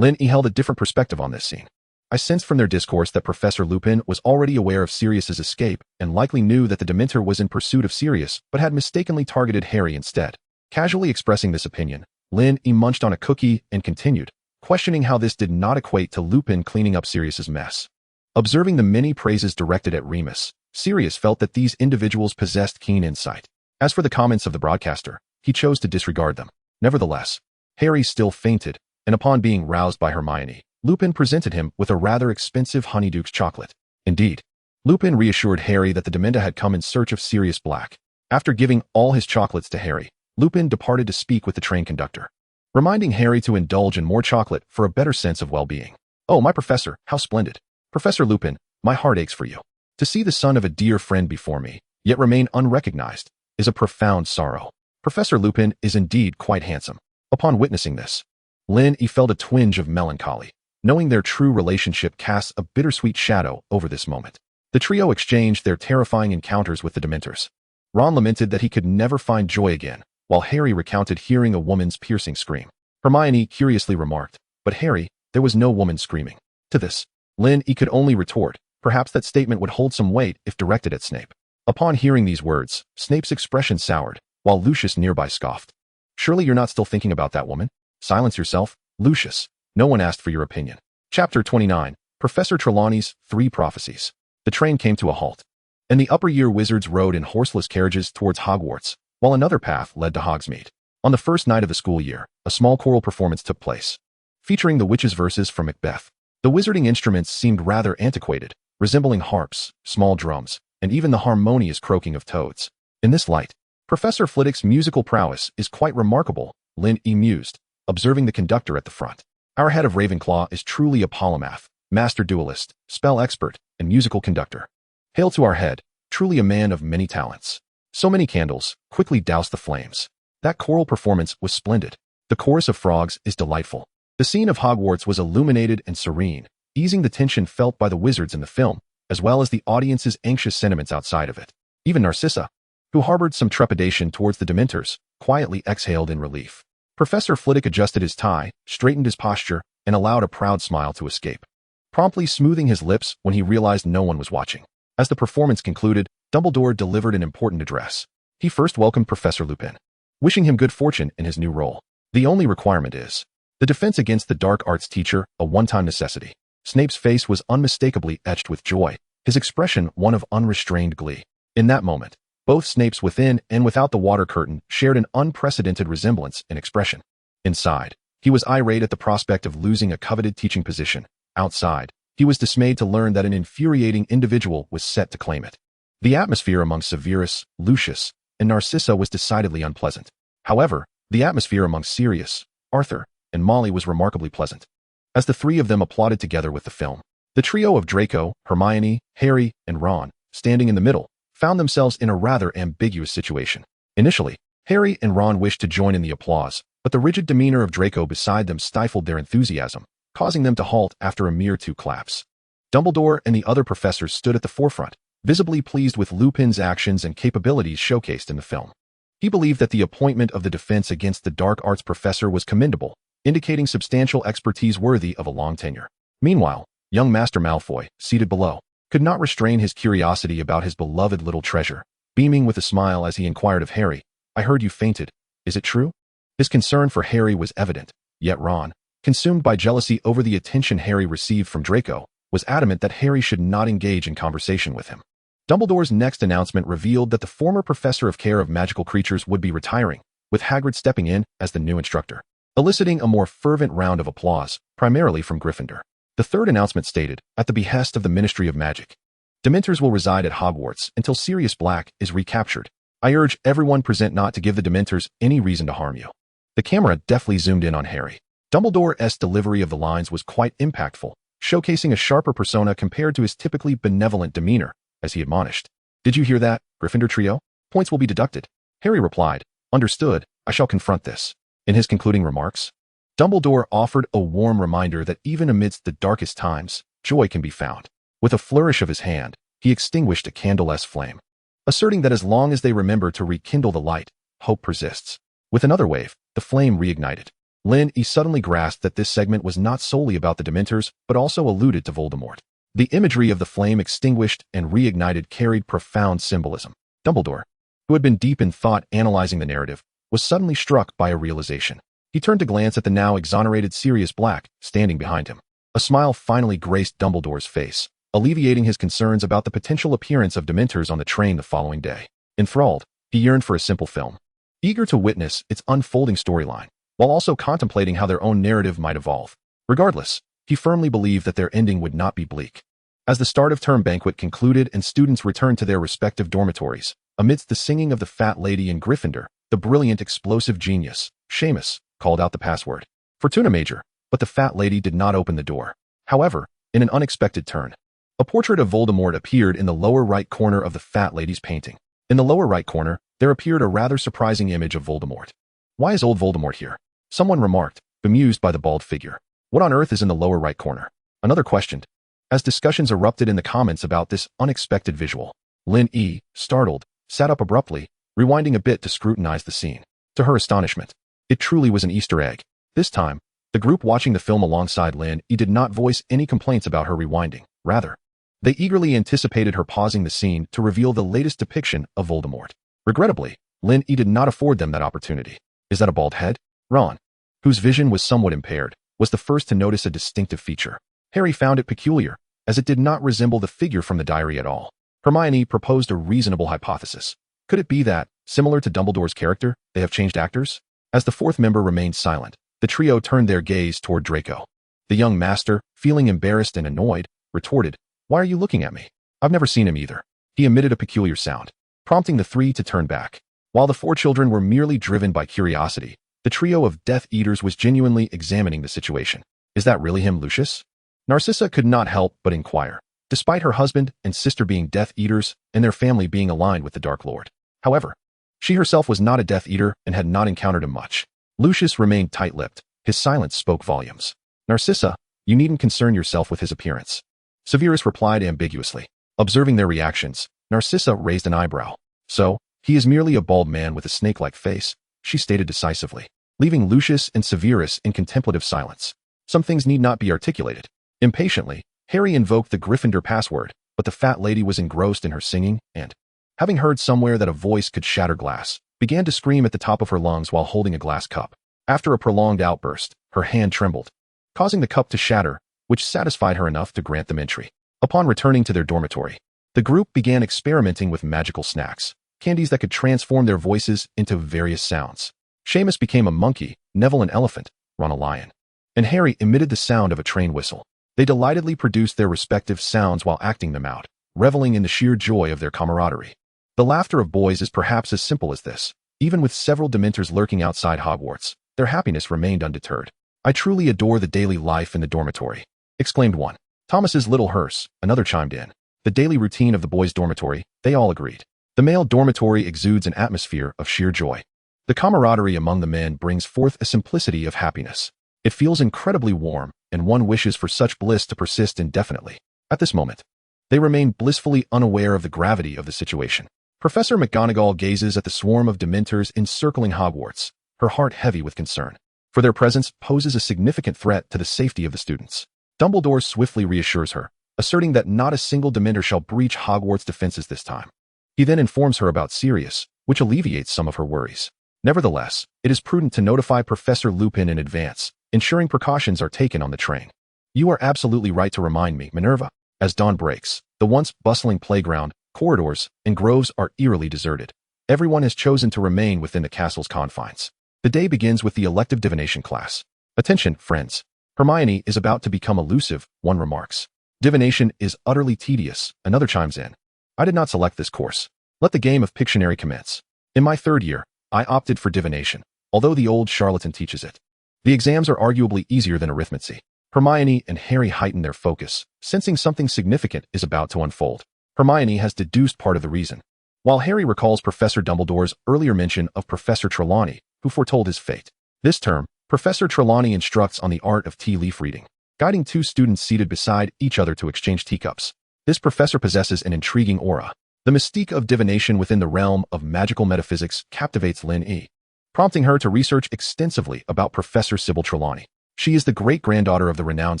Hinny held a different perspective on this scene. I sensed from their discourse that Professor Lupin was already aware of Sirius's escape and likely knew that the Dementor was in pursuit of Sirius, but had mistakenly targeted Harry instead. Casually expressing this opinion, Hinny munched on a cookie and continued, questioning how this did not equate to Lupin cleaning up Sirius's mess. Observing the many praises directed at Remus, Sirius felt that these individuals possessed keen insight. As for the comments of the broadcaster, he chose to disregard them. Nevertheless, Harry still fainted, and upon being roused by Hermione, Lupin presented him with a rather expensive Honeydukes chocolate. Indeed, Lupin reassured Harry that the Dementor had come in search of Sirius Black. After giving all his chocolates to Harry, Lupin departed to speak with the train conductor, reminding Harry to indulge in more chocolate for a better sense of well-being. Oh, my professor, how splendid. Professor Lupin, my heart aches for you. To see the son of a dear friend before me, yet remain unrecognized, is a profound sorrow. Professor Lupin is indeed quite handsome. Upon witnessing this, Hinny felt a twinge of melancholy, knowing their true relationship casts a bittersweet shadow over this moment. The trio exchanged their terrifying encounters with the Dementors. Ron lamented that he could never find joy again, while Harry recounted hearing a woman's piercing scream. Hermione curiously remarked, "But Harry, there was no woman screaming." To this, Hinny could only retort, perhaps that statement would hold some weight if directed at Snape. Upon hearing these words, Snape's expression soured, while Lucius nearby scoffed. Surely you're not still thinking about that woman? Silence yourself, Lucius. No one asked for your opinion. Chapter 29, Professor Trelawney's 3 Prophecies. The train came to a halt, and the upper-year wizards rode in horseless carriages towards Hogwarts, while another path led to Hogsmeade. On the first night of the school year, a small choral performance took place, featuring the witches' verses from Macbeth. The wizarding instruments seemed rather antiquated, resembling harps, small drums, and even the harmonious croaking of toads. In this light, Professor Flitwick's musical prowess is quite remarkable, Lynn mused, observing the conductor at the front. Our head of Ravenclaw is truly a polymath, master duelist, spell expert, and musical conductor. Hail to our head, truly a man of many talents. So many candles, quickly doused the flames. That choral performance was splendid. The chorus of frogs is delightful. The scene of Hogwarts was illuminated and serene, easing the tension felt by the wizards in the film, as well as the audience's anxious sentiments outside of it. Even Narcissa, who harbored some trepidation towards the Dementors, quietly exhaled in relief. Professor Flitwick adjusted his tie, straightened his posture, and allowed a proud smile to escape, promptly smoothing his lips when he realized no one was watching. As the performance concluded, Dumbledore delivered an important address. He first welcomed Professor Lupin, wishing him good fortune in his new role. The only requirement is the defense against the dark arts teacher, a one-time necessity. Snape's face was unmistakably etched with joy, his expression one of unrestrained glee. In that moment, both Snapes within and without the water curtain shared an unprecedented resemblance in expression. Inside, he was irate at the prospect of losing a coveted teaching position. Outside, he was dismayed to learn that an infuriating individual was set to claim it. The atmosphere among Severus, Lucius, and Narcissa was decidedly unpleasant. However, the atmosphere among Sirius, Arthur, and Molly was remarkably pleasant. As the 3 of them applauded together with the film, the trio of Draco, Hermione, Harry, and Ron, standing in the middle, found themselves in a rather ambiguous situation. Initially, Harry and Ron wished to join in the applause, but the rigid demeanor of Draco beside them stifled their enthusiasm, causing them to halt after a mere 2 claps. Dumbledore and the other professors stood at the forefront, visibly pleased with Lupin's actions and capabilities showcased in the film. He believed that the appointment of the defense against the dark arts professor was commendable, indicating substantial expertise worthy of a long tenure. Meanwhile, young Master Malfoy, seated below, could not restrain his curiosity about his beloved little treasure, beaming with a smile as he inquired of Harry, "I heard you fainted. Is it true?" His concern for Harry was evident, yet Ron, consumed by jealousy over the attention Harry received from Draco, was adamant that Harry should not engage in conversation with him. Dumbledore's next announcement revealed that the former professor of care of magical creatures would be retiring, with Hagrid stepping in as the new instructor, eliciting a more fervent round of applause, primarily from Gryffindor. The third announcement stated, at the behest of the Ministry of Magic, Dementors will reside at Hogwarts until Sirius Black is recaptured. I urge everyone present not to give the Dementors any reason to harm you. The camera deftly zoomed in on Harry. Dumbledore's delivery of the lines was quite impactful, showcasing a sharper persona compared to his typically benevolent demeanor, as he admonished. "Did you hear that, Gryffindor trio? Points will be deducted." Harry replied, "Understood, I shall confront this." In his concluding remarks, Dumbledore offered a warm reminder that even amidst the darkest times, joy can be found. With a flourish of his hand, he extinguished a candle-less flame, asserting that as long as they remember to rekindle the light, hope persists. With another wave, the flame reignited. Lynn suddenly grasped that this segment was not solely about the Dementors, but also alluded to Voldemort. The imagery of the flame extinguished and reignited carried profound symbolism. Dumbledore, who had been deep in thought analyzing the narrative, was suddenly struck by a realization. He turned to glance at the now exonerated Sirius Black, standing behind him. A smile finally graced Dumbledore's face, alleviating his concerns about the potential appearance of Dementors on the train the following day. Enthralled, he yearned for a simple film, eager to witness its unfolding storyline, while also contemplating how their own narrative might evolve. Regardless, he firmly believed that their ending would not be bleak. As the start-of-term banquet concluded and students returned to their respective dormitories, amidst the singing of the Fat Lady in Gryffindor, the brilliant explosive genius, Seamus, called out the password, Fortuna Major, but the Fat Lady did not open the door. However, in an unexpected turn, a portrait of Voldemort appeared in the lower right corner of the Fat Lady's painting. In the lower right corner, there appeared a rather surprising image of Voldemort. "Why is old Voldemort here?" someone remarked, bemused by the bald figure. "What on earth is in the lower right corner?" another questioned, as discussions erupted in the comments about this unexpected visual. Lynn, startled, sat up abruptly, rewinding a bit to scrutinize the scene. To her astonishment, it truly was an Easter egg. This time, the group watching the film alongside Lynn did not voice any complaints about her rewinding. Rather, They eagerly anticipated her pausing the scene to reveal the latest depiction of Voldemort. Regrettably, Lin E did not afford them that opportunity. Is that a bald head? Ron, whose vision was somewhat impaired, was the first to notice a distinctive feature. Harry found it peculiar, as it did not resemble the figure from the diary at all. Hermione proposed a reasonable hypothesis. Could it be that, similar to Dumbledore's character, they have changed actors? As the fourth member remained silent, the trio turned their gaze toward Draco. The young master, feeling embarrassed and annoyed, retorted, "Why are you looking at me? I've never seen him either." He emitted a peculiar sound, prompting the three to turn back. While the four children were merely driven by curiosity, the trio of Death Eaters was genuinely examining the situation. Is that really him, Lucius? Narcissa could not help but inquire, despite her husband and sister being Death Eaters and their family being aligned with the Dark Lord. However, she herself was not a Death Eater and had not encountered him much. Lucius remained tight-lipped. His silence spoke volumes. Narcissa, you needn't concern yourself with his appearance. Severus replied ambiguously. Observing their reactions, Narcissa raised an eyebrow. So, he is merely a bald man with a snake-like face, she stated decisively, leaving Lucius and Severus in contemplative silence. Some things need not be articulated. Impatiently, Harry invoked the Gryffindor password, but the fat lady was engrossed in her singing and, having heard somewhere that a voice could shatter glass, began to scream at the top of her lungs while holding a glass cup. After a prolonged outburst, her hand trembled, causing the cup to shatter, which satisfied her enough to grant them entry. Upon returning to their dormitory, the group began experimenting with magical snacks, candies that could transform their voices into various sounds. Seamus became a monkey, Neville an elephant, Ron a lion, and Harry emitted the sound of a train whistle. They delightedly produced their respective sounds while acting them out, reveling in the sheer joy of their camaraderie. The laughter of boys is perhaps as simple as this. Even with several Dementors lurking outside Hogwarts, their happiness remained undeterred. "I truly adore the daily life in the dormitory," exclaimed one. Thomas's little hearse, another chimed in. The daily routine of the boys' dormitory, they all agreed. The male dormitory exudes an atmosphere of sheer joy. The camaraderie among the men brings forth a simplicity of happiness. It feels incredibly warm, and one wishes for such bliss to persist indefinitely. At this moment, they remain blissfully unaware of the gravity of the situation. Professor McGonagall gazes at the swarm of Dementors encircling Hogwarts, her heart heavy with concern, for their presence poses a significant threat to the safety of the students. Dumbledore swiftly reassures her, asserting that not a single Dementor shall breach Hogwarts' defenses this time. He then informs her about Sirius, which alleviates some of her worries. Nevertheless, it is prudent to notify Professor Lupin in advance, ensuring precautions are taken on the train. "You are absolutely right to remind me, Minerva." As dawn breaks, the once bustling playground, corridors, and groves are eerily deserted. Everyone has chosen to remain within the castle's confines. The day begins with the elective divination class. "Attention, friends. Hermione is about to become elusive," one remarks. "Divination is utterly tedious," another chimes in. "I did not select this course. Let the game of Pictionary commence. In my third year, I opted for divination, although the old charlatan teaches it. The exams are arguably easier than arithmancy." Hermione and Harry heighten their focus, sensing something significant is about to unfold. Hermione has deduced part of the reason, while Harry recalls Professor Dumbledore's earlier mention of Professor Trelawney, who foretold his fate. This term, Professor Trelawney instructs on the art of tea leaf reading, guiding two students seated beside each other to exchange teacups. This professor possesses an intriguing aura. The mystique of divination within the realm of magical metaphysics captivates Lin E, prompting her to research extensively about Professor Sybil Trelawney. She is the great-granddaughter of the renowned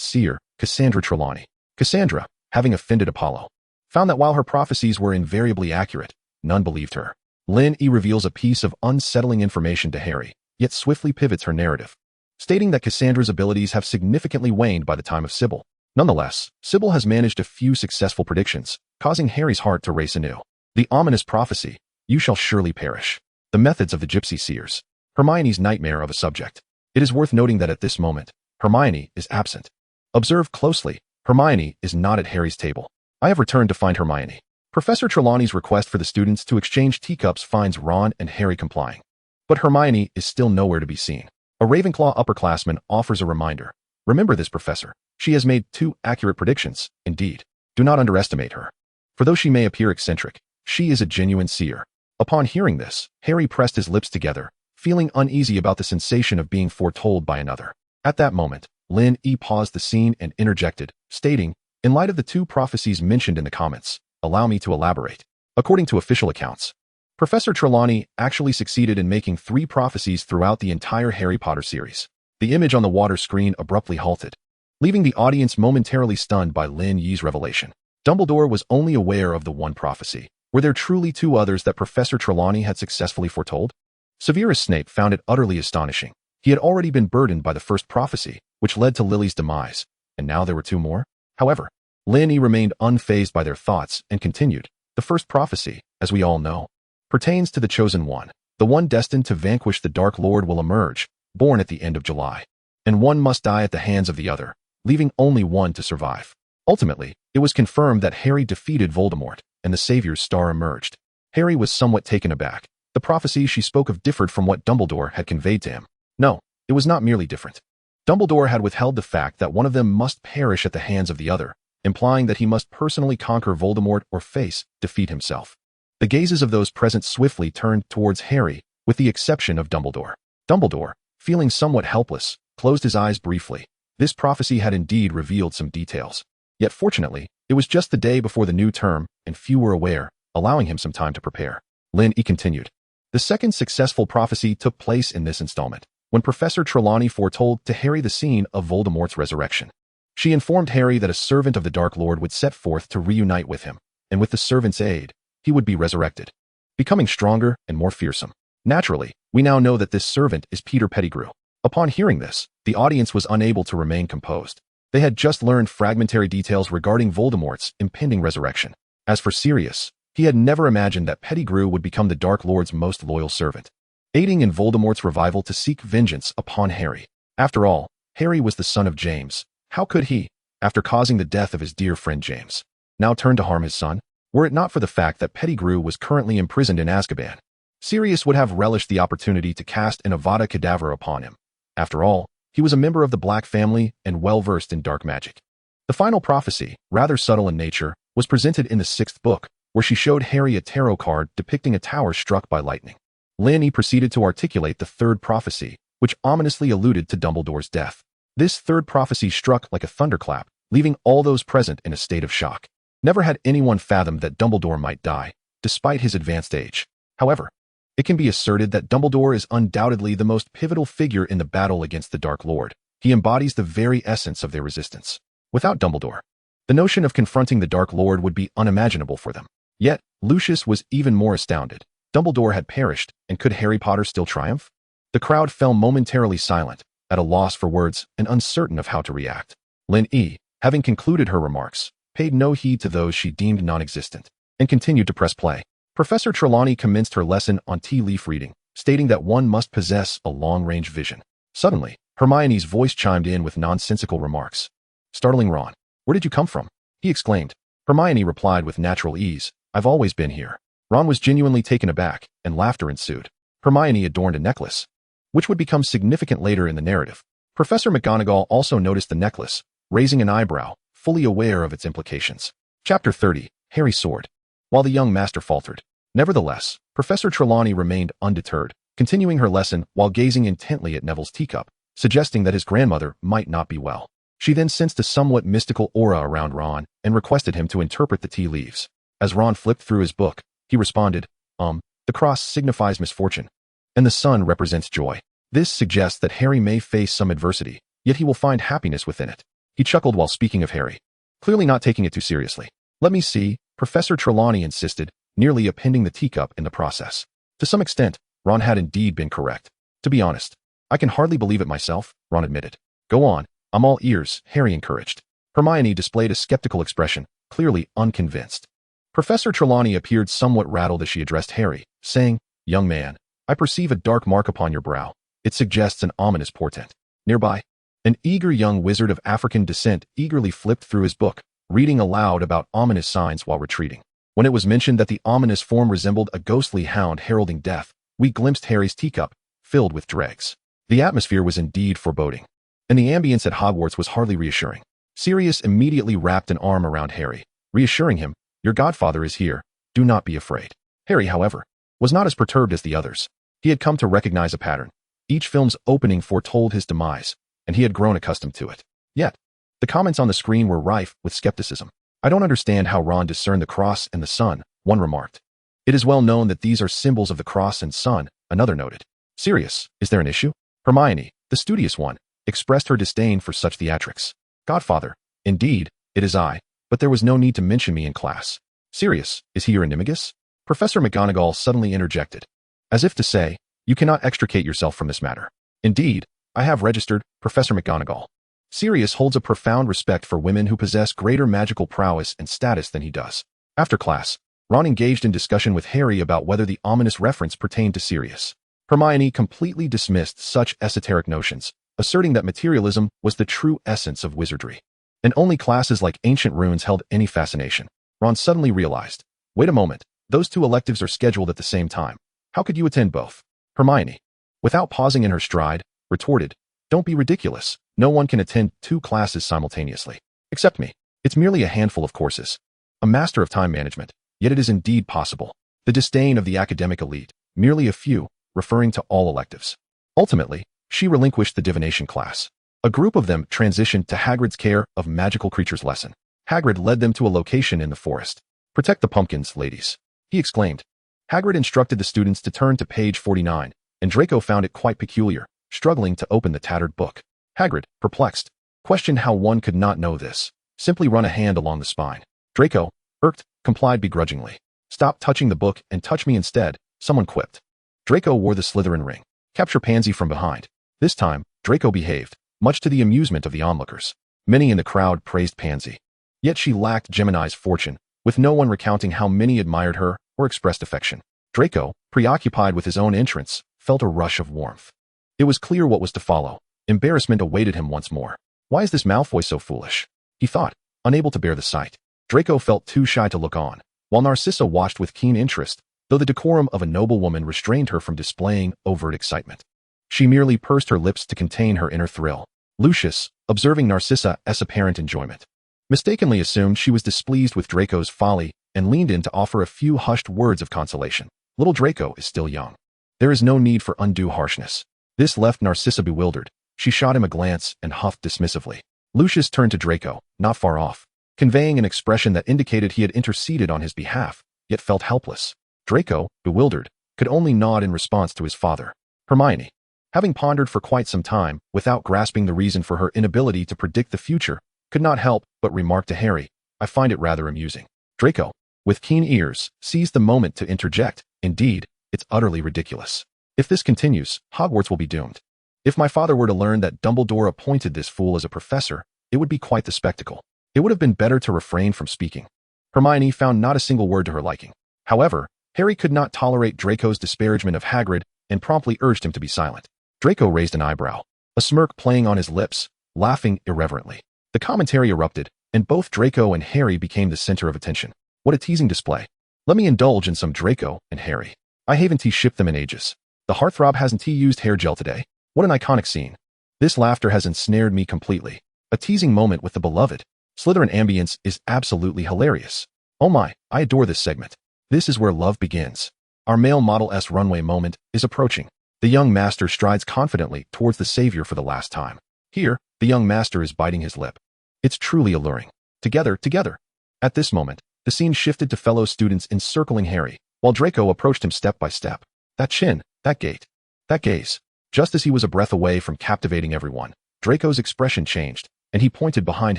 seer, Cassandra Trelawney. Cassandra, having offended Apollo, found that while her prophecies were invariably accurate, none believed her. Lin E reveals a piece of unsettling information to Harry, yet swiftly pivots her narrative, stating that Cassandra's abilities have significantly waned by the time of Sybil. Nonetheless, Sybil has managed a few successful predictions, causing Harry's heart to race anew. The ominous prophecy, "You shall surely perish." The methods of the gypsy seers. Hermione's nightmare of a subject. It is worth noting that at this moment, Hermione is absent. Observe closely, Hermione is not at Harry's table. I have returned to find Hermione. Professor Trelawney's request for the students to exchange teacups finds Ron and Harry complying. But Hermione is still nowhere to be seen. A Ravenclaw upperclassman offers a reminder. "Remember this, Professor. She has made 2 accurate predictions. Indeed, do not underestimate her. For though she may appear eccentric, she is a genuine seer." Upon hearing this, Harry pressed his lips together, feeling uneasy about the sensation of being foretold by another. At that moment, Lin E paused the scene and interjected, stating, "In light of the 2 prophecies mentioned in the comments, allow me to elaborate." According to official accounts, Professor Trelawney actually succeeded in making 3 prophecies throughout the entire Harry Potter series. The image on the water screen abruptly halted, leaving the audience momentarily stunned by Lin Yi's revelation. Dumbledore was only aware of the one prophecy. Were there truly two others that Professor Trelawney had successfully foretold? Severus Snape found it utterly astonishing. He had already been burdened by the first prophecy, which led to Lily's demise, and now there were two more? However, Hinny remained unfazed by their thoughts and continued. The first prophecy, as we all know, pertains to the Chosen One. The one destined to vanquish the Dark Lord will emerge, born at the end of July. And one must die at the hands of the other, leaving only one to survive. Ultimately, it was confirmed that Harry defeated Voldemort, and the Savior's star emerged. Harry was somewhat taken aback. The prophecy she spoke of differed from what Dumbledore had conveyed to him. No, it was not merely different. Dumbledore had withheld the fact that one of them must perish at the hands of the other, implying that he must personally conquer Voldemort or face defeat himself. The gazes of those present swiftly turned towards Harry, with the exception of Dumbledore. Dumbledore, feeling somewhat helpless, closed his eyes briefly. This prophecy had indeed revealed some details. Yet fortunately, it was just the day before the new term, and few were aware, allowing him some time to prepare. Hinny continued. The second successful prophecy took place in this installment, when Professor Trelawney foretold to Harry the scene of Voldemort's resurrection. She informed Harry that a servant of the Dark Lord would set forth to reunite with him, and with the servant's aid, he would be resurrected, becoming stronger and more fearsome. Naturally, we now know that this servant is Peter Pettigrew. Upon hearing this, the audience was unable to remain composed. They had just learned fragmentary details regarding Voldemort's impending resurrection. As for Sirius, he had never imagined that Pettigrew would become the Dark Lord's most loyal servant, aiding in Voldemort's revival to seek vengeance upon Harry. After all, Harry was the son of James. How could he, after causing the death of his dear friend James, now turn to harm his son? Were it not for the fact that Pettigrew was currently imprisoned in Azkaban, Sirius would have relished the opportunity to cast an Avada Kedavra upon him. After all, he was a member of the Black family and well-versed in dark magic. The final prophecy, rather subtle in nature, was presented in the 6th book, where she showed Harry a tarot card depicting a tower struck by lightning. Hinny proceeded to articulate the third prophecy, which ominously alluded to Dumbledore's death. This third prophecy struck like a thunderclap, leaving all those present in a state of shock. Never had anyone fathomed that Dumbledore might die, despite his advanced age. However, it can be asserted that Dumbledore is undoubtedly the most pivotal figure in the battle against the Dark Lord. He embodies the very essence of their resistance. Without Dumbledore, the notion of confronting the Dark Lord would be unimaginable for them. Yet, Lucius was even more astounded. Dumbledore had perished, and could Harry Potter still triumph? The crowd fell momentarily silent, at a loss for words and uncertain of how to react. Hinny, having concluded her remarks, paid no heed to those she deemed non-existent, and continued to press play. Professor Trelawney commenced her lesson on tea leaf reading, stating that one must possess a long-range vision. Suddenly, Hermione's voice chimed in with nonsensical remarks, startling Ron. "Where did you come from?" he exclaimed. Hermione replied with natural ease, "I've always been here." Ron was genuinely taken aback, and laughter ensued. Hermione adorned a necklace, which would become significant later in the narrative. Professor McGonagall also noticed the necklace, raising an eyebrow, fully aware of its implications. Chapter 30, Harry's Sword. While the young master faltered, nevertheless, Professor Trelawney remained undeterred, continuing her lesson while gazing intently at Neville's teacup, suggesting that his grandmother might not be well. She then sensed a somewhat mystical aura around Ron and requested him to interpret the tea leaves. As Ron flipped through his book, he responded, the cross signifies misfortune, and the sun represents joy. This suggests that Harry may face some adversity, yet he will find happiness within it. He chuckled while speaking of Harry, clearly not taking it too seriously. "Let me see," Professor Trelawney insisted, nearly appending the teacup in the process. To some extent, Ron had indeed been correct. "To be honest, I can hardly believe it myself," Ron admitted. "Go on, I'm all ears," Harry encouraged. Hermione displayed a skeptical expression, clearly unconvinced. Professor Trelawney appeared somewhat rattled as she addressed Harry, saying, "Young man, I perceive a dark mark upon your brow. It suggests an ominous portent." Nearby, an eager young wizard of African descent eagerly flipped through his book, reading aloud about ominous signs while retreating. When it was mentioned that the ominous form resembled a ghostly hound heralding death, we glimpsed Harry's teacup, filled with dregs. The atmosphere was indeed foreboding, and the ambience at Hogwarts was hardly reassuring. Sirius immediately wrapped an arm around Harry, reassuring him, "Your godfather is here, do not be afraid." Harry, however, was not as perturbed as the others. He had come to recognize a pattern. Each film's opening foretold his demise, and he had grown accustomed to it. Yet, the comments on the screen were rife with skepticism. "I don't understand how Ron discerned the cross and the sun," one remarked. "It is well known that these are symbols of the cross and sun," another noted. "Sirius, is there an issue?" Hermione, the studious one, expressed her disdain for such theatrics. "Godfather, indeed, it is I," but there was no need to mention me in class. Sirius, is he your animagus? Professor McGonagall suddenly interjected, as if to say, you cannot extricate yourself from this matter. Indeed, I have registered, Professor McGonagall. Sirius holds a profound respect for women who possess greater magical prowess and status than he does. After class, Ron engaged in discussion with Harry about whether the ominous reference pertained to Sirius. Hermione completely dismissed such esoteric notions, asserting that materialism was the true essence of wizardry. And only classes like ancient runes held any fascination. Ron suddenly realized, wait a moment, those two electives are scheduled at the same time. How could you attend both? Hermione, without pausing in her stride, retorted, don't be ridiculous. No one can attend 2 classes simultaneously. Except me. It's merely a handful of courses. A master of time management, yet it is indeed possible. The disdain of the academic elite, merely a few, referring to all electives. Ultimately, she relinquished the divination class. A group of them transitioned to Hagrid's care of magical creatures lesson. Hagrid led them to a location in the forest. Protect the pumpkins, ladies, he exclaimed. Hagrid instructed the students to turn to page 49, and Draco found it quite peculiar, struggling to open the tattered book. Hagrid, perplexed, questioned how one could not know this. Simply run a hand along the spine. Draco, irked, complied begrudgingly. Stop touching the book and touch me instead, someone quipped. Draco wore the Slytherin ring. Capture Pansy from behind. This time, Draco behaved, much to the amusement of the onlookers. Many in the crowd praised Pansy. Yet she lacked Gemini's fortune, with no one recounting how many admired her or expressed affection. Draco, preoccupied with his own entrance, felt a rush of warmth. It was clear what was to follow. Embarrassment awaited him once more. Why is this Malfoy so foolish? He thought, unable to bear the sight. Draco felt too shy to look on, while Narcissa watched with keen interest, though the decorum of a noble woman restrained her from displaying overt excitement. She merely pursed her lips to contain her inner thrill. Lucius, observing Narcissa's apparent enjoyment, mistakenly assumed she was displeased with Draco's folly and leaned in to offer a few hushed words of consolation. Little Draco is still young. There is no need for undue harshness. This left Narcissa bewildered. She shot him a glance and huffed dismissively. Lucius turned to Draco, not far off, conveying an expression that indicated he had interceded on his behalf, yet felt helpless. Draco, bewildered, could only nod in response to his father. Hermione, having pondered for quite some time, without grasping the reason for her inability to predict the future, could not help but remark to Harry, I find it rather amusing. Draco, with keen ears, seized the moment to interject, indeed, it's utterly ridiculous. If this continues, Hogwarts will be doomed. If my father were to learn that Dumbledore appointed this fool as a professor, it would be quite the spectacle. It would have been better to refrain from speaking. Hermione found not a single word to her liking. However, Harry could not tolerate Draco's disparagement of Hagrid and promptly urged him to be silent. Draco raised an eyebrow, a smirk playing on his lips, laughing irreverently. The commentary erupted, and both Draco and Harry became the center of attention. What a teasing display. Let me indulge in some Draco and Harry. I haven't shipped them in ages. The heartthrob hasn't used hair gel today. What an iconic scene. This laughter has ensnared me completely. A teasing moment with the beloved. Slytherin ambience is absolutely hilarious. Oh my, I adore this segment. This is where love begins. Our male Model-S runway moment is approaching. The young master strides confidently towards the savior for the last time. Here, the young master is biting his lip. It's truly alluring. Together, together. At this moment, the scene shifted to fellow students encircling Harry, while Draco approached him step by step. That chin, that gait, that gaze. Just as he was a breath away from captivating everyone, Draco's expression changed, and he pointed behind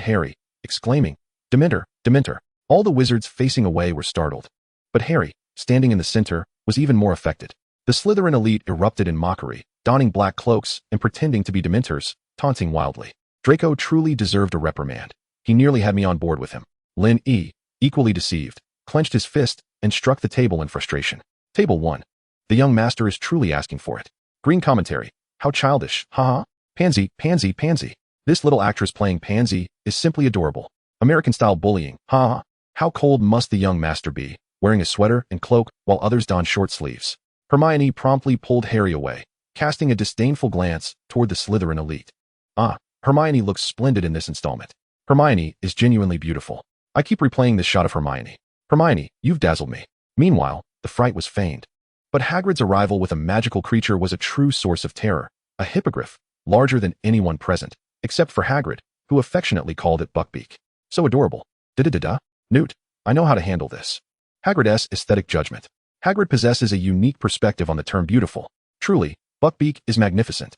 Harry, exclaiming, Dementor, Dementor. All the wizards facing away were startled. But Harry, standing in the center, was even more affected. The Slytherin elite erupted in mockery, donning black cloaks and pretending to be Dementors, taunting wildly. Draco truly deserved a reprimand. He nearly had me on board with him. Lin E, equally deceived, clenched his fist and struck the table in frustration. Table 1. The young master is truly asking for it. Green commentary. How childish, haha. Pansy, Pansy, Pansy. This little actress playing Pansy is simply adorable. American-style bullying, haha. How cold must the young master be, wearing a sweater and cloak while others don short sleeves. Hermione promptly pulled Harry away, casting a disdainful glance toward the Slytherin elite. Ah, Hermione looks splendid in this installment. Hermione is genuinely beautiful. I keep replaying this shot of Hermione. Hermione, you've dazzled me. Meanwhile, the fright was feigned. But Hagrid's arrival with a magical creature was a true source of terror, a hippogriff, larger than anyone present, except for Hagrid, who affectionately called it Buckbeak. So adorable. Da-da-da-da. Newt, I know how to handle this. Hagrid's aesthetic judgment. Hagrid possesses a unique perspective on the term beautiful. Truly, Buckbeak is magnificent.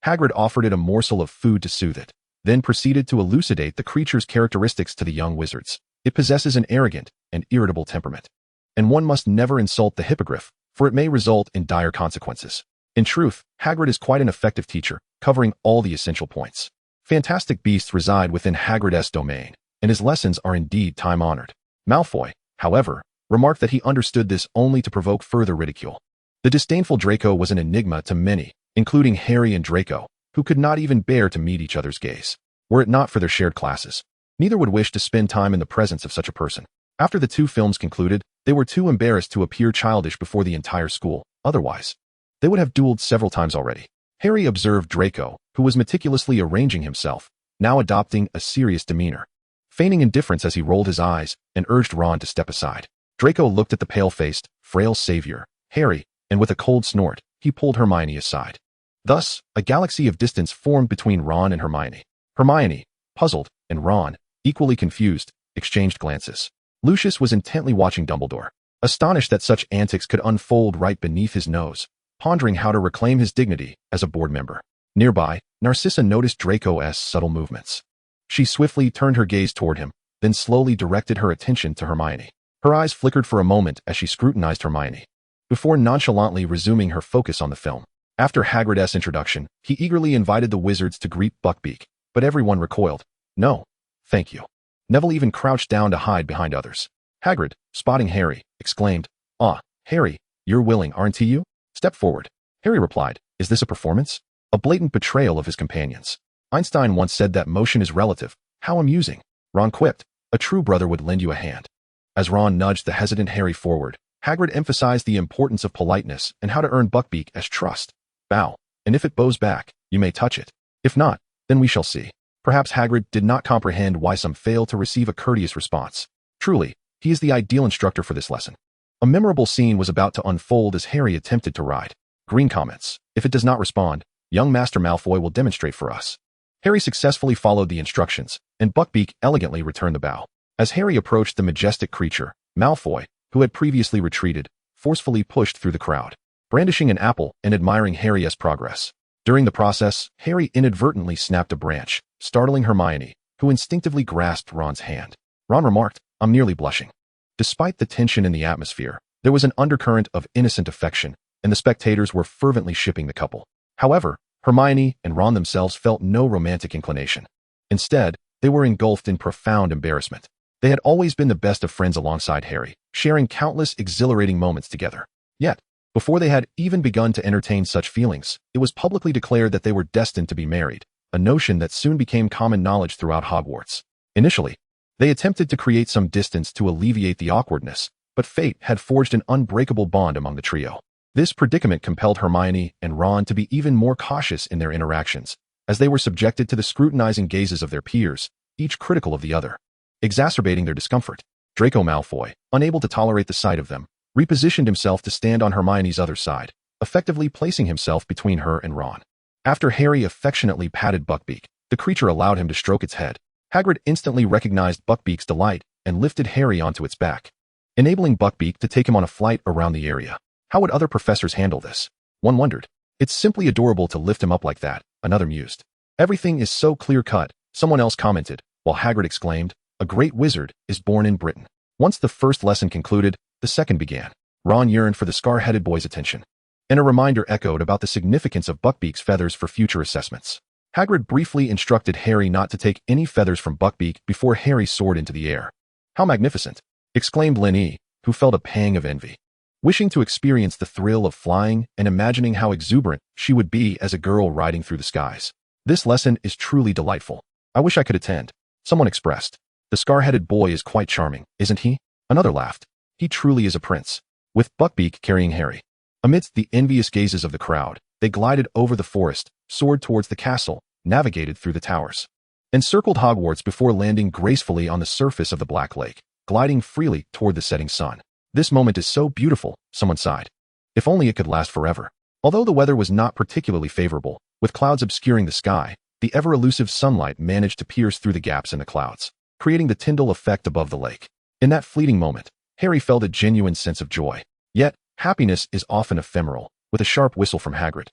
Hagrid offered it a morsel of food to soothe it, then proceeded to elucidate the creature's characteristics to the young wizards. It possesses an arrogant and irritable temperament. And one must never insult the hippogriff, for it may result in dire consequences. In truth, Hagrid is quite an effective teacher, covering all the essential points. Fantastic beasts reside within Hagrid's domain, and his lessons are indeed time-honored. Malfoy, however, remarked that he understood this only to provoke further ridicule. The disdainful Draco was an enigma to many, including Harry and Draco, who could not even bear to meet each other's gaze. Were it not for their shared classes, neither would wish to spend time in the presence of such a person. After the two films concluded, they were too embarrassed to appear childish before the entire school. Otherwise, they would have dueled several times already. Harry observed Draco, who was meticulously arranging himself, now adopting a serious demeanor, feigning indifference as he rolled his eyes and urged Ron to step aside. Draco looked at the pale-faced, frail savior, Harry, and with a cold snort, he pulled Hermione aside. Thus, a galaxy of distance formed between Ron and Hermione. Hermione, puzzled, and Ron, equally confused, exchanged glances. Lucius was intently watching Dumbledore, astonished that such antics could unfold right beneath his nose, pondering how to reclaim his dignity as a board member. Nearby, Narcissa noticed Draco's subtle movements. She swiftly turned her gaze toward him, then slowly directed her attention to Hermione. Her eyes flickered for a moment as she scrutinized Hermione, before nonchalantly resuming her focus on the film. After Hagrid's introduction, he eagerly invited the wizards to greet Buckbeak, but everyone recoiled. No, thank you. Neville even crouched down to hide behind others. Hagrid, spotting Harry, exclaimed, "Ah, Harry, you're willing, aren't you? Step forward." Harry replied, "Is this a performance?" A blatant betrayal of his companions. Einstein once said that motion is relative. How amusing. Ron quipped, "A true brother would lend you a hand." As Ron nudged the hesitant Harry forward, Hagrid emphasized the importance of politeness and how to earn Buckbeak as trust. Bow, and if it bows back, you may touch it. If not, then we shall see. Perhaps Hagrid did not comprehend why some fail to receive a courteous response. Truly, he is the ideal instructor for this lesson. A memorable scene was about to unfold as Harry attempted to ride. Green comments, "If it does not respond, young Master Malfoy will demonstrate for us." Harry successfully followed the instructions, and Buckbeak elegantly returned the bow. As Harry approached the majestic creature, Malfoy, who had previously retreated, forcefully pushed through the crowd, brandishing an apple and admiring Harry's progress. During the process, Harry inadvertently snapped a branch, startling Hermione, who instinctively grasped Ron's hand. Ron remarked, "I'm nearly blushing." Despite the tension in the atmosphere, there was an undercurrent of innocent affection, and the spectators were fervently shipping the couple. However, Hermione and Ron themselves felt no romantic inclination. Instead, they were engulfed in profound embarrassment. They had always been the best of friends alongside Harry, sharing countless exhilarating moments together. Yet, before they had even begun to entertain such feelings, it was publicly declared that they were destined to be married, a notion that soon became common knowledge throughout Hogwarts. Initially, they attempted to create some distance to alleviate the awkwardness, but fate had forged an unbreakable bond among the trio. This predicament compelled Hermione and Ron to be even more cautious in their interactions, as they were subjected to the scrutinizing gazes of their peers, each critical of the other, exacerbating their discomfort. Draco Malfoy, unable to tolerate the sight of them, repositioned himself to stand on Hermione's other side, effectively placing himself between her and Ron. After Harry affectionately patted Buckbeak, the creature allowed him to stroke its head. Hagrid instantly recognized Buckbeak's delight and lifted Harry onto its back, enabling Buckbeak to take him on a flight around the area. How would other professors handle this? One wondered. It's simply adorable to lift him up like that, another mused. Everything is so clear-cut, someone else commented, while Hagrid exclaimed, "A great wizard is born in Britain." Once the first lesson concluded, the second began. Ron yearned for the scar-headed boy's attention, and a reminder echoed about the significance of Buckbeak's feathers for future assessments. Hagrid briefly instructed Harry not to take any feathers from Buckbeak before Harry soared into the air. "How magnificent!" exclaimed Hinny, who felt a pang of envy, wishing to experience the thrill of flying and imagining how exuberant she would be as a girl riding through the skies. "This lesson is truly delightful. I wish I could attend," someone expressed. "The scar-headed boy is quite charming, isn't he?" Another laughed. "He truly is a prince." With Buckbeak carrying Harry, amidst the envious gazes of the crowd, they glided over the forest, soared towards the castle, navigated through the towers, and circled Hogwarts before landing gracefully on the surface of the Black Lake, gliding freely toward the setting sun. "This moment is so beautiful," someone sighed. "If only it could last forever." Although the weather was not particularly favorable, with clouds obscuring the sky, the ever-elusive sunlight managed to pierce through the gaps in the clouds, creating the Tyndall effect above the lake. In that fleeting moment, Harry felt a genuine sense of joy. Yet, happiness is often ephemeral. With a sharp whistle from Hagrid,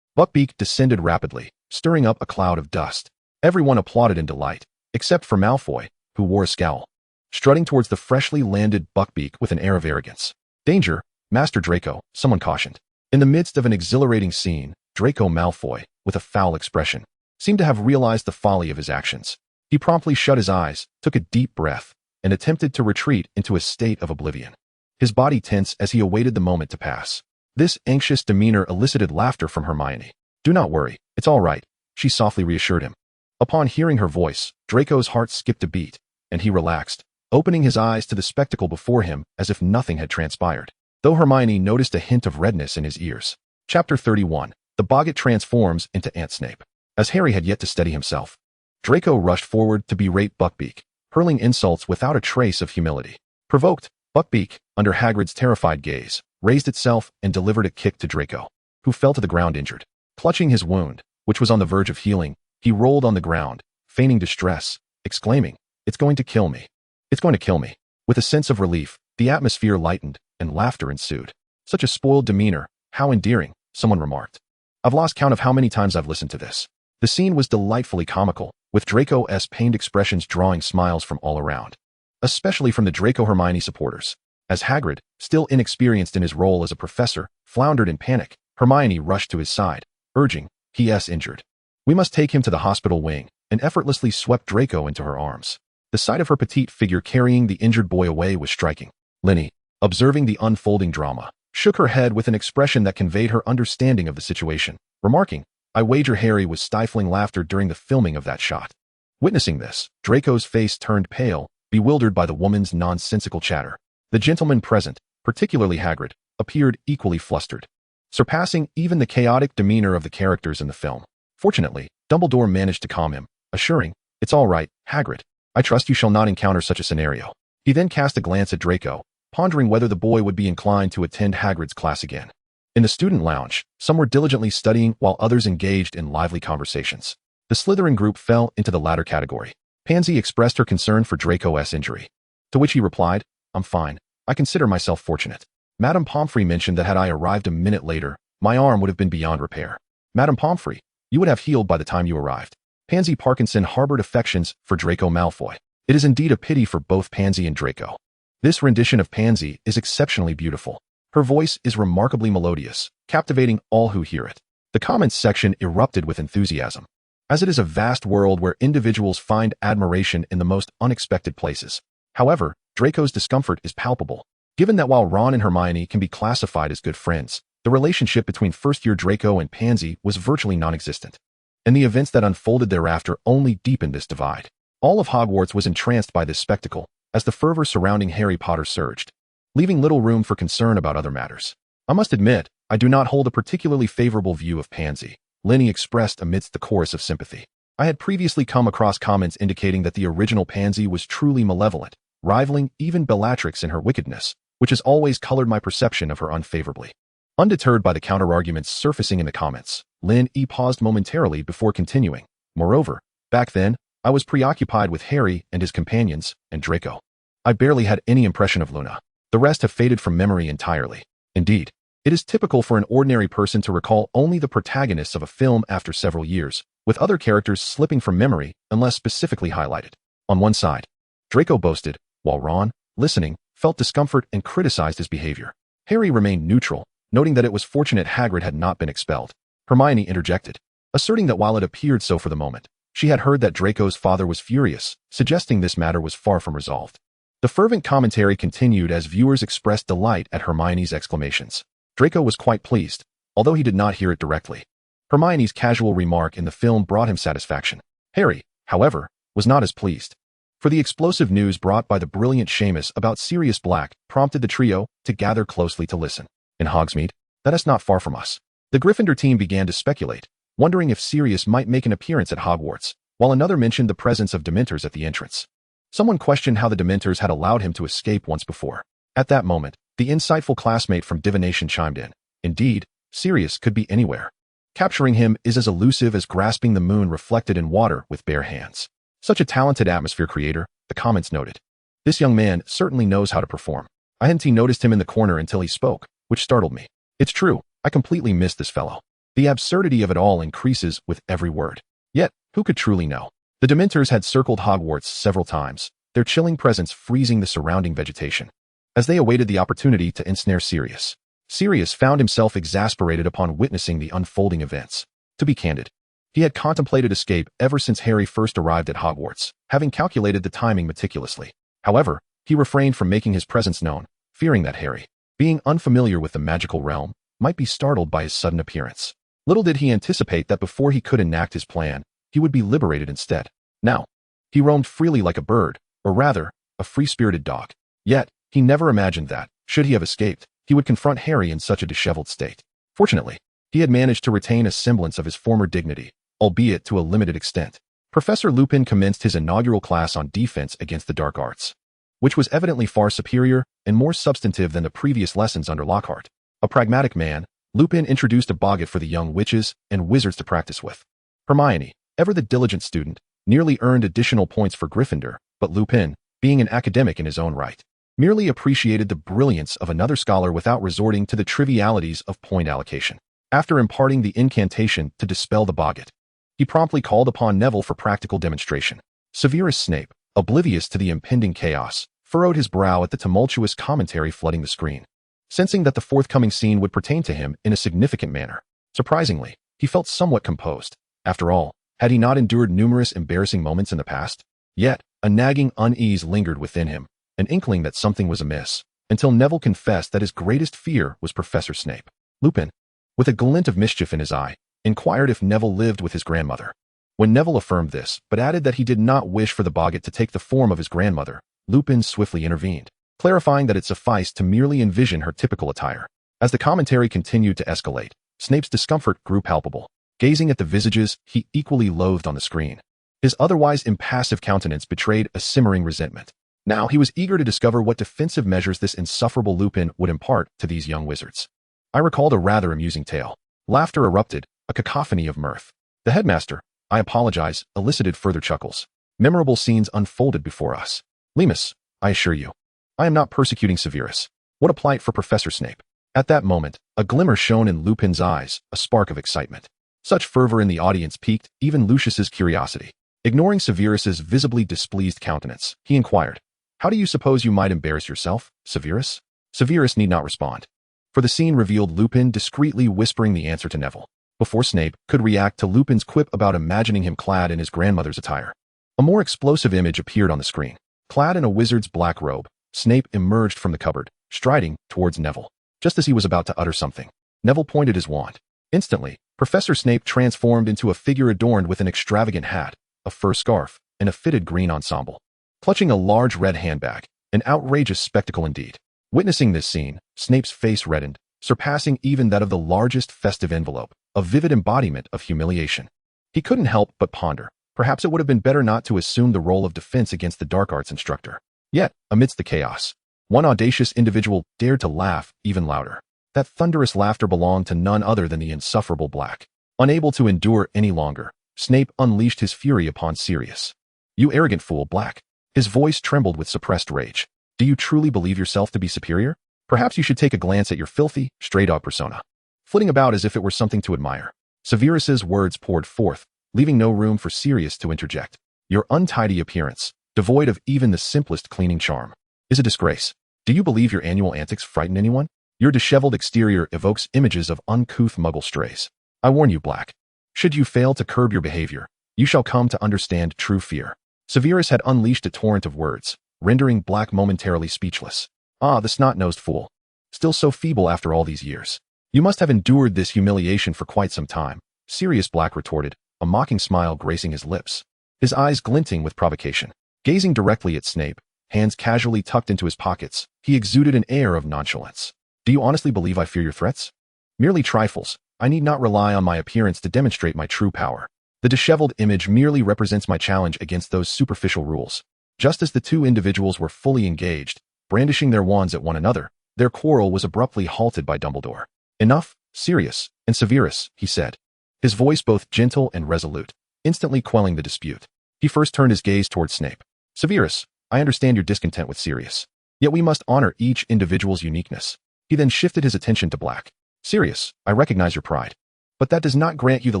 Buckbeak descended rapidly, stirring up a cloud of dust. Everyone applauded in delight, except for Malfoy, who wore a scowl. strutting towards the freshly landed Buckbeak with an air of arrogance. "Danger, Master Draco," someone cautioned. In the midst of an exhilarating scene, Draco Malfoy, with a foul expression, seemed to have realized the folly of his actions. He promptly shut his eyes, took a deep breath, and attempted to retreat into a state of oblivion. His body tense as he awaited the moment to pass. This anxious demeanor elicited laughter from Hermione. "Do not worry, it's all right," she softly reassured him. Upon hearing her voice, Draco's heart skipped a beat, and he relaxed, opening his eyes to the spectacle before him as if nothing had transpired, though Hermione noticed a hint of redness in his ears. Chapter 31. The Boggart transforms into Aunt Snape. As Harry had yet to steady himself, Draco rushed forward to berate Buckbeak, hurling insults without a trace of humility. Provoked, Buckbeak, under Hagrid's terrified gaze, raised itself and delivered a kick to Draco, who fell to the ground injured. Clutching his wound, which was on the verge of healing, he rolled on the ground, feigning distress, exclaiming, "It's going to kill me. It's going to kill me." With a sense of relief, the atmosphere lightened, and laughter ensued. "Such a spoiled demeanor, how endearing," someone remarked. "I've lost count of how many times I've listened to this." The scene was delightfully comical, with Draco's pained expressions drawing smiles from all around, especially from the Draco Hermione supporters. As Hagrid, still inexperienced in his role as a professor, floundered in panic, Hermione rushed to his side, urging, "He is injured. We must take him to the hospital wing," and effortlessly swept Draco into her arms. The sight of her petite figure carrying the injured boy away was striking. Linny, observing the unfolding drama, shook her head with an expression that conveyed her understanding of the situation, remarking, "I wager Harry was stifling laughter during the filming of that shot." Witnessing this, Draco's face turned pale, bewildered by the woman's nonsensical chatter. The gentlemen present, particularly Hagrid, appeared equally flustered, surpassing even the chaotic demeanor of the characters in the film. Fortunately, Dumbledore managed to calm him, assuring, "It's all right, Hagrid. I trust you shall not encounter such a scenario." He then cast a glance at Draco, pondering whether the boy would be inclined to attend Hagrid's class again. In the student lounge, some were diligently studying while others engaged in lively conversations. The Slytherin group fell into the latter category. Pansy expressed her concern for Draco's injury, to which he replied, "I'm fine. I consider myself fortunate." Madame Pomfrey mentioned that had I arrived a minute later, my arm would have been beyond repair. "Madame Pomfrey, you would have healed by the time you arrived." Pansy Parkinson harbored affections for Draco Malfoy. It is indeed a pity for both Pansy and Draco. This rendition of Pansy is exceptionally beautiful. Her voice is remarkably melodious, captivating all who hear it. The comments section erupted with enthusiasm, as it is a vast world where individuals find admiration in the most unexpected places. However, Draco's discomfort is palpable, given that while Ron and Hermione can be classified as good friends, the relationship between first-year Draco and Pansy was virtually non-existent, and the events that unfolded thereafter only deepened this divide. All of Hogwarts was entranced by this spectacle, as the fervor surrounding Harry Potter surged, leaving little room for concern about other matters. "I must admit, I do not hold a particularly favorable view of Pansy," Linny expressed amidst the chorus of sympathy. "I had previously come across comments indicating that the original Pansy was truly malevolent, rivaling even Bellatrix in her wickedness, which has always colored my perception of her unfavorably." Undeterred by the counterarguments surfacing in the comments, Lynn paused momentarily before continuing. "Moreover, back then, I was preoccupied with Harry and his companions, and Draco. I barely had any impression of Luna. The rest have faded from memory entirely. Indeed, it is typical for an ordinary person to recall only the protagonists of a film after several years, with other characters slipping from memory unless specifically highlighted." On one side, Draco boasted, while Ron, listening, felt discomfort and criticized his behavior. Harry remained neutral, noting that it was fortunate Hagrid had not been expelled. Hermione interjected, asserting that while it appeared so for the moment, she had heard that Draco's father was furious, suggesting this matter was far from resolved. The fervent commentary continued as viewers expressed delight at Hermione's exclamations. Draco was quite pleased, although he did not hear it directly. Hermione's casual remark in the film brought him satisfaction. Harry, however, was not as pleased, for the explosive news brought by the brilliant Seamus about Sirius Black prompted the trio to gather closely to listen. "In Hogsmeade, that is not far from us." The Gryffindor team began to speculate, wondering if Sirius might make an appearance at Hogwarts, while another mentioned the presence of Dementors at the entrance. Someone questioned how the Dementors had allowed him to escape once before. At that moment, the insightful classmate from divination chimed in. "Indeed, Sirius could be anywhere. Capturing him is as elusive as grasping the moon reflected in water with bare hands." Such a talented atmosphere creator, the comments noted. "This young man certainly knows how to perform. I hadn't noticed him in the corner until he spoke, which startled me. It's true, I completely missed this fellow." The absurdity of it all increases with every word. Yet, who could truly know? The Dementors had circled Hogwarts several times, their chilling presence freezing the surrounding vegetation. As they awaited the opportunity to ensnare Sirius, Sirius found himself exasperated upon witnessing the unfolding events. To be candid, he had contemplated escape ever since Harry first arrived at Hogwarts, having calculated the timing meticulously. However, he refrained from making his presence known, fearing that Harry, being unfamiliar with the magical realm, might be startled by his sudden appearance. Little did he anticipate that before he could enact his plan, he would be liberated instead. Now, he roamed freely like a bird, or rather, a free-spirited dog. Yet, he never imagined that, should he have escaped, he would confront Harry in such a disheveled state. Fortunately, he had managed to retain a semblance of his former dignity, albeit to a limited extent. Professor Lupin commenced his inaugural class on defense against the dark arts, which was evidently far superior and more substantive than the previous lessons under Lockhart. A pragmatic man, Lupin introduced a boggart for the young witches and wizards to practice with. Hermione, ever the diligent student, nearly earned additional points for Gryffindor, but Lupin, being an academic in his own right, merely appreciated the brilliance of another scholar without resorting to the trivialities of point allocation. After imparting the incantation to dispel the boggart, he promptly called upon Neville for practical demonstration. Severus Snape, oblivious to the impending chaos, furrowed his brow at the tumultuous commentary flooding the screen. Sensing that the forthcoming scene would pertain to him in a significant manner, surprisingly, he felt somewhat composed. After all, had he not endured numerous embarrassing moments in the past? Yet, a nagging unease lingered within him, an inkling that something was amiss, until Neville confessed that his greatest fear was Professor Snape. Lupin, with a glint of mischief in his eye, inquired if Neville lived with his grandmother. When Neville affirmed this, but added that he did not wish for the boggart to take the form of his grandmother, Lupin swiftly intervened, clarifying that it sufficed to merely envision her typical attire. As the commentary continued to escalate, Snape's discomfort grew palpable, gazing at the visages he equally loathed on the screen. His otherwise impassive countenance betrayed a simmering resentment. Now he was eager to discover what defensive measures this insufferable Lupin would impart to these young wizards. I recalled a rather amusing tale. Laughter erupted, a cacophony of mirth. The headmaster, I apologize, elicited further chuckles. Memorable scenes unfolded before us. Lemus, I assure you, I am not persecuting Severus. What a plight for Professor Snape. At that moment, a glimmer shone in Lupin's eyes, a spark of excitement. Such fervor in the audience piqued even Lucius's curiosity. Ignoring Severus's visibly displeased countenance, he inquired, "How do you suppose you might embarrass yourself, Severus?" Severus need not respond, for the scene revealed Lupin discreetly whispering the answer to Neville, before Snape could react to Lupin's quip about imagining him clad in his grandmother's attire. A more explosive image appeared on the screen. Clad in a wizard's black robe, Snape emerged from the cupboard, striding towards Neville. Just as he was about to utter something, Neville pointed his wand. Instantly, Professor Snape transformed into a figure adorned with an extravagant hat, a fur scarf, and a fitted green ensemble. Clutching a large red handbag, an outrageous spectacle indeed. Witnessing this scene, Snape's face reddened, surpassing even that of the largest festive envelope, a vivid embodiment of humiliation. He couldn't help but ponder. Perhaps it would have been better not to assume the role of defense against the dark arts instructor. Yet, amidst the chaos, one audacious individual dared to laugh even louder. That thunderous laughter belonged to none other than the insufferable Black. Unable to endure any longer, Snape unleashed his fury upon Sirius. "You arrogant fool, Black." His voice trembled with suppressed rage. "Do you truly believe yourself to be superior? Perhaps you should take a glance at your filthy, stray-dog persona, flitting about as if it were something to admire." Severus's words poured forth, leaving no room for Sirius to interject. "Your untidy appearance, devoid of even the simplest cleaning charm, is a disgrace. Do you believe your annual antics frighten anyone? Your disheveled exterior evokes images of uncouth muggle strays. I warn you, Black. Should you fail to curb your behavior, you shall come to understand true fear." Severus had unleashed a torrent of words, rendering Black momentarily speechless. "Ah, the snot-nosed fool. Still so feeble after all these years. You must have endured this humiliation for quite some time," Sirius Black retorted, a mocking smile gracing his lips, his eyes glinting with provocation. Gazing directly at Snape, hands casually tucked into his pockets, he exuded an air of nonchalance. "Do you honestly believe I fear your threats? Merely trifles. I need not rely on my appearance to demonstrate my true power. The disheveled image merely represents my challenge against those superficial rules." Just as the two individuals were fully engaged, brandishing their wands at one another, their quarrel was abruptly halted by Dumbledore. "Enough, Sirius and Severus," he said, his voice both gentle and resolute, instantly quelling the dispute. He first turned his gaze towards Snape. "Severus, I understand your discontent with Sirius. Yet we must honor each individual's uniqueness." He then shifted his attention to Black. "Sirius, I recognize your pride, but that does not grant you the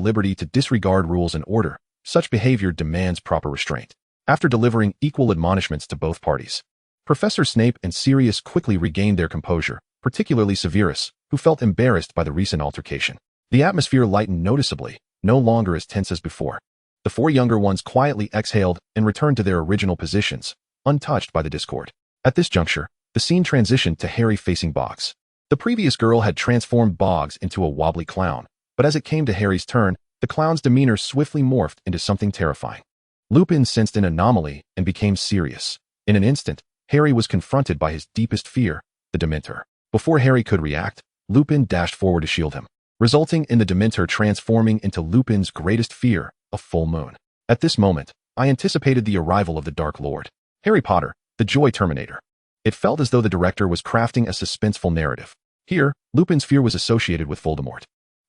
liberty to disregard rules and order. Such behavior demands proper restraint. After delivering equal admonishments to both parties, Professor Snape and Sirius quickly regained their composure, particularly Severus, who felt embarrassed by the recent altercation. The atmosphere lightened noticeably, no longer as tense as before. The four younger ones quietly exhaled and returned to their original positions, untouched by the discord. At this juncture, the scene transitioned to Harry facing Boggs. The previous girl had transformed Boggs into a wobbly clown, but as it came to Harry's turn, the clown's demeanor swiftly morphed into something terrifying. Lupin sensed an anomaly and became serious. In an instant, Harry was confronted by his deepest fear, the Dementor. Before Harry could react, Lupin dashed forward to shield him, resulting in the Dementor transforming into Lupin's greatest fear, a full moon. At this moment, I anticipated the arrival of the Dark Lord. Harry Potter, the Joy Terminator. It felt as though the director was crafting a suspenseful narrative. Here, Lupin's fear was associated with Voldemort.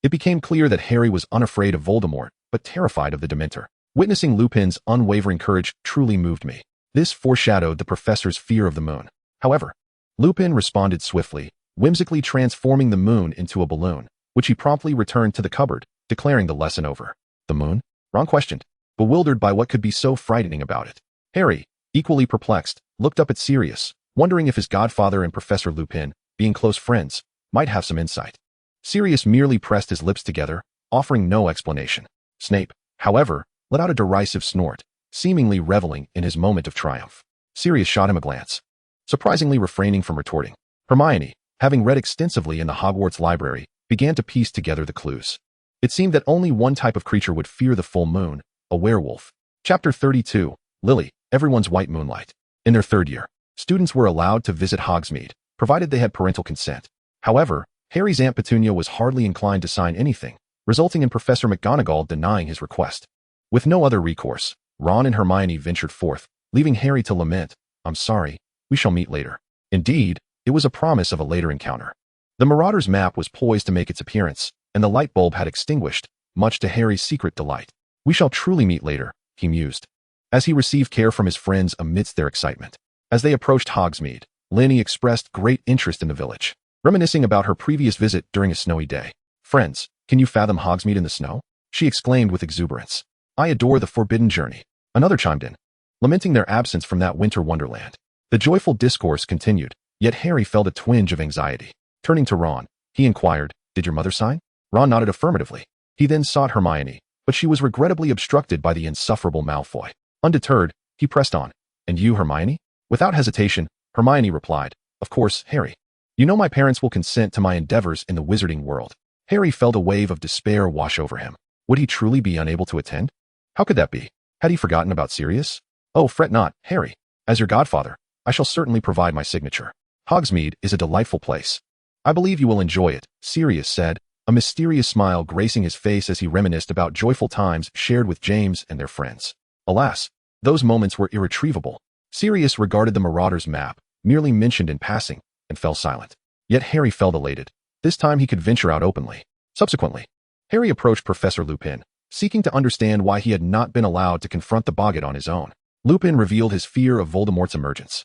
It became clear that Harry was unafraid of Voldemort, but terrified of the Dementor. Witnessing Lupin's unwavering courage truly moved me. This foreshadowed the professor's fear of the moon. However, Lupin responded swiftly, whimsically transforming the moon into a balloon, which he promptly returned to the cupboard, declaring the lesson over. The moon? Ron questioned, bewildered by what could be so frightening about it. Harry, equally perplexed, looked up at Sirius, wondering if his godfather and Professor Lupin, being close friends, might have some insight. Sirius merely pressed his lips together, offering no explanation. Snape, however, let out a derisive snort, seemingly reveling in his moment of triumph. Sirius shot him a glance, surprisingly refraining from retorting. Hermione, having read extensively in the Hogwarts library, began to piece together the clues. It seemed that only one type of creature would fear the full moon, a werewolf. Chapter 32, Lily, Everyone's White Moonlight. In their third year, students were allowed to visit Hogsmeade, provided they had parental consent. However, Harry's Aunt Petunia was hardly inclined to sign anything, resulting in Professor McGonagall denying his request. With no other recourse, Ron and Hermione ventured forth, leaving Harry to lament, "I'm sorry, we shall meet later." Indeed, it was a promise of a later encounter. The Marauder's map was poised to make its appearance, and the light bulb had extinguished, much to Harry's secret delight. "We shall truly meet later," he mused, as he received care from his friends amidst their excitement. As they approached Hogsmeade, Linny expressed great interest in the village, reminiscing about her previous visit during a snowy day. "Friends, can you fathom Hogsmeade in the snow?" she exclaimed with exuberance. "I adore the forbidden journey." Another chimed in, lamenting their absence from that winter wonderland. The joyful discourse continued, yet Harry felt a twinge of anxiety. Turning to Ron, he inquired, "Did your mother sign?" Ron nodded affirmatively. He then sought Hermione, but she was regrettably obstructed by the insufferable Malfoy. Undeterred, he pressed on, "And you, Hermione?" Without hesitation, Hermione replied, "Of course, Harry. You know my parents will consent to my endeavors in the wizarding world." Harry felt a wave of despair wash over him. Would he truly be unable to attend? How could that be? Had he forgotten about Sirius? "Oh, fret not, Harry. As your godfather, I shall certainly provide my signature. Hogsmeade is a delightful place. I believe you will enjoy it," Sirius said, a mysterious smile gracing his face as he reminisced about joyful times shared with James and their friends. Alas, those moments were irretrievable. Sirius regarded the Marauder's map, merely mentioned in passing, and fell silent. Yet Harry felt elated. This time he could venture out openly. Subsequently, Harry approached Professor Lupin, seeking to understand why he had not been allowed to confront the Boggart on his own. Lupin revealed his fear of Voldemort's emergence.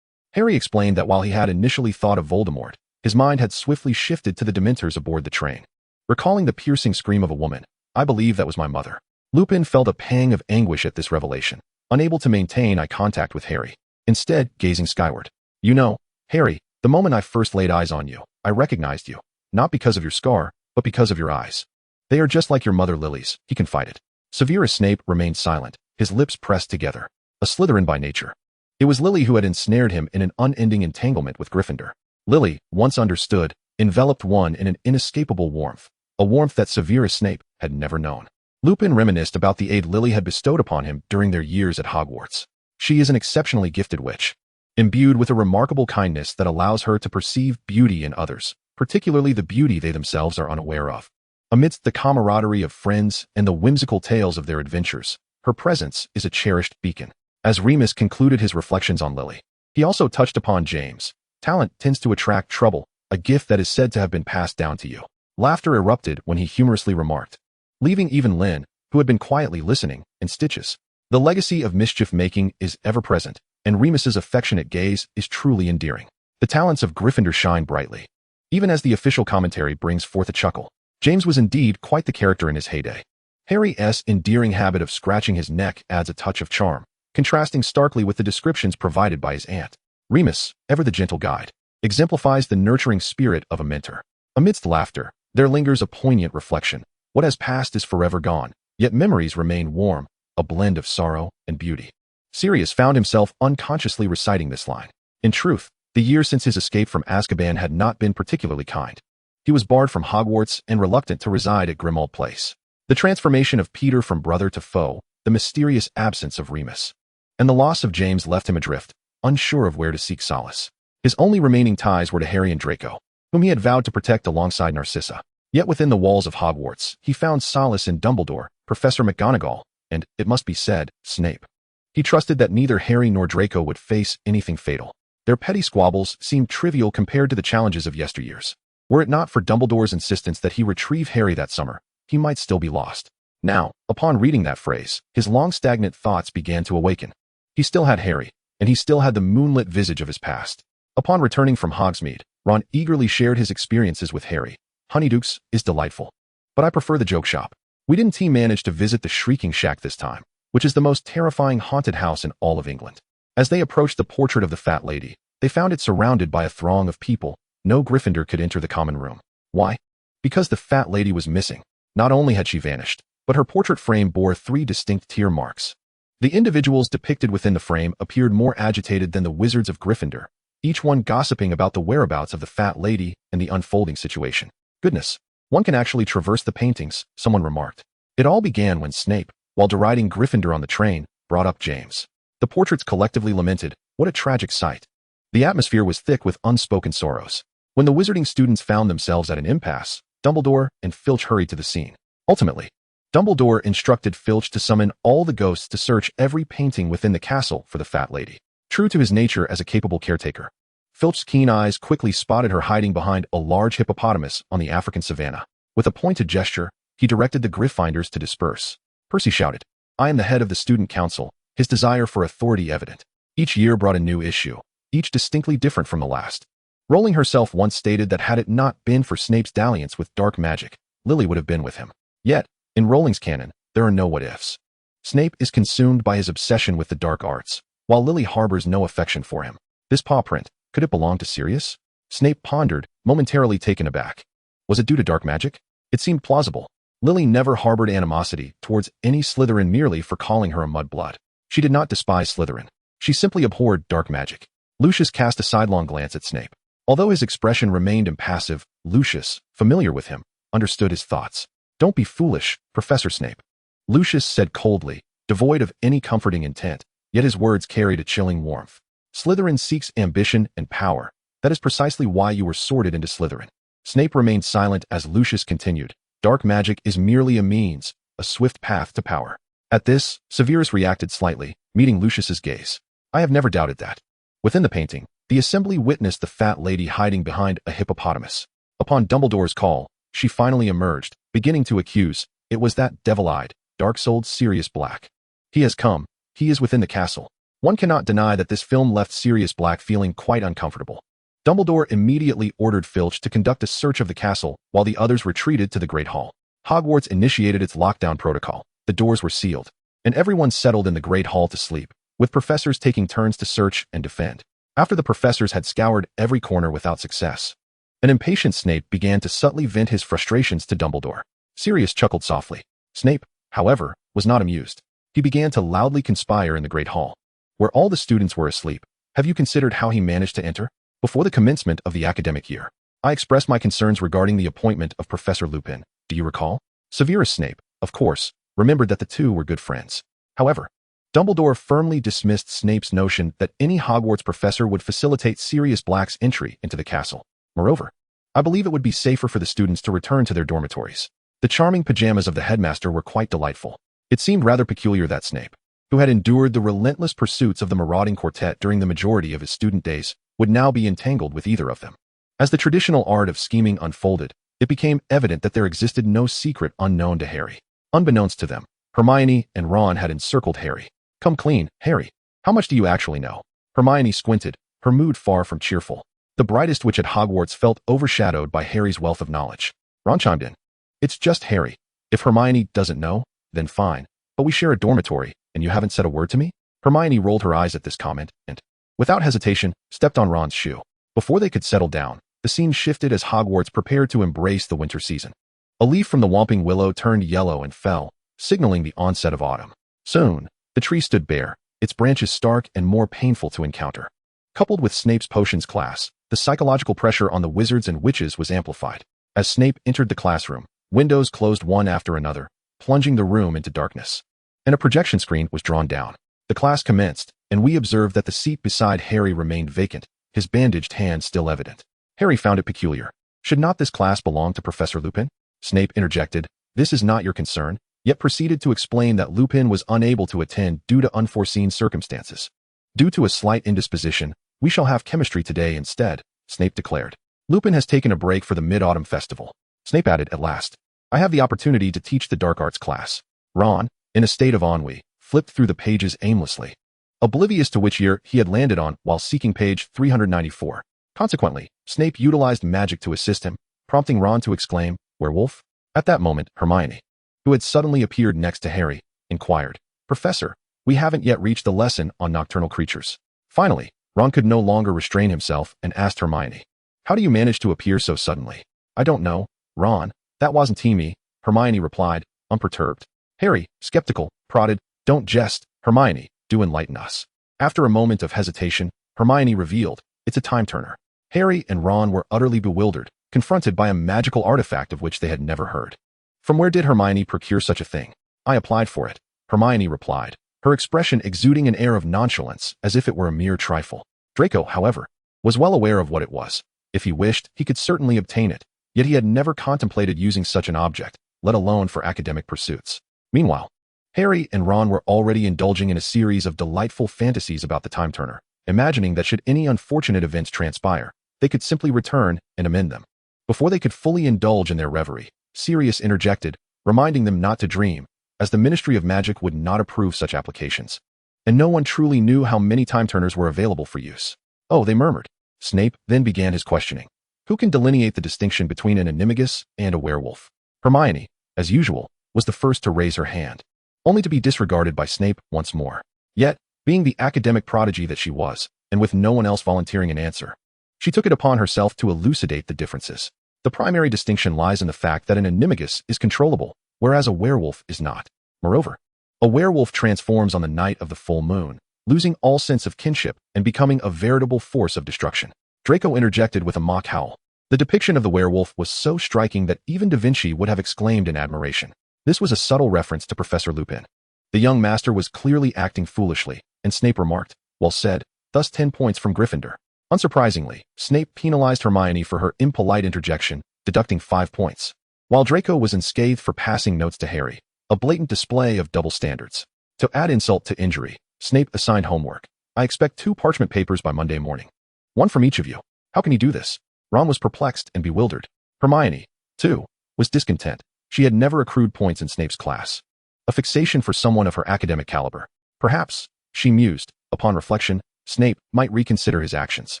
Harry explained that while he had initially thought of Voldemort, his mind had swiftly shifted to the Dementors aboard the train. Recalling the piercing scream of a woman, "I believe that was my mother." Lupin felt a pang of anguish at this revelation, unable to maintain eye contact with Harry, instead gazing skyward. "You know, Harry, the moment I first laid eyes on you, I recognized you, not because of your scar, but because of your eyes. They are just like your mother Lily's," he confided. Severus Snape remained silent, his lips pressed together. A Slytherin by nature, it was Lily who had ensnared him in an unending entanglement with Gryffindor. Lily, once understood, enveloped one in an inescapable warmth, a warmth that Severus Snape had never known. Lupin reminisced about the aid Lily had bestowed upon him during their years at Hogwarts. She is an exceptionally gifted witch, imbued with a remarkable kindness that allows her to perceive beauty in others, particularly the beauty they themselves are unaware of. Amidst the camaraderie of friends and the whimsical tales of their adventures, her presence is a cherished beacon. As Remus concluded his reflections on Lily, he also touched upon James. "Talent tends to attract trouble, a gift that is said to have been passed down to you." Laughter erupted when he humorously remarked, leaving even Lynn, who had been quietly listening, in stitches. The legacy of mischief-making is ever present, and Remus's affectionate gaze is truly endearing. The talents of Gryffindor shine brightly, even as the official commentary brings forth a chuckle. James was indeed quite the character in his heyday. Harry's endearing habit of scratching his neck adds a touch of charm, contrasting starkly with the descriptions provided by his aunt. Remus, ever the gentle guide, exemplifies the nurturing spirit of a mentor. Amidst laughter, there lingers a poignant reflection. What has passed is forever gone, yet memories remain warm, a blend of sorrow and beauty. Sirius found himself unconsciously reciting this line. In truth, the year since his escape from Azkaban had not been particularly kind. He was barred from Hogwarts and reluctant to reside at Grimmauld Place. The transformation of Peter from brother to foe, the mysterious absence of Remus, and the loss of James left him adrift, unsure of where to seek solace. His only remaining ties were to Harry and Draco, whom he had vowed to protect alongside Narcissa. Yet within the walls of Hogwarts, he found solace in Dumbledore, Professor McGonagall, and, it must be said, Snape. He trusted that neither Harry nor Draco would face anything fatal. Their petty squabbles seemed trivial compared to the challenges of yesteryears. Were it not for Dumbledore's insistence that he retrieve Harry that summer, he might still be lost. Now, upon reading that phrase, his long-stagnant thoughts began to awaken. He still had Harry, and he still had the moonlit visage of his past. Upon returning from Hogsmeade, Ron eagerly shared his experiences with Harry. Honeydukes is delightful, but I prefer the joke shop. We didn't manage to visit the Shrieking Shack this time, which is the most terrifying haunted house in all of England. As they approached the portrait of the Fat Lady, they found it surrounded by a throng of people. No Gryffindor could enter the common room. Why? Because the Fat Lady was missing. Not only had she vanished, but her portrait frame bore 3 distinct tear marks. The individuals depicted within the frame appeared more agitated than the wizards of Gryffindor, each one gossiping about the whereabouts of the Fat Lady and the unfolding situation. Goodness, one can actually traverse the paintings, someone remarked. It all began when Snape, while deriding Gryffindor on the train, brought up James. The portraits collectively lamented, what a tragic sight. The atmosphere was thick with unspoken sorrows. When the wizarding students found themselves at an impasse, Dumbledore and Filch hurried to the scene. Ultimately, Dumbledore instructed Filch to summon all the ghosts to search every painting within the castle for the Fat Lady. True to his nature as a capable caretaker, Filch's keen eyes quickly spotted her hiding behind a large hippopotamus on the African savanna. With a pointed gesture, he directed the Gryffindors to disperse. Percy shouted, I am the head of the student council, his desire for authority evident. Each year brought a new issue, each distinctly different from the last. Rowling herself once stated that had it not been for Snape's dalliance with dark magic, Lily would have been with him. Yet, in Rowling's canon, there are no what-ifs. Snape is consumed by his obsession with the dark arts, while Lily harbors no affection for him. This paw print, could it belong to Sirius? Snape pondered, momentarily taken aback. Was it due to dark magic? It seemed plausible. Lily never harbored animosity towards any Slytherin merely for calling her a mudblood. She did not despise Slytherin. She simply abhorred dark magic. Lucius cast a sidelong glance at Snape. Although his expression remained impassive, Lucius, familiar with him, understood his thoughts. Don't be foolish, Professor Snape. Lucius said coldly, devoid of any comforting intent, yet his words carried a chilling warmth. Slytherin seeks ambition and power. That is precisely why you were sorted into Slytherin. Snape remained silent as Lucius continued. Dark magic is merely a means, a swift path to power. At this, Severus reacted slightly, meeting Lucius's gaze. I have never doubted that. Within the painting, the assembly witnessed the Fat Lady hiding behind a hippopotamus. Upon Dumbledore's call, she finally emerged, beginning to accuse. It was that devil-eyed, dark-souled Sirius Black. He has come. He is within the castle. One cannot deny that this film left Sirius Black feeling quite uncomfortable. Dumbledore immediately ordered Filch to conduct a search of the castle while the others retreated to the Great Hall. Hogwarts initiated its lockdown protocol. The doors were sealed, and everyone settled in the Great Hall to sleep, with professors taking turns to search and defend. After the professors had scoured every corner without success, an impatient Snape began to subtly vent his frustrations to Dumbledore. Sirius chuckled softly. Snape, however, was not amused. He began to loudly conspire in the Great Hall, where all the students were asleep. Have you considered how he managed to enter? Before the commencement of the academic year, I expressed my concerns regarding the appointment of Professor Lupin. Do you recall? Severus Snape, of course, remembered that the two were good friends. However, Dumbledore firmly dismissed Snape's notion that any Hogwarts professor would facilitate Sirius Black's entry into the castle. Moreover, I believe it would be safer for the students to return to their dormitories. The charming pajamas of the headmaster were quite delightful. It seemed rather peculiar that Snape, who had endured the relentless pursuits of the marauding quartet during the majority of his student days, would now be entangled with either of them. As the traditional art of scheming unfolded, it became evident that there existed no secret unknown to Harry. Unbeknownst to them, Hermione and Ron had encircled Harry. Come clean, Harry. How much do you actually know? Hermione squinted, her mood far from cheerful. The brightest witch at Hogwarts felt overshadowed by Harry's wealth of knowledge. Ron chimed in. It's just Harry. If Hermione doesn't know, then fine. But we share a dormitory, and you haven't said a word to me? Hermione rolled her eyes at this comment and, without hesitation, stepped on Ron's shoe. Before they could settle down, the scene shifted as Hogwarts prepared to embrace the winter season. A leaf from the Whomping Willow turned yellow and fell, signaling the onset of autumn. Soon, the tree stood bare, its branches stark and more painful to encounter. Coupled with Snape's potions class, the psychological pressure on the wizards and witches was amplified. As Snape entered the classroom, windows closed one after another, plunging the room into darkness. And a projection screen was drawn down. The class commenced, and we observed that the seat beside Harry remained vacant, his bandaged hand still evident. Harry found it peculiar. Should not this class belong to Professor Lupin? Snape interjected, "This is not your concern," yet proceeded to explain that Lupin was unable to attend due to unforeseen circumstances. "Due to a slight indisposition, we shall have chemistry today instead," Snape declared. "Lupin has taken a break for the Mid-Autumn Festival." Snape added at last, "I have the opportunity to teach the Dark Arts class." Ron, in a state of ennui, flipped through the pages aimlessly, oblivious to which year he had landed on while seeking page 394. Consequently, Snape utilized magic to assist him, prompting Ron to exclaim, "Werewolf?" At that moment, Hermione, who had suddenly appeared next to Harry, inquired, "Professor, we haven't yet reached the lesson on nocturnal creatures." Finally, Ron could no longer restrain himself and asked Hermione, "How do you manage to appear so suddenly?" "I don't know, Ron, that wasn't me," Hermione replied, unperturbed. Harry, skeptical, prodded, "Don't jest, Hermione, do enlighten us." After a moment of hesitation, Hermione revealed, "It's a time turner." Harry and Ron were utterly bewildered, confronted by a magical artifact of which they had never heard. "From where did Hermione procure such a thing?" "I applied for it," Hermione replied, her expression exuding an air of nonchalance as if it were a mere trifle. Draco, however, was well aware of what it was. If he wished, he could certainly obtain it, yet he had never contemplated using such an object, let alone for academic pursuits. Meanwhile, Harry and Ron were already indulging in a series of delightful fantasies about the time turner, imagining that should any unfortunate events transpire, they could simply return and amend them. Before they could fully indulge in their reverie, Sirius interjected, reminding them not to dream, as the Ministry of Magic would not approve such applications. And no one truly knew how many time turners were available for use. "Oh," they murmured. Snape then began his questioning. Who can delineate the distinction between an animagus and a werewolf? Hermione, as usual, was the first to raise her hand, only to be disregarded by Snape once more. Yet, being the academic prodigy that she was, and with no one else volunteering an answer, she took it upon herself to elucidate the differences. The primary distinction lies in the fact that an animagus is controllable, whereas a werewolf is not. Moreover, a werewolf transforms on the night of the full moon, losing all sense of kinship and becoming a veritable force of destruction. Draco interjected with a mock howl. The depiction of the werewolf was so striking that even Da Vinci would have exclaimed in admiration. This was a subtle reference to Professor Lupin. The young master was clearly acting foolishly, and Snape remarked, "Well said, thus 10 points from Gryffindor." Unsurprisingly, Snape penalized Hermione for her impolite interjection, deducting 5 points, while Draco was unscathed for passing notes to Harry, a blatant display of double standards. To add insult to injury, Snape assigned homework. "I expect 2 parchment papers by Monday morning. 1 from each of you." "How can you do this?" Ron was perplexed and bewildered. Hermione, too, was discontent. She had never accrued points in Snape's class. A fixation for someone of her academic caliber. Perhaps, she mused, upon reflection, Snape might reconsider his actions.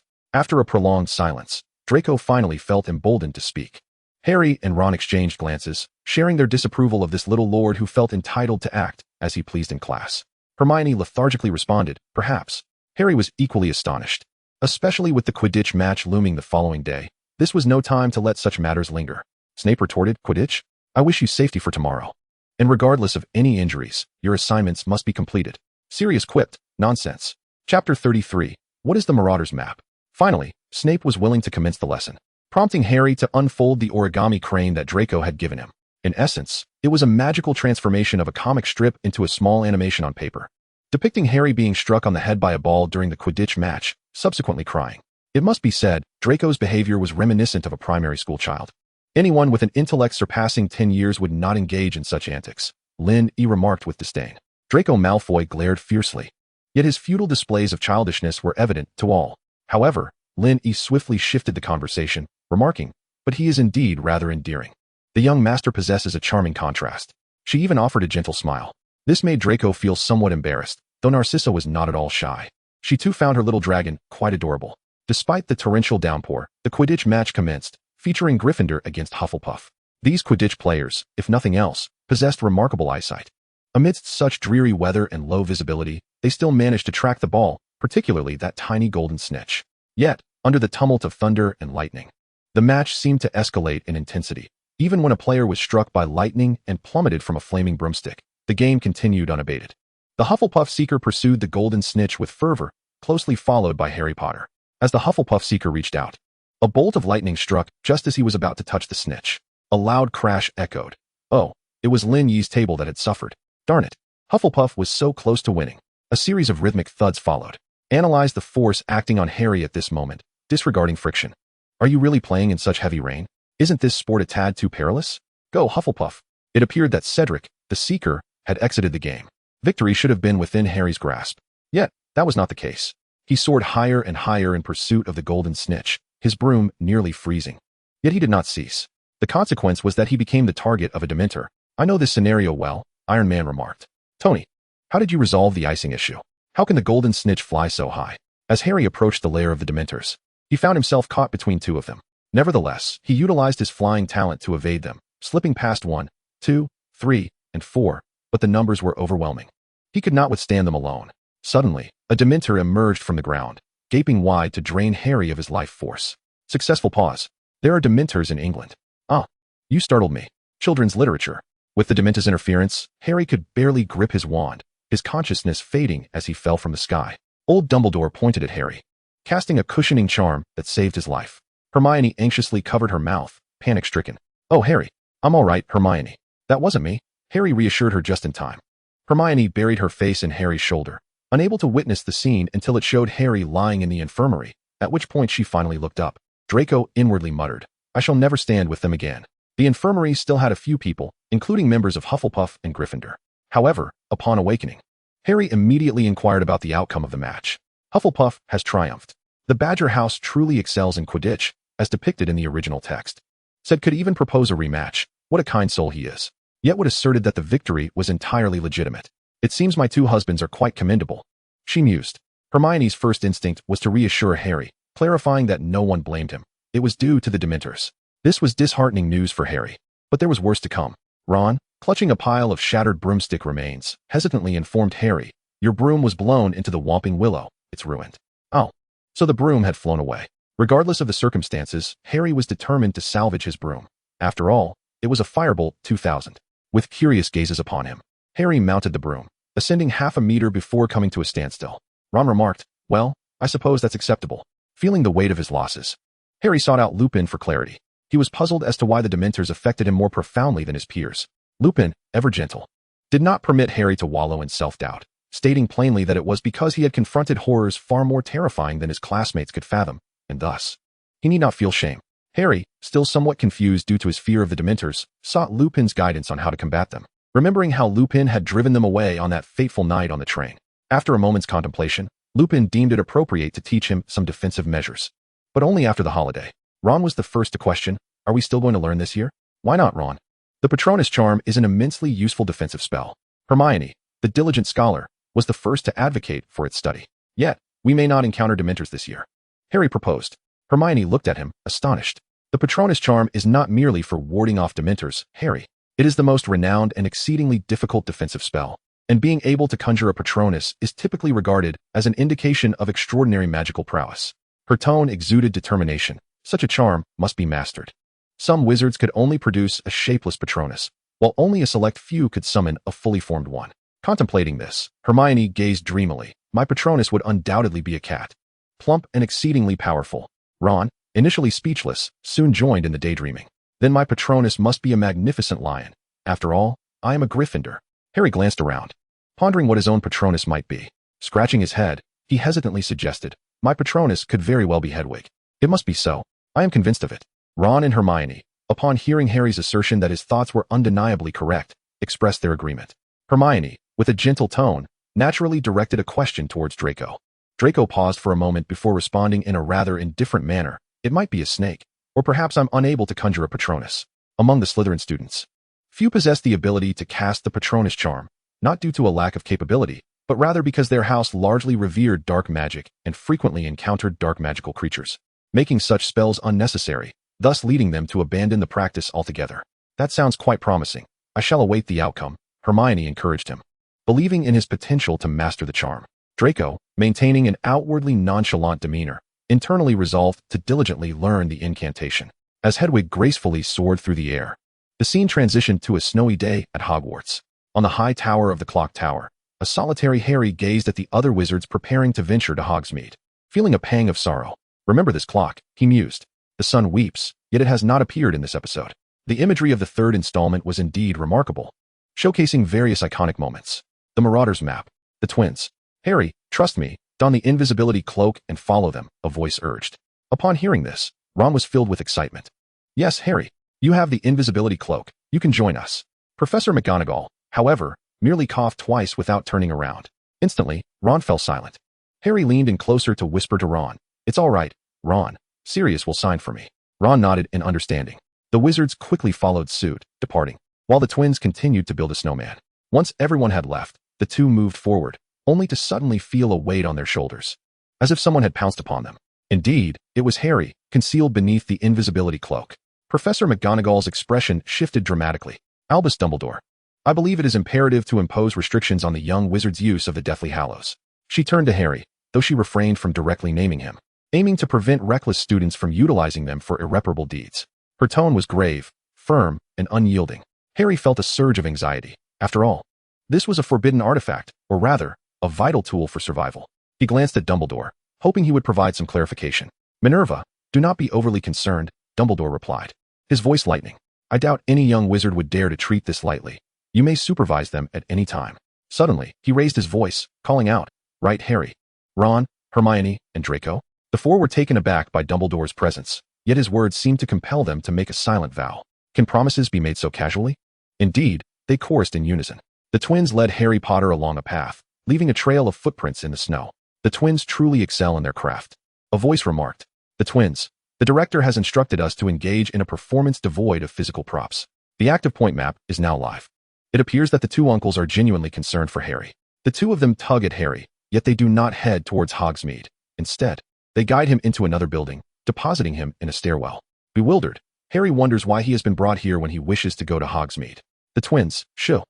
After a prolonged silence, Draco finally felt emboldened to speak. Harry and Ron exchanged glances, sharing their disapproval of this little lord who felt entitled to act as he pleased in class. Hermione lethargically responded, "Perhaps." Harry was equally astonished. Especially with the Quidditch match looming the following day, this was no time to let such matters linger. Snape retorted, "Quidditch? I wish you safety for tomorrow. And regardless of any injuries, your assignments must be completed." Sirius quipped, "Nonsense." Chapter 33. What is the Marauder's Map? Finally, Snape was willing to commence the lesson, prompting Harry to unfold the origami crane that Draco had given him. In essence, it was a magical transformation of a comic strip into a small animation on paper, depicting Harry being struck on the head by a ball during the Quidditch match, subsequently crying. It must be said, Draco's behavior was reminiscent of a primary school child. Anyone with an intellect surpassing 10 years would not engage in such antics, Lynn E. remarked with disdain. Draco Malfoy glared fiercely, yet his futile displays of childishness were evident to all. However, Lynn E. swiftly shifted the conversation, remarking, "But he is indeed rather endearing. The young master possesses a charming contrast." She even offered a gentle smile. This made Draco feel somewhat embarrassed, though Narcissa was not at all shy. She too found her little dragon quite adorable. Despite the torrential downpour, the Quidditch match commenced, featuring Gryffindor against Hufflepuff. These Quidditch players, if nothing else, possessed remarkable eyesight. Amidst such dreary weather and low visibility, they still managed to track the ball, particularly that tiny golden snitch. Yet, under the tumult of thunder and lightning, the match seemed to escalate in intensity. Even when a player was struck by lightning and plummeted from a flaming broomstick, the game continued unabated. The Hufflepuff Seeker pursued the golden snitch with fervor, closely followed by Harry Potter. As the Hufflepuff Seeker reached out, a bolt of lightning struck just as he was about to touch the snitch. A loud crash echoed. Oh, it was Lin Yi's table that had suffered. Darn it. Hufflepuff was so close to winning. A series of rhythmic thuds followed. Analyze the force acting on Harry at this moment, disregarding friction. Are you really playing in such heavy rain? Isn't this sport a tad too perilous? Go, Hufflepuff. It appeared that Cedric, the Seeker, had exited the game. Victory should have been within Harry's grasp. Yet, that was not the case. He soared higher and higher in pursuit of the golden snitch, his broom nearly freezing. Yet he did not cease. The consequence was that he became the target of a Dementor. I know this scenario well, Iron Man remarked. Tony, how did you resolve the icing issue? How can the golden snitch fly so high? As Harry approached the lair of the Dementors, he found himself caught between two of them. Nevertheless, he utilized his flying talent to evade them, slipping past 1, 2, 3, and 4, but the numbers were overwhelming. He could not withstand them alone. Suddenly, a Dementor emerged from the ground, gaping wide to drain Harry of his life force. Successful pause. There are Dementors in England. Ah, you startled me. Children's literature. With the Dementor's interference, Harry could barely grip his wand, his consciousness fading as he fell from the sky. Old Dumbledore pointed at Harry, casting a cushioning charm that saved his life. Hermione anxiously covered her mouth, panic-stricken. Oh, Harry. I'm all right, Hermione. That wasn't me. Harry reassured her just in time. Hermione buried her face in Harry's shoulder, unable to witness the scene until it showed Harry lying in the infirmary, at which point she finally looked up. Draco inwardly muttered, I shall never stand with them again. The infirmary still had a few people, including members of Hufflepuff and Gryffindor. However, upon awakening, Harry immediately inquired about the outcome of the match. Hufflepuff has triumphed. The Badger House truly excels in Quidditch, as depicted in the original text. Said could even propose a rematch. What a kind soul he is. Yet would asserted that the victory was entirely legitimate. It seems my two husbands are quite commendable. She mused. Hermione's first instinct was to reassure Harry, clarifying that no one blamed him. It was due to the Dementors. This was disheartening news for Harry. But there was worse to come. Ron, clutching a pile of shattered broomstick remains, hesitantly informed Harry, your broom was blown into the Whomping Willow. It's ruined. Oh. So the broom had flown away. Regardless of the circumstances, Harry was determined to salvage his broom. After all, it was a Firebolt 2000. With curious gazes upon him, Harry mounted the broom, ascending half a meter before coming to a standstill. Ron remarked, well, I suppose that's acceptable. Feeling the weight of his losses, Harry sought out Lupin for clarity. He was puzzled as to why the Dementors affected him more profoundly than his peers. Lupin, ever gentle, did not permit Harry to wallow in self-doubt, stating plainly that it was because he had confronted horrors far more terrifying than his classmates could fathom, and thus, he need not feel shame. Harry, still somewhat confused due to his fear of the Dementors, sought Lupin's guidance on how to combat them, remembering how Lupin had driven them away on that fateful night on the train. After a moment's contemplation, Lupin deemed it appropriate to teach him some defensive measures. But only after the holiday. Ron was the first to question, are we still going to learn this year? Why not, Ron? The Patronus Charm is an immensely useful defensive spell. Hermione, the diligent scholar, was the first to advocate for its study. Yet, we may not encounter Dementors this year. Harry proposed. Hermione looked at him, astonished. The Patronus Charm is not merely for warding off Dementors, Harry. It is the most renowned and exceedingly difficult defensive spell, and being able to conjure a Patronus is typically regarded as an indication of extraordinary magical prowess. Her tone exuded determination. Such a charm must be mastered. Some wizards could only produce a shapeless Patronus, while only a select few could summon a fully formed one. Contemplating this, Hermione gazed dreamily. My Patronus would undoubtedly be a cat. Plump and exceedingly powerful. Ron, initially speechless, soon joined in the daydreaming. Then my Patronus must be a magnificent lion. After all, I am a Gryffindor. Harry glanced around, pondering what his own Patronus might be. Scratching his head, he hesitantly suggested, my Patronus could very well be Hedwig. It must be so. I am convinced of it. Ron and Hermione, upon hearing Harry's assertion that his thoughts were undeniably correct, expressed their agreement. Hermione, with a gentle tone, naturally directed a question towards Draco. Draco paused for a moment before responding in a rather indifferent manner. It might be a snake, or perhaps I'm unable to conjure a Patronus. Among the Slytherin students, few possess the ability to cast the Patronus charm, not due to a lack of capability, but rather because their house largely revered dark magic and frequently encountered dark magical creatures, making such spells unnecessary, thus leading them to abandon the practice altogether. That sounds quite promising. I shall await the outcome, Hermione encouraged him. believing in his potential to master the charm. Draco, maintaining an outwardly nonchalant demeanor, internally resolved to diligently learn the incantation. As Hedwig gracefully soared through the air, the scene transitioned to a snowy day at Hogwarts. On the high tower of the clock tower, a solitary Harry gazed at the other wizards preparing to venture to Hogsmeade. Feeling a pang of sorrow. Remember this clock, he mused. The sun weeps, yet it has not appeared in this episode. The imagery of the third installment was indeed remarkable, showcasing various iconic moments. The Marauders map, the twins. Harry, trust me, don the invisibility cloak and follow them, a voice urged. Upon hearing this, Ron was filled with excitement. Yes, Harry, you have the invisibility cloak. You can join us. Professor McGonagall, however, merely coughed twice without turning around. Instantly, Ron fell silent. Harry leaned in closer to whisper to Ron. It's all right, Ron. Sirius will sign for me. Ron nodded in understanding. The wizards quickly followed suit, departing, while the twins continued to build a snowman. Once everyone had left, the two moved forward, only to suddenly feel a weight on their shoulders, as if someone had pounced upon them. Indeed, it was Harry, concealed beneath the invisibility cloak. Professor McGonagall's expression shifted dramatically. Albus Dumbledore. I believe it is imperative to impose restrictions on the young wizard's use of the Deathly Hallows. She turned to Harry, though she refrained from directly naming him, aiming to prevent reckless students from utilizing them for irreparable deeds. Her tone was grave, firm, and unyielding. Harry felt a surge of anxiety. After all, this was a forbidden artifact, or rather, a vital tool for survival. He glanced at Dumbledore, hoping he would provide some clarification. Minerva, do not be overly concerned, Dumbledore replied, his voice lightening. I doubt any young wizard would dare to treat this lightly. You may supervise them at any time. Suddenly, he raised his voice, calling out, Right, Harry. Ron, Hermione, and Draco. The four were taken aback by Dumbledore's presence, yet his words seemed to compel them to make a silent vow. Can promises be made so casually? Indeed, they chorused in unison. The twins led Harry Potter along a path, leaving a trail of footprints in the snow. The twins truly excel in their craft. A voice remarked. The twins. The director has instructed us to engage in a performance devoid of physical props. The active point map is now live. It appears that the two uncles are genuinely concerned for Harry. The two of them tug at Harry, yet they do not head towards Hogsmeade. Instead, they guide him into another building, depositing him in a stairwell. Bewildered, Harry wonders why he has been brought here when he wishes to go to Hogsmeade. The twins, shoo.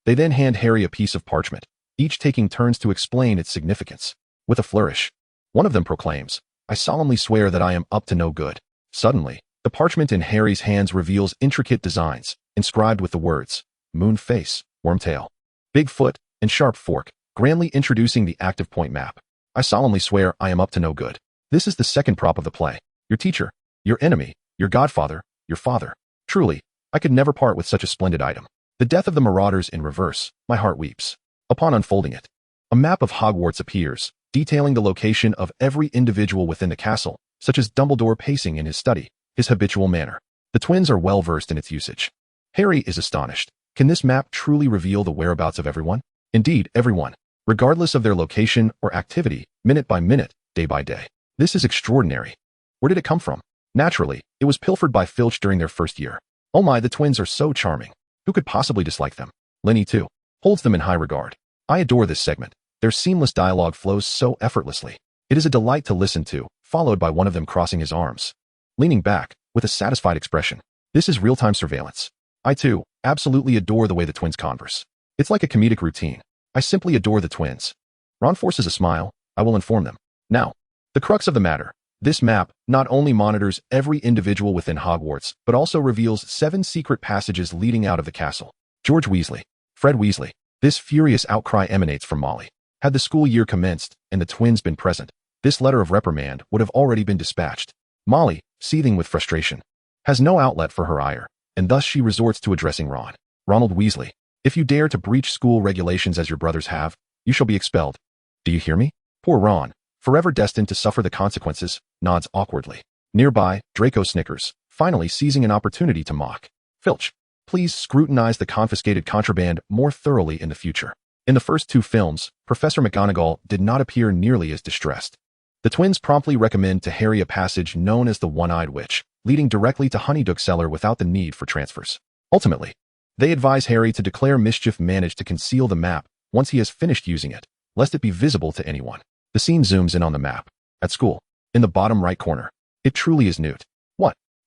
They then hand Harry a piece of parchment, each taking turns to explain its significance. With a flourish, one of them proclaims, I solemnly swear that I am up to no good. Suddenly, the parchment in Harry's hands reveals intricate designs, inscribed with the words, Moon Face, Wormtail, Big Foot, and Sharp Fork, grandly introducing the active point map. I solemnly swear I am up to no good. This is the second prop of the play. Your teacher, your enemy, your godfather, your father. Truly, I could never part with such a splendid item. The death of the Marauders in reverse, my heart weeps. Upon unfolding it, a map of Hogwarts appears, detailing the location of every individual within the castle, such as Dumbledore pacing in his study, his habitual manner. The twins are well versed in its usage. Harry is astonished. Can this map truly reveal the whereabouts of everyone? Indeed, everyone, regardless of their location or activity, minute by minute, day by day. This is extraordinary. Where did it come from? Naturally, it was pilfered by Filch during their first year. Oh my, the twins are so charming. Who could possibly dislike them? Lenny, too, holds them in high regard. I adore this segment. Their seamless dialogue flows so effortlessly. It is a delight to listen to, followed by one of them crossing his arms, leaning back, with a satisfied expression. This is real-time surveillance. I, too, absolutely adore the way the twins converse. It's like a comedic routine. I simply adore the twins. Ron forces a smile. I will inform them. Now, the crux of the matter. This map not only monitors every individual within Hogwarts, but also reveals 7 secret passages leading out of the castle. George Weasley. Fred Weasley. This furious outcry emanates from Molly. Had the school year commenced and the twins been present, this letter of reprimand would have already been dispatched. Molly, seething with frustration, has no outlet for her ire, and thus she resorts to addressing Ron. Ronald Weasley, if you dare to breach school regulations as your brothers have, you shall be expelled. Do you hear me? Poor Ron, forever destined to suffer the consequences, nods awkwardly. Nearby, Draco snickers, finally seizing an opportunity to mock. Filch, please scrutinize the confiscated contraband more thoroughly in the future. In the first 2 films, Professor McGonagall did not appear nearly as distressed. The twins promptly recommend to Harry a passage known as the One-Eyed Witch, leading directly to Honeydukes Cellar without the need for transfers. Ultimately, they advise Harry to declare mischief managed to conceal the map once he has finished using it, lest it be visible to anyone. The scene zooms in on the map. At school, in the bottom right corner. It truly is Newt.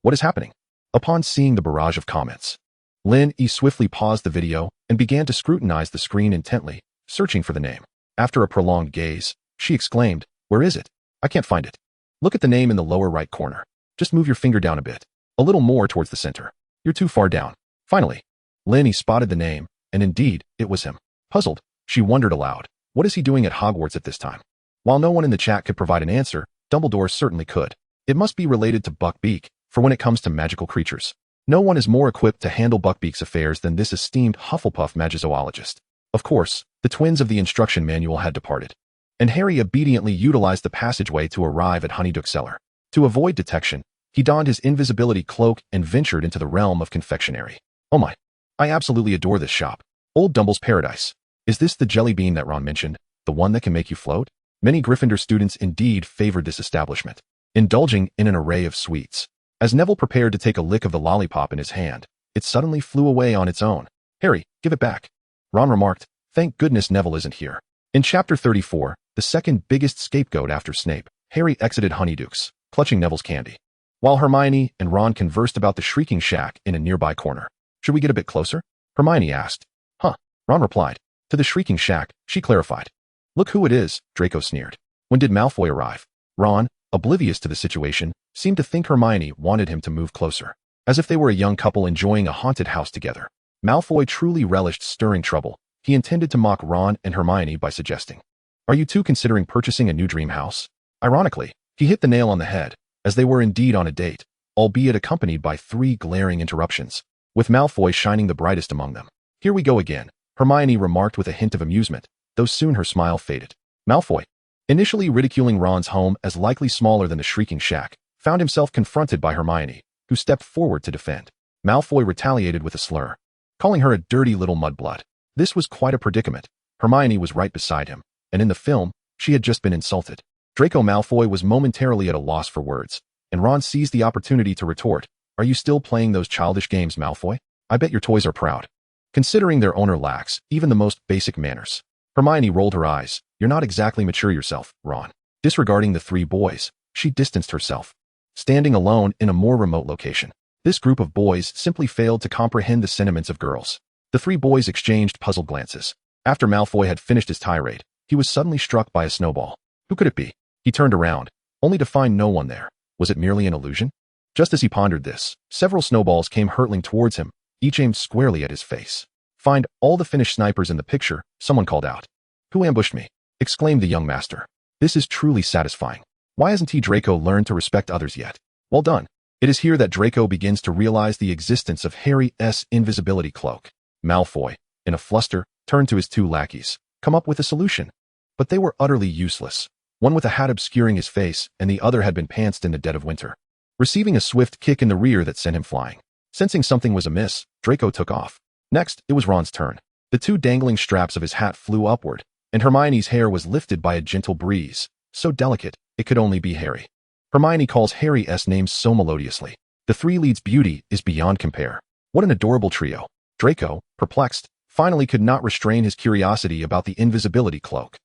What is happening? Upon seeing the barrage of comments, Lynn swiftly paused the video and began to scrutinize the screen intently, searching for the name. After a prolonged gaze, she exclaimed, "Where is it? I can't find it." "Look at the name in the lower right corner. Just move your finger down a bit. A little more towards the center. You're too far down." Finally, Lynn spotted the name, and indeed, it was him. Puzzled, she wondered aloud, what is he doing at Hogwarts at this time? While no one in the chat could provide an answer, Dumbledore certainly could. It must be related to Buckbeak, for when it comes to magical creatures, no one is more equipped to handle Buckbeak's affairs than this esteemed Hufflepuff magizoologist. Of course, the twins of the instruction manual had departed, and Harry obediently utilized the passageway to arrive at Honeyduck Cellar. To avoid detection, he donned his invisibility cloak and ventured into the realm of confectionery. Oh my, I absolutely adore this shop. Old Dumble's Paradise. Is this the jelly bean that Ron mentioned, the one that can make you float? Many Gryffindor students indeed favored this establishment, indulging in an array of sweets. As Neville prepared to take a lick of the lollipop in his hand, it suddenly flew away on its own. "Harry, give it back." Ron remarked, "Thank goodness Neville isn't here." In Chapter 34, the second biggest scapegoat after Snape, Harry exited Honeyduck's, clutching Neville's candy, while Hermione and Ron conversed about the Shrieking Shack in a nearby corner. "Should we get a bit closer?" Hermione asked. "Huh," Ron replied. "To the Shrieking Shack," she clarified. "Look who it is," Draco sneered. When did Malfoy arrive? Ron, oblivious to the situation, seemed to think Hermione wanted him to move closer, as if they were a young couple enjoying a haunted house together. Malfoy truly relished stirring trouble. He intended to mock Ron and Hermione by suggesting, "Are you two considering purchasing a new dream house?" Ironically, he hit the nail on the head, as they were indeed on a date, albeit accompanied by 3 glaring interruptions, with Malfoy shining the brightest among them. "Here we go again," Hermione remarked with a hint of amusement, though soon her smile faded. Malfoy, initially ridiculing Ron's home as likely smaller than the Shrieking Shack, found himself confronted by Hermione, who stepped forward to defend. Malfoy retaliated with a slur, calling her a dirty little mudblood. This was quite a predicament. Hermione was right beside him, and in the film, she had just been insulted. Draco Malfoy was momentarily at a loss for words, and Ron seized the opportunity to retort, "Are you still playing those childish games, Malfoy? I bet your toys are proud, considering their owner lacks even the most basic manners." Hermione rolled her eyes. "You're not exactly mature yourself, Ron." Disregarding the 3 boys, she distanced herself, standing alone in a more remote location. This group of boys simply failed to comprehend the sentiments of girls. The 3 boys exchanged puzzled glances. After Malfoy had finished his tirade, he was suddenly struck by a snowball. Who could it be? He turned around, only to find no one there. Was it merely an illusion? Just as he pondered this, several snowballs came hurtling towards him, each aimed squarely at his face. "Find all the finished snipers in the picture," someone called out. "Who ambushed me?" exclaimed the young master. "This is truly satisfying. Why hasn't Draco learned to respect others yet?" Well done. It is here that Draco begins to realize the existence of Harry's invisibility cloak. Malfoy, in a fluster, turned to his 2 lackeys. "Come up with a solution." But they were utterly useless. One with a hat obscuring his face, and the other had been pantsed in the dead of winter, receiving a swift kick in the rear that sent him flying. Sensing something was amiss, Draco took off. Next, it was Ron's turn. The 2 dangling straps of his hat flew upward, and Hermione's hair was lifted by a gentle breeze, so delicate, it could only be Harry. Hermione calls Harry's name so melodiously. The 3 leads' beauty is beyond compare. What an adorable trio. Draco, perplexed, finally could not restrain his curiosity about the invisibility cloak.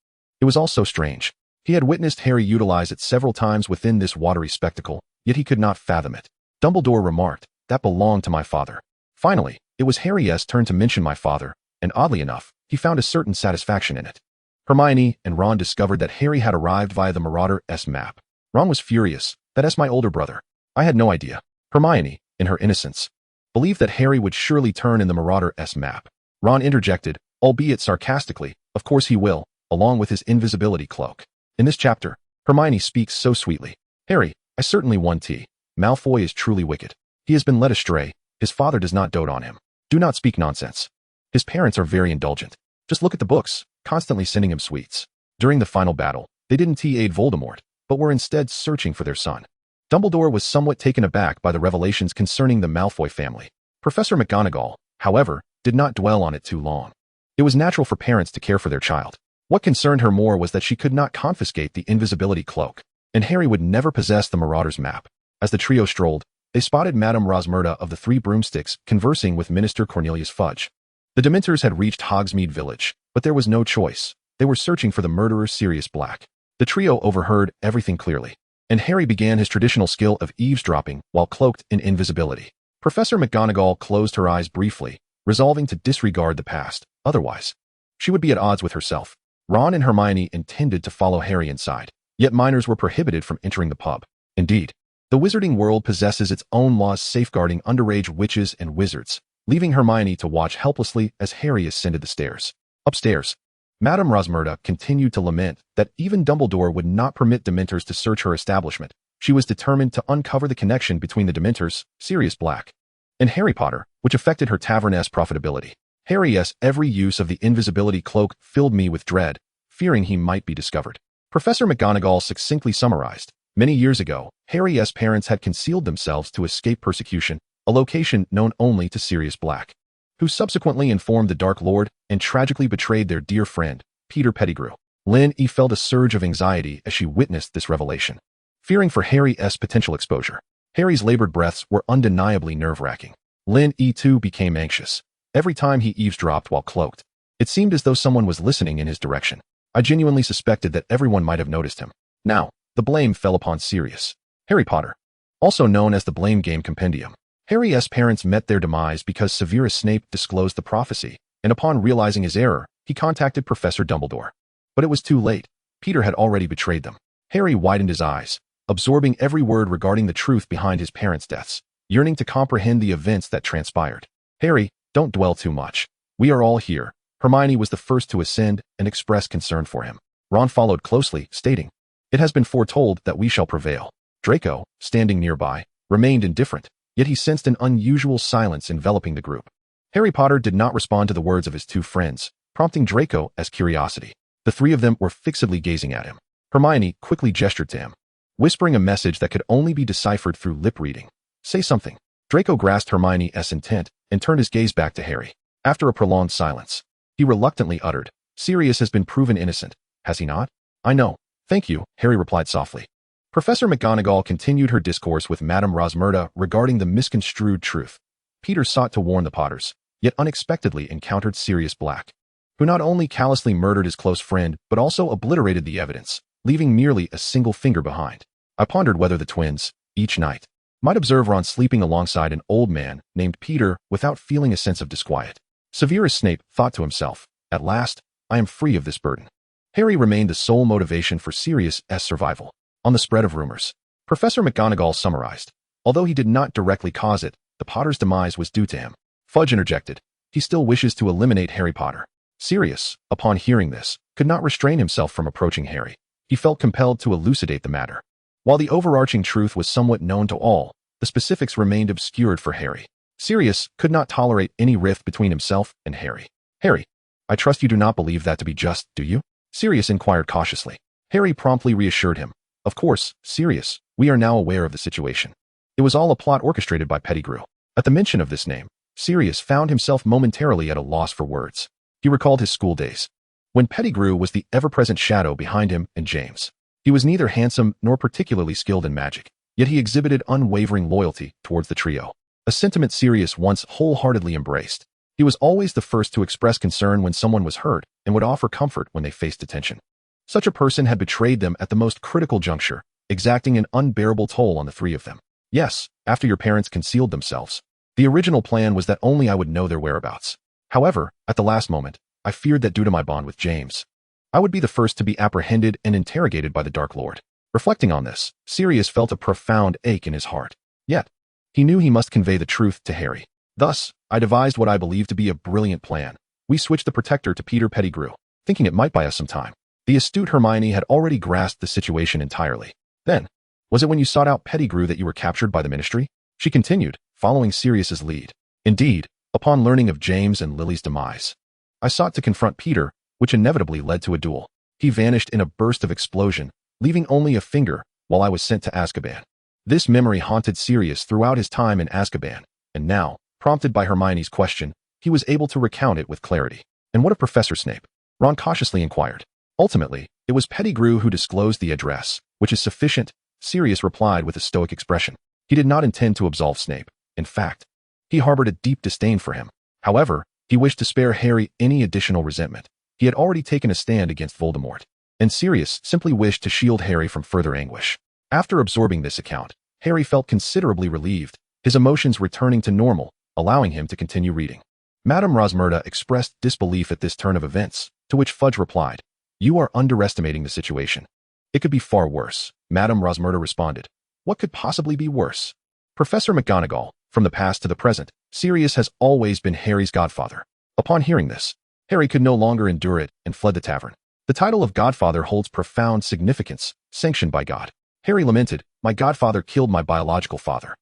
It was all so strange. He had witnessed Harry utilize it several times within this watery spectacle, yet he could not fathom it. Dumbledore remarked, "That belonged to my father." Finally, it was Harry's turn to mention my father, and oddly enough, he found a certain satisfaction in it. Hermione and Ron discovered that Harry had arrived via the Marauder's map. Ron was furious. "That's my older brother. I had no idea." Hermione, in her innocence, believed that Harry would surely turn in the Marauder's map. Ron interjected, albeit sarcastically, "Of course he will, along with his invisibility cloak." In this chapter, Hermione speaks so sweetly. "Harry, I certainly won tea. Malfoy is truly wicked. He has been led astray. His father does not dote on him. Do not speak nonsense. His parents are very indulgent. Just look at the books, constantly sending him sweets." During the final battle, they didn't aid Voldemort, but were instead searching for their son. Dumbledore was somewhat taken aback by the revelations concerning the Malfoy family. Professor McGonagall, however, did not dwell on it too long. It was natural for parents to care for their child. What concerned her more was that she could not confiscate the invisibility cloak, and Harry would never possess the Marauder's map. As the trio strolled, they spotted Madame Rosmerta of the 3 Broomsticks conversing with Minister Cornelius Fudge. The Dementors had reached Hogsmeade Village, but there was no choice. They were searching for the murderer Sirius Black. The trio overheard everything clearly, and Harry began his traditional skill of eavesdropping while cloaked in invisibility. Professor McGonagall closed her eyes briefly, resolving to disregard the past. Otherwise, she would be at odds with herself. Ron and Hermione intended to follow Harry inside, yet minors were prohibited from entering the pub. Indeed, the Wizarding World possesses its own laws safeguarding underage witches and wizards, leaving Hermione to watch helplessly as Harry ascended the stairs. Upstairs, Madame Rosmerta continued to lament that even Dumbledore would not permit Dementors to search her establishment. She was determined to uncover the connection between the Dementors, Sirius Black, and Harry Potter, which affected her tavern's profitability. Harry's every use of the invisibility cloak filled me with dread, fearing he might be discovered. Professor McGonagall succinctly summarized, many years ago, Harry's parents had concealed themselves to escape persecution, a location known only to Sirius Black, who subsequently informed the Dark Lord and tragically betrayed their dear friend, Peter Pettigrew. Lynn E. felt a surge of anxiety as she witnessed this revelation. Fearing for Harry's potential exposure, Harry's labored breaths were undeniably nerve-wracking. Lynn E. too became anxious. Every time he eavesdropped while cloaked, it seemed as though someone was listening in his direction. I genuinely suspected that everyone might have noticed him. Now, the blame fell upon Sirius. Harry Potter, also known as the Blame Game Compendium. Harry's parents met their demise because Severus Snape disclosed the prophecy, and upon realizing his error, he contacted Professor Dumbledore. But it was too late. Peter had already betrayed them. Harry widened his eyes, absorbing every word regarding the truth behind his parents' deaths, yearning to comprehend the events that transpired. Harry, don't dwell too much. We are all here. Hermione was the first to ascend and express concern for him. Ron followed closely, stating, "It has been foretold that we shall prevail." Draco, standing nearby, remained indifferent, yet he sensed an unusual silence enveloping the group. Harry Potter did not respond to the words of his two friends, prompting Draco's curiosity. The three of them were fixedly gazing at him. Hermione quickly gestured to him, whispering a message that could only be deciphered through lip reading. "Say something." Draco grasped Hermione's intent and turned his gaze back to Harry. After a prolonged silence, he reluctantly uttered, "Sirius has been proven innocent, has he not?" "I know. Thank you," Harry replied softly. Professor McGonagall continued her discourse with Madame Rosmerta regarding the misconstrued truth. Peter sought to warn the Potters, yet unexpectedly encountered Sirius Black, who not only callously murdered his close friend but also obliterated the evidence, leaving merely a single finger behind. I pondered whether the twins, each night, might observe Ron sleeping alongside an old man named Peter without feeling a sense of disquiet. Severus Snape thought to himself, "At last, I am free of this burden." Harry remained the sole motivation for Sirius's survival. On the spread of rumors, Professor McGonagall summarized, although he did not directly cause it, the Potter's demise was due to him. Fudge interjected, "He still wishes to eliminate Harry Potter." Sirius, upon hearing this, could not restrain himself from approaching Harry. He felt compelled to elucidate the matter. While the overarching truth was somewhat known to all, the specifics remained obscured for Harry. Sirius could not tolerate any rift between himself and Harry. "Harry, I trust you do not believe that to be just, do you?" Sirius inquired cautiously. Harry promptly reassured him, "Of course, Sirius, we are now aware of the situation. It was all a plot orchestrated by Pettigrew." At the mention of this name, Sirius found himself momentarily at a loss for words. He recalled his school days, when Pettigrew was the ever-present shadow behind him and James. He was neither handsome nor particularly skilled in magic, yet he exhibited unwavering loyalty towards the trio, a sentiment Sirius once wholeheartedly embraced. He was always the first to express concern when someone was hurt and would offer comfort when they faced detention. Such a person had betrayed them at the most critical juncture, exacting an unbearable toll on the three of them. "Yes, after your parents concealed themselves. The original plan was that only I would know their whereabouts. However, at the last moment, I feared that due to my bond with James, I would be the first to be apprehended and interrogated by the Dark Lord." Reflecting on this, Sirius felt a profound ache in his heart. Yet, he knew he must convey the truth to Harry. "Thus, I devised what I believed to be a brilliant plan. We switched the protector to Peter Pettigrew, thinking it might buy us some time." The astute Hermione had already grasped the situation entirely. "Then, was it when you sought out Pettigrew that you were captured by the Ministry?" she continued, following Sirius's lead. "Indeed, upon learning of James and Lily's demise, I sought to confront Peter, which inevitably led to a duel. He vanished in a burst of explosion, leaving only a finger, while I was sent to Azkaban." This memory haunted Sirius throughout his time in Azkaban, and now, prompted by Hermione's question, he was able to recount it with clarity. "And what of Professor Snape?" Ron cautiously inquired. "Ultimately, it was Pettigrew who disclosed the address, which is sufficient," Sirius replied with a stoic expression. He did not intend to absolve Snape. In fact, he harbored a deep disdain for him. However, he wished to spare Harry any additional resentment. He had already taken a stand against Voldemort, and Sirius simply wished to shield Harry from further anguish. After absorbing this account, Harry felt considerably relieved. his emotions returning to normal, allowing him to continue reading. Madame Rosmerta expressed disbelief at this turn of events, to which Fudge replied, "You are underestimating the situation. It could be far worse." Madame Rosmerta responded, "What could possibly be worse?" Professor McGonagall, from the past to the present, Sirius has always been Harry's godfather. Upon hearing this, Harry could no longer endure it and fled the tavern. The title of godfather holds profound significance, sanctioned by God. Harry lamented, "My godfather killed my biological father."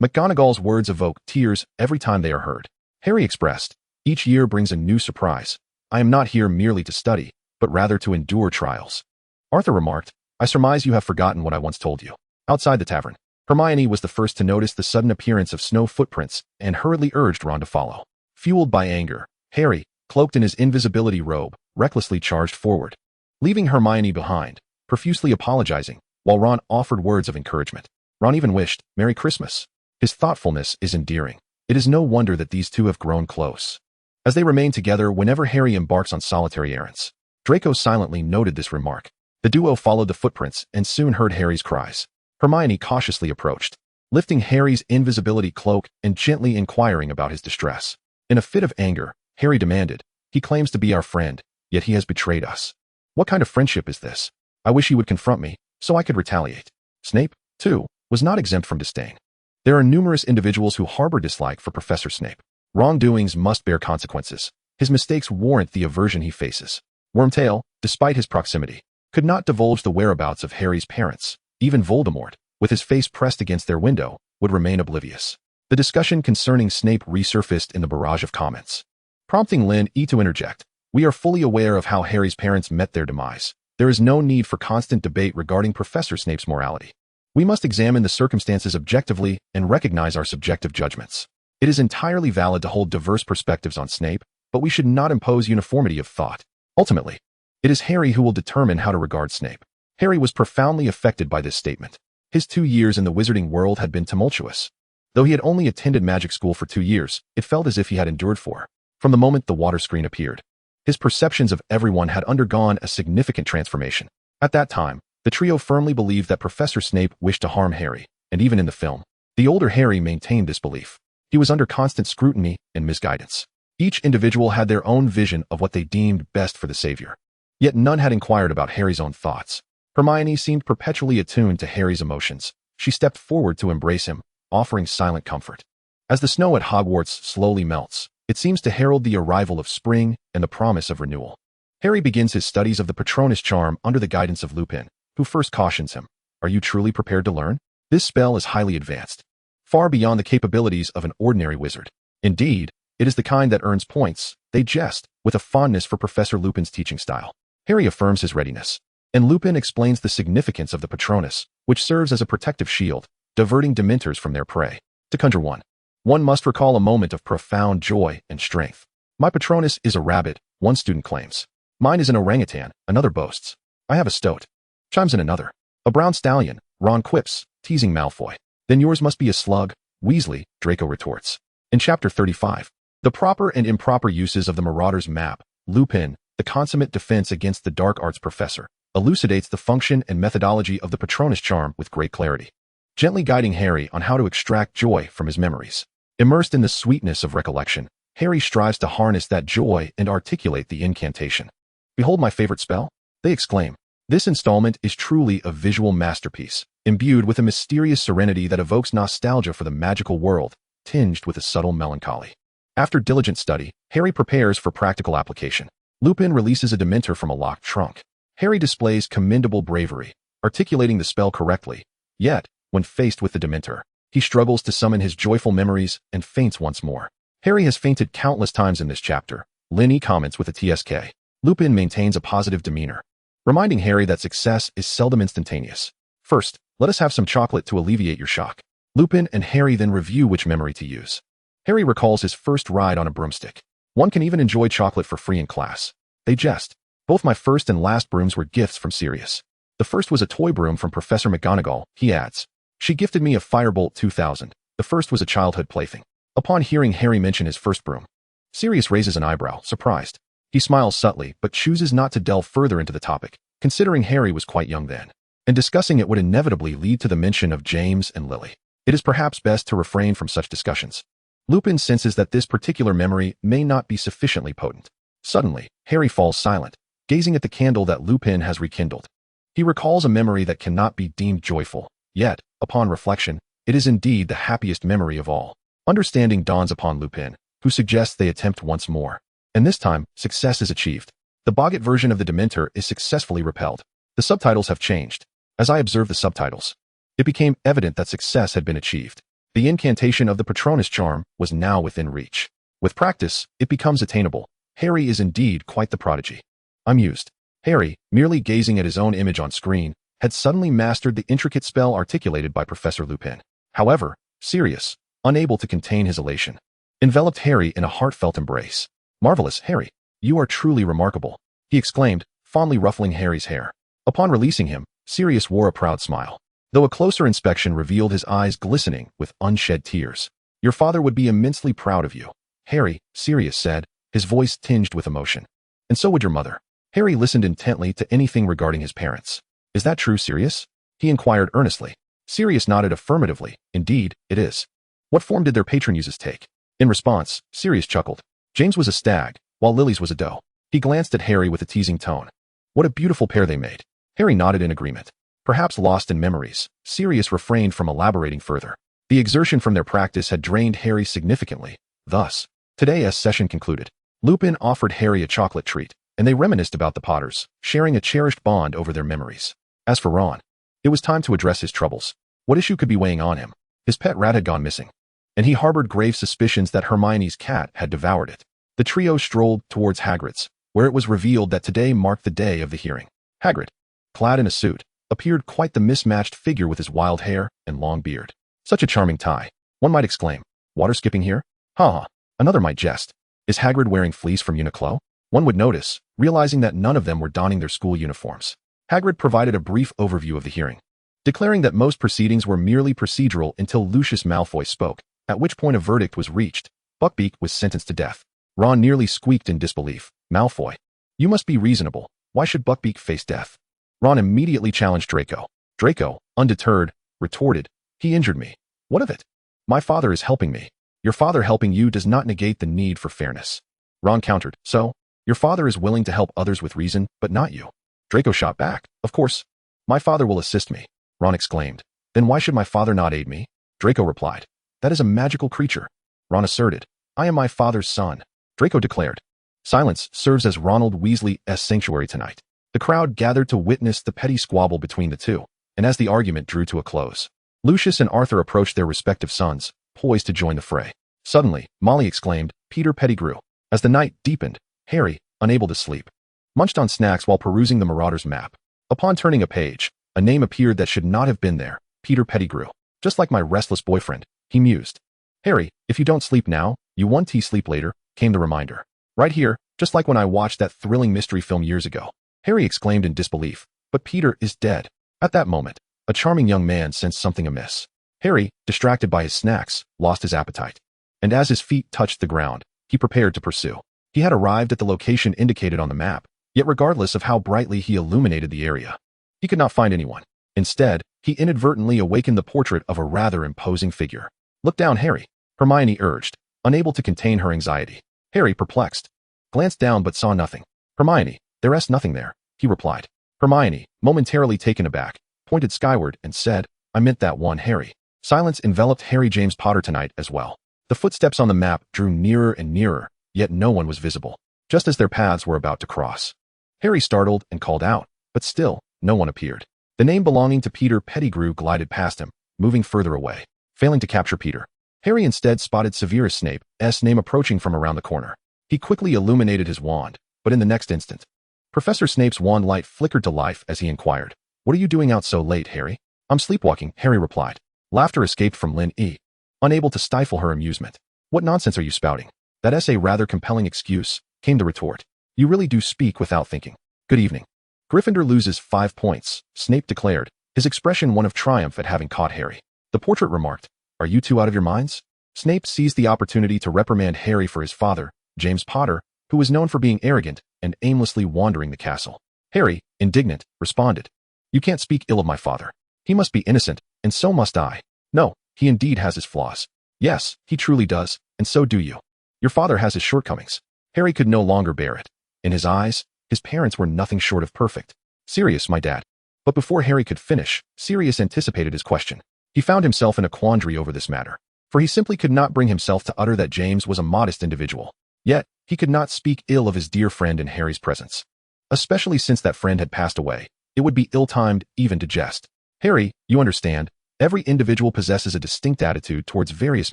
McGonagall's words evoke tears every time they are heard. Harry expressed, "Each year brings a new surprise. I am not here merely to study, but rather to endure trials." Arthur remarked, "I surmise you have forgotten what I once told you." Outside the tavern, Hermione was the first to notice the sudden appearance of snow footprints and hurriedly urged Ron to follow. Fueled by anger, Harry, cloaked in his invisibility robe, recklessly charged forward, leaving Hermione behind, profusely apologizing, while Ron offered words of encouragement. Ron even wished, "Merry Christmas." His thoughtfulness is endearing. It is no wonder that these two have grown close. As they remain together whenever Harry embarks on solitary errands, Draco silently noted this remark. The duo followed the footprints and soon heard Harry's cries. Hermione cautiously approached, lifting Harry's invisibility cloak and gently inquiring about his distress. In a fit of anger, Harry demanded, "He claims to be our friend, yet he has betrayed us. What kind of friendship is this? I wish he would confront me, so I could retaliate." Snape, too, was not exempt from disdain. There are numerous individuals who harbor dislike for Professor Snape. Wrongdoings must bear consequences. His mistakes warrant the aversion he faces. Wormtail, despite his proximity, could not divulge the whereabouts of Harry's parents. Even Voldemort, with his face pressed against their window, would remain oblivious. The discussion concerning Snape resurfaced in the barrage of comments, prompting Lynn E. to interject. "We are fully aware of how Harry's parents met their demise. There is no need for constant debate regarding Professor Snape's morality. We must examine the circumstances objectively and recognize our subjective judgments. It is entirely valid to hold diverse perspectives on Snape, but we should not impose uniformity of thought. Ultimately, it is Harry who will determine how to regard Snape." Harry was profoundly affected by this statement. His 2 years in the Wizarding World had been tumultuous. Though he had only attended magic school for 2 years, it felt as if he had endured 4. From the moment the water screen appeared, his perceptions of everyone had undergone a significant transformation. At that time, the trio firmly believed that Professor Snape wished to harm Harry, and even in the film, the older Harry maintained this belief. He was under constant scrutiny and misguidance. Each individual had their own vision of what they deemed best for the Savior. Yet none had inquired about Harry's own thoughts. Hermione seemed perpetually attuned to Harry's emotions. She stepped forward to embrace him, offering silent comfort. As the snow at Hogwarts slowly melts, it seems to herald the arrival of spring and the promise of renewal. Harry begins his studies of the Patronus charm under the guidance of Lupin, who first cautions him, "Are you truly prepared to learn? This spell is highly advanced, far beyond the capabilities of an ordinary wizard. Indeed, it is the kind that earns points." They jest, with a fondness for Professor Lupin's teaching style. Harry affirms his readiness, and Lupin explains the significance of the Patronus, which serves as a protective shield, diverting Dementors from their prey. To conjure one must recall a moment of profound joy and strength. "My Patronus is a rabbit," one student claims. "Mine is an orangutan," another boasts. "I have a stoat," chimes in another. "A brown stallion," Ron quips, teasing Malfoy. "Then yours must be a slug, Weasley," Draco retorts. In Chapter 35, The Proper and Improper Uses of the Marauder's Map, Lupin, the consummate defense against the dark arts professor, elucidates the function and methodology of the Patronus charm with great clarity, gently guiding Harry on how to extract joy from his memories. Immersed in the sweetness of recollection, Harry strives to harness that joy and articulate the incantation. "Behold my favorite spell," they exclaim. This installment is truly a visual masterpiece, imbued with a mysterious serenity that evokes nostalgia for the magical world, tinged with a subtle melancholy. After diligent study, Harry prepares for practical application. Lupin releases a Dementor from a locked trunk. Harry displays commendable bravery, articulating the spell correctly. Yet, when faced with the Dementor, he struggles to summon his joyful memories and faints once more. Harry has fainted countless times in this chapter. Linny comments with a TSK. Lupin maintains a positive demeanor, reminding Harry that success is seldom instantaneous. "First, let us have some chocolate to alleviate your shock." Lupin and Harry then review which memory to use. Harry recalls his first ride on a broomstick. "One can even enjoy chocolate for free in class." They jest. "Both my first and last brooms were gifts from Sirius. The first was a toy broom from Professor McGonagall," he adds. "She gifted me a Firebolt 2000. The first was a childhood plaything." Upon hearing Harry mention his first broom, Sirius raises an eyebrow, surprised. He smiles subtly, but chooses not to delve further into the topic, considering Harry was quite young then, and discussing it would inevitably lead to the mention of James and Lily. It is perhaps best to refrain from such discussions. Lupin senses that this particular memory may not be sufficiently potent. Suddenly, Harry falls silent, gazing at the candle that Lupin has rekindled. He recalls a memory that cannot be deemed joyful, yet, upon reflection, it is indeed the happiest memory of all. Understanding dawns upon Lupin, who suggests they attempt once more. And this time, success is achieved. The Boggart version of the Dementor is successfully repelled. The subtitles have changed. As I observed the subtitles, it became evident that success had been achieved. The incantation of the Patronus charm was now within reach. With practice, it becomes attainable. Harry is indeed quite the prodigy. Amused, Harry, merely gazing at his own image on screen, had suddenly mastered the intricate spell articulated by Professor Lupin. However, Sirius, unable to contain his elation, enveloped Harry in a heartfelt embrace. "Marvelous, Harry. You are truly remarkable," he exclaimed, fondly ruffling Harry's hair. Upon releasing him, Sirius wore a proud smile, though a closer inspection revealed his eyes glistening with unshed tears. "Your father would be immensely proud of you, Harry," Sirius said, his voice tinged with emotion. "And so would your mother." Harry listened intently to anything regarding his parents. "Is that true, Sirius?" he inquired earnestly. Sirius nodded affirmatively. "Indeed, it is." "What form did their patronuses take?" In response, Sirius chuckled. "James was a stag, while Lily's was a doe." He glanced at Harry with a teasing tone. "What a beautiful pair they made." Harry nodded in agreement. Perhaps lost in memories, Sirius refrained from elaborating further. The exertion from their practice had drained Harry significantly. Thus, today's session concluded. Lupin offered Harry a chocolate treat, and they reminisced about the Potters, sharing a cherished bond over their memories. As for Ron, it was time to address his troubles. What issue could be weighing on him? His pet rat had gone missing, and he harbored grave suspicions that Hermione's cat had devoured it. The trio strolled towards Hagrid's, where it was revealed that today marked the day of the hearing. Hagrid, clad in a suit, appeared quite the mismatched figure with his wild hair and long beard. "Such a charming tie," one might exclaim. "Water skipping here? Ha ha," another might jest. "Is Hagrid wearing fleece from Uniqlo?" one would notice, realizing that none of them were donning their school uniforms. Hagrid provided a brief overview of the hearing, declaring that most proceedings were merely procedural until Lucius Malfoy spoke, at which point a verdict was reached. Buckbeak was sentenced to death. Ron nearly squeaked in disbelief. "Malfoy, you must be reasonable. Why should Buckbeak face death?" Ron immediately challenged Draco. Draco, undeterred, retorted, "He injured me. What of it? My father is helping me." "Your father helping you does not negate the need for fairness," Ron countered. "So, your father is willing to help others with reason, but not you." Draco shot back. "Of course. My father will assist me," Ron exclaimed. "Then why should my father not aid me?" Draco replied. "That is a magical creature," Ron asserted. "I am my father's son," Draco declared. Silence serves as Ronald Weasley's sanctuary tonight. The crowd gathered to witness the petty squabble between the two, and as the argument drew to a close, Lucius and Arthur approached their respective sons, poised to join the fray. Suddenly, Molly exclaimed, "Peter Pettigrew." As the night deepened, Harry, unable to sleep, munched on snacks while perusing the Marauders map. Upon turning a page, a name appeared that should not have been there. Peter Pettigrew. "Just like my restless boyfriend," he mused. "Harry, if you don't sleep now, you won't sleep later," came the reminder. "Right here, just like when I watched that thrilling mystery film years ago." Harry exclaimed in disbelief. "But Peter is dead." At that moment, a charming young man sensed something amiss. Harry, distracted by his snacks, lost his appetite. And as his feet touched the ground, he prepared to pursue. He had arrived at the location indicated on the map, yet regardless of how brightly he illuminated the area, he could not find anyone. Instead, he inadvertently awakened the portrait of a rather imposing figure. "Look down, Harry," Hermione urged, unable to contain her anxiety. Harry, perplexed, glanced down but saw nothing. "Hermione, there's nothing there," he replied. Hermione, momentarily taken aback, pointed skyward and said, "I meant that one, Harry." Silence enveloped Harry James Potter tonight as well. The footsteps on the map drew nearer and nearer, yet no one was visible. Just as their paths were about to cross, Harry startled and called out, but still, no one appeared. The name belonging to Peter Pettigrew glided past him, moving further away. Failing to capture Peter, Harry instead spotted Severus Snape's name approaching from around the corner. He quickly illuminated his wand, but in the next instant, Professor Snape's wand light flickered to life as he inquired, "What are you doing out so late, Harry?" "I'm sleepwalking," Harry replied. Laughter escaped from Lynn E., unable to stifle her amusement. "What nonsense are you spouting?" "That's a rather compelling excuse," came the retort. "You really do speak without thinking. Good evening." "Gryffindor loses 5 points," Snape declared, his expression one of triumph at having caught Harry. The portrait remarked, "Are you two out of your minds?" Snape seized the opportunity to reprimand Harry for his father, James Potter, who was known for being arrogant and aimlessly wandering the castle. Harry, indignant, responded, "You can't speak ill of my father. He must be innocent, and so must I." "No, He indeed has his flaws. Yes, he truly does, and so do you. Your father has his shortcomings. Harry could no longer bear it. In his eyes, his parents were nothing short of perfect. Sirius, my dad. But before Harry could finish, Sirius anticipated his question. He found himself in a quandary over this matter, for he simply could not bring himself to utter that James was a modest individual. Yet, he could not speak ill of his dear friend in Harry's presence. Especially since that friend had passed away, it would be ill-timed even to jest. Harry, you understand, every individual possesses a distinct attitude towards various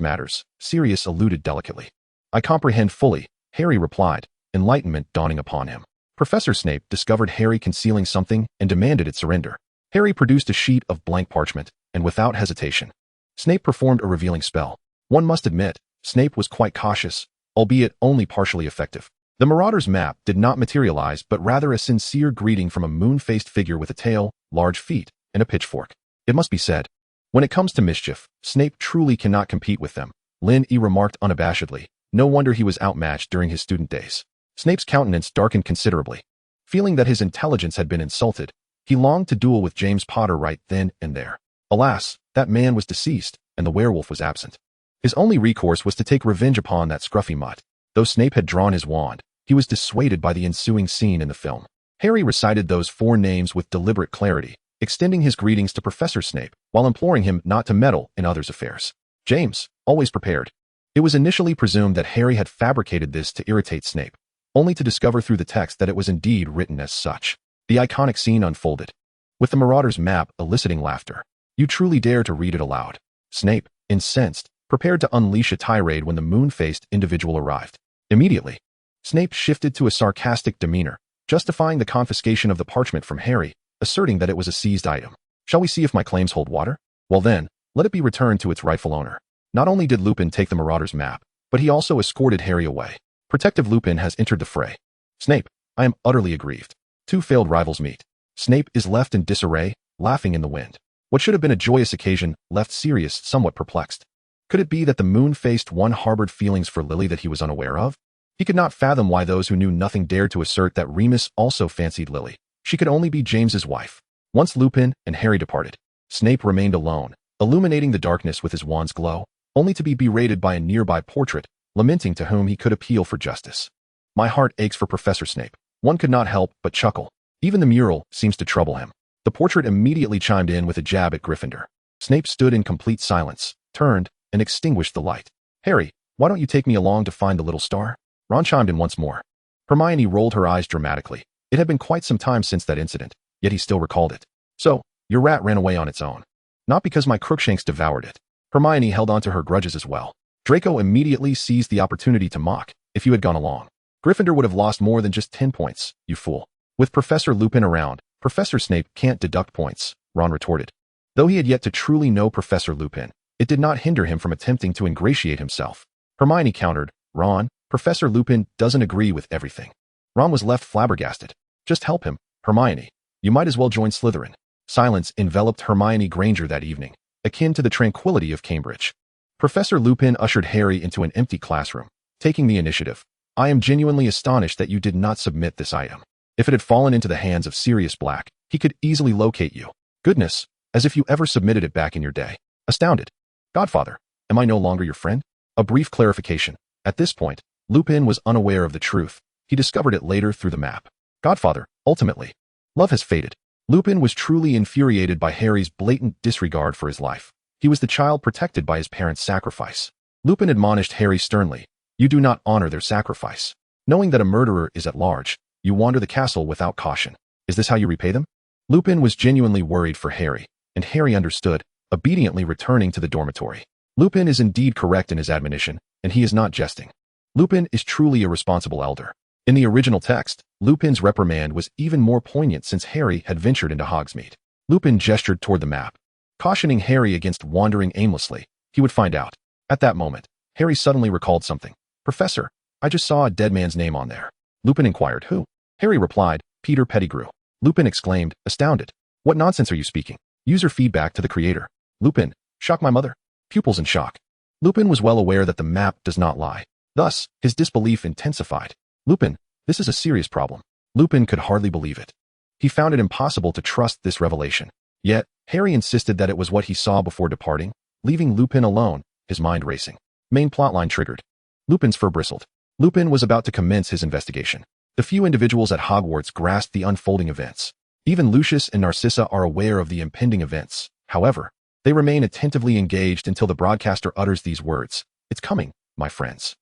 matters, Sirius alluded delicately. I comprehend fully, Harry replied, enlightenment dawning upon him. Professor Snape discovered Harry concealing something and demanded its surrender. Harry produced a sheet of blank parchment, and without hesitation, Snape performed a revealing spell. One must admit, Snape was quite cautious, albeit only partially effective. The Marauder's map did not materialize, but rather a sincere greeting from a moon-faced figure with a tail, large feet, and a pitchfork. It must be said, when it comes to mischief, Snape truly cannot compete with them, Lin E remarked unabashedly. No wonder he was outmatched during his student days. Snape's countenance darkened considerably. Feeling that his intelligence had been insulted, he longed to duel with James Potter right then and there. Alas, that man was deceased, and the werewolf was absent. His only recourse was to take revenge upon that scruffy mutt. Though Snape had drawn his wand, he was dissuaded by the ensuing scene in the film. Harry recited those 4 names with deliberate clarity, extending his greetings to Professor Snape, while imploring him not to meddle in others' affairs. James, always prepared. It was initially presumed that Harry had fabricated this to irritate Snape, only to discover through the text that it was indeed written as such. The iconic scene unfolded, with the Marauder's map eliciting laughter. You truly dare to read it aloud. Snape, incensed, prepared to unleash a tirade when the moon-faced individual arrived. Immediately, Snape shifted to a sarcastic demeanor, justifying the confiscation of the parchment from Harry, asserting that it was a seized item. Shall we see if my claims hold water? Well then, let it be returned to its rightful owner. Not only did Lupin take the Marauder's map, but he also escorted Harry away. Protective Lupin has entered the fray. Snape, I am utterly aggrieved. 2 failed rivals meet. Snape is left in disarray, laughing in the wind. What should have been a joyous occasion left Sirius somewhat perplexed. Could it be that the moon-faced one harbored feelings for Lily that he was unaware of? He could not fathom why those who knew nothing dared to assert that Remus also fancied Lily. She could only be James's wife. Once Lupin and Harry departed, Snape remained alone, illuminating the darkness with his wand's glow, only to be berated by a nearby portrait, lamenting to whom he could appeal for justice. My heart aches for Professor Snape. One could not help but chuckle. Even the mural seems to trouble him. The portrait immediately chimed in with a jab at Gryffindor. Snape stood in complete silence, turned, and extinguished the light. Harry, why don't you take me along to find the little star? Ron chimed in once more. Hermione rolled her eyes dramatically. It had been quite some time since that incident, yet he still recalled it. So, your rat ran away on its own. Not because my Crookshanks devoured it. Hermione held on to her grudges as well. Draco immediately seized the opportunity to mock. If you had gone along, Gryffindor would have lost more than just 10 points, you fool. With Professor Lupin around, Professor Snape can't deduct points, Ron retorted. Though he had yet to truly know Professor Lupin, it did not hinder him from attempting to ingratiate himself. Hermione countered, Ron, Professor Lupin doesn't agree with everything. Ron was left flabbergasted. Just help him, Hermione. You might as well join Slytherin. Silence enveloped Hermione Granger that evening, akin to the tranquility of Cambridge. Professor Lupin ushered Harry into an empty classroom, taking the initiative. I am genuinely astonished that you did not submit this item. If it had fallen into the hands of Sirius Black, he could easily locate you. Goodness, as if you ever submitted it back in your day. Astounded. Godfather, am I no longer your friend? A brief clarification. At this point, Lupin was unaware of the truth. He discovered it later through the map. Godfather, ultimately. Love has faded. Lupin was truly infuriated by Harry's blatant disregard for his life. He was the child protected by his parents' sacrifice. Lupin admonished Harry sternly. You do not honor their sacrifice. Knowing that a murderer is at large, you wander the castle without caution. Is this how you repay them? Lupin was genuinely worried for Harry, and Harry understood, obediently returning to the dormitory. Lupin is indeed correct in his admonition, and he is not jesting. Lupin is truly a responsible elder. In the original text, Lupin's reprimand was even more poignant since Harry had ventured into Hogsmeade. Lupin gestured toward the map, cautioning Harry against wandering aimlessly. He would find out. At that moment, Harry suddenly recalled something. Professor, I just saw a dead man's name on there. Lupin inquired, who? Harry replied, Peter Pettigrew. Lupin exclaimed, astounded. What nonsense are you speaking? User feedback to the creator. Lupin, shock my mother. Pupils in shock. Lupin was well aware that the map does not lie. Thus, his disbelief intensified. Lupin, this is a serious problem. Lupin could hardly believe it. He found it impossible to trust this revelation. Yet, Harry insisted that it was what he saw before departing. leaving Lupin alone, his mind racing. Main plotline triggered. Lupin's fur bristled. Lupin was about to commence his investigation. The few individuals at Hogwarts grasped the unfolding events. Even Lucius and Narcissa are aware of the impending events. However, they remain attentively engaged until the broadcaster utters these words. "It's coming, my friends."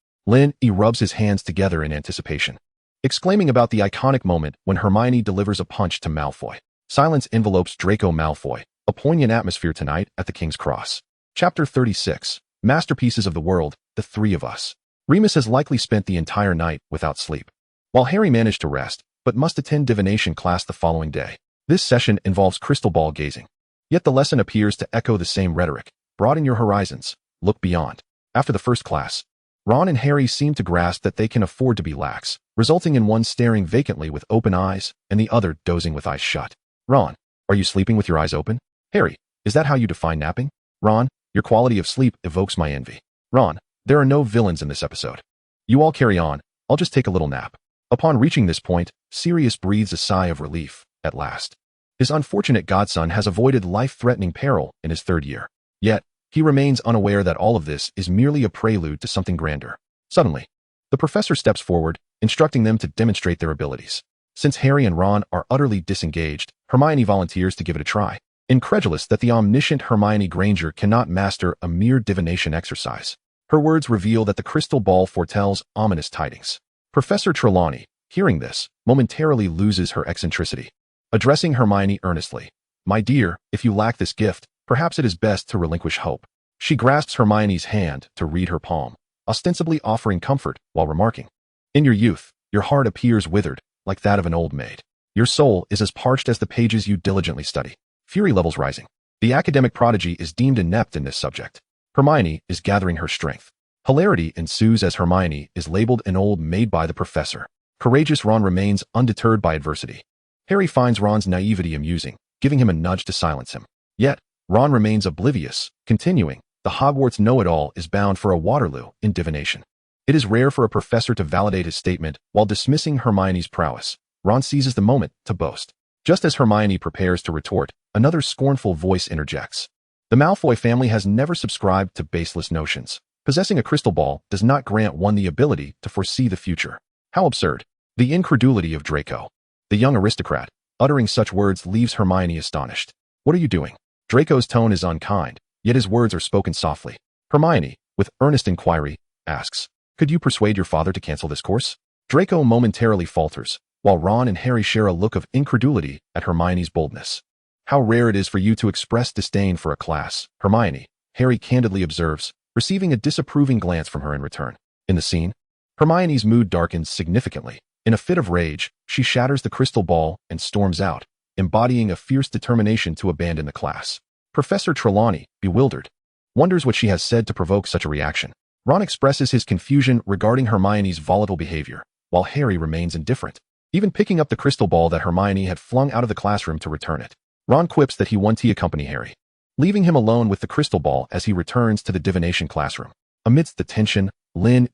He rubs his hands together in anticipation, exclaiming about the iconic moment when Hermione delivers a punch to Malfoy. Silence envelopes Draco Malfoy, a poignant atmosphere tonight at the King's Cross. Chapter 36. Masterpieces of the World, The Three of Us. Remus has likely spent the entire night without sleep, while Harry managed to rest, but must attend divination class the following day. This session involves crystal ball gazing. Yet the lesson appears to echo the same rhetoric. Broaden your horizons. Look beyond. After the first class, Ron and Harry seem to grasp that they can afford to be lax, resulting in one staring vacantly with open eyes and the other dozing with eyes shut. Ron, are you sleeping with your eyes open? Harry, is that how you define napping? Ron, your quality of sleep evokes my envy. Ron, there are no villains in this episode. You all carry on, I'll just take a little nap. Upon reaching this point, Sirius breathes a sigh of relief, at last. His unfortunate godson has avoided life-threatening peril in his third year. Yet, he remains unaware that all of this is merely a prelude to something grander. Suddenly, the professor steps forward, instructing them to demonstrate their abilities. Since Harry and Ron are utterly disengaged, Hermione volunteers to give it a try, incredulous that the omniscient Hermione Granger cannot master a mere divination exercise. Her words reveal that the crystal ball foretells ominous tidings. Professor Trelawney, hearing this, momentarily loses her eccentricity. Addressing Hermione earnestly, "My dear, if you lack this gift, perhaps it is best to relinquish hope." She grasps Hermione's hand to read her palm, ostensibly offering comfort while remarking, "In your youth, your heart appears withered, like that of an old maid. Your soul is as parched as the pages you diligently study." Fury levels rising. The academic prodigy is deemed inept in this subject. Hermione is gathering her strength. Hilarity ensues as Hermione is labeled an old maid by the professor. Courageous Ron remains undeterred by adversity. Harry finds Ron's naivety amusing, giving him a nudge to silence him. Yet, Ron remains oblivious, continuing, "The Hogwarts know-it-all is bound for a Waterloo in divination." It is rare for a professor to validate his statement while dismissing Hermione's prowess. Ron seizes the moment to boast. Just as Hermione prepares to retort, another scornful voice interjects. The Malfoy family has never subscribed to baseless notions. Possessing a crystal ball does not grant one the ability to foresee the future. How absurd. The incredulity of Draco. The young aristocrat, uttering such words, leaves Hermione astonished. "What are you doing?" Draco's tone is unkind, yet his words are spoken softly. Hermione, with earnest inquiry, asks, "Could you persuade your father to cancel this course?" Draco momentarily falters, while Ron and Harry share a look of incredulity at Hermione's boldness. "How rare it is for you to express disdain for a class, Hermione," Harry candidly observes, receiving a disapproving glance from her in return. In the scene, Hermione's mood darkens significantly. In a fit of rage, she shatters the crystal ball and storms out, embodying a fierce determination to abandon the class. Professor Trelawney, bewildered, wonders what she has said to provoke such a reaction. Ron expresses his confusion regarding Hermione's volatile behavior, while Harry remains indifferent, even picking up the crystal ball that Hermione had flung out of the classroom to return it. Ron quips that he wants to accompany Harry, leaving him alone with the crystal ball as he returns to the divination classroom. Amidst the tension,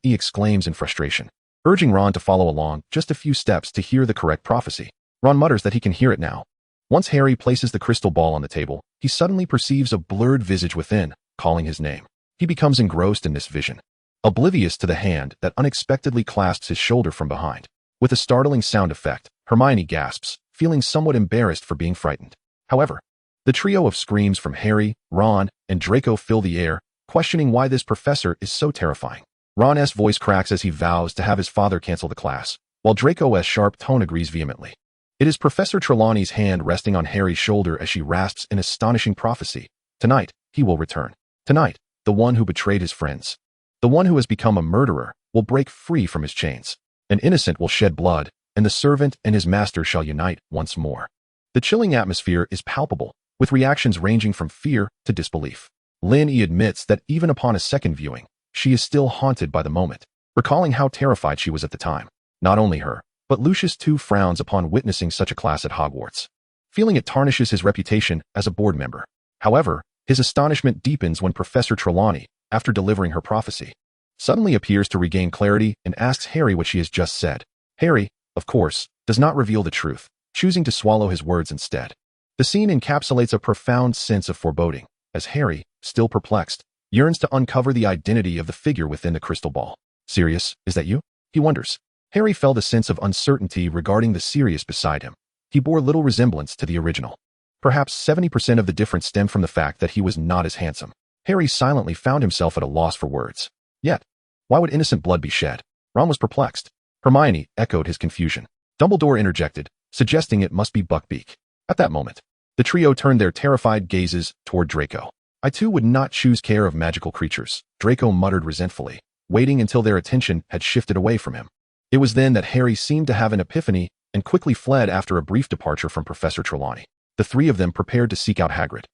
He exclaims in frustration, urging Ron to follow along just a few steps to hear the correct prophecy. Ron mutters that he can hear it now. Once Harry places the crystal ball on the table, he suddenly perceives a blurred visage within, calling his name. He becomes engrossed in this vision, oblivious to the hand that unexpectedly clasps his shoulder from behind. With a startling sound effect, Hermione gasps, feeling somewhat embarrassed for being frightened. However, the trio of screams from Harry, Ron, and Draco fill the air, questioning why this professor is so terrifying. Ron's voice cracks as he vows to have his father cancel the class, while Draco's sharp tone agrees vehemently. It is Professor Trelawney's hand resting on Harry's shoulder as she rasps an astonishing prophecy. Tonight, he will return. Tonight, the one who betrayed his friends, the one who has become a murderer, will break free from his chains. An innocent will shed blood, and the servant and his master shall unite once more. The chilling atmosphere is palpable, with reactions ranging from fear to disbelief. He admits that even upon a second viewing, she is still haunted by the moment, recalling how terrified she was at the time. Not only her, but Lucius too frowns upon witnessing such a class at Hogwarts, feeling it tarnishes his reputation as a board member. However, his astonishment deepens when Professor Trelawney, after delivering her prophecy, suddenly appears to regain clarity and asks Harry what she has just said. Harry, of course, does not reveal the truth, choosing to swallow his words instead. The scene encapsulates a profound sense of foreboding. as Harry, still perplexed, yearns to uncover the identity of the figure within the crystal ball. Sirius, is that you? He wonders. Harry felt a sense of uncertainty regarding the Sirius beside him. He bore little resemblance to the original. Perhaps 70% of the difference stemmed from the fact that he was not as handsome. Harry silently found himself at a loss for words. Yet, why would innocent blood be shed? Ron was perplexed. Hermione echoed his confusion. Dumbledore interjected, suggesting it must be Buckbeak. At that moment, the trio turned their terrified gazes toward Draco. I too would not choose care of magical creatures, Draco muttered resentfully, waiting until their attention had shifted away from him. It was then that Harry seemed to have an epiphany and quickly fled after a brief departure from Professor Trelawney. The three of them prepared to seek out Hagrid.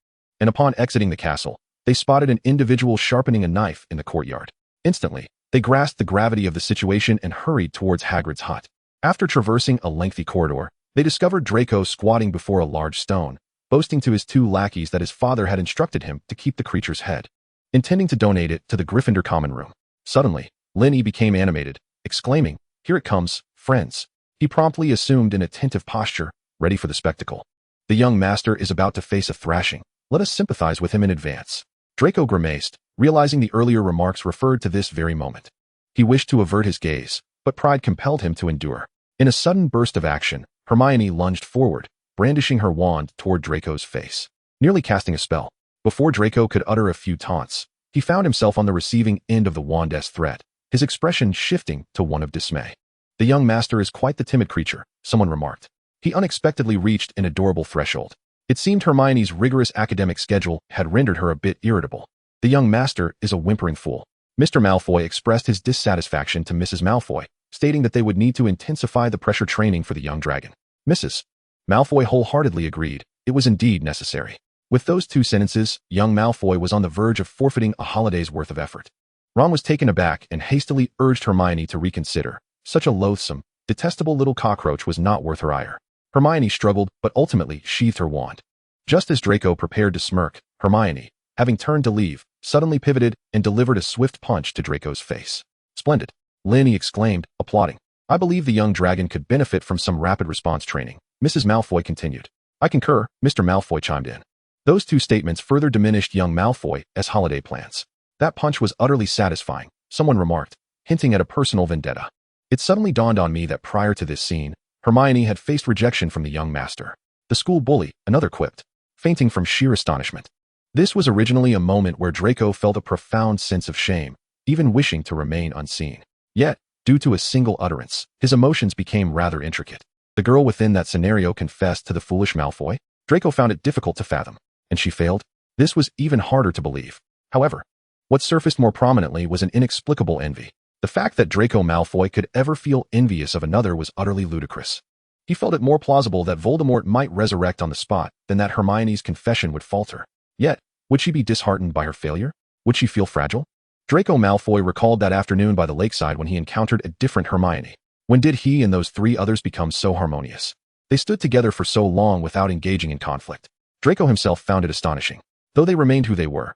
And upon exiting the castle, they spotted an individual sharpening a knife in the courtyard. Instantly, they grasped the gravity of the situation and hurried towards Hagrid's hut. After traversing a lengthy corridor, they discovered Draco squatting before a large stone, boasting to his two lackeys that his father had instructed him to keep the creature's head, intending to donate it to the Gryffindor common room. Suddenly, Linny became animated, exclaiming, "Here it comes, friends." He promptly assumed an attentive posture, ready for the spectacle. The young master is about to face a thrashing. Let us sympathize with him in advance. Draco grimaced, realizing the earlier remarks referred to this very moment. He wished to avert his gaze, but pride compelled him to endure. In a sudden burst of action, Hermione lunged forward, brandishing her wand toward Draco's face, nearly casting a spell. Before Draco could utter a few taunts, he found himself on the receiving end of the wand's threat, his expression shifting to one of dismay. The young master is quite the timid creature, someone remarked. He unexpectedly reached an adorable threshold. It seemed Hermione's rigorous academic schedule had rendered her a bit irritable. The young master is a whimpering fool. Mr. Malfoy expressed his dissatisfaction to Mrs. Malfoy, stating that they would need to intensify the pressure training for the young dragon. Mrs. Malfoy wholeheartedly agreed. It was indeed necessary. With those two sentences, young Malfoy was on the verge of forfeiting a holiday's worth of effort. Ron was taken aback and hastily urged Hermione to reconsider. Such a loathsome, detestable little cockroach was not worth her ire. Hermione struggled, but ultimately sheathed her wand. Just as Draco prepared to smirk, Hermione, having turned to leave, suddenly pivoted and delivered a swift punch to Draco's face. Splendid, Linny exclaimed, applauding. I believe the young dragon could benefit from some rapid response training, Mrs. Malfoy continued. I concur, Mr. Malfoy chimed in. Those two statements further diminished young Malfoy's holiday plans. That punch was utterly satisfying, someone remarked, hinting at a personal vendetta. It suddenly dawned on me that prior to this scene, Hermione had faced rejection from the young master. The school bully, another quipped, fainting from sheer astonishment. This was originally a moment where Draco felt a profound sense of shame, even wishing to remain unseen. Yet, due to a single utterance, his emotions became rather intricate. The girl within that scenario confessed to the foolish Malfoy. Draco found it difficult to fathom. And she failed? This was even harder to believe. However, what surfaced more prominently was an inexplicable envy. The fact that Draco Malfoy could ever feel envious of another was utterly ludicrous. He felt it more plausible that Voldemort might resurrect on the spot than that Hermione's confession would falter. Yet, would she be disheartened by her failure? Would she feel fragile? Draco Malfoy recalled that afternoon by the lakeside when he encountered a different Hermione. When did he and those three others become so harmonious? They stood together for so long without engaging in conflict. Draco himself found it astonishing. Though they remained who they were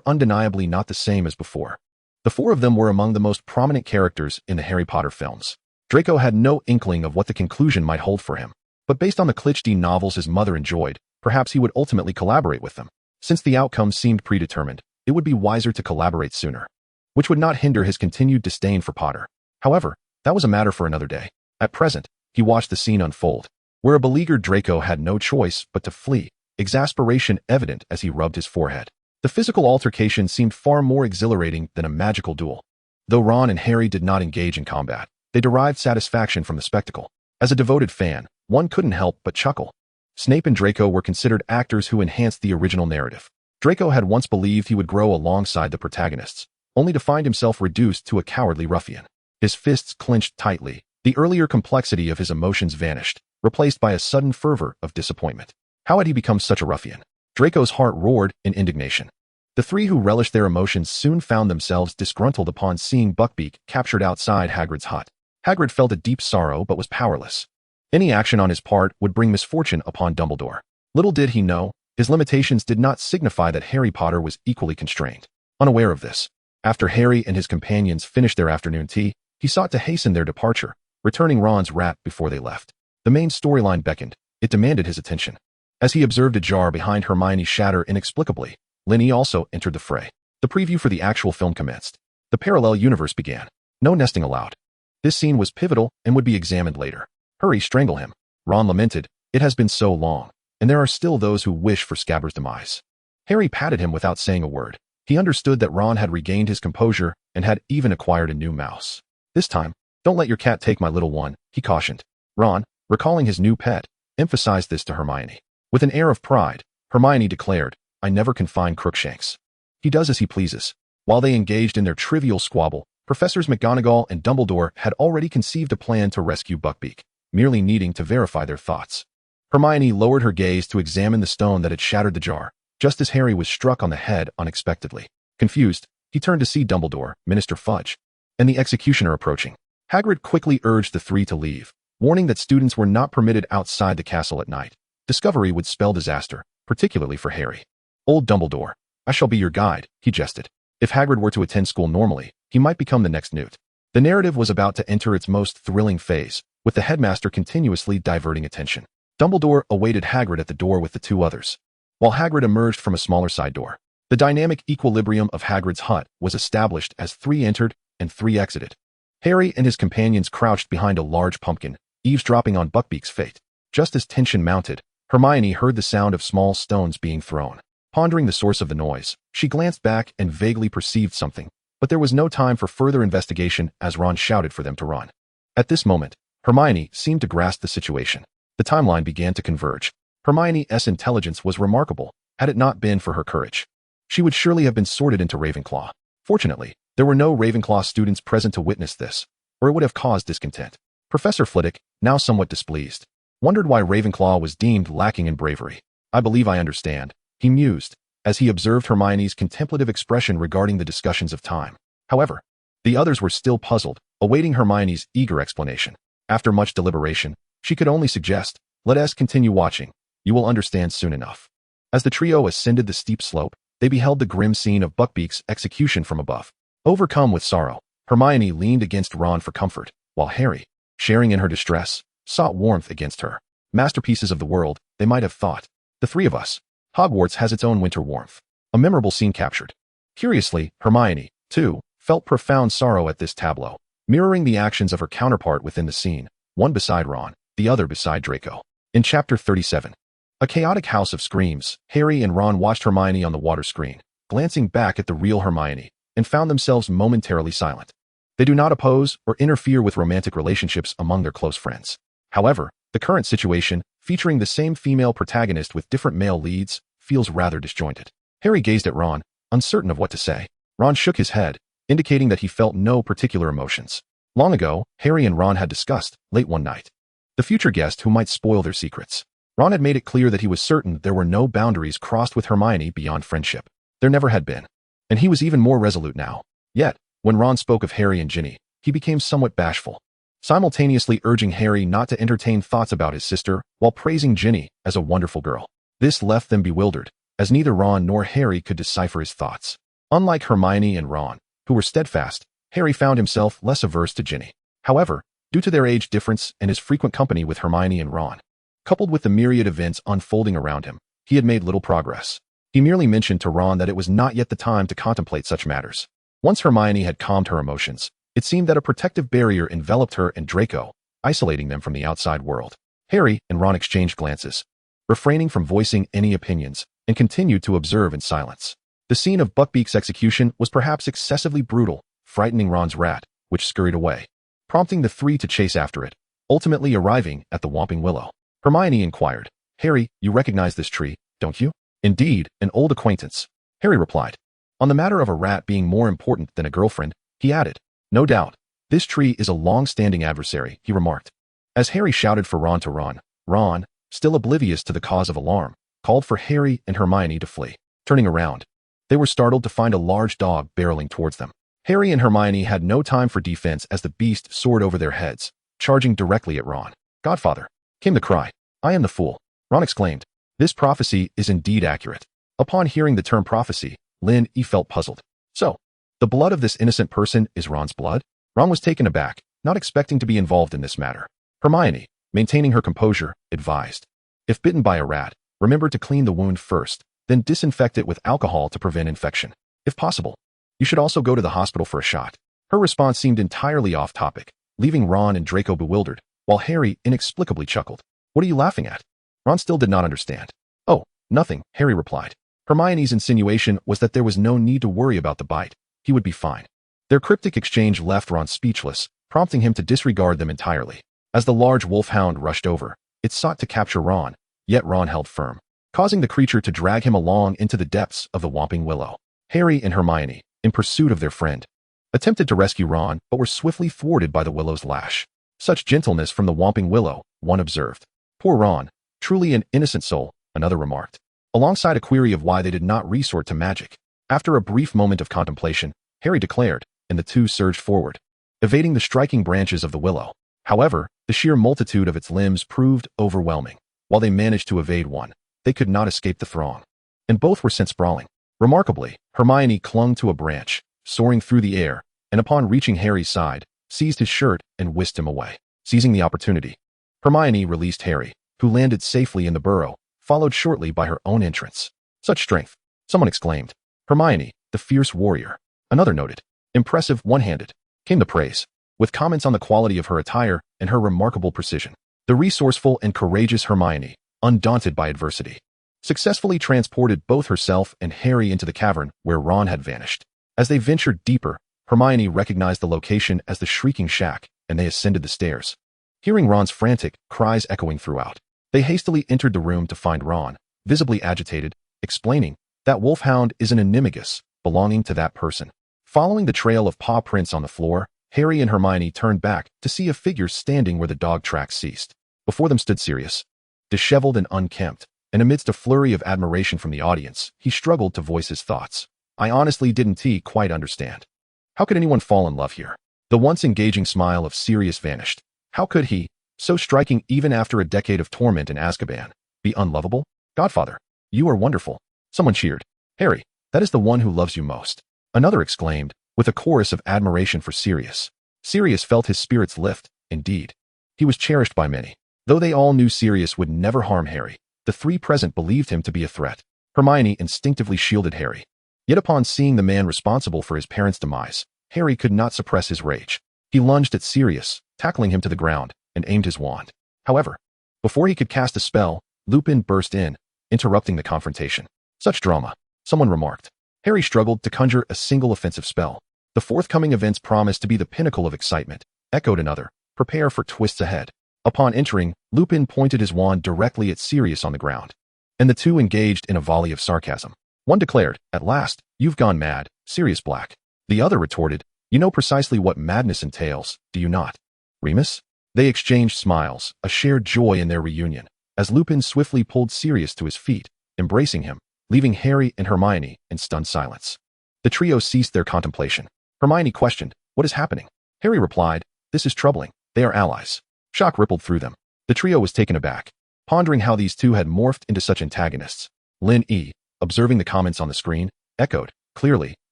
undeniably not the same as before. The four of them were among the most prominent characters in the Harry Potter films. Draco had no inkling of what the conclusion might hold for him, but based on the Klitschde novels his mother enjoyed, perhaps he would ultimately collaborate with them. Since the outcome seemed predetermined, it would be wiser to collaborate sooner, which would not hinder his continued disdain for Potter. However, that was a matter for another day. At present, he watched the scene unfold, where a beleaguered Draco had no choice but to flee, exasperation evident as he rubbed his forehead. The physical altercation seemed far more exhilarating than a magical duel. Though Ron and Harry did not engage in combat, they derived satisfaction from the spectacle. As a devoted fan, one couldn't help but chuckle. Snape and Draco were considered actors who enhanced the original narrative. Draco had once believed he would grow alongside the protagonists, only to find himself reduced to a cowardly ruffian. His fists clenched tightly, the earlier complexity of his emotions vanished, replaced by a sudden fervor of disappointment. How had he become such a ruffian? Draco's heart roared in indignation. The three who relished their emotions soon found themselves disgruntled upon seeing Buckbeak captured outside Hagrid's hut. Hagrid felt a deep sorrow but was powerless. Any action on his part would bring misfortune upon Dumbledore. Little did he know, his limitations did not signify that Harry Potter was equally constrained. Unaware of this, after Harry and his companions finished their afternoon tea, he sought to hasten their departure, returning Ron's rat before they left. The main storyline beckoned. It demanded his attention. As he observed a jar behind Hermione shatter inexplicably, Linny also entered the fray. The preview for the actual film commenced. The parallel universe began. No nesting allowed. This scene was pivotal and would be examined later. Hurry, strangle him. Ron lamented. It has been so long, and there are still those who wish for Scabbers' demise. Harry patted him without saying a word. He understood that Ron had regained his composure and had even acquired a new mouse. This time, don't let your cat take my little one, he cautioned. Ron, recalling his new pet, emphasized this to Hermione. With an air of pride, Hermione declared, I never confine Crookshanks. He does as he pleases. While they engaged in their trivial squabble, Professors McGonagall and Dumbledore had already conceived a plan to rescue Buckbeak, merely needing to verify their thoughts. Hermione lowered her gaze to examine the stone that had shattered the jar, just as Harry was struck on the head unexpectedly. Confused, he turned to see Dumbledore, Minister Fudge, and the executioner approaching. Hagrid quickly urged the three to leave, warning that students were not permitted outside the castle at night. Discovery would spell disaster, particularly for Harry. Old Dumbledore, I shall be your guide, he jested. If Hagrid were to attend school normally, he might become the next Newt. The narrative was about to enter its most thrilling phase, with the headmaster continuously diverting attention. Dumbledore awaited Hagrid at the door with the two others, while Hagrid emerged from a smaller side door. The dynamic equilibrium of Hagrid's hut was established as 3 entered and 3 exited. Harry and his companions crouched behind a large pumpkin, eavesdropping on Buckbeak's fate. Just as tension mounted, Hermione heard the sound of small stones being thrown. Pondering the source of the noise, she glanced back and vaguely perceived something, but there was no time for further investigation as Ron shouted for them to run. At this moment, Hermione seemed to grasp the situation. The timeline began to converge. Hermione's intelligence was remarkable, had it not been for her courage. She would surely have been sorted into Ravenclaw. Fortunately, there were no Ravenclaw students present to witness this, or it would have caused discontent. Professor Flitwick, now somewhat displeased, wondered why Ravenclaw was deemed lacking in bravery. I believe I understand, he mused, as he observed Hermione's contemplative expression regarding the discussions of time. However, the others were still puzzled, awaiting Hermione's eager explanation. After much deliberation, she could only suggest, let us continue watching. You will understand soon enough. As the trio ascended the steep slope, they beheld the grim scene of Buckbeak's execution from above. Overcome with sorrow, Hermione leaned against Ron for comfort, while Harry, sharing in her distress, sought warmth against her. Masterpieces of the world, they might have thought. The three of us. Hogwarts has its own winter warmth. A memorable scene captured. Curiously, Hermione, too, felt profound sorrow at this tableau, mirroring the actions of her counterpart within the scene, one beside Ron, the other beside Draco. In Chapter 37, a chaotic house of screams, Harry and Ron watched Hermione on the water screen, glancing back at the real Hermione, and found themselves momentarily silent. They do not oppose or interfere with romantic relationships among their close friends. However, the current situation, featuring the same female protagonist with different male leads, feels rather disjointed. Harry gazed at Ron, uncertain of what to say. Ron shook his head, indicating that he felt no particular emotions. Long ago, Harry and Ron had discussed, late one night, the future guest who might spoil their secrets. Ron had made it clear that he was certain there were no boundaries crossed with Hermione beyond friendship. There never had been. And he was even more resolute now. Yet, when Ron spoke of Harry and Ginny, he became somewhat bashful, simultaneously urging Harry not to entertain thoughts about his sister while praising Ginny as a wonderful girl. This left them bewildered, as neither Ron nor Harry could decipher his thoughts. Unlike Hermione and Ron, who were steadfast, Harry found himself less averse to Ginny. However, due to their age difference and his frequent company with Hermione and Ron, coupled with the myriad events unfolding around him, he had made little progress. He merely mentioned to Ron that it was not yet the time to contemplate such matters. Once Hermione had calmed her emotions, it seemed that a protective barrier enveloped her and Draco, isolating them from the outside world. Harry and Ron exchanged glances, refraining from voicing any opinions, and continued to observe in silence. The scene of Buckbeak's execution was perhaps excessively brutal, frightening Ron's rat, which scurried away, prompting the three to chase after it, ultimately arriving at the Whomping Willow. Hermione inquired, Harry, you recognize this tree, don't you? Indeed, an old acquaintance, Harry replied. On the matter of a rat being more important than a girlfriend, he added, no doubt, this tree is a long-standing adversary, he remarked. As Harry shouted for Ron to run, Ron, still oblivious to the cause of alarm, called for Harry and Hermione to flee. Turning around, they were startled to find a large dog barreling towards them. Harry and Hermione had no time for defense as the beast soared over their heads, charging directly at Ron. Godfather, came the cry. I am the fool, Ron exclaimed. This prophecy is indeed accurate. Upon hearing the term prophecy, Lynn felt puzzled. So, the blood of this innocent person is Ron's blood? Ron was taken aback, not expecting to be involved in this matter. Hermione, maintaining her composure, advised, if bitten by a rat, remember to clean the wound first, then disinfect it with alcohol to prevent infection. If possible, you should also go to the hospital for a shot. Her response seemed entirely off topic, leaving Ron and Draco bewildered, while Harry inexplicably chuckled. What are you laughing at? Ron still did not understand. Oh, nothing, Harry replied. Hermione's insinuation was that there was no need to worry about the bite. He would be fine. Their cryptic exchange left Ron speechless, prompting him to disregard them entirely. As the large wolfhound rushed over, it sought to capture Ron, yet Ron held firm, causing the creature to drag him along into the depths of the Whomping Willow. Harry and Hermione, in pursuit of their friend, attempted to rescue Ron but were swiftly thwarted by the willow's lash. Such gentleness from the Whomping Willow, one observed. Poor Ron, truly an innocent soul, another remarked, alongside a query of why they did not resort to magic. After a brief moment of contemplation, Harry declared, and the two surged forward, evading the striking branches of the willow. However, the sheer multitude of its limbs proved overwhelming. While they managed to evade one, they could not escape the throng, and both were sent sprawling. Remarkably, Hermione clung to a branch, soaring through the air, and upon reaching Harry's side, seized his shirt and whisked him away. Seizing the opportunity, Hermione released Harry, who landed safely in the burrow, followed shortly by her own entrance. Such strength, someone exclaimed. Hermione, the fierce warrior. Another noted. Impressive, one-handed. Came the praise, with comments on the quality of her attire and her remarkable precision. The resourceful and courageous Hermione, undaunted by adversity, successfully transported both herself and Harry into the cavern where Ron had vanished. As they ventured deeper, Hermione recognized the location as the Shrieking Shack, and they ascended the stairs. Hearing Ron's frantic cries echoing throughout, they hastily entered the room to find Ron, visibly agitated, explaining that wolfhound is an animagus belonging to that person. Following the trail of paw prints on the floor, Harry and Hermione turned back to see a figure standing where the dog tracks ceased. Before them stood Sirius, disheveled and unkempt, and amidst a flurry of admiration from the audience, he struggled to voice his thoughts. I honestly didn't quite understand. How could anyone fall in love here? The once engaging smile of Sirius vanished. How could he, so striking even after a decade of torment in Azkaban, be unlovable? Godfather, you are wonderful. Someone cheered. Harry, that is the one who loves you most. Another exclaimed, with a chorus of admiration for Sirius. Sirius felt his spirits lift, indeed. He was cherished by many. Though they all knew Sirius would never harm Harry, the three present believed him to be a threat. Hermione instinctively shielded Harry. Yet upon seeing the man responsible for his parents' demise, Harry could not suppress his rage. He lunged at Sirius, tackling him to the ground, and aimed his wand. However, before he could cast a spell, Lupin burst in, interrupting the confrontation. Such drama, someone remarked. Harry struggled to conjure a single offensive spell. The forthcoming events promised to be the pinnacle of excitement, echoed another. Prepare for twists ahead. Upon entering, Lupin pointed his wand directly at Sirius on the ground, and the two engaged in a volley of sarcasm. One declared, At last, you've gone mad, Sirius Black. The other retorted, You know precisely what madness entails, do you not? Remus? They exchanged smiles, a shared joy in their reunion, as Lupin swiftly pulled Sirius to his feet, embracing him, leaving Harry and Hermione in stunned silence. The trio ceased their contemplation. Hermione questioned, What is happening? Harry replied, This is troubling. They are allies. Shock rippled through them. The trio was taken aback, pondering how these two had morphed into such antagonists. Lin E., observing the comments on the screen, echoed, Clearly,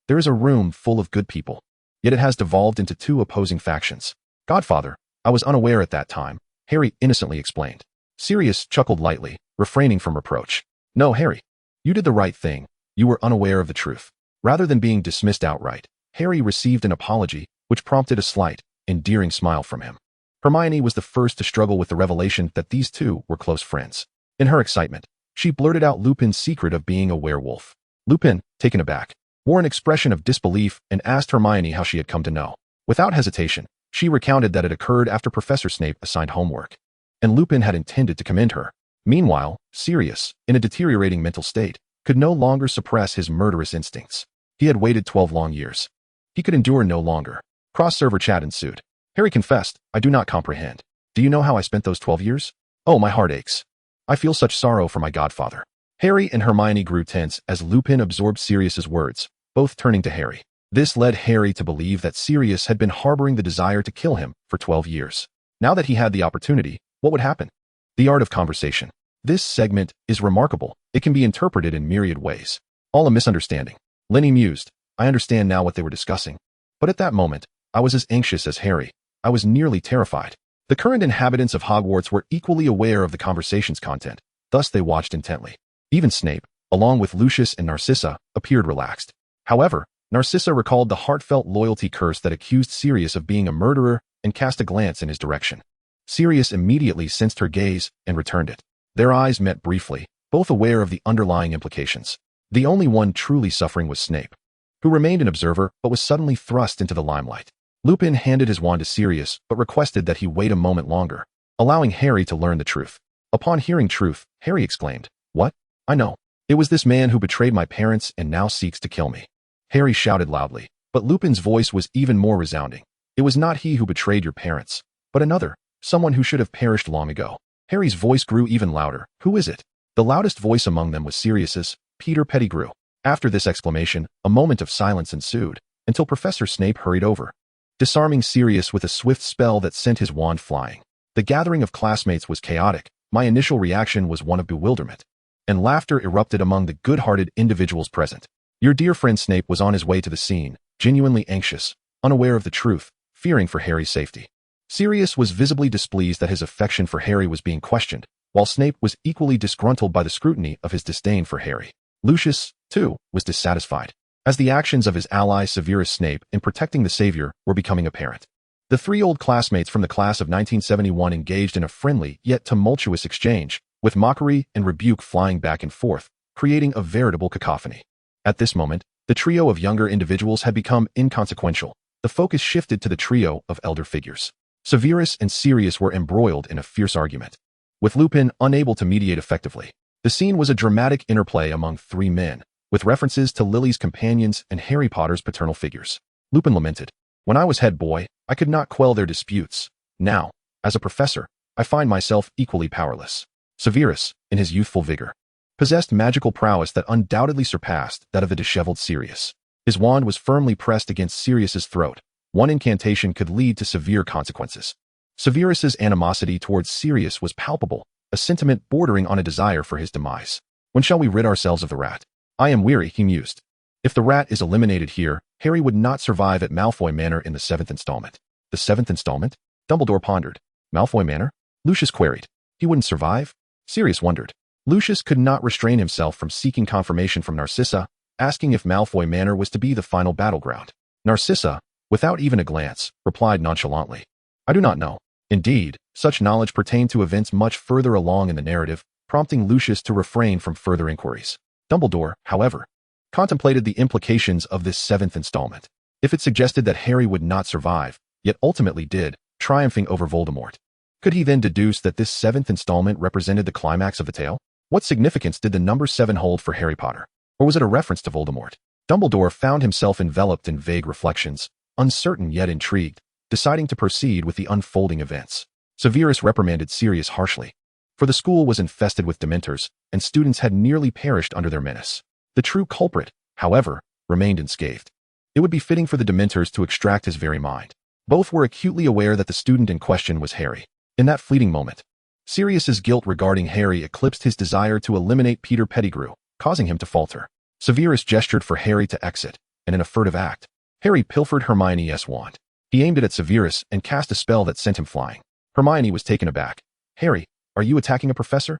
there is a room full of good people. Yet it has devolved into two opposing factions. Godfather, I was unaware at that time, Harry innocently explained. Sirius chuckled lightly, refraining from reproach. No, Harry. You did the right thing. You were unaware of the truth. Rather than being dismissed outright, Harry received an apology, which prompted a slight, endearing smile from him. Hermione was the first to struggle with the revelation that these two were close friends. In her excitement, she blurted out Lupin's secret of being a werewolf. Lupin, taken aback, wore an expression of disbelief and asked Hermione how she had come to know. Without hesitation, she recounted that it occurred after Professor Snape assigned homework, and Lupin had intended to commend her. Meanwhile, Sirius, in a deteriorating mental state, could no longer suppress his murderous instincts. He had waited 12 long years. He could endure no longer. Cross-server chat ensued. Harry confessed, I do not comprehend. Do you know how I spent those 12 years? Oh, my heart aches. I feel such sorrow for my godfather. Harry and Hermione grew tense as Lupin absorbed Sirius's words, both turning to Harry. This led Harry to believe that Sirius had been harboring the desire to kill him for 12 years. Now that he had the opportunity, what would happen? The art of conversation. This segment is remarkable. It can be interpreted in myriad ways. All a misunderstanding. Lenny mused. I understand now what they were discussing. But at that moment, I was as anxious as Harry. I was nearly terrified. The current inhabitants of Hogwarts were equally aware of the conversation's content, thus they watched intently. Even Snape, along with Lucius and Narcissa, appeared relaxed. However, Narcissa recalled the heartfelt loyalty curse that accused Sirius of being a murderer and cast a glance in his direction. Sirius immediately sensed her gaze and returned it. Their eyes met briefly, both aware of the underlying implications. The only one truly suffering was Snape, who remained an observer but was suddenly thrust into the limelight. Lupin handed his wand to Sirius but requested that he wait a moment longer, allowing Harry to learn the truth. Upon hearing truth, Harry exclaimed, "What? I know. It was this man who betrayed my parents and now seeks to kill me." Harry shouted loudly, but Lupin's voice was even more resounding. "It was not he who betrayed your parents, but another, someone who should have perished long ago." Harry's voice grew even louder. "Who is it?" The loudest voice among them was Sirius's, Peter Pettigrew. After this exclamation, a moment of silence ensued, until Professor Snape hurried over, disarming Sirius with a swift spell that sent his wand flying. The gathering of classmates was chaotic. My initial reaction was one of bewilderment, and laughter erupted among the good-hearted individuals present. Your dear friend Snape was on his way to the scene, genuinely anxious, unaware of the truth, fearing for Harry's safety. Sirius was visibly displeased that his affection for Harry was being questioned, while Snape was equally disgruntled by the scrutiny of his disdain for Harry. Lucius, too, was dissatisfied, as the actions of his ally Severus Snape in protecting the Savior were becoming apparent. The three old classmates from the class of 1971 engaged in a friendly yet tumultuous exchange, with mockery and rebuke flying back and forth, creating a veritable cacophony. At this moment, the trio of younger individuals had become inconsequential. The focus shifted to the trio of elder figures. Severus and Sirius were embroiled in a fierce argument, with Lupin unable to mediate effectively. The scene was a dramatic interplay among three men, with references to Lily's companions and Harry Potter's paternal figures. Lupin lamented, "When I was head boy, I could not quell their disputes. Now, as a professor, I find myself equally powerless." Severus, in his youthful vigor, possessed magical prowess that undoubtedly surpassed that of the disheveled Sirius. His wand was firmly pressed against Sirius's throat. One incantation could lead to severe consequences. Severus's animosity towards Sirius was palpable, a sentiment bordering on a desire for his demise. "When shall we rid ourselves of the rat? I am weary," he mused. "If the rat is eliminated here, Harry would not survive at Malfoy Manor in the 7th installment." "The 7th installment?" Dumbledore pondered. "Malfoy Manor?" Lucius queried. "He wouldn't survive?" Sirius wondered. Lucius could not restrain himself from seeking confirmation from Narcissa, asking if Malfoy Manor was to be the final battleground. Narcissa, without even a glance, replied nonchalantly, "I do not know." Indeed, such knowledge pertained to events much further along in the narrative, prompting Lucius to refrain from further inquiries. Dumbledore, however, contemplated the implications of this 7th installment. If it suggested that Harry would not survive, yet ultimately did, triumphing over Voldemort, could he then deduce that this 7th installment represented the climax of the tale? What significance did the number 7 hold for Harry Potter? Or was it a reference to Voldemort? Dumbledore found himself enveloped in vague reflections, uncertain yet intrigued, deciding to proceed with the unfolding events. Severus reprimanded Sirius harshly, for the school was infested with Dementors, and students had nearly perished under their menace. The true culprit, however, remained unscathed. It would be fitting for the Dementors to extract his very mind. Both were acutely aware that the student in question was Harry. In that fleeting moment, Sirius's guilt regarding Harry eclipsed his desire to eliminate Peter Pettigrew, causing him to falter. Severus gestured for Harry to exit, and in a furtive act, Harry pilfered Hermione's wand. He aimed it at Severus and cast a spell that sent him flying. Hermione was taken aback. "Harry, are you attacking a professor?"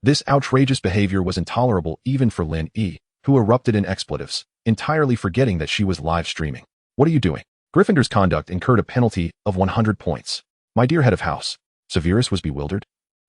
This outrageous behavior was intolerable even for Lynn E., who erupted in expletives, entirely forgetting that she was live streaming. "What are you doing?" Gryffindor's conduct incurred a penalty of 100 points. "My dear head of house." Severus was bewildered.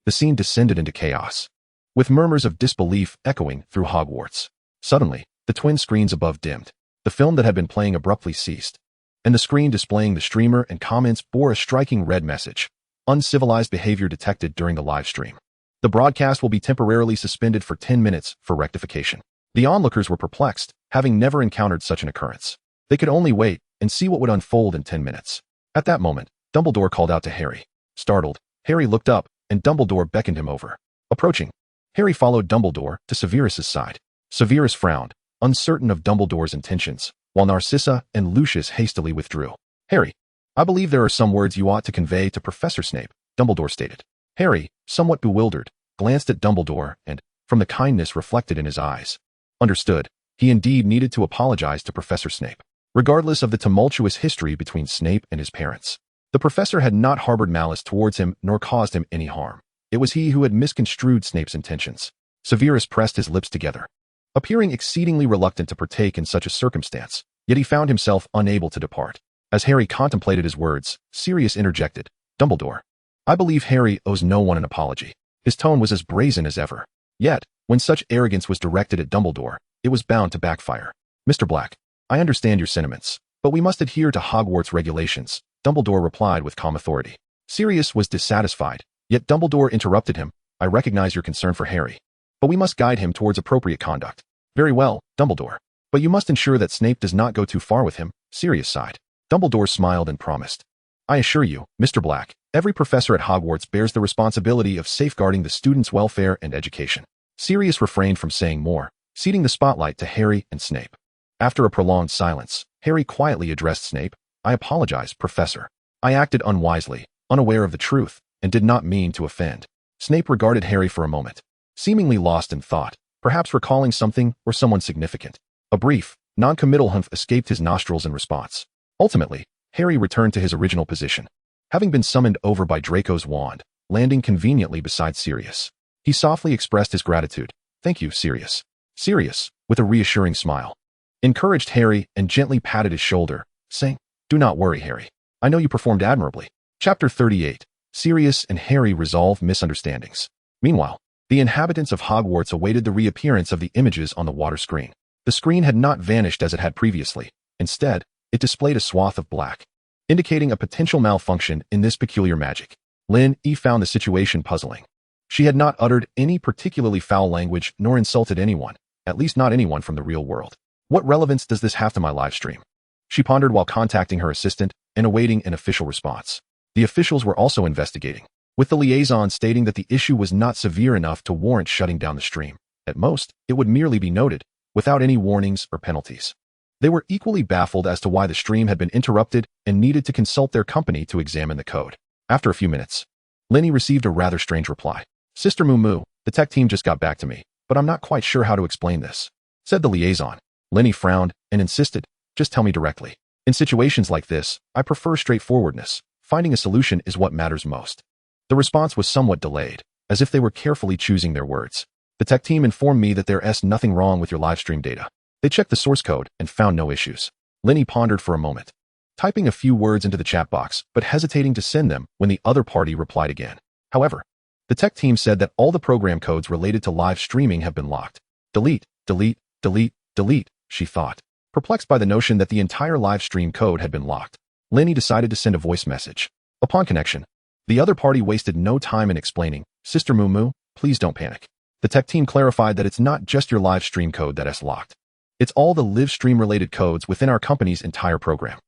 The scene descended into chaos, with murmurs of disbelief echoing through Hogwarts. Suddenly, the twin screens above dimmed. The film that had been playing abruptly ceased, and the screen displaying the streamer and comments bore a striking red message: "Uncivilized behavior detected during the live stream. The broadcast will be temporarily suspended for 10 minutes for rectification." The onlookers were perplexed, having never encountered such an occurrence. They could only wait and see what would unfold in 10 minutes. At that moment, Dumbledore called out to Harry. Startled, Harry looked up, and Dumbledore beckoned him over. Approaching, Harry followed Dumbledore to Severus's side. Severus frowned, uncertain of Dumbledore's intentions, while Narcissa and Lucius hastily withdrew. "Harry, I believe there are some words you ought to convey to Professor Snape," Dumbledore stated. Harry, somewhat bewildered, glanced at Dumbledore and, from the kindness reflected in his eyes, understood he indeed needed to apologize to Professor Snape. Regardless of the tumultuous history between Snape and his parents, the professor had not harbored malice towards him nor caused him any harm. It was he who had misconstrued Snape's intentions. Severus pressed his lips together, appearing exceedingly reluctant to partake in such a circumstance, yet he found himself unable to depart. As Harry contemplated his words, Sirius interjected, "Dumbledore. I believe Harry owes no one an apology." His tone was as brazen as ever. Yet, when such arrogance was directed at Dumbledore, it was bound to backfire. "Mr. Black, I understand your sentiments, but we must adhere to Hogwarts regulations," Dumbledore replied with calm authority. Sirius was dissatisfied, yet Dumbledore interrupted him. "I recognize your concern for Harry, but we must guide him towards appropriate conduct." "Very well, Dumbledore. But you must ensure that Snape does not go too far with him," Sirius sighed. Dumbledore smiled and promised. "I assure you, Mr. Black, every professor at Hogwarts bears the responsibility of safeguarding the students' welfare and education." Sirius refrained from saying more, ceding the spotlight to Harry and Snape. After a prolonged silence, Harry quietly addressed Snape. "I apologize, Professor. I acted unwisely, unaware of the truth, and did not mean to offend." Snape regarded Harry for a moment, seemingly lost in thought, perhaps recalling something or someone significant. A brief, non-committal humph escaped his nostrils in response. Ultimately, Harry returned to his original position, having been summoned over by Draco's wand, landing conveniently beside Sirius. He softly expressed his gratitude. "Thank you, Sirius." Sirius, with a reassuring smile, encouraged Harry and gently patted his shoulder, saying, "Do not worry, Harry. I know you performed admirably." Chapter 38. Sirius and Harry resolve misunderstandings. Meanwhile, the inhabitants of Hogwarts awaited the reappearance of the images on the water screen. The screen had not vanished as it had previously. Instead, it displayed a swath of black, indicating a potential malfunction in this peculiar magic. Lynn E. found the situation puzzling. She had not uttered any particularly foul language nor insulted anyone, at least not anyone from the real world. "What relevance does this have to my live stream?" she pondered while contacting her assistant and awaiting an official response. The officials were also investigating, with the liaison stating that the issue was not severe enough to warrant shutting down the stream. At most, it would merely be noted, without any warnings or penalties. They were equally baffled as to why the stream had been interrupted and needed to consult their company to examine the code. After a few minutes, Lenny received a rather strange reply. "Sister Moo Moo, the tech team just got back to me, but I'm not quite sure how to explain this," said the liaison. Lenny frowned and insisted, "Just tell me directly. In situations like this, I prefer straightforwardness. Finding a solution is what matters most." The response was somewhat delayed, as if they were carefully choosing their words. "The tech team informed me that there's nothing wrong with your livestream data. They checked the source code and found no issues." Lenny pondered for a moment, typing a few words into the chat box, but hesitating to send them when the other party replied again. However, the tech team said that all the program codes related to live streaming have been locked. Delete, delete, delete, delete, she thought, perplexed by the notion that the entire live stream code had been locked. Lenny decided to send a voice message. Upon connection, the other party wasted no time in explaining, "Sister Moo Moo, please don't panic." The tech team clarified that it's not just your live stream code that's locked. It's all the live stream related codes within our company's entire program.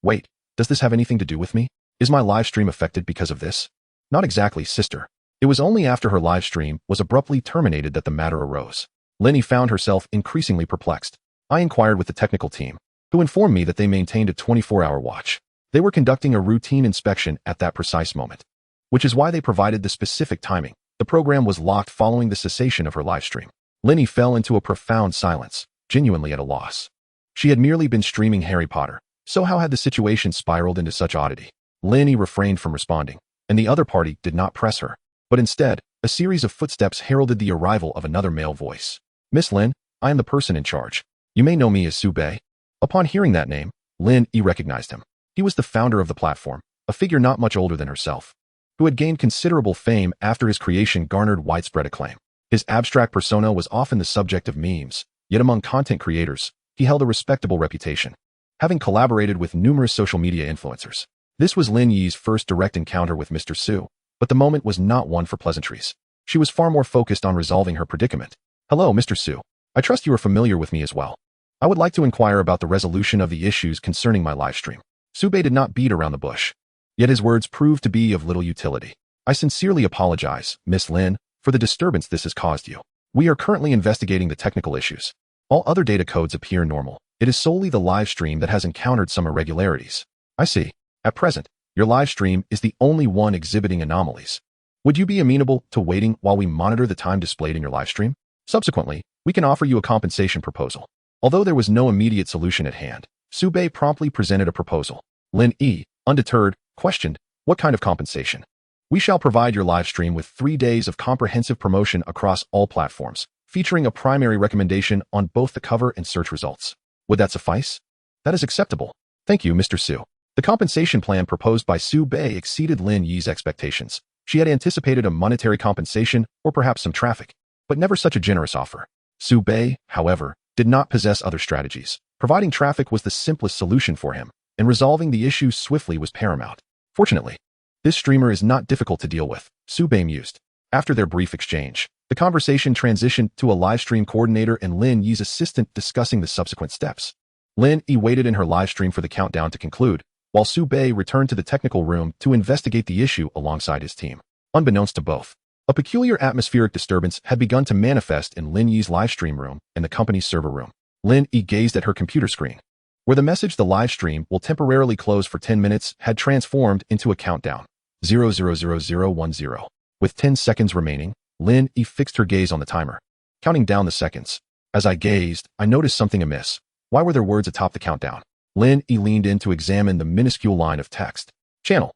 Wait, does this have anything to do with me? Is my live stream affected because of this? Not exactly, sister. It was only after her live stream was abruptly terminated that the matter arose. Lenny found herself increasingly perplexed. I inquired with the technical team, who informed me that they maintained a 24-hour watch. They were conducting a routine inspection at that precise moment, which is why they provided the specific timing. The program was locked following the cessation of her live stream. Lenny fell into a profound silence, genuinely at a loss. She had merely been streaming Harry Potter, so how had the situation spiraled into such oddity? Lenny refrained from responding, and the other party did not press her. But instead, a series of footsteps heralded the arrival of another male voice. "Miss Lynn, I am the person in charge. You may know me as Sue Bay." Upon hearing that name, Lynn E. recognized him. He was the founder of the platform, a figure not much older than herself, who had gained considerable fame after his creation garnered widespread acclaim. His abstract persona was often the subject of memes, yet among content creators, he held a respectable reputation, having collaborated with numerous social media influencers. This was Lin Yi's first direct encounter with Mr. Su, but the moment was not one for pleasantries. She was far more focused on resolving her predicament. "Hello, Mr. Su. I trust you are familiar with me as well. I would like to inquire about the resolution of the issues concerning my livestream." Sube did not beat around the bush, yet his words proved to be of little utility. "I sincerely apologize, Miss Lin, for the disturbance this has caused you. We are currently investigating the technical issues. All other data codes appear normal. It is solely the live stream that has encountered some irregularities." "I see. At present, your live stream is the only one exhibiting anomalies. Would you be amenable to waiting while we monitor the time displayed in your live stream? Subsequently, we can offer you a compensation proposal." Although there was no immediate solution at hand, Sube promptly presented a proposal. Lin E., undeterred, questioned, "What kind of compensation?" "We shall provide your live stream with 3 days of comprehensive promotion across all platforms, featuring a primary recommendation on both the cover and search results. Would that suffice? That is acceptable. Thank you, Mr. Su. The compensation plan proposed by Su Bei exceeded Lin Yi's expectations. She had anticipated a monetary compensation or perhaps some traffic, but never such a generous offer. Su Bei, however, did not possess other strategies. Providing traffic was the simplest solution for him, and resolving the issue swiftly was paramount. Fortunately, this streamer is not difficult to deal with, Su Bei mused. After their brief exchange, the conversation transitioned to a livestream coordinator and Lin Yi's assistant discussing the subsequent steps. Lin Yi waited in her livestream for the countdown to conclude, while Su Bei returned to the technical room to investigate the issue alongside his team. Unbeknownst to both, a peculiar atmospheric disturbance had begun to manifest in Lin Yi's livestream room and the company's server room. Lin Yi gazed at her computer screen, where the message "the live stream will temporarily close for 10 minutes" had transformed into a countdown. 00010. With 10 seconds remaining, Lin Yi fixed her gaze on the timer, counting down the seconds. As I gazed, I noticed something amiss. Why were there words atop the countdown? Lin Yi leaned in to examine the minuscule line of text. Channel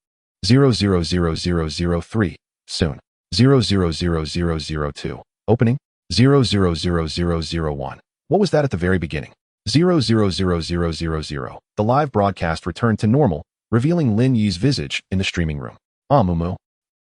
000003. Soon. 000002. Opening 000001. What was that at the very beginning? 000000. The live broadcast returned to normal, revealing Lin Yi's visage in the streaming room. Ah, Mumu.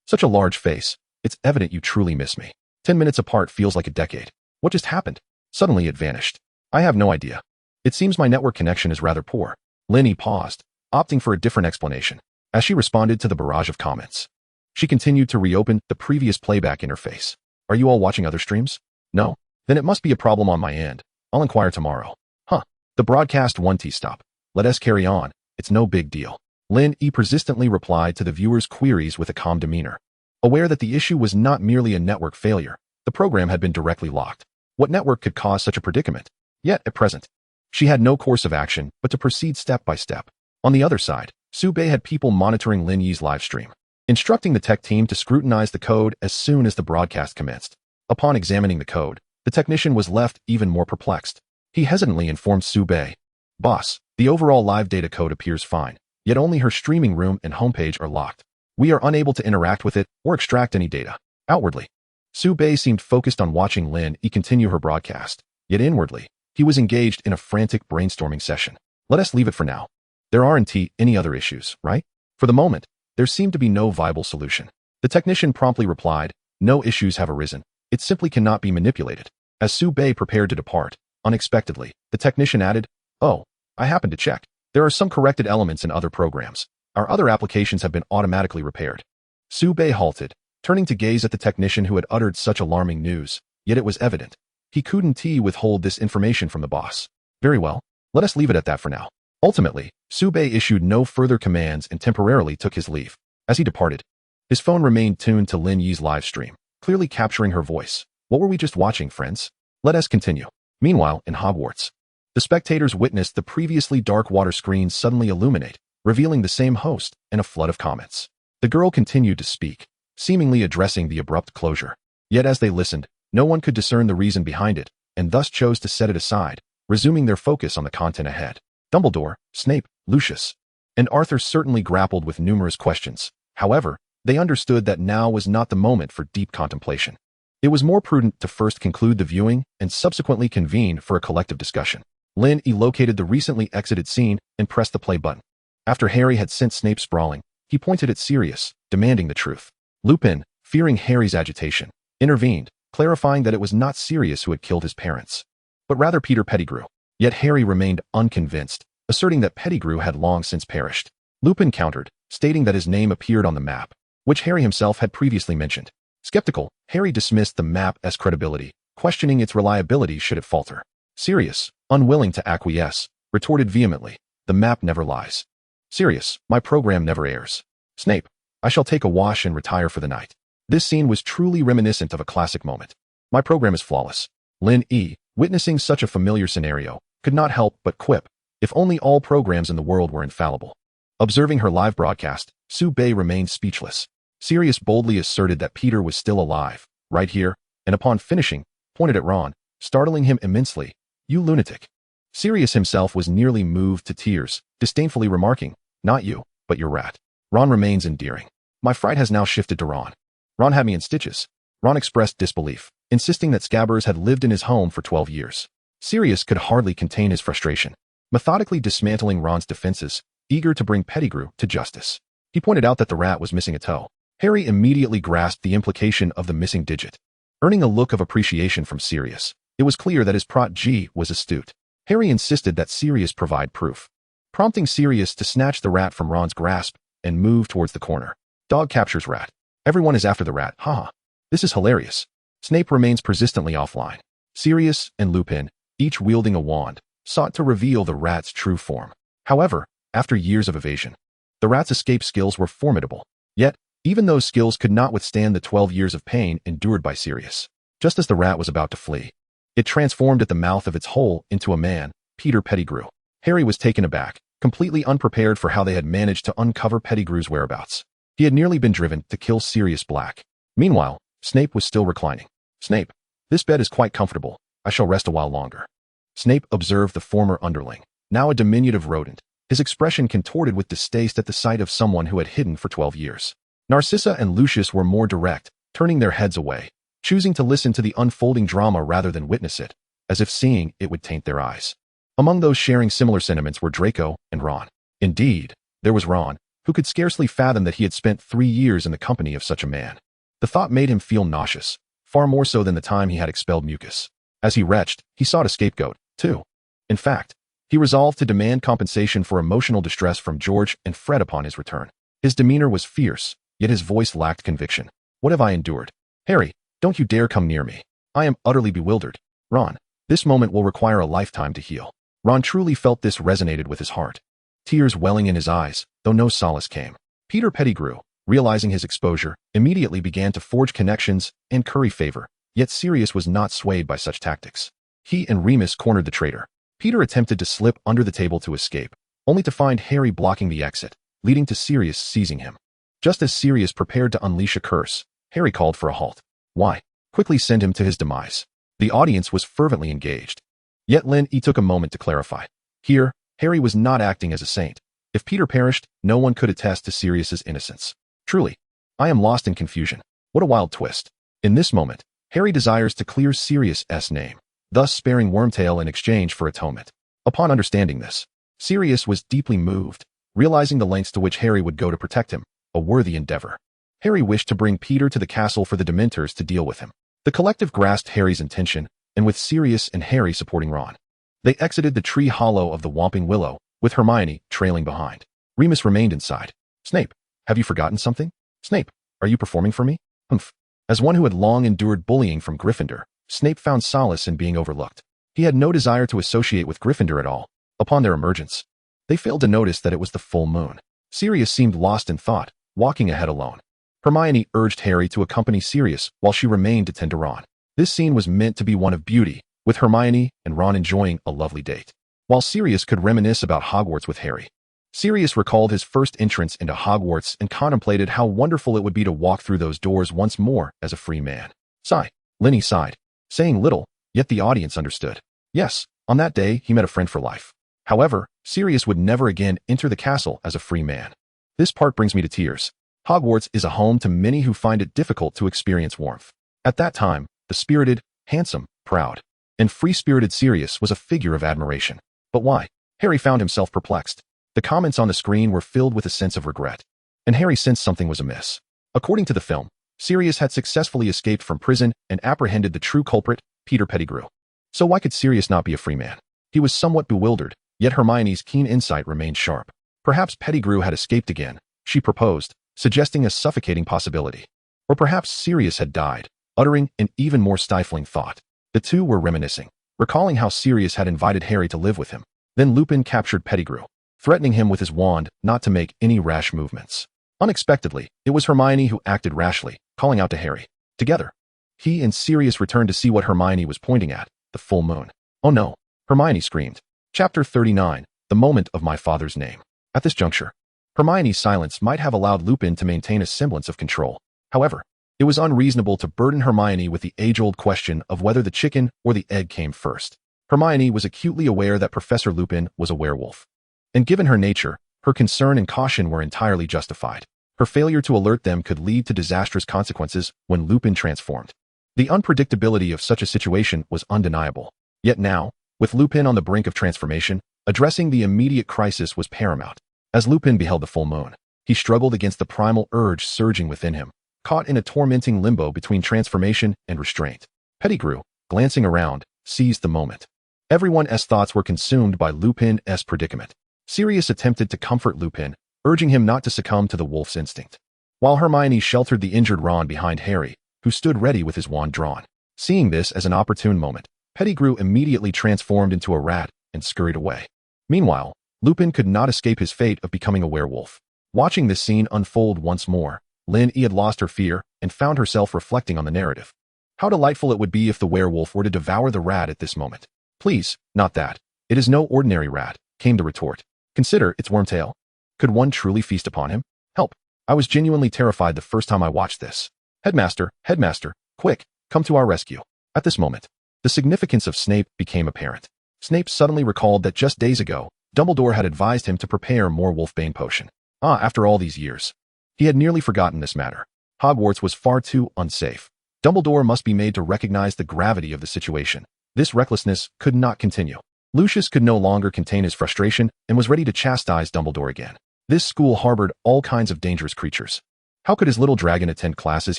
Such a large face. It's evident you truly miss me. 10 minutes apart feels like a decade. What just happened? Suddenly it vanished. I have no idea. It seems my network connection is rather poor. Lin Yi paused, opting for a different explanation. As she responded to the barrage of comments, she continued to reopen the previous playback interface. Are you all watching other streams? No? Then it must be a problem on my end. I'll inquire tomorrow. Huh. The broadcast won't stop. Let us carry on. It's no big deal. Lin Yi persistently replied to the viewers' queries with a calm demeanor. Aware that the issue was not merely a network failure, the program had been directly locked. What network could cause such a predicament? Yet, at present, she had no course of action but to proceed step by step. On the other side, Su Bei had people monitoring Lin Yi's live stream, instructing the tech team to scrutinize the code as soon as the broadcast commenced. Upon examining the code, the technician was left even more perplexed. He hesitantly informed Su Bei, "Boss, the overall live data code appears fine, yet only her streaming room and homepage are locked. We are unable to interact with it or extract any data." Outwardly, Su Bei seemed focused on watching Lin Yi continue her broadcast, yet inwardly, he was engaged in a frantic brainstorming session. Let us leave it for now. There aren't any other issues, right? For the moment, there seemed to be no viable solution. The technician promptly replied, "No issues have arisen. It simply cannot be manipulated." As Su Bei prepared to depart, unexpectedly, the technician added, "Oh, I happened to check. There are some corrected elements in other programs. Our other applications have been automatically repaired." Su Bei halted, turning to gaze at the technician who had uttered such alarming news, yet it was evident he couldn't withhold this information from the boss. Very well, let us leave it at that for now. Ultimately, Su Bei issued no further commands and temporarily took his leave. As he departed, his phone remained tuned to Lin Yi's live stream, clearly capturing her voice. What were we just watching, friends? Let us continue. Meanwhile, in Hogwarts, the spectators witnessed the previously dark water screen suddenly illuminate, revealing the same host and a flood of comments. The girl continued to speak, seemingly addressing the abrupt closure. Yet as they listened, no one could discern the reason behind it, and thus chose to set it aside, resuming their focus on the content ahead. Dumbledore, Snape, Lucius, and Arthur certainly grappled with numerous questions. However, they understood that now was not the moment for deep contemplation. It was more prudent to first conclude the viewing and subsequently convene for a collective discussion. Lin Yi located the recently exited scene and pressed the play button. After Harry had sent Snape sprawling, he pointed at Sirius, demanding the truth. Lupin, fearing Harry's agitation, intervened, clarifying that it was not Sirius who had killed his parents, but rather Peter Pettigrew. Yet Harry remained unconvinced, asserting that Pettigrew had long since perished. Lupin countered, stating that his name appeared on the map, which Harry himself had previously mentioned. Skeptical, Harry dismissed the map as credibility, questioning its reliability should it falter. Sirius, unwilling to acquiesce, retorted vehemently, "The map never lies. Sirius, my program never errs. Snape, I shall take a wash and retire for the night." This scene was truly reminiscent of a classic moment. My program is flawless. Lin Yi, witnessing such a familiar scenario, could not help but quip, if only all programs in the world were infallible. Observing her live broadcast, Su Bei remained speechless. Sirius boldly asserted that Peter was still alive, right here, and upon finishing, pointed at Ron, startling him immensely. "You lunatic." Sirius himself was nearly moved to tears, disdainfully remarking, "Not you, but your rat." Ron remains endearing. My fright has now shifted to Ron. Ron had me in stitches. Ron expressed disbelief. insisting that Scabbers had lived in his home for 12 years. Sirius could hardly contain his frustration, methodically dismantling Ron's defenses, eager to bring Pettigrew to justice. He pointed out that the rat was missing a toe. Harry immediately grasped the implication of the missing digit. Earning a look of appreciation from Sirius, it was clear that his prot-G was astute. Harry insisted that Sirius provide proof, prompting Sirius to snatch the rat from Ron's grasp and move towards the corner. Dog captures rat. Everyone is after the rat, haha. This is hilarious. Snape remains persistently offline. Sirius and Lupin, each wielding a wand, sought to reveal the rat's true form. However, after years of evasion, the rat's escape skills were formidable. Yet, even those skills could not withstand the 12 years of pain endured by Sirius. Just as the rat was about to flee, it transformed at the mouth of its hole into a man, Peter Pettigrew. Harry was taken aback, completely unprepared for how they had managed to uncover Pettigrew's whereabouts. He had nearly been driven to kill Sirius Black. Meanwhile, Snape was still reclining. Snape, this bed is quite comfortable. I shall rest a while longer. Snape observed the former underling, now a diminutive rodent, his expression contorted with distaste at the sight of someone who had hidden for 12 years. Narcissa and Lucius were more direct, turning their heads away, choosing to listen to the unfolding drama rather than witness it, as if seeing it would taint their eyes. Among those sharing similar sentiments were Draco and Ron. Indeed, there was Ron, who could scarcely fathom that he had spent 3 years in the company of such a man. The thought made him feel nauseous, far more so than the time he had expelled mucus. As he retched, he sought a scapegoat, too. In fact, he resolved to demand compensation for emotional distress from George and Fred upon his return. His demeanor was fierce, yet his voice lacked conviction. What have I endured? Harry, don't you dare come near me. I am utterly bewildered. Ron, this moment will require a lifetime to heal. Ron truly felt this resonated with his heart. Tears welling in his eyes, though no solace came. Peter Pettigrew, realizing his exposure, immediately began to forge connections and curry favor, yet Sirius was not swayed by such tactics. He and Remus cornered the traitor. Peter attempted to slip under the table to escape, only to find Harry blocking the exit, leading to Sirius seizing him. Just as Sirius prepared to unleash a curse, Harry called for a halt. Why? Quickly send him to his demise. The audience was fervently engaged. Yet Lin-E took a moment to clarify. Here, Harry was not acting as a saint. If Peter perished, no one could attest to Sirius's innocence. Truly, I am lost in confusion. What a wild twist. In this moment, Harry desires to clear Sirius's name, thus sparing Wormtail in exchange for atonement. Upon understanding this, Sirius was deeply moved, realizing the lengths to which Harry would go to protect him, a worthy endeavor. Harry wished to bring Peter to the castle for the Dementors to deal with him. The collective grasped Harry's intention, and with Sirius and Harry supporting Ron, they exited the tree hollow of the Whomping Willow, with Hermione trailing behind. Remus remained inside. Snape, have you forgotten something? Snape, are you performing for me? Humph. As one who had long endured bullying from Gryffindor, Snape found solace in being overlooked. He had no desire to associate with Gryffindor at all. Upon their emergence, they failed to notice that it was the full moon. Sirius seemed lost in thought, walking ahead alone. Hermione urged Harry to accompany Sirius while she remained to tend to Ron. This scene was meant to be one of beauty, with Hermione and Ron enjoying a lovely date, while Sirius could reminisce about Hogwarts with Harry. Sirius recalled his first entrance into Hogwarts and contemplated how wonderful it would be to walk through those doors once more as a free man. Sigh. Lin-E sighed, saying little, yet the audience understood. Yes, on that day he met a friend for life. However, Sirius would never again enter the castle as a free man. This part brings me to tears. Hogwarts is a home to many who find it difficult to experience warmth. At that time, the spirited, handsome, proud, and free-spirited Sirius was a figure of admiration. But why? Harry found himself perplexed. The comments on the screen were filled with a sense of regret, and Harry sensed something was amiss. According to the film, Sirius had successfully escaped from prison and apprehended the true culprit, Peter Pettigrew. So why could Sirius not be a free man? He was somewhat bewildered, yet Hermione's keen insight remained sharp. Perhaps Pettigrew had escaped again, she proposed, suggesting a suffocating possibility. Or perhaps Sirius had died, uttering an even more stifling thought. The two were reminiscing, recalling how Sirius had invited Harry to live with him. Then Lupin captured Pettigrew, threatening him with his wand not to make any rash movements. Unexpectedly, it was Hermione who acted rashly, calling out to Harry. Together, he and Sirius returned to see what Hermione was pointing at, the full moon. Oh no, Hermione screamed. Chapter 39, The Moment of My Father's Name. At this juncture, Hermione's silence might have allowed Lupin to maintain a semblance of control. However, it was unreasonable to burden Hermione with the age-old question of whether the chicken or the egg came first. Hermione was acutely aware that Professor Lupin was a werewolf. And given her nature, her concern and caution were entirely justified. Her failure to alert them could lead to disastrous consequences when Lupin transformed. The unpredictability of such a situation was undeniable. Yet now, with Lupin on the brink of transformation, addressing the immediate crisis was paramount. As Lupin beheld the full moon, he struggled against the primal urge surging within him, caught in a tormenting limbo between transformation and restraint. Pettigrew, glancing around, seized the moment. Everyone's thoughts were consumed by Lupin's predicament. Sirius attempted to comfort Lupin, urging him not to succumb to the wolf's instinct, while Hermione sheltered the injured Ron behind Harry, who stood ready with his wand drawn. Seeing this as an opportune moment, Pettigrew immediately transformed into a rat and scurried away. Meanwhile, Lupin could not escape his fate of becoming a werewolf. Watching this scene unfold once more, Lynn had lost her fear and found herself reflecting on the narrative. How delightful it would be if the werewolf were to devour the rat at this moment. Please, not that. It is no ordinary rat, came the retort. Consider its wormtail. Could one truly feast upon him? Help. I was genuinely terrified the first time I watched this. Headmaster, quick, come to our rescue. At this moment, the significance of Snape became apparent. Snape suddenly recalled that just days ago, Dumbledore had advised him to prepare more Wolfbane potion. After all these years. He had nearly forgotten this matter. Hogwarts was far too unsafe. Dumbledore must be made to recognize the gravity of the situation. This recklessness could not continue. Lucius could no longer contain his frustration and was ready to chastise Dumbledore again. This school harbored all kinds of dangerous creatures. How could his little dragon attend classes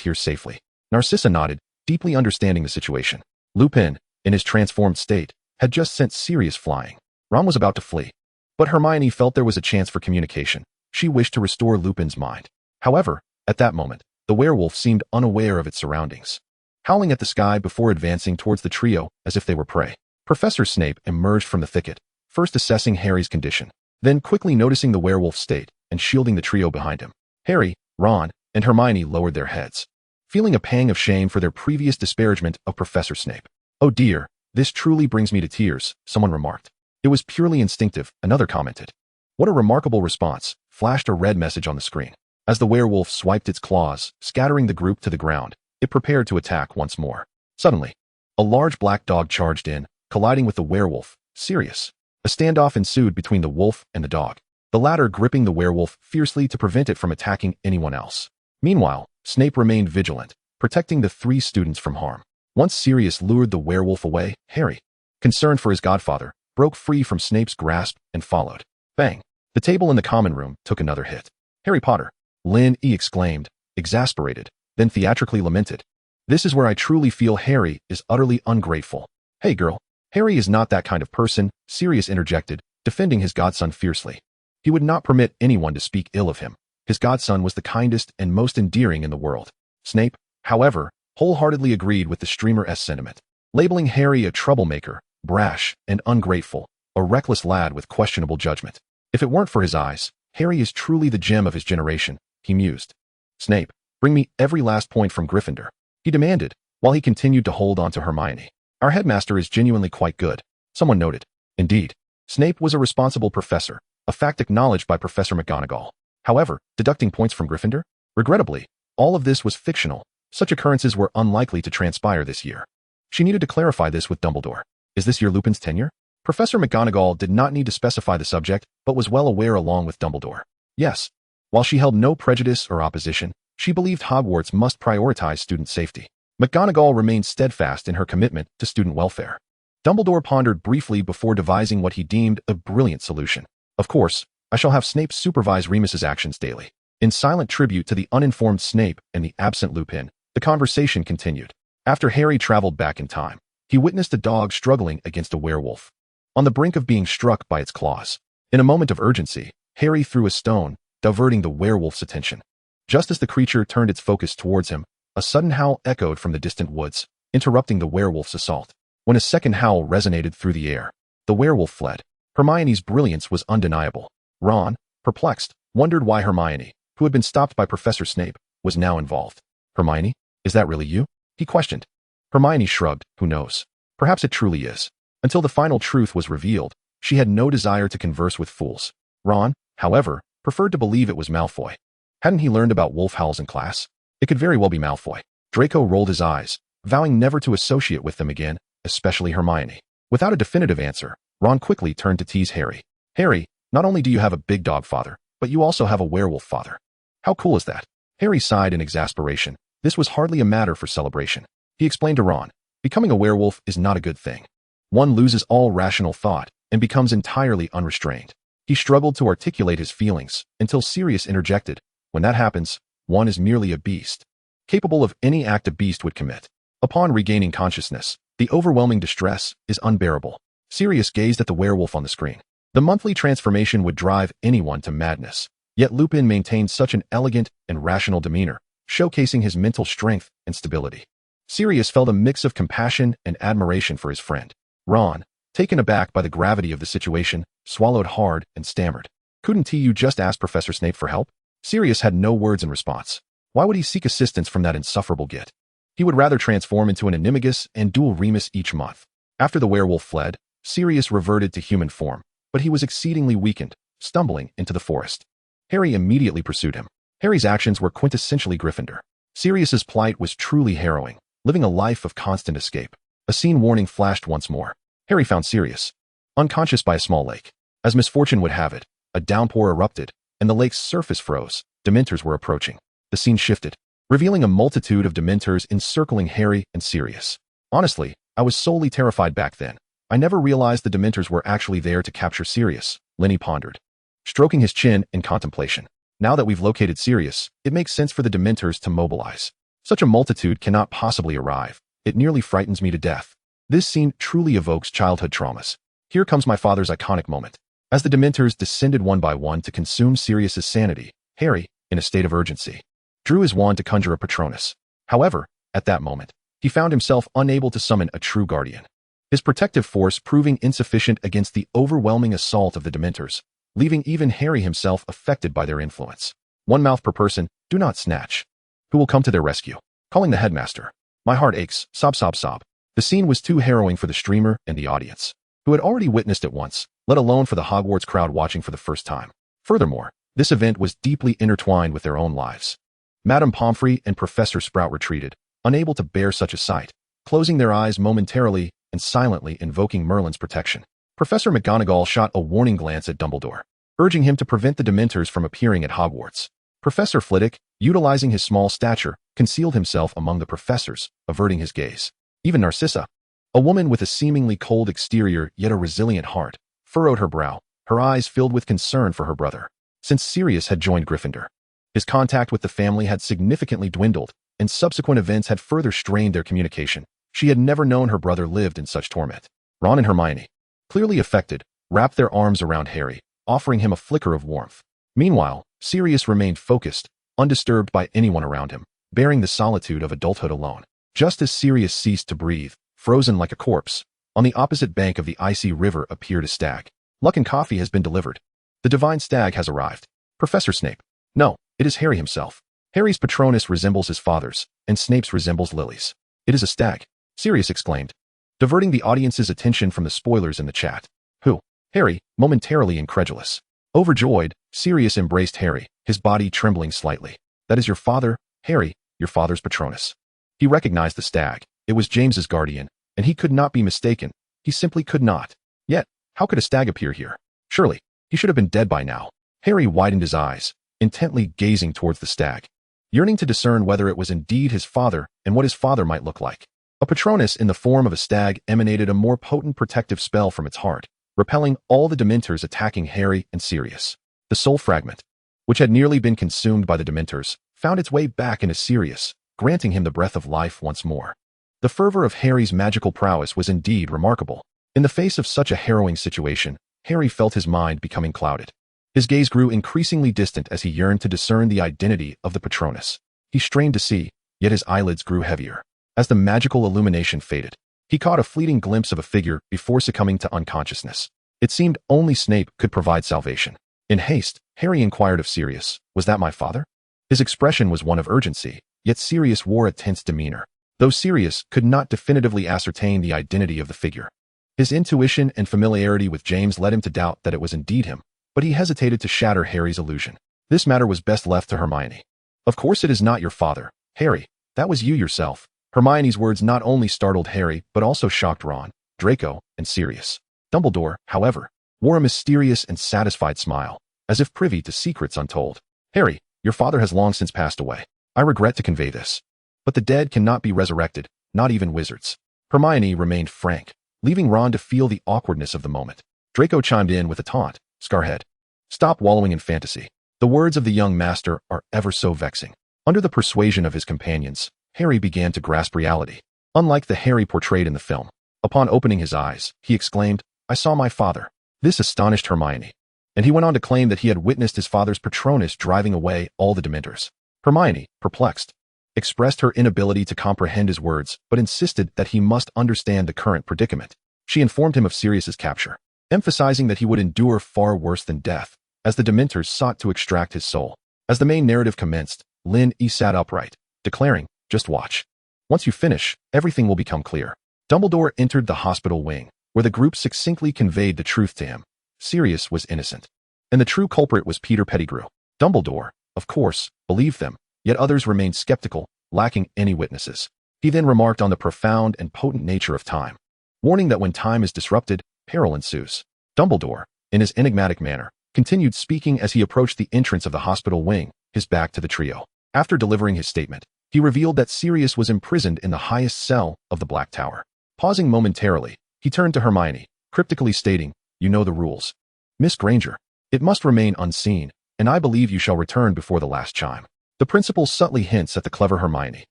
here safely? Narcissa nodded, deeply understanding the situation. Lupin, in his transformed state, had just sent Sirius flying. Ron was about to flee. But Hermione felt there was a chance for communication. She wished to restore Lupin's mind. However, at that moment, the werewolf seemed unaware of its surroundings, howling at the sky before advancing towards the trio as if they were prey. Professor Snape emerged from the thicket, first assessing Harry's condition, then quickly noticing the werewolf's state and shielding the trio behind him. Harry, Ron, and Hermione lowered their heads, feeling a pang of shame for their previous disparagement of Professor Snape. "Oh dear, this truly brings me to tears," someone remarked. "It was purely instinctive," another commented. "What a remarkable response," flashed a red message on the screen. As the werewolf swiped its claws, scattering the group to the ground, it prepared to attack once more. Suddenly, a large black dog charged in, colliding with the werewolf, Sirius. A standoff ensued between the wolf and the dog, the latter gripping the werewolf fiercely to prevent it from attacking anyone else. Meanwhile, Snape remained vigilant, protecting the three students from harm. Once Sirius lured the werewolf away, Harry, concerned for his godfather, broke free from Snape's grasp and followed. Bang! The table in the common room took another hit. "Harry Potter!" Lynn exclaimed, exasperated, then theatrically lamented. "This is where I truly feel Harry is utterly ungrateful." "Hey girl, Harry is not that kind of person," Sirius interjected, defending his godson fiercely. He would not permit anyone to speak ill of him. His godson was the kindest and most endearing in the world. Snape, however, wholeheartedly agreed with the streamer's sentiment, labeling Harry a troublemaker, brash, and ungrateful, a reckless lad with questionable judgment. "If it weren't for his eyes, Harry is truly the gem of his generation," he mused. "Snape, bring me every last point from Gryffindor," he demanded, while he continued to hold on to Hermione. "Our headmaster is genuinely quite good," someone noted. Indeed, Snape was a responsible professor, a fact acknowledged by Professor McGonagall. However, deducting points from Gryffindor? Regrettably, all of this was fictional. Such occurrences were unlikely to transpire this year. She needed to clarify this with Dumbledore. "Is this year Lupin's tenure?" Professor McGonagall did not need to specify the subject, but was well aware along with Dumbledore. Yes. While she held no prejudice or opposition, she believed Hogwarts must prioritize student safety. McGonagall remained steadfast in her commitment to student welfare. Dumbledore pondered briefly before devising what he deemed a brilliant solution. "Of course, I shall have Snape supervise Remus's actions daily." In silent tribute to the uninformed Snape and the absent Lupin, the conversation continued. After Harry traveled back in time, he witnessed a dog struggling against a werewolf, on the brink of being struck by its claws. In a moment of urgency, Harry threw a stone, diverting the werewolf's attention. Just as the creature turned its focus towards him, a sudden howl echoed from the distant woods, interrupting the werewolf's assault. When a second howl resonated through the air, the werewolf fled. Hermione's brilliance was undeniable. Ron, perplexed, wondered why Hermione, who had been stopped by Professor Snape, was now involved. "Hermione, is that really you?" he questioned. Hermione shrugged, "Who knows? Perhaps it truly is." Until the final truth was revealed, she had no desire to converse with fools. Ron, however, preferred to believe it was Malfoy. Hadn't he learned about wolf howls in class? It could very well be Malfoy. Draco rolled his eyes, vowing never to associate with them again, especially Hermione. Without a definitive answer, Ron quickly turned to tease Harry. "Harry, not only do you have a big dog father, but you also have a werewolf father. How cool is that?" Harry sighed in exasperation. This was hardly a matter for celebration. He explained to Ron, becoming a werewolf is not a good thing. One loses all rational thought and becomes entirely unrestrained. He struggled to articulate his feelings until Sirius interjected, when that happens, one is merely a beast, capable of any act a beast would commit. Upon regaining consciousness, the overwhelming distress is unbearable. Sirius gazed at the werewolf on the screen. The monthly transformation would drive anyone to madness, yet Lupin maintained such an elegant and rational demeanor, showcasing his mental strength and stability. Sirius felt a mix of compassion and admiration for his friend. Ron, taken aback by the gravity of the situation, swallowed hard and stammered. Couldn't you just ask Professor Snape for help? Sirius had no words in response. Why would he seek assistance from that insufferable git? He would rather transform into an Animagus and dual Remus each month. After the werewolf fled, Sirius reverted to human form, but he was exceedingly weakened, stumbling into the forest. Harry immediately pursued him. Harry's actions were quintessentially Gryffindor. Sirius's plight was truly harrowing, living a life of constant escape. A scene warning flashed once more. Harry found Sirius unconscious by a small lake. As misfortune would have it, a downpour erupted, and the lake's surface froze. Dementors were approaching. The scene shifted, revealing a multitude of Dementors encircling Harry and Sirius. Honestly, I was solely terrified back then. I never realized the Dementors were actually there to capture Sirius, Lenny pondered, stroking his chin in contemplation. Now that we've located Sirius, it makes sense for the Dementors to mobilize. Such a multitude cannot possibly arrive. It nearly frightens me to death. This scene truly evokes childhood traumas. Here comes my father's iconic moment. As the Dementors descended one by one to consume Sirius's sanity, Harry, in a state of urgency, drew his wand to conjure a Patronus. However, at that moment, he found himself unable to summon a true guardian. His protective force proving insufficient against the overwhelming assault of the Dementors, leaving even Harry himself affected by their influence. One mouth per person, do not snatch. Who will come to their rescue? Calling the headmaster. My heart aches, sob sob sob. The scene was too harrowing for the streamer and the audience, who had already witnessed it once, let alone for the Hogwarts crowd watching for the first time. Furthermore, this event was deeply intertwined with their own lives. Madame Pomfrey and Professor Sprout retreated, unable to bear such a sight, closing their eyes momentarily and silently invoking Merlin's protection. Professor McGonagall shot a warning glance at Dumbledore, urging him to prevent the Dementors from appearing at Hogwarts. Professor Flitwick, utilizing his small stature, concealed himself among the professors, averting his gaze. Even Narcissa, a woman with a seemingly cold exterior yet a resilient heart, furrowed her brow, her eyes filled with concern for her brother. Since Sirius had joined Gryffindor, his contact with the family had significantly dwindled, and subsequent events had further strained their communication. She had never known her brother lived in such torment. Ron and Hermione, clearly affected, wrapped their arms around Harry, offering him a flicker of warmth. Meanwhile, Sirius remained focused, undisturbed by anyone around him, bearing the solitude of adulthood alone. Just as Sirius ceased to breathe, frozen like a corpse, on the opposite bank of the icy river appeared a stag. Luck and coffee has been delivered. The divine stag has arrived. Professor Snape. No, it is Harry himself. Harry's Patronus resembles his father's, and Snape's resembles Lily's. It is a stag, Sirius exclaimed, diverting the audience's attention from the spoilers in the chat. Who? Harry, momentarily incredulous. Overjoyed, Sirius embraced Harry, his body trembling slightly. That is your father, Harry, your father's Patronus. He recognized the stag. It was James's guardian, and he could not be mistaken. He simply could not. Yet, how could a stag appear here? Surely, he should have been dead by now. Harry widened his eyes, intently gazing towards the stag, yearning to discern whether it was indeed his father and what his father might look like. A Patronus in the form of a stag emanated a more potent protective spell from its heart, repelling all the Dementors attacking Harry and Sirius. The soul fragment, which had nearly been consumed by the Dementors, found its way back into Sirius, granting him the breath of life once more. The fervor of Harry's magical prowess was indeed remarkable. In the face of such a harrowing situation, Harry felt his mind becoming clouded. His gaze grew increasingly distant as he yearned to discern the identity of the Patronus. He strained to see, yet his eyelids grew heavier. As the magical illumination faded, he caught a fleeting glimpse of a figure before succumbing to unconsciousness. It seemed only Snape could provide salvation. In haste, Harry inquired of Sirius, "Was that my father?" His expression was one of urgency, yet Sirius wore a tense demeanor, though Sirius could not definitively ascertain the identity of the figure. His intuition and familiarity with James led him to doubt that it was indeed him, but he hesitated to shatter Harry's illusion. This matter was best left to Hermione. "Of course it is not your father, Harry. That was you yourself." Hermione's words not only startled Harry, but also shocked Ron, Draco, and Sirius. Dumbledore, however, wore a mysterious and satisfied smile, as if privy to secrets untold. "Harry, your father has long since passed away. I regret to convey this. But the dead cannot be resurrected, not even wizards. Hermione remained frank, leaving Ron to feel the awkwardness of the moment. Draco chimed in with a taunt. Scarhead. Stop wallowing in fantasy. The words of the young master are ever so vexing. Under the persuasion of his companions, Harry began to grasp reality. Unlike the Harry portrayed in the film, upon opening his eyes, he exclaimed, "I saw my father." This astonished Hermione, and he went on to claim that he had witnessed his father's Patronus driving away all the Dementors. Hermione, perplexed, expressed her inability to comprehend his words, but insisted that he must understand the current predicament. She informed him of Sirius's capture, emphasizing that he would endure far worse than death, as the Dementors sought to extract his soul. As the main narrative commenced, Lynn sat upright, declaring, "Just watch. Once you finish, everything will become clear." Dumbledore entered the hospital wing, where the group succinctly conveyed the truth to him. Sirius was innocent, and the true culprit was Peter Pettigrew. Dumbledore, of course, believed them, yet others remained skeptical, lacking any witnesses. He then remarked on the profound and potent nature of time, warning that when time is disrupted, peril ensues. Dumbledore, in his enigmatic manner, continued speaking as he approached the entrance of the hospital wing, his back to the trio. After delivering his statement, he revealed that Sirius was imprisoned in the highest cell of the Black Tower. Pausing momentarily, he turned to Hermione, cryptically stating, "You know the rules. Miss Granger, it must remain unseen, and I believe you shall return before the last chime." The principal subtly hints at the clever Hermione.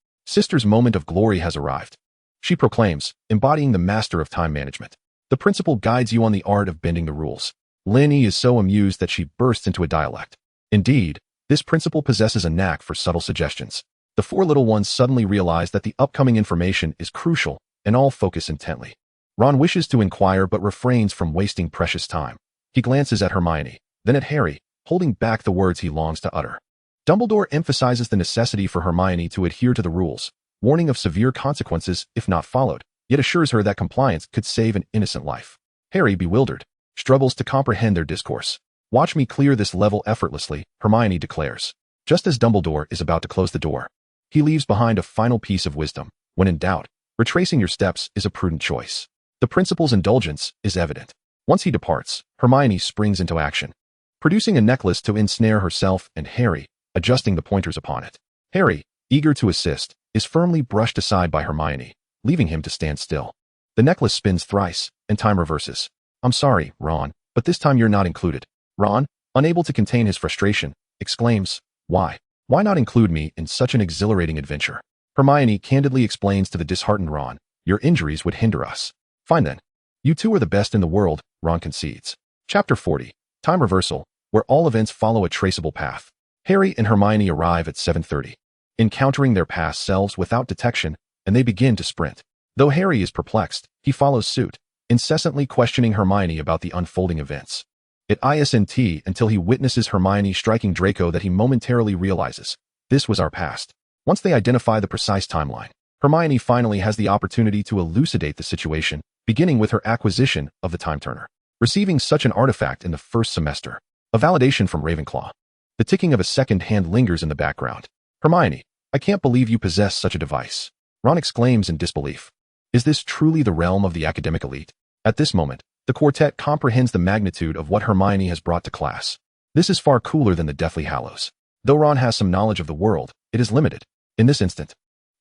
Sister's moment of glory has arrived. She proclaims, embodying the master of time management. The principal guides you on the art of bending the rules. Linny is so amused that she bursts into a dialect. Indeed, this principal possesses a knack for subtle suggestions. The four little ones suddenly realize that the upcoming information is crucial, and all focus intently. Ron wishes to inquire but refrains from wasting precious time. He glances at Hermione, then at Harry, holding back the words he longs to utter. Dumbledore emphasizes the necessity for Hermione to adhere to the rules, warning of severe consequences if not followed, yet assures her that compliance could save an innocent life. Harry, bewildered, struggles to comprehend their discourse. "Watch me clear this level effortlessly," Hermione declares. Just as Dumbledore is about to close the door, he leaves behind a final piece of wisdom. When in doubt, retracing your steps is a prudent choice. The principal's indulgence is evident. Once he departs, Hermione springs into action, producing a necklace to ensnare herself and Harry, adjusting the pointers upon it. Harry, eager to assist, is firmly brushed aside by Hermione, leaving him to stand still. The necklace spins thrice, and time reverses. "I'm sorry, Ron, but this time you're not included." Ron, unable to contain his frustration, exclaims, "Why? Why not include me in such an exhilarating adventure?" Hermione candidly explains to the disheartened Ron, "Your injuries would hinder us." "Fine then. You two are the best in the world," Ron concedes. Chapter 40, Time Reversal, where all events follow a traceable path. Harry and Hermione arrive at 7:30, encountering their past selves without detection, and they begin to sprint. Though Harry is perplexed, he follows suit, incessantly questioning Hermione about the unfolding events. It isn't until he witnesses Hermione striking Draco that he momentarily realizes, this was our past. Once they identify the precise timeline, Hermione finally has the opportunity to elucidate the situation, beginning with her acquisition of the Time Turner. Receiving such an artifact in the first semester, a validation from Ravenclaw. The ticking of a second hand lingers in the background. "Hermione, I can't believe you possess such a device." Ron exclaims in disbelief. Is this truly the realm of the academic elite? At this moment, the quartet comprehends the magnitude of what Hermione has brought to class. This is far cooler than the Deathly Hallows. Though Ron has some knowledge of the world, it is limited. In this instant,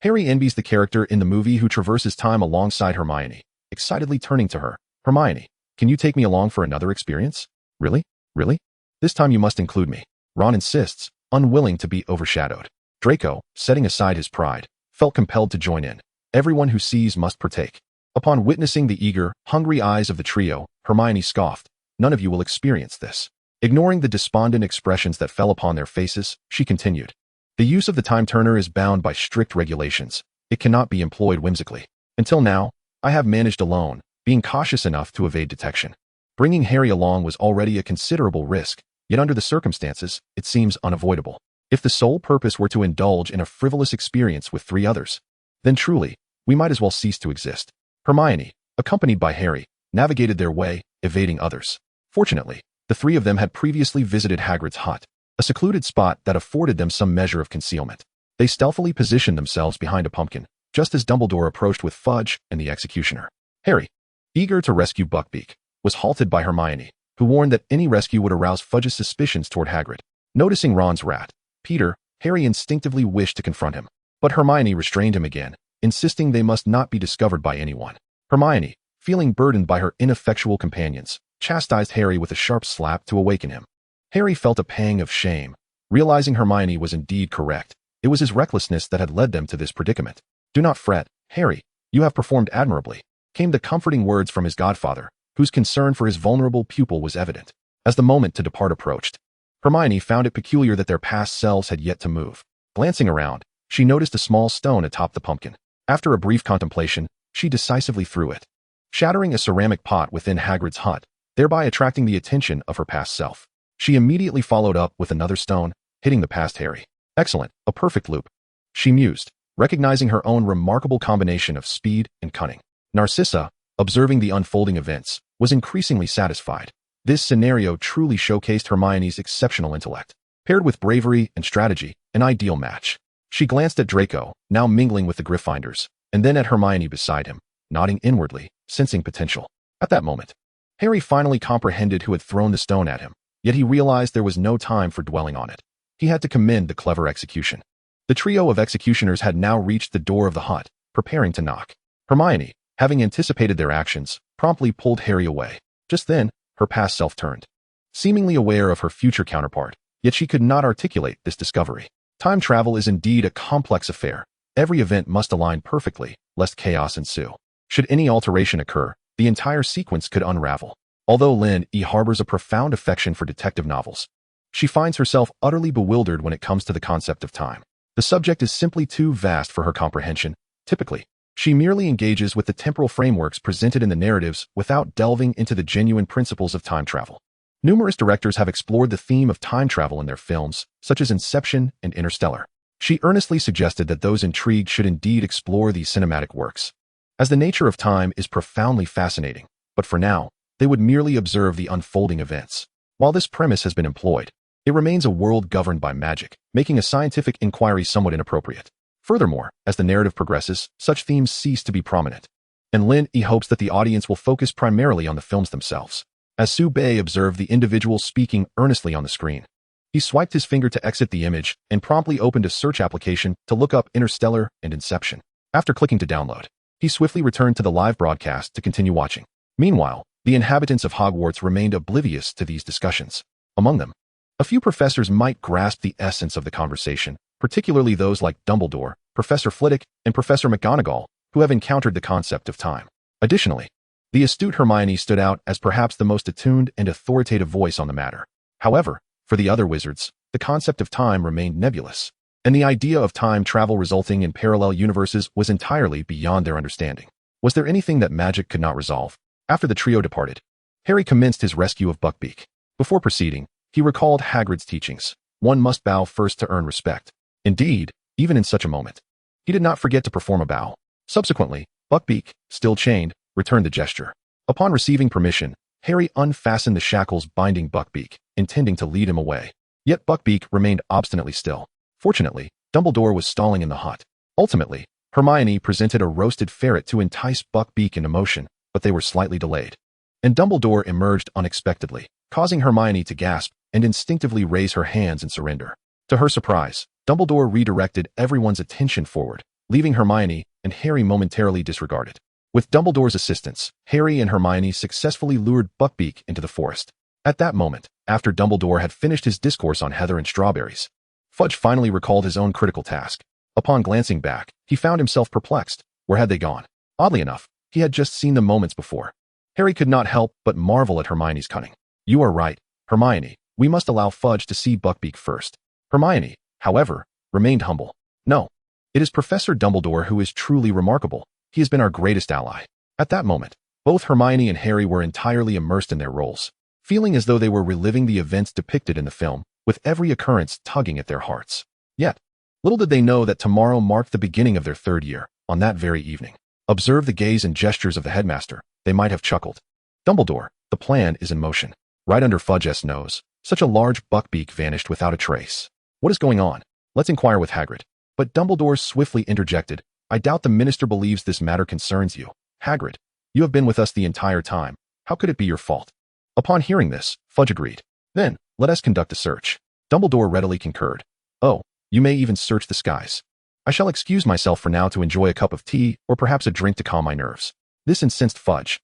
Harry envies the character in the movie who traverses time alongside Hermione, excitedly turning to her. "Hermione, can you take me along for another experience?" "Really? Really? This time you must include me." Ron insists, unwilling to be overshadowed. Draco, setting aside his pride, felt compelled to join in. Everyone who sees must partake. Upon witnessing the eager, hungry eyes of the trio, Hermione scoffed, "None of you will experience this." Ignoring the despondent expressions that fell upon their faces, she continued, "The use of the Time Turner is bound by strict regulations. It cannot be employed whimsically. Until now, I have managed alone, being cautious enough to evade detection. Bringing Harry along was already a considerable risk, yet under the circumstances, it seems unavoidable. If the sole purpose were to indulge in a frivolous experience with three others, then truly, we might as well cease to exist." Hermione, accompanied by Harry, navigated their way, evading others. Fortunately, the three of them had previously visited Hagrid's hut, a secluded spot that afforded them some measure of concealment. They stealthily positioned themselves behind a pumpkin, just as Dumbledore approached with Fudge and the executioner. Harry, eager to rescue Buckbeak, was halted by Hermione, who warned that any rescue would arouse Fudge's suspicions toward Hagrid. Noticing Ron's rat, Peter, Harry instinctively wished to confront him, but Hermione restrained him again, insisting they must not be discovered by anyone. Hermione, feeling burdened by her ineffectual companions, chastised Harry with a sharp slap to awaken him. Harry felt a pang of shame, realizing Hermione was indeed correct. It was his recklessness that had led them to this predicament. "Do not fret, Harry. You have performed admirably," came the comforting words from his godfather, whose concern for his vulnerable pupil was evident. As the moment to depart approached, Hermione found it peculiar that their past selves had yet to move. Glancing around, she noticed a small stone atop the pumpkin. After a brief contemplation, she decisively threw it, shattering a ceramic pot within Hagrid's hut, thereby attracting the attention of her past self. She immediately followed up with another stone, hitting the past Harry. "Excellent, a perfect loop," she mused, recognizing her own remarkable combination of speed and cunning. Narcissa, observing the unfolding events, was increasingly satisfied. This scenario truly showcased Hermione's exceptional intellect. Paired with bravery and strategy, an ideal match. She glanced at Draco, now mingling with the Gryffindors, and then at Hermione beside him, nodding inwardly, sensing potential. At that moment, Harry finally comprehended who had thrown the stone at him, yet he realized there was no time for dwelling on it. He had to commend the clever execution. The trio of executioners had now reached the door of the hut, preparing to knock. Hermione, having anticipated their actions, promptly pulled Harry away. Just then, her past self turned, seemingly aware of her future counterpart, yet she could not articulate this discovery. Time travel is indeed a complex affair. Every event must align perfectly, lest chaos ensue. Should any alteration occur, the entire sequence could unravel. Although Lynn harbors a profound affection for detective novels, she finds herself utterly bewildered when it comes to the concept of time. The subject is simply too vast for her comprehension. Typically, she merely engages with the temporal frameworks presented in the narratives without delving into the genuine principles of time travel. Numerous directors have explored the theme of time travel in their films, such as Inception and Interstellar. She earnestly suggested that those intrigued should indeed explore these cinematic works, as the nature of time is profoundly fascinating, but for now, they would merely observe the unfolding events. While this premise has been employed, it remains a world governed by magic, making a scientific inquiry somewhat inappropriate. Furthermore, as the narrative progresses, such themes cease to be prominent, and Lin hopes that the audience will focus primarily on the films themselves. As Su Bei observed the individual speaking earnestly on the screen, he swiped his finger to exit the image and promptly opened a search application to look up Interstellar and Inception. After clicking to download, he swiftly returned to the live broadcast to continue watching. Meanwhile, the inhabitants of Hogwarts remained oblivious to these discussions. Among them, a few professors might grasp the essence of the conversation, particularly those like Dumbledore, Professor Flitwick, and Professor McGonagall, who have encountered the concept of time. Additionally, the astute Hermione stood out as perhaps the most attuned and authoritative voice on the matter. However, for the other wizards, the concept of time remained nebulous, and the idea of time travel resulting in parallel universes was entirely beyond their understanding. Was there anything that magic could not resolve? After the trio departed, Harry commenced his rescue of Buckbeak. Before proceeding, he recalled Hagrid's teachings. One must bow first to earn respect. Indeed, even in such a moment, he did not forget to perform a bow. Subsequently, Buckbeak, still chained, returned the gesture. Upon receiving permission, Harry unfastened the shackles binding Buckbeak, intending to lead him away. Yet Buckbeak remained obstinately still. Fortunately, Dumbledore was stalling in the hut. Ultimately, Hermione presented a roasted ferret to entice Buckbeak into motion, but they were slightly delayed. And Dumbledore emerged unexpectedly, causing Hermione to gasp and instinctively raise her hands in surrender. To her surprise, Dumbledore redirected everyone's attention forward, leaving Hermione and Harry momentarily disregarded. With Dumbledore's assistance, Harry and Hermione successfully lured Buckbeak into the forest. At that moment, after Dumbledore had finished his discourse on heather and strawberries, Fudge finally recalled his own critical task. Upon glancing back, he found himself perplexed. Where had they gone? Oddly enough, he had just seen them moments before. Harry could not help but marvel at Hermione's cunning. "You are right, Hermione. We must allow Fudge to see Buckbeak first." Hermione, however, remained humble. "No, it is Professor Dumbledore who is truly remarkable. He has been our greatest ally." At that moment, both Hermione and Harry were entirely immersed in their roles, feeling as though they were reliving the events depicted in the film, with every occurrence tugging at their hearts. Yet, little did they know that tomorrow marked the beginning of their third year. On that very evening, observe the gaze and gestures of the headmaster. They might have chuckled. "Dumbledore, the plan is in motion." Right under Fudge's nose, such a large Buckbeak vanished without a trace. "What is going on? Let's inquire with Hagrid." But Dumbledore swiftly interjected. "I doubt the minister believes this matter concerns you. Hagrid, you have been with us the entire time. How could it be your fault?" Upon hearing this, Fudge agreed. "Then, let us conduct a search." Dumbledore readily concurred. "Oh, you may even search the skies. I shall excuse myself for now to enjoy a cup of tea or perhaps a drink to calm my nerves. This incensed Fudge,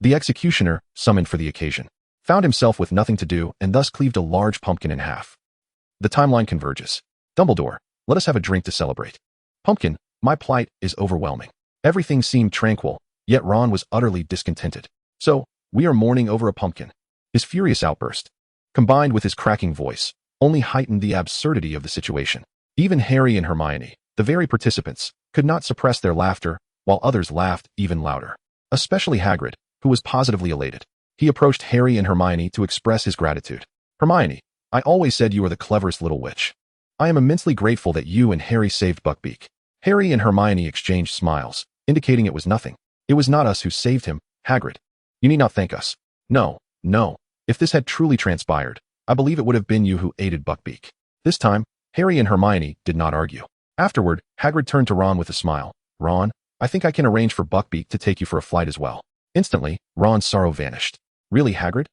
the executioner, summoned for the occasion, found himself with nothing to do and thus cleaved a large pumpkin in half. The timeline converges. Dumbledore, let us have a drink to celebrate. Pumpkin, my plight is overwhelming. Everything seemed tranquil, yet Ron was utterly discontented. So, we are mourning over a pumpkin. His furious outburst, combined with his cracking voice, only heightened the absurdity of the situation. Even Harry and Hermione, the very participants, could not suppress their laughter, while others laughed even louder. Especially Hagrid, who was positively elated. He approached Harry and Hermione to express his gratitude. Hermione, I always said you were the cleverest little witch. I am immensely grateful that you and Harry saved Buckbeak. Harry and Hermione exchanged smiles, indicating it was nothing. It was not us who saved him, Hagrid. You need not thank us. No. If this had truly transpired, I believe it would have been you who aided Buckbeak. This time, Harry and Hermione did not argue. Afterward, Hagrid turned to Ron with a smile. Ron, I think I can arrange for Buckbeak to take you for a flight as well. Instantly, Ron's sorrow vanished. Really, Hagrid?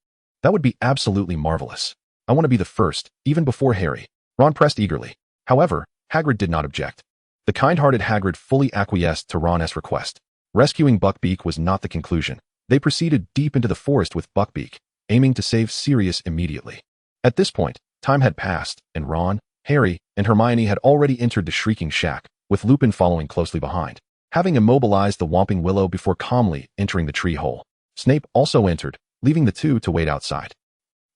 That would be absolutely marvelous. I want to be the first, even before Harry. Ron pressed eagerly. However, Hagrid did not object. The kind-hearted Hagrid fully acquiesced to Ron's request. Rescuing Buckbeak was not the conclusion. They proceeded deep into the forest with Buckbeak, aiming to save Sirius immediately. At this point, time had passed, and Ron, Harry, and Hermione had already entered the Shrieking Shack, with Lupin following closely behind, having immobilized the Whomping Willow before calmly entering the tree hole. Snape also entered, leaving the two to wait outside.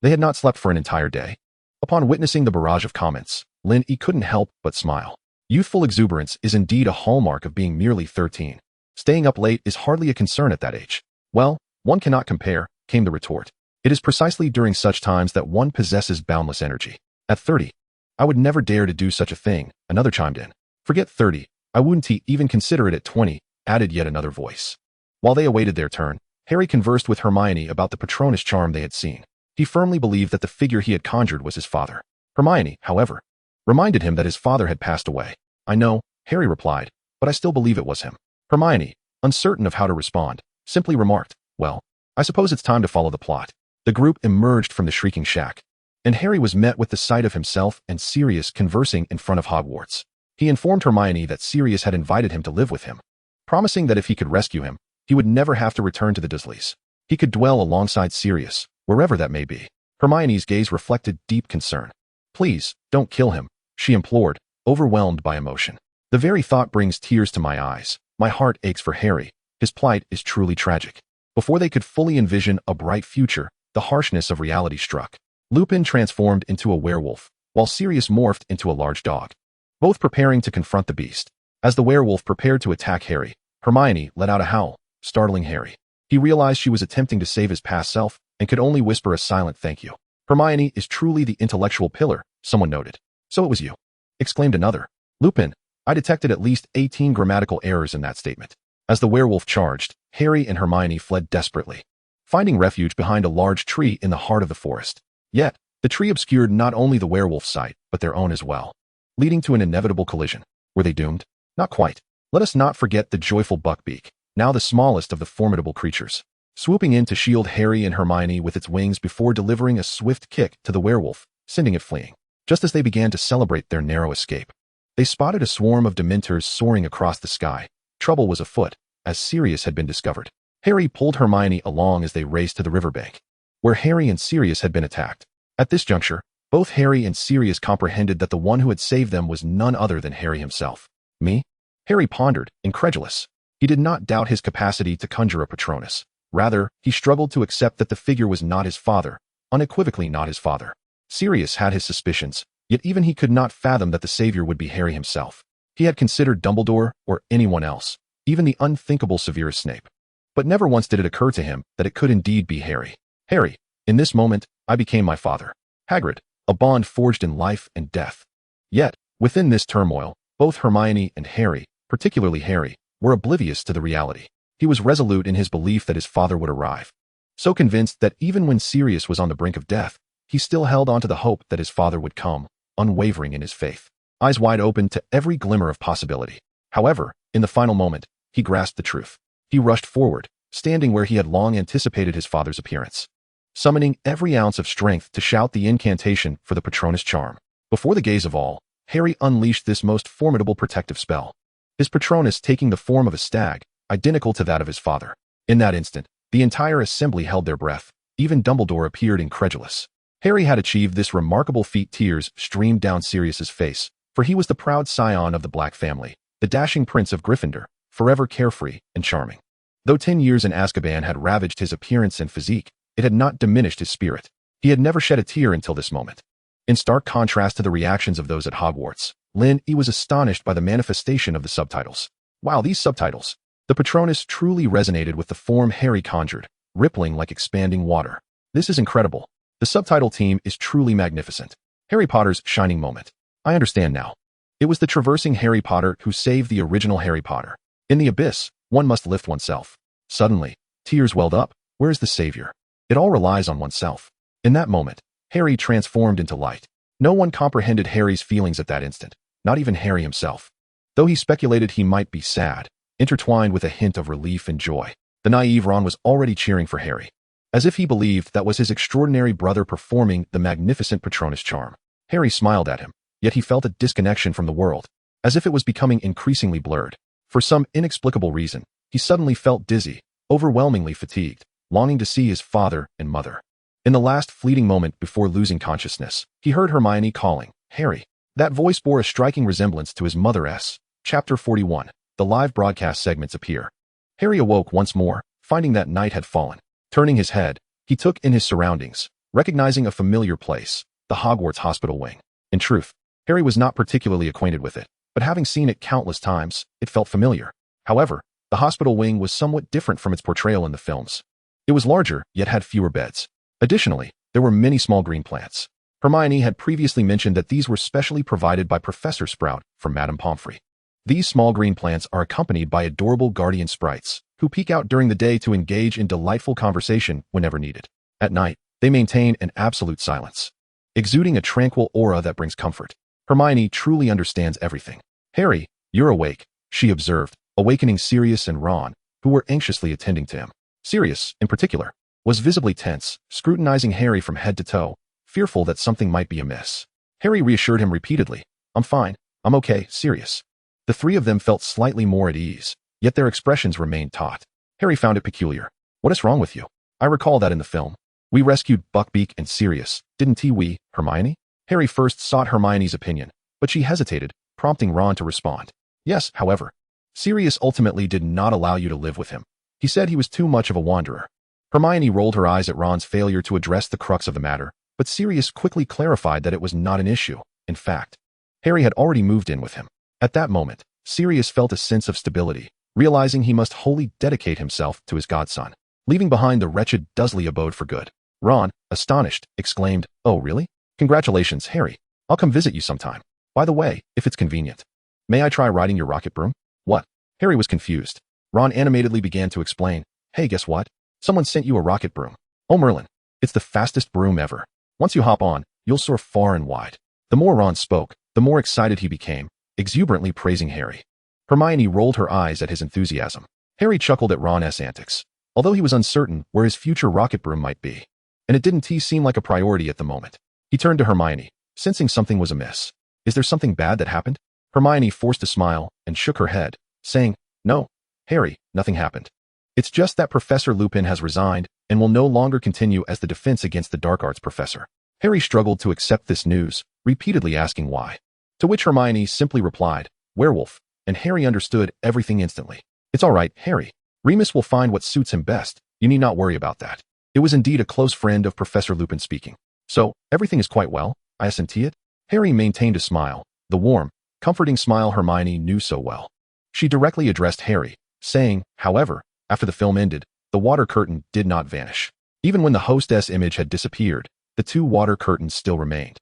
They had not slept for an entire day. Upon witnessing the barrage of comments, Lin couldn't help but smile. Youthful exuberance is indeed a hallmark of being merely 13. Staying up late is hardly a concern at that age. Well, one cannot compare, came the retort. It is precisely during such times that one possesses boundless energy. At 30, I would never dare to do such a thing, another chimed in. Forget 30, I wouldn't even consider it at 20, added yet another voice. While they awaited their turn, Harry conversed with Hermione about the Patronus charm they had seen. He firmly believed that the figure he had conjured was his father. Hermione, however, reminded him that his father had passed away. I know, Harry replied, but I still believe it was him. Hermione, uncertain of how to respond, simply remarked, well, I suppose it's time to follow the plot. The group emerged from the Shrieking Shack, and Harry was met with the sight of himself and Sirius conversing in front of Hogwarts. He informed Hermione that Sirius had invited him to live with him, promising that if he could rescue him, he would never have to return to the Dursleys. He could dwell alongside Sirius, wherever that may be. Hermione's gaze reflected deep concern. Please, don't kill him, she implored, overwhelmed by emotion. The very thought brings tears to my eyes. My heart aches for Harry. His plight is truly tragic. Before they could fully envision a bright future, the harshness of reality struck. Lupin transformed into a werewolf, while Sirius morphed into a large dog, both preparing to confront the beast. As the werewolf prepared to attack Harry, Hermione let out a howl, startling Harry. He realized she was attempting to save his past self and could only whisper a silent thank you. Hermione is truly the intellectual pillar, someone noted. So it was you, exclaimed another. Lupin, I detected at least 18 grammatical errors in that statement. As the werewolf charged, Harry and Hermione fled desperately, finding refuge behind a large tree in the heart of the forest. Yet, the tree obscured not only the werewolf's sight, but their own as well, leading to an inevitable collision. Were they doomed? Not quite. Let us not forget the joyful Buckbeak, now the smallest of the formidable creatures, swooping in to shield Harry and Hermione with its wings before delivering a swift kick to the werewolf, sending it fleeing. Just as they began to celebrate their narrow escape, they spotted a swarm of Dementors soaring across the sky. Trouble was afoot, as Sirius had been discovered. Harry pulled Hermione along as they raced to the riverbank, where Harry and Sirius had been attacked. At this juncture, both Harry and Sirius comprehended that the one who had saved them was none other than Harry himself. Me? Harry pondered, incredulous. He did not doubt his capacity to conjure a Patronus. Rather, he struggled to accept that the figure was not his father, unequivocally not his father. Sirius had his suspicions, yet even he could not fathom that the savior would be Harry himself. He had considered Dumbledore or anyone else, even the unthinkable Severus Snape. But never once did it occur to him that it could indeed be Harry. Harry, in this moment, I became my father. Hagrid, a bond forged in life and death. Yet, within this turmoil, both Hermione and Harry, particularly Harry, were oblivious to the reality. He was resolute in his belief that his father would arrive, so convinced that even when Sirius was on the brink of death, he still held on to the hope that his father would come, unwavering in his faith, eyes wide open to every glimmer of possibility. However, in the final moment, he grasped the truth. He rushed forward, standing where he had long anticipated his father's appearance, summoning every ounce of strength to shout the incantation for the Patronus charm. Before the gaze of all, Harry unleashed this most formidable protective spell, his Patronus taking the form of a stag, identical to that of his father. In that instant, the entire assembly held their breath. Even Dumbledore appeared incredulous. Harry had achieved this remarkable feat. Tears streamed down Sirius's face, for he was the proud scion of the Black family, the dashing prince of Gryffindor, forever carefree and charming. Though 10 years in Azkaban had ravaged his appearance and physique, it had not diminished his spirit. He had never shed a tear until this moment. In stark contrast to the reactions of those at Hogwarts, Lynn was astonished by the manifestation of the subtitles. Wow, these subtitles! The Patronus truly resonated with the form Harry conjured, rippling like expanding water. This is incredible. The subtitle team is truly magnificent. Harry Potter's shining moment. I understand now. It was the traversing Harry Potter who saved the original Harry Potter. In the abyss, one must lift oneself. Suddenly, tears welled up. Where is the savior? It all relies on oneself. In that moment, Harry transformed into light. No one comprehended Harry's feelings at that instant, not even Harry himself. Though he speculated he might be sad, intertwined with a hint of relief and joy, the naive Ron was already cheering for Harry, as if he believed that was his extraordinary brother performing the magnificent Patronus charm. Harry smiled at him, yet he felt a disconnection from the world, as if it was becoming increasingly blurred. For some inexplicable reason, he suddenly felt dizzy, overwhelmingly fatigued, longing to see his father and mother. In the last fleeting moment before losing consciousness, he heard Hermione calling, "Harry." That voice bore a striking resemblance to his mother's. Chapter 41. The live broadcast segments appear. Harry awoke once more, finding that night had fallen. Turning his head, he took in his surroundings, recognizing a familiar place, the Hogwarts hospital wing. In truth, Harry was not particularly acquainted with it, but having seen it countless times, it felt familiar. However, the hospital wing was somewhat different from its portrayal in the films. It was larger, yet had fewer beds. Additionally, there were many small green plants. Hermione had previously mentioned that these were specially provided by Professor Sprout from Madame Pomfrey. These small green plants are accompanied by adorable guardian sprites, who peek out during the day to engage in delightful conversation whenever needed. At night, they maintain an absolute silence, exuding a tranquil aura that brings comfort. Hermione truly understands everything. "Harry, you're awake," she observed, awakening Sirius and Ron, who were anxiously attending to him. Sirius, in particular, was visibly tense, scrutinizing Harry from head to toe, fearful that something might be amiss. Harry reassured him repeatedly, "I'm fine, I'm okay, Sirius." The three of them felt slightly more at ease, yet their expressions remained taut. Harry found it peculiar. "What is wrong with you? I recall that in the film, we rescued Buckbeak and Sirius, didn't we, Hermione?" Harry first sought Hermione's opinion, but she hesitated, prompting Ron to respond. "Yes, however, Sirius ultimately did not allow you to live with him. He said he was too much of a wanderer." Hermione rolled her eyes at Ron's failure to address the crux of the matter, but Sirius quickly clarified that it was not an issue. In fact, Harry had already moved in with him. At that moment, Sirius felt a sense of stability, realizing he must wholly dedicate himself to his godson, leaving behind the wretched Dursley abode for good. Ron, astonished, exclaimed, "Oh, really? Congratulations, Harry. I'll come visit you sometime. By the way, if it's convenient, may I try riding your rocket broom?" "What?" Harry was confused. Ron animatedly began to explain, "Hey, guess what? Someone sent you a rocket broom. Oh, Merlin, it's the fastest broom ever. Once you hop on, you'll soar far and wide." The more Ron spoke, the more excited he became, exuberantly praising Harry. Hermione rolled her eyes at his enthusiasm. Harry chuckled at Ron's antics, although he was uncertain where his future rocket broom might be, and it didn't seem like a priority at the moment. He turned to Hermione, sensing something was amiss. "Is there something bad that happened?" Hermione forced a smile and shook her head, saying, "No, Harry, nothing happened. It's just that Professor Lupin has resigned and will no longer continue as the Defense Against the Dark Arts professor." Harry struggled to accept this news, repeatedly asking why. To which Hermione simply replied, "Werewolf," and Harry understood everything instantly. "It's all right, Harry. Remus will find what suits him best. You need not worry about that." It was indeed a close friend of Professor Lupin speaking. "So, everything is quite well, I assent it?" Harry maintained a smile, the warm, comforting smile Hermione knew so well. She directly addressed Harry, saying, however, after the film ended, the water curtain did not vanish. Even when the hostess image had disappeared, the two water curtains still remained.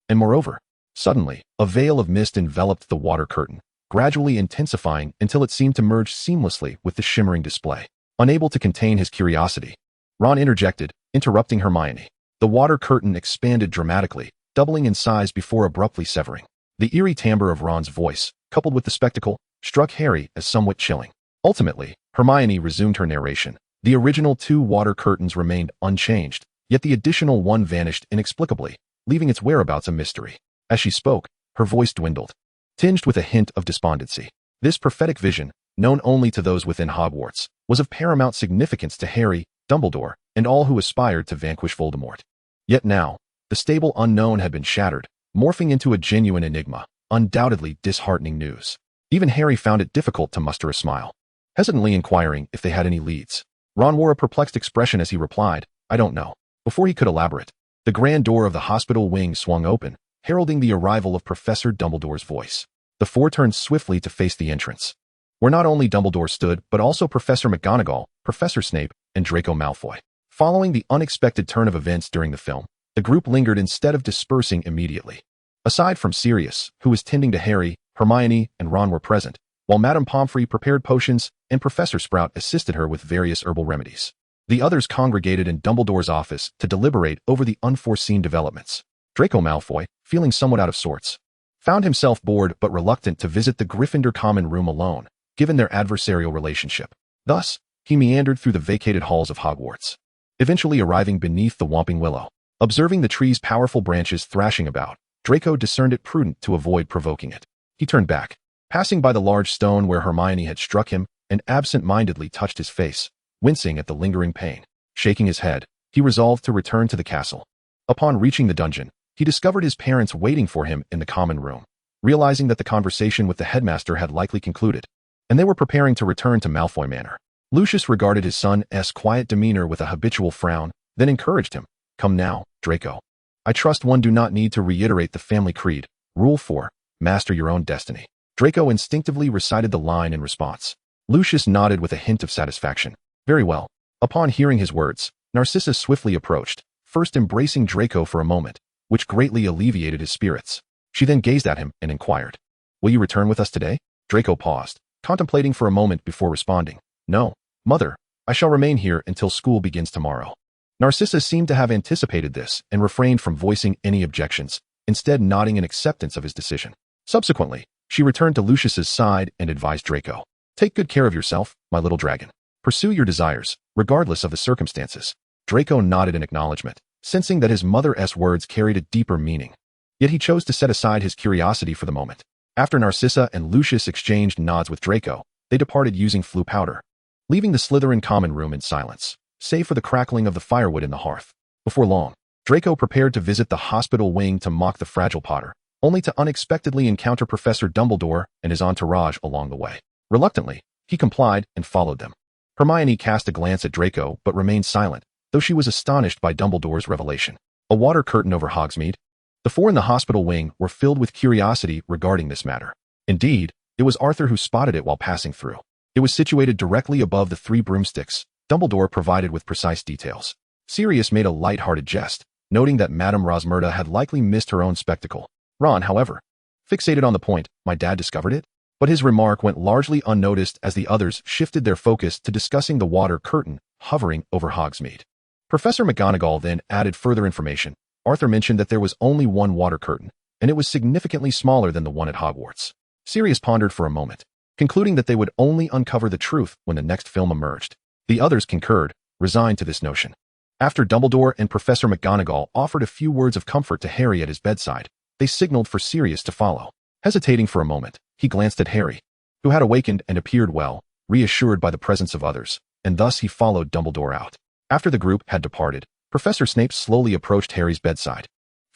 And moreover, suddenly, a veil of mist enveloped the water curtain, gradually intensifying until it seemed to merge seamlessly with the shimmering display. Unable to contain his curiosity, Ron interjected, interrupting Hermione. The water curtain expanded dramatically, doubling in size before abruptly severing. The eerie timbre of Ron's voice, coupled with the spectacle, struck Harry as somewhat chilling. Ultimately, Hermione resumed her narration. The original two water curtains remained unchanged, yet the additional one vanished inexplicably, leaving its whereabouts a mystery. As she spoke, her voice dwindled, tinged with a hint of despondency. This prophetic vision, known only to those within Hogwarts, was of paramount significance to Harry, Dumbledore, and all who aspired to vanquish Voldemort. Yet now, the stable unknown had been shattered, morphing into a genuine enigma, undoubtedly disheartening news. Even Harry found it difficult to muster a smile, hesitantly inquiring if they had any leads. Ron wore a perplexed expression as he replied, "I don't know." Before he could elaborate, the grand door of the hospital wing swung open, heralding the arrival of Professor Dumbledore's voice. The four turned swiftly to face the entrance, where not only Dumbledore stood, but also Professor McGonagall, Professor Snape, and Draco Malfoy. Following the unexpected turn of events during the film, the group lingered instead of dispersing immediately. Aside from Sirius, who was tending to Harry, Hermione, and Ron were present, while Madame Pomfrey prepared potions and Professor Sprout assisted her with various herbal remedies. The others congregated in Dumbledore's office to deliberate over the unforeseen developments. Draco Malfoy, feeling somewhat out of sorts, found himself bored but reluctant to visit the Gryffindor common room alone, given their adversarial relationship. Thus, he meandered through the vacated halls of Hogwarts, eventually arriving beneath the Whomping Willow. Observing the tree's powerful branches thrashing about, Draco discerned it prudent to avoid provoking it. He turned back, passing by the large stone where Hermione had struck him, and absent-mindedly touched his face, wincing at the lingering pain. Shaking his head, he resolved to return to the castle. Upon reaching the dungeon, he discovered his parents waiting for him in the common room. Realizing that the conversation with the headmaster had likely concluded, and they were preparing to return to Malfoy Manor, Lucius regarded his son's quiet demeanor with a habitual frown, then encouraged him. "Come now, Draco. I trust one do not need to reiterate the family creed. Rule 4, master your own destiny." Draco instinctively recited the line in response. Lucius nodded with a hint of satisfaction. "Very well." Upon hearing his words, Narcissa swiftly approached, first embracing Draco for a moment, which greatly alleviated his spirits. She then gazed at him and inquired, "Will you return with us today?" Draco paused, contemplating for a moment before responding, "No, mother, I shall remain here until school begins tomorrow." Narcissa seemed to have anticipated this and refrained from voicing any objections, instead nodding in acceptance of his decision. Subsequently, she returned to Lucius's side and advised Draco, "Take good care of yourself, my little dragon. Pursue your desires, regardless of the circumstances." Draco nodded in acknowledgement, sensing that his mother's words carried a deeper meaning. Yet he chose to set aside his curiosity for the moment. After Narcissa and Lucius exchanged nods with Draco, they departed using Floo powder, leaving the Slytherin common room in silence, save for the crackling of the firewood in the hearth. Before long, Draco prepared to visit the hospital wing to mock the fragile Potter, only to unexpectedly encounter Professor Dumbledore and his entourage along the way. Reluctantly, he complied and followed them. Hermione cast a glance at Draco but remained silent, though she was astonished by Dumbledore's revelation. A water curtain over Hogsmeade. The four in the hospital wing were filled with curiosity regarding this matter. Indeed, it was Arthur who spotted it while passing through. It was situated directly above the 3 broomsticks, Dumbledore provided with precise details. Sirius made a light-hearted jest, noting that Madame Rosmerta had likely missed her own spectacle. Ron, however, fixated on the point, "My dad discovered it?" But his remark went largely unnoticed as the others shifted their focus to discussing the water curtain hovering over Hogsmeade. Professor McGonagall then added further information. Arthur mentioned that there was only one water curtain, and it was significantly smaller than the one at Hogwarts. Sirius pondered for a moment, concluding that they would only uncover the truth when the next film emerged. The others concurred, resigned to this notion. After Dumbledore and Professor McGonagall offered a few words of comfort to Harry at his bedside, they signaled for Sirius to follow. Hesitating for a moment, he glanced at Harry, who had awakened and appeared well, reassured by the presence of others, and thus he followed Dumbledore out. After the group had departed, Professor Snape slowly approached Harry's bedside,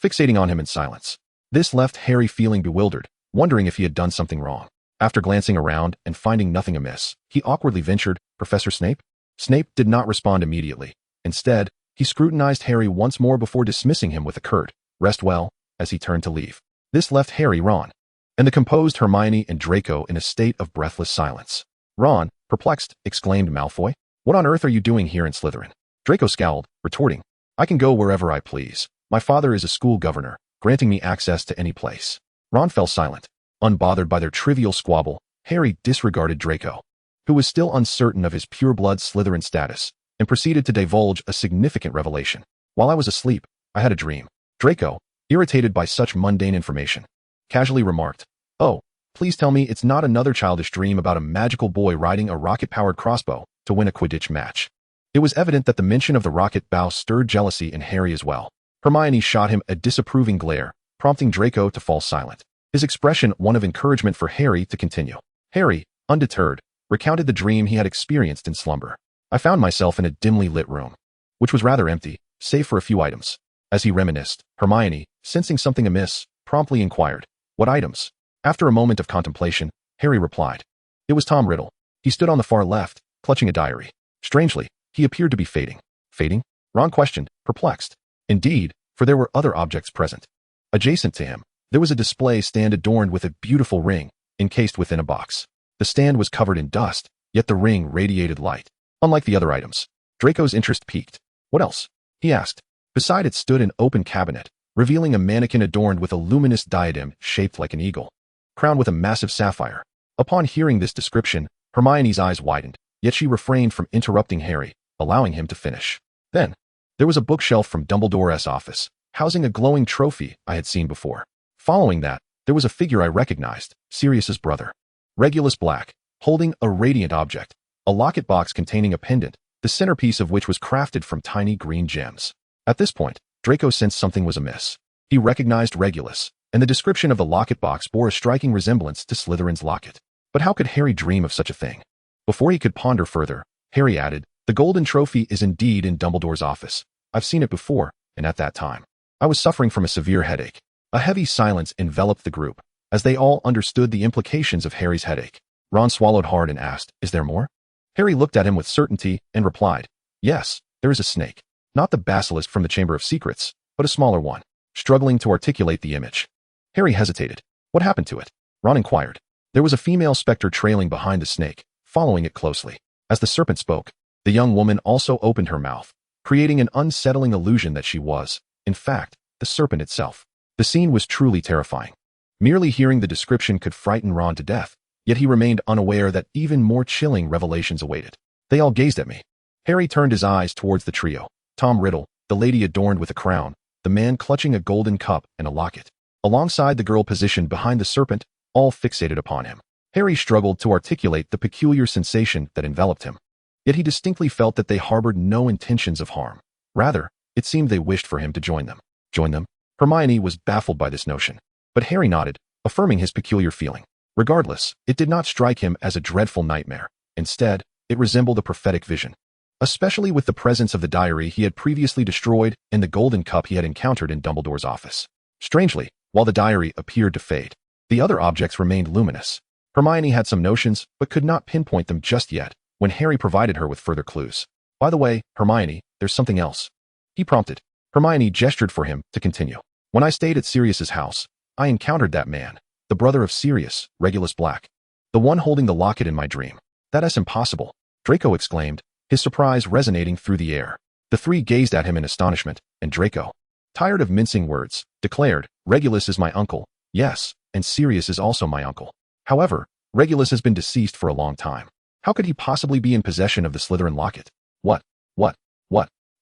fixating on him in silence. This left Harry feeling bewildered, wondering if he had done something wrong. After glancing around and finding nothing amiss, he awkwardly ventured, "Professor Snape?" Snape did not respond immediately. Instead, he scrutinized Harry once more before dismissing him with a curt, "Rest well," as he turned to leave. This left Harry, Ron, and the composed Hermione and Draco in a state of breathless silence. "Ron, perplexed," exclaimed Malfoy. "What on earth are you doing here in Slytherin?" Draco scowled, retorting, "I can go wherever I please. My father is a school governor, granting me access to any place." Ron fell silent. Unbothered by their trivial squabble, Harry disregarded Draco, who was still uncertain of his pure-blood Slytherin status, and proceeded to divulge a significant revelation. "While I was asleep, I had a dream." Draco, irritated by such mundane information, casually remarked, "Oh, please tell me it's not another childish dream about a magical boy riding a rocket-powered crossbow to win a Quidditch match." It was evident that the mention of the rocket bow stirred jealousy in Harry as well. Hermione shot him a disapproving glare, prompting Draco to fall silent. his expression one of encouragement for Harry to continue. Harry, undeterred, recounted the dream he had experienced in slumber. I found myself in a dimly lit room, which was rather empty, save for a few items. As he reminisced, Hermione, sensing something amiss, promptly inquired, "What items?" After a moment of contemplation, Harry replied, "It was Tom Riddle. He stood on the far left, clutching a diary. Strangely, he appeared to be fading." Fading? Ron questioned, perplexed. Indeed, for there were other objects present. Adjacent to him, there was a display stand adorned with a beautiful ring, encased within a box. The stand was covered in dust, yet the ring radiated light. Unlike the other items, Draco's interest piqued. "What else?" he asked. Beside it stood an open cabinet, revealing a mannequin adorned with a luminous diadem shaped like an eagle, crowned with a massive sapphire. Upon hearing this description, Hermione's eyes widened, yet she refrained from interrupting Harry, allowing him to finish. Then, there was a bookshelf from Dumbledore's office, housing a glowing trophy I had seen before. Following that, there was a figure I recognized, Sirius's brother, Regulus Black, holding a radiant object, a locket box containing a pendant, the centerpiece of which was crafted from tiny green gems. At this point, Draco sensed something was amiss. He recognized Regulus, and the description of the locket box bore a striking resemblance to Slytherin's locket. But how could Harry dream of such a thing? Before he could ponder further, Harry added, "The golden trophy is indeed in Dumbledore's office. I've seen it before, and at that time, I was suffering from a severe headache." A heavy silence enveloped the group, as they all understood the implications of Harry's headache. Ron swallowed hard and asked, "Is there more?" Harry looked at him with certainty and replied, "Yes, there is a snake. Not the basilisk from the Chamber of Secrets, but a smaller one." Struggling to articulate the image, Harry hesitated. "What happened to it?" Ron inquired. There was a female specter trailing behind the snake, following it closely. As the serpent spoke, the young woman also opened her mouth, creating an unsettling illusion that she was, in fact, the serpent itself. The scene was truly terrifying. Merely hearing the description could frighten Ron to death, yet he remained unaware that even more chilling revelations awaited. They all gazed at me. Harry turned his eyes towards the trio. Tom Riddle, the lady adorned with a crown, the man clutching a golden cup and a locket, alongside the girl positioned behind the serpent, all fixated upon him. Harry struggled to articulate the peculiar sensation that enveloped him. Yet he distinctly felt that they harbored no intentions of harm. Rather, it seemed they wished for him to join them. Join them? Hermione was baffled by this notion. But Harry nodded, affirming his peculiar feeling. Regardless, it did not strike him as a dreadful nightmare. Instead, it resembled a prophetic vision. Especially with the presence of the diary he had previously destroyed and the golden cup he had encountered in Dumbledore's office. Strangely, while the diary appeared to fade, the other objects remained luminous. Hermione had some notions, but could not pinpoint them just yet, when Harry provided her with further clues. "By the way, Hermione, there's something else," he prompted. Hermione gestured for him to continue. "When I stayed at Sirius's house, I encountered that man, the brother of Sirius, Regulus Black, the one holding the locket in my dream." "That's impossible," Draco exclaimed, his surprise resonating through the air. The three gazed at him in astonishment, and Draco, tired of mincing words, declared, "Regulus is my uncle, yes, and Sirius is also my uncle. However, Regulus has been deceased for a long time. How could he possibly be in possession of the Slytherin locket?" What?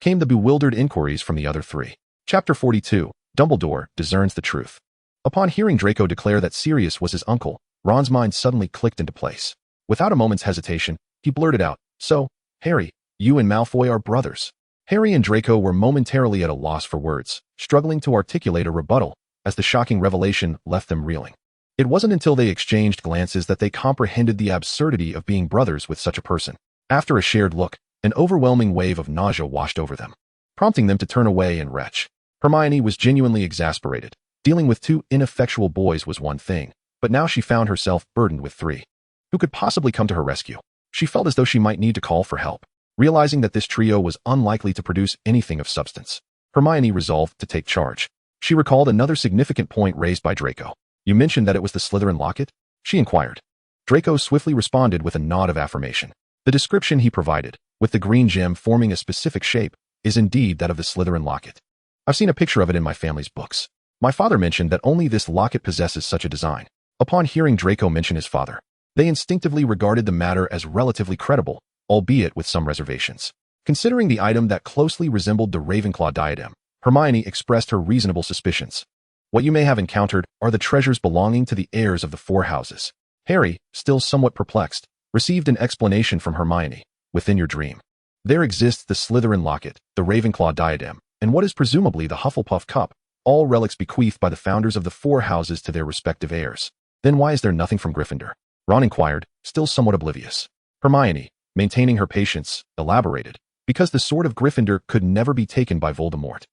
Came the bewildered inquiries from the other three. Chapter 42, Dumbledore discerns the truth. Upon hearing Draco declare that Sirius was his uncle, Ron's mind suddenly clicked into place. Without a moment's hesitation, he blurted out, "So, Harry, you and Malfoy are brothers." Harry and Draco were momentarily at a loss for words, struggling to articulate a rebuttal, as the shocking revelation left them reeling. It wasn't until they exchanged glances that they comprehended the absurdity of being brothers with such a person. After a shared look, an overwhelming wave of nausea washed over them, prompting them to turn away and retch. Hermione was genuinely exasperated. Dealing with two ineffectual boys was one thing, but now she found herself burdened with three. Who could possibly come to her rescue? She felt as though she might need to call for help. Realizing that this trio was unlikely to produce anything of substance, Hermione resolved to take charge. She recalled another significant point raised by Draco. "You mentioned that it was the Slytherin locket?" she inquired. Draco swiftly responded with a nod of affirmation. The description he provided, with the green gem forming a specific shape, is indeed that of the Slytherin locket. "I've seen a picture of it in my family's books. My father mentioned that only this locket possesses such a design." Upon hearing Draco mention his father, they instinctively regarded the matter as relatively credible, albeit with some reservations. Considering the item that closely resembled the Ravenclaw diadem, Hermione expressed her reasonable suspicions. "What you may have encountered are the treasures belonging to the heirs of the four houses." Harry, still somewhat perplexed, received an explanation from Hermione. "Within your dream, there exists the Slytherin locket, the Ravenclaw diadem, and what is presumably the Hufflepuff cup, all relics bequeathed by the founders of the four houses to their respective heirs. Then why is there nothing from Gryffindor? Ron inquired, still somewhat oblivious. Hermione, maintaining her patience, elaborated, because the sword of Gryffindor could never be taken by Voldemort.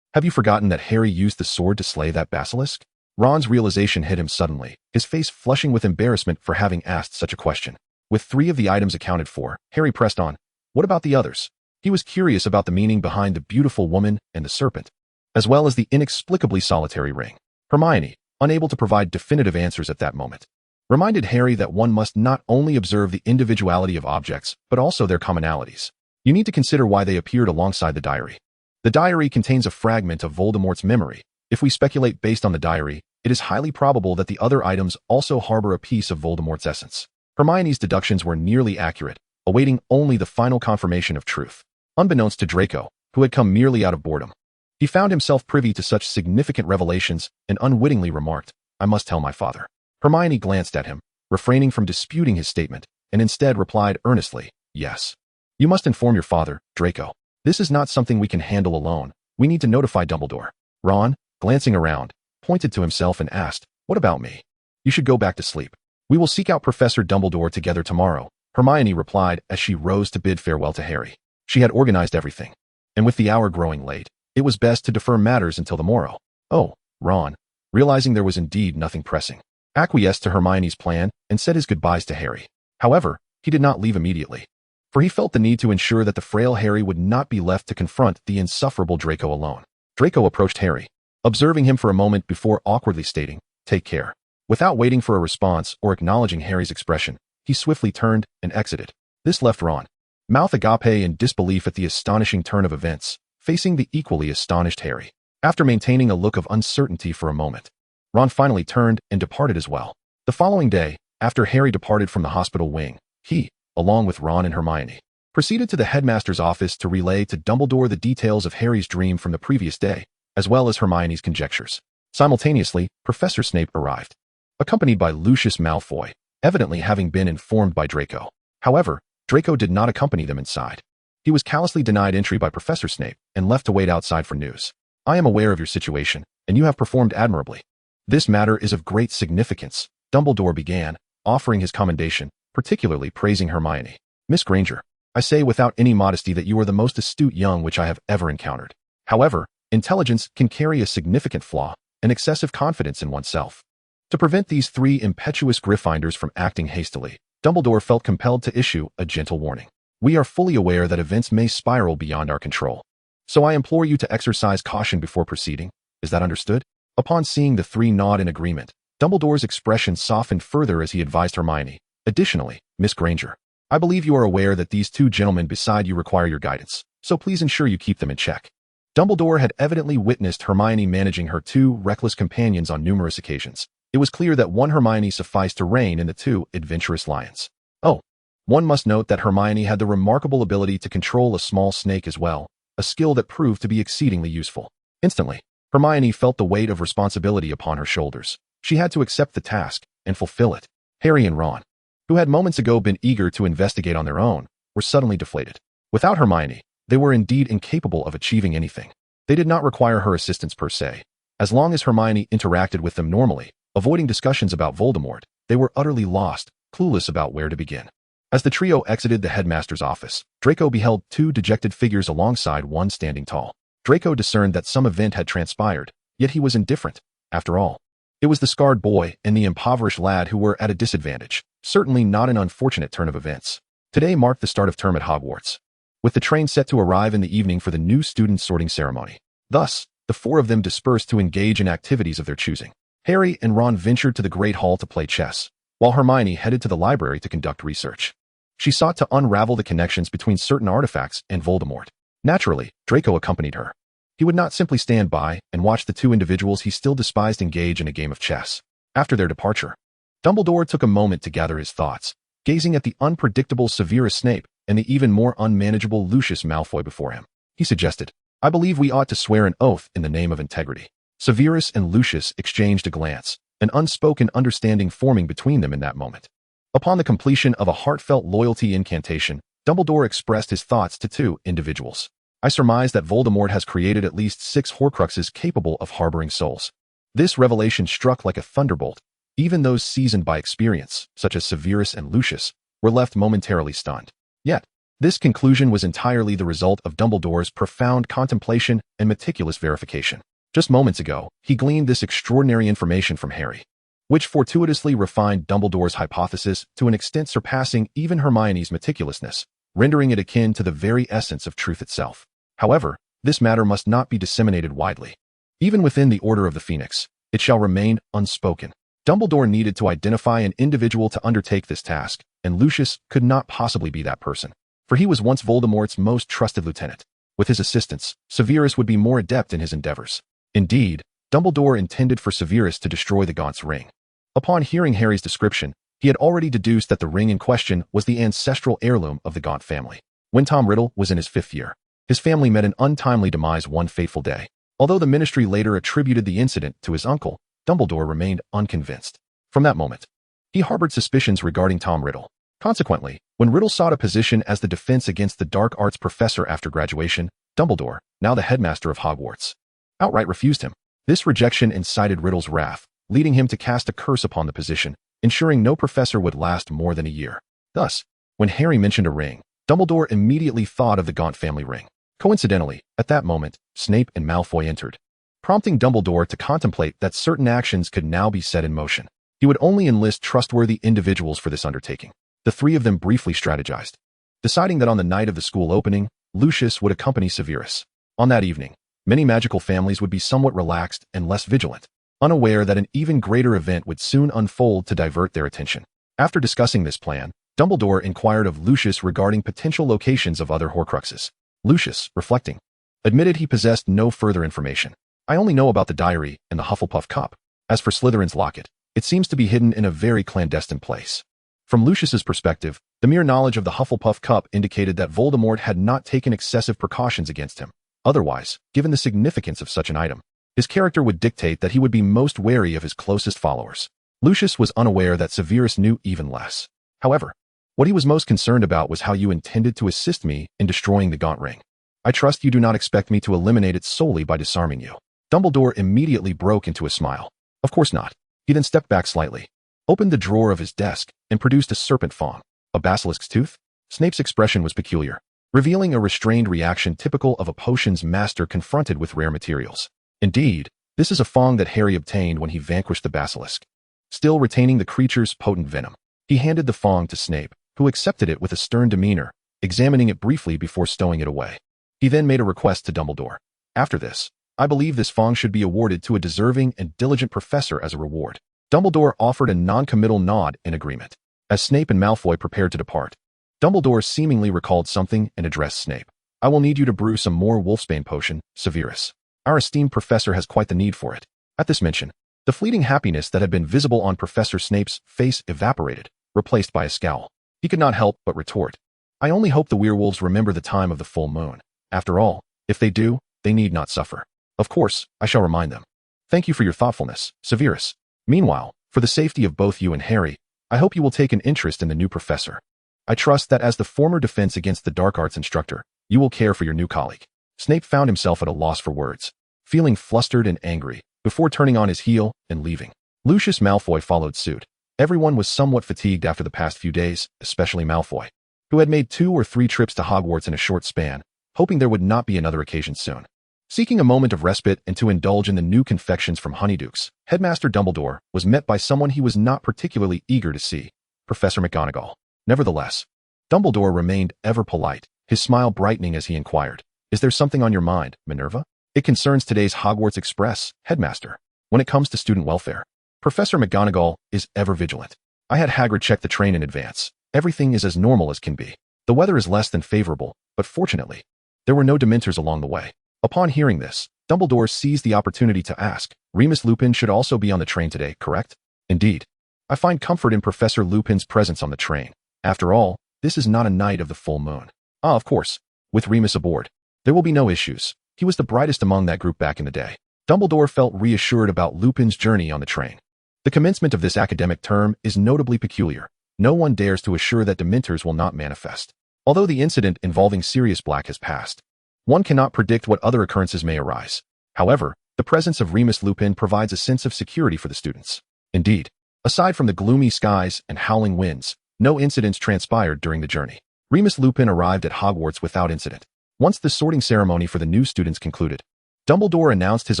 Have you forgotten that Harry used the sword to slay that basilisk? Ron's realization hit him suddenly, his face flushing with embarrassment for having asked such a question. With 3 of the items accounted for, Harry pressed on. What about the others? He was curious about the meaning behind the beautiful woman and the serpent, as well as the inexplicably solitary ring. Hermione, unable to provide definitive answers at that moment, reminded Harry that one must not only observe the individuality of objects, but also their commonalities. You need to consider why they appeared alongside the diary. The diary contains a fragment of Voldemort's memory. If we speculate based on the diary, it is highly probable that the other items also harbor a piece of Voldemort's essence. Hermione's deductions were nearly accurate, awaiting only the final confirmation of truth. Unbeknownst to Draco, who had come merely out of boredom, he found himself privy to such significant revelations and unwittingly remarked, I must tell my father. Hermione glanced at him, refraining from disputing his statement, and instead replied earnestly, yes. You must inform your father, Draco. This is not something we can handle alone. We need to notify Dumbledore. Ron, glancing around, pointed to himself and asked, what about me? You should go back to sleep. We will seek out Professor Dumbledore together tomorrow, Hermione replied as she rose to bid farewell to Harry. She had organized everything, and with the hour growing late, it was best to defer matters until the morrow. Oh, Ron, realizing there was indeed nothing pressing, acquiesced to Hermione's plan and said his goodbyes to Harry. However, he did not leave immediately, for he felt the need to ensure that the frail Harry would not be left to confront the insufferable Draco alone. Draco approached Harry, observing him for a moment before awkwardly stating, take care. Without waiting for a response or acknowledging Harry's expression, he swiftly turned and exited. This left Ron, mouth agape in disbelief at the astonishing turn of events, facing the equally astonished Harry. After maintaining a look of uncertainty for a moment, Ron finally turned and departed as well. The following day, after Harry departed from the hospital wing, he, along with Ron and Hermione, proceeded to the headmaster's office to relay to Dumbledore the details of Harry's dream from the previous day, as well as Hermione's conjectures. Simultaneously, Professor Snape arrived, accompanied by Lucius Malfoy, evidently having been informed by Draco. However, Draco did not accompany them inside. He was callously denied entry by Professor Snape and left to wait outside for news. I am aware of your situation, and you have performed admirably. This matter is of great significance, Dumbledore began, offering his commendation, particularly praising Hermione. Miss Granger, I say without any modesty that you are the most astute young witch I have ever encountered. However, intelligence can carry a significant flaw, an excessive confidence in oneself. To prevent these 3 impetuous Gryffindors from acting hastily, Dumbledore felt compelled to issue a gentle warning. We are fully aware that events may spiral beyond our control, so I implore you to exercise caution before proceeding. Is that understood? Upon seeing the 3 nod in agreement, Dumbledore's expression softened further as he advised Hermione. Additionally, Miss Granger, I believe you are aware that these 2 gentlemen beside you require your guidance, so please ensure you keep them in check. Dumbledore had evidently witnessed Hermione managing her 2 reckless companions on numerous occasions. It was clear that one Hermione sufficed to rein in the 2 adventurous lions. Oh, one must note that Hermione had the remarkable ability to control a small snake as well, a skill that proved to be exceedingly useful. Instantly, Hermione felt the weight of responsibility upon her shoulders. She had to accept the task and fulfill it. Harry and Ron, who had moments ago been eager to investigate on their own, were suddenly deflated. Without Hermione, they were indeed incapable of achieving anything. They did not require her assistance per se. As long as Hermione interacted with them normally, avoiding discussions about Voldemort, they were utterly lost, clueless about where to begin. As the trio exited the headmaster's office, Draco beheld 2 dejected figures alongside one standing tall. Draco discerned that some event had transpired, yet he was indifferent. After all, it was the scarred boy and the impoverished lad who were at a disadvantage, certainly not an unfortunate turn of events. Today marked the start of term at Hogwarts, with the train set to arrive in the evening for the new student sorting ceremony. Thus, the 4 of them dispersed to engage in activities of their choosing. Harry and Ron ventured to the Great Hall to play chess, while Hermione headed to the library to conduct research. She sought to unravel the connections between certain artifacts and Voldemort. Naturally, Draco accompanied her. He would not simply stand by and watch the 2 individuals he still despised engage in a game of chess. After their departure, Dumbledore took a moment to gather his thoughts, gazing at the unpredictable Severus Snape and the even more unmanageable Lucius Malfoy before him. He suggested, I believe we ought to swear an oath in the name of integrity. Severus and Lucius exchanged a glance, an unspoken understanding forming between them in that moment. Upon the completion of a heartfelt loyalty incantation, Dumbledore expressed his thoughts to 2 individuals. I surmise that Voldemort has created at least 6 Horcruxes capable of harboring souls. This revelation struck like a thunderbolt. Even those seasoned by experience, such as Severus and Lucius, were left momentarily stunned. Yet, this conclusion was entirely the result of Dumbledore's profound contemplation and meticulous verification. Just moments ago, he gleaned this extraordinary information from Harry, which fortuitously refined Dumbledore's hypothesis to an extent surpassing even Hermione's meticulousness, rendering it akin to the very essence of truth itself. However, this matter must not be disseminated widely. Even within the Order of the Phoenix, it shall remain unspoken. Dumbledore needed to identify an individual to undertake this task, and Lucius could not possibly be that person, for he was once Voldemort's most trusted lieutenant. With his assistance, Severus would be more adept in his endeavors. Indeed, Dumbledore intended for Severus to destroy the Gaunt's ring. Upon hearing Harry's description, he had already deduced that the ring in question was the ancestral heirloom of the Gaunt family. When Tom Riddle was in his 5th year, his family met an untimely demise one fateful day. Although the Ministry later attributed the incident to his uncle, Dumbledore remained unconvinced. From that moment, he harbored suspicions regarding Tom Riddle. Consequently, when Riddle sought a position as the defense against the dark arts professor after graduation, Dumbledore, now the headmaster of Hogwarts, outright refused him. This rejection incited Riddle's wrath, leading him to cast a curse upon the position, ensuring no professor would last more than a year. Thus, when Harry mentioned a ring, Dumbledore immediately thought of the Gaunt family ring. Coincidentally, at that moment, Snape and Malfoy entered, prompting Dumbledore to contemplate that certain actions could now be set in motion. He would only enlist trustworthy individuals for this undertaking. The 3 of them briefly strategized, deciding that on the night of the school opening, Lucius would accompany Severus. On that evening, many magical families would be somewhat relaxed and less vigilant, unaware that an even greater event would soon unfold to divert their attention. After discussing this plan, Dumbledore inquired of Lucius regarding potential locations of other Horcruxes. Lucius, reflecting, admitted he possessed no further information. I only know about the diary and the Hufflepuff cup. As for Slytherin's locket, it seems to be hidden in a very clandestine place. From Lucius's perspective, the mere knowledge of the Hufflepuff cup indicated that Voldemort had not taken excessive precautions against him. Otherwise, given the significance of such an item, his character would dictate that he would be most wary of his closest followers. Lucius was unaware that Severus knew even less. However, what he was most concerned about was how you intended to assist me in destroying the Gaunt ring. I trust you do not expect me to eliminate it solely by disarming you. Dumbledore immediately broke into a smile. Of course not. He then stepped back slightly, opened the drawer of his desk, and produced a serpent fang. A basilisk's tooth? Snape's expression was peculiar, revealing a restrained reaction typical of a potions master confronted with rare materials. Indeed, this is a fang that Harry obtained when he vanquished the basilisk. Still retaining the creature's potent venom, he handed the fang to Snape, who accepted it with a stern demeanor, examining it briefly before stowing it away. He then made a request to Dumbledore. After this, I believe this fang should be awarded to a deserving and diligent professor as a reward. Dumbledore offered a non-committal nod in agreement. As Snape and Malfoy prepared to depart, Dumbledore seemingly recalled something and addressed Snape. I will need you to brew some more Wolfsbane potion, Severus. Our esteemed professor has quite the need for it. At this mention, the fleeting happiness that had been visible on Professor Snape's face evaporated, replaced by a scowl. He could not help but retort. I only hope the werewolves remember the time of the full moon. After all, if they do, they need not suffer. Of course, I shall remind them. Thank you for your thoughtfulness, Severus. Meanwhile, for the safety of both you and Harry, I hope you will take an interest in the new professor. I trust that as the former defense against the dark arts instructor, you will care for your new colleague. Snape found himself at a loss for words, feeling flustered and angry, before turning on his heel and leaving. Lucius Malfoy followed suit. Everyone was somewhat fatigued after the past few days, especially Malfoy, who had made 2 or 3 trips to Hogwarts in a short span, hoping there would not be another occasion soon. Seeking a moment of respite and to indulge in the new confections from Honeydukes, Headmaster Dumbledore was met by someone he was not particularly eager to see, Professor McGonagall. Nevertheless, Dumbledore remained ever polite, his smile brightening as he inquired, Is there something on your mind, Minerva? It concerns today's Hogwarts Express, Headmaster. When it comes to student welfare, Professor McGonagall is ever vigilant. I had Hagrid check the train in advance. Everything is as normal as can be. The weather is less than favorable, but fortunately, there were no Dementors along the way. Upon hearing this, Dumbledore seized the opportunity to ask, Remus Lupin should also be on the train today, correct? Indeed. I find comfort in Professor Lupin's presence on the train. After all, this is not a night of the full moon. Ah, of course, with Remus aboard, there will be no issues. He was the brightest among that group back in the day. Dumbledore felt reassured about Lupin's journey on the train. The commencement of this academic term is notably peculiar. No one dares to assure that Dementors will not manifest. Although the incident involving Sirius Black has passed, One cannot predict what other occurrences may arise. However, the presence of Remus Lupin provides a sense of security for the students. Indeed, aside from the gloomy skies and howling winds, no incidents transpired during the journey. Remus Lupin arrived at Hogwarts without incident. Once the sorting ceremony for the new students concluded, Dumbledore announced his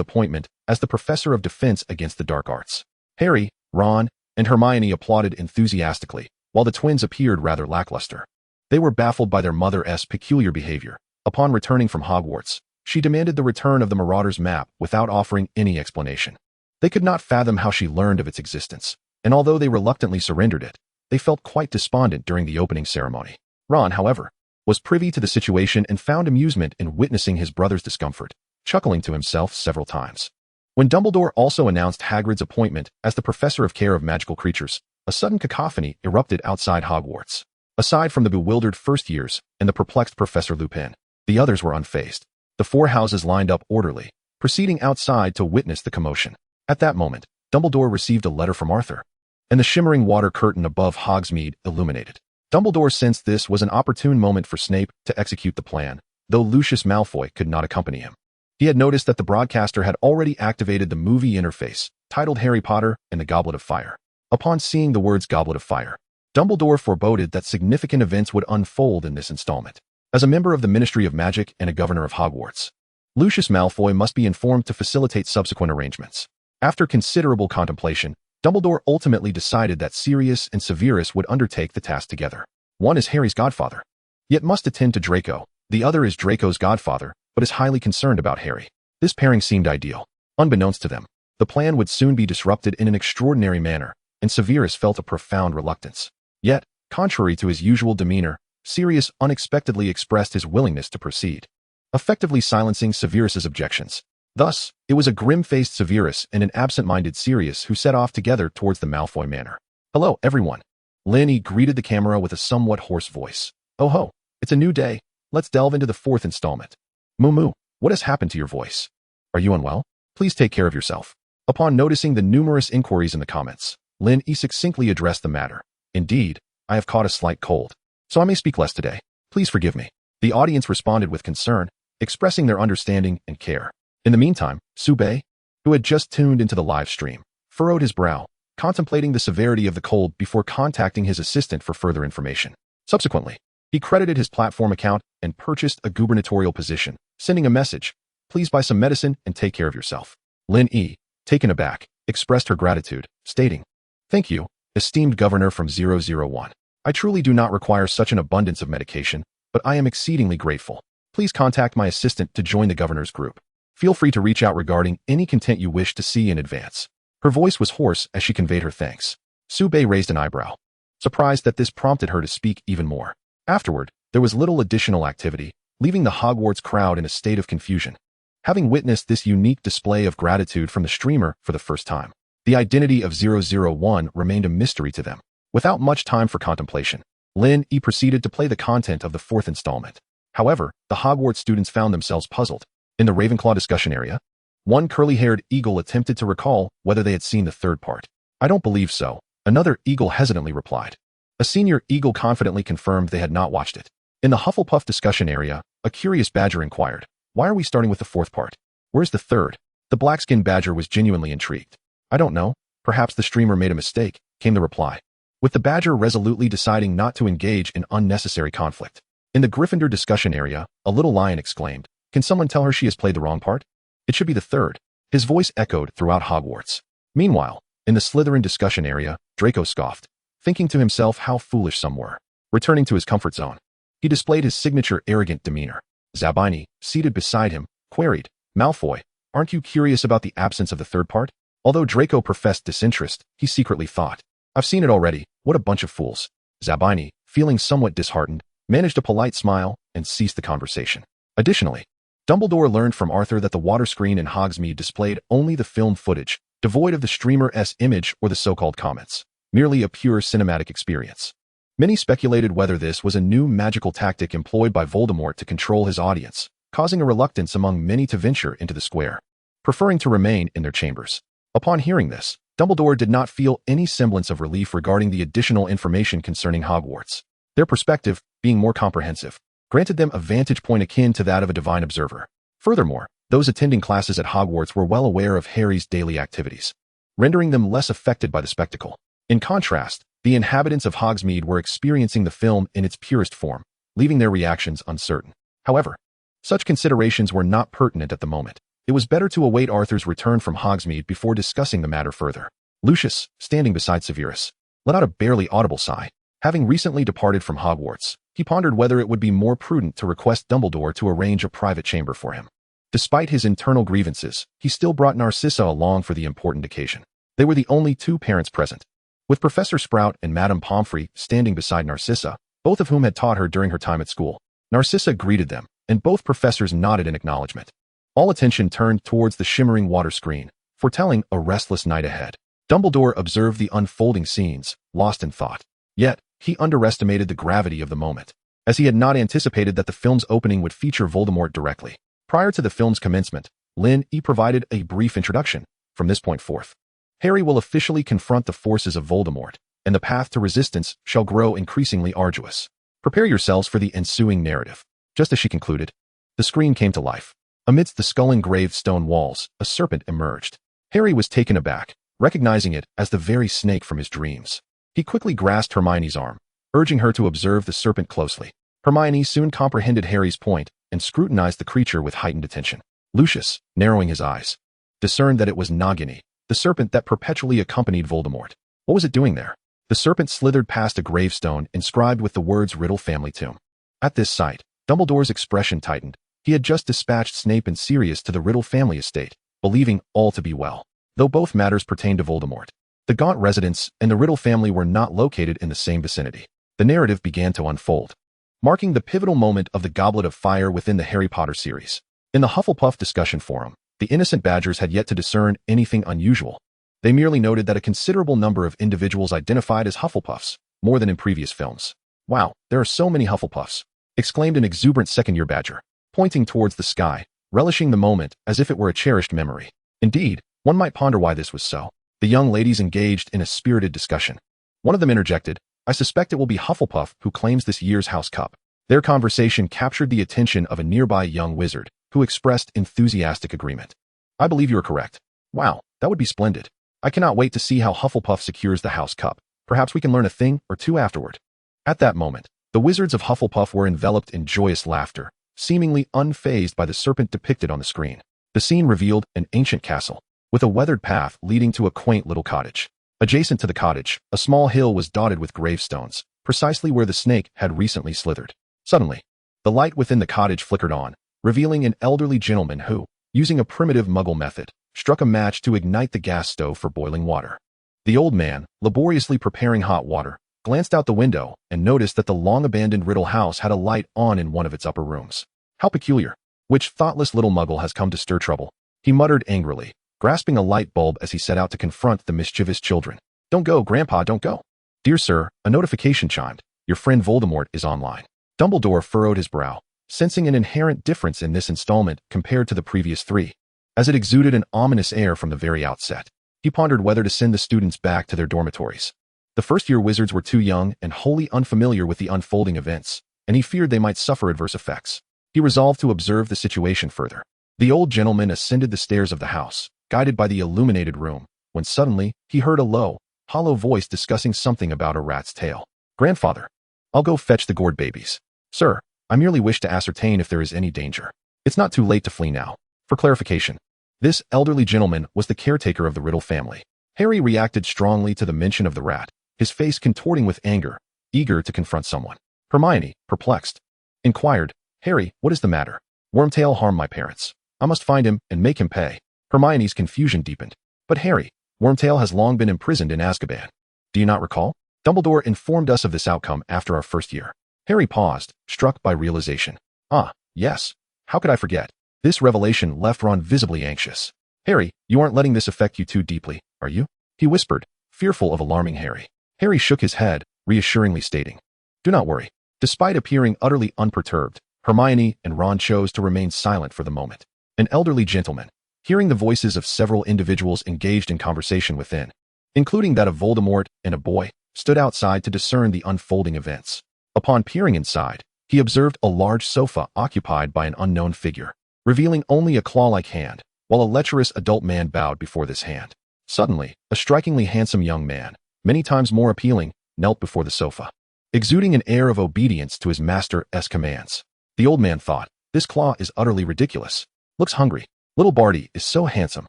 appointment as the Professor of Defense against the Dark Arts. Harry, Ron, and Hermione applauded enthusiastically, while the twins appeared rather lackluster. They were baffled by their mother's peculiar behavior. Upon returning from Hogwarts, she demanded the return of the Marauders map without offering any explanation. They could not fathom how she learned of its existence, and although they reluctantly surrendered it, they felt quite despondent during the opening ceremony. Ron, however, was privy to the situation and found amusement in witnessing his brother's discomfort, chuckling to himself several times. When Dumbledore also announced Hagrid's appointment as the Professor of Care of Magical Creatures, a sudden cacophony erupted outside Hogwarts. Aside from the bewildered first years and the perplexed Professor Lupin, the others were unfazed. The four houses lined up orderly, proceeding outside to witness the commotion. At that moment, Dumbledore received a letter from Arthur, and the shimmering water curtain above Hogsmeade illuminated. Dumbledore sensed this was an opportune moment for Snape to execute the plan, though Lucius Malfoy could not accompany him. He had noticed that the broadcaster had already activated the movie interface, titled Harry Potter and the Goblet of Fire. Upon seeing the words Goblet of Fire, Dumbledore foreboded that significant events would unfold in this installment. As a member of the Ministry of Magic and a governor of Hogwarts, Lucius Malfoy must be informed to facilitate subsequent arrangements. After considerable contemplation, Dumbledore ultimately decided that Sirius and Severus would undertake the task together. One is Harry's godfather, yet must attend to Draco. The other is Draco's godfather, but is highly concerned about Harry. This pairing seemed ideal. Unbeknownst to them, the plan would soon be disrupted in an extraordinary manner, and Severus felt a profound reluctance. Yet, contrary to his usual demeanor, Sirius unexpectedly expressed his willingness to proceed, effectively silencing Severus's objections. Thus, it was a grim-faced Severus and an absent-minded Sirius who set off together towards the Malfoy manor. "Hello, everyone." Linny greeted the camera with a somewhat hoarse voice. "Oh ho, it's a new day. Let's delve into the fourth installment." "Moo, what has happened to your voice? Are you unwell? Please take care of yourself." Upon noticing the numerous inquiries in the comments, Linny succinctly addressed the matter. "Indeed, I have caught a slight cold, so I may speak less today. Please forgive me." The audience responded with concern, expressing their understanding and care. In the meantime, Sube, who had just tuned into the live stream, furrowed his brow, contemplating the severity of the cold before contacting his assistant for further information. Subsequently, he credited his platform account and purchased a gubernatorial position, sending a message, "Please buy some medicine and take care of yourself." Linny, taken aback, expressed her gratitude, stating, "Thank you, esteemed governor from 001. I truly do not require such an abundance of medication, but I am exceedingly grateful. Please contact my assistant to join the governor's group. Feel free to reach out regarding any content you wish to see in advance." Her voice was hoarse as she conveyed her thanks. Sube raised an eyebrow, surprised that this prompted her to speak even more. Afterward, there was little additional activity, leaving the Hogwarts crowd in a state of confusion. Having witnessed this unique display of gratitude from the streamer for the first time, the identity of 001 remained a mystery to them. Without much time for contemplation, Linny proceeded to play the content of the fourth installment. However, the Hogwarts students found themselves puzzled. In the Ravenclaw discussion area, one curly-haired eagle attempted to recall whether they had seen the third part. "I don't believe so," another eagle hesitantly replied. A senior eagle confidently confirmed they had not watched it. In the Hufflepuff discussion area, a curious badger inquired, "Why are we starting with the fourth part? Where's the third?" The black-skinned badger was genuinely intrigued. "I don't know. Perhaps the streamer made a mistake," came the reply, with the badger resolutely deciding not to engage in unnecessary conflict. In the Gryffindor discussion area, a little lion exclaimed, "Can someone tell her she has played the wrong part? It should be the third." His voice echoed throughout Hogwarts. Meanwhile, in the Slytherin discussion area, Draco scoffed, thinking to himself how foolish some were. Returning to his comfort zone, he displayed his signature arrogant demeanor. Zabini, seated beside him, queried, "Malfoy, aren't you curious about the absence of the third part?" Although Draco professed disinterest, he secretly thought, "I've seen it already, what a bunch of fools." Zabini, feeling somewhat disheartened, managed a polite smile and ceased the conversation. Additionally, Dumbledore learned from Arthur that the water screen in Hogsmeade displayed only the film footage, devoid of the streamer's image or the so-called comments, merely a pure cinematic experience. Many speculated whether this was a new magical tactic employed by Voldemort to control his audience, causing a reluctance among many to venture into the square, preferring to remain in their chambers. Upon hearing this, Dumbledore did not feel any semblance of relief regarding the additional information concerning Hogwarts, their perspective being more comprehensive. granted them a vantage point akin to that of a divine observer. Furthermore, those attending classes at Hogwarts were well aware of Harry's daily activities, rendering them less affected by the spectacle. In contrast, the inhabitants of Hogsmeade were experiencing the film in its purest form, leaving their reactions uncertain. However, such considerations were not pertinent at the moment. It was better to await Arthur's return from Hogsmeade before discussing the matter further. Lucius, standing beside Severus, let out a barely audible sigh. Having recently departed from Hogwarts, he pondered whether it would be more prudent to request Dumbledore to arrange a private chamber for him. Despite his internal grievances, he still brought Narcissa along for the important occasion. They were the only two parents present, with Professor Sprout and Madame Pomfrey standing beside Narcissa, both of whom had taught her during her time at school. Narcissa greeted them, and both professors nodded in acknowledgement. All attention turned towards the shimmering water screen, foretelling a restless night ahead. Dumbledore observed the unfolding scenes, lost in thought. Yet, he underestimated the gravity of the moment, as he had not anticipated that the film's opening would feature Voldemort directly. Prior to the film's commencement, Lynn provided a brief introduction. From this point forth, Harry will officially confront the forces of Voldemort, and the path to resistance shall grow increasingly arduous. Prepare yourselves for the ensuing narrative. Just as she concluded, the screen came to life. Amidst the skull-engraved stone walls, a serpent emerged. Harry was taken aback, recognizing it as the very snake from his dreams. He quickly grasped Hermione's arm, urging her to observe the serpent closely. Hermione soon comprehended Harry's point and scrutinized the creature with heightened attention. Lucius, narrowing his eyes, discerned that it was Nagini, the serpent that perpetually accompanied Voldemort. What was it doing there? The serpent slithered past a gravestone inscribed with the words Riddle Family Tomb. At this sight, Dumbledore's expression tightened. He had just dispatched Snape and Sirius to the Riddle family estate, believing all to be well. Though both matters pertained to Voldemort, the Gaunt residence and the Riddle family were not located in the same vicinity. The narrative began to unfold, marking the pivotal moment of the Goblet of Fire within the Harry Potter series. In the Hufflepuff discussion forum, the innocent Badgers had yet to discern anything unusual. They merely noted that a considerable number of individuals identified as Hufflepuffs, more than in previous films. "Wow, there are so many Hufflepuffs," exclaimed an exuberant second-year Badger, pointing towards the sky, relishing the moment as if it were a cherished memory. Indeed, one might ponder why this was so. The young ladies engaged in a spirited discussion. One of them interjected, "I suspect it will be Hufflepuff who claims this year's House Cup." Their conversation captured the attention of a nearby young wizard, who expressed enthusiastic agreement. "I believe you are correct. Wow, that would be splendid. I cannot wait to see how Hufflepuff secures the House Cup. Perhaps we can learn a thing or two afterward." At that moment, the wizards of Hufflepuff were enveloped in joyous laughter, seemingly unfazed by the serpent depicted on the screen. The scene revealed an ancient castle, with a weathered path leading to a quaint little cottage. Adjacent to the cottage, a small hill was dotted with gravestones, precisely where the snake had recently slithered. Suddenly, the light within the cottage flickered on, revealing an elderly gentleman who, using a primitive Muggle method, struck a match to ignite the gas stove for boiling water. The old man, laboriously preparing hot water, glanced out the window and noticed that the long-abandoned Riddle house had a light on in one of its upper rooms. "How peculiar. Which thoughtless little Muggle has come to stir trouble?" he muttered angrily, grasping a light bulb as he set out to confront the mischievous children. "Don't go, Grandpa, don't go." "Dear sir," a notification chimed. "Your friend Voldemort is online." Dumbledore furrowed his brow, sensing an inherent difference in this installment compared to the previous three, as it exuded an ominous air from the very outset. He pondered whether to send the students back to their dormitories. The first-year wizards were too young and wholly unfamiliar with the unfolding events, and he feared they might suffer adverse effects. He resolved to observe the situation further. The old gentleman ascended the stairs of the house, guided by the illuminated room, when suddenly he heard a low, hollow voice discussing something about a rat's tail. "Grandfather, I'll go fetch the gourd babies." "Sir, I merely wish to ascertain if there is any danger. It's not too late to flee now." For clarification, this elderly gentleman was the caretaker of the Riddle family. Harry reacted strongly to the mention of the rat, his face contorting with anger, eager to confront someone. Hermione, perplexed, inquired, "Harry, what is the matter?" "Wormtail harmed my parents. I must find him and make him pay." Hermione's confusion deepened. "But Harry, Wormtail has long been imprisoned in Azkaban. Do you not recall? Dumbledore informed us of this outcome after our first year." Harry paused, struck by realization. "Ah, yes. How could I forget?" This revelation left Ron visibly anxious. "Harry, you aren't letting this affect you too deeply, are you?" he whispered, fearful of alarming Harry. Harry shook his head, reassuringly stating, "Do not worry." Despite appearing utterly unperturbed, Hermione and Ron chose to remain silent for the moment. An elderly gentleman, hearing the voices of several individuals engaged in conversation within, including that of Voldemort and a boy, stood outside to discern the unfolding events. Upon peering inside, he observed a large sofa occupied by an unknown figure, revealing only a claw-like hand, while a lecherous adult man bowed before this hand. Suddenly, a strikingly handsome young man, many times more appealing, knelt before the sofa, exuding an air of obedience to his master's commands. The old man thought, "This claw is utterly ridiculous. Looks hungry. Little Barty is so handsome."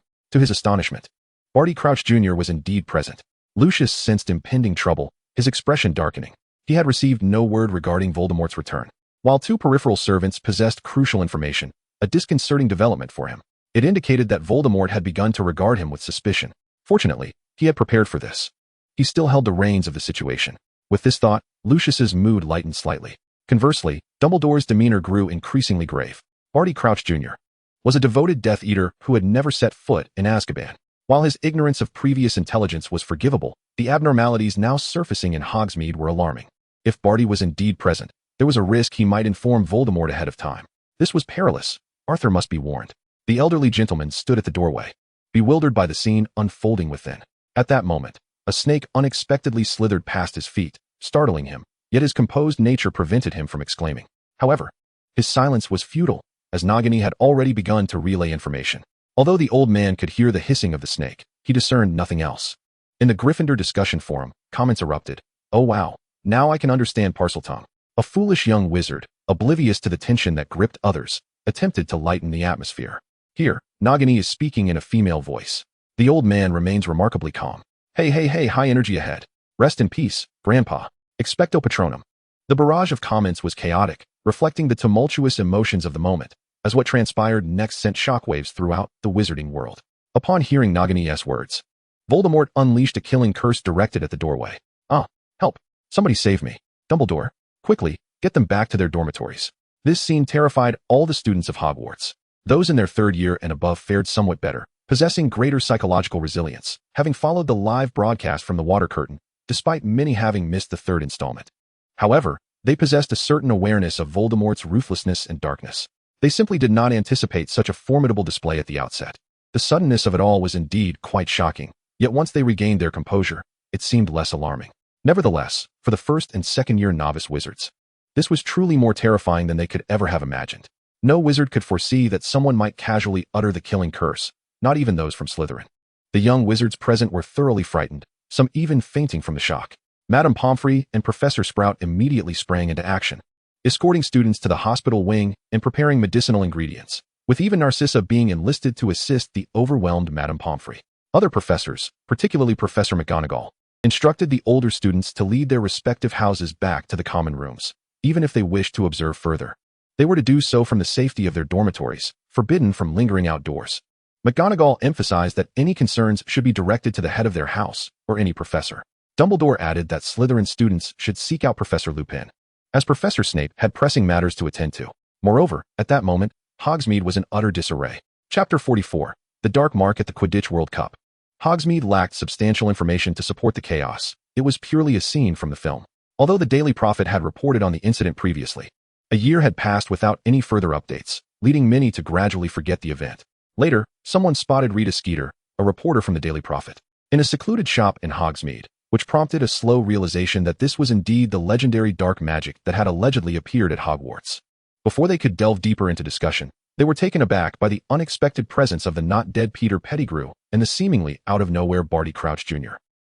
To his astonishment, Barty Crouch Jr. was indeed present. Lucius sensed impending trouble, his expression darkening. He had received no word regarding Voldemort's return. While two peripheral servants possessed crucial information, a disconcerting development for him. It indicated that Voldemort had begun to regard him with suspicion. Fortunately, he had prepared for this. He still held the reins of the situation. With this thought, Lucius's mood lightened slightly. Conversely, Dumbledore's demeanor grew increasingly grave. Barty Crouch Jr. was a devoted Death Eater who had never set foot in Azkaban. While his ignorance of previous intelligence was forgivable, the abnormalities now surfacing in Hogsmeade were alarming. If Barty was indeed present, there was a risk he might inform Voldemort ahead of time. This was perilous. Arthur must be warned. The elderly gentleman stood at the doorway, bewildered by the scene unfolding within. At that moment, a snake unexpectedly slithered past his feet, startling him, yet his composed nature prevented him from exclaiming. However, his silence was futile, as Nagini had already begun to relay information. Although the old man could hear the hissing of the snake, he discerned nothing else. In the Gryffindor discussion forum, comments erupted. "Oh wow, now I can understand Parseltongue." A foolish young wizard, oblivious to the tension that gripped others, attempted to lighten the atmosphere. Here, Nagini is speaking in a female voice. The old man remains remarkably calm. Hey, high energy ahead. Rest in peace, Grandpa. Expecto Patronum." The barrage of comments was chaotic, reflecting the tumultuous emotions of the moment, as what transpired next sent shockwaves throughout the Wizarding World. Upon hearing Nagini's words, Voldemort unleashed a killing curse directed at the doorway. "Ah, help. Somebody save me. Dumbledore, quickly, get them back to their dormitories." This scene terrified all the students of Hogwarts. Those in their third year and above fared somewhat better, possessing greater psychological resilience, having followed the live broadcast from the water curtain, despite many having missed the third installment. However, they possessed a certain awareness of Voldemort's ruthlessness and darkness. They simply did not anticipate such a formidable display at the outset. The suddenness of it all was indeed quite shocking, yet once they regained their composure, it seemed less alarming. Nevertheless, for the first and second year novice wizards, this was truly more terrifying than they could ever have imagined. No wizard could foresee that someone might casually utter the killing curse, not even those from Slytherin. The young wizards present were thoroughly frightened, some even fainting from the shock. Madame Pomfrey and Professor Sprout immediately sprang into action, escorting students to the hospital wing and preparing medicinal ingredients, with even Narcissa being enlisted to assist the overwhelmed Madame Pomfrey. Other professors, particularly Professor McGonagall, instructed the older students to lead their respective houses back to the common rooms, even if they wished to observe further. They were to do so from the safety of their dormitories, forbidden from lingering outdoors. McGonagall emphasized that any concerns should be directed to the head of their house, or any professor. Dumbledore added that Slytherin students should seek out Professor Lupin, as Professor Snape had pressing matters to attend to. Moreover, at that moment, Hogsmeade was in utter disarray. Chapter 44. The Dark Mark at the Quidditch World Cup. Hogsmeade lacked substantial information to support the chaos. It was purely a scene from the film. Although the Daily Prophet had reported on the incident previously, a year had passed without any further updates, leading many to gradually forget the event. Later, someone spotted Rita Skeeter, a reporter from the Daily Prophet, in a secluded shop in Hogsmeade, which prompted a slow realization that this was indeed the legendary dark magic that had allegedly appeared at Hogwarts. Before they could delve deeper into discussion, they were taken aback by the unexpected presence of the not-dead Peter Pettigrew and the seemingly out-of-nowhere Barty Crouch Jr.,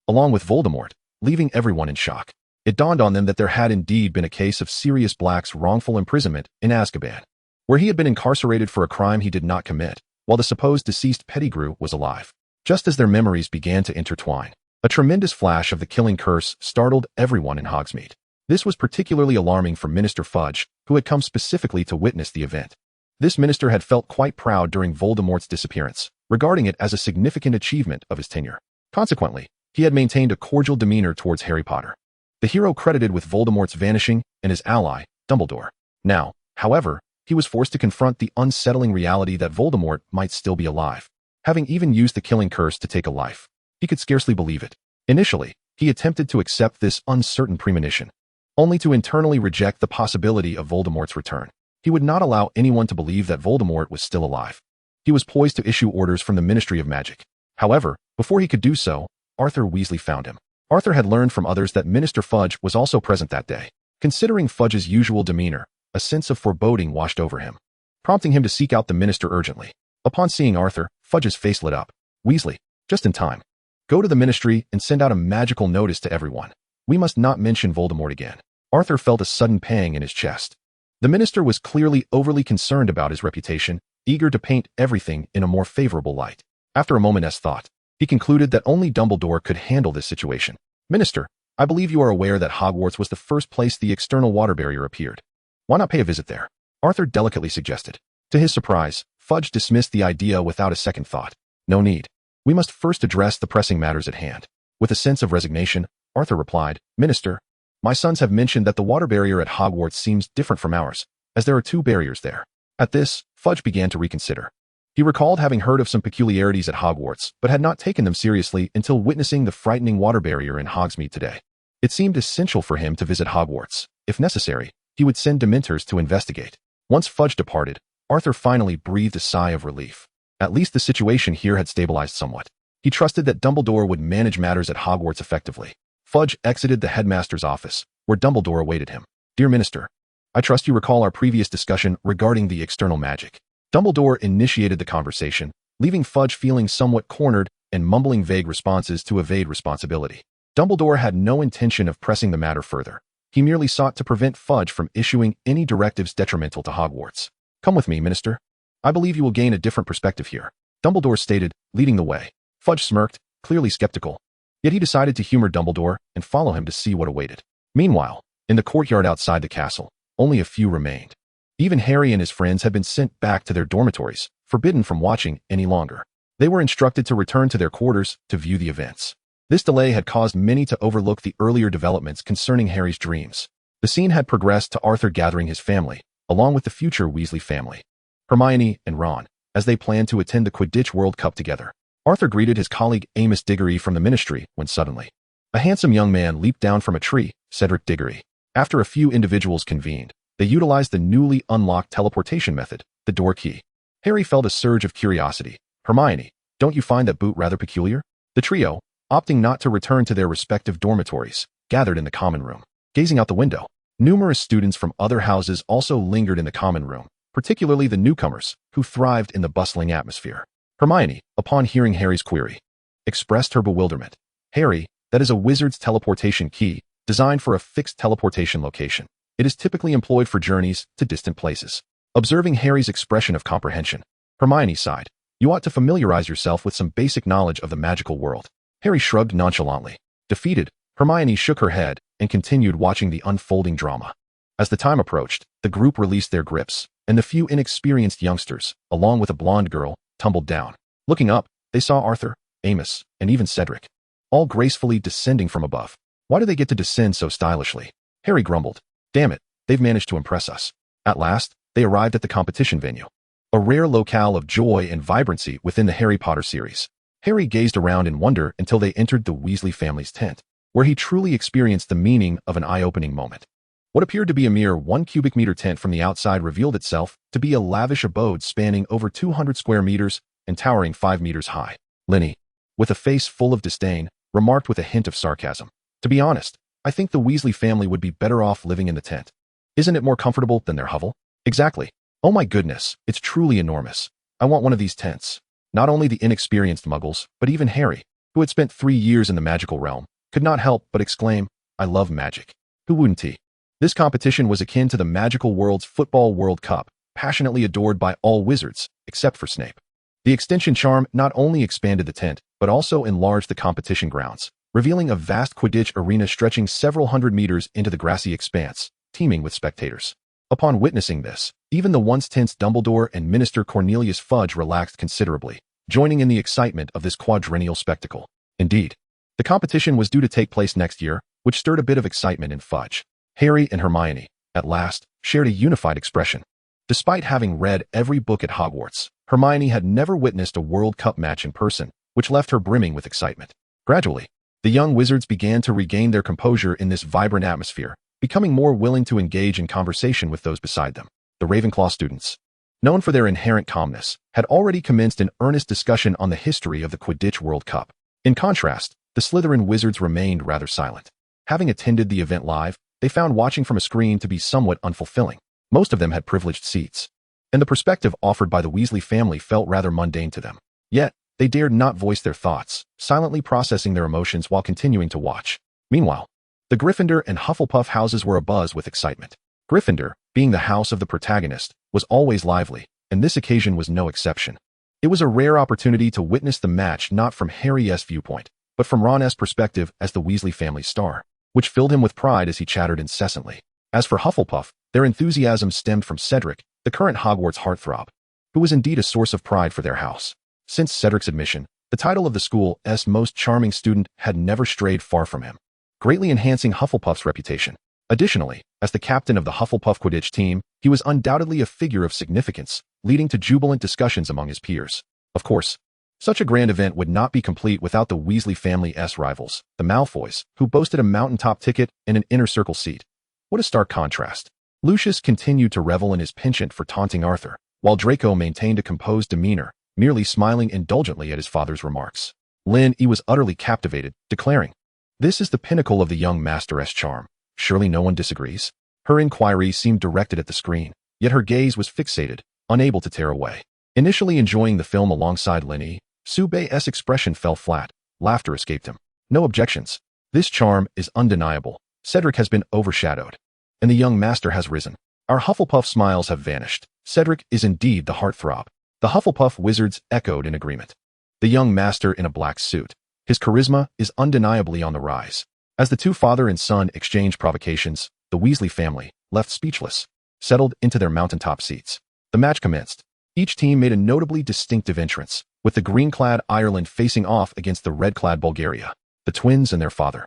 along with Voldemort, leaving everyone in shock. It dawned on them that there had indeed been a case of Sirius Black's wrongful imprisonment in Azkaban, where he had been incarcerated for a crime he did not commit, while the supposed deceased Pettigrew was alive. Just as their memories began to intertwine, a tremendous flash of the killing curse startled everyone in Hogsmeade. This was particularly alarming for Minister Fudge, who had come specifically to witness the event. This minister had felt quite proud during Voldemort's disappearance, regarding it as a significant achievement of his tenure. Consequently, he had maintained a cordial demeanor towards Harry Potter, the hero credited with Voldemort's vanishing, and his ally, Dumbledore. Now, however, he was forced to confront the unsettling reality that Voldemort might still be alive, having even used the killing curse to take a life. He could scarcely believe it. Initially, he attempted to accept this uncertain premonition, only to internally reject the possibility of Voldemort's return. He would not allow anyone to believe that Voldemort was still alive. He was poised to issue orders from the Ministry of Magic. However, before he could do so, Arthur Weasley found him. Arthur had learned from others that Minister Fudge was also present that day. Considering Fudge's usual demeanor, A sense of foreboding washed over him, prompting him to seek out the minister urgently. Upon seeing Arthur, Fudge's face lit up. Weasley, just in time. Go to the ministry and send out a magical notice to everyone. We must not mention Voldemort again. Arthur felt a sudden pang in his chest. The minister was clearly overly concerned about his reputation, eager to paint everything in a more favorable light. After a moment's thought, he concluded that only Dumbledore could handle this situation. Minister, I believe you are aware that Hogwarts was the first place the external water barrier appeared. Why not pay a visit there? Arthur delicately suggested. To his surprise, Fudge dismissed the idea without a second thought. No need. We must first address the pressing matters at hand. With a sense of resignation, Arthur replied, Minister, my sons have mentioned that the water barrier at Hogwarts seems different from ours, as there are 2 barriers there. At this, Fudge began to reconsider. He recalled having heard of some peculiarities at Hogwarts, but had not taken them seriously until witnessing the frightening water barrier in Hogsmeade today. It seemed essential for him to visit Hogwarts. If necessary, he would send Dementors to investigate. Once Fudge departed, Arthur finally breathed a sigh of relief. At least the situation here had stabilized somewhat. He trusted that Dumbledore would manage matters at Hogwarts effectively. Fudge exited the headmaster's office, where Dumbledore awaited him. Dear Minister, I trust you recall our previous discussion regarding the external magic. Dumbledore initiated the conversation, leaving Fudge feeling somewhat cornered and mumbling vague responses to evade responsibility. Dumbledore had no intention of pressing the matter further. He merely sought to prevent Fudge from issuing any directives detrimental to Hogwarts. Come with me, Minister. I believe you will gain a different perspective here, Dumbledore stated, leading the way. Fudge smirked, clearly skeptical. Yet he decided to humor Dumbledore and follow him to see what awaited. Meanwhile, in the courtyard outside the castle, only a few remained. Even Harry and his friends had been sent back to their dormitories, forbidden from watching any longer. They were instructed to return to their quarters to view the events. This delay had caused many to overlook the earlier developments concerning Harry's dreams. The scene had progressed to Arthur gathering his family, along with the future Weasley family, Hermione and Ron, as they planned to attend the Quidditch World Cup together. Arthur greeted his colleague Amos Diggory from the ministry when suddenly a handsome young man leaped down from a tree, Cedric Diggory. After a few individuals convened, they utilized the newly unlocked teleportation method, the door key. Harry felt a surge of curiosity. Hermione, don't you find that boot rather peculiar? The trio, opting not to return to their respective dormitories, gathered in the common room. Gazing out the window, numerous students from other houses also lingered in the common room, particularly the newcomers, who thrived in the bustling atmosphere. Hermione, upon hearing Harry's query, expressed her bewilderment. Harry, that is a wizard's teleportation key, designed for a fixed teleportation location. It is typically employed for journeys to distant places. Observing Harry's expression of comprehension, Hermione sighed. You ought to familiarize yourself with some basic knowledge of the magical world. Harry shrugged nonchalantly. Defeated, Hermione shook her head and continued watching the unfolding drama. As the time approached, the group released their grips, and the few inexperienced youngsters, along with a blonde girl, tumbled down. Looking up, they saw Arthur, Amos, and even Cedric, all gracefully descending from above. Why do they get to descend so stylishly? Harry grumbled. Damn it, they've managed to impress us. At last, they arrived at the competition venue, a rare locale of joy and vibrancy within the Harry Potter series. Harry gazed around in wonder until they entered the Weasley family's tent, where he truly experienced the meaning of an eye-opening moment. What appeared to be a mere 1 cubic meter tent from the outside revealed itself to be a lavish abode spanning over 200 square meters and towering 5 meters high. Linny, with a face full of disdain, remarked with a hint of sarcasm. To be honest, I think the Weasley family would be better off living in the tent. Isn't it more comfortable than their hovel? Exactly. Oh my goodness, it's truly enormous. I want one of these tents. Not only the inexperienced muggles, but even Harry, who had spent 3 years in the magical realm, could not help but exclaim, I love magic. Who wouldn't he? This competition was akin to the magical world's football World Cup, passionately adored by all wizards, except for Snape. The extension charm not only expanded the tent, but also enlarged the competition grounds, revealing a vast Quidditch arena stretching several hundred meters into the grassy expanse, teeming with spectators. Upon witnessing this, even the once tense Dumbledore and Minister Cornelius Fudge relaxed considerably, joining in the excitement of this quadrennial spectacle. Indeed, the competition was due to take place next year, which stirred a bit of excitement in Fudge. Harry and Hermione, at last, shared a unified expression. Despite having read every book at Hogwarts, Hermione had never witnessed a World Cup match in person, which left her brimming with excitement. Gradually, the young wizards began to regain their composure in this vibrant atmosphere, becoming more willing to engage in conversation with those beside them. The Ravenclaw students, known for their inherent calmness, had already commenced an earnest discussion on the history of the Quidditch World Cup. In contrast, the Slytherin wizards remained rather silent. Having attended the event live, they found watching from a screen to be somewhat unfulfilling. Most of them had privileged seats, and the perspective offered by the Weasley family felt rather mundane to them. Yet, they dared not voice their thoughts, silently processing their emotions while continuing to watch. Meanwhile, the Gryffindor and Hufflepuff houses were abuzz with excitement. Gryffindor, being the house of the protagonist, was always lively, and this occasion was no exception. It was a rare opportunity to witness the match not from Harry's viewpoint, but from Ron's perspective as the Weasley family's star, which filled him with pride as he chattered incessantly. As for Hufflepuff, their enthusiasm stemmed from Cedric, the current Hogwarts heartthrob, who was indeed a source of pride for their house. Since Cedric's admission, the title of the school's most charming student had never strayed far from him, greatly enhancing Hufflepuff's reputation. Additionally, as the captain of the Hufflepuff Quidditch team, he was undoubtedly a figure of significance, leading to jubilant discussions among his peers. Of course, such a grand event would not be complete without the Weasley family's rivals, the Malfoys, who boasted a mountaintop ticket and an inner circle seat. What a stark contrast. Lucius continued to revel in his penchant for taunting Arthur, while Draco maintained a composed demeanor, merely smiling indulgently at his father's remarks. Lynn was utterly captivated, declaring, "This is the pinnacle of the young master's charm. Surely no one disagrees?" Her inquiry seemed directed at the screen, yet her gaze was fixated, unable to tear away. Initially enjoying the film alongside Linny, Subay's expression fell flat. Laughter escaped him. No objections. This charm is undeniable. Cedric has been overshadowed, and the young master has risen. Our Hufflepuff smiles have vanished. Cedric is indeed the heartthrob. The Hufflepuff wizards echoed in agreement. The young master in a black suit. His charisma is undeniably on the rise. As the two father and son exchanged provocations, the Weasley family, left speechless, settled into their mountaintop seats. The match commenced. Each team made a notably distinctive entrance, with the green-clad Ireland facing off against the red-clad Bulgaria. The twins and their father,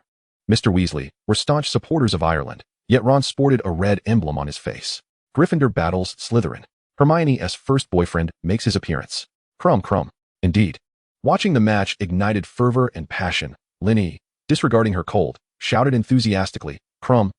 Mr. Weasley, were staunch supporters of Ireland, yet Ron sported a red emblem on his face. Gryffindor battles Slytherin. Hermione's first boyfriend makes his appearance. Crumb. Indeed. Watching the match ignited fervor and passion. Linny, disregarding her cold, shouted enthusiastically, Crumb,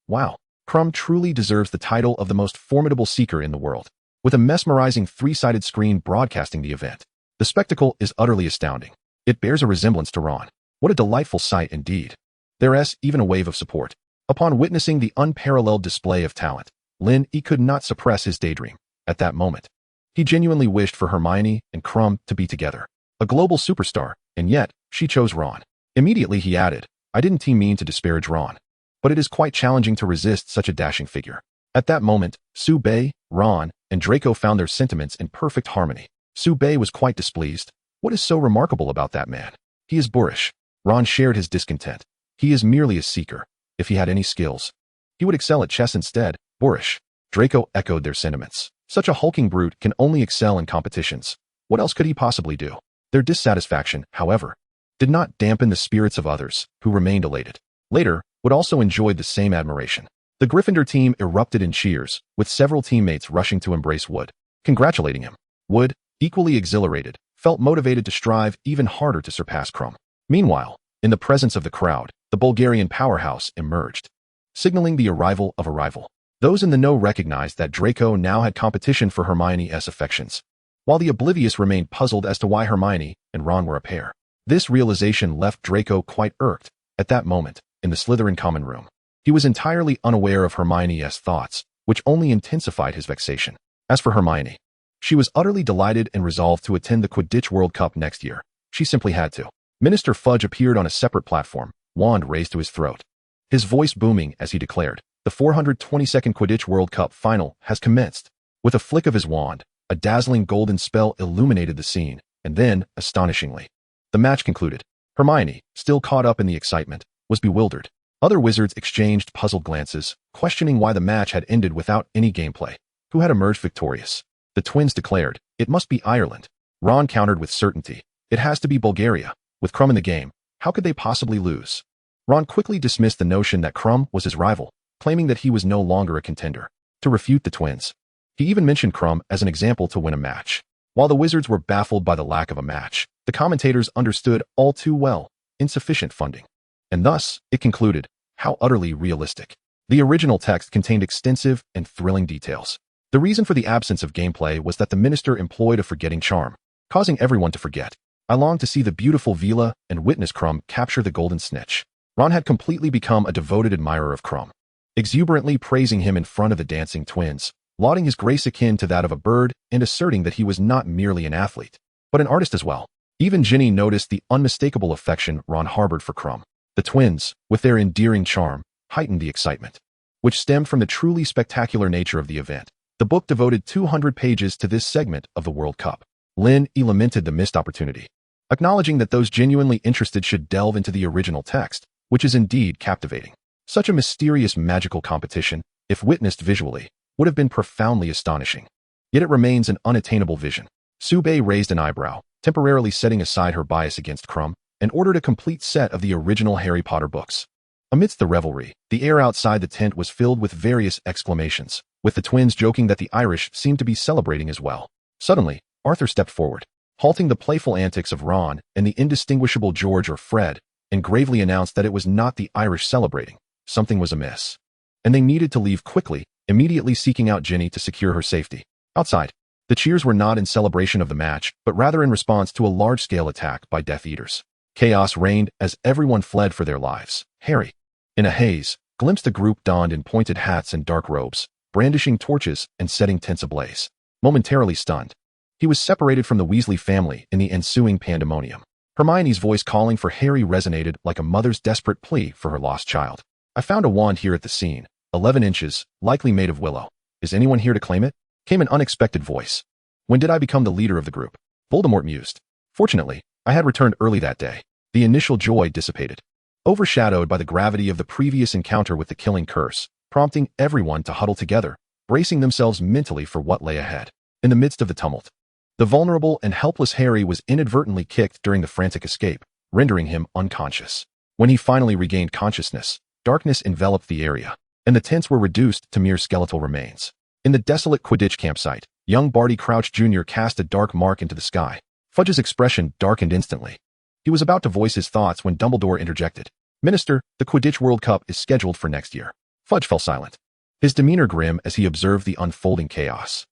wow. Crumb truly deserves the title of the most formidable seeker in the world. With a mesmerizing three-sided screen broadcasting the event, the spectacle is utterly astounding. It bears a resemblance to Ron. What a delightful sight indeed. There's even a wave of support. Upon witnessing the unparalleled display of talent, Lynn could not suppress his daydream. At that moment, he genuinely wished for Hermione and Crumb to be together. A global superstar, and yet, she chose Ron. Immediately he added, I didn't mean to disparage Ron, but it is quite challenging to resist such a dashing figure. At that moment, Subay, Ron, and Draco found their sentiments in perfect harmony. Subay was quite displeased. What is so remarkable about that man? He is boorish. Ron shared his discontent. He is merely a seeker. If he had any skills, he would excel at chess instead. Boorish. Draco echoed their sentiments. Such a hulking brute can only excel in competitions. What else could he possibly do? Their dissatisfaction, however, did not dampen the spirits of others, who remained elated. Later, Wood also enjoyed the same admiration. The Gryffindor team erupted in cheers, with several teammates rushing to embrace Wood, congratulating him. Wood, equally exhilarated, felt motivated to strive even harder to surpass Crumb. Meanwhile, in the presence of the crowd, the Bulgarian powerhouse emerged, signaling the arrival of a rival. Those in the know recognized that Draco now had competition for Hermione's affections, while the oblivious remained puzzled as to why Hermione and Ron were a pair. This realization left Draco quite irked. At that moment, in the Slytherin common room, he was entirely unaware of Hermione's thoughts, which only intensified his vexation. As for Hermione, she was utterly delighted and resolved to attend the Quidditch World Cup next year. She simply had to. Minister Fudge appeared on a separate platform, wand raised to his throat, his voice booming as he declared, the 422nd Quidditch World Cup final has commenced. With a flick of his wand, a dazzling golden spell illuminated the scene, and then, astonishingly, the match concluded. Hermione, still caught up in the excitement, was bewildered. Other wizards exchanged puzzled glances, questioning why the match had ended without any gameplay. Who had emerged victorious? The twins declared, it must be Ireland. Ron countered with certainty, it has to be Bulgaria. With Crumb in the game, how could they possibly lose? Ron quickly dismissed the notion that Crumb was his rival, claiming that he was no longer a contender. To refute the twins, he even mentioned Crumb as an example to win a match. While the wizards were baffled by the lack of a match, the commentators understood all too well insufficient funding. And thus, it concluded, how utterly realistic. The original text contained extensive and thrilling details. The reason for the absence of gameplay was that the minister employed a forgetting charm, causing everyone to forget. I longed to see the beautiful Vila and witness Crumb capture the golden snitch. Ron had completely become a devoted admirer of Crumb. exuberantly praising him in front of the dancing twins, lauding his grace akin to that of a bird and asserting that he was not merely an athlete, but an artist as well. Even Ginny noticed the unmistakable affection Ron harbored for Krum. The twins, with their endearing charm, heightened the excitement, which stemmed from the truly spectacular nature of the event. The book devoted 200 pages to this segment of the World Cup. Lynn lamented the missed opportunity, acknowledging that those genuinely interested should delve into the original text, which is indeed captivating. Such a mysterious magical competition, if witnessed visually, would have been profoundly astonishing. Yet it remains an unattainable vision. Sue Bay raised an eyebrow, temporarily setting aside her bias against Krum, and ordered a complete set of the original Harry Potter books. Amidst the revelry, the air outside the tent was filled with various exclamations, with the twins joking that the Irish seemed to be celebrating as well. Suddenly, Arthur stepped forward, halting the playful antics of Ron and the indistinguishable George or Fred, and gravely announced that it was not the Irish celebrating. Something was amiss, and they needed to leave quickly, immediately seeking out Ginny to secure her safety. Outside, the cheers were not in celebration of the match, but rather in response to a large-scale attack by Death Eaters. Chaos reigned as everyone fled for their lives. Harry, in a haze, glimpsed a group donned in pointed hats and dark robes, brandishing torches and setting tents ablaze. Momentarily stunned, he was separated from the Weasley family in the ensuing pandemonium. Hermione's voice calling for Harry resonated like a mother's desperate plea for her lost child. "I found a wand here at the scene, 11 inches, likely made of willow. Is anyone here to claim it?" Came an unexpected voice. "When did I become the leader of the group?" Voldemort mused. "Fortunately, I had returned early that day." The initial joy dissipated, overshadowed by the gravity of the previous encounter with the killing curse, prompting everyone to huddle together, bracing themselves mentally for what lay ahead. In the midst of the tumult, the vulnerable and helpless Harry was inadvertently kicked during the frantic escape, rendering him unconscious. When he finally regained consciousness, darkness enveloped the area, and the tents were reduced to mere skeletal remains. In the desolate Quidditch campsite, young Barty Crouch Jr. cast a dark mark into the sky. Fudge's expression darkened instantly. He was about to voice his thoughts when Dumbledore interjected. "Minister, the Quidditch World Cup is scheduled for next year." Fudge fell silent, his demeanor grim as he observed the unfolding chaos.